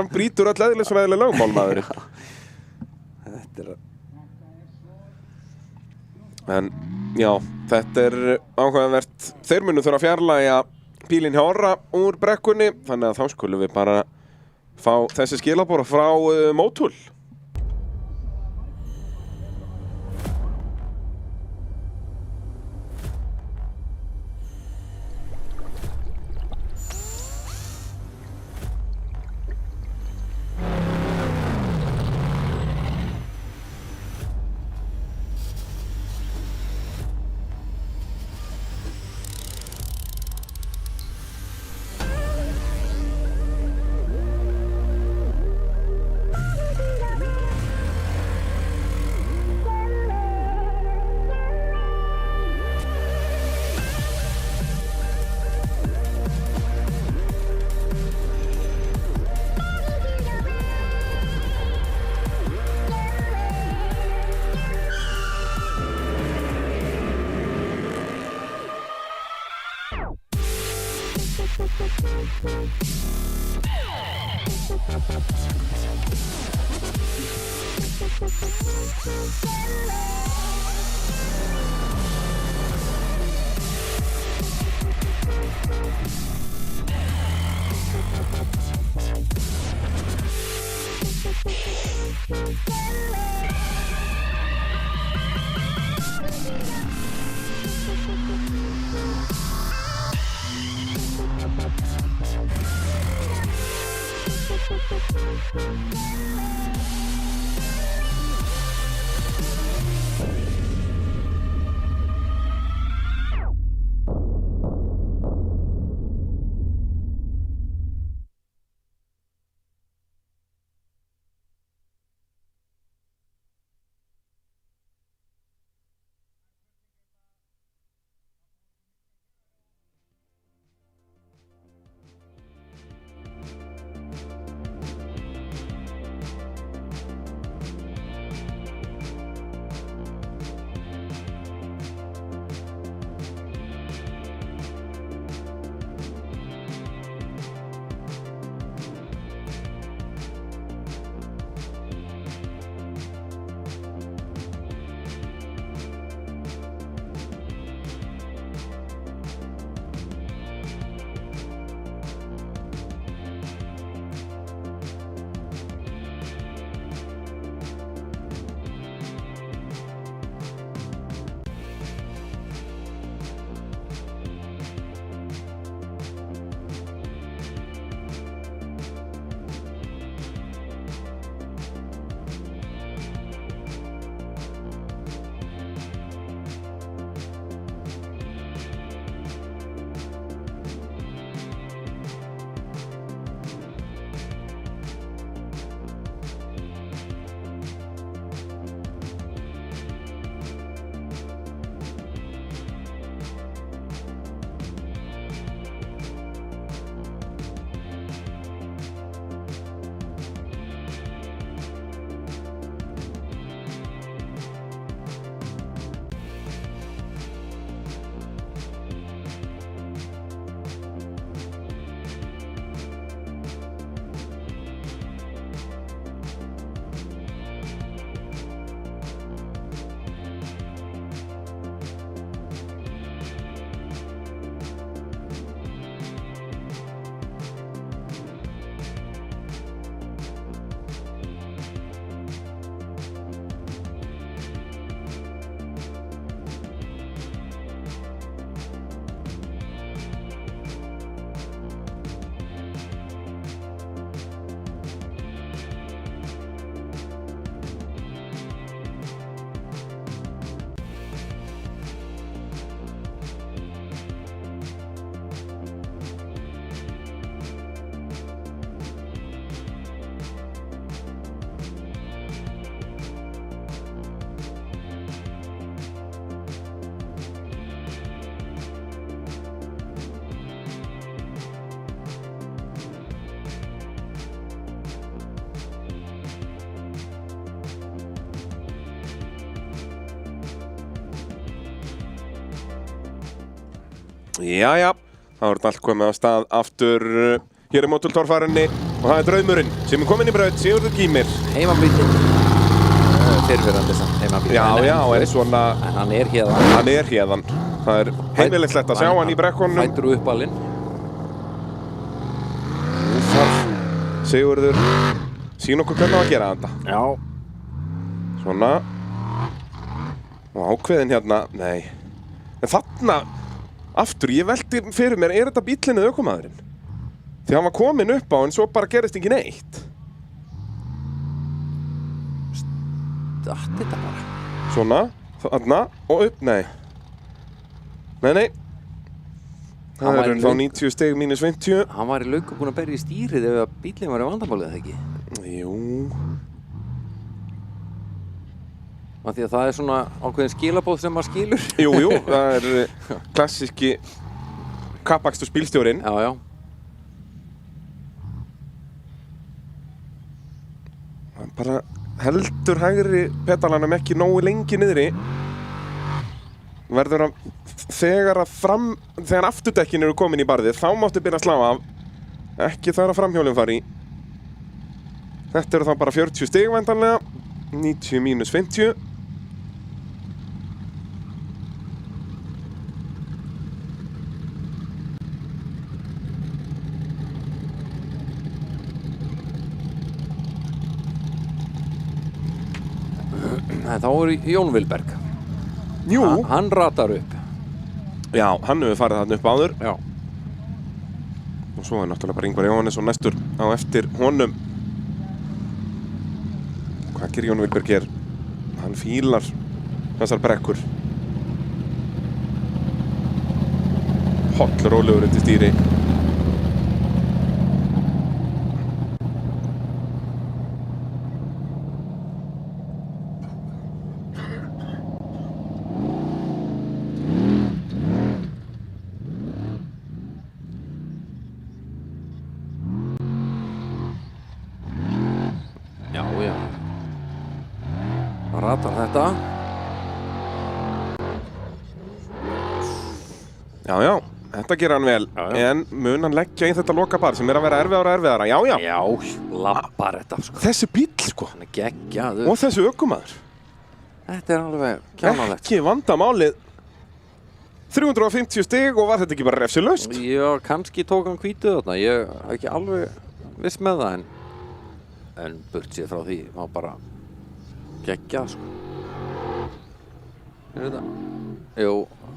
hann brýtur öll eðlisfræðileg lögmál, maðurinn. Þetta er... En já, þetta er áhugavert. Þeir munu þurfa að fjarlægja bílinn hjá Orra úr brekkunni, þannig að þá skulum við bara fá þessi skilaboð frá Motul. Jæja, þá er þetta allt komið á stað aftur hér í Mótultorfarinni og það er draumurinn sem er komin í braut, Sigurður Gýmir. Heimabíllinn. Fyrrverandi samt, heimabíllinn. Já, en svona... En hann er hérðan. Hann er hérðan. Það er heimilegt að sjá hann í brekkunum. Fætur uppalinn. Nú þarf Sigurður sín okkur hvernig að gera þetta. Já. Svona. Og ákveðin hérna, nei. En þarna... Aftur, ég veldi fyrir mér, er þetta bíllinn eða ökumaðurinn? Því hann var komin upp á en svo bara gerist ekki neitt. Datt þetta bara. Svona, þarna og upp, nei. Nei. Það eru þá 90 stig mínus 50. Hann var í löngu búinn að berja í stýrið ef bíllinn var í vandamálið, eða ekki? Jú. Af því að það er svona ákveðin skilabóð sem maður skilur. Jú, það er klassíski kappakstur bílstjórinn. Já. Hann bara heldur hægri pedalanum ekki nógu lengi niðri. Verður að sagt, þegar afturdekkin eru komin í barðið, þá máttu byrja að slá af. Ekki þar að framhjólinn fari. Þetta eru þá bara 40 stig væntanlega. 90 mínus 50. Þá er Jón Vilberg. Jú. Hann ratar upp. Já, hann hefur farið þarna upp áður. Já. Og svo er náttúrulega bara Ingvar Jóhannesson næstur á eftir honum. Hvað gerir Jón Vilberg hér? Hann fílar þessar brekkur. Hollrólegur undir stýri. Ratar þetta. Já, þetta gerir hann vel. Já. En mun hann leggja í þetta lokabar sem er að vera erfiðara og erfiðara. Já. Já, lappar þetta sko. Þessi bíll sko. Hann er geggjaður. Og þessi ökumaður. Þetta er alveg kjánalegt. Ekki vandamálið. 350 stig og var þetta ekki bara refsilaust? Já, kannski tók hann hvítu þarna. Ég er ekki alveg viss með það en burt sér frá því var bara geggjað sko. Er þetta? Jú,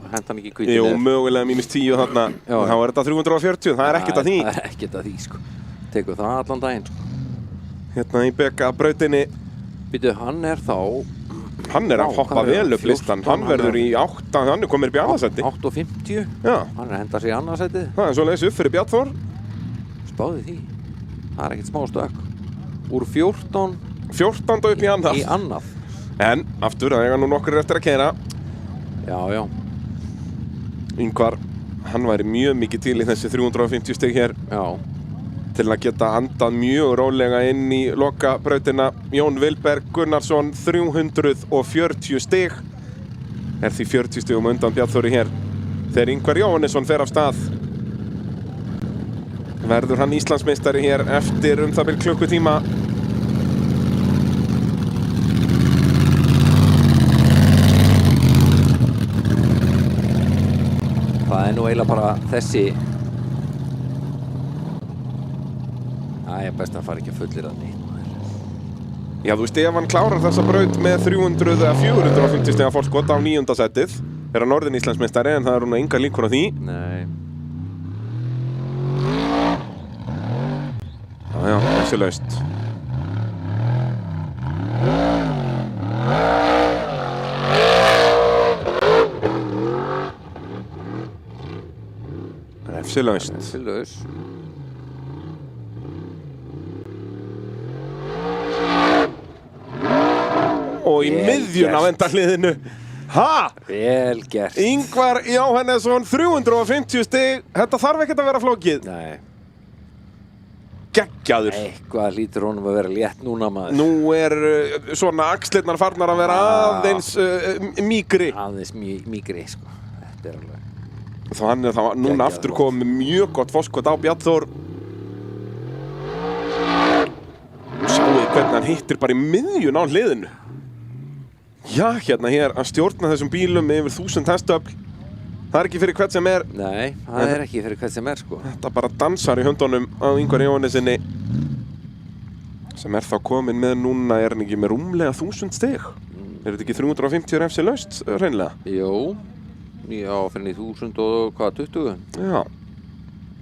hent hann ekki hvítu. Jú, mögulega mínus 10 þarna. Já. Þá er þetta 340, það er ekkert að því. Það er ekkert að því sko. Tekur það allan daginn sko. Hérna í Beka-brautinni. Býtu, hann er þá... Hann er að hoppa vel upp listan. Hann verður í 8, hann er komin upp í annarsætti. 8.50. Já. Hann er að henda sig í annarsættið. Það er svoleiðis upp fyrir Bjarnþór. Spáði því. Það er ekkert smá stökk. Úr 14 14 upp í annað. í annað. En aftur, það eiga nú nokkur eftir að keyra. Já. Ingvar, hann væri mjög mikið til í þessi 350 stig hér. Já. Til að geta andað mjög rólega inn í lokabrautina. Jón Vilberg Gunnarsson 340 stig. Er því 40 stigum undan Bjarnþóri hér. Þegar Ingvar Jóhannesson fer af stað. Verður hann Íslandsmeistari hér eftir það bil klukkutíma. Það er nú eiginlega bara þessi. Það er best að fara ekki að fullir að nýtt. Já, þú veist, ef hann klárar þessa braut með 300 eða 450 stiga fórskot á 9. sætið, er hann orðinn Íslandsmeistari, en það er hún engar líkur á því. Nei. Já, þessi laust. Refsilaust. Refsilaus. Og í miðjun af endahliðinu. Ha! Vel gert. Ingvar Jóhannesson, 350 stig. Þetta þarf ekkert að vera flókið. Nei. Geggjaður. Eitthvað lítur honum að vera létt núna maður. Nú er svona axlirnar farnar að vera aðeins mýkri. Aðeins mýkri, sko. Þetta er alveg... Þannig að það var núna aftur komið mjög gott fórskot á Bjarnþór. Sjáu hvernig hann hittir bara í miðjun á hliðinu. Já, hérna hér að stjórna þessum bílum með yfir 1000 hestöfl. Það er ekki fyrir hvert sem er. Nei, það er ekki fyrir hvert sem er, sko. Þetta bara dansar í höndunum á Ingvar Jóhannessyni. Sem er þá komin með núna, er hann ekki með rúmlega 1000 stig? Er þetta ekki 350 refsi laust, hreinlega? Jú. Já, fyrir 1000 og hvað, 20? Já.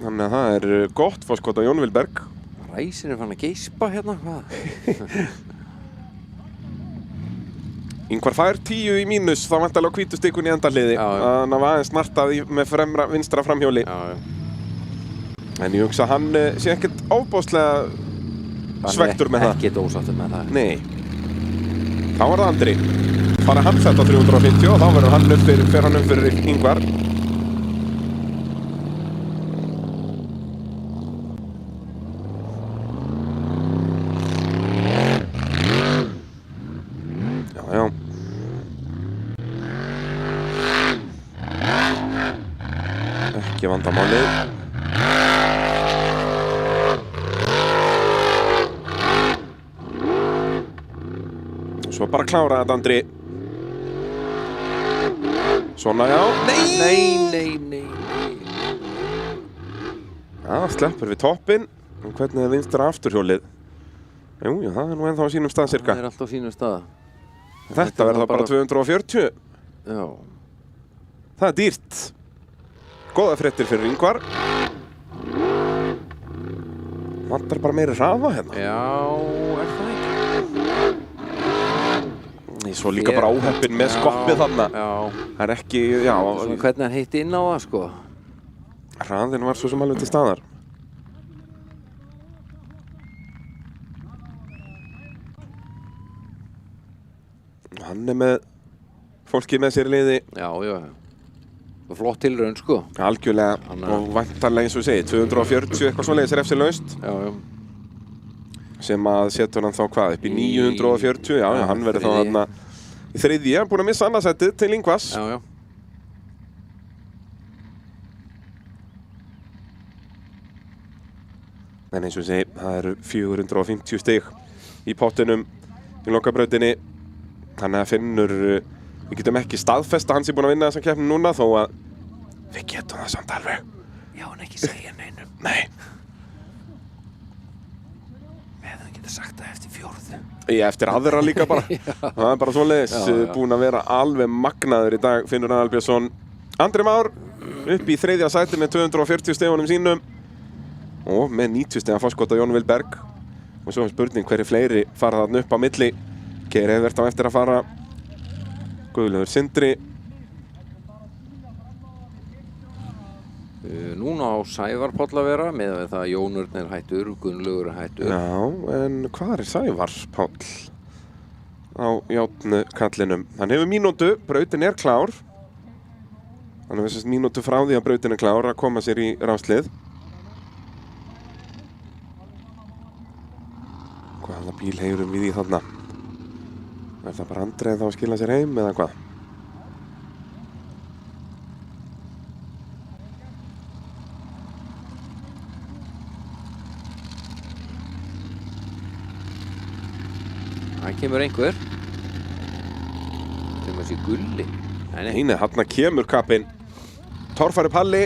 Þannig að það er gott fórskot á Jón Vilberg. Ræsin er fann að geispa hérna, hvað? Ingvar fær 10 í mínus, þá vantarlega hvítu stikun í endahliði. Þannig að aðeins snartað með vinstra framhjóli. En ég hugsa að hann sé ekkert ofboðslega svektur með það. Ekkert ósáttur með það. Nei. Þá er það Andri. Fara hann þetta 350 og þá verður hann fer hann fyrir Ingvar. Já. ekki vandamálið. Svo bara klára þetta, Andri. Svona, já. Nei. Já, sleppur við toppinn. Og hvernig er vinstra afturhjólið? Jú, það er nú ennþá á sínum stað, cirka. Það er alltaf á sínum stað. Þetta verður þá bara 240. Já. Það er dýrt. Góða fréttir fyrir Ingvar. Vantar bara meiri hraða hérna. Já, er það ekki? Svo líka bara óheppinn með skoppið þarna. Já. Það er ekki, já. Svona hvernig hann heitti inn á það, sko. Hraðinn var svo sem alveg til staðar. Hann er með fólki með sér í liði. Já. Og flott tilraun, sko. Algjörlega, og væntanlega eins og ég segi, 240 eitthvað svoleiðis refsilaust. Já. Sem að setur hann þá hvað, upp í 940, já, hann verður þá þarna í þriðja, búinn að missa annarsættið til Ingvars. Já. En eins og ég segi, það eru 450 stig í pottinum í lokabrautinni. Þannig að Finnur, við getum ekki staðfest að hann sé búinn að vinna þessa keppni núna, þó að við getum það samt alveg. Já, en ekki segja neinum. Nei. Við hefðum getað sagt það eftir fjórðu. Já, eftir aðra líka bara. Það er bara svoleiðis, búinn að vera alveg magnaður í dag, Finnur Aðalbjörnsson. Andri Már upp í þriðja sæti með 240 stigunum sínum og með 90 stiga forskot á Jón Vilberg. Og svo er spurning hverju fleiri fara þarna upp á milli. Geir Evert á eftir að fara. Guðlaugur Sindri. Núna á Sævar Páll að vera, með það að Jón Örn er hættur, Gunnlaugur er hættur. Já, en hvað er Sævar Páll á járnkallinum? Hann hefur mínútu, brautin er klár. Hann hefur þessast mínútu frá því að brautin er klár að koma sér í ráslið. Hvaða bíl heyrum við í þarna? Er það bara Andrið þá að skila sér heim eða hvað? Það kemur einhver. Það kemur sér Gulli. Nei, þarna kemur kappinn. Torfari Palli.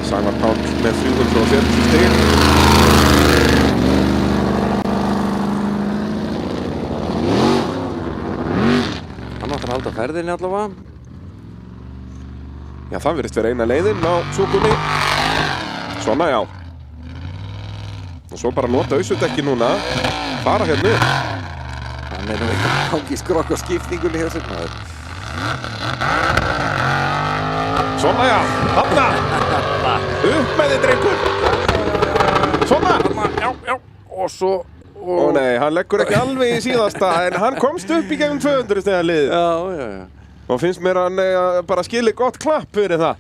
Sævar Páll með 340 stig. Hann áttur að halda ferðinni allavega. Já, það virðist vera eina leiðin á súkunni. Svona, já. Og svo bara nota ausudekki núna. Fara hérna upp. Hann er nú ekki að gangi skrokk á skipningunni hjá sér maður. Svona, já. Þarna. Upp með þið, drengur. Svona. Já. Og svo... Ó nei, hann leggur ekki alveg í síðasta, en hann komst upp í gegnum 200 stiga lið. Já. Og finnst mér hann bara skilið gott klapp fyrir það.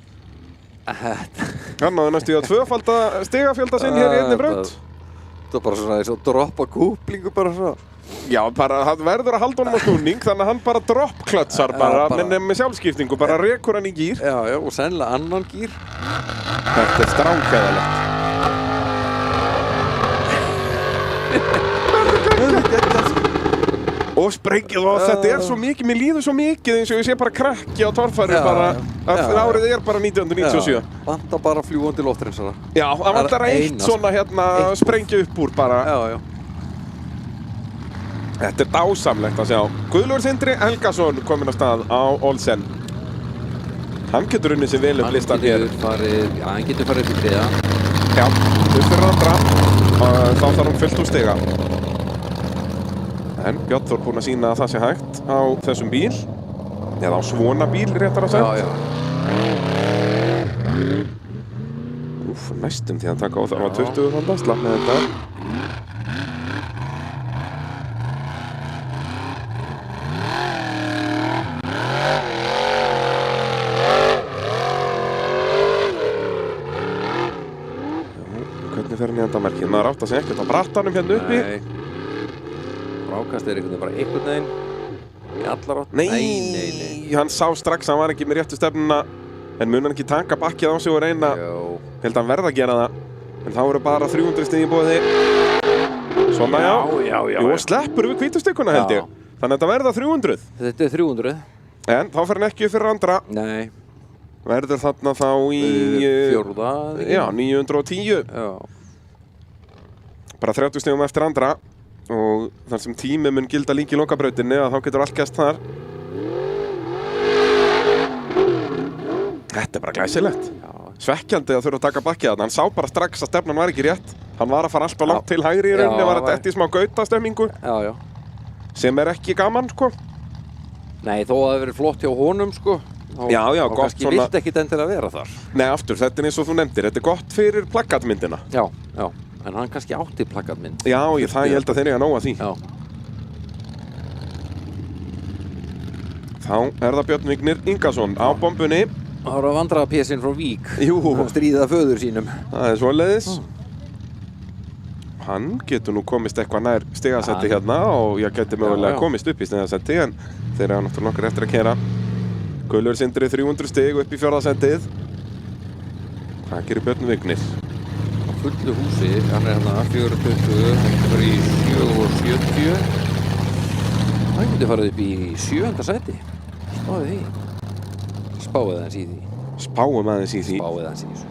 Hann náði næstu í að tvöfalda stigafjölda sinn hér í einni braut. Það er bara svona eins og droppa kúplingu bara svona. Já, bara hann verður að halda honum á snúning, þannig að hann bara droppklötsar bara, með sjálfskiptingu, bara rekur hann í gír. Já, og sennilega annan gír. Þetta er strángæðalegt. Og sprengið, og þetta er svo mikið, mér líður svo mikið eins og ég sé bara krakki á torfæri bara, árið er bara 1997. Vantar bara fljúgandi loftrensara. Já, það vantar eitt svona hérna sprengja upp úr bara. Já. Þetta er dásamlegt að sjá. Guðlaugur Sindri Helgason kominn á stað á Olsen. Hann getur unnið sér vel upp listan hér. Hann getur farið til þriða. Já, upp fyrir andra. Þá þarf hann fullt úr stiga. En Björn Þór búinn að sýna að það sé hægt á þessum bíl. Eða á svona bíl, réttar að segja. Já. Úf, næstum því að taka á það var 20 þarna, slapp með þetta. fyrir neðandamerkið. Maður átt að segja ekkert á brattanum hérna uppi. Nei. Frákast einhvern veginn bara einhvern veginn. Í allar átt. Nei, hann sá strax að hann var ekki með réttu stefnuna. En mun hann ekki taka bakkið á sig og reyna. Jó. Held að hann verða að gera það. En þá eru bara 300 stig í boði. Svona já. Jú, og sleppur við hvítustykkuna held ég. Þannig að þetta verða 300. Þetta er 300. En þá fer hann ekki upp fyrir andra. Nei. Verður þarna þá í... Fjórða. Já, 910. Já. Bara 30 stigum eftir andra. Og þar sem tími mun gilda líka í lokabrautinni að þá getur allt gæst þar. Þetta er bara glæsilegt. Svekkjandi að þurfa að taka bakkið þarna. Hann sá bara strax að stefnan var ekki rétt. Hann var að fara alltaf langt til hægri í rauninni, var að detti í smá gautastemmingu. Já. Sem er ekki gaman, sko. Nei, þó að það hefur verið flott hjá honum, sko. Já, gott svona. Kannski vilt ekkit endilega vera þar. Nei, aftur, þetta er eins og þú nefndir. Þetta er gott fyrir plakatmyndina. Já. En hann kannski átti plakatmynd. Já, ég held að þeir eiga nóg að því. Já. Þá er það Björn Vignir Ingason á bombunni. Það var að vandra pésinn frá Vík. Jú. Að stríða föður sínum. Það er svoleiðis. Hann getur nú komist eitthvað nær stigasetti hérna og ég geti mögulega komist upp í stigasetti en þeir eru náttúrulega nokkur eftir að keyra. Gullur Sindri 300 stig upp í 4. sendið. Hvað gerir Björn Vignir? Á fullu húsi, hann er hérna 420, hann getur í 770. Hann getur farið upp í 7. sæti. Spáið aðeins í því. Spáum aðeins í því. Spáið aðeins í þessu.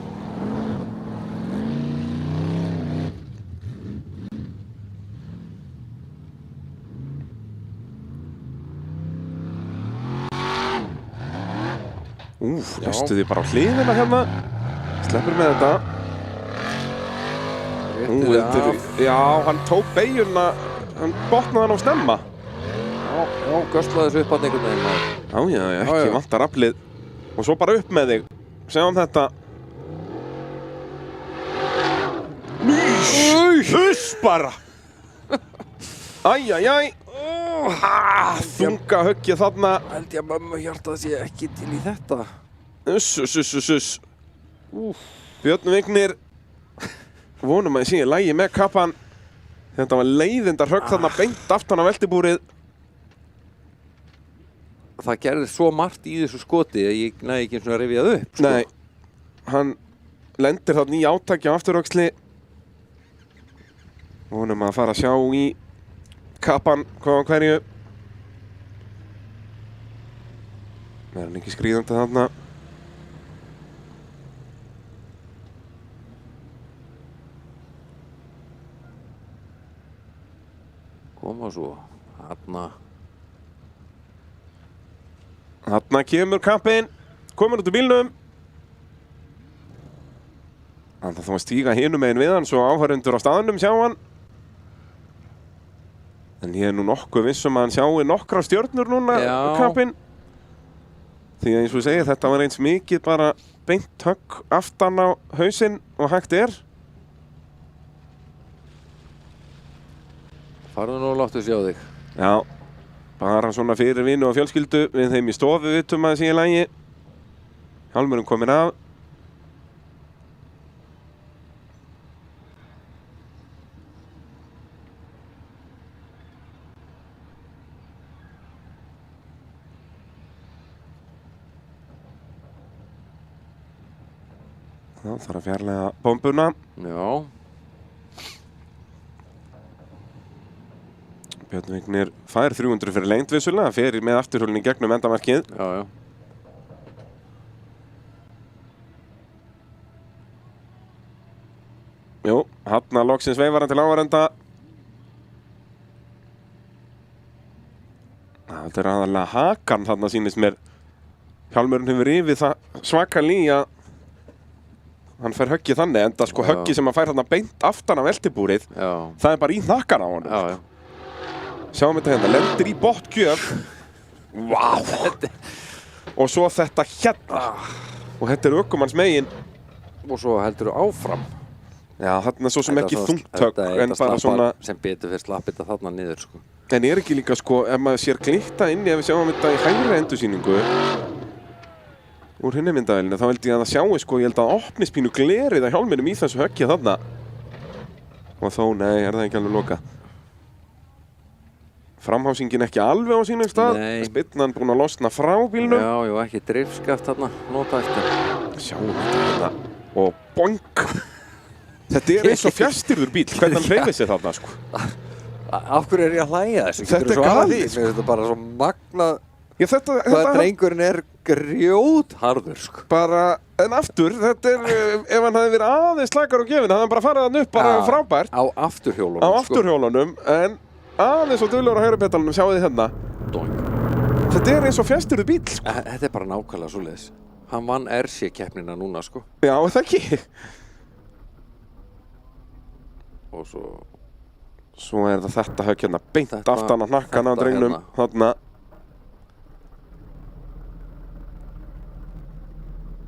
Lestu því bara á hliðina hérna. Sleppur með þetta. Já, hann tók beygjuna, hann botnaði hann á snemma. Já, göslaði þessu upp að einhvern veginn. Já, ekki vantar aflið. Og svo bara upp með þig. Sjáum þetta. Huss bara! Æjæjæj! Þunga höggið þarna. Held ég að mömmu hjartað sé ekki til í þetta. Uss. Björn Vignir. Vonum að ég sé í lagi með kappan. Þetta var leiðindar högg þarna beint aftan á veltibúrið. Það gerði svo margt í þessu skoti að ég næði ekki eins og að rifja það upp. Nei, hann lendir þarna í átaki á afturöxli. Vonum að fara að sjá í kappan hvað á hverju. Það er hann ekki skríðandi þarna. Koma svo, Þarna kemur kappinn, komur út úr bílnum. Hann þarf að stíga hinum megin við hann svo áhörundur á staðnum sjá hann. En ég er nú nokkuð viss að hann sjái nokkra stjörnur núna, kappinn. Því að eins og ég segi, þetta var eins mikið bara beint högg aftan á hausinn og hægt er. Farðu nú og láttu sjá þig. Já, bara svona fyrir vinu og fjölskyldu. Við þeim í stofu vitum að það sé í lagi. Hjálmurinn kominn af. Það þarf að fjarlæga bombuna. Já. Björn Vignir fær 300 fyrir lengd vissulega, fer með afturhjólinn í gegnum endamarkið. Já. Jú, hann loksins veifar hann til ávarenda. Þetta er aðalega hakan þarna sýnist mér. Hjálmurinn hefur yfir það svakalega. Hann fær höggið þannig, enda sko höggið sem hann fær þarna beint aftan af veltibúrið. Já. Það er bara í hnakkan á honum. Já. Sjáum þetta hérna, lendir í botngjöf. Vá! Og svo þetta hérna. Og þetta er ökumanns megin. Og svo heldur þú áfram. Já, þarna er svo sem ekki þungt högg, en bara svona... Sem betur fyrir slapp þetta þarna niður, sko. En er ekki líka, sko, ef maður sér glitta inni, ef við sjáum þetta í hægri endursýningu úr hinni myndavélinni, þá held ég að það sjáu, sko, ég held að opnispínu glerið að hjálminum í þessu höggið þarna. Og þó, nei, það ekki alveg lokað. Framhásingin ekki alveg á sínum stað. Nei. Spyrnan búin að losna frá bílnum. Já, jú, ekki drifskaft þarna, nota eftir. Sjáum þetta hérna. Og boink. Þetta eins og fjastýrður bíl. Hvernig hann hreyfir sig þarna, sko. Af hverju ég að hlæja þessu? Þetta Geturðu galið, svarað því? Mér finnst þetta bara svo magnað Já, þetta hvað drengurinn grjótharður, sko. bara, en aftur, þetta ef hann hefði verið aðeins slakar og gefinn, hefði hann bara farið hann upp bara frábært. Á afturhjólunum, Á afturhjólunum, en aðeins og duglegur á hægri pedalunum, sjáu þið hérna. Doink. Þetta eins og fjastýrður bíl, sko. Þetta er bara nákvæmlega svoleiðis. Hann vann RC-keppnina núna, sko. Já, það ekki. Og Svo er það þetta högg hérna, beint Þetta- aftan á hnakkan á þetta drengnum, hérna. þarna.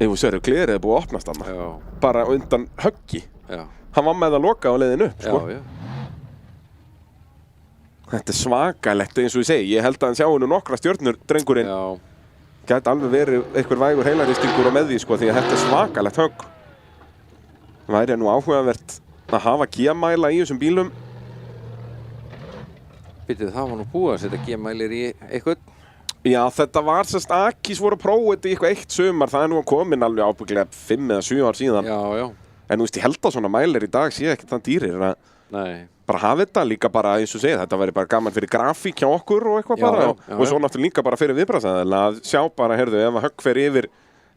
Ef þú sér, glerið er búið að opnast þarna. Já, Bara undan höggi. já, Hann var með að loka á leiðinu upp, sko. já. Þetta er svakalegt eins og ég segi. Ég held að hann sjá nú nokkra stjörnur, drengurinn. Já, Gæti alveg verið einhver vægur heilaristingur á með því, sko, því að þetta er svakalegt högg. Væri nú áhugavert að hafa G-mæla í þessum bílum. býttu það var nú búið að setja G-mælir í eitthvað. Já, þetta var sérst Akis voru að prófa þetta í eitthvað eitt sumar. Það er nú komin alveg ábyggilega 5 eða 7 ár síðan. Já, já, En þú veist, ég held að svona mælir í dag sé ekki þann dýrir að nei. bara hafa þetta líka bara eins og segja. Þetta væri bara gaman fyrir grafík hjá okkur og eitthvað Já, bara. já, Og svo náttúrulega líka bara fyrir viðbragðsaðila að sjá bara, heyrðu, ef að högg fer yfir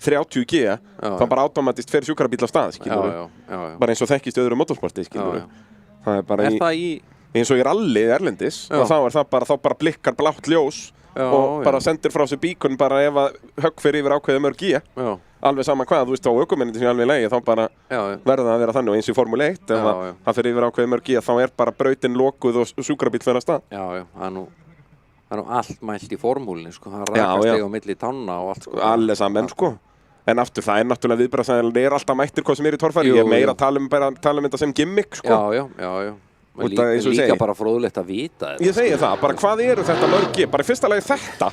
30G, þá bara automatist fer sjúkrabíll á stað, Já, skilur já, já. Bara eins og þekkist í öðru motorsporti, skilur Já, já. Það er bara Er í, það í... eins og í rally erlendis Já. og þá er það bara, þá bara blikkar blátt ljós Já, og já. bara sendir frá sér bíkun bara ef að högg fer yfir ákveðið mörg G. Já, Alveg sama hvað, þú veist, á ökumennin sem er alveg í lagi, þá bara já, já. verður það að vera þannig og eins í Formule 1 ef Já, að já. það fer yfir ákveðið mörg G, þá er bara brautin lokuð og sjúkrabíll fer að stað. Já, já, það er nú allt mælt í formúlinni, sko. Það Já, rakast já. þig á milli tanna og allt, sko. Allir saman, sko. En aftur, það er náttúrulega viðbragðsaðilin er alltaf mættir hvað sem er í torfæri. Jú, Ég er meira jú. að tala um þetta sem gimmick, sko. Já, já, já, já. Og það er eins og ég Líka segi. bara fróðlegt að vita þetta. Ég segi það, bara hvað eru þetta mörg G? Bara í fyrsta lagi þetta.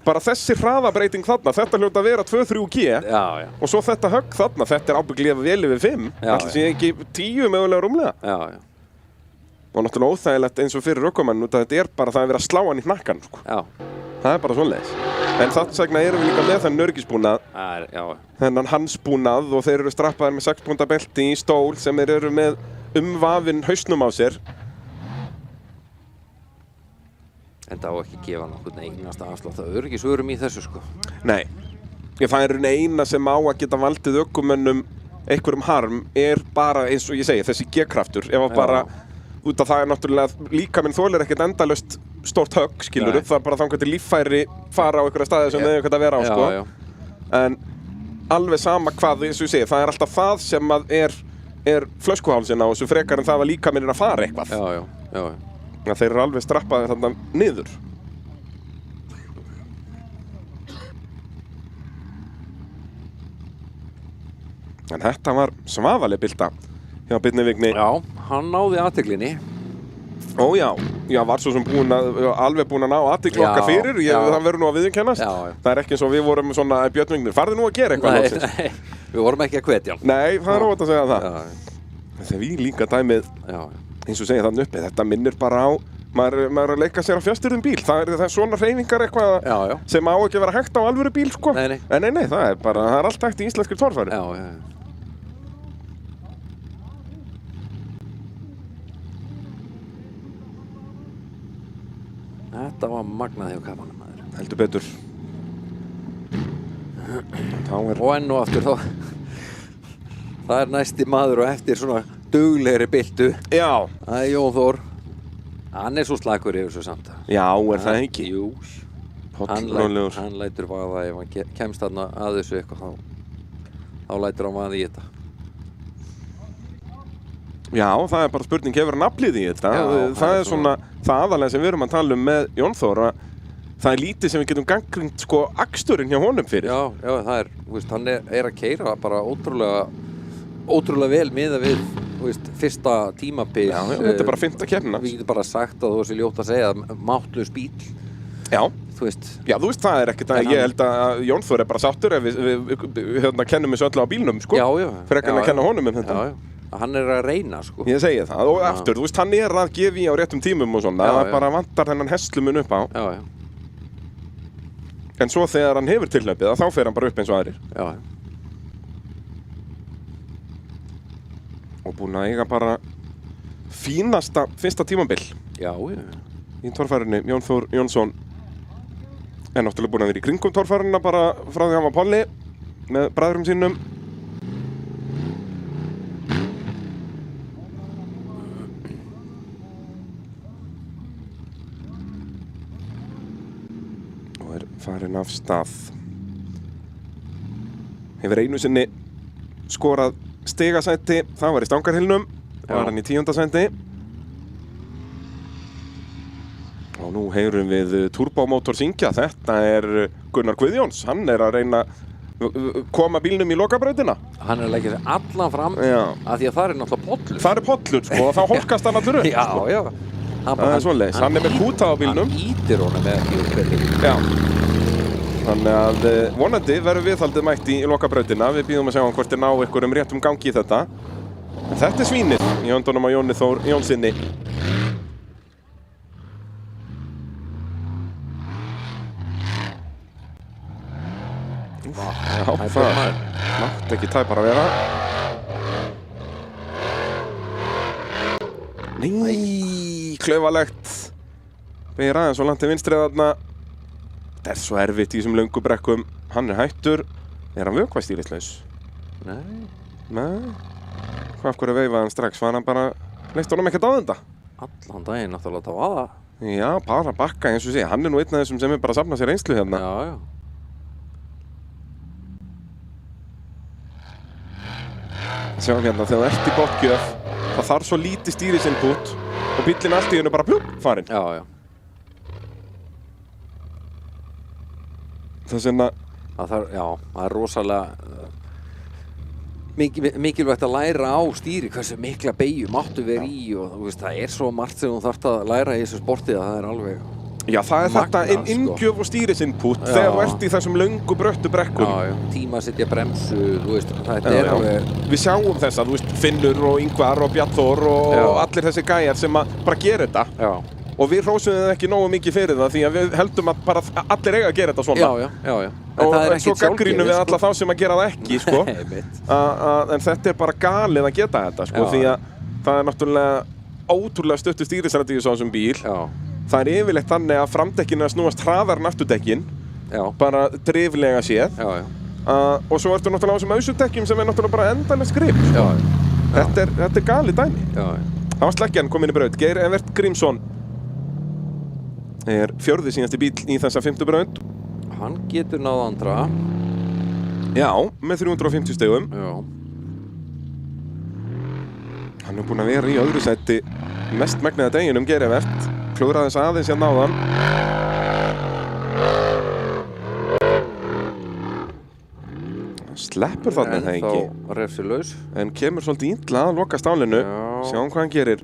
Bara þessi hraðabreyting þarna, þetta hljóta að vera 2-3 G. Já, já, Og svo þetta högg þarna, þetta er ábyggilega vel yfir 5. Já, Ætli sé ekki 10 mögulega rúmlega. já, já. Og náttúrulega óþægilegt eins og fyrir ökumann, þetta er bara það að vera að slá hann í hnakkan, sko. Já, Það er bara svoleiðis. En þess vegna erum við líka með þann öryggisbúnað, það er, já. þennan hansbúnað og þeir eru strappaðir með 6 púnta belti í stól sem eru með umvafinn hausnum á sér. En það á ekki að gefa nokkurn einasta afslátt að öryggisvörum í þessu, sko. Nei, það er eina sem á að geta valdið ökumönnum einhverjum harm er bara eins og ég segi, þessi G-kraftur. Ef að Já. bara, út af það er náttúrulega líka minn þolir ekkert endalaust stórt högg, skilur Nei. það er bara þannig að líffæri fara á einhverja staði sem þau eitthvað að vera á, sko. Já, En alveg sama hvað, eins og ég segi, það er alltaf það sem að er flöskuhálsinn á þessu frekar en það að líka minn er að fara eitthvað. já, já, já, já. Þeir eru alveg strappaði þarna niður. En þetta var svaðaleg bylta hjá Birni Vigni. Já, hann náði athyglinni. Ó já, var svo sem alveg búinn að ná athygli okkar Já, fyrir. já. Það verður nú að viðurkennast. Já, já. Það er ekki eins og við vorum svona Björn Vignir, farðu nú að gera eitthvað Nei, loksins. nei, við vorum ekki að hvetja hann. Nei, það er óvægt að segja það. Já, Þegar við líka dæmið, já, eins og segja þannig uppi, þetta minnir bara á, maður er að leika sér á fjastyrðum bíl. Það er svona hreyfingar eitthvað já, já, sem á ekki að vera hægt á alvöru bíl, sko. Nei, nei. En nei, það er allt hægt í íslenskri torfæri. já, já. Þetta var magnað hjá kafanum, maður. Heldur betur. Þá er... Og enn og aftur þá, það er næsti maður og eftir svona duglegri byltu. Já, Það er Jón Þór. Hann er svo slakur yfir svo samt. já, er það ekki? Jú, Pollrólegur. hann lætur vaða ef hann kemst þarna að þessu eitthvað þá lætur hann vaða í þetta. Já, það er bara spurning, hefur hann aflið í þetta? Já, það er svona, það aðalega sem við erum að tala um með Jón Þór, að það er lítið sem við getum gagnrýnt, sko, aksturinn hjá honum fyrir. Já, já, það er, þú veist, hann er að keyra bara ótrúlega vel miðað við, þú veist, fyrsta tímabil. Já, þetta er bara 5. keppnina. Við getum bara sagt að þú veist ljótt að segja máttlaus bíl, Já. þú veist. Já, þú veist, það er ekkert að, En ég held að Jón Þór er bara sáttur ef við kennum þessu öllu á bílnum, sko. Já, já. Frekar en Já, að kenna já. honum um þetta. Já, já. Hann er að reyna, sko. Ég segi það, og aftur, þú veist, hann er að gefa í á réttum tímum og svona, það bara vantar þennan hestlumun upp á. Já, já. En svo þegar hann hefur tilhlaupið, þá fer hann bara upp eins og aðrir. Já, já. Og búinn að eiga bara fínasta fyrsta tímabil Já, já. í torfærunni. Jón Þór Jónsson er náttúrulega búinn að vera í kringum torfærunna bara frá því hann var polli með bræðrum sínum. Og er farinn af stað. Hefur einu sinni skorað stigasæti, það var í Stangarhylnum, var hann í 10. sæti. Og nú heyrum við turbómótor syngja, þetta er Gunnar Guðjóns, hann er að reyna koma bílnum í lokabrautina. Hann er að leggja sig allan fram af því að það er náttúrulega pollur. Það er pollur, sko, og þá hólkast hann allur upp. Já, sko. já. Það er svoleiðis, hann er með kúta á bílnum. Hann ítir honum með hjólbreiðingu. Já. Þannig að vonandi verður viðhaldið mætt í lokabrautina. Við býðum að sjá hann hvort ná einhverjum réttum gangi í þetta. En þetta er svínið í höndunum á Jóni Þór Jónsinni. Já, það mátti ekki tæpar að vera. Nei, klaufalegt. Beygir aðeins og langt til vinstri þarna. Þetta er svo erfitt í þessum löngu brekkum. Hann er hættur. Er hann vökvastýrislaus? Nei. Nei. Hvað af hverju veifaði hann strax? Var hann bara... Leist honum ekkert á þetta? Allan daginn náttúrulega það var það. Já, bara bakka eins og sé. Hann er nú einn af þessum sem er bara að safna sér reynslu hérna. Já, já. Sjáum hérna, þegar þú ert í botgjöf, það þarf svo lítið stýrisinput og bíllinn allt í hennu bara plúp, farinn. Já, já. Þess vegna... Það er rosalega mikilvægt að læra á stýri, hversu mikla beygju máttu vera í og þú veist, það er svo margt sem þú þarft að læra í þessu sporti að það er alveg... Já, það er þetta magnað, inngjöf og stýrisinput þegar þú ert í þessum löngu bröttu brekkum. Já, já, tímasetja bremsu, þú veist, þetta er alveg... Við sjáum þessa, þú veist, Finnur og Ingvar og Bjarnþór og allir þessi gæjar sem að bara gera þetta. Já. Og við hrósum það ekki nógu mikið fyrir það því að við heldum að bara allir eiga að gera þetta svona. Já. Og svo gaggrínum við alla þá sem að gera það ekki, sko. En þetta er bara galið að geta þetta, sko, því að það er náttúrulega ótrúlega stuttu stýrisstrategíu á þessum bíl. Já. Það er yfirleitt þannig að framdekkinu að snúast hraðar en afturdekkin, bara driflega séð. Og svo ertu náttúrulega á þessum ausudekkjum sem er náttúrulega bara endalegt grip, sko. Þetta er galið dæmi. Það var sleggjan komin í braut. Geir Evert Grímsson er fjórði síðasti bíl í þessa 5. braut. Hann getur náð andra. Já, með 350 stigum. Já. Hann er búinn að vera í öðru sæti mest megniða deginum, Geir Evert. Klúðraði þess aðeins hérna áðan. Sleppur þarna það ekki. En þá refsilaus. En kemur svolítið illa að loka stálinu. Sjáum hvað hann gerir.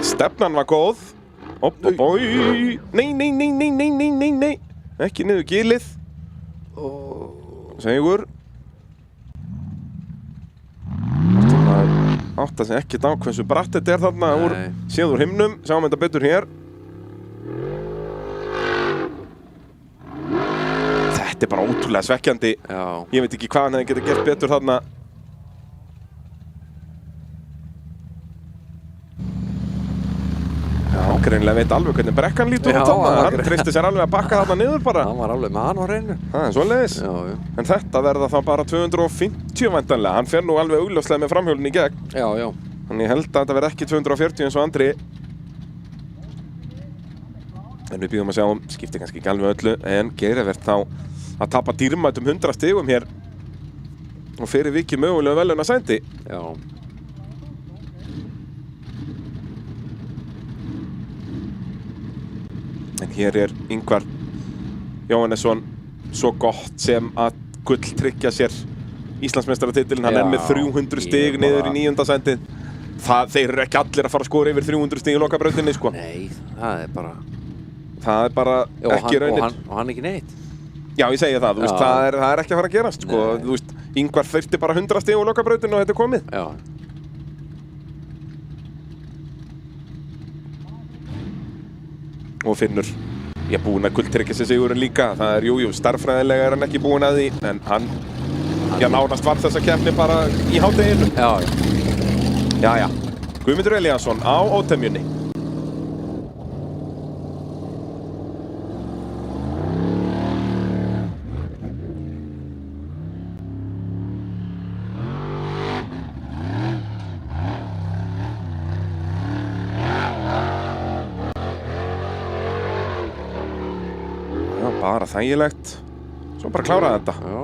Stefnan var góð. Nei. Ekki niður gilið. Segur. Átta sig ekkert á hversu bratt þetta er þarna séð úr himnum. Sjáum þetta betur hér. Þetta er bara ótrúlega svekkjandi. Ég veit ekki hvað hann hefði getið gert betur þarna. Hann greinilega veit alveg hvernig brekkan lítur út þarna. Hann treysti sér alveg að bakka þarna niður bara. Hann var alveg með hann á hreinu. Það er svoleiðis. En þetta verða þá bara 250 væntanlega. Hann fer nú alveg augljóslega með framhjólinn í gegn. Já. Þannig ég held að þetta verði ekki 240 eins og Andri. En við býðum að sjá, skiptir kannski ekki alveg öllu, en Geir Evert þá að tapa dýrmætum 100 stigum hér og fyrir vikið mögulega veluna sæti. Já. En hér er Ingvar Jóhannesson svo gott sem að gulltryggja sér Íslandsmeistaratitilinn. Hann er með 300 stig niður í 9. sætið. Þeir eru ekki allir að fara að skora yfir 300 stig í lokabrautinni, sko. Nei, það er bara ekki raunin. Og hann ekki neitt. Já, ég segi það, þú veist, Já. það er ekki að fara að gerast, sko. Nei. Þú veist, Ingvar þurfti bara 100 stig úr lokabrautinu og þetta er komið. Já. Og Finnur, ég er búinn að gulltryggja sig sigurinn líka. Það er, jú, starffræðilega er hann ekki búinn að því, en hann, já, nánast var þessa keppni bara í hádeginu. Já. Jæja, Guðmundur Elíasson á ótemjunni. Já, bara þægilegt. Svo bara klára þetta. Já.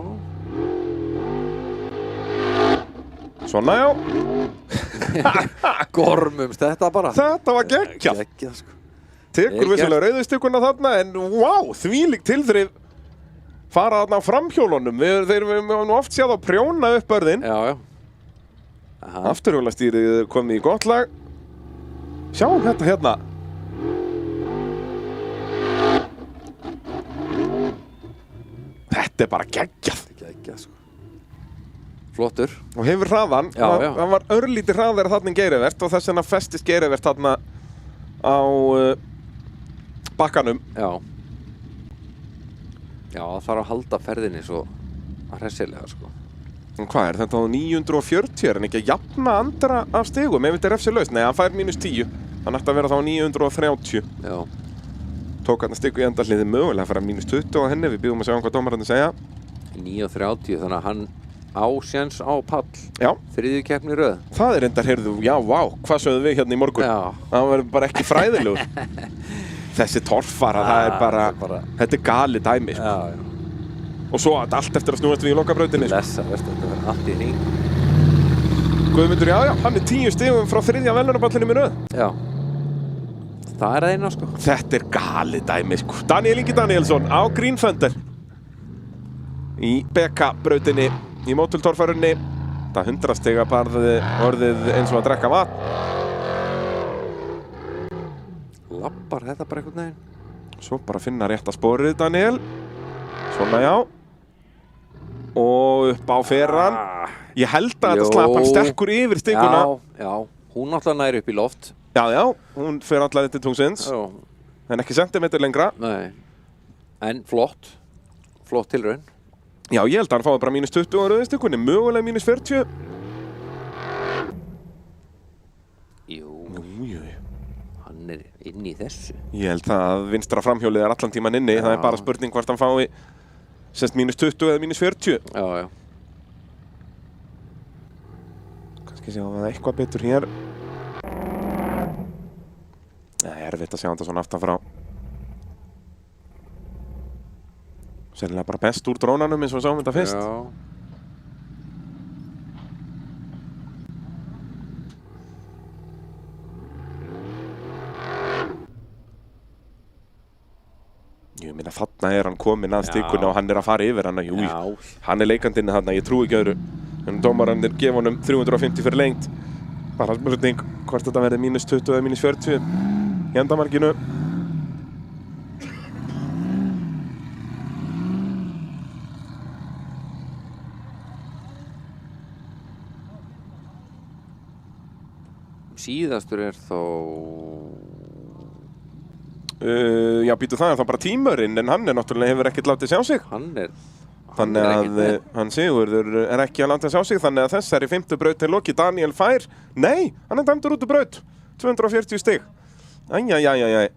Svona, já. Gormumst þetta bara. Þetta var geggjað. Geggjað, sko. Tekur Vel vissulega rauðustykuna þarna, en wow, þvílík tilþrif fara þarna á framhjólunum. Þeir höfum nú oft séð á prjóna upp börðin. Já, já. Aha. Afturhjólastýrið komið í gott lag. Sjáum þetta hérna. Þetta er bara geggjað. Geggjað, sko. Flottur. Og hefur hraðan. Já, já. Hann var örlítið hraðar þarna en Geirivert og þess vegna festist Geirivert þarna á bakkanum. Já. Já, það þarf að halda ferðinni svo hressilega, sko. Og hvað er þetta á 940? Er hann ekki að jafna andra af stigum ef þetta er refsilaust? Nei, hann fær -10. Hann ætti að vera þá á 930. Já. Tók hann stigu í endahliði mögulega að fara -20 á henni. Við bíðum að sjá hvað dómararnir segja. 9:30, þannig að hann á séns á pall. Já, Þriðju keppni í röð. það er endar, heyrðu, já, vá, hvað sögðum við hérna í morgun? Já. Það var bara ekki fræðilegur. Þessi torfara, það er bara, þetta er gali dæmi, sko. Já, já. Og svo allt eftir að snúast við í lokabrautinni, sko. Lessa, veist þetta verður allt í hring. Guðmundur, já, hann er 10 stigum frá þriðja velunarballinum í röð. Já. Það er eina, sko. Þetta er gali dæmi, sko. Daniel Ingi Danielsson á Green Thunder í BK-brautinni í mótultorfarunni. Það 100 stiga parðið orðið eins og að drekka vatn. Lappar þetta bara einhvern veginn. Svo bara finna rétta sporið, Daniel. Svona, já. Og upp á ferran. Ég held að þetta slapp hann stekkur yfir stiguna. Já, já. Hún náttúrulega næri upp í loft. Já, já, hún fer allavega til tungsins. Já. En ekki sentimeter lengra. Nei. En flott. Flott tilraun. Já, ég held að hann fái bara -20 á rauðistykunni. Mögulega -40. Jú, Jú. hann er inn í þessu. Ég held að vinstra framhjólið er allan tíman inni. Það er bara spurning hvort hann fái sérst -20 eða -40. Já, já. Kannski sjá það eitthvað betur hér. Það er erfitt að sjá þetta svona aftan frá. Sennilega bara best úr drónanum eins og við sáum þetta fyrst. Já. Ég meina þarna er hann kominn að Já. stikunni og hann er að fara yfir hana. Jú, Já. hann er leikandinn þarna, ég trúi ekki öðru. En dómararnir gefa honum 350 fyrir lengt. Bara spurning hvort þetta verði -20 eða -40 í endamarkinu. Síðastur er þó... Já, býtu það er þá bara tímurinn, en hann er náttúrulega hefur ekkert látið sjá sig. Hann er Þannig að hann Sigurður er ekki að látið sjá sig, þannig að þessari 5. braut er lokið. Daniel fær, nei, hann er dæmdur út úr braut. 240 stig. Æjæjæjæjæ.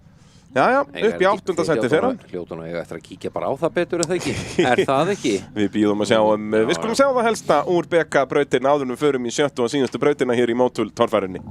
Jæja, upp í 8. seti fyrir hann. Hljóta nú eiga eftir að kíkja bara á það betur, er það ekki? Er það ekki? Við bíðum að sjá við skulum sjá það helsta úr BK-brautin áður en við förum í 7. og síðustu brautina hér í mótul torfærunni.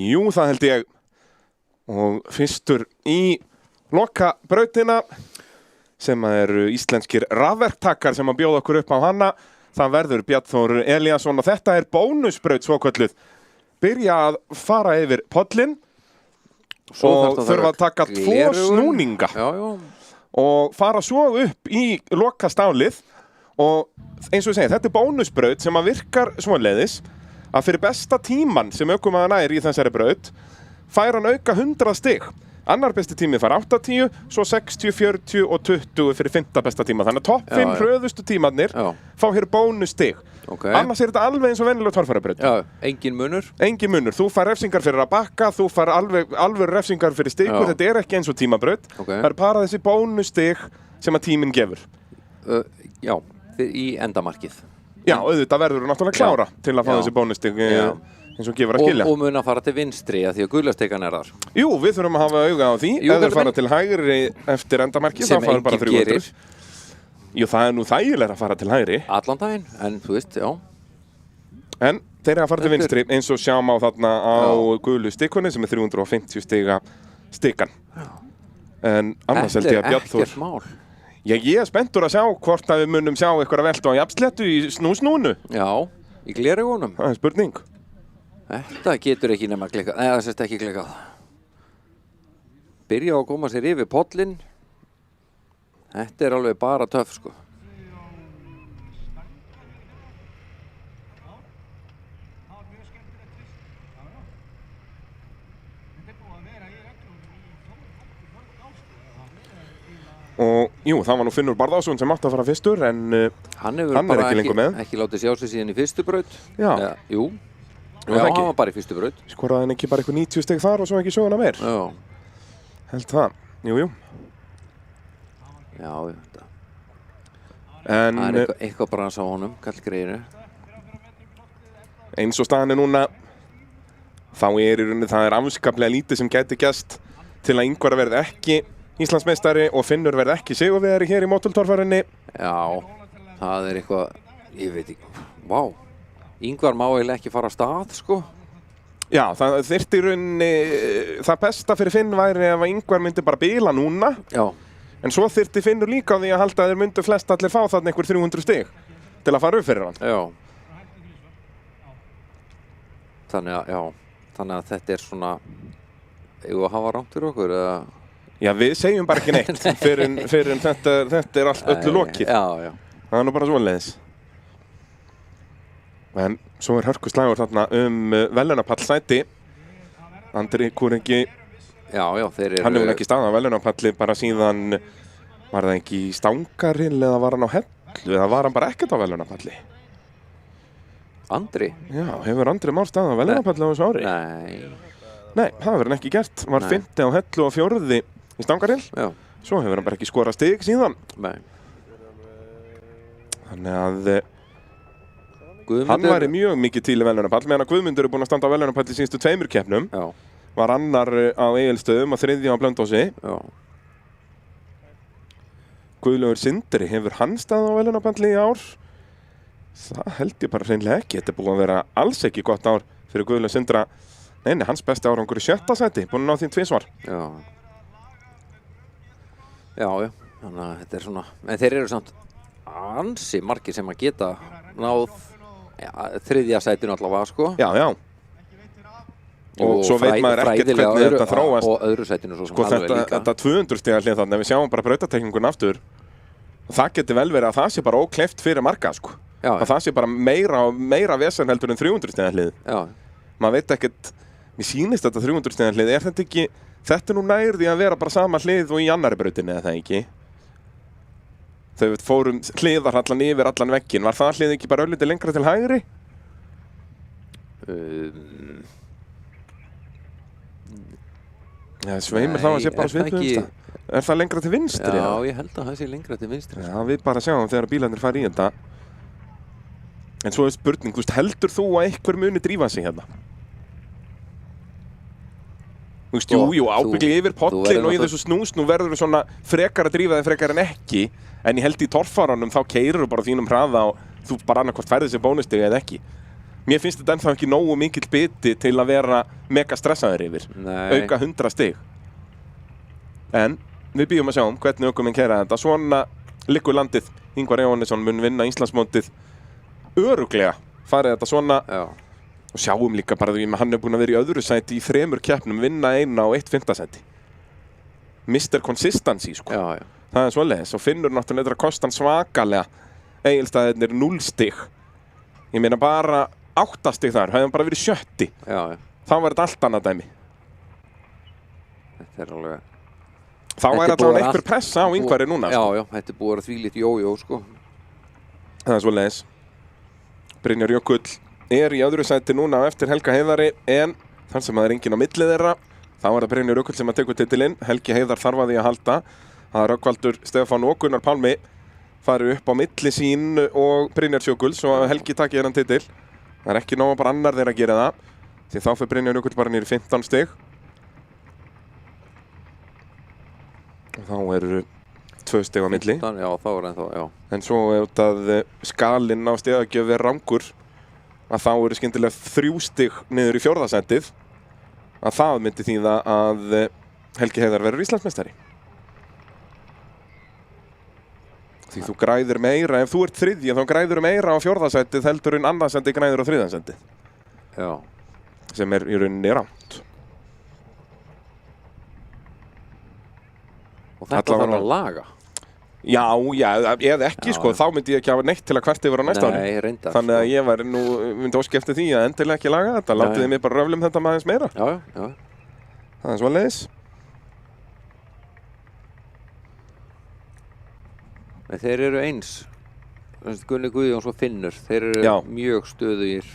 Jú, það held ég. Og fyrstur í lokabrautina sem eru íslenskir rafverktakar sem að bjóða okkur upp á hana. Það verður Bjarni Þór Elíasson og þetta er bónusbraut svokölluð. Byrja að fara yfir pollinn og þurfa að taka 2 snúninga og fara svo upp í lokastálið og eins og ég segi, þetta er bónusbraut sem að virkar svoleiðis að fyrir besta tíman sem ökumaður nær í þessari braut fær hann auka 100 stig. Annar besti tími fær 80, svo 60, 40 og 20 fyrir 5. besta tíma. Þannig að topp 5 hröðustu tímarnir fá hér bónusstig. Annars er þetta alveg eins og venjuleg torfærabraut. Já, engin munur. Engin munur. Þú fær refsingar fyrir að bakka, þú fær alveg refsingar fyrir stigur. Þetta er ekki eins og tímabraut. Það er bara þessi bónusstig sem að tíminn gefur. Já, í endamarkið. Já, auðvitað verður þú náttúrulega klára til að fá þessi bónusstig eins og gefur að skilja. Og mun að fara til vinstri að því að gulastekan er þar. Jú, við þurfum að hafa auga á því. Ef þeir fara til hægri eftir endamarkið, þá fara bara 300. Jú, það er nú þægilega að fara til hægri. Allan daginn, en þú veist, já. En þeir eru að fara til vinstri eins og sjáum á þarna á gulu stikunni sem er 350 stiga stikan. En annars held ég að Bjarni Þór... Ekkert mál. Já, ég er spenntur að sjá hvort að við munum sjá eitthvað veltu á jafnsléttu í snúsnúnu. Já, í gleraugunum. Það er spurning. Þetta getur ekki nema klikkað. Nei, það sést ekki klikkað. Byrja á að koma sér yfir pollinn. Þetta er alveg bara töff, sko. Og jú, það var nú Finnur Barðarsson sem átti að fara fyrstur en hann er ekki lengur með. Ekki látið sjá sig síðan í fyrstu braut. Já. Jú. Já, hann var bara í fyrstu braut. Skoraði hann ekki bara eitthvað 90 stig þar og svo ekki söguna meir? Já. Held það. Jú. Já, þetta. En það er eitthvað brans á honum, kallgreinu. Eins og staðan er núna, þá er í rauninni það er afskaplega lítið sem gæti gæst til að Ingvar verði ekki Íslandsmeistari og Finnur verði ekki sigurvegari hér í mótultorfærinni. Já, það er eitthvað, ég veit ekki, vá. Ingvar má eiginlega ekki fara á stað, sko. Já, það þyrfti í rauninni, það besta fyrir Finn væri ef Ingvar myndi bara bila núna. Já. En svo þyrfti Finnur líka á því að halda að þeir myndu flest allir fá þarna einhver 300 stig til að fara upp fyrir hann. Já. Þannig að þetta er svona, eigum við að hafa rangt fyrir okkur, eða? Já, við segjum bara ekki neitt fyrir þetta er allt öllu lokið. Já. Það er nú bara svoleiðis. En svo er hörkuslagur þarna velunapallsæti. Andri Kúrengi, þeir eru... Hann hefur ekki staðið á velunapalli bara síðan, var það ekki í Stangarhill eða var hann á Hellu eða var hann bara ekkert á velunapalli? Andri? Já, hefur Andri Már staðið á velunapalli á þessu ári? Nei, það verður hann ekki gert. Var 5. á Hellu og 4. í Stangarhill. Já. Svo hefur hann bara ekki skorað stig síðan. Nei. Þannig að hann væri mjög mikið til í velunapall, meðan að Guðmundur er búinn að standa á velunapall í síðustu 2 keppnum. Já. Var annar á Egilsstöðum og 3. á Blönduósi. Já. Guðlaugur Sindri, hefur hann staðið á velunapalli í ár? Það held ég bara hreinlega ekki. Þetta er búið að vera alls ekki gott ár fyrir Guðlaug Sindra. Nei, hans besti árangur í 7. sæti, búinn að ná því 2 svar. Já, þannig að þetta er svona... En þeir eru samt ansi margir sem að geta náð 3. sætinu allavega, sko. Já. Og svo veit maður ekkert hvernig þetta þróast. Og öðru sætinu svo sem alveg líka. Þetta 200 stiga hlið þarna, við sjáum bara brautatekningun aftur. Það geti vel verið að það sé bara ókleift fyrir marga, sko. Að það sé bara meira vesen heldur en 300 stiga hlið. Já. Maður veit ekkert... Mér sýnist þetta 300 stiga hlið, er þetta ekki... Þetta er nú nær því að vera bara sama hlið og í annari brautinni, eða það ekki? Þegar við fórum hliðarhallan yfir allan vegginn, var það hlið ekki bara örlítið lengra til hægri? Já, sveimur þá að sé bara svipuðum stað. Er það lengra til vinstri? Já, ég held að það sé lengra til vinstri. Já, við bara sjáum þegar bílarnir fara í þetta. En svo er spurning, heldur þú að einhver muni drífa sig hérna? Jú, ábyggli yfir pollin og í þessu snús, nú verður við svona frekar að drífa þig frekar en ekki. En ég held í torfárunum þá keirur bara þínum hraða og þú bara annarkvort færði sér bónustig eða ekki. Mér finnst þetta ennþá ekki nógu mikill biti til að vera mega stressaður yfir. Nei. Auka 100 stig. En við býjum að sjáum hvernig ökuminn keyra þetta. Svona liggur landið. Ingvar Jóhannesson mun vinna Íslandsmótið örugglega. Farið þetta svona. Já. Og sjáum líka bara því að hann búinn að vera í öðru sæti í 3 keppnum, vinna eina og 1 5. sæti. Mr. Consistency, sko. Já. Það er svoleiðis. Og Finnur náttúrulega að kosta hann svakalega. Egilsstaðirnir 0 stig. Ég meina bara 8 stig þar, hefði hann bara verið 7. Já. Þá var þetta allt annað dæmi. Þetta er alveg... Þá væri allavega einhver pressa á Ingvari núna. Já, sko. já, þetta er búið að þvílít jójó, sko. Það er svoleiðis. Brynjar Jökull er í öðru sæti núna eftir Helga Heiðari, en þar sem það er enginn á milli þeirra, þá er það Brynjar Jökull sem að tekur titilinn. Helgi Heiðar þarf að því að halda. Það er Rögnvaldur Stefán og Gunnar Pálmi farið upp á milli sín og Brynjar Jökull, svo að Helgi taki þennan titil. Það er ekki nóg að bara annar þeirra að gera það, því þá fyrir Brynjar Jökull bara niður í 15 stig. Og þá eru 2 stig á milli. Já, þá er ennþá, já. En svo ef að skalinn á stigagjöf er rangur, að þá eru skyndilega 3 stig niður í 4. sætið, að það myndi þýða að Helgi Heiðar verður Íslandsmeistari. Því þú græðir meira, ef þú ert 3., þá græður meira á 4. sætið heldur en 2. sætið græður á 3. sætið. Já. Sem er í rauninni rangt. Og þetta þarf að laga. Já, eða ekki, sko, þá myndi ég ekki hafa neitt til að kvart yfir á næsta ári. Nei, reyndar. Þannig að ég var nú, myndi óski eftir því að endilega ekki laga þetta. Látið þið mig bara röflum þetta maður meira. Já. Það er svoleiðis. En þeir eru eins. Gunni Guðjóns og Finnur, þeir eru mjög stöðugir.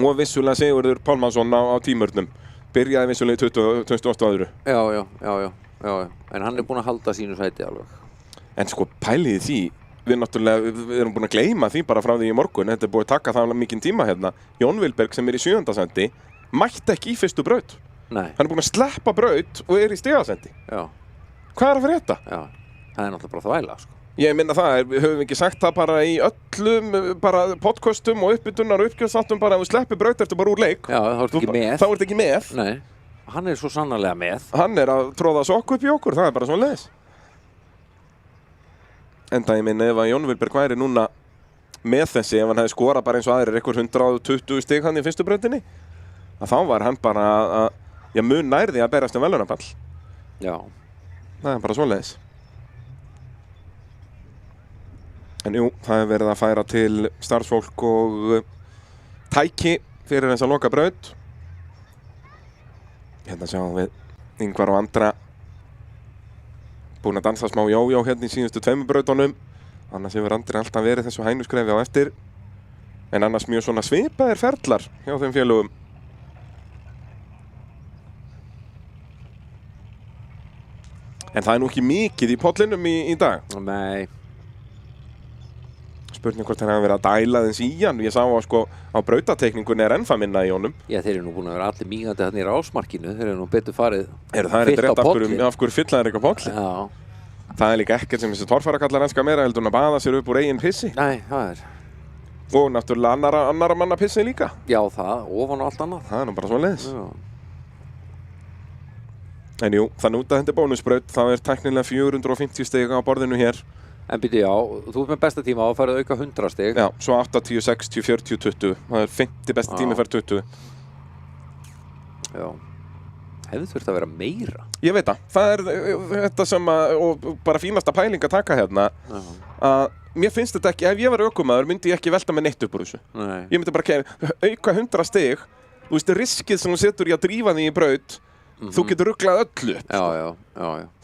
Og vissulega Sigurður Pálmason á tímurnum. Byrjaði vissulega í 28 öðru. Já. En hann er búinn að halda sínu sæti alveg. En sko, pæliði því, við erum búin að gleyma því bara frá því í morgun. Þetta er búið að taka það mikinn tíma hérna. Jón Vilberg sem er í 7. sæti, mætti ekki í fyrstu braut. Nei. Hann er búinn að sleppa braut og er í stigasendi. Já. Hvað er að fyrir þetta? Já, það er náttúrulega bara þvæla, sko. Ég minna það, við höfum ekki sagt það bara í öllum bara podcastum og uppbytunar og uppgjörsáttum bara að við sleppi braut eftir bara úr leik. Já, þá ertu ekki með. Þá ertu ekki með. Nei, hann er svo sannarlega með. Hann er að tróða sokku upp í okkur, það er bara svona leiðis. Enda ég minna ef að Jón Vilberg væri núna með þessi, ef hann hefði skorað bara eins og aðrir eitthvað 120 stig hann í fyrstu brautinni, að þá var hann bara að mun nærði að berast verðlaunapall. Já. Það er bara svona leiðis. En jú, það er verið að færa til starfsfólk og tæki fyrir þess að loka braut. Hérna sjáum við Ingvar og Andra búin að dansa smá jójó hérna í síðustu 2 brautunum. Annars hefur Andri alltaf verið þessu hænuskrefi á eftir. En annars mjög svona svipaðir ferlar hjá þeim félögum. En það er nú ekki mikið í pollinum í dag. Nei. Spurning hvort hann hafi verið að dæla þess í hann. Ég sá að sko á brautatekningunni er ennþá minna í honum. Já, þeir eru nú búin að vera allir mígandi þarna í rásmarkinu. Þeir eru nú betur farið það er rétt af hverju fyllaðir eitthvað pollin. Já. Það er líka ekkert sem þessi torfærakallar enska meira heldur en að baða sér upp úr eigin pissi. Nei, það er. Og náttúrulega annara manna pissi líka. Já, það, ofan og allt annað. Það er nú bara svona leiðis. Já. En jú, þannig út að þetta er bónusbraut, þá er tæknilega 450 stig á borðinu hér. En byrju, já, þú ert með besta tíma og farið auka 100 stig. Já, svo 80, 60, 40, 20. Það er 50 besti tími fær 20. Já. Hefði þurft að vera meira. Ég veit það. Það er þetta sem og bara fínasta pæling að taka hérna. Að mér finnst þetta ekki, ef ég var ökumaður myndi ég ekki velta með neitt upp úr þessu. Nei. Ég myndi bara auka 100 stig. Þú veist, riskið sem hún setur í að drífa því í braut þú getur ruglað öllu upp, Já.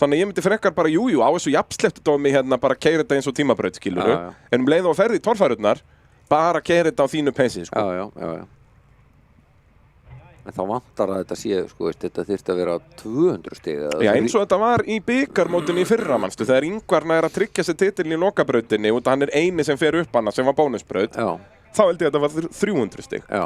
þannig að ég myndi frekar bara jú, á þessu jafnslettudómi hérna bara keyra þetta eins og tímabraut, skilurðu, Já. en leið og ferði í torfærurnar, bara keyra þetta á þínu peysi, sko. Já. En þá vantar að þetta sé, sko, veist, þetta þyrfti að vera 200 stig. Já, eins og þetta var í bikarmótinu í fyrra, manstu, þegar Ingvar nær að tryggja sér titilin í lokabrautinni og hann eini sem fer upp hana, sem var bónusbraut, Já. þá held ég að þetta var 300 stig. Já.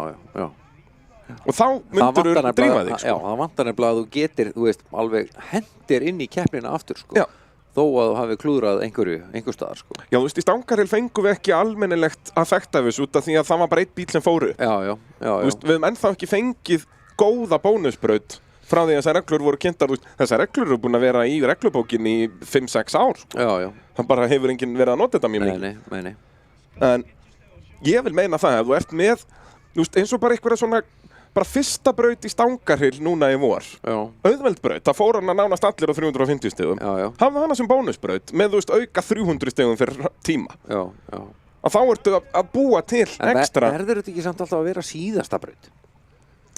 Og þá myndur þú drífa þig, sko. Já, það vantar nefnilega að þú getir, þú veist, alveg hendir inn í keppnina aftur, sko. Já. Þó að þú hafi klúðrað einhver staðar, sko. Já, þú veist, í Stangarhyl fengum við ekki almennilegt affekt af þessu út af því að það var bara einn bíl sem fór upp. Já. Þú veist, við höfum ennþá ekki fengið góða bónusbraut frá því að þessar reglur voru kynntar. Þessar reglur eru búin að vera í reglubókinni í 5-6 ár, sko. Já. Það bara hefur enginn verið að nota þetta mjög mikið. Nei. En ég vil meina það, ef þú ert með, þú veist, eins og bara einhverja svona, bara fyrsta braut í Stangarhyl núna í vor. Já. Auðveld braut, það fór hana nánast allir á 350 stigum. Já. Hafðu hana sem bónusbraut með, þú veist, auka 300 stigum fyrir tíma. Já. Að þá ertu að búa til ekstra. Verður þetta ekki samt alltaf að vera síðasta braut?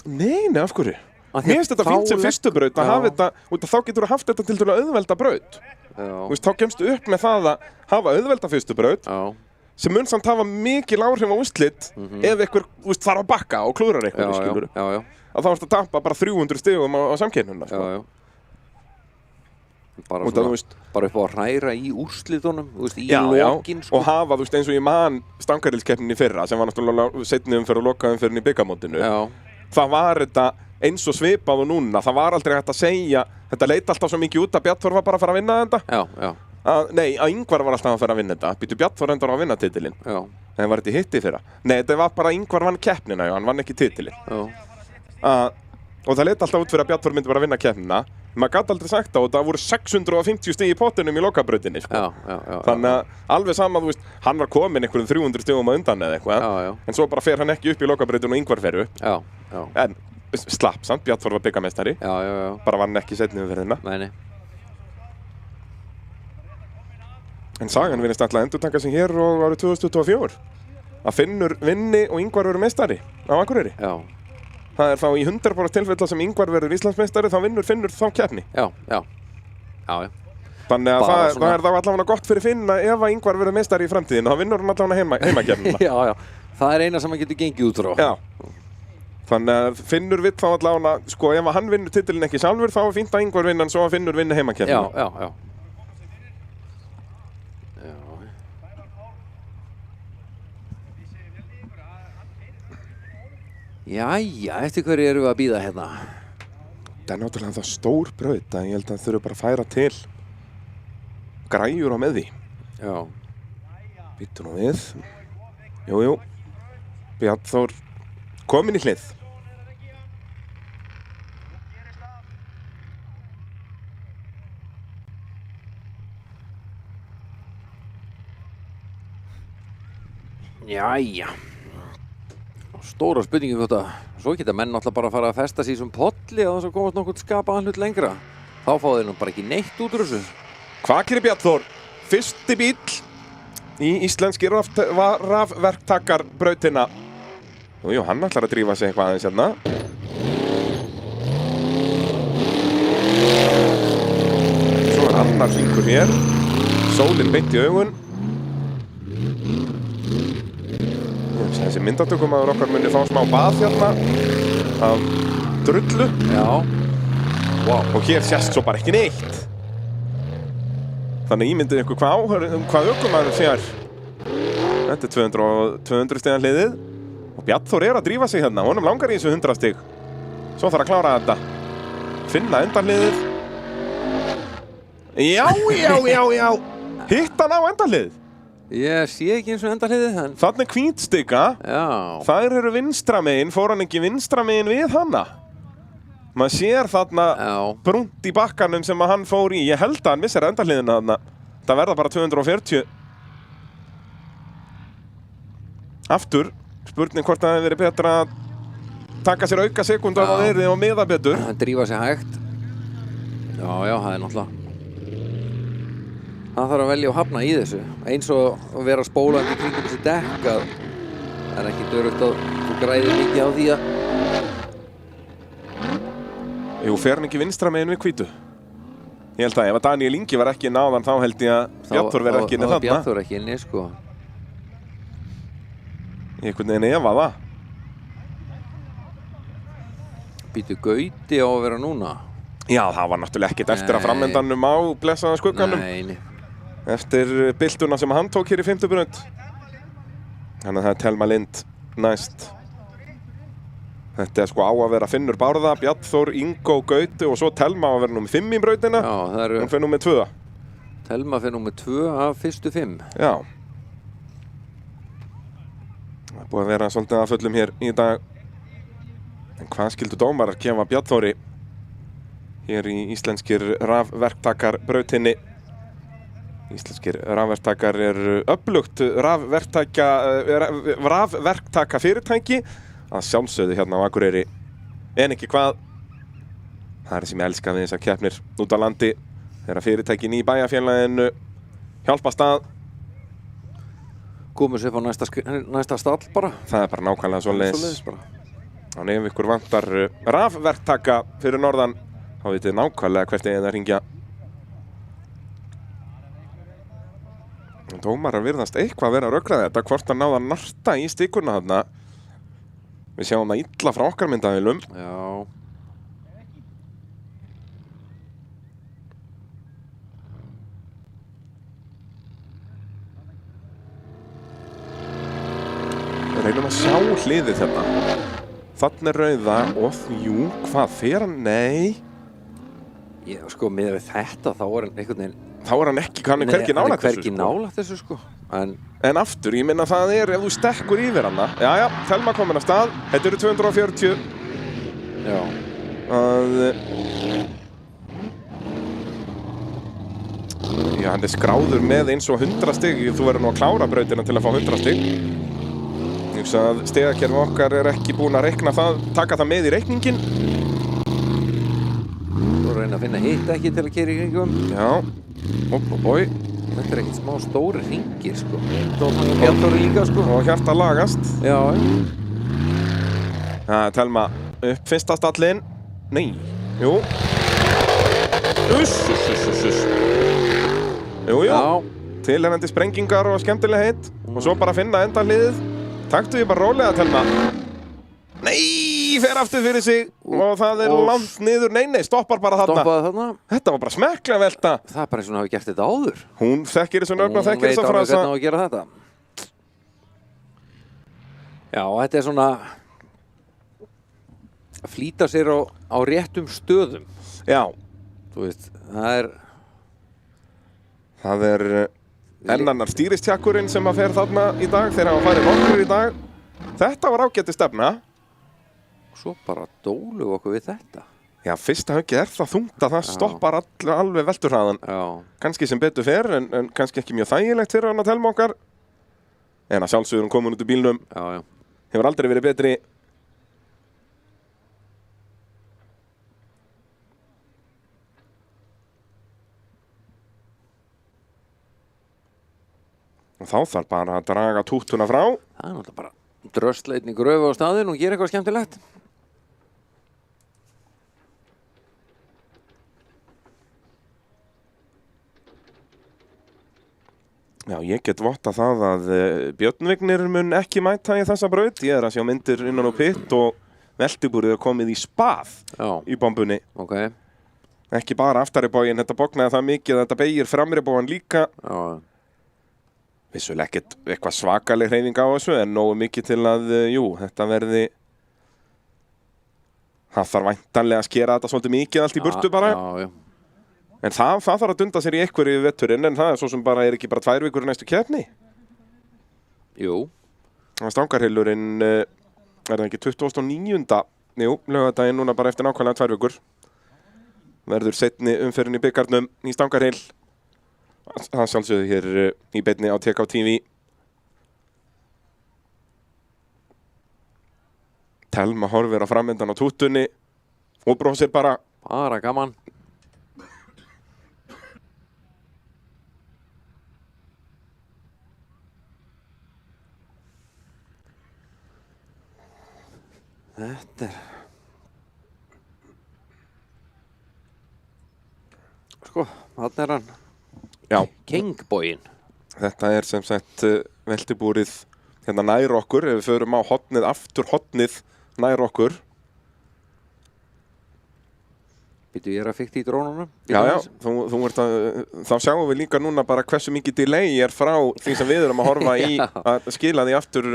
Nei, af hverju? Af því Mér finnst þetta fínt sem fyrstu braut að Já. hafa þetta, út af þá getur þú haft þetta til dæmis auðvelda braut. Já. Þú veist, þá kemstu upp með það að hafa auðvelda fyrstu braut, Já. sem mun samt hafa mikil áhrif á úrslit ef einhver, þú veist, þarf að bakka og klúðrar eitthvað, skilur. Já. Að þá ertu að tapa bara 300 stigum á samkeppnina, sko. Já. Bara, Út af, þú veist, bara upp á að hræra í úrslitunum, þú veist, í já, lokin, sko. og hafa, þú veist, eins og ég man Stangarhylskeppninni í fyrra, sem var náttúrulega seinni umferð og lokaumferðin í bikarmótinu. Já. Það var þetta eins og svipað og núna, það var aldrei hægt að segja, þetta leit alltaf svo mikið út að Bjarnþór var bara að fara að vinna þetta. Já. Nei, að Ingvar var alltaf að fara að vinna þetta. Býtu Bjarnþór endur á að vinna titilinn. Já. En var þetta í hitti fyrra? Nei, þetta var bara Ingvar vann keppnina, já, hann vann ekki titilinn. Já. Og það leit alltaf út fyrir að Bjarnþór myndi bara að vinna keppnina. Maður gat aldrei sagt það og það voru 650 stig í pottinum í lokabrautinni, sko. Já. Þannig að alveg sama, þú veist, hann var komin einhverjum 300 stigum á undan eða eitthvað. Já. En svo bara fer hann ekki upp í lokabrautinu og Ingvar fer upp. Já. En slapp samt, Bjarnþór var bikarmeistari. Já. Bara vann ekki seinni umferðina. Nei. En sagan virðist alltaf endurtaka sig hér og árið 2024. Að Finnur vinni og Ingvar verður meistari á Akureyri. Já. Það er þá í 100% tilfella sem Ingvar verður Íslandsmeistari, þá vinnur Finnur þá keppni. Já. Þannig að Bara það er þá allavega gott fyrir Finna ef að Ingvar verður meistari í framtíðinu, þá vinnur hann allavega heimakeppnina. Já. Það er eina sem hann getur gengið út frá. Já. Þannig að Finnur vill þá allavega, sko, ef að hann vinnur titilin ekki sjálfur, þá er fínt að Ingvar vinna, en svo að Finnur vinni heimakeppnina. Já. Jæja, eftir hverju erum við að bíða hérna? Það er náttúrulega það stór braut að ég held að það þurfa bara að færa til græjur á með því. Já. Býttu nú við. Jú. Bjarnþór kominn í hlið. Jæja. Stóra spurningi hvort að svo geta menn náttúrulega bara að fara að festa sig í þessum polli og þess að komast nokkuð skapaðan hlut lengra. Þá fá þeir nú bara ekki neitt út úr þessu. Hvað gerir Bjarnþór? Fyrsti bíll í íslenski rafverktakarbrautina. Jú, hann ætlar að drífa sig eitthvað aðeins hérna. Svo er annar hringur hér. Sólin beint í augun. Þessi myndatökumaður okkar muni fá smá bað hérna af drullu. Já. Wow. Og hér sést svo bara ekki neitt. Þannig ímyndið ykkur hvað ökumaður fjær. Þetta er 200 stiga hliðið. Og Bjarnþór er að drífa sig hérna. Honum langar í þessu 100 stig. Svo þarf að klára þetta. Finna endarhliðið. Já. Hitt hann á endarhliðið. Ég sé ekki eins og endarhliðið hann. Þarna er hvítstiga. Já. Þær eru vinstramegin. Fór hann ekki vinstramegin við hana? Maður sér þarna brúnt í bakkanum sem að hann fór í. Ég held að hann missir endarhliðina þarna. Það verða bara 240. Aftur, spurning hvort það hefði verið betra að taka sér auka sekundu af að verði og miða betur. Hann drífa sig hægt. Já, það er náttúrulega. Það þarf að velja og hafna í þessu. Eins og að vera spólandi kringum þessi dekk að það er ekki dörugt að þú græðir mikið á því að Jú, fer hann ekki vinstra megin við hvítu? Ég held að ef að Daniel Ingi var ekki náðan þá held ég að Bjarnþór verði ekki inni Þá þarna. Bjarnþór ekki inni, sko. Ég einhvern veginn efa það. Býtu Gauti á að vera núna? Já, það var náttúrulega ekkert eftir að framöndanum á blessaða skugganum. Nei. Eftir byltuna sem hann tók hér í 5. braut. Þannig að það er Telma Lind næst. Þetta er sko á að vera Finnur Bárða, Bjarnþór, Ingo, Gauti og svo Telma á að vera númer 5 í brautina. Já, það eru... Hún fer númer 2. Telma fer númer 2 af fyrstu 5. Já. Það er búið að vera svolítið að fullum hér í dag. En hvað skildu dómarar gefa Bjarnþóri hér í íslenskir rafverktakar brautinni? Íslenskir rafverktakar eru öflugt rafverktaka fyrirtæki að sjálfsögðu hérna á Akureyri. En ekki hvað. Það er sem ég elska við þessar keppnir út á landi. Þegar fyrirtækin í bæjarfélaginu hjálpast að. Komum sér á næsta stall bara. Það er bara nákvæmlega svoleiðis. bara. Þannig ef ykkur vantar rafverktaka fyrir norðan, þá vitið nákvæmlega hvert eigin að hringja. Dómarar virðast eitthvað að vera að rökra þetta, hvort að náða narta í stíkurna þarna. Við sjáum það illa frá okkar myndavilum. Já. Reynum að sjá hliðið þetta. Þarna er rauða og jú, hvað fer hann? Nei. Ég, sko, með þetta þá er hann einhvern veginn... Þá er hann ekki, hann er hvergi nálægt þessu, hvergi nálægt þessu, sko. En aftur, ég minna það er, ef þú stekkur yfir hana. Jæja, Telma komin af stað. Þetta eru 240. Já. Já, hann er skráður með eins og 100 stig. Þú verður nú að klára brautina til að fá 100 stig. Ég hugsa að stigakerfi okkar er ekki búin að reikna það, taka það með í reikningin. Þú reyna að finna hitt ekki til að keyra í kringum. Já. Ói. Þetta er ekkert smá stóri hringir, sko. Bjarnþóri líka, sko. Og hjarta lagast. Já. Telma upp fyrsta stallinn. Nei. Jú. Jú. Já. Tilherrandi sprengingar og skemmtileg heitt. Og svo bara finna endahliðið. Taktu því bara rólega, Telma. Nei, fer aftur fyrir sig. Og það er langt niður. Nei, stoppar bara þarna. Stoppaði þarna. Þetta var bara smekklega velta. Það er bara eins og hún hafi gert þetta áður. Hún þekkir þessu nöfn og þekkir þessa frasa. Hún veit alveg hvernig á að gera þetta. Já, þetta er svona að flýta sér á réttum stöðum. Já. Þú veist, það er enn annar stýristjakkurinn sem að fer þarna í dag þegar hann farið nokkur í dag. Þetta var ágæti stefna. Svo bara dólum okkur við þetta. Já, fyrsta höggið er það þungt að það stoppar alveg velturhraðan. Já. Kannski sem betur fer, en kannski ekki mjög þægilegt fyrir hann að Telma okkar. En að sjálfsögur hún komin út úr bílnum. Já. Hefur aldrei verið betri. Og þá þarf bara að draga túttuna frá. Það er náttúrulega bara drösleitn í gröfu á staðinn og gera eitthvað skemmtilegt. Já, ég get vottað það að Björn Vignir mun ekki mæta í þessa braut. Ég er að sjá myndir innan á pitt og veltibúrið er komið í spað í bombunni. Ok. Ekki bara aftari bóginn, þetta bognaði það mikið að þetta beygir framri bógan líka. Já. Vissulega ekkert eitthvað svakaleg hreyfing á þessu, en nógu mikið til að, þetta verði... Það þarf væntanlega að skera þetta svolítið mikið allt í burtu bara. Já. En það þarf að dunda sér í einhverju vetturinn, en það er svo sem bara er ekki bara 2 vikur í næstu keppni. Jú. Stangarhylurinn, er það ekki 29. Jú, laugardaginn núna bara eftir nákvæmlega 2 vikur. Verður seinni umferðin í bikarnum í Stangarhyl. Það sjálfsögðu hér í beinni á TK TV. Telma horfir á framöndan á tútunni og brosir bara. Bara gaman. sko, þarna hann. Já, Kingbóin. þetta sem sagt veltibúrið hérna nær okkur, ef við förum á hornið aftur, hornið nær okkur. Býtu, ég að fikta í drónunum. Já, þú ert þá sjáum við líka núna bara hversu mikið delay frá því sem við erum að horfa í að skila því aftur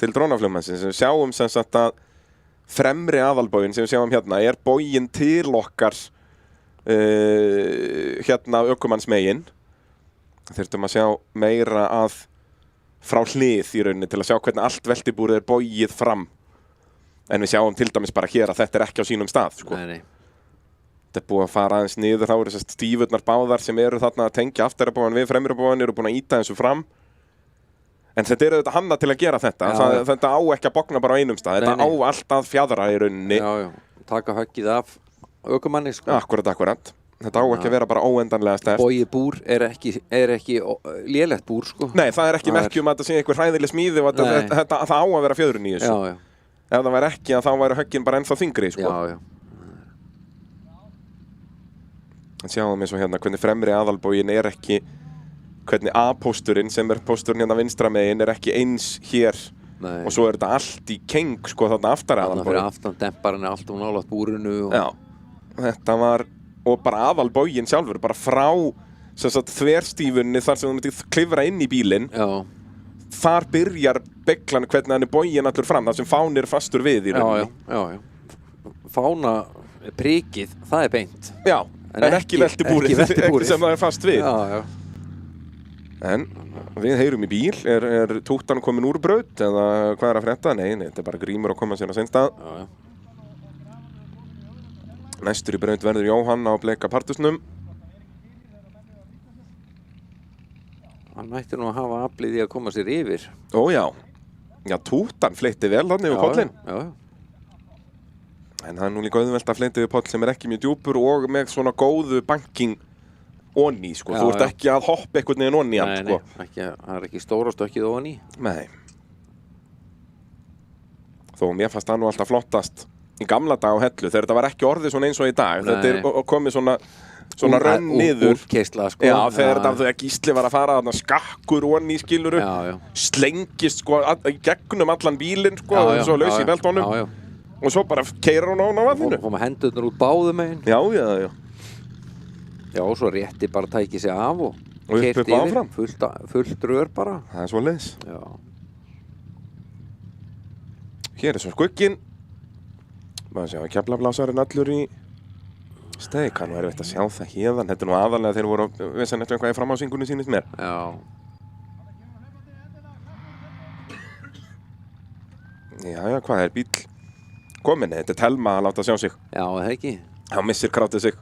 til drónaflugmannsins. Við sjáum sem sagt að fremri aðalbógin sem við sjáum hérna bógin til okkar hérna ökumannsmegin. Þurftum að sjá meira að frá hlið í rauninni til að sjá hvernig allt veltibúrið bógið fram. En við sjáum til dæmis bara hér að þetta ekki á sínum stað, sko. Nei. Þetta búið að fara aðeins niður, þá eru þessast stífurnar báðar sem eru þarna að tengja afturabógan við fremribógan, eru búin að íta þessu fram. En þetta auðvitað hanna til að gera þetta. Þetta á ekki að bogna bara á einum stað. Þetta á allt að fjadra í rauninni. Já. Taka höggið af ökumanni, sko. Akkurat. Þetta á ekki að vera bara óendanlega sterkt. Bogið búr er ekki lélegt búr, sko. Nei, það er ekki merki að þetta sé einhver hræðileg smíði og það á að vera fjöðrun í þessu. Já. Ef það væri ekki, þá væri höggin bara ennþá þyngri, sko. Já. Sjáum eins og hérna hvernig fremri aðalbógin ekki, hvernig A-pósturinn sem pósturinn hérna vinstra megin ekki eins hér. Nei. Og svo þetta allt í keng, sko, þarna aftari aðalbógin. Þarna fyrir aftan demparinn allt nálægt búrinu. Já, þetta var, og bara aðalbógin sjálfur, bara frá sem sagt þverstífunni þar sem þú myndir klifra inn í bílinn. Já. Þar byrjar beglan hvernig hann bógin allur fram, þar sem fánir fastur við í rauninni. Já. Fána prikið, það beint. Já. En ekki veltibúrið sem það fast við. Já. En við heyrum í bíl, er túttan komin úr braut eða hvað að frétta? Nei, þetta bara Grímur að koma sér á sinn stað. Já. Næstur í braut verður Jóhann á bleika partusnum. Hann mætti nú að hafa aflið í að koma sér yfir. Ó já. Já, túttan fleitti vel þannig við pollinn. Já. En það nú líka auðvelt að fleita við poll sem ekki mjög djúpur og með svona góðu banking onni, sko. Þú ert ekki að hoppa einhvern veginn onni hann, sko. Nei, það ekki stóra stökkið onni. Nei. Þó mér fannst það nú alltaf flottast í gamla dag á Hellu, þegar þetta var ekki orðið svona eins og í dag. Nei. Þetta komið svona rönn niður. Útkeisla, sko. Já, þegar Gísli var að fara þarna skakkur onni, skiluru. Já. Slengist, sko, gegnum allan bílinn, sko, svo laus í beltónum. Já. Og svo bara keyrir hún á vatninu. Og koma hendurnar út báðum megin. Já. Já, og svo rétti bara tækið sig af og keyrt upp áfram. Fullt rör bara. Það er svoleiðis. Já. Hér er svo skugginn. Maður sjá, keflablásarinn allur í steik. Hann var erfitt að sjá það hérðan. Þetta er nú aðalega þeir voru vissan eftir eitthvað í framhásingunni sýnist mér. Já. Já, hvað er bíll? Komin, þetta er Telma að láta sjá sig. Já, það ekki. Hann missir krátið sig.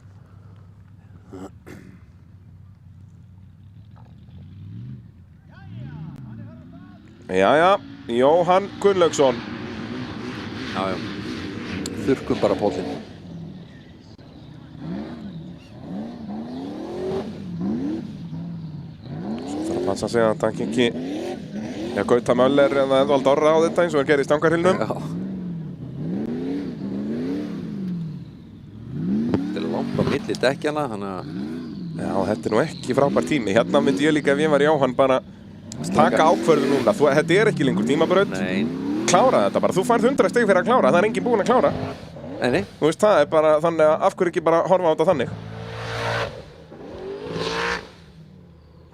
Jæja, Jóhann Gunnlaugsson. Já. Þurrkum bara pollinn. Svo þarf að passa sig að það ekki Gauta Möller eða Edvald Orra á þetta eins og gerði í stangarhylnum. Já. Á milli dekkjana, þannig að... Já, þetta nú ekki frábær tími. Hérna myndi ég líka ef ég var Jóhann bara taka ákvörðu núna. Þetta ekki lengur tímabraut. Nei. Klára þetta bara. Þú færð 100 stig fyrir að klára. Það er enginn búinn að klára. Nei. Þú veist, það er bara þannig að af hverju ekki bara horfa á þetta þannig.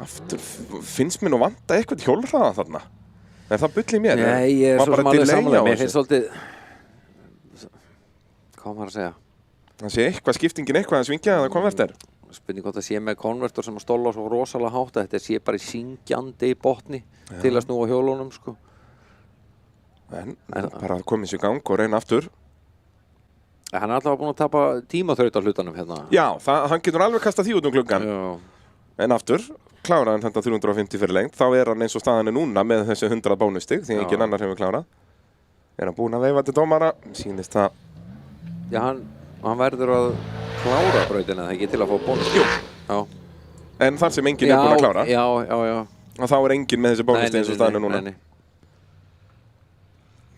Aftur, finnst mér nú vanta eitthvað hjólhraða þarna. Er það bull í mér? Nei, ég er svo sem alveg samanlega. Mér finnst svolítið... Hvað maður að segja? Það sé eitthvað, skiptingin eitthvað að svingja eða konverter. Spurning hvort það sé með konvertor sem að stóla svo rosalega hátt að þetta sé bara syngjandi í botni til að snúa hjólunum, sko. En bara komið sér í gang og reyna aftur. Hann er alltaf búinn að tapa tímaþraut á hlutanum hérna. Já, hann getur alveg kastað því út gluggann. Já. En aftur, kláraði hann þetta 350 fyrir lengt, þá er hann eins og staðan er núna með þessi 100 bónustig, því enginn annar hefur klárað. Er hann búinn að veifa til dómara, sýnist það. Já, hann verður að klára brautina, það ekki til að fá bónus. Jú. Já. En þar sem enginn er búinn að klára. Já. Og þá er enginn með þessi bónustig eins og staðan er núna. Nei.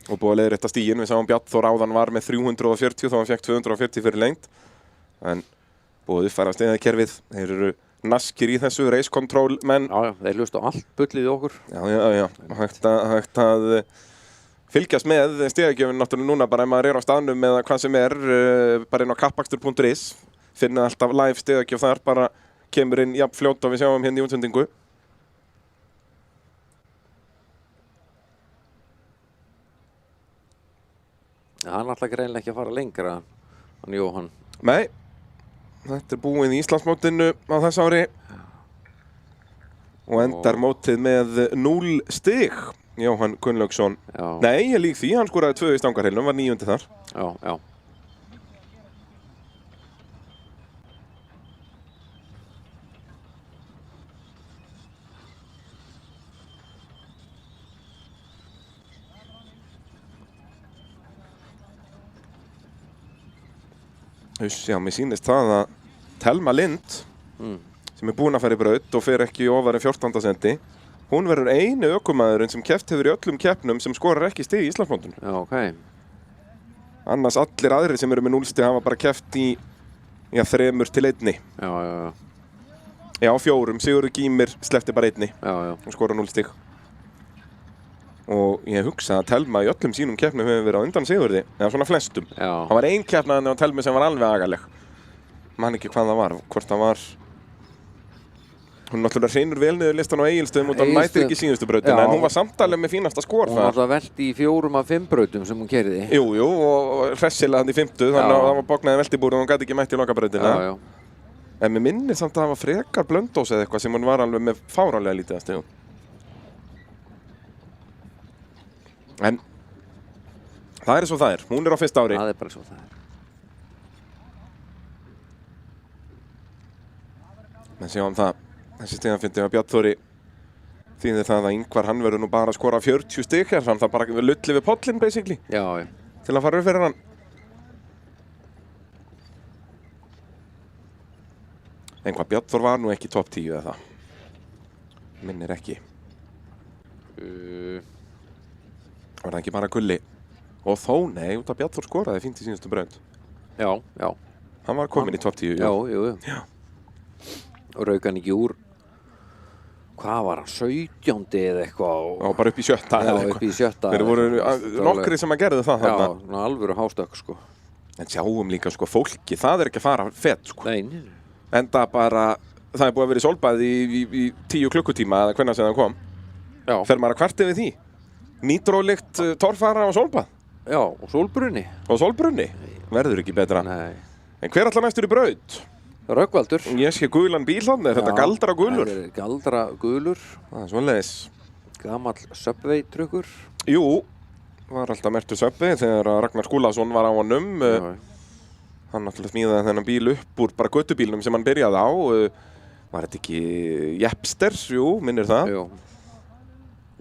Og búið að leiðrétta stíginn, við sáum Bjarnþór áðan var með 340 þá hann fekk 240 fyrir lengt. En búið uppfæra stigakerfið. Þeir eru naskir í þessu, race control menn. Já, þeir hlusta á allt bullið í okkur. Já. Hægt að fylgjast með stigagjöfin náttúrulega núna bara ef maður á staðnum eða hvað sem bara inn á kappakstur.is. Finna alltaf live stigagjöf þar, bara kemur inn jafn fljótt og við sjáum hérna í útsendingu. Hann ætla greinilega ekki að fara lengra, hann Jóhann. Nei, þetta búið í Íslandsmótinu á þess ári og endar mótið með 0 stig, Jóhann Gunnlaugsson. Já. Nei, ég lík því, hann skoraði 2 í stangarheilum, var 9. þar. Já. Já, mér sýnist það að Telma Lind, sem búin að fara í braut og fer ekki ofar en 14. sendi, hún verður eini ökumaðurinn sem keppt hefur í öllum keppnum sem skorar ekki stig í Íslandsmótinu. Já, ok. Annars allir aðrir sem eru með 0 stig hafa bara keppt í 3 til 1. Já. Já, 4. Sigurður Gýmir sleppti bara 1. Já. Og skora 0 stig. Og ég hugsa að Telma í öllum sínum keppnum hefur verið á undan Sigurði, eða svona flestum. Já. Það var ein keppnaðan á Telmi sem var alveg agaleg. Man ekki hvað það var, hvort það var... Hún náttúrulega hreinur vel niður listan á Egilsstöðum og það mætir ekki síðustu brautina, en hún var samtalið með fínasta skor Hún var alltaf velti í 4 af 5 brautum sem hún keyrði. Jú, og hressilega hann í 5, þannig að það var bognaði veltibúr og hún gæti ekki mætt í lokabrautina. Já. En mér minnir samt að það var frekar Blöndós eða eitthvað sem hún var alveg með fáránlega lítið að stigum. En það er eins og það er, hún er á 1. ári. Það er bara eins og það er. Men sjáum það, þessi stigafindi á Bjarn Þóri þýðir það að Ingvar hann verður nú bara að skora 40 stig hér, þannig að það bara lulli við pollin basically. Já. Til að fara upp fyrir hann. En hvað Bjarn Þór var nú ekki topp 10 eða það? Minnir ekki. Var það ekki bara Gulli? Og þó, nei, út af Bjarn Þór skoraði fínt í síðustu braut. Já. Hann var kominn í topp 10. Jú. Og rauk hann ekki úr, hvað var hann, 17. eða eitthvað? Já, bara upp í 7. Já, upp í 7. Þeir voru nokkri sem að gerðu það þarna. Já, alvöru hástökk, sko. En sjáum líka, sko, fólki, það er ekki að fara fett, sko. Nei. Enda bara, það er búið að vera í sólbaði í 10 klukkutíma eða hvenær sem það kom. Já. Fer maður að kvarta við því? Nýtrólykt torfara á sólbað? Já, og sólbrunni. Og sólbrunni? Verður ekki betra. Nei. En hver ætlar næstur í braut? Röggvaldur. Ég sé gulan bíl þarna, er þetta galdra gulur? Það er galdra gulur. Það er svoleiðis. Gamall Subway trukkur. Jú, var alltaf merktur Subway þegar Ragnar Skúlason var á honum. Hann náttúrulega smíðaði þennan bíl upp úr bara göttubílnum sem hann byrjaði á. Var þetta ekki Jepster? Jú, minnir það. Jú.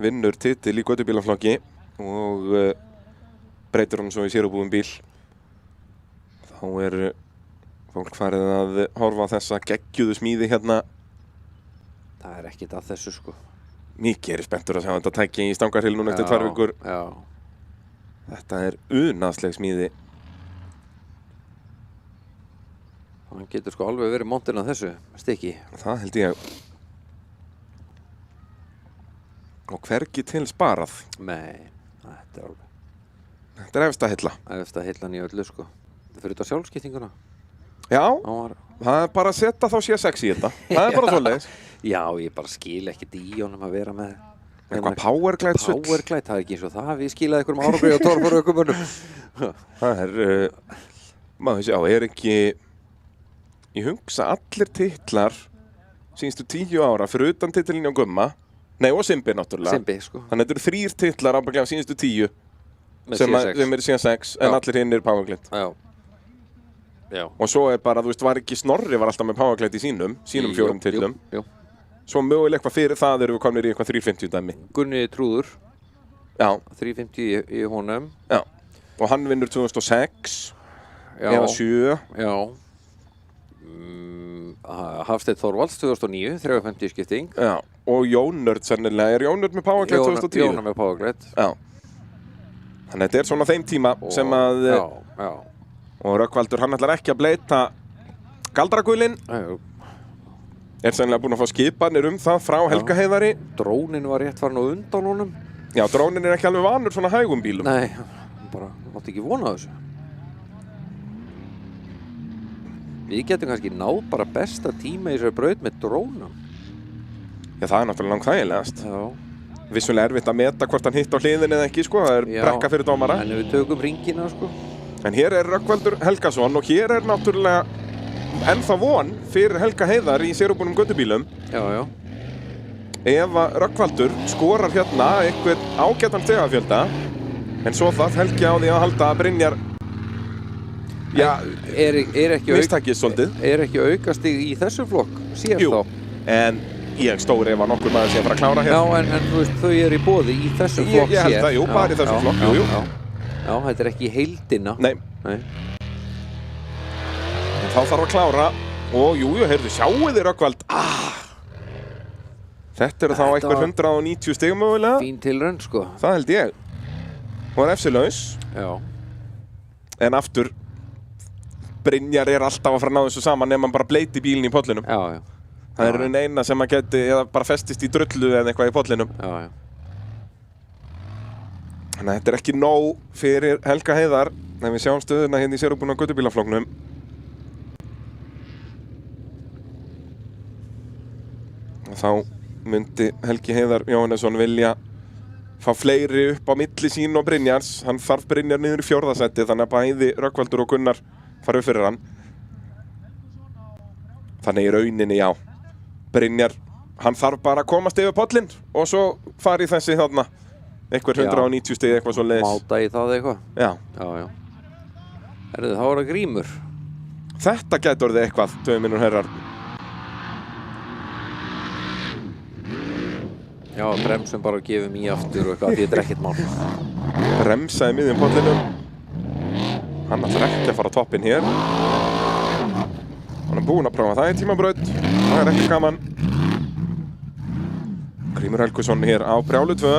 Vinnur titil í göttubílaflokki og breytir hann svo í sérubúðum bíl. Þá er fólk farið að horfa á þessa geggjuðu smíði hérna. Það er ekkert að þessu, sko. Mikið spenntur að sjá þetta tæki í Stangarhyl núna eftir 2 vikur. Já. Þetta er unaðsleg smíði. Hann getur sko alveg verið montinn að þessu stykki. Það held ég. Og hvergi til sparað. Nei, þetta er alveg. Þetta er efsta hilla. Efsta hillan í öllu, sko. Þetta fyrir þetta sjálfskiptinguna. Já, það er bara að setja þá C6 í þetta. Það er bara svoleiðis. Já, ég bara skil ekkert í honum að vera með eitthvað powerglide sull. Powerglide, það er ekki eins og það. Við skilaði einhverjum árangri og torfur ökumönnum. Það er, maður sjá, er ekki, ég hugsa allir titlar síðustu 10 ára fyrir utan titilinn á Gumma. Nei, og Simbi náttúrulega. Simbi, sko. Þannig að þetta eru 3 titlar ábygglega síðustu 10 sem eru C6, en allir hinn er powerglide. Já. Og svo er bara, þú veist, var ekki Snorri var alltaf með powerglide í sínum 4 titlum. Jú. Svo mögulega eitthvað fyrir það eru við komnir í eitthvað 350 dæmi. Gunni Trúður. Já. 350 í honum. Já. Og hann vinnur 2006. Eða 7. Já. Hafsteinn Þorvalds 2009, 350 skipting. Já. Og Jónörd sennilega. Er Jónörd með powerglide 2010? Jónörd með powerglide. Já. Þannig að þetta er svona þeim tíma sem að... Já. Og Rökkvaldur, hann ætlar ekki að bleita Galdragulinn er sennilega búinn að fá skipanir það frá Helga Heiðari. Drónin var rétt farin á undan honum. Já, drónin er ekki alveg vanur svona hægum bílum. Nei, bara mátti ekki vona þessu. Við getum kannski náð bara besta tíma í þessari braut með drónum. Já, það er náttúrulega langt þægilegast. Já. Vissulega erfitt að meta hvort hann hitt á hliðinni eða ekki, sko. Það er brekka fyrir dómara. En við tökum hringina, sko. En hér er Rögnvaldur Helgason og hér er náttúrulega ennþá von fyrir Helga Heiðar í sérubúnum göttubílum. Já, já. Ef að Rögnvaldur skorar hérna einhvern ágætan stigafjölda, en svo það Helgi á því að halda að Brynjar mistakist svolítið. Er ekki aukastig í þessu flokk? Sér Jú, þá. en ég stóri ef að nokkur maður sé að fara að klára hér. Já, en þú veist, þau eru í boði í þessum flokk sér. Ég held það, jú, bara í þessum flokk, jú. Já, þetta er ekki í heildina. Nei. En þá þarf að klára og jú, heyrðu, sjáu þið Rögnvald. Þetta eru þá einhver 190 stig mögulega. Fín tilraun, sko. Það held ég. Hún var efsilaus. Já. En aftur, Brynjar er alltaf að fara að ná þessu saman ef maður bara bleiti bílinn í pollinum. Já, já. Það er raun eina sem maður geti, eða bara festist í drullu eða eitthvað í pollinum. Já, já. Þannig að þetta er ekki nóg fyrir Helga Heiðar ef við sjáum stöðuna hérna í sérubúna göttubílaflokknum. Þá myndi Helgi Heiðar Jóhannesson vilja fá fleiri upp á milli sín og Brynjars. Hann þarf Brynjar niður í 4. sæti þannig að bæði Rögnvaldur og Gunnar fara upp fyrir hann. Þannig í rauninni, já. Brynjar, hann þarf bara að komast yfir pollinn og svo fari þessi þarna einhver 190 stig eitthvað svo leiðis. Máta í það eitthvað. Já. Já, já. Herðu, þá er það Grímur. Þetta gæti orðið eitthvað, mínir herrar. Já, bremsum bara og gefum í aftur og eitthvað, því þetta er ekkert mál. Bremsaði miðjum pollinum. Hann ætlar ekki að fara á toppinn hér. Hann er búinn að prófa það í tímabraut. Það er ekki gaman. Grímur Helgason hér á Brjálu 2.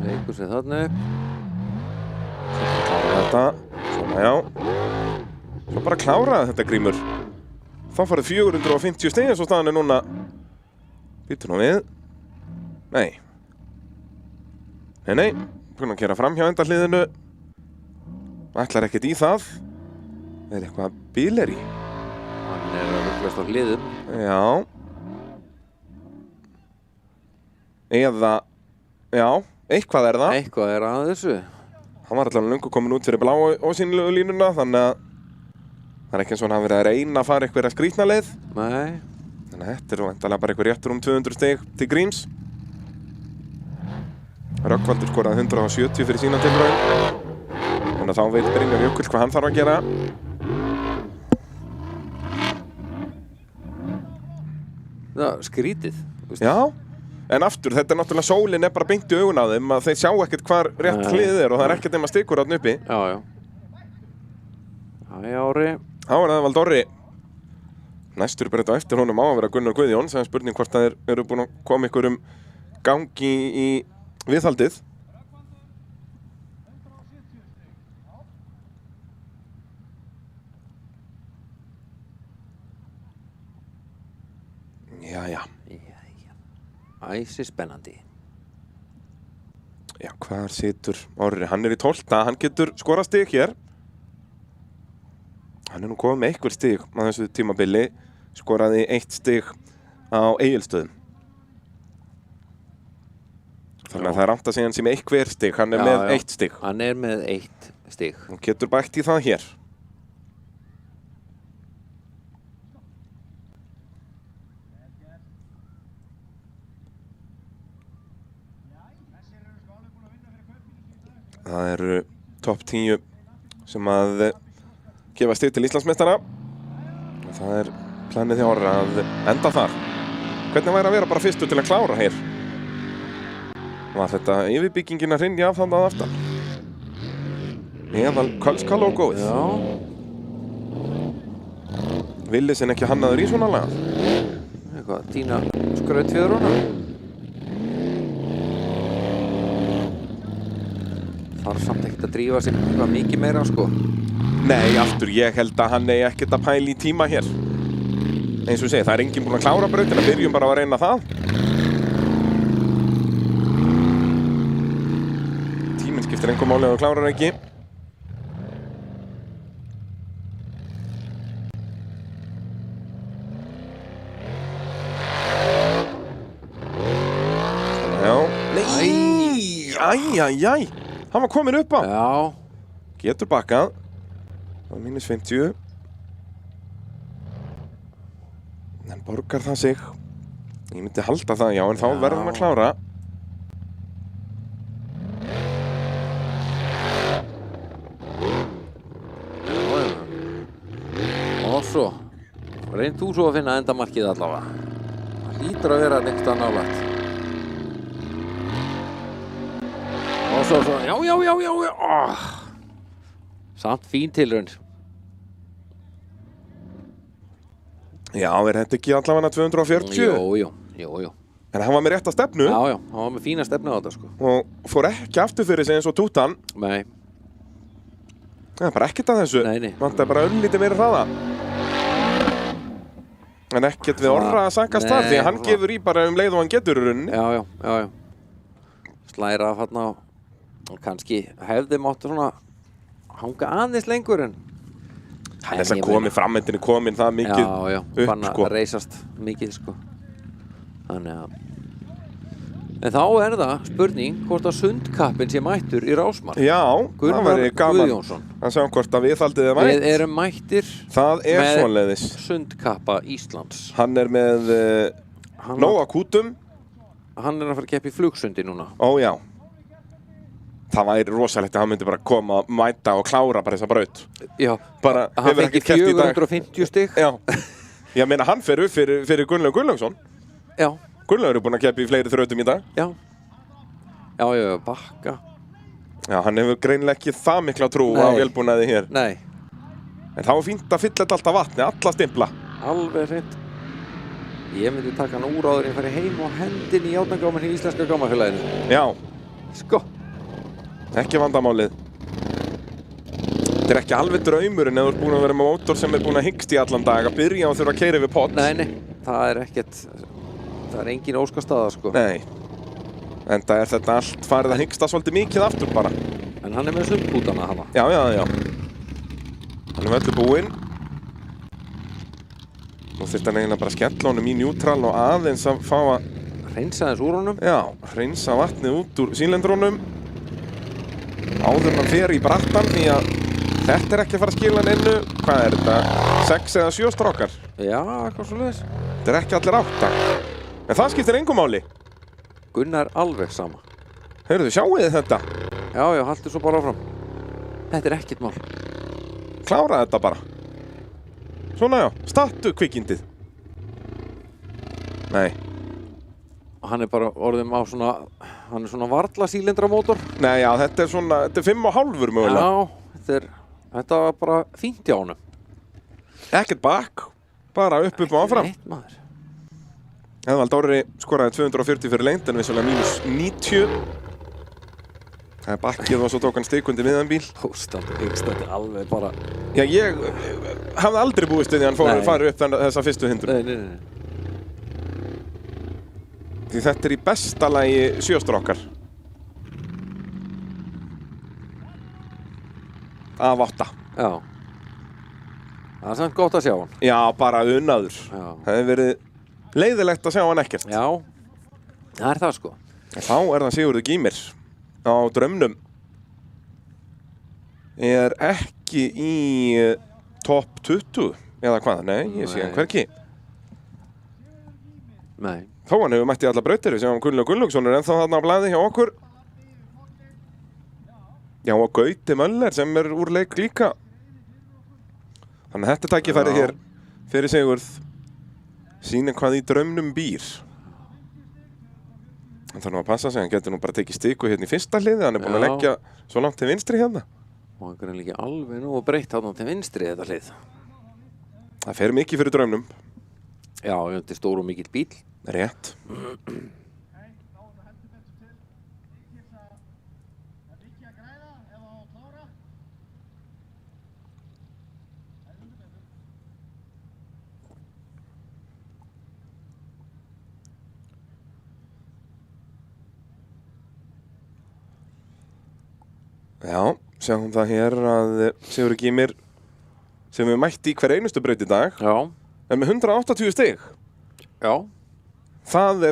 Leikur sér þarna upp. Klára þetta. Svona, já. Svo bara klára þetta, Grímur. Þá farið 450 stig eins og staðan er núna. Býtu nú við. Nei. Nei. Búinn að keyra fram hjá endahliðinu. Ætlar ekkert í það. Það er eitthvað bíleri. Hann er að rugglast á hliðum. Já. Eða, já, eitthvað er það. Eitthvað er að þessu. Hann var allavega löngu komin út fyrir bláu ósýnilegu línuna, þannig að það er ekki eins og hann hafi verið að reyna að fara eitthvað skrýtna leið. Nei. Þannig að þetta er væntanlega bara eitthvað réttur 200 stig til Gríms. Rögnvaldur skoraði 170 fyrir sína tilraun. Þannig að þá veit Brynjar Jökull hvað hann þarf að gera. Það er skrítið. Já, en aftur, þetta er náttúrulega sólin er bara beint í augun á þeim að þeir sjá ekkert hvar rétt hliðið er og það er ekkert nema stikur þarna uppi. Já, já. Hæ, Ári. Þá er það Vald Orri. Næstur bara þetta eftir honum á að vera Gunnar Guðjón, sem er spurning hvort það eru búin að koma ykkur gangi í viðhaldið. Jæja. Æsi spennandi. Já, hvar situr Orri? Hann er í 12. Hann getur skorað stig hér. Hann er nú komið með einhver stig á þessu tímabili. Skoraði 1 stig á Egilsstöðum. Þannig að það er rangt að segja hann sem einhver stig. Hann er með 1 stig. Hann er með 1 stig. Hann getur bætt í það hér. Það eru topp 10 sem að gefa stig til Íslandsmeistara. Það er planið hjá Orra að enda þar. Hvernig væri að vera bara fyrstur til að klára hér? Var þetta yfirbyggingin að hrynja af þannig að aftan? Eða kölska logoið? Já. Villisinn ekki hannaður í svona lag? Eitthvað, Tína skrautfjöðruna. þarf samt ekkert að drífa sig eitthvað mikið meira, sko. Nei, aftur, ég held að hann eigi ekkert að pæla í tíma hér. Eins og ég segi, það er enginn búinn að klára brautina, byrjum bara að reyna það. Tíminn skiptir engum máli ef þú klárar ekki. Já. Nei, æj, hann var komin upp á. Já. Getur bakkað. Það var mínus 50. En borgar það sig. Ég myndi halda það, já, en þá verður hann að klára. Og svo, reynd þú svo að finna endamarkið allavega. Það hlýtur að vera neitt að nálægt. Og svo, já. Samt fín tilraun. Já, er þetta ekki allavega 240? Jú. En hann var með rétta stefnu. Já, hann var með fína stefnu á þetta, sko. Og fór ekki aftur fyrir sig eins og Tútan. Nei. Það er bara ekkert að þessu. Nei. Vantar bara örlítið meira hraða. En ekkert við Orra að sakast þar, því að hann gefur í bara leið og hann getur í rauninni. Já. Slæra af hann á, og kannski hefði mátt svona hanga aðeins lengur en hann er þess að framendinni komin það mikið upp, fann að reisast mikið, sko. Þannig að en þá er það spurning hvort að Sundkappinn sé mættur í Rásmark. Já, það væri gaman Guðjónsson. að sjá hvort að viðhaldið er mætt. Við erum mættir það er svoleiðis. Sundkappa Íslands. Hann er með nóga kútum. Hann er að fara að keppa í Flugsundi núna. Ó já. Það væri rosalegt að hann myndi bara koma, mæta og klára bara þessa braut. Já, bara hann fengi 450 stig. Já, ég meina hann fer upp fyrir Gunnlaug Gunnlaugsson. Já. Gunnlaugur er búinn að keppa í fleiri þrautum í dag. Já, bakka. Já, hann hefur greinilega ekki það mikla trú á vélbúnaði hér. Nei. En þá er fínt að fylla þetta alltaf vatni, alla stimpla. Alveg hreint. Ég myndi taka hann úr áður en fari heim og hendin í járnagáminn í Íslenska gámafélaginu. Já. Sko. Ekki vandamálið. Þetta er ekki alveg draumurinn ef þú ert búinn að vera með mótor sem er búinn að hyggst í allan dag að byrja og þurfa að keyra yfir pott. Nei, það er ekkert. Það er engin óskastaða, sko. Nei. Enda er þetta allt farið að hyggsta svolítið mikið aftur bara. En hann er með sundbútana hana. Já. Hann er öllu búinn. Nú þurfti hann eiginlega bara að skella honum í njútral og aðeins að fá að hreinsa þess úr honum. Já, hreinsa vatnið út úr sílendrónum. Áður hann fer í brattan því að þetta er ekki að fara að skila neinu. Hvað er þetta? 6 eða 7 strákar? Já, eitthvað svoleiðis. Þetta er ekki allir 8. En það skiptir engu máli. Gunnar alveg sama. Heyrðu, sjáu þið þetta? Já, haltu svo bara áfram. Þetta er ekkert mál. Klára þetta bara. Svona já, startu kvikindið. Nei. Hann er bara orðum á svona, hann er svona varla sílindramótor. Nei, já, þetta er svona, þetta er 5,5 mögulega. Já, þetta var bara fínt hjá honum. Ekkert bakk, bara upp og áfram. Eitt maður. Eðvald Orri skoraði 240 fyrir lengd en vissulega mínus 90. Það er bakkið og svo tók hann stikundi miðan bíl. Hóstandi yngst, þetta er alveg bara... Já, ég hafði aldrei búist við því að hann farið upp þessa fyrstu hindrun. Nei. Því þetta er í besta lagi 7 strákar. Af 8. Já. Það er samt gott að sjá hann. Já, bara unnaður. Já. Það hefur verið leiðilegt að sjá hann ekkert. Já, það er það, sko. En þá er það Sigurður Gýmir á draumnum. Er ekki í topp 20 eða hvað? Nei, ég sé hann hverki. Nei. Þó hann hefur mætt í alla brautir, við sjáum Gunnlaug Gunnlaugsson er ennþá þarna á blaði hjá okkur. Já, og Gauti Möller sem er úr leik líka. Þannig að þetta er tækifærið hér fyrir Sigurð. Sýna hvað í draumnum býr. Hann þarf nú að passa sig, hann getur nú bara tekið stiku hérna í fyrsta hliði, hann er búinn að leggja svo langt til vinstri hérna. Og hann er líka alveg nú og breytt hann til vinstri þetta hlið. Það fer mikið fyrir draumnum. Já, þetta er stór og mikill bíl. Rétt. Já, sjáum það hér að Sigurður Gýmir sem við mætti í hver einustu braut í dag Já, en með 180 stig. já. Það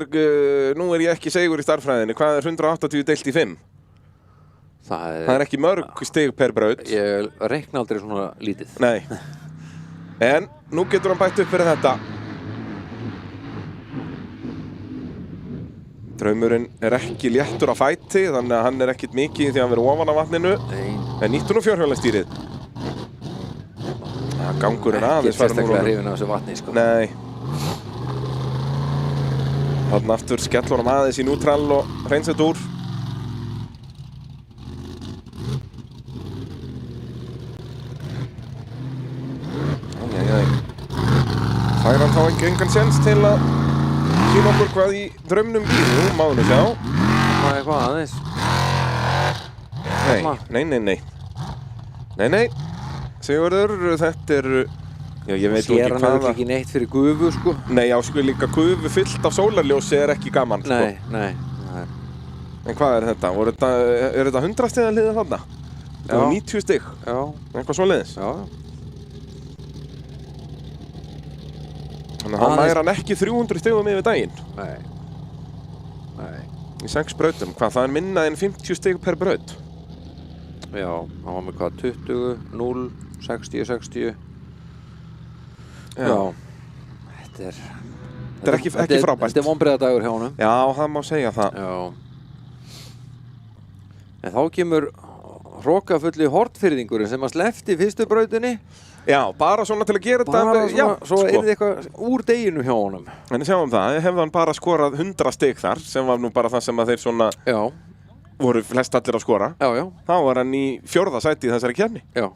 nú er ég ekki segur í starffræðinni, hvað er 180 deilt í 5? Það er ekki mörg stig per braut. Ég reikna aldrei svona lítið. Nei. En nú getur hann bætt upp fyrir þetta. Draumurinn er ekki léttur á fæti, þannig að hann er ekkit mikið því að hann verður ofan á vatninu. Nei. En nýttu nú fjórhjólastýrið. Já, gangurinn aðeins Ekki sérstaklega hrifinn af þessu vatni, sko. Nei. Þarna aftur skellur hann aðeins í nútrál og hreinsett úr. Fær hann þá engan séns til að sýna okkur hvað í draumnum býr. Jú, máðu nú sjá. Það er eitthvað aðeins. Nei. Sigurður, þetta er... Já, ég veit nú Sér ekki hann hvaða... ekki neitt fyrir gufu, sko. Nei, já, sko líka gufu fyllt af sólarljósi er ekki gaman, sko. Nei. En hvað er þetta? Er þetta 100 stiga liðið þarna? Það var 90 stig. Já. Eitthvað svoleiðis. Já. Þannig að hann nær hann ekki 300 stigum yfir daginn. Nei. Í 6 brautum. Hvað, það er minna en 50 stig per braut? Já, hann var með hvað, 20, 0, 60. Já. Þetta er ekki frábært. Þetta er vonbrigðadagur hjá honum. Já, það má segja það. Já. En þá kemur hrokafulli hortfirðingurinn sem að sleppti fyrstu brautinni. Já, bara svona til að gera þetta. Bara Já, svona, svo er þetta eitthvað úr deginu hjá honum. En sjáum það, hefði hann bara skorað 100 stig þar, sem var nú bara það sem að þeir svona Já. voru flest allir að skora. Já. Þá var hann í 4. sæti í þessari keppni. Já.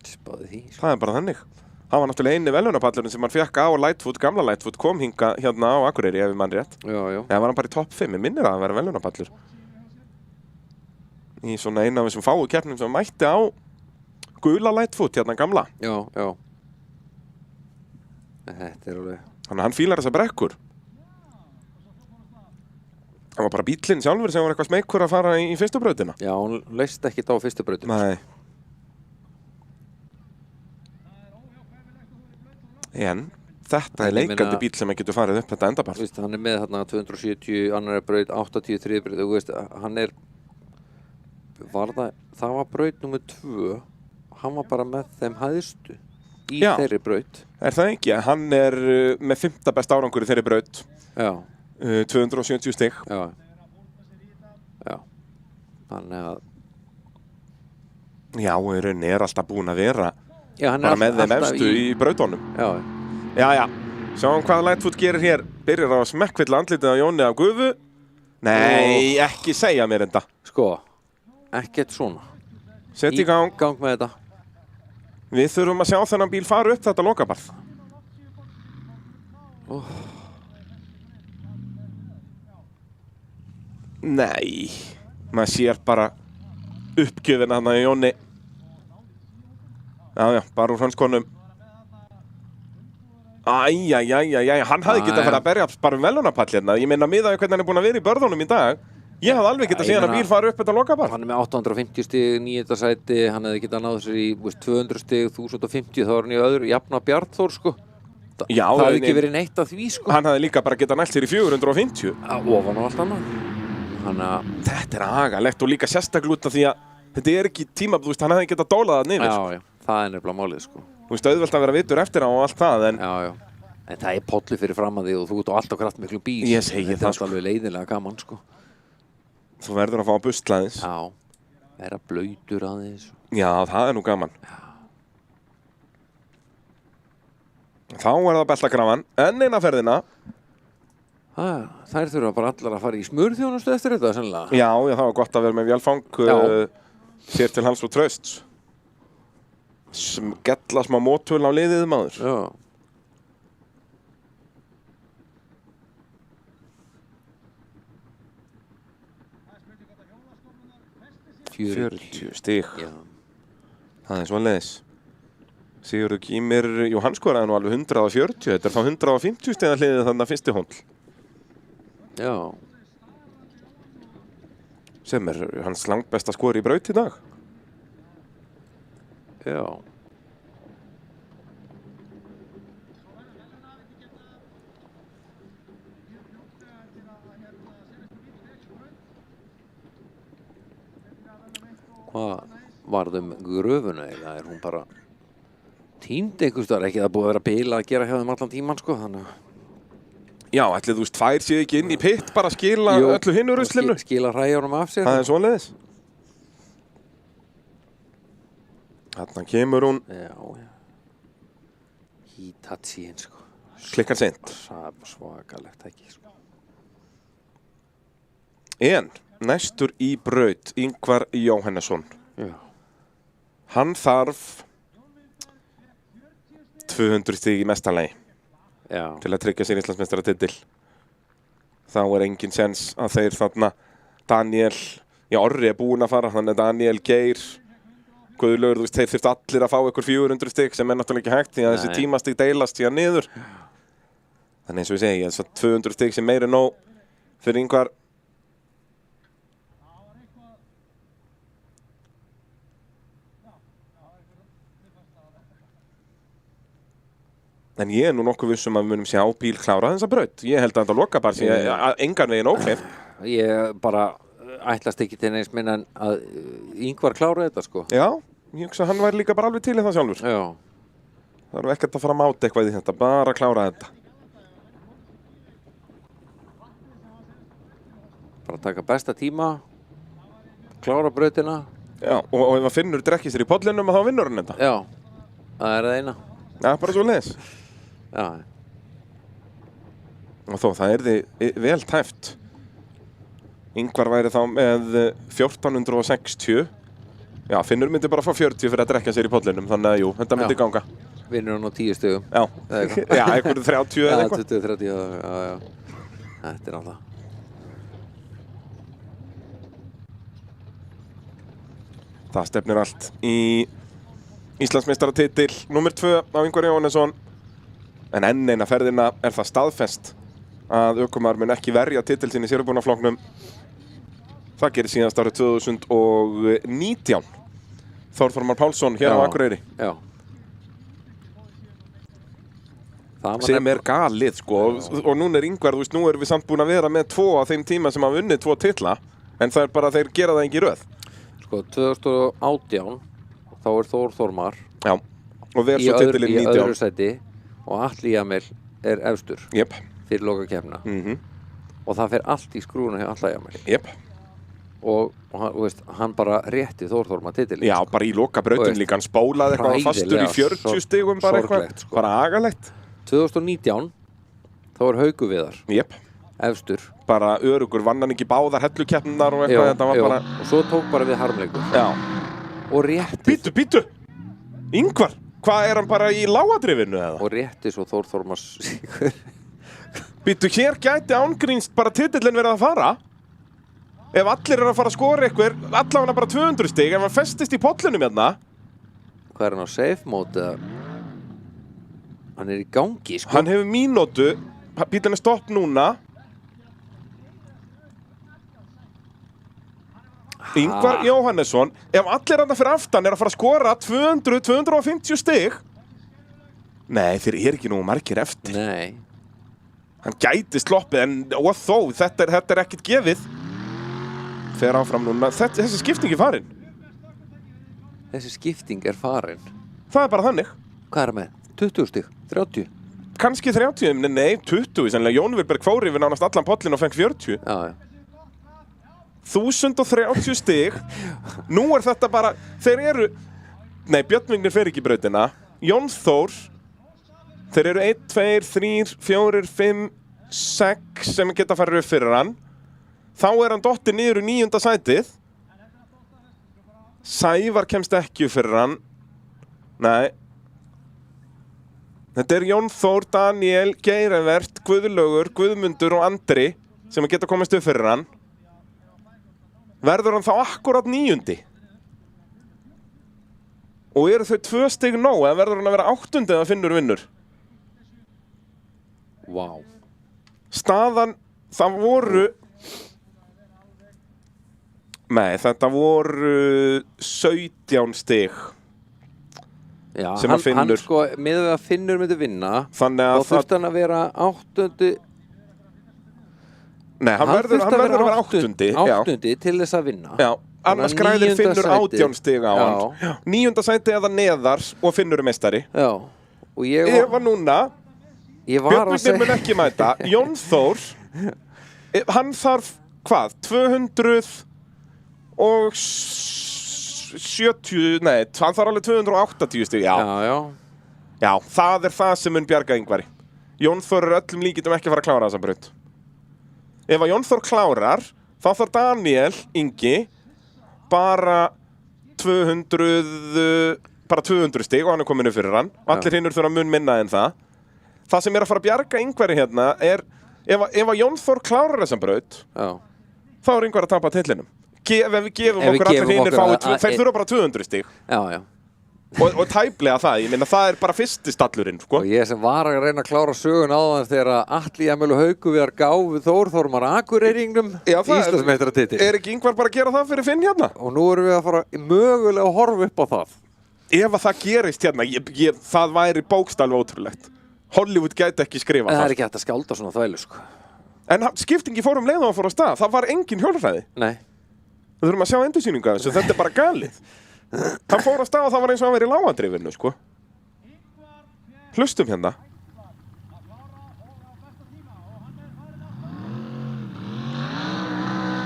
Spáði því. Það er bara þannig. Það var náttúrulega eini velunapallurinn sem hann fekk á Lightfoot, gamla Lightfoot, kom hinga hérna á Akureyri ef við mann rétt. Já. Eða var hann bara í topp 5, ég minnir að hann vera velunapallur. Í svona eina af þessum fáu keppnum sem mætti á gula Lightfoot hérna gamla. Já. Þetta er alveg... Þannig að hann fílar þessa brekkur. Það var bara bíllinn sjálfur sem var eitthvað smeykur að fara í fyrstu brautina. Já, hún leist ekkert á fyrstu brautinu. Nei. En þetta er leikandi bíll sem getur farið upp þetta endabart. Þú veist, hann er með þarna 270 annari braut, 80 þriði braut. Þú veist, hann er... Það var braut nummer 2. Hann var bara með þeim hæðstu í þeirri braut. Er það ekki? Hann er með 5. besta árangur í þeirri braut. Já. 270 stig. Já. Þannig að... Já, í rauninni er alltaf búinn að vera bara með þeim efstu í brautunum. Já. Sjáum hvað Lightfoot gerir hér. Byrjar á að smekkvilla andlitið á Jóni af gufu. Nei, ekki segja mér þetta. Sko, ekkert svona. Sett í gang. Gang með þetta. Við þurfum að sjá þennan bíl fara upp þetta lokabarð. Nei, maður sér bara uppgjöfina þarna í Jóni. Já, bara úr hönskonum. Hann hafði getað að fara að berja bara velunapall hérna. Ég meina miðað hvernig hann er búinn að vera í börðunum í dag. Ég hafði alveg getað að sé hann að bíl fara upp þetta lokabarð. Hann er með 850 stig, 9. sæti, hann hefði getað náð sér í 200 stig, 1050, þá var hann í öðru, jafna Bjarnþór, sko. Já, það hefði ekki verið neitt af því, sko. Hann hafði líka bara getað nælt sér í 450. Ofan og allt annað. Þetta er agalegt og líka sérstaklega út af því að þetta er ekki tímabúð, hann hefði getað dólað það niður. Já, það er nefnilega málið, sko. Þú veist, auðvelt að vera vitur eftir á og allt það, en... Já. En það er polli fyrir fram að því og þú ert á alltaf kraftmiklu bíl. Ég segi það, sko. Þetta er alveg leiðinlega gaman, sko. Þú verður að fá að busla aðeins. Já, vera blautur aðeins. Já, það er nú gaman. Þá er það beltakrafan, enn eina ferðina. Þær þurfa bara allar að fara í smurþjónustu eftir þetta, sennilega. Já, það var gott að vera með vélfang sér til hans og trausts. Gella smá mótul á liðið maður. Já. 40 stig. Já. Það er svoleiðis. Sigurður Gýmir, jú, hann skoraði nú alveg 140. Þetta er þá 150 stiga hliðið þannig að fyrsti hóll. Já. sem hans langbesta skori í braut í dag. Já. Hvað varð gröfuna eiginlega? Er hún bara týnd einhvers staðar? Ekki það búið að vera bila að gera hjá þeim allan tíman, sko, þannig að... Já, ætli þú veist, tvær séu ekki inn í pitt bara að skila öllu hinnu ruslinu. Skila hræjunum af sér. Það er svoleiðis. Þarna kemur hún. Já. Hitachi, sko. Klikkar seint. Svakalegt ekki, sko. En næstur í braut, Ingvar Jóhannesson. Já. Hann þarf 200 stig í mestanlegi. Já. Til að tryggja sér Íslandsmeistaratitil. Þá er engin séns að þeir þarna Daniel, já Orri er búinn að fara, þannig Daniel, Geir, Guðlaugur, þú veist, þeir þurft allir að fá ykkur 400 stig sem er náttúrulega ekki hægt því að þessi tímastig deilast síðan niður. Þannig eins og ég segi, þess að 200 stig sem meira nóg fyrir Ingvar. En ég er nú nokkuð vissum að við munum sjá bíl klára þessa braut. Ég held að þetta loka bara sé engan veginn ókleift. Ég bara ætlast ekki til neins minn en að Ingvar klára þetta, sko. Já, ég hugsa að hann væri líka bara alveg til í það sjálfur. Já. Það eru ekkert að fara að máta eitthvað í þetta, bara að klára þetta. Bara taka besta tíma, klára brautina. Já, og ef að Finnur drekkir sér í pollinum þá vinnur hann þetta. Já, það er það eina. Já, bara svo leiðis. Já. Og þó, það yrði vel tæft. Ingvar væri þá með 1460. Já, Finnur myndi bara fá 40 fyrir að drekka sér í pollinum, þannig að jú, þetta myndi ganga. Vinnur hann á 10 stigum. Já, já, einhverju 30 eða eitthvað. 20-30, já. Þetta er alltaf. Það stefnir allt í Íslandsmeistaratitil númer 2 á Ingvar Jóhannesson. En enn eina ferðina er það staðfest að ökumaður mun ekki verja titil sinn í sérubúnaflokknum. Það gerir síðast árið 2019. Þórþormar Pálsson hér á Akureyri. Já. Sem er galið, sko. Og núna er Ingvar, þú veist, nú erum við samt búin að vera með 2 á þeim tíma sem hafa unnið 2 titla. En það er bara að þeir gera það ekki í röð. Sko, 2018, þá er Þórþormar. Já. Og ver svo titilinn 19. Í öðru sæti. Og Atli Jamil er efstur fyrir lokakeppnina. Og það fer allt í skrúna hjá Atla Jamil. Og hann, veist, hann bara rétti Þórþormar titilinn. Já, bara í lokabrautum líka. Hann spólaði eitthvað fastur í 40 stigum bara eitthvað. Sko. Bara agalegt. 2019, þá er Hauku Viðar. Efstur. Bara örugur, vann hann ekki báðar hellukeppninar og eitthvað. Þetta var bara... Og svo tók bara við harmleikur. Já. Og rétti... Bíddu! Ingvar! Hvað er hann bara í lágadrifinu eða? Og rétti svo Þórþormar sigur. Bíddu, hér gæti ángrínst bara titillinn verið að fara. Ef allir eru að fara að skora eitthvað, allavega bara 200 stig, ef hann festist í pollunum hérna. Hvað er hann á safe mode eða? Hann er í gangi, sko. Hann hefur mínútu, bíllinn er stopp núna. Ingvar Jóhannesson, ef allir hann fyrir aftan er að fara að skora 200-250 stig. Nei, þeir eru ekki nú margir eftir. Nei. Hann gæti sloppið, en og þó, þetta er ekkert gefið. Fer áfram núna, þessi skipting er farin. Þessi skipting er farin? Það er bara þannig. Hvað er það með? 20 stig? 30? Kanski 30, nei, 20. Sennilega Jón Vilberg fór yfir nánast allan pollin og fengi 40. Já. 1030 stig. Nú er þetta bara, þeir eru, nei, Björn Vignir fer ekki í brautina. Jón Þór, þeir eru 1, 2, 3, 4, 5, 6 sem geta farið upp fyrir hann. Þá er hann dottinn niður í 9. sætið. Sævar kemst ekki upp fyrir hann. Nei. Þetta er Jón Þór, Daniel, Geirivert, Guðlaugur, Guðmundur og Andri sem geta komist upp fyrir hann. Verður hann þá akkurat 9. Og eru þau 2 stig nóg eða verður hann að vera 8. eða Finnur vinnur? Vá. Staðan, það voru Nei, þetta voru 17 stig. Já, Sem að Finnur- hann sko, með að Finnur myndi vinna, Þannig þá að það... þurfti hann að vera 8. Nei, hann verður að vera 8. Áttundi til þess að vinna. Já, annars græðir 9. Finnur sæti. 18 stig á hann. 9. sæti eða neðar og Finnur er meistari. Já, og ég Ef að núna, var að Björn Vignir mun segja... ekki mæta, Jón Þór, hann þarf, hvað, 270, nei, hann þarf alveg 280 stig, já. Já, það er það sem mun bjarga Ingvari. Jón Þór er öllum líkindum ekki að fara að klára þessa braut. Ef að Jón Þór klárar, þá þarf Daniel Ingi bara 200 stig og hann er kominu fyrir hann. Allir hinnur þurfa mun minna en það. Það sem er að fara að bjarga Ingvari hérna er, ef að Jón Þór klárar þessa braut, þá er Ingvar að tapa titlinum. Ef við gefum okkur allir hinnir þeir þurfa bara 200 stig. Já. Og tæplega það, ég meina það er bara fyrsti stallurinn, sko. Og ég sem var að reyna að klára sögun áðan þegar Atli Emil og Hauku við gáfu Þórmar Akureyringnum Íslandsmeistaratitil. Er ekki Ingvar bara að gera það fyrir Finn hérna? Og nú erum við að fara mögulega að horfa upp á það. Ef að það gerist hérna, það væri bókstaflega ótrúlegt. Hollywood gæti ekki skrifa það. Það er ekki hægt að skálda svona þvælu, sko. En skiptingi fór leið og hann fór á stað. Það var engin hjólhræði. Nei. Við þurfum að sjá endursýningu af þessu. Þetta er bara galið. Hann fór á stað og það var eins og hann verið í lágadrifinu, sko. Hlustum hérna.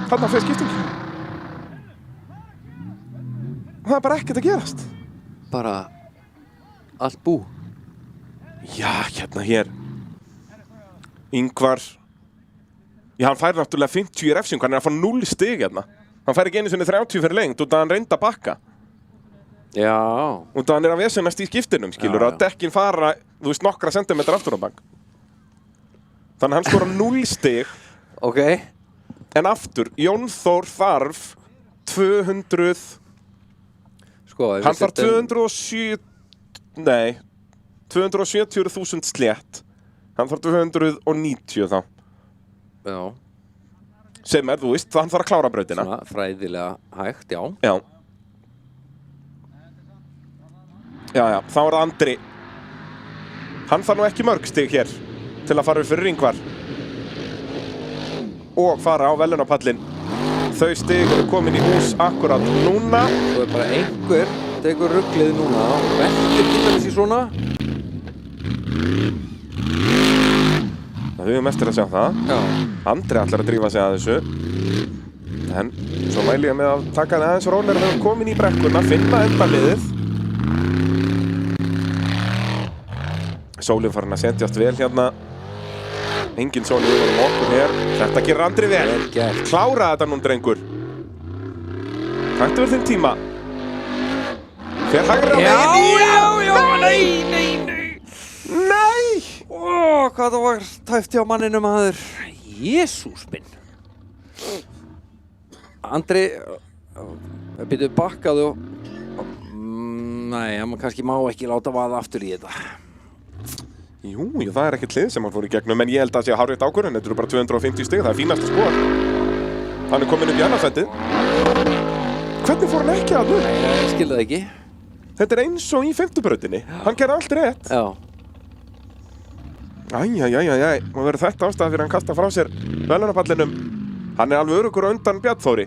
Þarna fyrir skiptingi. Það er bara ekkert að gerast. Bara allt bú. Já, hérna hér. Ingvar. Já, hann fær náttúrulega 50 í refsing, hann er að fá 0 stig hérna. Hann fær ekki einu sinni 30 fyrir lengt út að hann reynda að bakka. Já. Út að hann er að vesenast í skiptinum, skilur, að dekkin fara, þú veist, nokkra sentimetra aftur á bak. Þannig að hann skora 0 stig. Ok. En aftur, Jón Þór þarf 200... Sko, hann þarf 270.000 slétt. Hann þarf 290 þá. Já. Sem er, þú veist, hann þarf að klára brautina. Svona fræðilega hægt, já. Já, þá er það Andri. Hann þarf nú ekki mörg stig hér til að fara upp fyrir Ingvar. Og fara á velunapallinn. Þau stig eru komin í hús akkurat núna. Svo er bara einhver tekur rugglið núna og veltir til þessi svona. Það höfum eftir að sjá það. Já. Andri ætlar að drífa sig að þessu. En svo mæli ég með að taka það aðeins rólega þegar komin í brekkuna, finna endaliðið. Sólinn farin að setjast vel hérna. Engin sól yfir okkur hér. Þetta gerir Andri vel. Klára þetta nú, drengur. Hættu verið þinn tíma. Fer hægra megin. Já, nei. Nei! Ó, hvað það var tæft hjá manninum aður. Jesús minn. Andri, byrjuðu bakkaðu. Nei, hann kannski má ekki láta vaða aftur í þetta. Jú, það er ekkert hlið sem hann fór í gegnum, en ég held að það sé hárrétt ákvörðun. Þetta eru bara 250 stig, það er fínasta skor. Hann er komin upp í annarsætið. Hvernig fór hann ekki að nú? Nei, ég skil það ekki. Þetta er eins og í 5. brautinni. Hann gerði allt rétt. Já. Æjæjæjæjæj, og verður þetta ástæða fyrir hann kasta frá sér velunapallinum. Hann er alveg öruggur á undan Bjarn Þóri.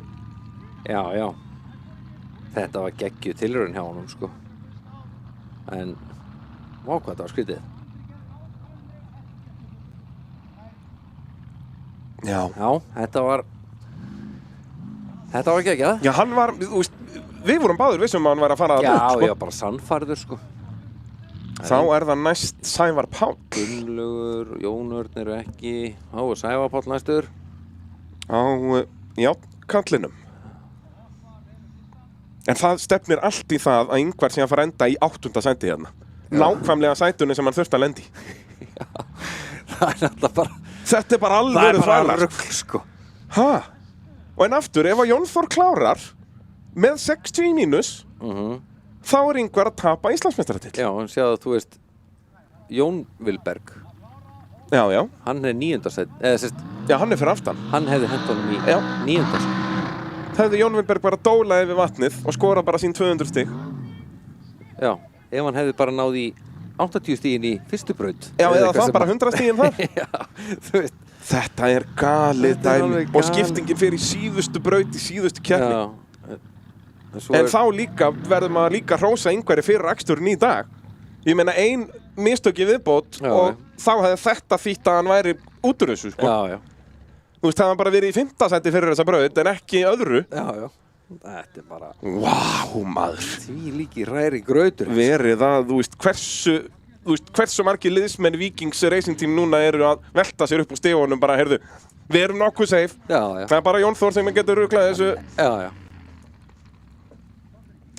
Já. Þetta var geggjuð tilraun hjá honum, sko. En, vá hvað þetta var skrítið. Já, þetta var geggjað. Já, hann var, þú veist, við vorum báður vissum að hann væri að fara að Já, út, sko. ég var bara sannfærður, sko. Þá er það næst Sævar Páll. Gunnlaugur, Jón Örn eru ekki. Þá er Sævar Páll næstur. Á, já, kallinum. En það stefnir allt í það að Ingvar sé að fara enda í 8. sæti hérna. Nákvæmlega sætunni sem hann þurfti að lendi. Já, það er náttúrulega bara... Þetta er bara alveg þvæla. rugl, sko. Ha? Og en aftur, ef að Jón Þór klárar með 60 í mínus, þá er Ingvar að tapa Íslandsmeistaratitil. Já, en sjáðu að þú veist, Jón Vilberg. Já. Hann er 9. sæti, eða sérst... Já, hann er fyrir aftan. Hann hefði hent honum í 9. sæti. hefði Jón Vilberg bara dólað yfir vatnið og skorað bara sín 200 stig. Já, ef hann hefði bara náð í 80 stigin í fyrstu braut. Já, eða það bara 100 stigin þar. Já, þú veist. Þetta er galið Þetta er dæmi alveg og galið. skiptingin fyrir í síðustu braut í síðustu keppni. Já. En þá líka verður maður líka að hrósa einhverju fyrir aksturinn í dag. Ég meina ein mistöki viðbót Já, og þá hefði þetta þýtt að hann væri út úr þessu, sko. Já, já. Þú veist, það hefði bara verið í 5. sæti fyrir þessa braut en ekki í öðru. Já, já. Þetta er bara Vá, maður. því líki ræri grautur. Verið að, þú veist, hversu margir liðsmenn Víkings Racing Team núna eru að velta sér upp úr stífunum bara, heyrðu, við erum nokkuð safe. Já, já. Það er bara Jón Þór sem getur ruglað þessu. Já, já.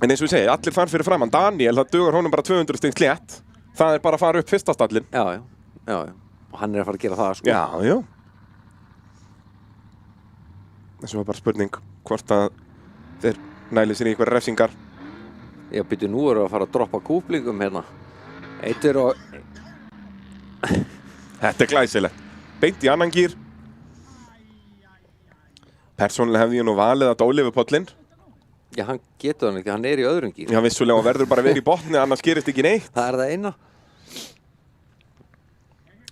En eins og ég segi, allir þar fyrir framann. Daniel, það dugar honum bara 200 stig slétt. Það er bara að fara upp fyrsta stallinn. Já, já. Já, já. Og hann er að fara að gera það, sko. Já, já. Þessu var bara spurning hvort að þeir næli sér í einhverja refsingar. Já, byrju, nú eru að fara að droppa kúplingum hérna. Eittur og... Þetta er glæsilegt. Beint í annan gír. Persónulega hefði ég nú valið að Ólifu pollinn. Já, hann getur hann ekki, hann er í öðrum gír. Já, vissulega, og verður bara að vera í botni, annars gerist ekki neitt. Það er það eina.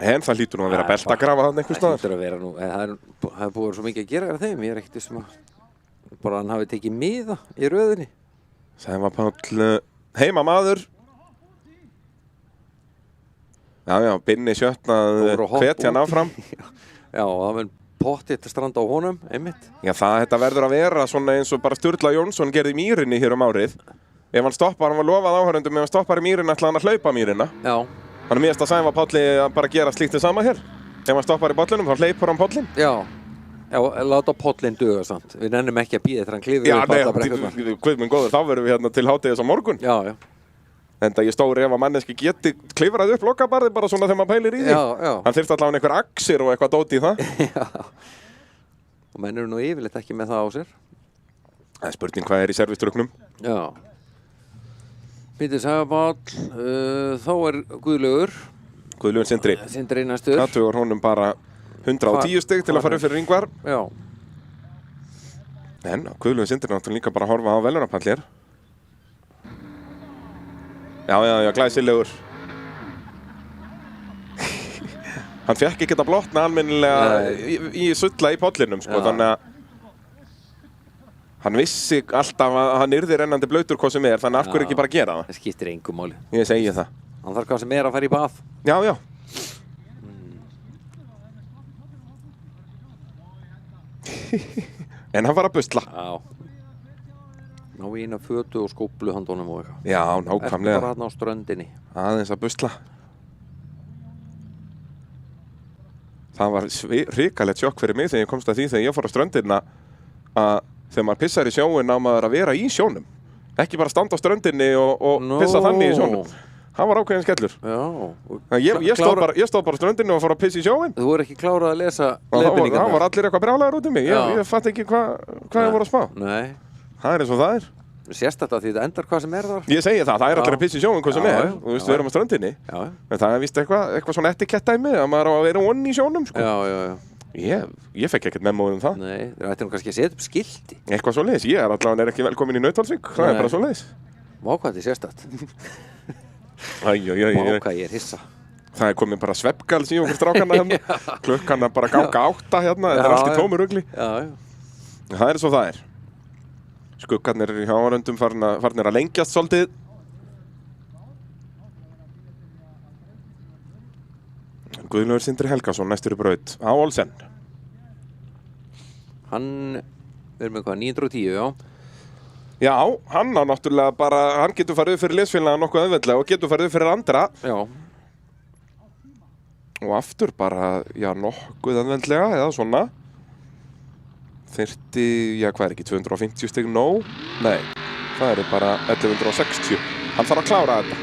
En það hlýtur nú að vera beltagrafa þarna einhvers Það staðar. hlýtur að vera nú, það er búið svo mikið að gera þeim, ég er ekkert sem að... Bara hann hafi tekið miða í röðinni. Sævar Páll, heimamaður. Já, já, Binni Sjötn að hvetja hann áfram. Já, og það mun pottið að stranda á honum, einmitt. Já, þetta verður að vera svona eins og bara Sturla Jónsson gerði í mýrinni hér um árið. Ef hann stoppar, hann var lofað áhörundum, ef hann stoppar í mýrinni ætla hann að hlaupa mýrina. Já. Þannig mér finnst að Sævar Pálli að bara gera slíkt það sama hér. Ef hann stoppar í bollinum, þá hleypur hann pollin. Já. Já, láta pollin duga samt. Við nennum ekki að bíða þegar hann klifur upp alla brekkurnar. Guð minn góður, þá verðum við hérna til hátíðis á morgun. Já, já. Enda ég stóri ef að manneski geti klifrað upp lokabarði bara svona þegar maður pælir í því. Já, já. Hann þyrfti allavega einhver axir og eitthvað dót í það. Já. Og menn eru nú yfirleitt ekki með það á sér. Það er spurning hvað er í servistruknum. Já. Pítur Sævar Páll, þá er Guðlaugur. Guðlaugur Sindri. Sindri næstur. Það tugur honum bara 110 stig til að fara upp fyrir Ingvar. Já. En Guðlaugur Sindri náttúrulega líka bara að horfa á velunarpall hér. Já, glæsilegur. Hann fekk ekki að blotna almennilega í sulla í pollinum, sko, þannig að hann vissi alltaf að hann yrði rennandi blautur hvað sem er, þannig af hverju ekki bara gera það? Það skiptir engu máli. Ég segi það. Hann þarf hvað sem er að fara í bað. Já, já. En hann var að busla. Já. Ná í eina fötu og skóplu handónum og eitthvað. Já, Ertu nákvæmlega. bara þarna á ströndinni. Aðeins að busla. Það var hrikalegt sjokk fyrir mig þegar ég komst að því þegar ég fór á ströndina að þegar maður pissar í sjóin á maður að vera í sjónum. Ekki bara standa á ströndinni og pissa þannig í sjónum. Það var ákveðin skellur. Já. Ég stóð bara á ströndinni og fór að pissa í sjóin. Þú voru ekki klárað að lesa Það leiðbeiningarnar? var allir eitthvað brjálæður út í mig. Ég fatt ekki hvað ég voru að spá. Nei. Það er eins og það er. Sérst þetta því þetta endar hvað sem er þar? Ég segi það er allir að pissa í sjóin hvað sem Já, er. já. Þú veist, við erum á ströndinni. Já. En það er víst eitthvað svona etikettdæmi að maður á að vera onni í sjónum, sko. Já. Ég fekk ekkert memóið um það. Nei, það ætti nú kannski að setja upp skilti. Eitthvað svoleiðis. Ég er allavega ekki velkomin í Nautvalsvík. Það er Nei. bara svoleiðis. Vá hvað þetta er sérstætt. Vá Æ. hvað ég er hissa. Það er komin bara svefngals í okkur strákana hérna. Klukkan er bara að ganga 8 hérna. Þetta er allt í tómu rugli. Já. Það er svo það er. Skuggarnir eru hjá áhorfendum farnir að lengjast svolítið. Guðlaugur Sindri Helgason næstur í braut á Olsen. Hann er með hvað, 910, já. Já, hann á náttúrulega bara, hann getur farið upp fyrir liðsfélaga nokkuð auðveldlega og getur farið upp fyrir andra. Já. Og aftur bara, já, nokkuð auðveldlega eða svona. Þyrfti, já, hvað er ekki, 250 stig nóg? Nei, það er bara 1160. Hann þarf að klára þetta.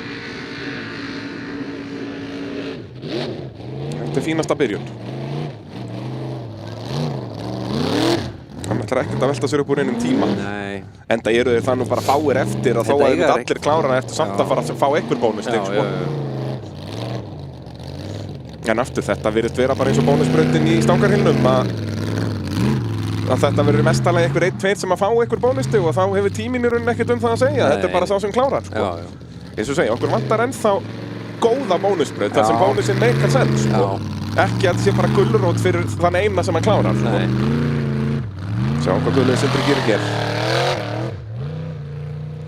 Þetta er fínasta byrjun. Hann ætlar ekkert að velta sér upp úr einum tíma. Nei. Enda eru þeir það nú bara fáir eftir að þó að þið allir klára það eftir samt að fara að fá einhver bónustig, sko. En aftur þetta virðist vera bara eins og bónusbrautin í stangarhylnum að að þetta verður mestalagi einhver 1-2 sem að fá einhver bónustu og þá hefur tíminn í rauninni ekkert það að segja. Nei. Þetta bara sá sem klárar, sko. Já. Eins og segja, okkur vantar ennþá góða bónusbraut, þar sem Já. bónusinn make sense, sko. Ekki að það sé bara gulrót fyrir þann eina sem hann klárar, sko. Sjá hvað Guðlaug Sindri gerir hér.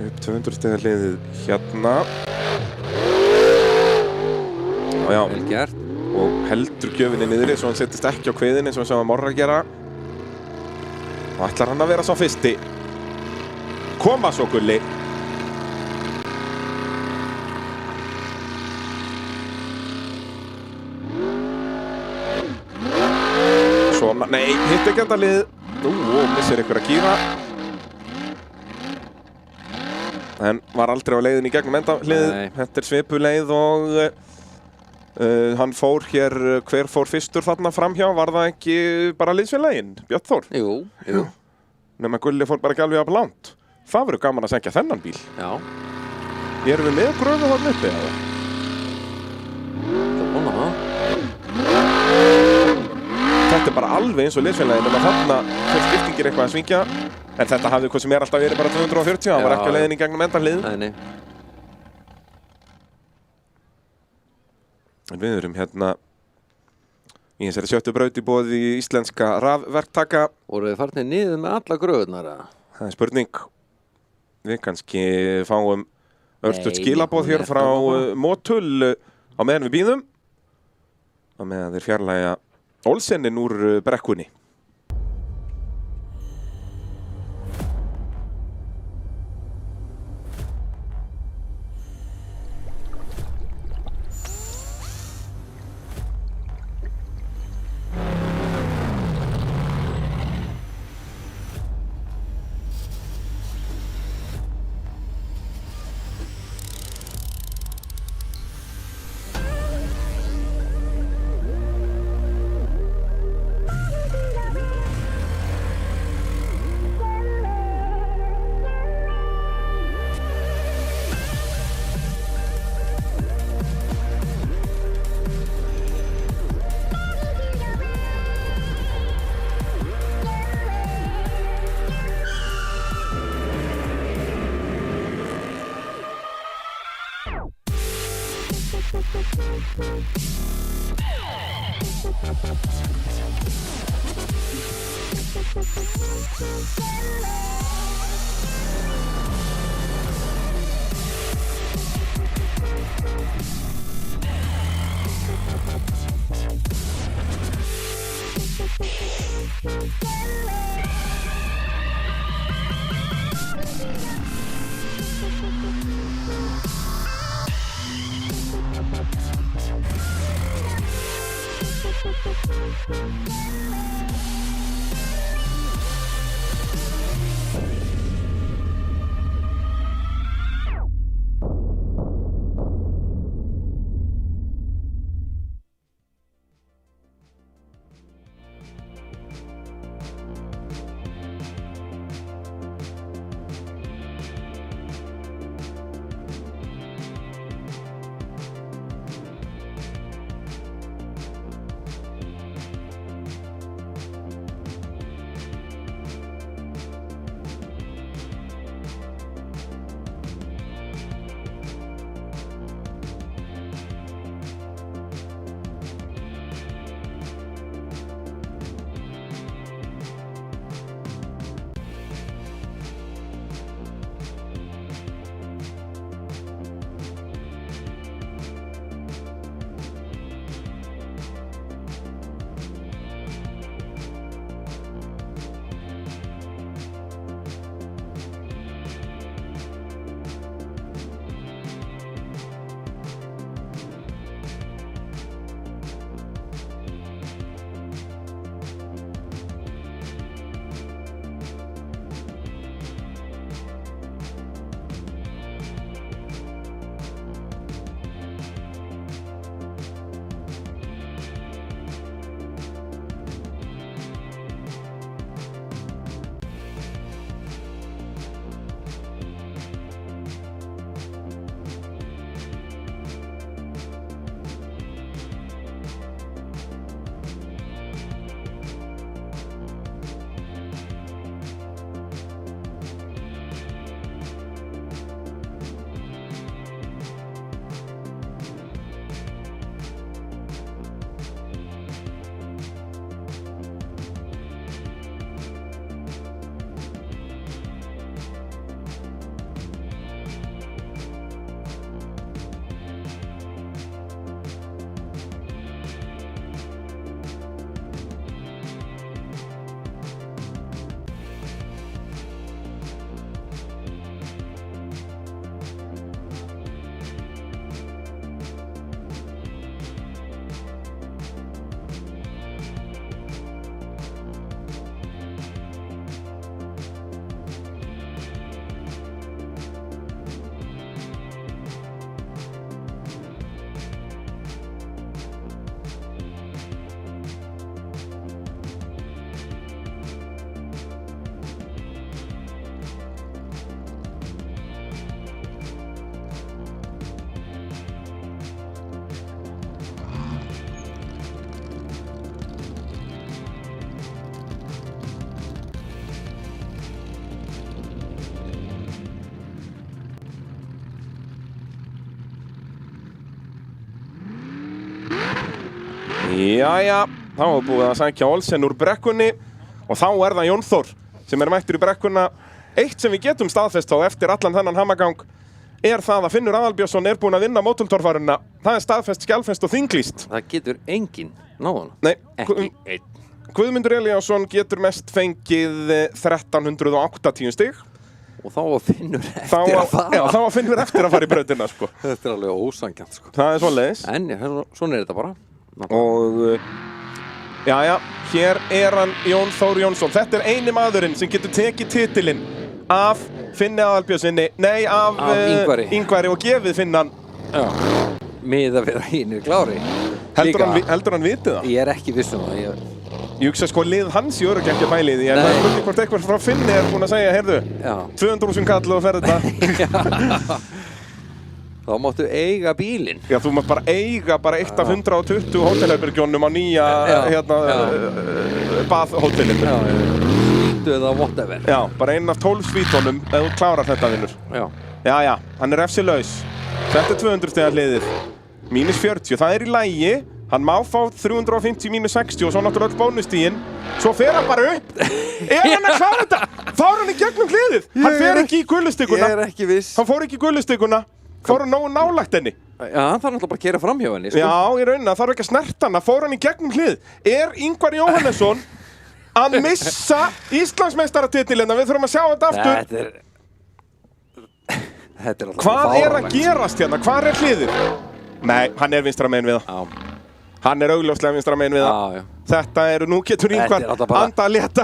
Upp 200 stiga hliðið hérna. Já. Vel gert. Og heldur gjöfinni niðri svo hann settist ekki á kviðin eins og hann sá að Morra gera. Og ætlar hann að vera sá fyrsti. Koma svo Gulli. Svona, nei, hitt ekki þetta lið. Missir ykkur að gíra. En var aldrei á leiðin í gegnum endalið. Þetta er svipuleið og hann fór hér, hver fór fyrstur þarna framhjá? Var það ekki bara liðsfélaginn, Björn Þór? Jú. Nema Gulli fór bara ekki alveg að blánt. Það verður gaman að segja þennan bíl. Já. Erum við með gröfu þarna uppi, eða? Það vona það. Þetta er bara alveg eins og liðsfélaginn, nema þarna fyrir skiptingir eitthvað að svingja. En þetta hafði hvað sem er alltaf verið bara 240, það var ekki á leiðin í gegnum endalið. Nei. En við erum hérna í þessari 7. braut í boði íslenska rafverktaka. Voru þið farnir niður með alla gröfurnar, eða? Það er spurning. Við kannski fáum örstuð skilaboð hér frá Motul á meðan við bíðum. Á meðan þeir fjarlægja Olsenin úr brekkunni. Jæja, þá er búið að sækja Olsen úr brekkunni og þá er það Jón Þór sem er mættur í brekkuna. Eitt sem við getum staðfest þá eftir allan þennan hamagang er það að Finnur Aðalbjörnsson er búinn að vinna mótultorfaruna. Það er staðfest, skjalfest og þinglýst. Það getur enginn náðan. Nei, Ekki einn. Guðmundur Elíasson getur mest fengið 1380 stig. Og þá var Finnur eftir að fara. Já, þá var Finnur eftir að fara í brautina, sko. Þetta er alveg ósanngjarnt, sko. Það er svoleiðis. En svona er þetta bara. Og jæja, hér er hann Jón Þór Jónsson. Þetta er eini maðurinn sem getur tekið titilinn af Finni Aðalbjörnsinni, nei, af Ingvari og gefið Finnan. Já, miða við að hinn er klári. Heldur hann vitið það? Ég er ekki viss um það. Ég hugsa sko lið hans í örugglega ekki að bæli því, en það er spurning hvort eitthvað frá Finni er búinn að segja, heyrðu, 200.000 kall og ferð þetta. Þá máttu eiga bílinn. Já, þú mátt bara eiga eitt af 120 hótelherbergjónum á nýja baðhótelinu. Svítu eða whatever. Já, bara einn af 12 svítunum ef þú klárar þetta, vinnur. Já, hann er refsilaus. Þetta er 200 stiga hliðið. -40, það er í lagi. Hann má fá 350 -60 og svo náttúrulega öll bónustígin. Svo fer hann bara upp. Er hann að klára þetta? Fár hann í gegnum hliðið? Hann fer ekki í gullustikuna. Ég er ekki viss. Hann fór ekki í gullustikuna. Fór hann nógu nálægt henni. Já, hann þarf náttúrulega bara að keyra fram hjá henni, sko. Já, í rauninni, það þarf ekki að snerta hana. Fór hann í gegnum hlið. Er Ingvar Jóhannesson að missa Íslandsmeistaratitilina? Við þurfum að sjá þetta aftur. Þetta er alltaf hvað er að gerast hérna? Hvar er hliðið? Nei, hann er vinstra megin við það. Hann er augljóslega vinstra megin við það. Þetta eru, nú getur Ingvar anda að leta.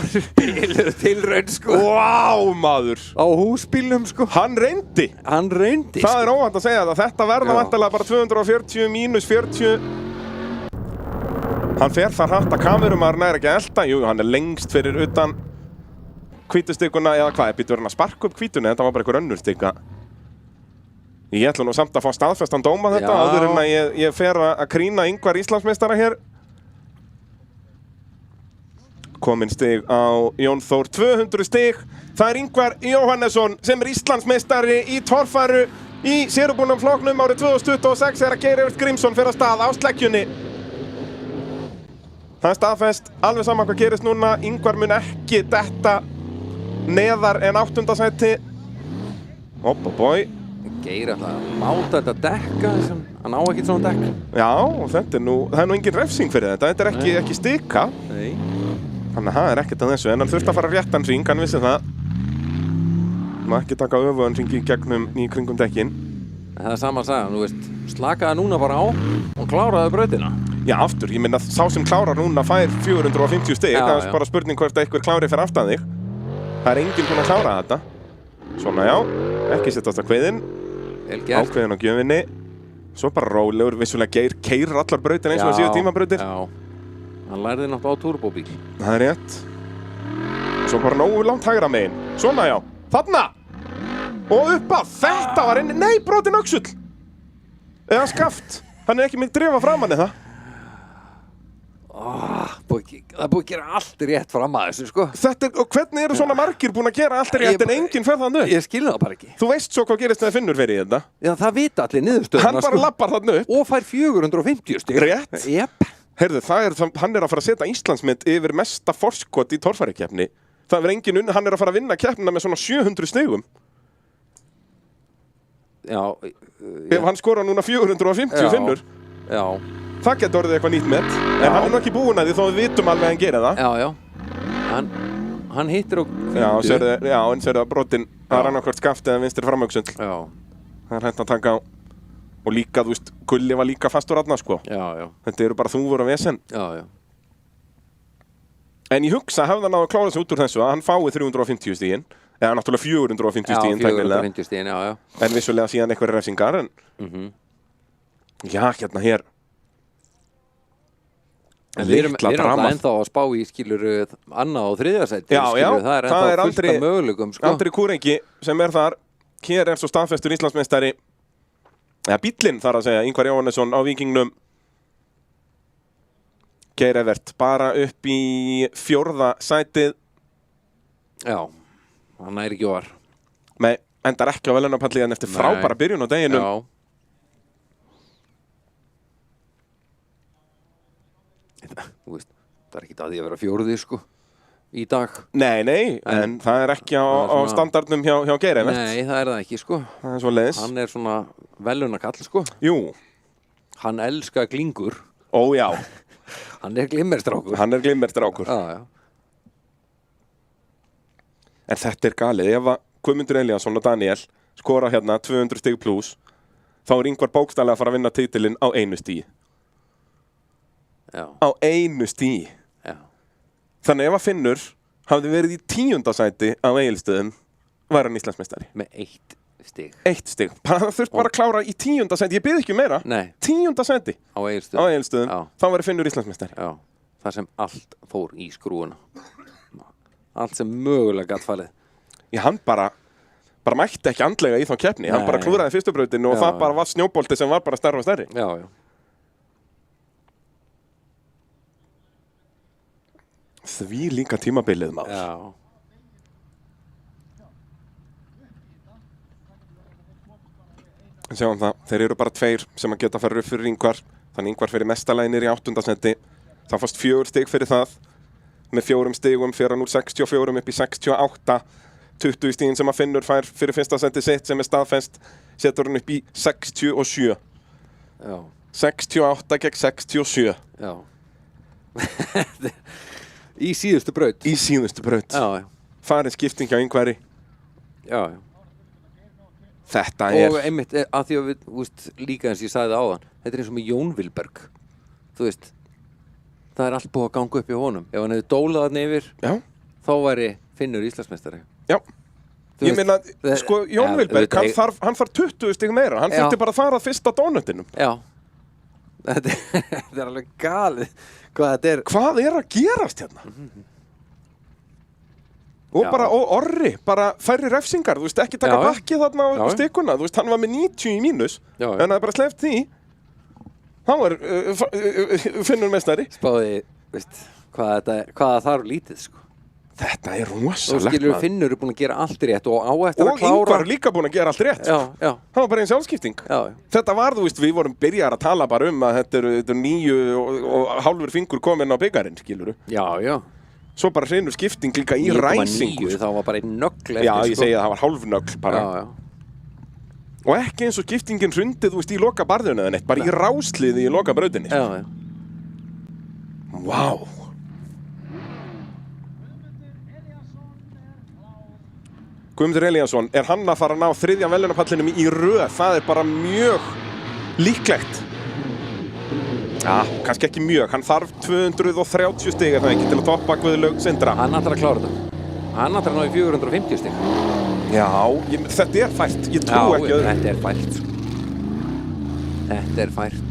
Tilraun, sko. Vá, maður. Á húsbílnum, sko. Hann reyndi. Það er óvænt að segja það. Þetta verða vantarlega bara 240 -40. Hann fer þar hratt að kamerumaðurinn er ekki að elta. Jú, hann er lengst fyrir utan hvítustikuna, eða hvað, býtur hann að sparka upp hvítunni? Þetta var bara einhver önnur stika. Ég ætla nú samt að fá staðfestan dóma þetta áður en að ég fer að krýna Ingvar Íslandsmeistara hér. Kominn stig á Jón Þór, 200 stig. Það er Ingvar Jóhannesson sem er Íslandsmeistari í torfæru í sérubúnum flokknum árið 2026 þegar Geir Evert Grímsson fer að stað á sleggjunni. Það er staðfest, alveg saman hvað gerist núna. Ingvar mun ekki detta neðar en 8. sæti. Hoppabói. Geir að máta þetta dekka, hann á ekkert svona dekka. Já, og þetta er nú, það er nú engin refsing fyrir þetta. Þetta er ekki stika. Nei. Þannig að það er ekkert að þessu, en hann þurfti að fara réttan hring, hann vissi það. Má ekki taka öfugan hring í gegnum í kringum dekkin. Það er sama að segja, þú veist, slakaði núna bara á og kláraði brautina. Já, aftur, ég minna sá sem klárar núna fær 450 stig. Það er bara spurning hvort einhver klári fyrir aftan þig. Það er enginn búinn að klára þetta. Svona já, ekki setjast að kveðin. Ákveðin á gjöfinni. Svo bara rólegur, vissulega Geir keyrir allar brautir eins og það séu tímabrautir. Já, hann lærði náttúrulega á turbóbíl. Það er rétt. Svo bara nógu langt hægra megin. Svona já, þarna! Og upp að, þetta var inni, nei, brotin öxull! Eða skaft. Hann er ekki með drifa framan eða? Það er búið að gera allt rétt fram að þessu, sko. Og hvernig eru svona margir búin að gera allt rétt en enginn fer þannig upp? Ég skil það bara ekki. Þú veist svo hvað gerist þegar Finnur fer í þetta? Já, það vita allir niðurstöðuna, sko. Hann bara lappar þannig upp. Og fær 450 stig. Rétt. Jep. Heyrðu, hann er að fara að setja Íslandsmet yfir mesta forskot í torfærukeppni. Það er enginn unni, hann er að fara að vinna keppnina með svona 700 stigum. Já. Ef hann skorar núna 450 Finnur. Já. Það getur orðið eitthvað nýtt met. En hann er nú ekki búinn að því þó við vitum alveg að hann gerir það. Já. Hann hittir og hvítu. Já, en sérðu að brotin, það er annarkvört skaft eða vinstri framöksull. Já. Það er hægt að taka á. Og líka, þú veist, Gulli var líka fastur aðna, sko. Já. Þetta eru bara þúfur og vesen. Já. En ég hugsa, hefði hann náðu að klára sig út úr þessu, að hann fái 350 stigin. Eða náttúrulega 450 stigin. Já, 450 stigin, já. En vissulega síðan einhverja refsingar, en... Já, hérna hér. En við erum alltaf ennþá að spá í, skilur, annað og þriðja sæti. Já, það er ennþá fullt af möguleikum, sko. Andri Kúrengi, sem er þar, hér er svo staðfestur Íslandsmeistari. Eða bíllinn þar að segja, Ingvar Jóhannesson á Víkingnum. Geir Evert, bara upp í 4. sætið. Já, hann er ekki var. Nei, endar ekki á velunapalli en eftir frábæra byrjun á deginum. Já. Þú veist, það er ekki að því að vera fjórði, sko, í dag. Nei, en það er ekki á standardnum hjá Geir Evert. Nei, það er það ekki, sko. Það er svoleiðis. Hann er svona velunakall, sko. Jú. Hann elskar glingur. Ó, já. Hann er glimmerstrákur. Já. En þetta er galið. Ef að Guðmundur Elíasson og Daniel skora hérna 200 stig plus, þá er Ingvar bókstaflega að fara að vinna titilinn á 1 stigi. Já. Á 1 stigi. Já. Þannig ef að Finnur hafði verið í 10. sæti á Egilsstöðum, var hann Íslandsmeistari. Með 1 stig. 1 stig. Það þurft bara að klára í 10. sæti. Ég bið ekki meira. Nei. 10. sæti Á Egilsstöðum. Já. Þá var Finnur Íslandsmeistari. Já. Það sem allt fór í skrúuna. Allt sem mögulega gat falið. Já, hann bara mætti ekki andlega í þá keppni. Hann bara klúðraði fyrstu brautinu og það bara var snjóbolti sem var bara stærri og stærri. Já. Því líka tímabilið, maður. Já. Sjáum það, þeir eru bara 2 sem að geta að fara upp fyrir Ingvar. Þannig Ingvar fyrir mestalænir í 8. seti. Það fannst 4 stig fyrir það. Með 4 stigum fyrir hann úr 64 upp í 68. 20 stigin sem að Finnur fær fyrir fyrsta seti sitt sem er staðfest, setur hann upp í 67. Já. 68 gegn 67. Já. Í síðustu braut. Í síðustu braut. Já. Farið skipting á Ingvari. Já. Þetta er... Og einmitt, að því að við, þú veist, líka eins ég sagði það áðan, þetta er eins og með Jón Vilberg. Þú veist, það er allt búið að ganga upp í honum. Ef hann hefði dólað hann yfir, þá væri Finnur Íslandsmeistari. Já. Ég meina, sko, Jón Vilberg, hann þarf 20 stig meira. Hann þurfti bara að fara að fyrsta dónutinum. Já. Þetta er alveg galið. Hvað er að gerast hérna? Og bara, og Orri, bara færri refsingar. Þú veist, ekki taka bakkið þarna á stikuna. Þú veist, hann var með 90 í mínus. En það er bara sleppt því. Hann var Finnur meistari. Spáði, veist, hvað þarf lítið, sko. Þetta er rosalegt, og skilur Finnur er búin að gera allt rétt og á eftir að klára. Og Ingvar er líka búin að gera allt rétt. Já. Það var bara einn sjálfskipting. Já. Þetta var, þú veist, við vorum byrjar að tala bara að þetta eru 9 og hálfur fingur komin á byggarinn, skiluru. Já. Svo bara hreinu skipting líka í ræsingu. 9,9, þá var bara einn nögl eftir. Já, ég segi að það var hálf nögl bara. Já. Og ekki eins og skiptingin hrundið, þú veist, í loka barðinu eða neitt, bara í rásliði í loka brautinni. Já. Vá. Guðmundur Elíasson, er hann að fara að ná 3. verðlaunapallinum í röð? Það er bara mjög líklegt. Já, kannski ekki mjög. Hann þarf 230 stig, er það ekki, til að toppa Guðlaug Sindra. Hann ætlar að klára þetta. Hann ætlar að ná í 450 stig. Já, þetta er fært. Ég trú ekki öðru. Þetta er fært. Þetta er fært.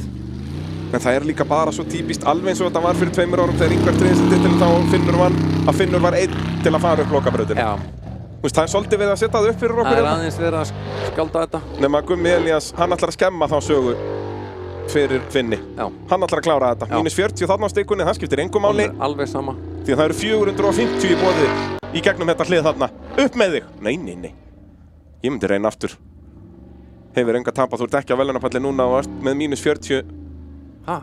En það er líka bara svo típist, alveg eins og þetta var fyrir 2 árum þegar Ingvar tryggði til þá Finnur var einn til að fara upp lokabrautinu. Já. Þú veist, það er svolítið við að setja það upp fyrir okkur. Það er aðeins verið að skálda þetta. Nema Gummi Elías, hann ætlar að skemma þá sögu fyrir Finni. Já. Hann ætlar að klára þetta. Mínus 40 þarna á stikunni, það skiptir engu máli. Alveg sama. Því að það eru 450 í boði í gegnum þetta hlið þarna. Upp með þig! Nei. Ég myndi reyna aftur. Hefur enga tapað, þú ert ekki á verðlaunapalli núna og ert með mínus 40. Ha?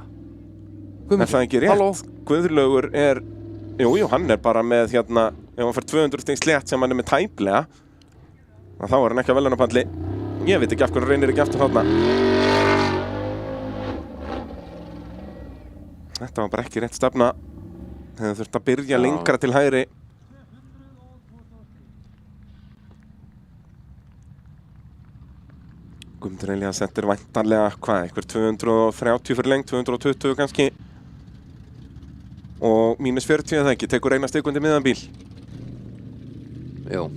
Er það ekki rétt? Halló? Guðlaugur er... Jú, hann er bara með hérna, ef hann fær 200 stig slétt sem hann er með tæplega, þá er hann ekki á verðlaunapalli. Ég veit ekki af hverju reynir ekki aftur þarna. Þetta var bara ekki rétt stefna. Þegar þurft að byrja lengra til hægri. Guðmundur Elías settir væntanlega, einhver 230 fyrir lengt, 220 kannski. Og mínus 40 eða ekki, tekur eina stikundi miðan bíl. Jú.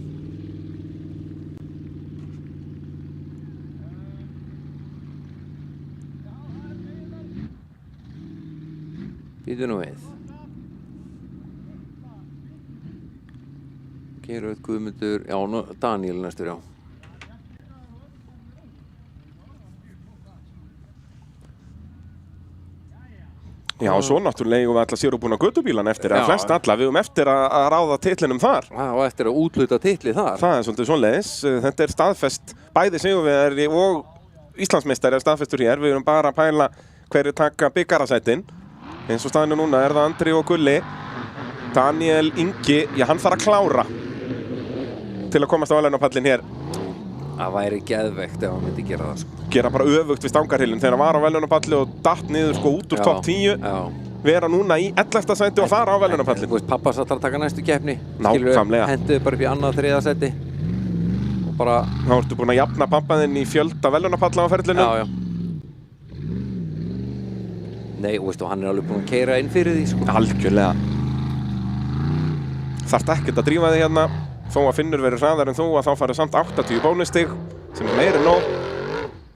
Býtu nú við. Geirröð, Guðmundur, Daniel næstur, já. Já, og svo náttúrulega eigum við alla sérúbúna gödubílan eftir, eða flest alla, við eftir að ráða titlinum þar. Og eftir að útluta titli þar. Það er svolítið svoleiðis. Þetta er staðfest, bæði sigurvegari og Íslandsmeistari er staðfestur hér. Við erum bara að pæla hverju taka byggarasætin. Eins og staðinu núna er það Andri og Gulli. Daniel Ingi, já, hann þarf að klára til að komast á verðlaunapallinn hér. Það væri geðveikt ef hann myndi gera það, sko. Gera bara öfugt við Stangarhylinn þegar hann var á verðlaunapalli og datt niður sko út úr topp 10. Já. Vera núna í 11. sæti og fara á verðlaunapallinn. Þú veist, pappa satt að taka næstu keppni. Nákvæmlega. Henduðu bara upp í annað, þriðja sæti. Og bara... Þá ertu búin að jafna pappaðinn í fjölda verðlaunapalla á ferlinu. Já, já. Nei, og veistu, hann er alveg búin að keyra inn fyrir því, sko. Algjörlega. Þarft ekkert að drífa þig hérna. Þó að Finnur verður hraðar en þú að þá farið samt 80 bónustig sem er meira en nóg.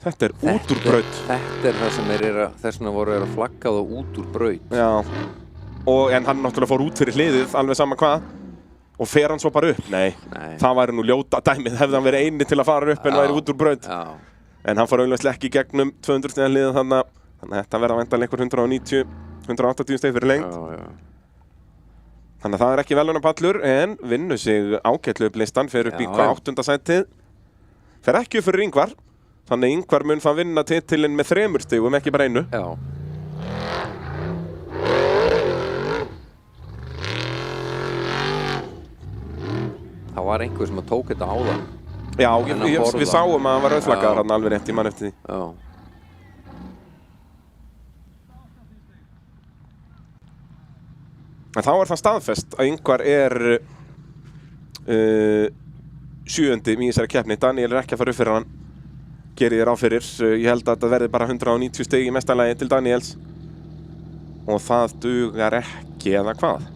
Þetta er út úr braut. Þetta er það sem þess vegna voru að flagga þá út úr braut. Já. En hann náttúrulega fór út fyrir hliðið, alveg sama hvað. Og fer hann svo bara upp? Nei. Það væri nú ljóta dæmið hefði hann verið eini til að fara upp en væri út úr braut. Já. En hann fór auðvitað ekki í gegnum 200 stiga hliðið þannig að þetta verða væntanlega einhver 190, 180 stig fyrir lengt. Já, já. Þannig að það er ekki verðlaunapallur en vinnur sig ágætlu upp listan, fer upp í hvað 8. sætið. Fer ekki upp fyrir Ingvar, þannig Ingvar mun það vinna titilinn með 3 stigum, ekki bara 1. Já. Það var einhver sem tók þetta áðan. Já, við sáum að hann var rauðflaggaður hann alveg rétt í mann eftir því. Já. En þá er það staðfest að Ingvar er 7. í þessari keppni. Daniel er ekki að fara upp fyrir hann. Gerir þér á fyrir. Ég held að þetta verði bara 190 stig í mestalagi til Daniels. Og það dugar ekki, eða hvað?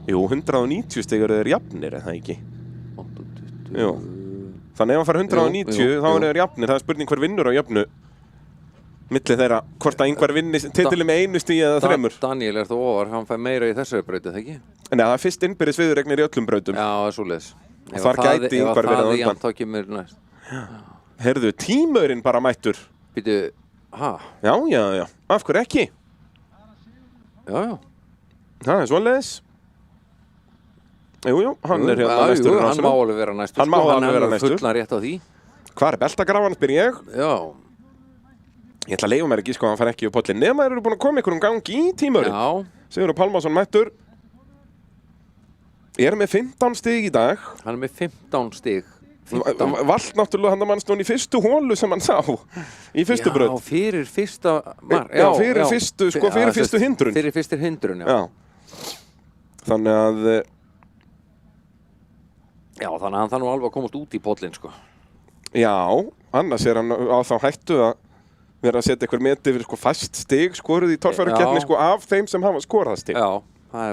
Jú, 190 stig eru þeir jafnir, eða ekki? 820. Jú. Þannig ef hann fara 190, þá eru þeir jafnir. Það er spurning hver vinnur á jöfnu. Milli þeirra, hvort að Ingvar vinni titilinn með 1 stigi eða 3. Daniel er þó ofar, hann fær meira í þessari brauti, það ekki? Nei, það er fyrst innbyrðis viðuregnir í öllum brautum. Já, það er svoleiðis. Og þar gæti Ingvar verið á undan. Ef það kemur næst. Heyrðu, tímaurinn bara mættur. Býtu, ha? Já. Af hverju ekki? Já. Það er svoleiðis. Jú, hann er hérna næstur í Hann rásinu. má alveg vera næstur. Hann má alveg vera Hann næstur. er fullan rétt á því. Hvað er beltagrafan, spyr ég? Já. Ég ætla að leyfa mér ekki sko að hann fær ekki upp pollin. Nema þeir eru búin að koma ykkur gangi í tímaurinn. Já. Sigurður Pálmason mættur. Er með 15 stig í dag. Hann er með 15 stig. 15. Valt náttúrulega hann að mannstón í fyrstu hólu sem hann sá. Í fyrstu braut. Já, fyrir fyrsta Já, fyrir fyrstu, sko, fyrir fyrstu hindrun. Fyrir fyrstu hindrun, já. Þannig að... Já, þannig að hann þarf nú alveg að komast út í pollin, sko. Já, annars er hann á þá hættu að vera að setja eitthvað meti fyrir sko fast stig skoruð í torfærukeppni sko af þeim sem hafa skorað stig. Já, það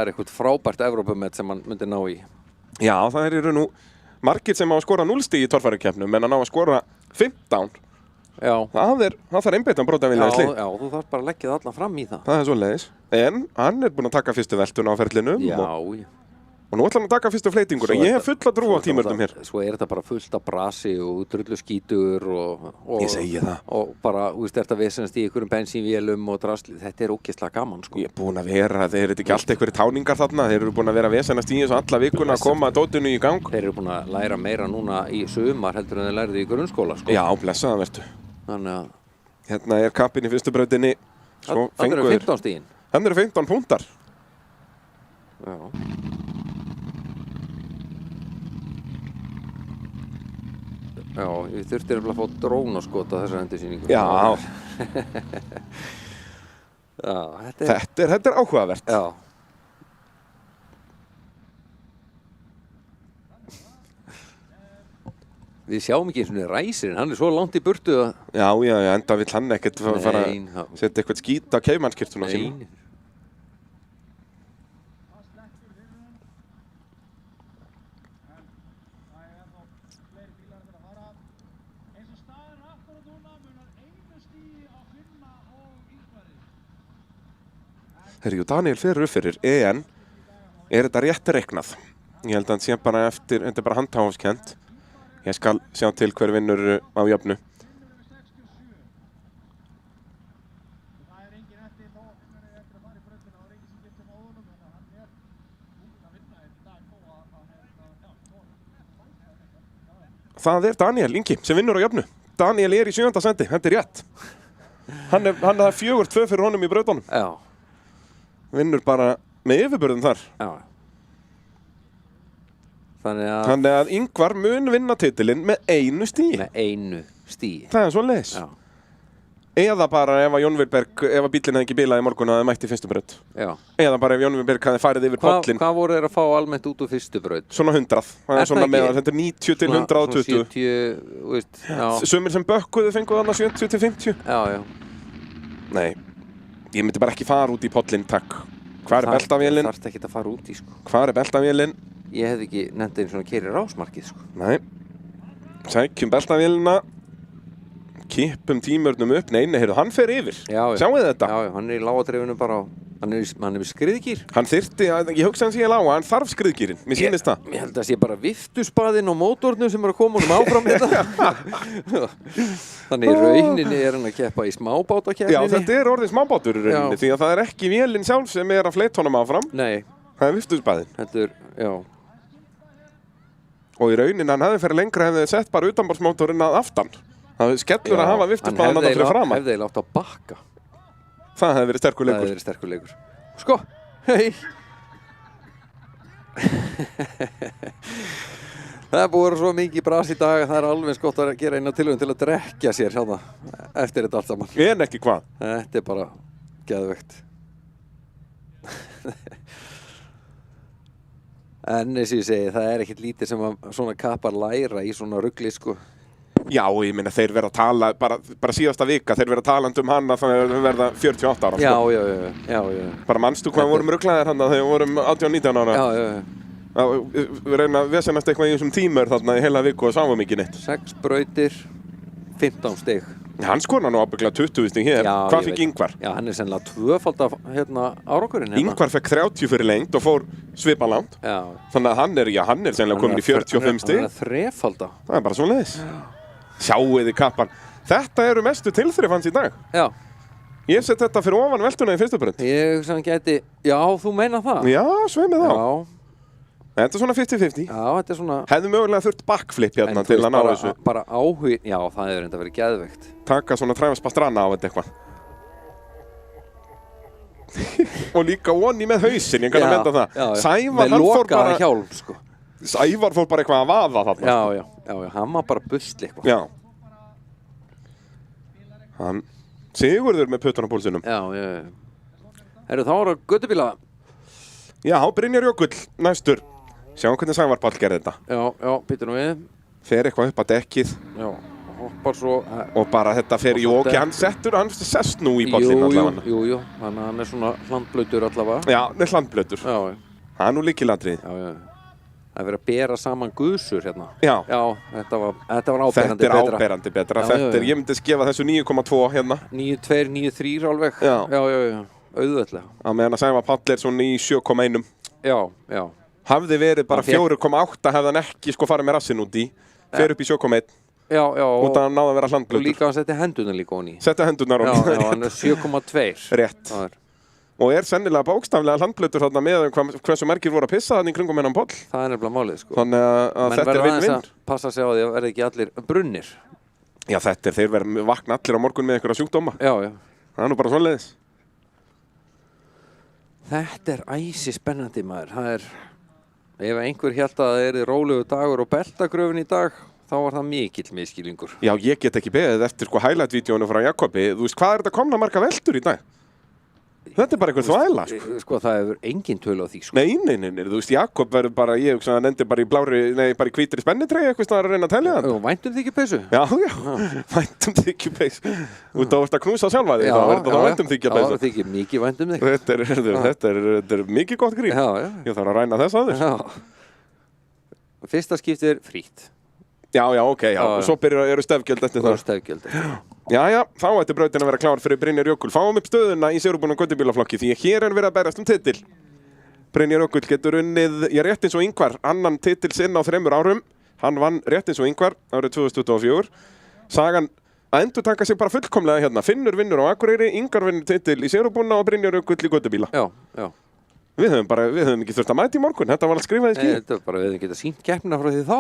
er eitthvað frábært Evrópumet sem hann myndi ná í. Já, það eru nú margir sem hafa skorað 0 stig í torfærukeppnum en hann á að skora 15. Já. Það þarf einbeittan brotavilja í slík. Já, þú þarf bara að leggja það allan fram í það. Það er svoleiðis. En hann er búinn að taka fyrstu veltuna á ferlinum. Já. Og nú ætla hann að taka fyrstu fleitinguna. Ég hef fulla trú á tímurnum hér. Svo er þetta bara fullt af brasi og drullu skítur og ég segi það. Og bara, þú veist, þetta vissanst í einhverjum bensínvélum og drasli. Þetta er ógeðslega gaman, sko. Ég er búinn að vera, þeir eru ekki alltaf einhverjir táningar þarna. Þeir eru búinn að vera að vesennast í þessu alla vikuna að koma dótinu í gang. Þeir eru búinn að læra meira núna í sumar heldur en þeir lærðu í grunnskóla, sko. Já, blessaða vertu. Þannig að... Hérna er kappinn í fyrstu brautinni. Hann eru 15 stigin. Hann eru 15 púntar. Já. Já, ég þurfti að fá drónaskot á þessar endursýningu. Já. Já, þetta er áhugavert. Já. Við sjáum ekki eins og ræsirinn, hann er svo langt í burtu að... Já, enda vill hann ekkert fara að setja eitthvað skít á keimannskirtuna sína. Nei. Herjú, Daniel fyrir upp fyrir, en er þetta rétt reiknað? Ég held að hann sé bara eftir, þetta er bara handháfskent. Ég skal sjá til hver vinnur á jöfnu. Það er Daniel Ingi sem vinnur á jöfnu. Daniel er í 7. sæti, þetta er rétt. Hann er 4-2 fyrir honum í brautunum. Já. Vinnur bara með yfirbörðum þar. Já. Þannig að Ingvar mun vinna titilinn með 1 stíi. Með 1 stíi. Það er svo leis. Já. Eða bara ef að Jón Vilberg, ef að bíllinn hefði ekki bílað í morgun að það mætti fyrstu braut. Já. Eða bara ef Jón Vilberg hefði farið yfir pollinn. Hvað voru þeir að fá almennt út úr fyrstu braut? Svona 100. Það er svona meðan, þetta er 90 til 120. Svona 70, veist, já. Sumir sem bökkuðu fenguðu þarna 70 til 50. Já, já. Nei, ég myndi bara ekki fara út í pollinn, takk. Hvar er beltavélinn? Það þarf ekki að fara út í, sko. Hvar er beltavélinn? Ég hefði ekki nefnt einu svona keyri rásmarkið, sko. Nei. Sækjum beltavélina. Kippum tímörnum upp. Nei, heyrðu, hann fer yfir. Já, já. Sjáu þetta? Já, já, hann er í lágadreifinu bara á, hann er við skriðgýr. Hann þyrfti, ég hugsa hann sé lága, hann þarf skriðgýrin. Mér sýnist það. Ég held að sé bara viftuspaðinn á mótornum sem er að koma honum áfram hérna. Þannig í rauninni er hann að keppa í smábátakeppninni. Já, þetta er orðið smábátur í rauninni, því að það er ekki vélinn sjálf sem er að fleyta honum áfram. Nei. Það er viftuspaðinn. Þetta er, já. Og í rauninni hann hefði fyrir lengra hefði sett bara utanborðsmótorinn að aftan. Það skellur að hafa viftuspaðinn að það fyrir framan. Hann hefði látt að bakka. Það hefði verið sterkur leikur. Það hefði verið sterkur leikur. Sko, hei. Það er búið svo mikið bras í dag að það er alveg skott að gera eina tilhugum til að drekja sér hérna eftir þetta allt saman. En ekki hvað? Þetta er bara geðveikt. En eins og ég segi, það er ekkert lítið sem að svona kappar læra í svona rugli, sko. Já, ég minna þeir verða að tala, bara síðasta vika, þeir verða talandi hann að það verða 48 ára. Já. Bara manstu hvað vorum rugglaðir hann að þegar vorum 18-19 ára. Já. Við reyna að vesenast eitthvað í þessum tímur þarna í heila viku og sáum ekki neitt. 6 brautir, 15 stig. Hann skorar nú ábygglega 20 stig hér. Já, hvað fikk Ingvar? Já, hann er sennilega tvöfald af árangurinn hérna. Ingvar fekk 30 fyrir lengt og fór svipalangt. Já. Þannig að hann er sennilega komin í 45 stig. Hann er að þrefalda. Það er bara svo leiðis. Sjáuði kappan. Þetta eru mestu tilþrif hans í dag. Já. Ég set þetta fyrir ofan veltuna í fyrstu braut. Ég hugsa hann gæti, já, þú meina það? Já, sveimið þá. Já. Þetta er svona 50-50. Já, þetta er svona... Hefðu mögulega þurft backflip hérna til að ná þessu. Bara áhugin, já, það hefur enda verið geðveikt. Taka svona Travis Pastrana á þetta eitthvað. Og líka Onni með hausinn, ég kann að menda það. Já. Sævar, með lokaða hjálm, sko. Sævar fór bara eitthvað að vaða þarna. Já, hann var bara busli eitthvað. Já. Hann Sigurður með puttan á púlsinum. Já. Herru, þá eru göttubíla. Já, Brynjar Jökull, næstur. Sjáum hvernig Sævar Páll gerði þetta. Já, býtur nú við. Fer eitthvað upp að dekkið. Já, hoppar svo. Og bara þetta fer í okki, hann sest nú í pollinn allavega. Jú, þannig að hann er svona hlandblautur allavega. Já, hann er hlandblautur. Já. Það er nú líkilatrið. Já. Það er verið að bera saman gusur hérna. Já. Já, þetta var áberandi betra. Þetta er áberandi betra. Ég myndi gefa þessu 9,2 hérna. 9,2, 9,3 alveg. Já. Auðvöldlega. Á meðan að Sævar Páll er svona í 7,1. Já. Hafði verið bara 4,8 hefði hann ekki sko farið með rassinn út í. Fer upp í 7,1. Já. Út að hann náði að vera hlandblautur. Og líka hann setti hendurna líka honni. Setti hendurnar honni. Já, hann er 7,2. Rétt. Og er sennilega bókstaflega hlandblautur þarna með hversu margir voru að pissa þannig í kringum hennan Páll. Það er nefnilega málið, sko. Þannig að þetta er vinn-vinn. Að passa sig á því að verði ekki allir brunnir. Já, þeir vakna allir á morgun með einhverja sjúkdóma. Já. Það er nú bara svoleiðis. Þetta er æsi spennandi, maður. Það er, ef einhver hélt að það er rólegu dagur og beltagröfin í dag, þá var það mikill miskilningur. Já, ég get ekki beðið eftir sko highlight-vídeónu frá Jakobi. Þú veist, hvað er þetta komna marga veltur í dag? Þetta er bara einhver þvæla, sko. Sko, það hefur engin tölu á því, sko. Nei, þú veist, Jakob verður bara, ég hugsa að hann endur bara í bara í hvítri spennitreyju eitthvað staðar að reyna að telja hann. Væntum þig ekki peysu? Já, væntum þig ekki peysu. Þú ert að knúsa sjálfa þig, þá væntum þig ekki peysu. Já, þykir mikið væntum þig. Þetta er mikið gott grín. Já. Ég þarf að ræna þess að þér. Já. Fyrsta skiptið er frítt. Já, ok, og svo eru stefgjöld eftir það. Jæja, þá ætti brautin að vera klár fyrir Brynjar Jökull. Fáum upp stöðuna í sigurbúnum göttubílaflokki því hér er verið að berast titil. Brynjar Jökull getur unnið, rétt eins og Ingvar, annan titil sinn á 3 árum. Hann vann rétt eins og Ingvar árið 2024. Sagan að endurtaka sig bara fullkomlega hérna. Finnur vinnur á Akureyri, Ingvar vinnur titil í sigurbúna og Brynjar Jökull í göttubíla. Já. Við höfum ekki þurft að mæta í morgun. Þetta var allt skrifað í skýr. Þetta var bara, við hefum getað sýnt keppnina frá því þá.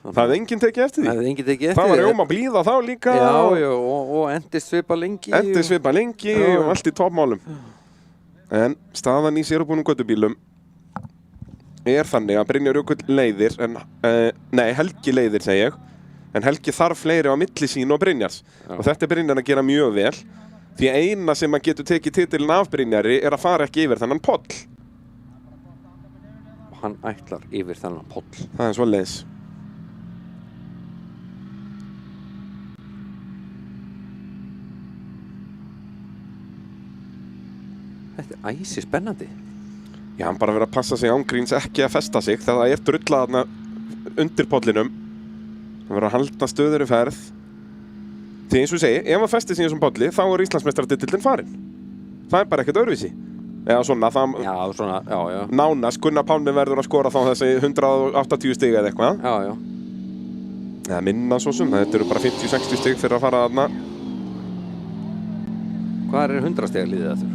Það hefði enginn tekið eftir því. Það hefði enginn tekið eftir Það var rjóma blíða þá líka. Já, og endist svipa lengi. Endist svipa lengi og allt í toppmálum. En staðan í sérubúnum göttubílum er þannig að Brynjar Jökull leiðir, Helgi leiðir segi ég, en Helgi þarf fleiri á milli sín og Brynjars. Og þetta er Brynjar að gera mjög vel, því eina sem að getur tekið titilin af Brynjari er að fara ekki yfir þennan poll. Og hann ætlar yfir þennan poll. Það er svoleiðis. Þetta er æsi spennandi. Já, hann bara verið að passa sig ángríns ekki að festa sig þegar það er drullað þarna undir pollinum. Hann verið að halda stöður í ferð. Því eins og segi, ef hann festir sig í þessum polli, þá er Íslandsmeistaratitillinn farinn. Það er bara ekkert öðruvísi. Eða svona, Já. Nánast, Gunnar Pálmi verður að skora þá þessi 180 stig eða eitthvað. Já. Eða minna svo sem, þetta eru bara 50-60 stig fyrir að fara þarna. Hvað er 100 stiga liðið aftur?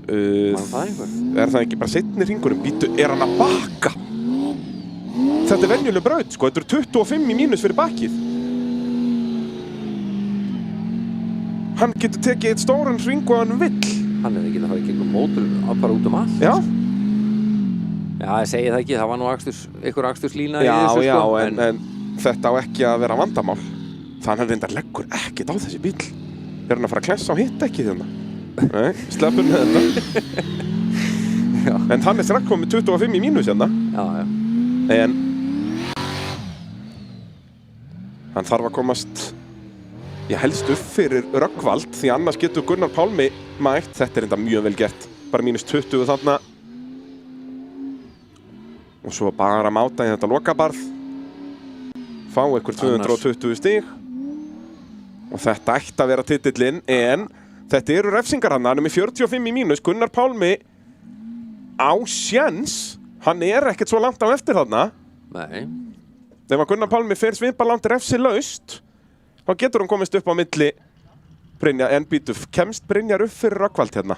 Man það einhver? Er það ekki bara seinni hringurum? Býtu, er hann að bakka? Þetta er venjuleg braut, sko. Þetta eru 25 í mínus fyrir bakkið. Hann getur tekið eitt stóran hring og hann vill. Hann hefði getað að fara í gegnum mótur bara út allt. Já. Já, ég segi það ekki. Það var nú einhver aksturslína í Já, þessu, já, sko. en þetta á ekki að vera vandamál. Þannig hann reyndar leggur ekkert á þessi bíl. Er hann að fara að klessa á hitt ekki þarna? Nei, sleppur með þetta. En hann er strax komið 25 í mínus hérna. Já. En hann þarf að komast helst upp fyrir Rögnvald, því annars getur Gunnar Pálmi mætt. Þetta er enda mjög vel gert. Bara mínus 20 þarna. Og svo bara máta í þetta lokabarð. Fá einhver 220 stig. Og þetta ætti að vera titillinn, en þetta eru refsingar hann er með 45 í mínus. Gunnar Pálmi á sjens. Hann er ekkert svo langt á eftir þarna. Nei. Ef að Gunnar Pálmi fer svipa langt refsilaust, þá getur hann komist upp á milli Brynjar, en býtu, kemst Brynjar upp fyrir Rögnvald hérna?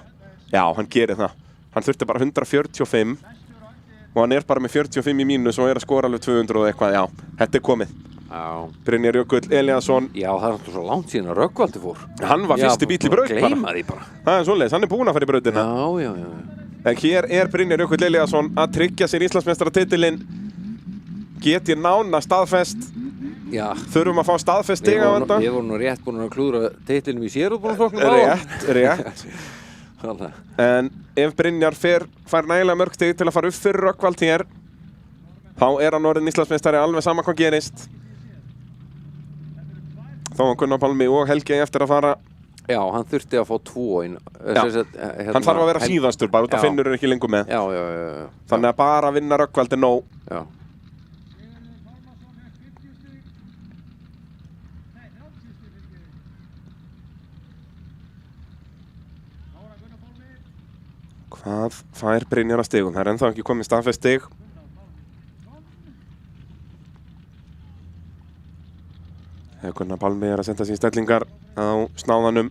Já, hann gerir það. Hann þurfti bara 145 og hann er bara með 45 í mínus og er að skora alveg 200 og eitthvað. Já, þetta er komið. Já. Brynjar Jökull Elíasson. Já, það er svo langt síðan að Rögnvaldi fór. Hann var fyrsti bíll í braut bara. Gleyma því bara. Það er svoleiðis, hann er búinn að fara í brautina. Já. En hér er Brynjar Jökull Elíasson að tryggja sér Íslandsmeistaratitilinn. Get ég nána staðfest. Já. Þurfum að fá staðfest stiga á þetta. Við vorum nú rétt búin að klúðra titlinum í sérútbúnarflokknum. Rétt. En ef Brynjar fær nægilega mörg stig til að fara upp fyrir Rögnvald hér, þá er hann orðinn Íslandsmeistari alveg sama hvað gerist. Þá var Gunnar Pálmi og Helgi eftir að fara. Já, hann þurfti að fá 2 inn. Hann þarf að vera síðastur bara, þetta finnur ekki lengur með. Já. Þannig að bara vinna Rögnvald er nóg. Já. Hvað fær Brynjar að stigum? Það er ennþá ekki komið staðfest stig. Gunnar Pálmi er að senda sín stellingar á snáðanum.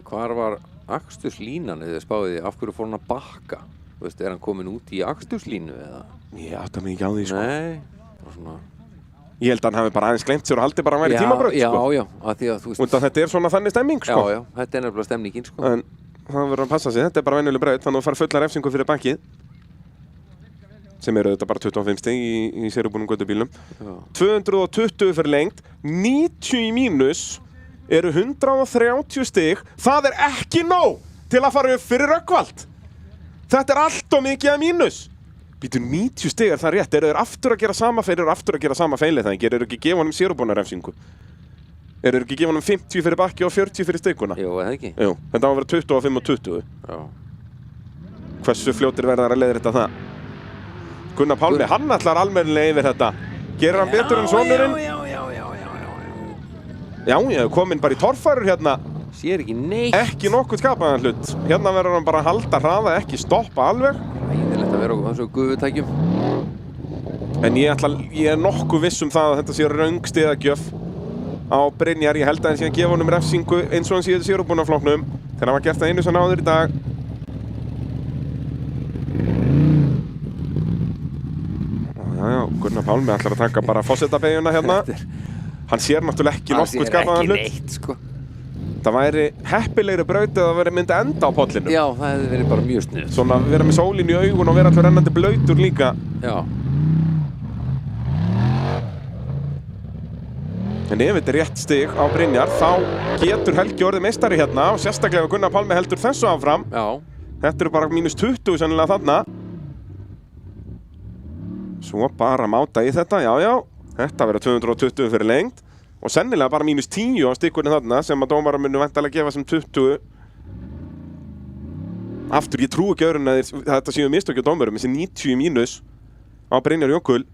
Hvar var aksturslínan eða spáði af hverju fór hann að bakka? Þú veist, er hann komin út í aksturslínu eða? Ég átta mig ekki á því, sko. Nei, svona. Ég held að hann hafi bara aðeins gleymt sér og haldi bara að hann væri tímabraut, sko. Já, að því að þú veist. Út af þetta er svona þannig stemming, sko. Já, þetta er nefnilega stemningin, sko. En það verður að passa sig, þetta er bara venjuleg braut, þannig að þú fær fulla refsingu fyrir bakkið. Sem eru þetta bara 25 stig í sérubúnum göttubílum. 220 fyrir lengt, 90 í mínus, eru 130 stig. Það er ekki nóg til að fara upp fyrir Rögnvald. Þetta er allt og mikið að mínus. Býtu 90 stig, er það rétt? Eru þeir aftur að gera sama feil? Eru aftur að gera sama feili það? Eru ekki gefa honum sérubúnarefsingu? Eru ekki gefa honum 50 fyrir bakki og 40 fyrir stiguna? Jú, eða ekki? Jú, þetta á að vera 25 og 20. Já. Hversu fljótir verðar að leiðrétta það? Gunnar Pálmi, hann ætlar almennilega yfir þetta. Gerir hann betur en sonurinn? Já, kominn bara í torfærur hérna. Sér ekki neitt. Ekki nokkuð skapaðan hlut. Hérna verður hann bara að halda hraða, ekki stoppa alveg. Æðilegt að vera á þessu gufutækjum. En ég er nokkuð viss um það að þetta sé röng stigagjöf á Brynjar. Ég held að hann sé að gefa honum refsingu eins og hann sé í sérubúnarflokknum. Þegar hann var gert það einu sem áður í dag. Gunnar Pálmi ætlar að taka bara forsetabeyguna hérna. Hann sér náttúrulega ekki nokkuð skapaðan hlut. Það sér ekki neitt, sko. Það væri heppilegri braut eða myndi enda á pollinu. Já, það hefði verið bara mjög sniðugt. Svona vera með sólin í augun og vera allur rennandi blautur líka. Já. En ef þetta er rétt stig á Brynjar, þá getur Helgi orðið meistari hérna og sérstaklega Gunnar Pálmi heldur þessu áfram. Já. Þetta eru bara -20 sennilega þarna. Svo bara máta í þetta, já. Þetta verður 220 fyrir lengd. Og sennilega bara -10 á stikkunni þarna sem að dómarar munu væntanlega gefa sem 20. Aftur, ég trúi ekki öðrun að þetta séu mistök hjá dómurum, þessi 90 mínus á Brynjar Jökull.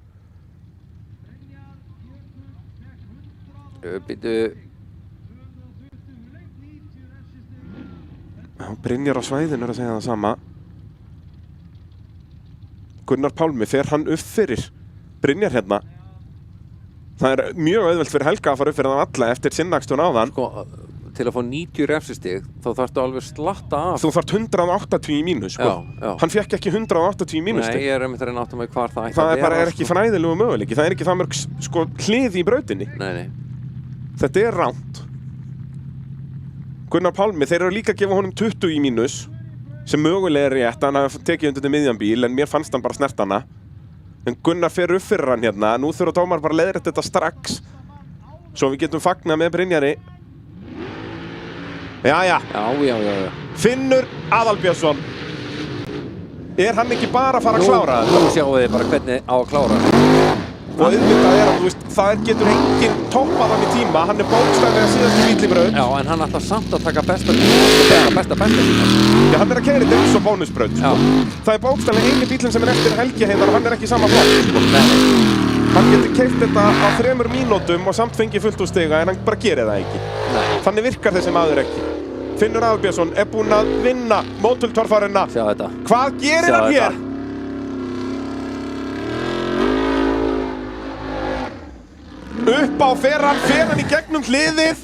Býtu. Já, Brynjar á svæðinu er að segja það sama. Gunnar Pálmi, fer hann upp fyrir Brynjar hérna? Það er mjög auðvelt fyrir Helga að fara upp fyrir það alla eftir sinnaksturinn áðan. Sko, til að fá 90 refsistig, þá þarftu alveg slatta af. Þú þarft 180 í mínus, sko. Já. Hann fekk ekki 180 í mínus. Nei, ég er einmitt að reyna að átta mig hvar það ætti Það að vera. bara ekki fræðilegu möguleiki. Það er ekki það mörg, sko, hlið í brautinni. Nei. Þetta er ránt. Gunnar Pálmi, þeir eru líka að gefa honum 20 í mínus, sem mögulega er rétt. Hann hafði tekið undir miðjan bíl, en mér fannst hann bara snert hana. En Gunnar fer upp fyrir hann hérna. Nú þurfa dómar bara að leiðrétta þetta strax, svo við getum fagnað með Brynjari. Jæja. Já. Finnur Aðalbjörnsson. Er hann ekki bara að fara að klára þetta? Nú sjáum við bara hvernig á að klára þetta. Og auðvitað er að, þú veist, það getur enginn toppað hann í tíma. Hann er bókstaflega síðast í bíl í braut. Já, en hann ætlar samt að taka besta tíma. Já, hann er að keyra þetta eins og bónusbraut. Já. Það er bókstaflega eini bílinn sem er eftir Helgi Heiðar og hann er ekki í sama flokk, sko. Hann getur keyrt þetta á 3 mínútum og samt fengið fullt úr stiga, en hann bara gerir það ekki. Nei. Þannig virkar þessi maður ekki. Finnur Aðalbjörnsson er búinn að vinna mótultorfarina. Sjá þetta. Hvað gerir hann hér? Upp á fer hann í gegnum hliðið.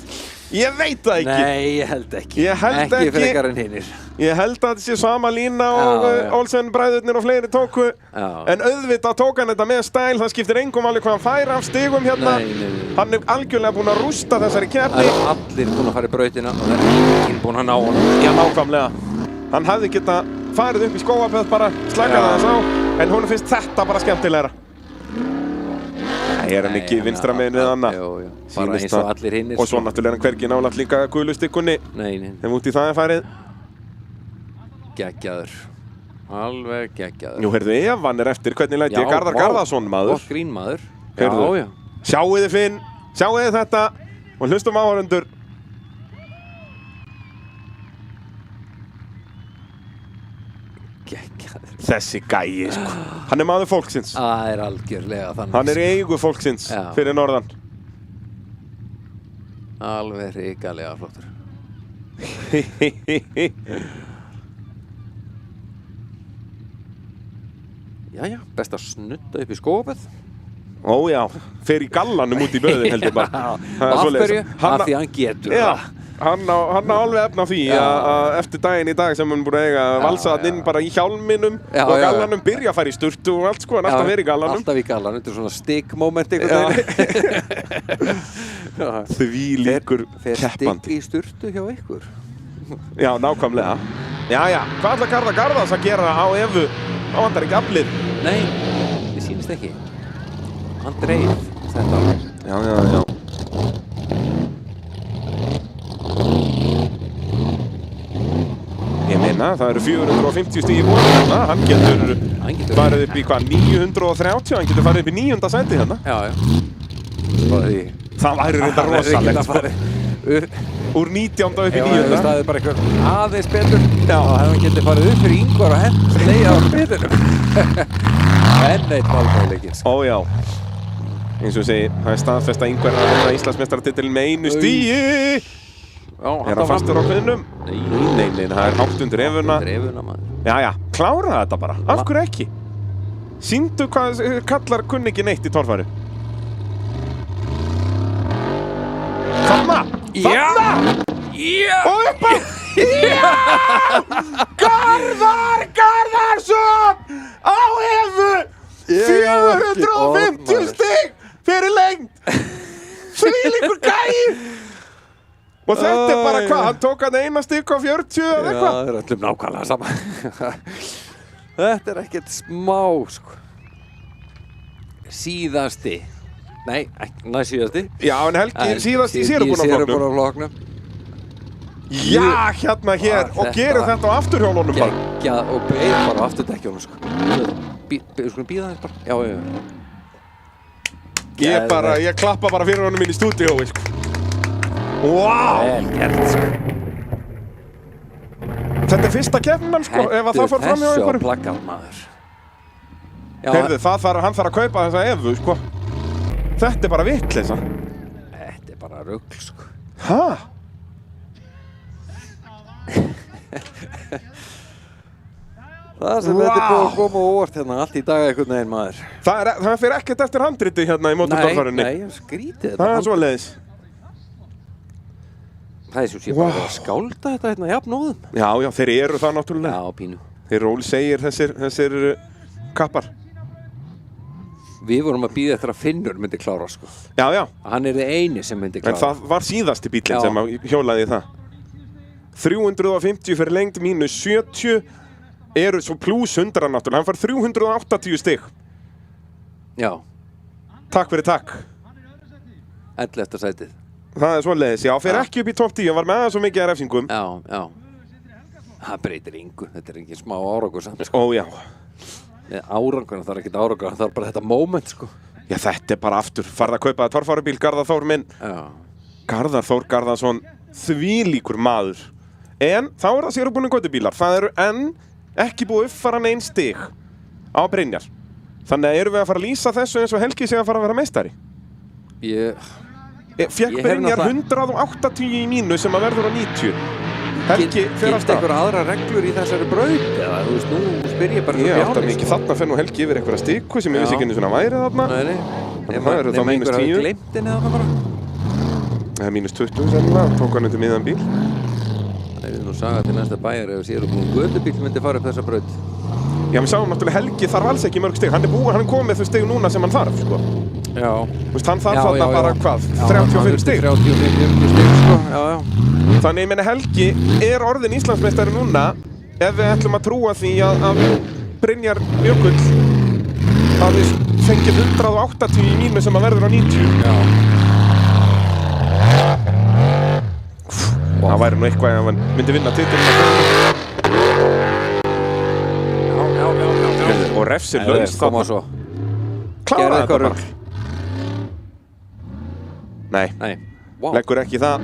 Ég veit það ekki. Nei, ég held ekki. Ég held ekki. Ekki frekar en hinnir. Ég held að þetta sé sama lína og Olsen bræðurnir og fleiri tóku. Já. En auðvitað tók hann þetta með stæl. Það skiptir engum máli hvað hann fær af stigum hérna. Nei. Hann er algjörlega búinn að rústa þessari keppni. Það eru allir búin að fara í brautina og það er enginn búin að ná honum. Já, nákvæmlega. Hann hefði getað farið upp í skógapöð bara, slakað aðeins á. En honum finnst þetta bara skemmtilegra. Nei, er hann ekki vinstra megin við hana? Jú. Bara eins og allir hinnir. Og svo náttúrulega er hann hvergi nálægt líka gulu stikkunni. Nei. Þeim út í það er farið. Geggjaður. Alveg geggjaður. Jú, heyrðu, ef hann er eftir, hvernig læt ég Garðar Garðarsson, maður? Gott grín, maður. Heyrðu. Já. Sjáu þið Finn, sjáu þið þetta og hlustum áhorfendur. Geggjaður. Þessi gæi, sko. Hann er maður fólksins. Það er algjörlega þannig. Hann er í eigu fólksins fyrir norðan. Alveg hrikalega flottur. Jæja, best að snutta upp í skópið. Ó já, fer í gallanum út í böðin heldur bara. Af hverju? Af því hann getur það. Hann á alveg efna á því að eftir daginn í dag sem hann búið að eiga valsaðan inn bara í hjálminum og gallanum byrja að fara í sturtu og allt sko, en alltaf verið í gallanum. Alltaf í gallanum, þetta er svona stikk-moment einhvern veginn. Því líkur Fer keppandi. stikk í sturtu hjá ykkur? Já, nákvæmlega. Jæja, hvað ætlar Garðar Garðars að gera á Evu? Á hann er ekki aflið. Nei, ég sýnist ekki. Hann dreif þetta. Já. Ég meina, það eru 450 stig í bóðinu hérna. Hann getur farið upp í hvað, 930? Hann getur farið upp í 9. sæti hérna. Já. Spáði því. Það væri reynda rosalegt, sko. Úr 19. upp í 9. Já, það er bara eitthvað aðeins betur. Já, hann getur farið upp fyrir Ingvar og henn slegið á betunum. Enn eitt valmöguleikinn. Ó já. Eins og segi, það er staðfest að Ingvar að vinna Íslandsmeistaratitilinn með 1 stigi. Er hann fastur á hviðnum? Nei, það er 800 Evuna. Jæja, klára þetta bara. Af hverju ekki? Sýndu hvað kallar kunningi neitt í torfæru. Þarna! Og upp á! Garðar Garðarsson á Evu! 450 stig fyrir lengd. Þvílíkur gæi. Og þetta bara hvað, hann tók hann eina stig á 40 eða eitthvað? Já, það öllum nákvæmlega sama. Þetta ekkert smá, sko. Síðasti. Nei, næst síðasti. Já, en Helgi síðast í sérubúnaflokknum. Já, hérna hér og gerir þetta á afturhjólunum bara. Geggjað og beið bara á afturdekkjónum, sko. Skulum bíða þess bara. Já. Ég klappa bara fyrir honum inn í stúdíói, sko. Vá! Vel gert, sko. Þetta fyrsta keppnin, sko, ef það fór fram hjá einhverjum. Þessu á plakkat, maður. Heyrðu, hann þarf að kaupa þessa Evu, sko. Þetta bara vitleysa. Þetta bara rugl, sko. Hæ? Það sem þetta búið að koma óvart hérna allt í dag einhvern veginn, maður. Það fyrir ekkert eftir handriti hérna í mótordólfarunni. Nei, skrítið þetta. Það svoleiðis. Það svo sé bara að skálda þetta hérna jafnóðum. Já, þeir eru það náttúrulega. Já, pínu. Þeir Ról segir þessir kappar. Við vorum að bíða eftir að Finnur myndi klára, sko. Já. Hann þið eini sem myndi klára. En það var síðasti bíllinn sem hjólaði það. 350 fyrir lengd mínus 70 eru svo pluss 100 náttúrulega. Hann fær 380 stig. Já. Takk fyrir takk. 11. sætið. Það svoleiðis, já, fer ekki upp í topp 10, hann var með það svo mikið að refsingum. Já. Það breytir engu, þetta engin smá árangur samt, sko. Ó, já. Árangur, það ekkert árangur, það bara þetta moment, sko. Já, þetta bara aftur, farð að kaupa það torfærubíl, Garðar Þór minn. Já. Garðar Þór Garðarsson, þvílíkur maður. En þá það sérubúnir götubílar, það eru enn ekki búið uppfara neinn stig á Brynjar. Þannig erum við að fara að lýsa þessu eins og Helgi sé að fara að vera meistari. Fékk Brynjar 180 í mínu sem að verður á 90. Helgi fer af stað. Einhverja aðra reglur í þessari braut? Eða, þú veist, nú spyr ég bara Ég átta mikið þarna fer nú Helgi yfir einhverja stikku sem ég vissi ekki einu svona væri þarna. Nei. Þannig það eru þá mínus 10. Einhver hafi gleymt henni þarna bara. Það er mínus 20 sennilega, tók hann undir miðan bíl. Það er nú saga til næsta bæjar ef sérubúinn götubíll myndi fara upp þessa braut. Já, við sáum náttúrulega Helgi þarf alls ekki mörg stig. Hann er komið þau stig núna sem hann þarf, sko. Já. Þú veist, hann þarf þarna bara hvað? 35 stig? 35 stig, sko. Já. Þannig, ég meina, Helgi er orðinn Íslandsmeistari núna ef við ætlum að trúa því að Brynjar Jökull hafi fengið 180 í mínu sem að verður á 90. Já. Það væri nú eitthvað ef hann myndi vinna titilinn. Já. Og refsir laus þarna. Klára þetta bara. Nei. Wow. Leggur ekki það.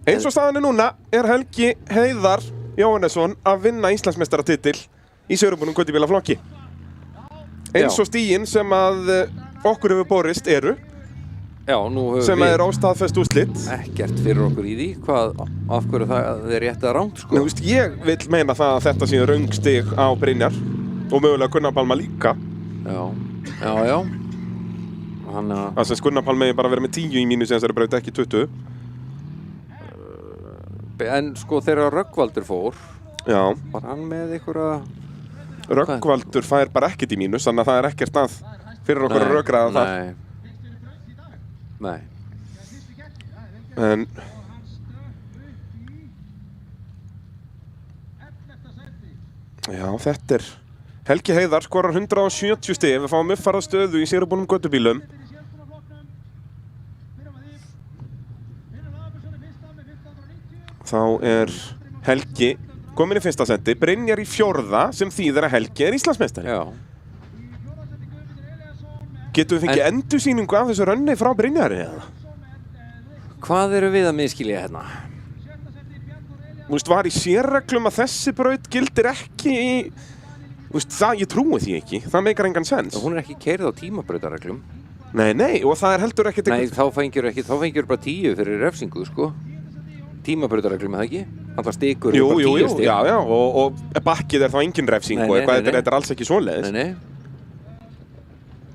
Eins og staðan er núna er Helgi Heiðar Jóhannesson að vinna Íslandsmeistaratitil í sérubúnum götubílaflokki. Eins og stigin sem að okkur hefur borist eru. Já, nú höfum sem er óstaðfest úrslit. Ekkert fyrir okkur í því, af hverju það er rétt eða rangt, sko. Þú veist, ég vil meina það að þetta sé röng stig á Brynjar og mögulega Gunnar Palma líka. Já. Það sem Gunnar Palma er bara verið með 10 í mínu sem þessari braut ekki 20. En sko þegar Rögnvaldur fór, var hann með einhverja... Rögnvaldur fær bara ekkert í mínus, þannig að það er ekkert að fyrir okkur að rökræða það. Nei. En... Já, þetta er... Helgi Heiðar skorar 170 stig ef við fáum uppfarað stöðu í sérubúnum götubílum. Þá er Helgi komin í fyrsta seti, Brynjar í 4. sem þýðir að Helgi er Íslandsmeistari. Já. Getum við fengið endursýningu af þessu rönni frá Brynjari eða? Hvað eru við að miskilja hérna? Þú veist, var í sérreglum að þessi braut gildir ekki í... Þú veist, ég trúi því ekki. Það meikar engan sens. Hún er ekki keyrð á tímabrautareglum. Nei, og það er heldur ekkert... Nei, þá fengjur bara 10 fyrir refsingu, sko. Tímabrautareglum, eða ekki? Það stikur bara 10 stig. Já, og bakkið er þá engin refsing og þetta er alls ekki svoleiðis. Nei.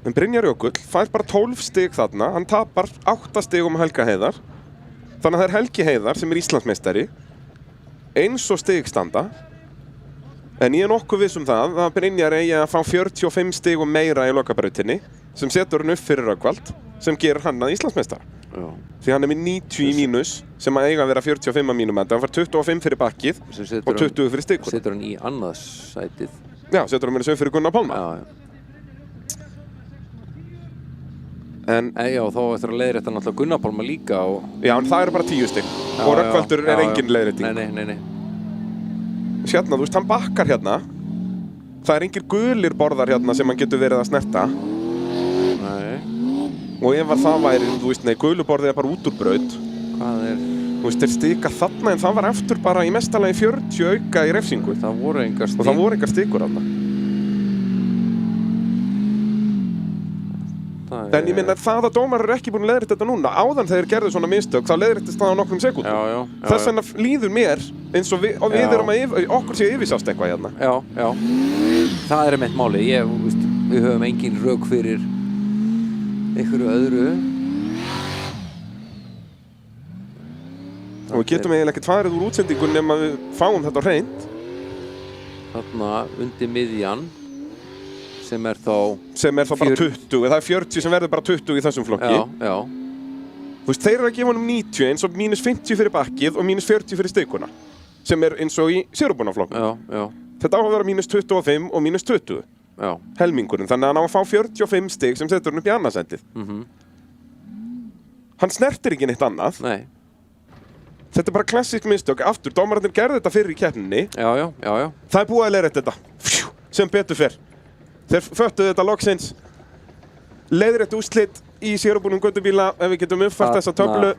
En Brynjar Jökull fær bara 12 stig þarna, hann tapar 8 stigum Helga Heiðar. Þannig að það er Helgi Heiðar sem er Íslandsmeistari. Eins og stig standa. En ég nokkuð viss það að Brynjar eigi að fá 45 stigum meira í lokabrautinni sem setur hann upp fyrir Rögnvald sem gerir hann að Íslandsmeistara. Já. Því hann með 90 í mínus sem að eiga að vera 45 að mínum hann fær 25 fyrir bakkið og 20 fyrir stikkur. Setur hann í annað sætið. Já, setur hann með þessu fyrir Gunnar Pálma. Já. En já, þá eftir að leiðrétta náttúrulega Gunnar Pálma líka og... Já, en það eru bara 10 stig og Rögnvaldur engin leiðrétting. Nei. Hérna, þú veist, hann bakkar hérna. Það engir gulir borðar hérna sem hann getur verið að snerta. Nei. Og ef það væri, þú veist, nei, guluborðið bara út úr braut. Hvað Þú veist, þeir stika þarna en það var eftir bara í mestalagi 40 auka í refsingu. Það voru engar stik. Og það voru engar stikur þarna. En ég minna það að dómar eru ekki búin að leiðrétta þetta núna. Áðan þegar þeir gerðu svona mistök, þá leiðréttist það á nokkrum sekúndum. Já. Þess vegna líður mér eins og við erum að okkur sé yfirsjást eitthvað hérna. Já. Það er einmitt málið. Við höfum engin rök fyrir einhverju öðru. Og við getum eiginlega ekkert farið úr útsendingun nema við fáum þetta á hreint. Þarna undir miðjan. Sem er þá bara 20, það er 40 sem verður bara 20 í þessum flokki. Já. Þú veist, þeir eru að gefa honum 90 eins og mínus 50 fyrir bakkið og mínus 40 fyrir stikuna. Sem er eins og í sérubunaflokknum. Já. Þetta á að vera mínus 25 og mínus 20. Já. Helmingurinn, þannig að hann á að fá 45 stig sem setur hann upp í annarsætið. Hann snertir ekki neitt annað. Nei. Þetta er bara klassísk mistök. Aftur, dómararnir gerðu þetta fyrir í keppninni. Já. Það er búið að leiðrétta þetta. Sem betur fer. Þeir föttuðu þetta loksins. Leiðrétt úrslit í sérubúnum göttubíla ef við getum uppfært þessa töflu.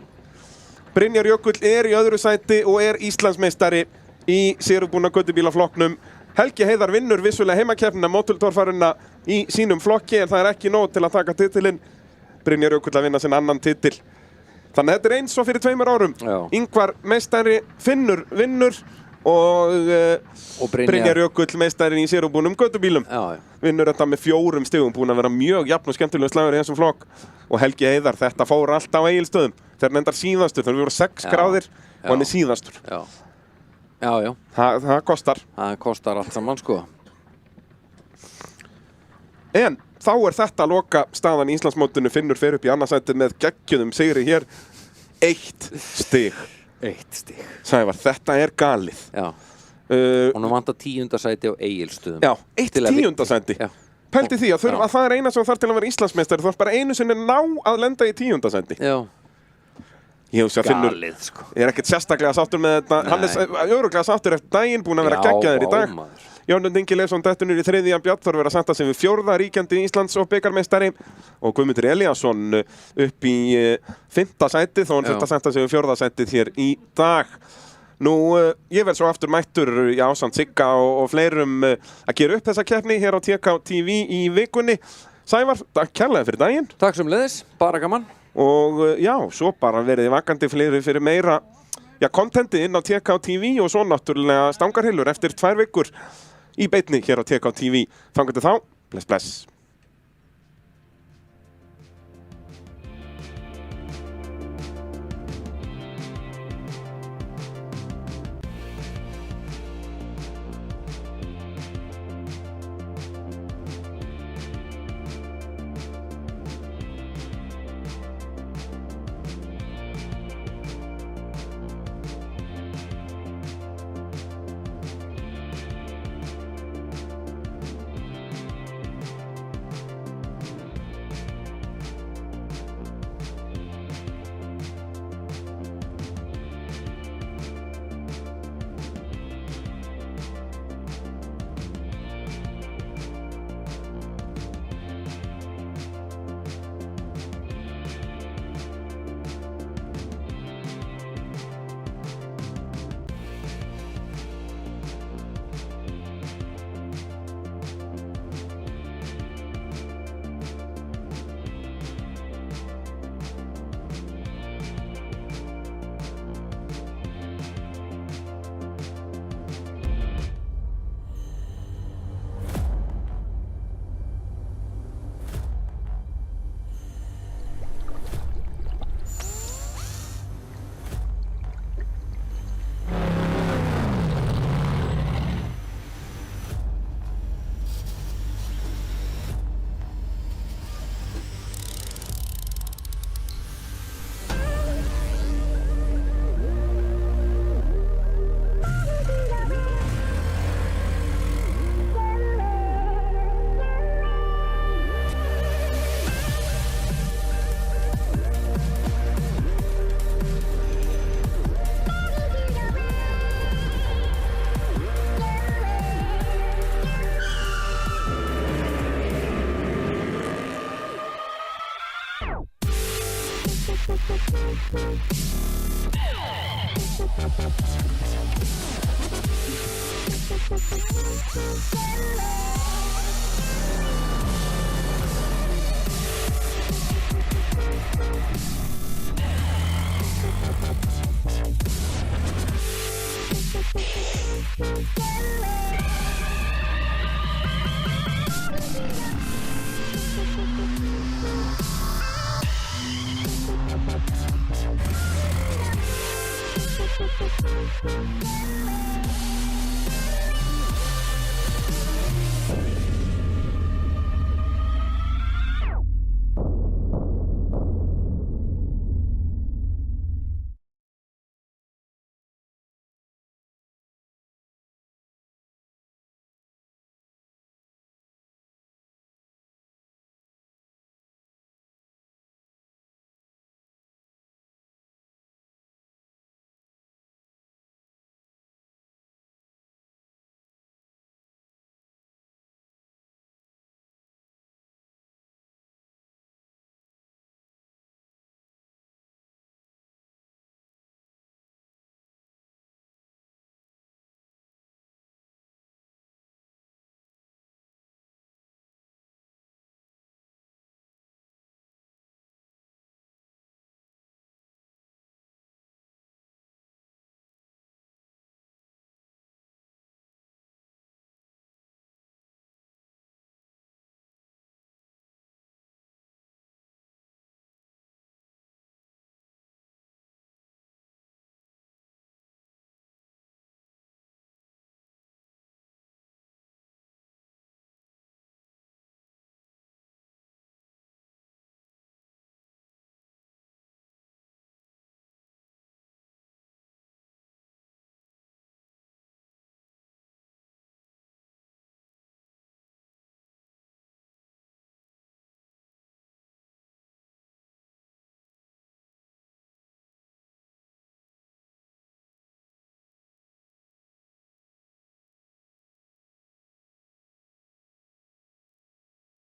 Brynjar Jökull í öðru sæti og Íslandsmeistari í sérubúna göttubílaflokknum. Helgi Heiðar vinnur vissulega heimakeppnina mótortorfaruna í sínum flokki en það er ekki nóg til að taka titilinn. Brynjar Jökull að vinna sinn annan titil. Þannig að þetta er eins og fyrir 2 árum. Ingvar meistari Finnur vinnur og Brynjar Jökull meistarinn í sérubúnum göttubílum. Vinnur þetta með 4 stigum, búin að vera mjög jafn og skemmtilegur slagur í þessum flokk. Og Helgi Heiðar, þetta fór allt á Egilsstöðum. Þeir eru endar síðastur, þeir voru 6 gráðir og hann er síðastur. Já. Það kostar. Það kostar allt saman, sko. En þá er þetta loka staðan í Íslandsmótinu. Finnur fer upp í annarsætið með geggjuðum sigri hér. 1 stig. 1 stig. Sævar, þetta er galið. Já. Honum vantar 10. sæti á Egilsstöðum. Já, 1 10. sæti. Pældi því að það er eina sem þarf til að vera Íslandsmeistari. Þú ert bara einu sinni ná að lenda í 10. sæti. Já. Ég hugsa að Finnur er ekkert sérstaklega sáttur með þetta. Hann er örugglega sáttur eftir daginn, búinn að vera geggjaður í dag. Jónund Ingi Leifsson dettur í 3. Bjarnþór verður að senda sig við 4. ríkjandi Íslands og bikarmeistari og Guðmundur Elíasson upp í 5. sætið og hann þurft að senda sig við 4. sætið hér í dag. Nú, ég verð svo aftur mættur ásamt Sigga og fleirum að gera upp þessa keppni hér á TK TV í vikunni. Sævar, takk kærlega fyrir daginn. Takk sömuleiðis, bara gaman. Og já, svo bara verið vakandi fleiri fyrir meira kontenti inn á TK TV og svo náttúrulega stangarhillur eftir 2 vikur í beinni hér á TK TV. Þangað til þá, bless. Thank you.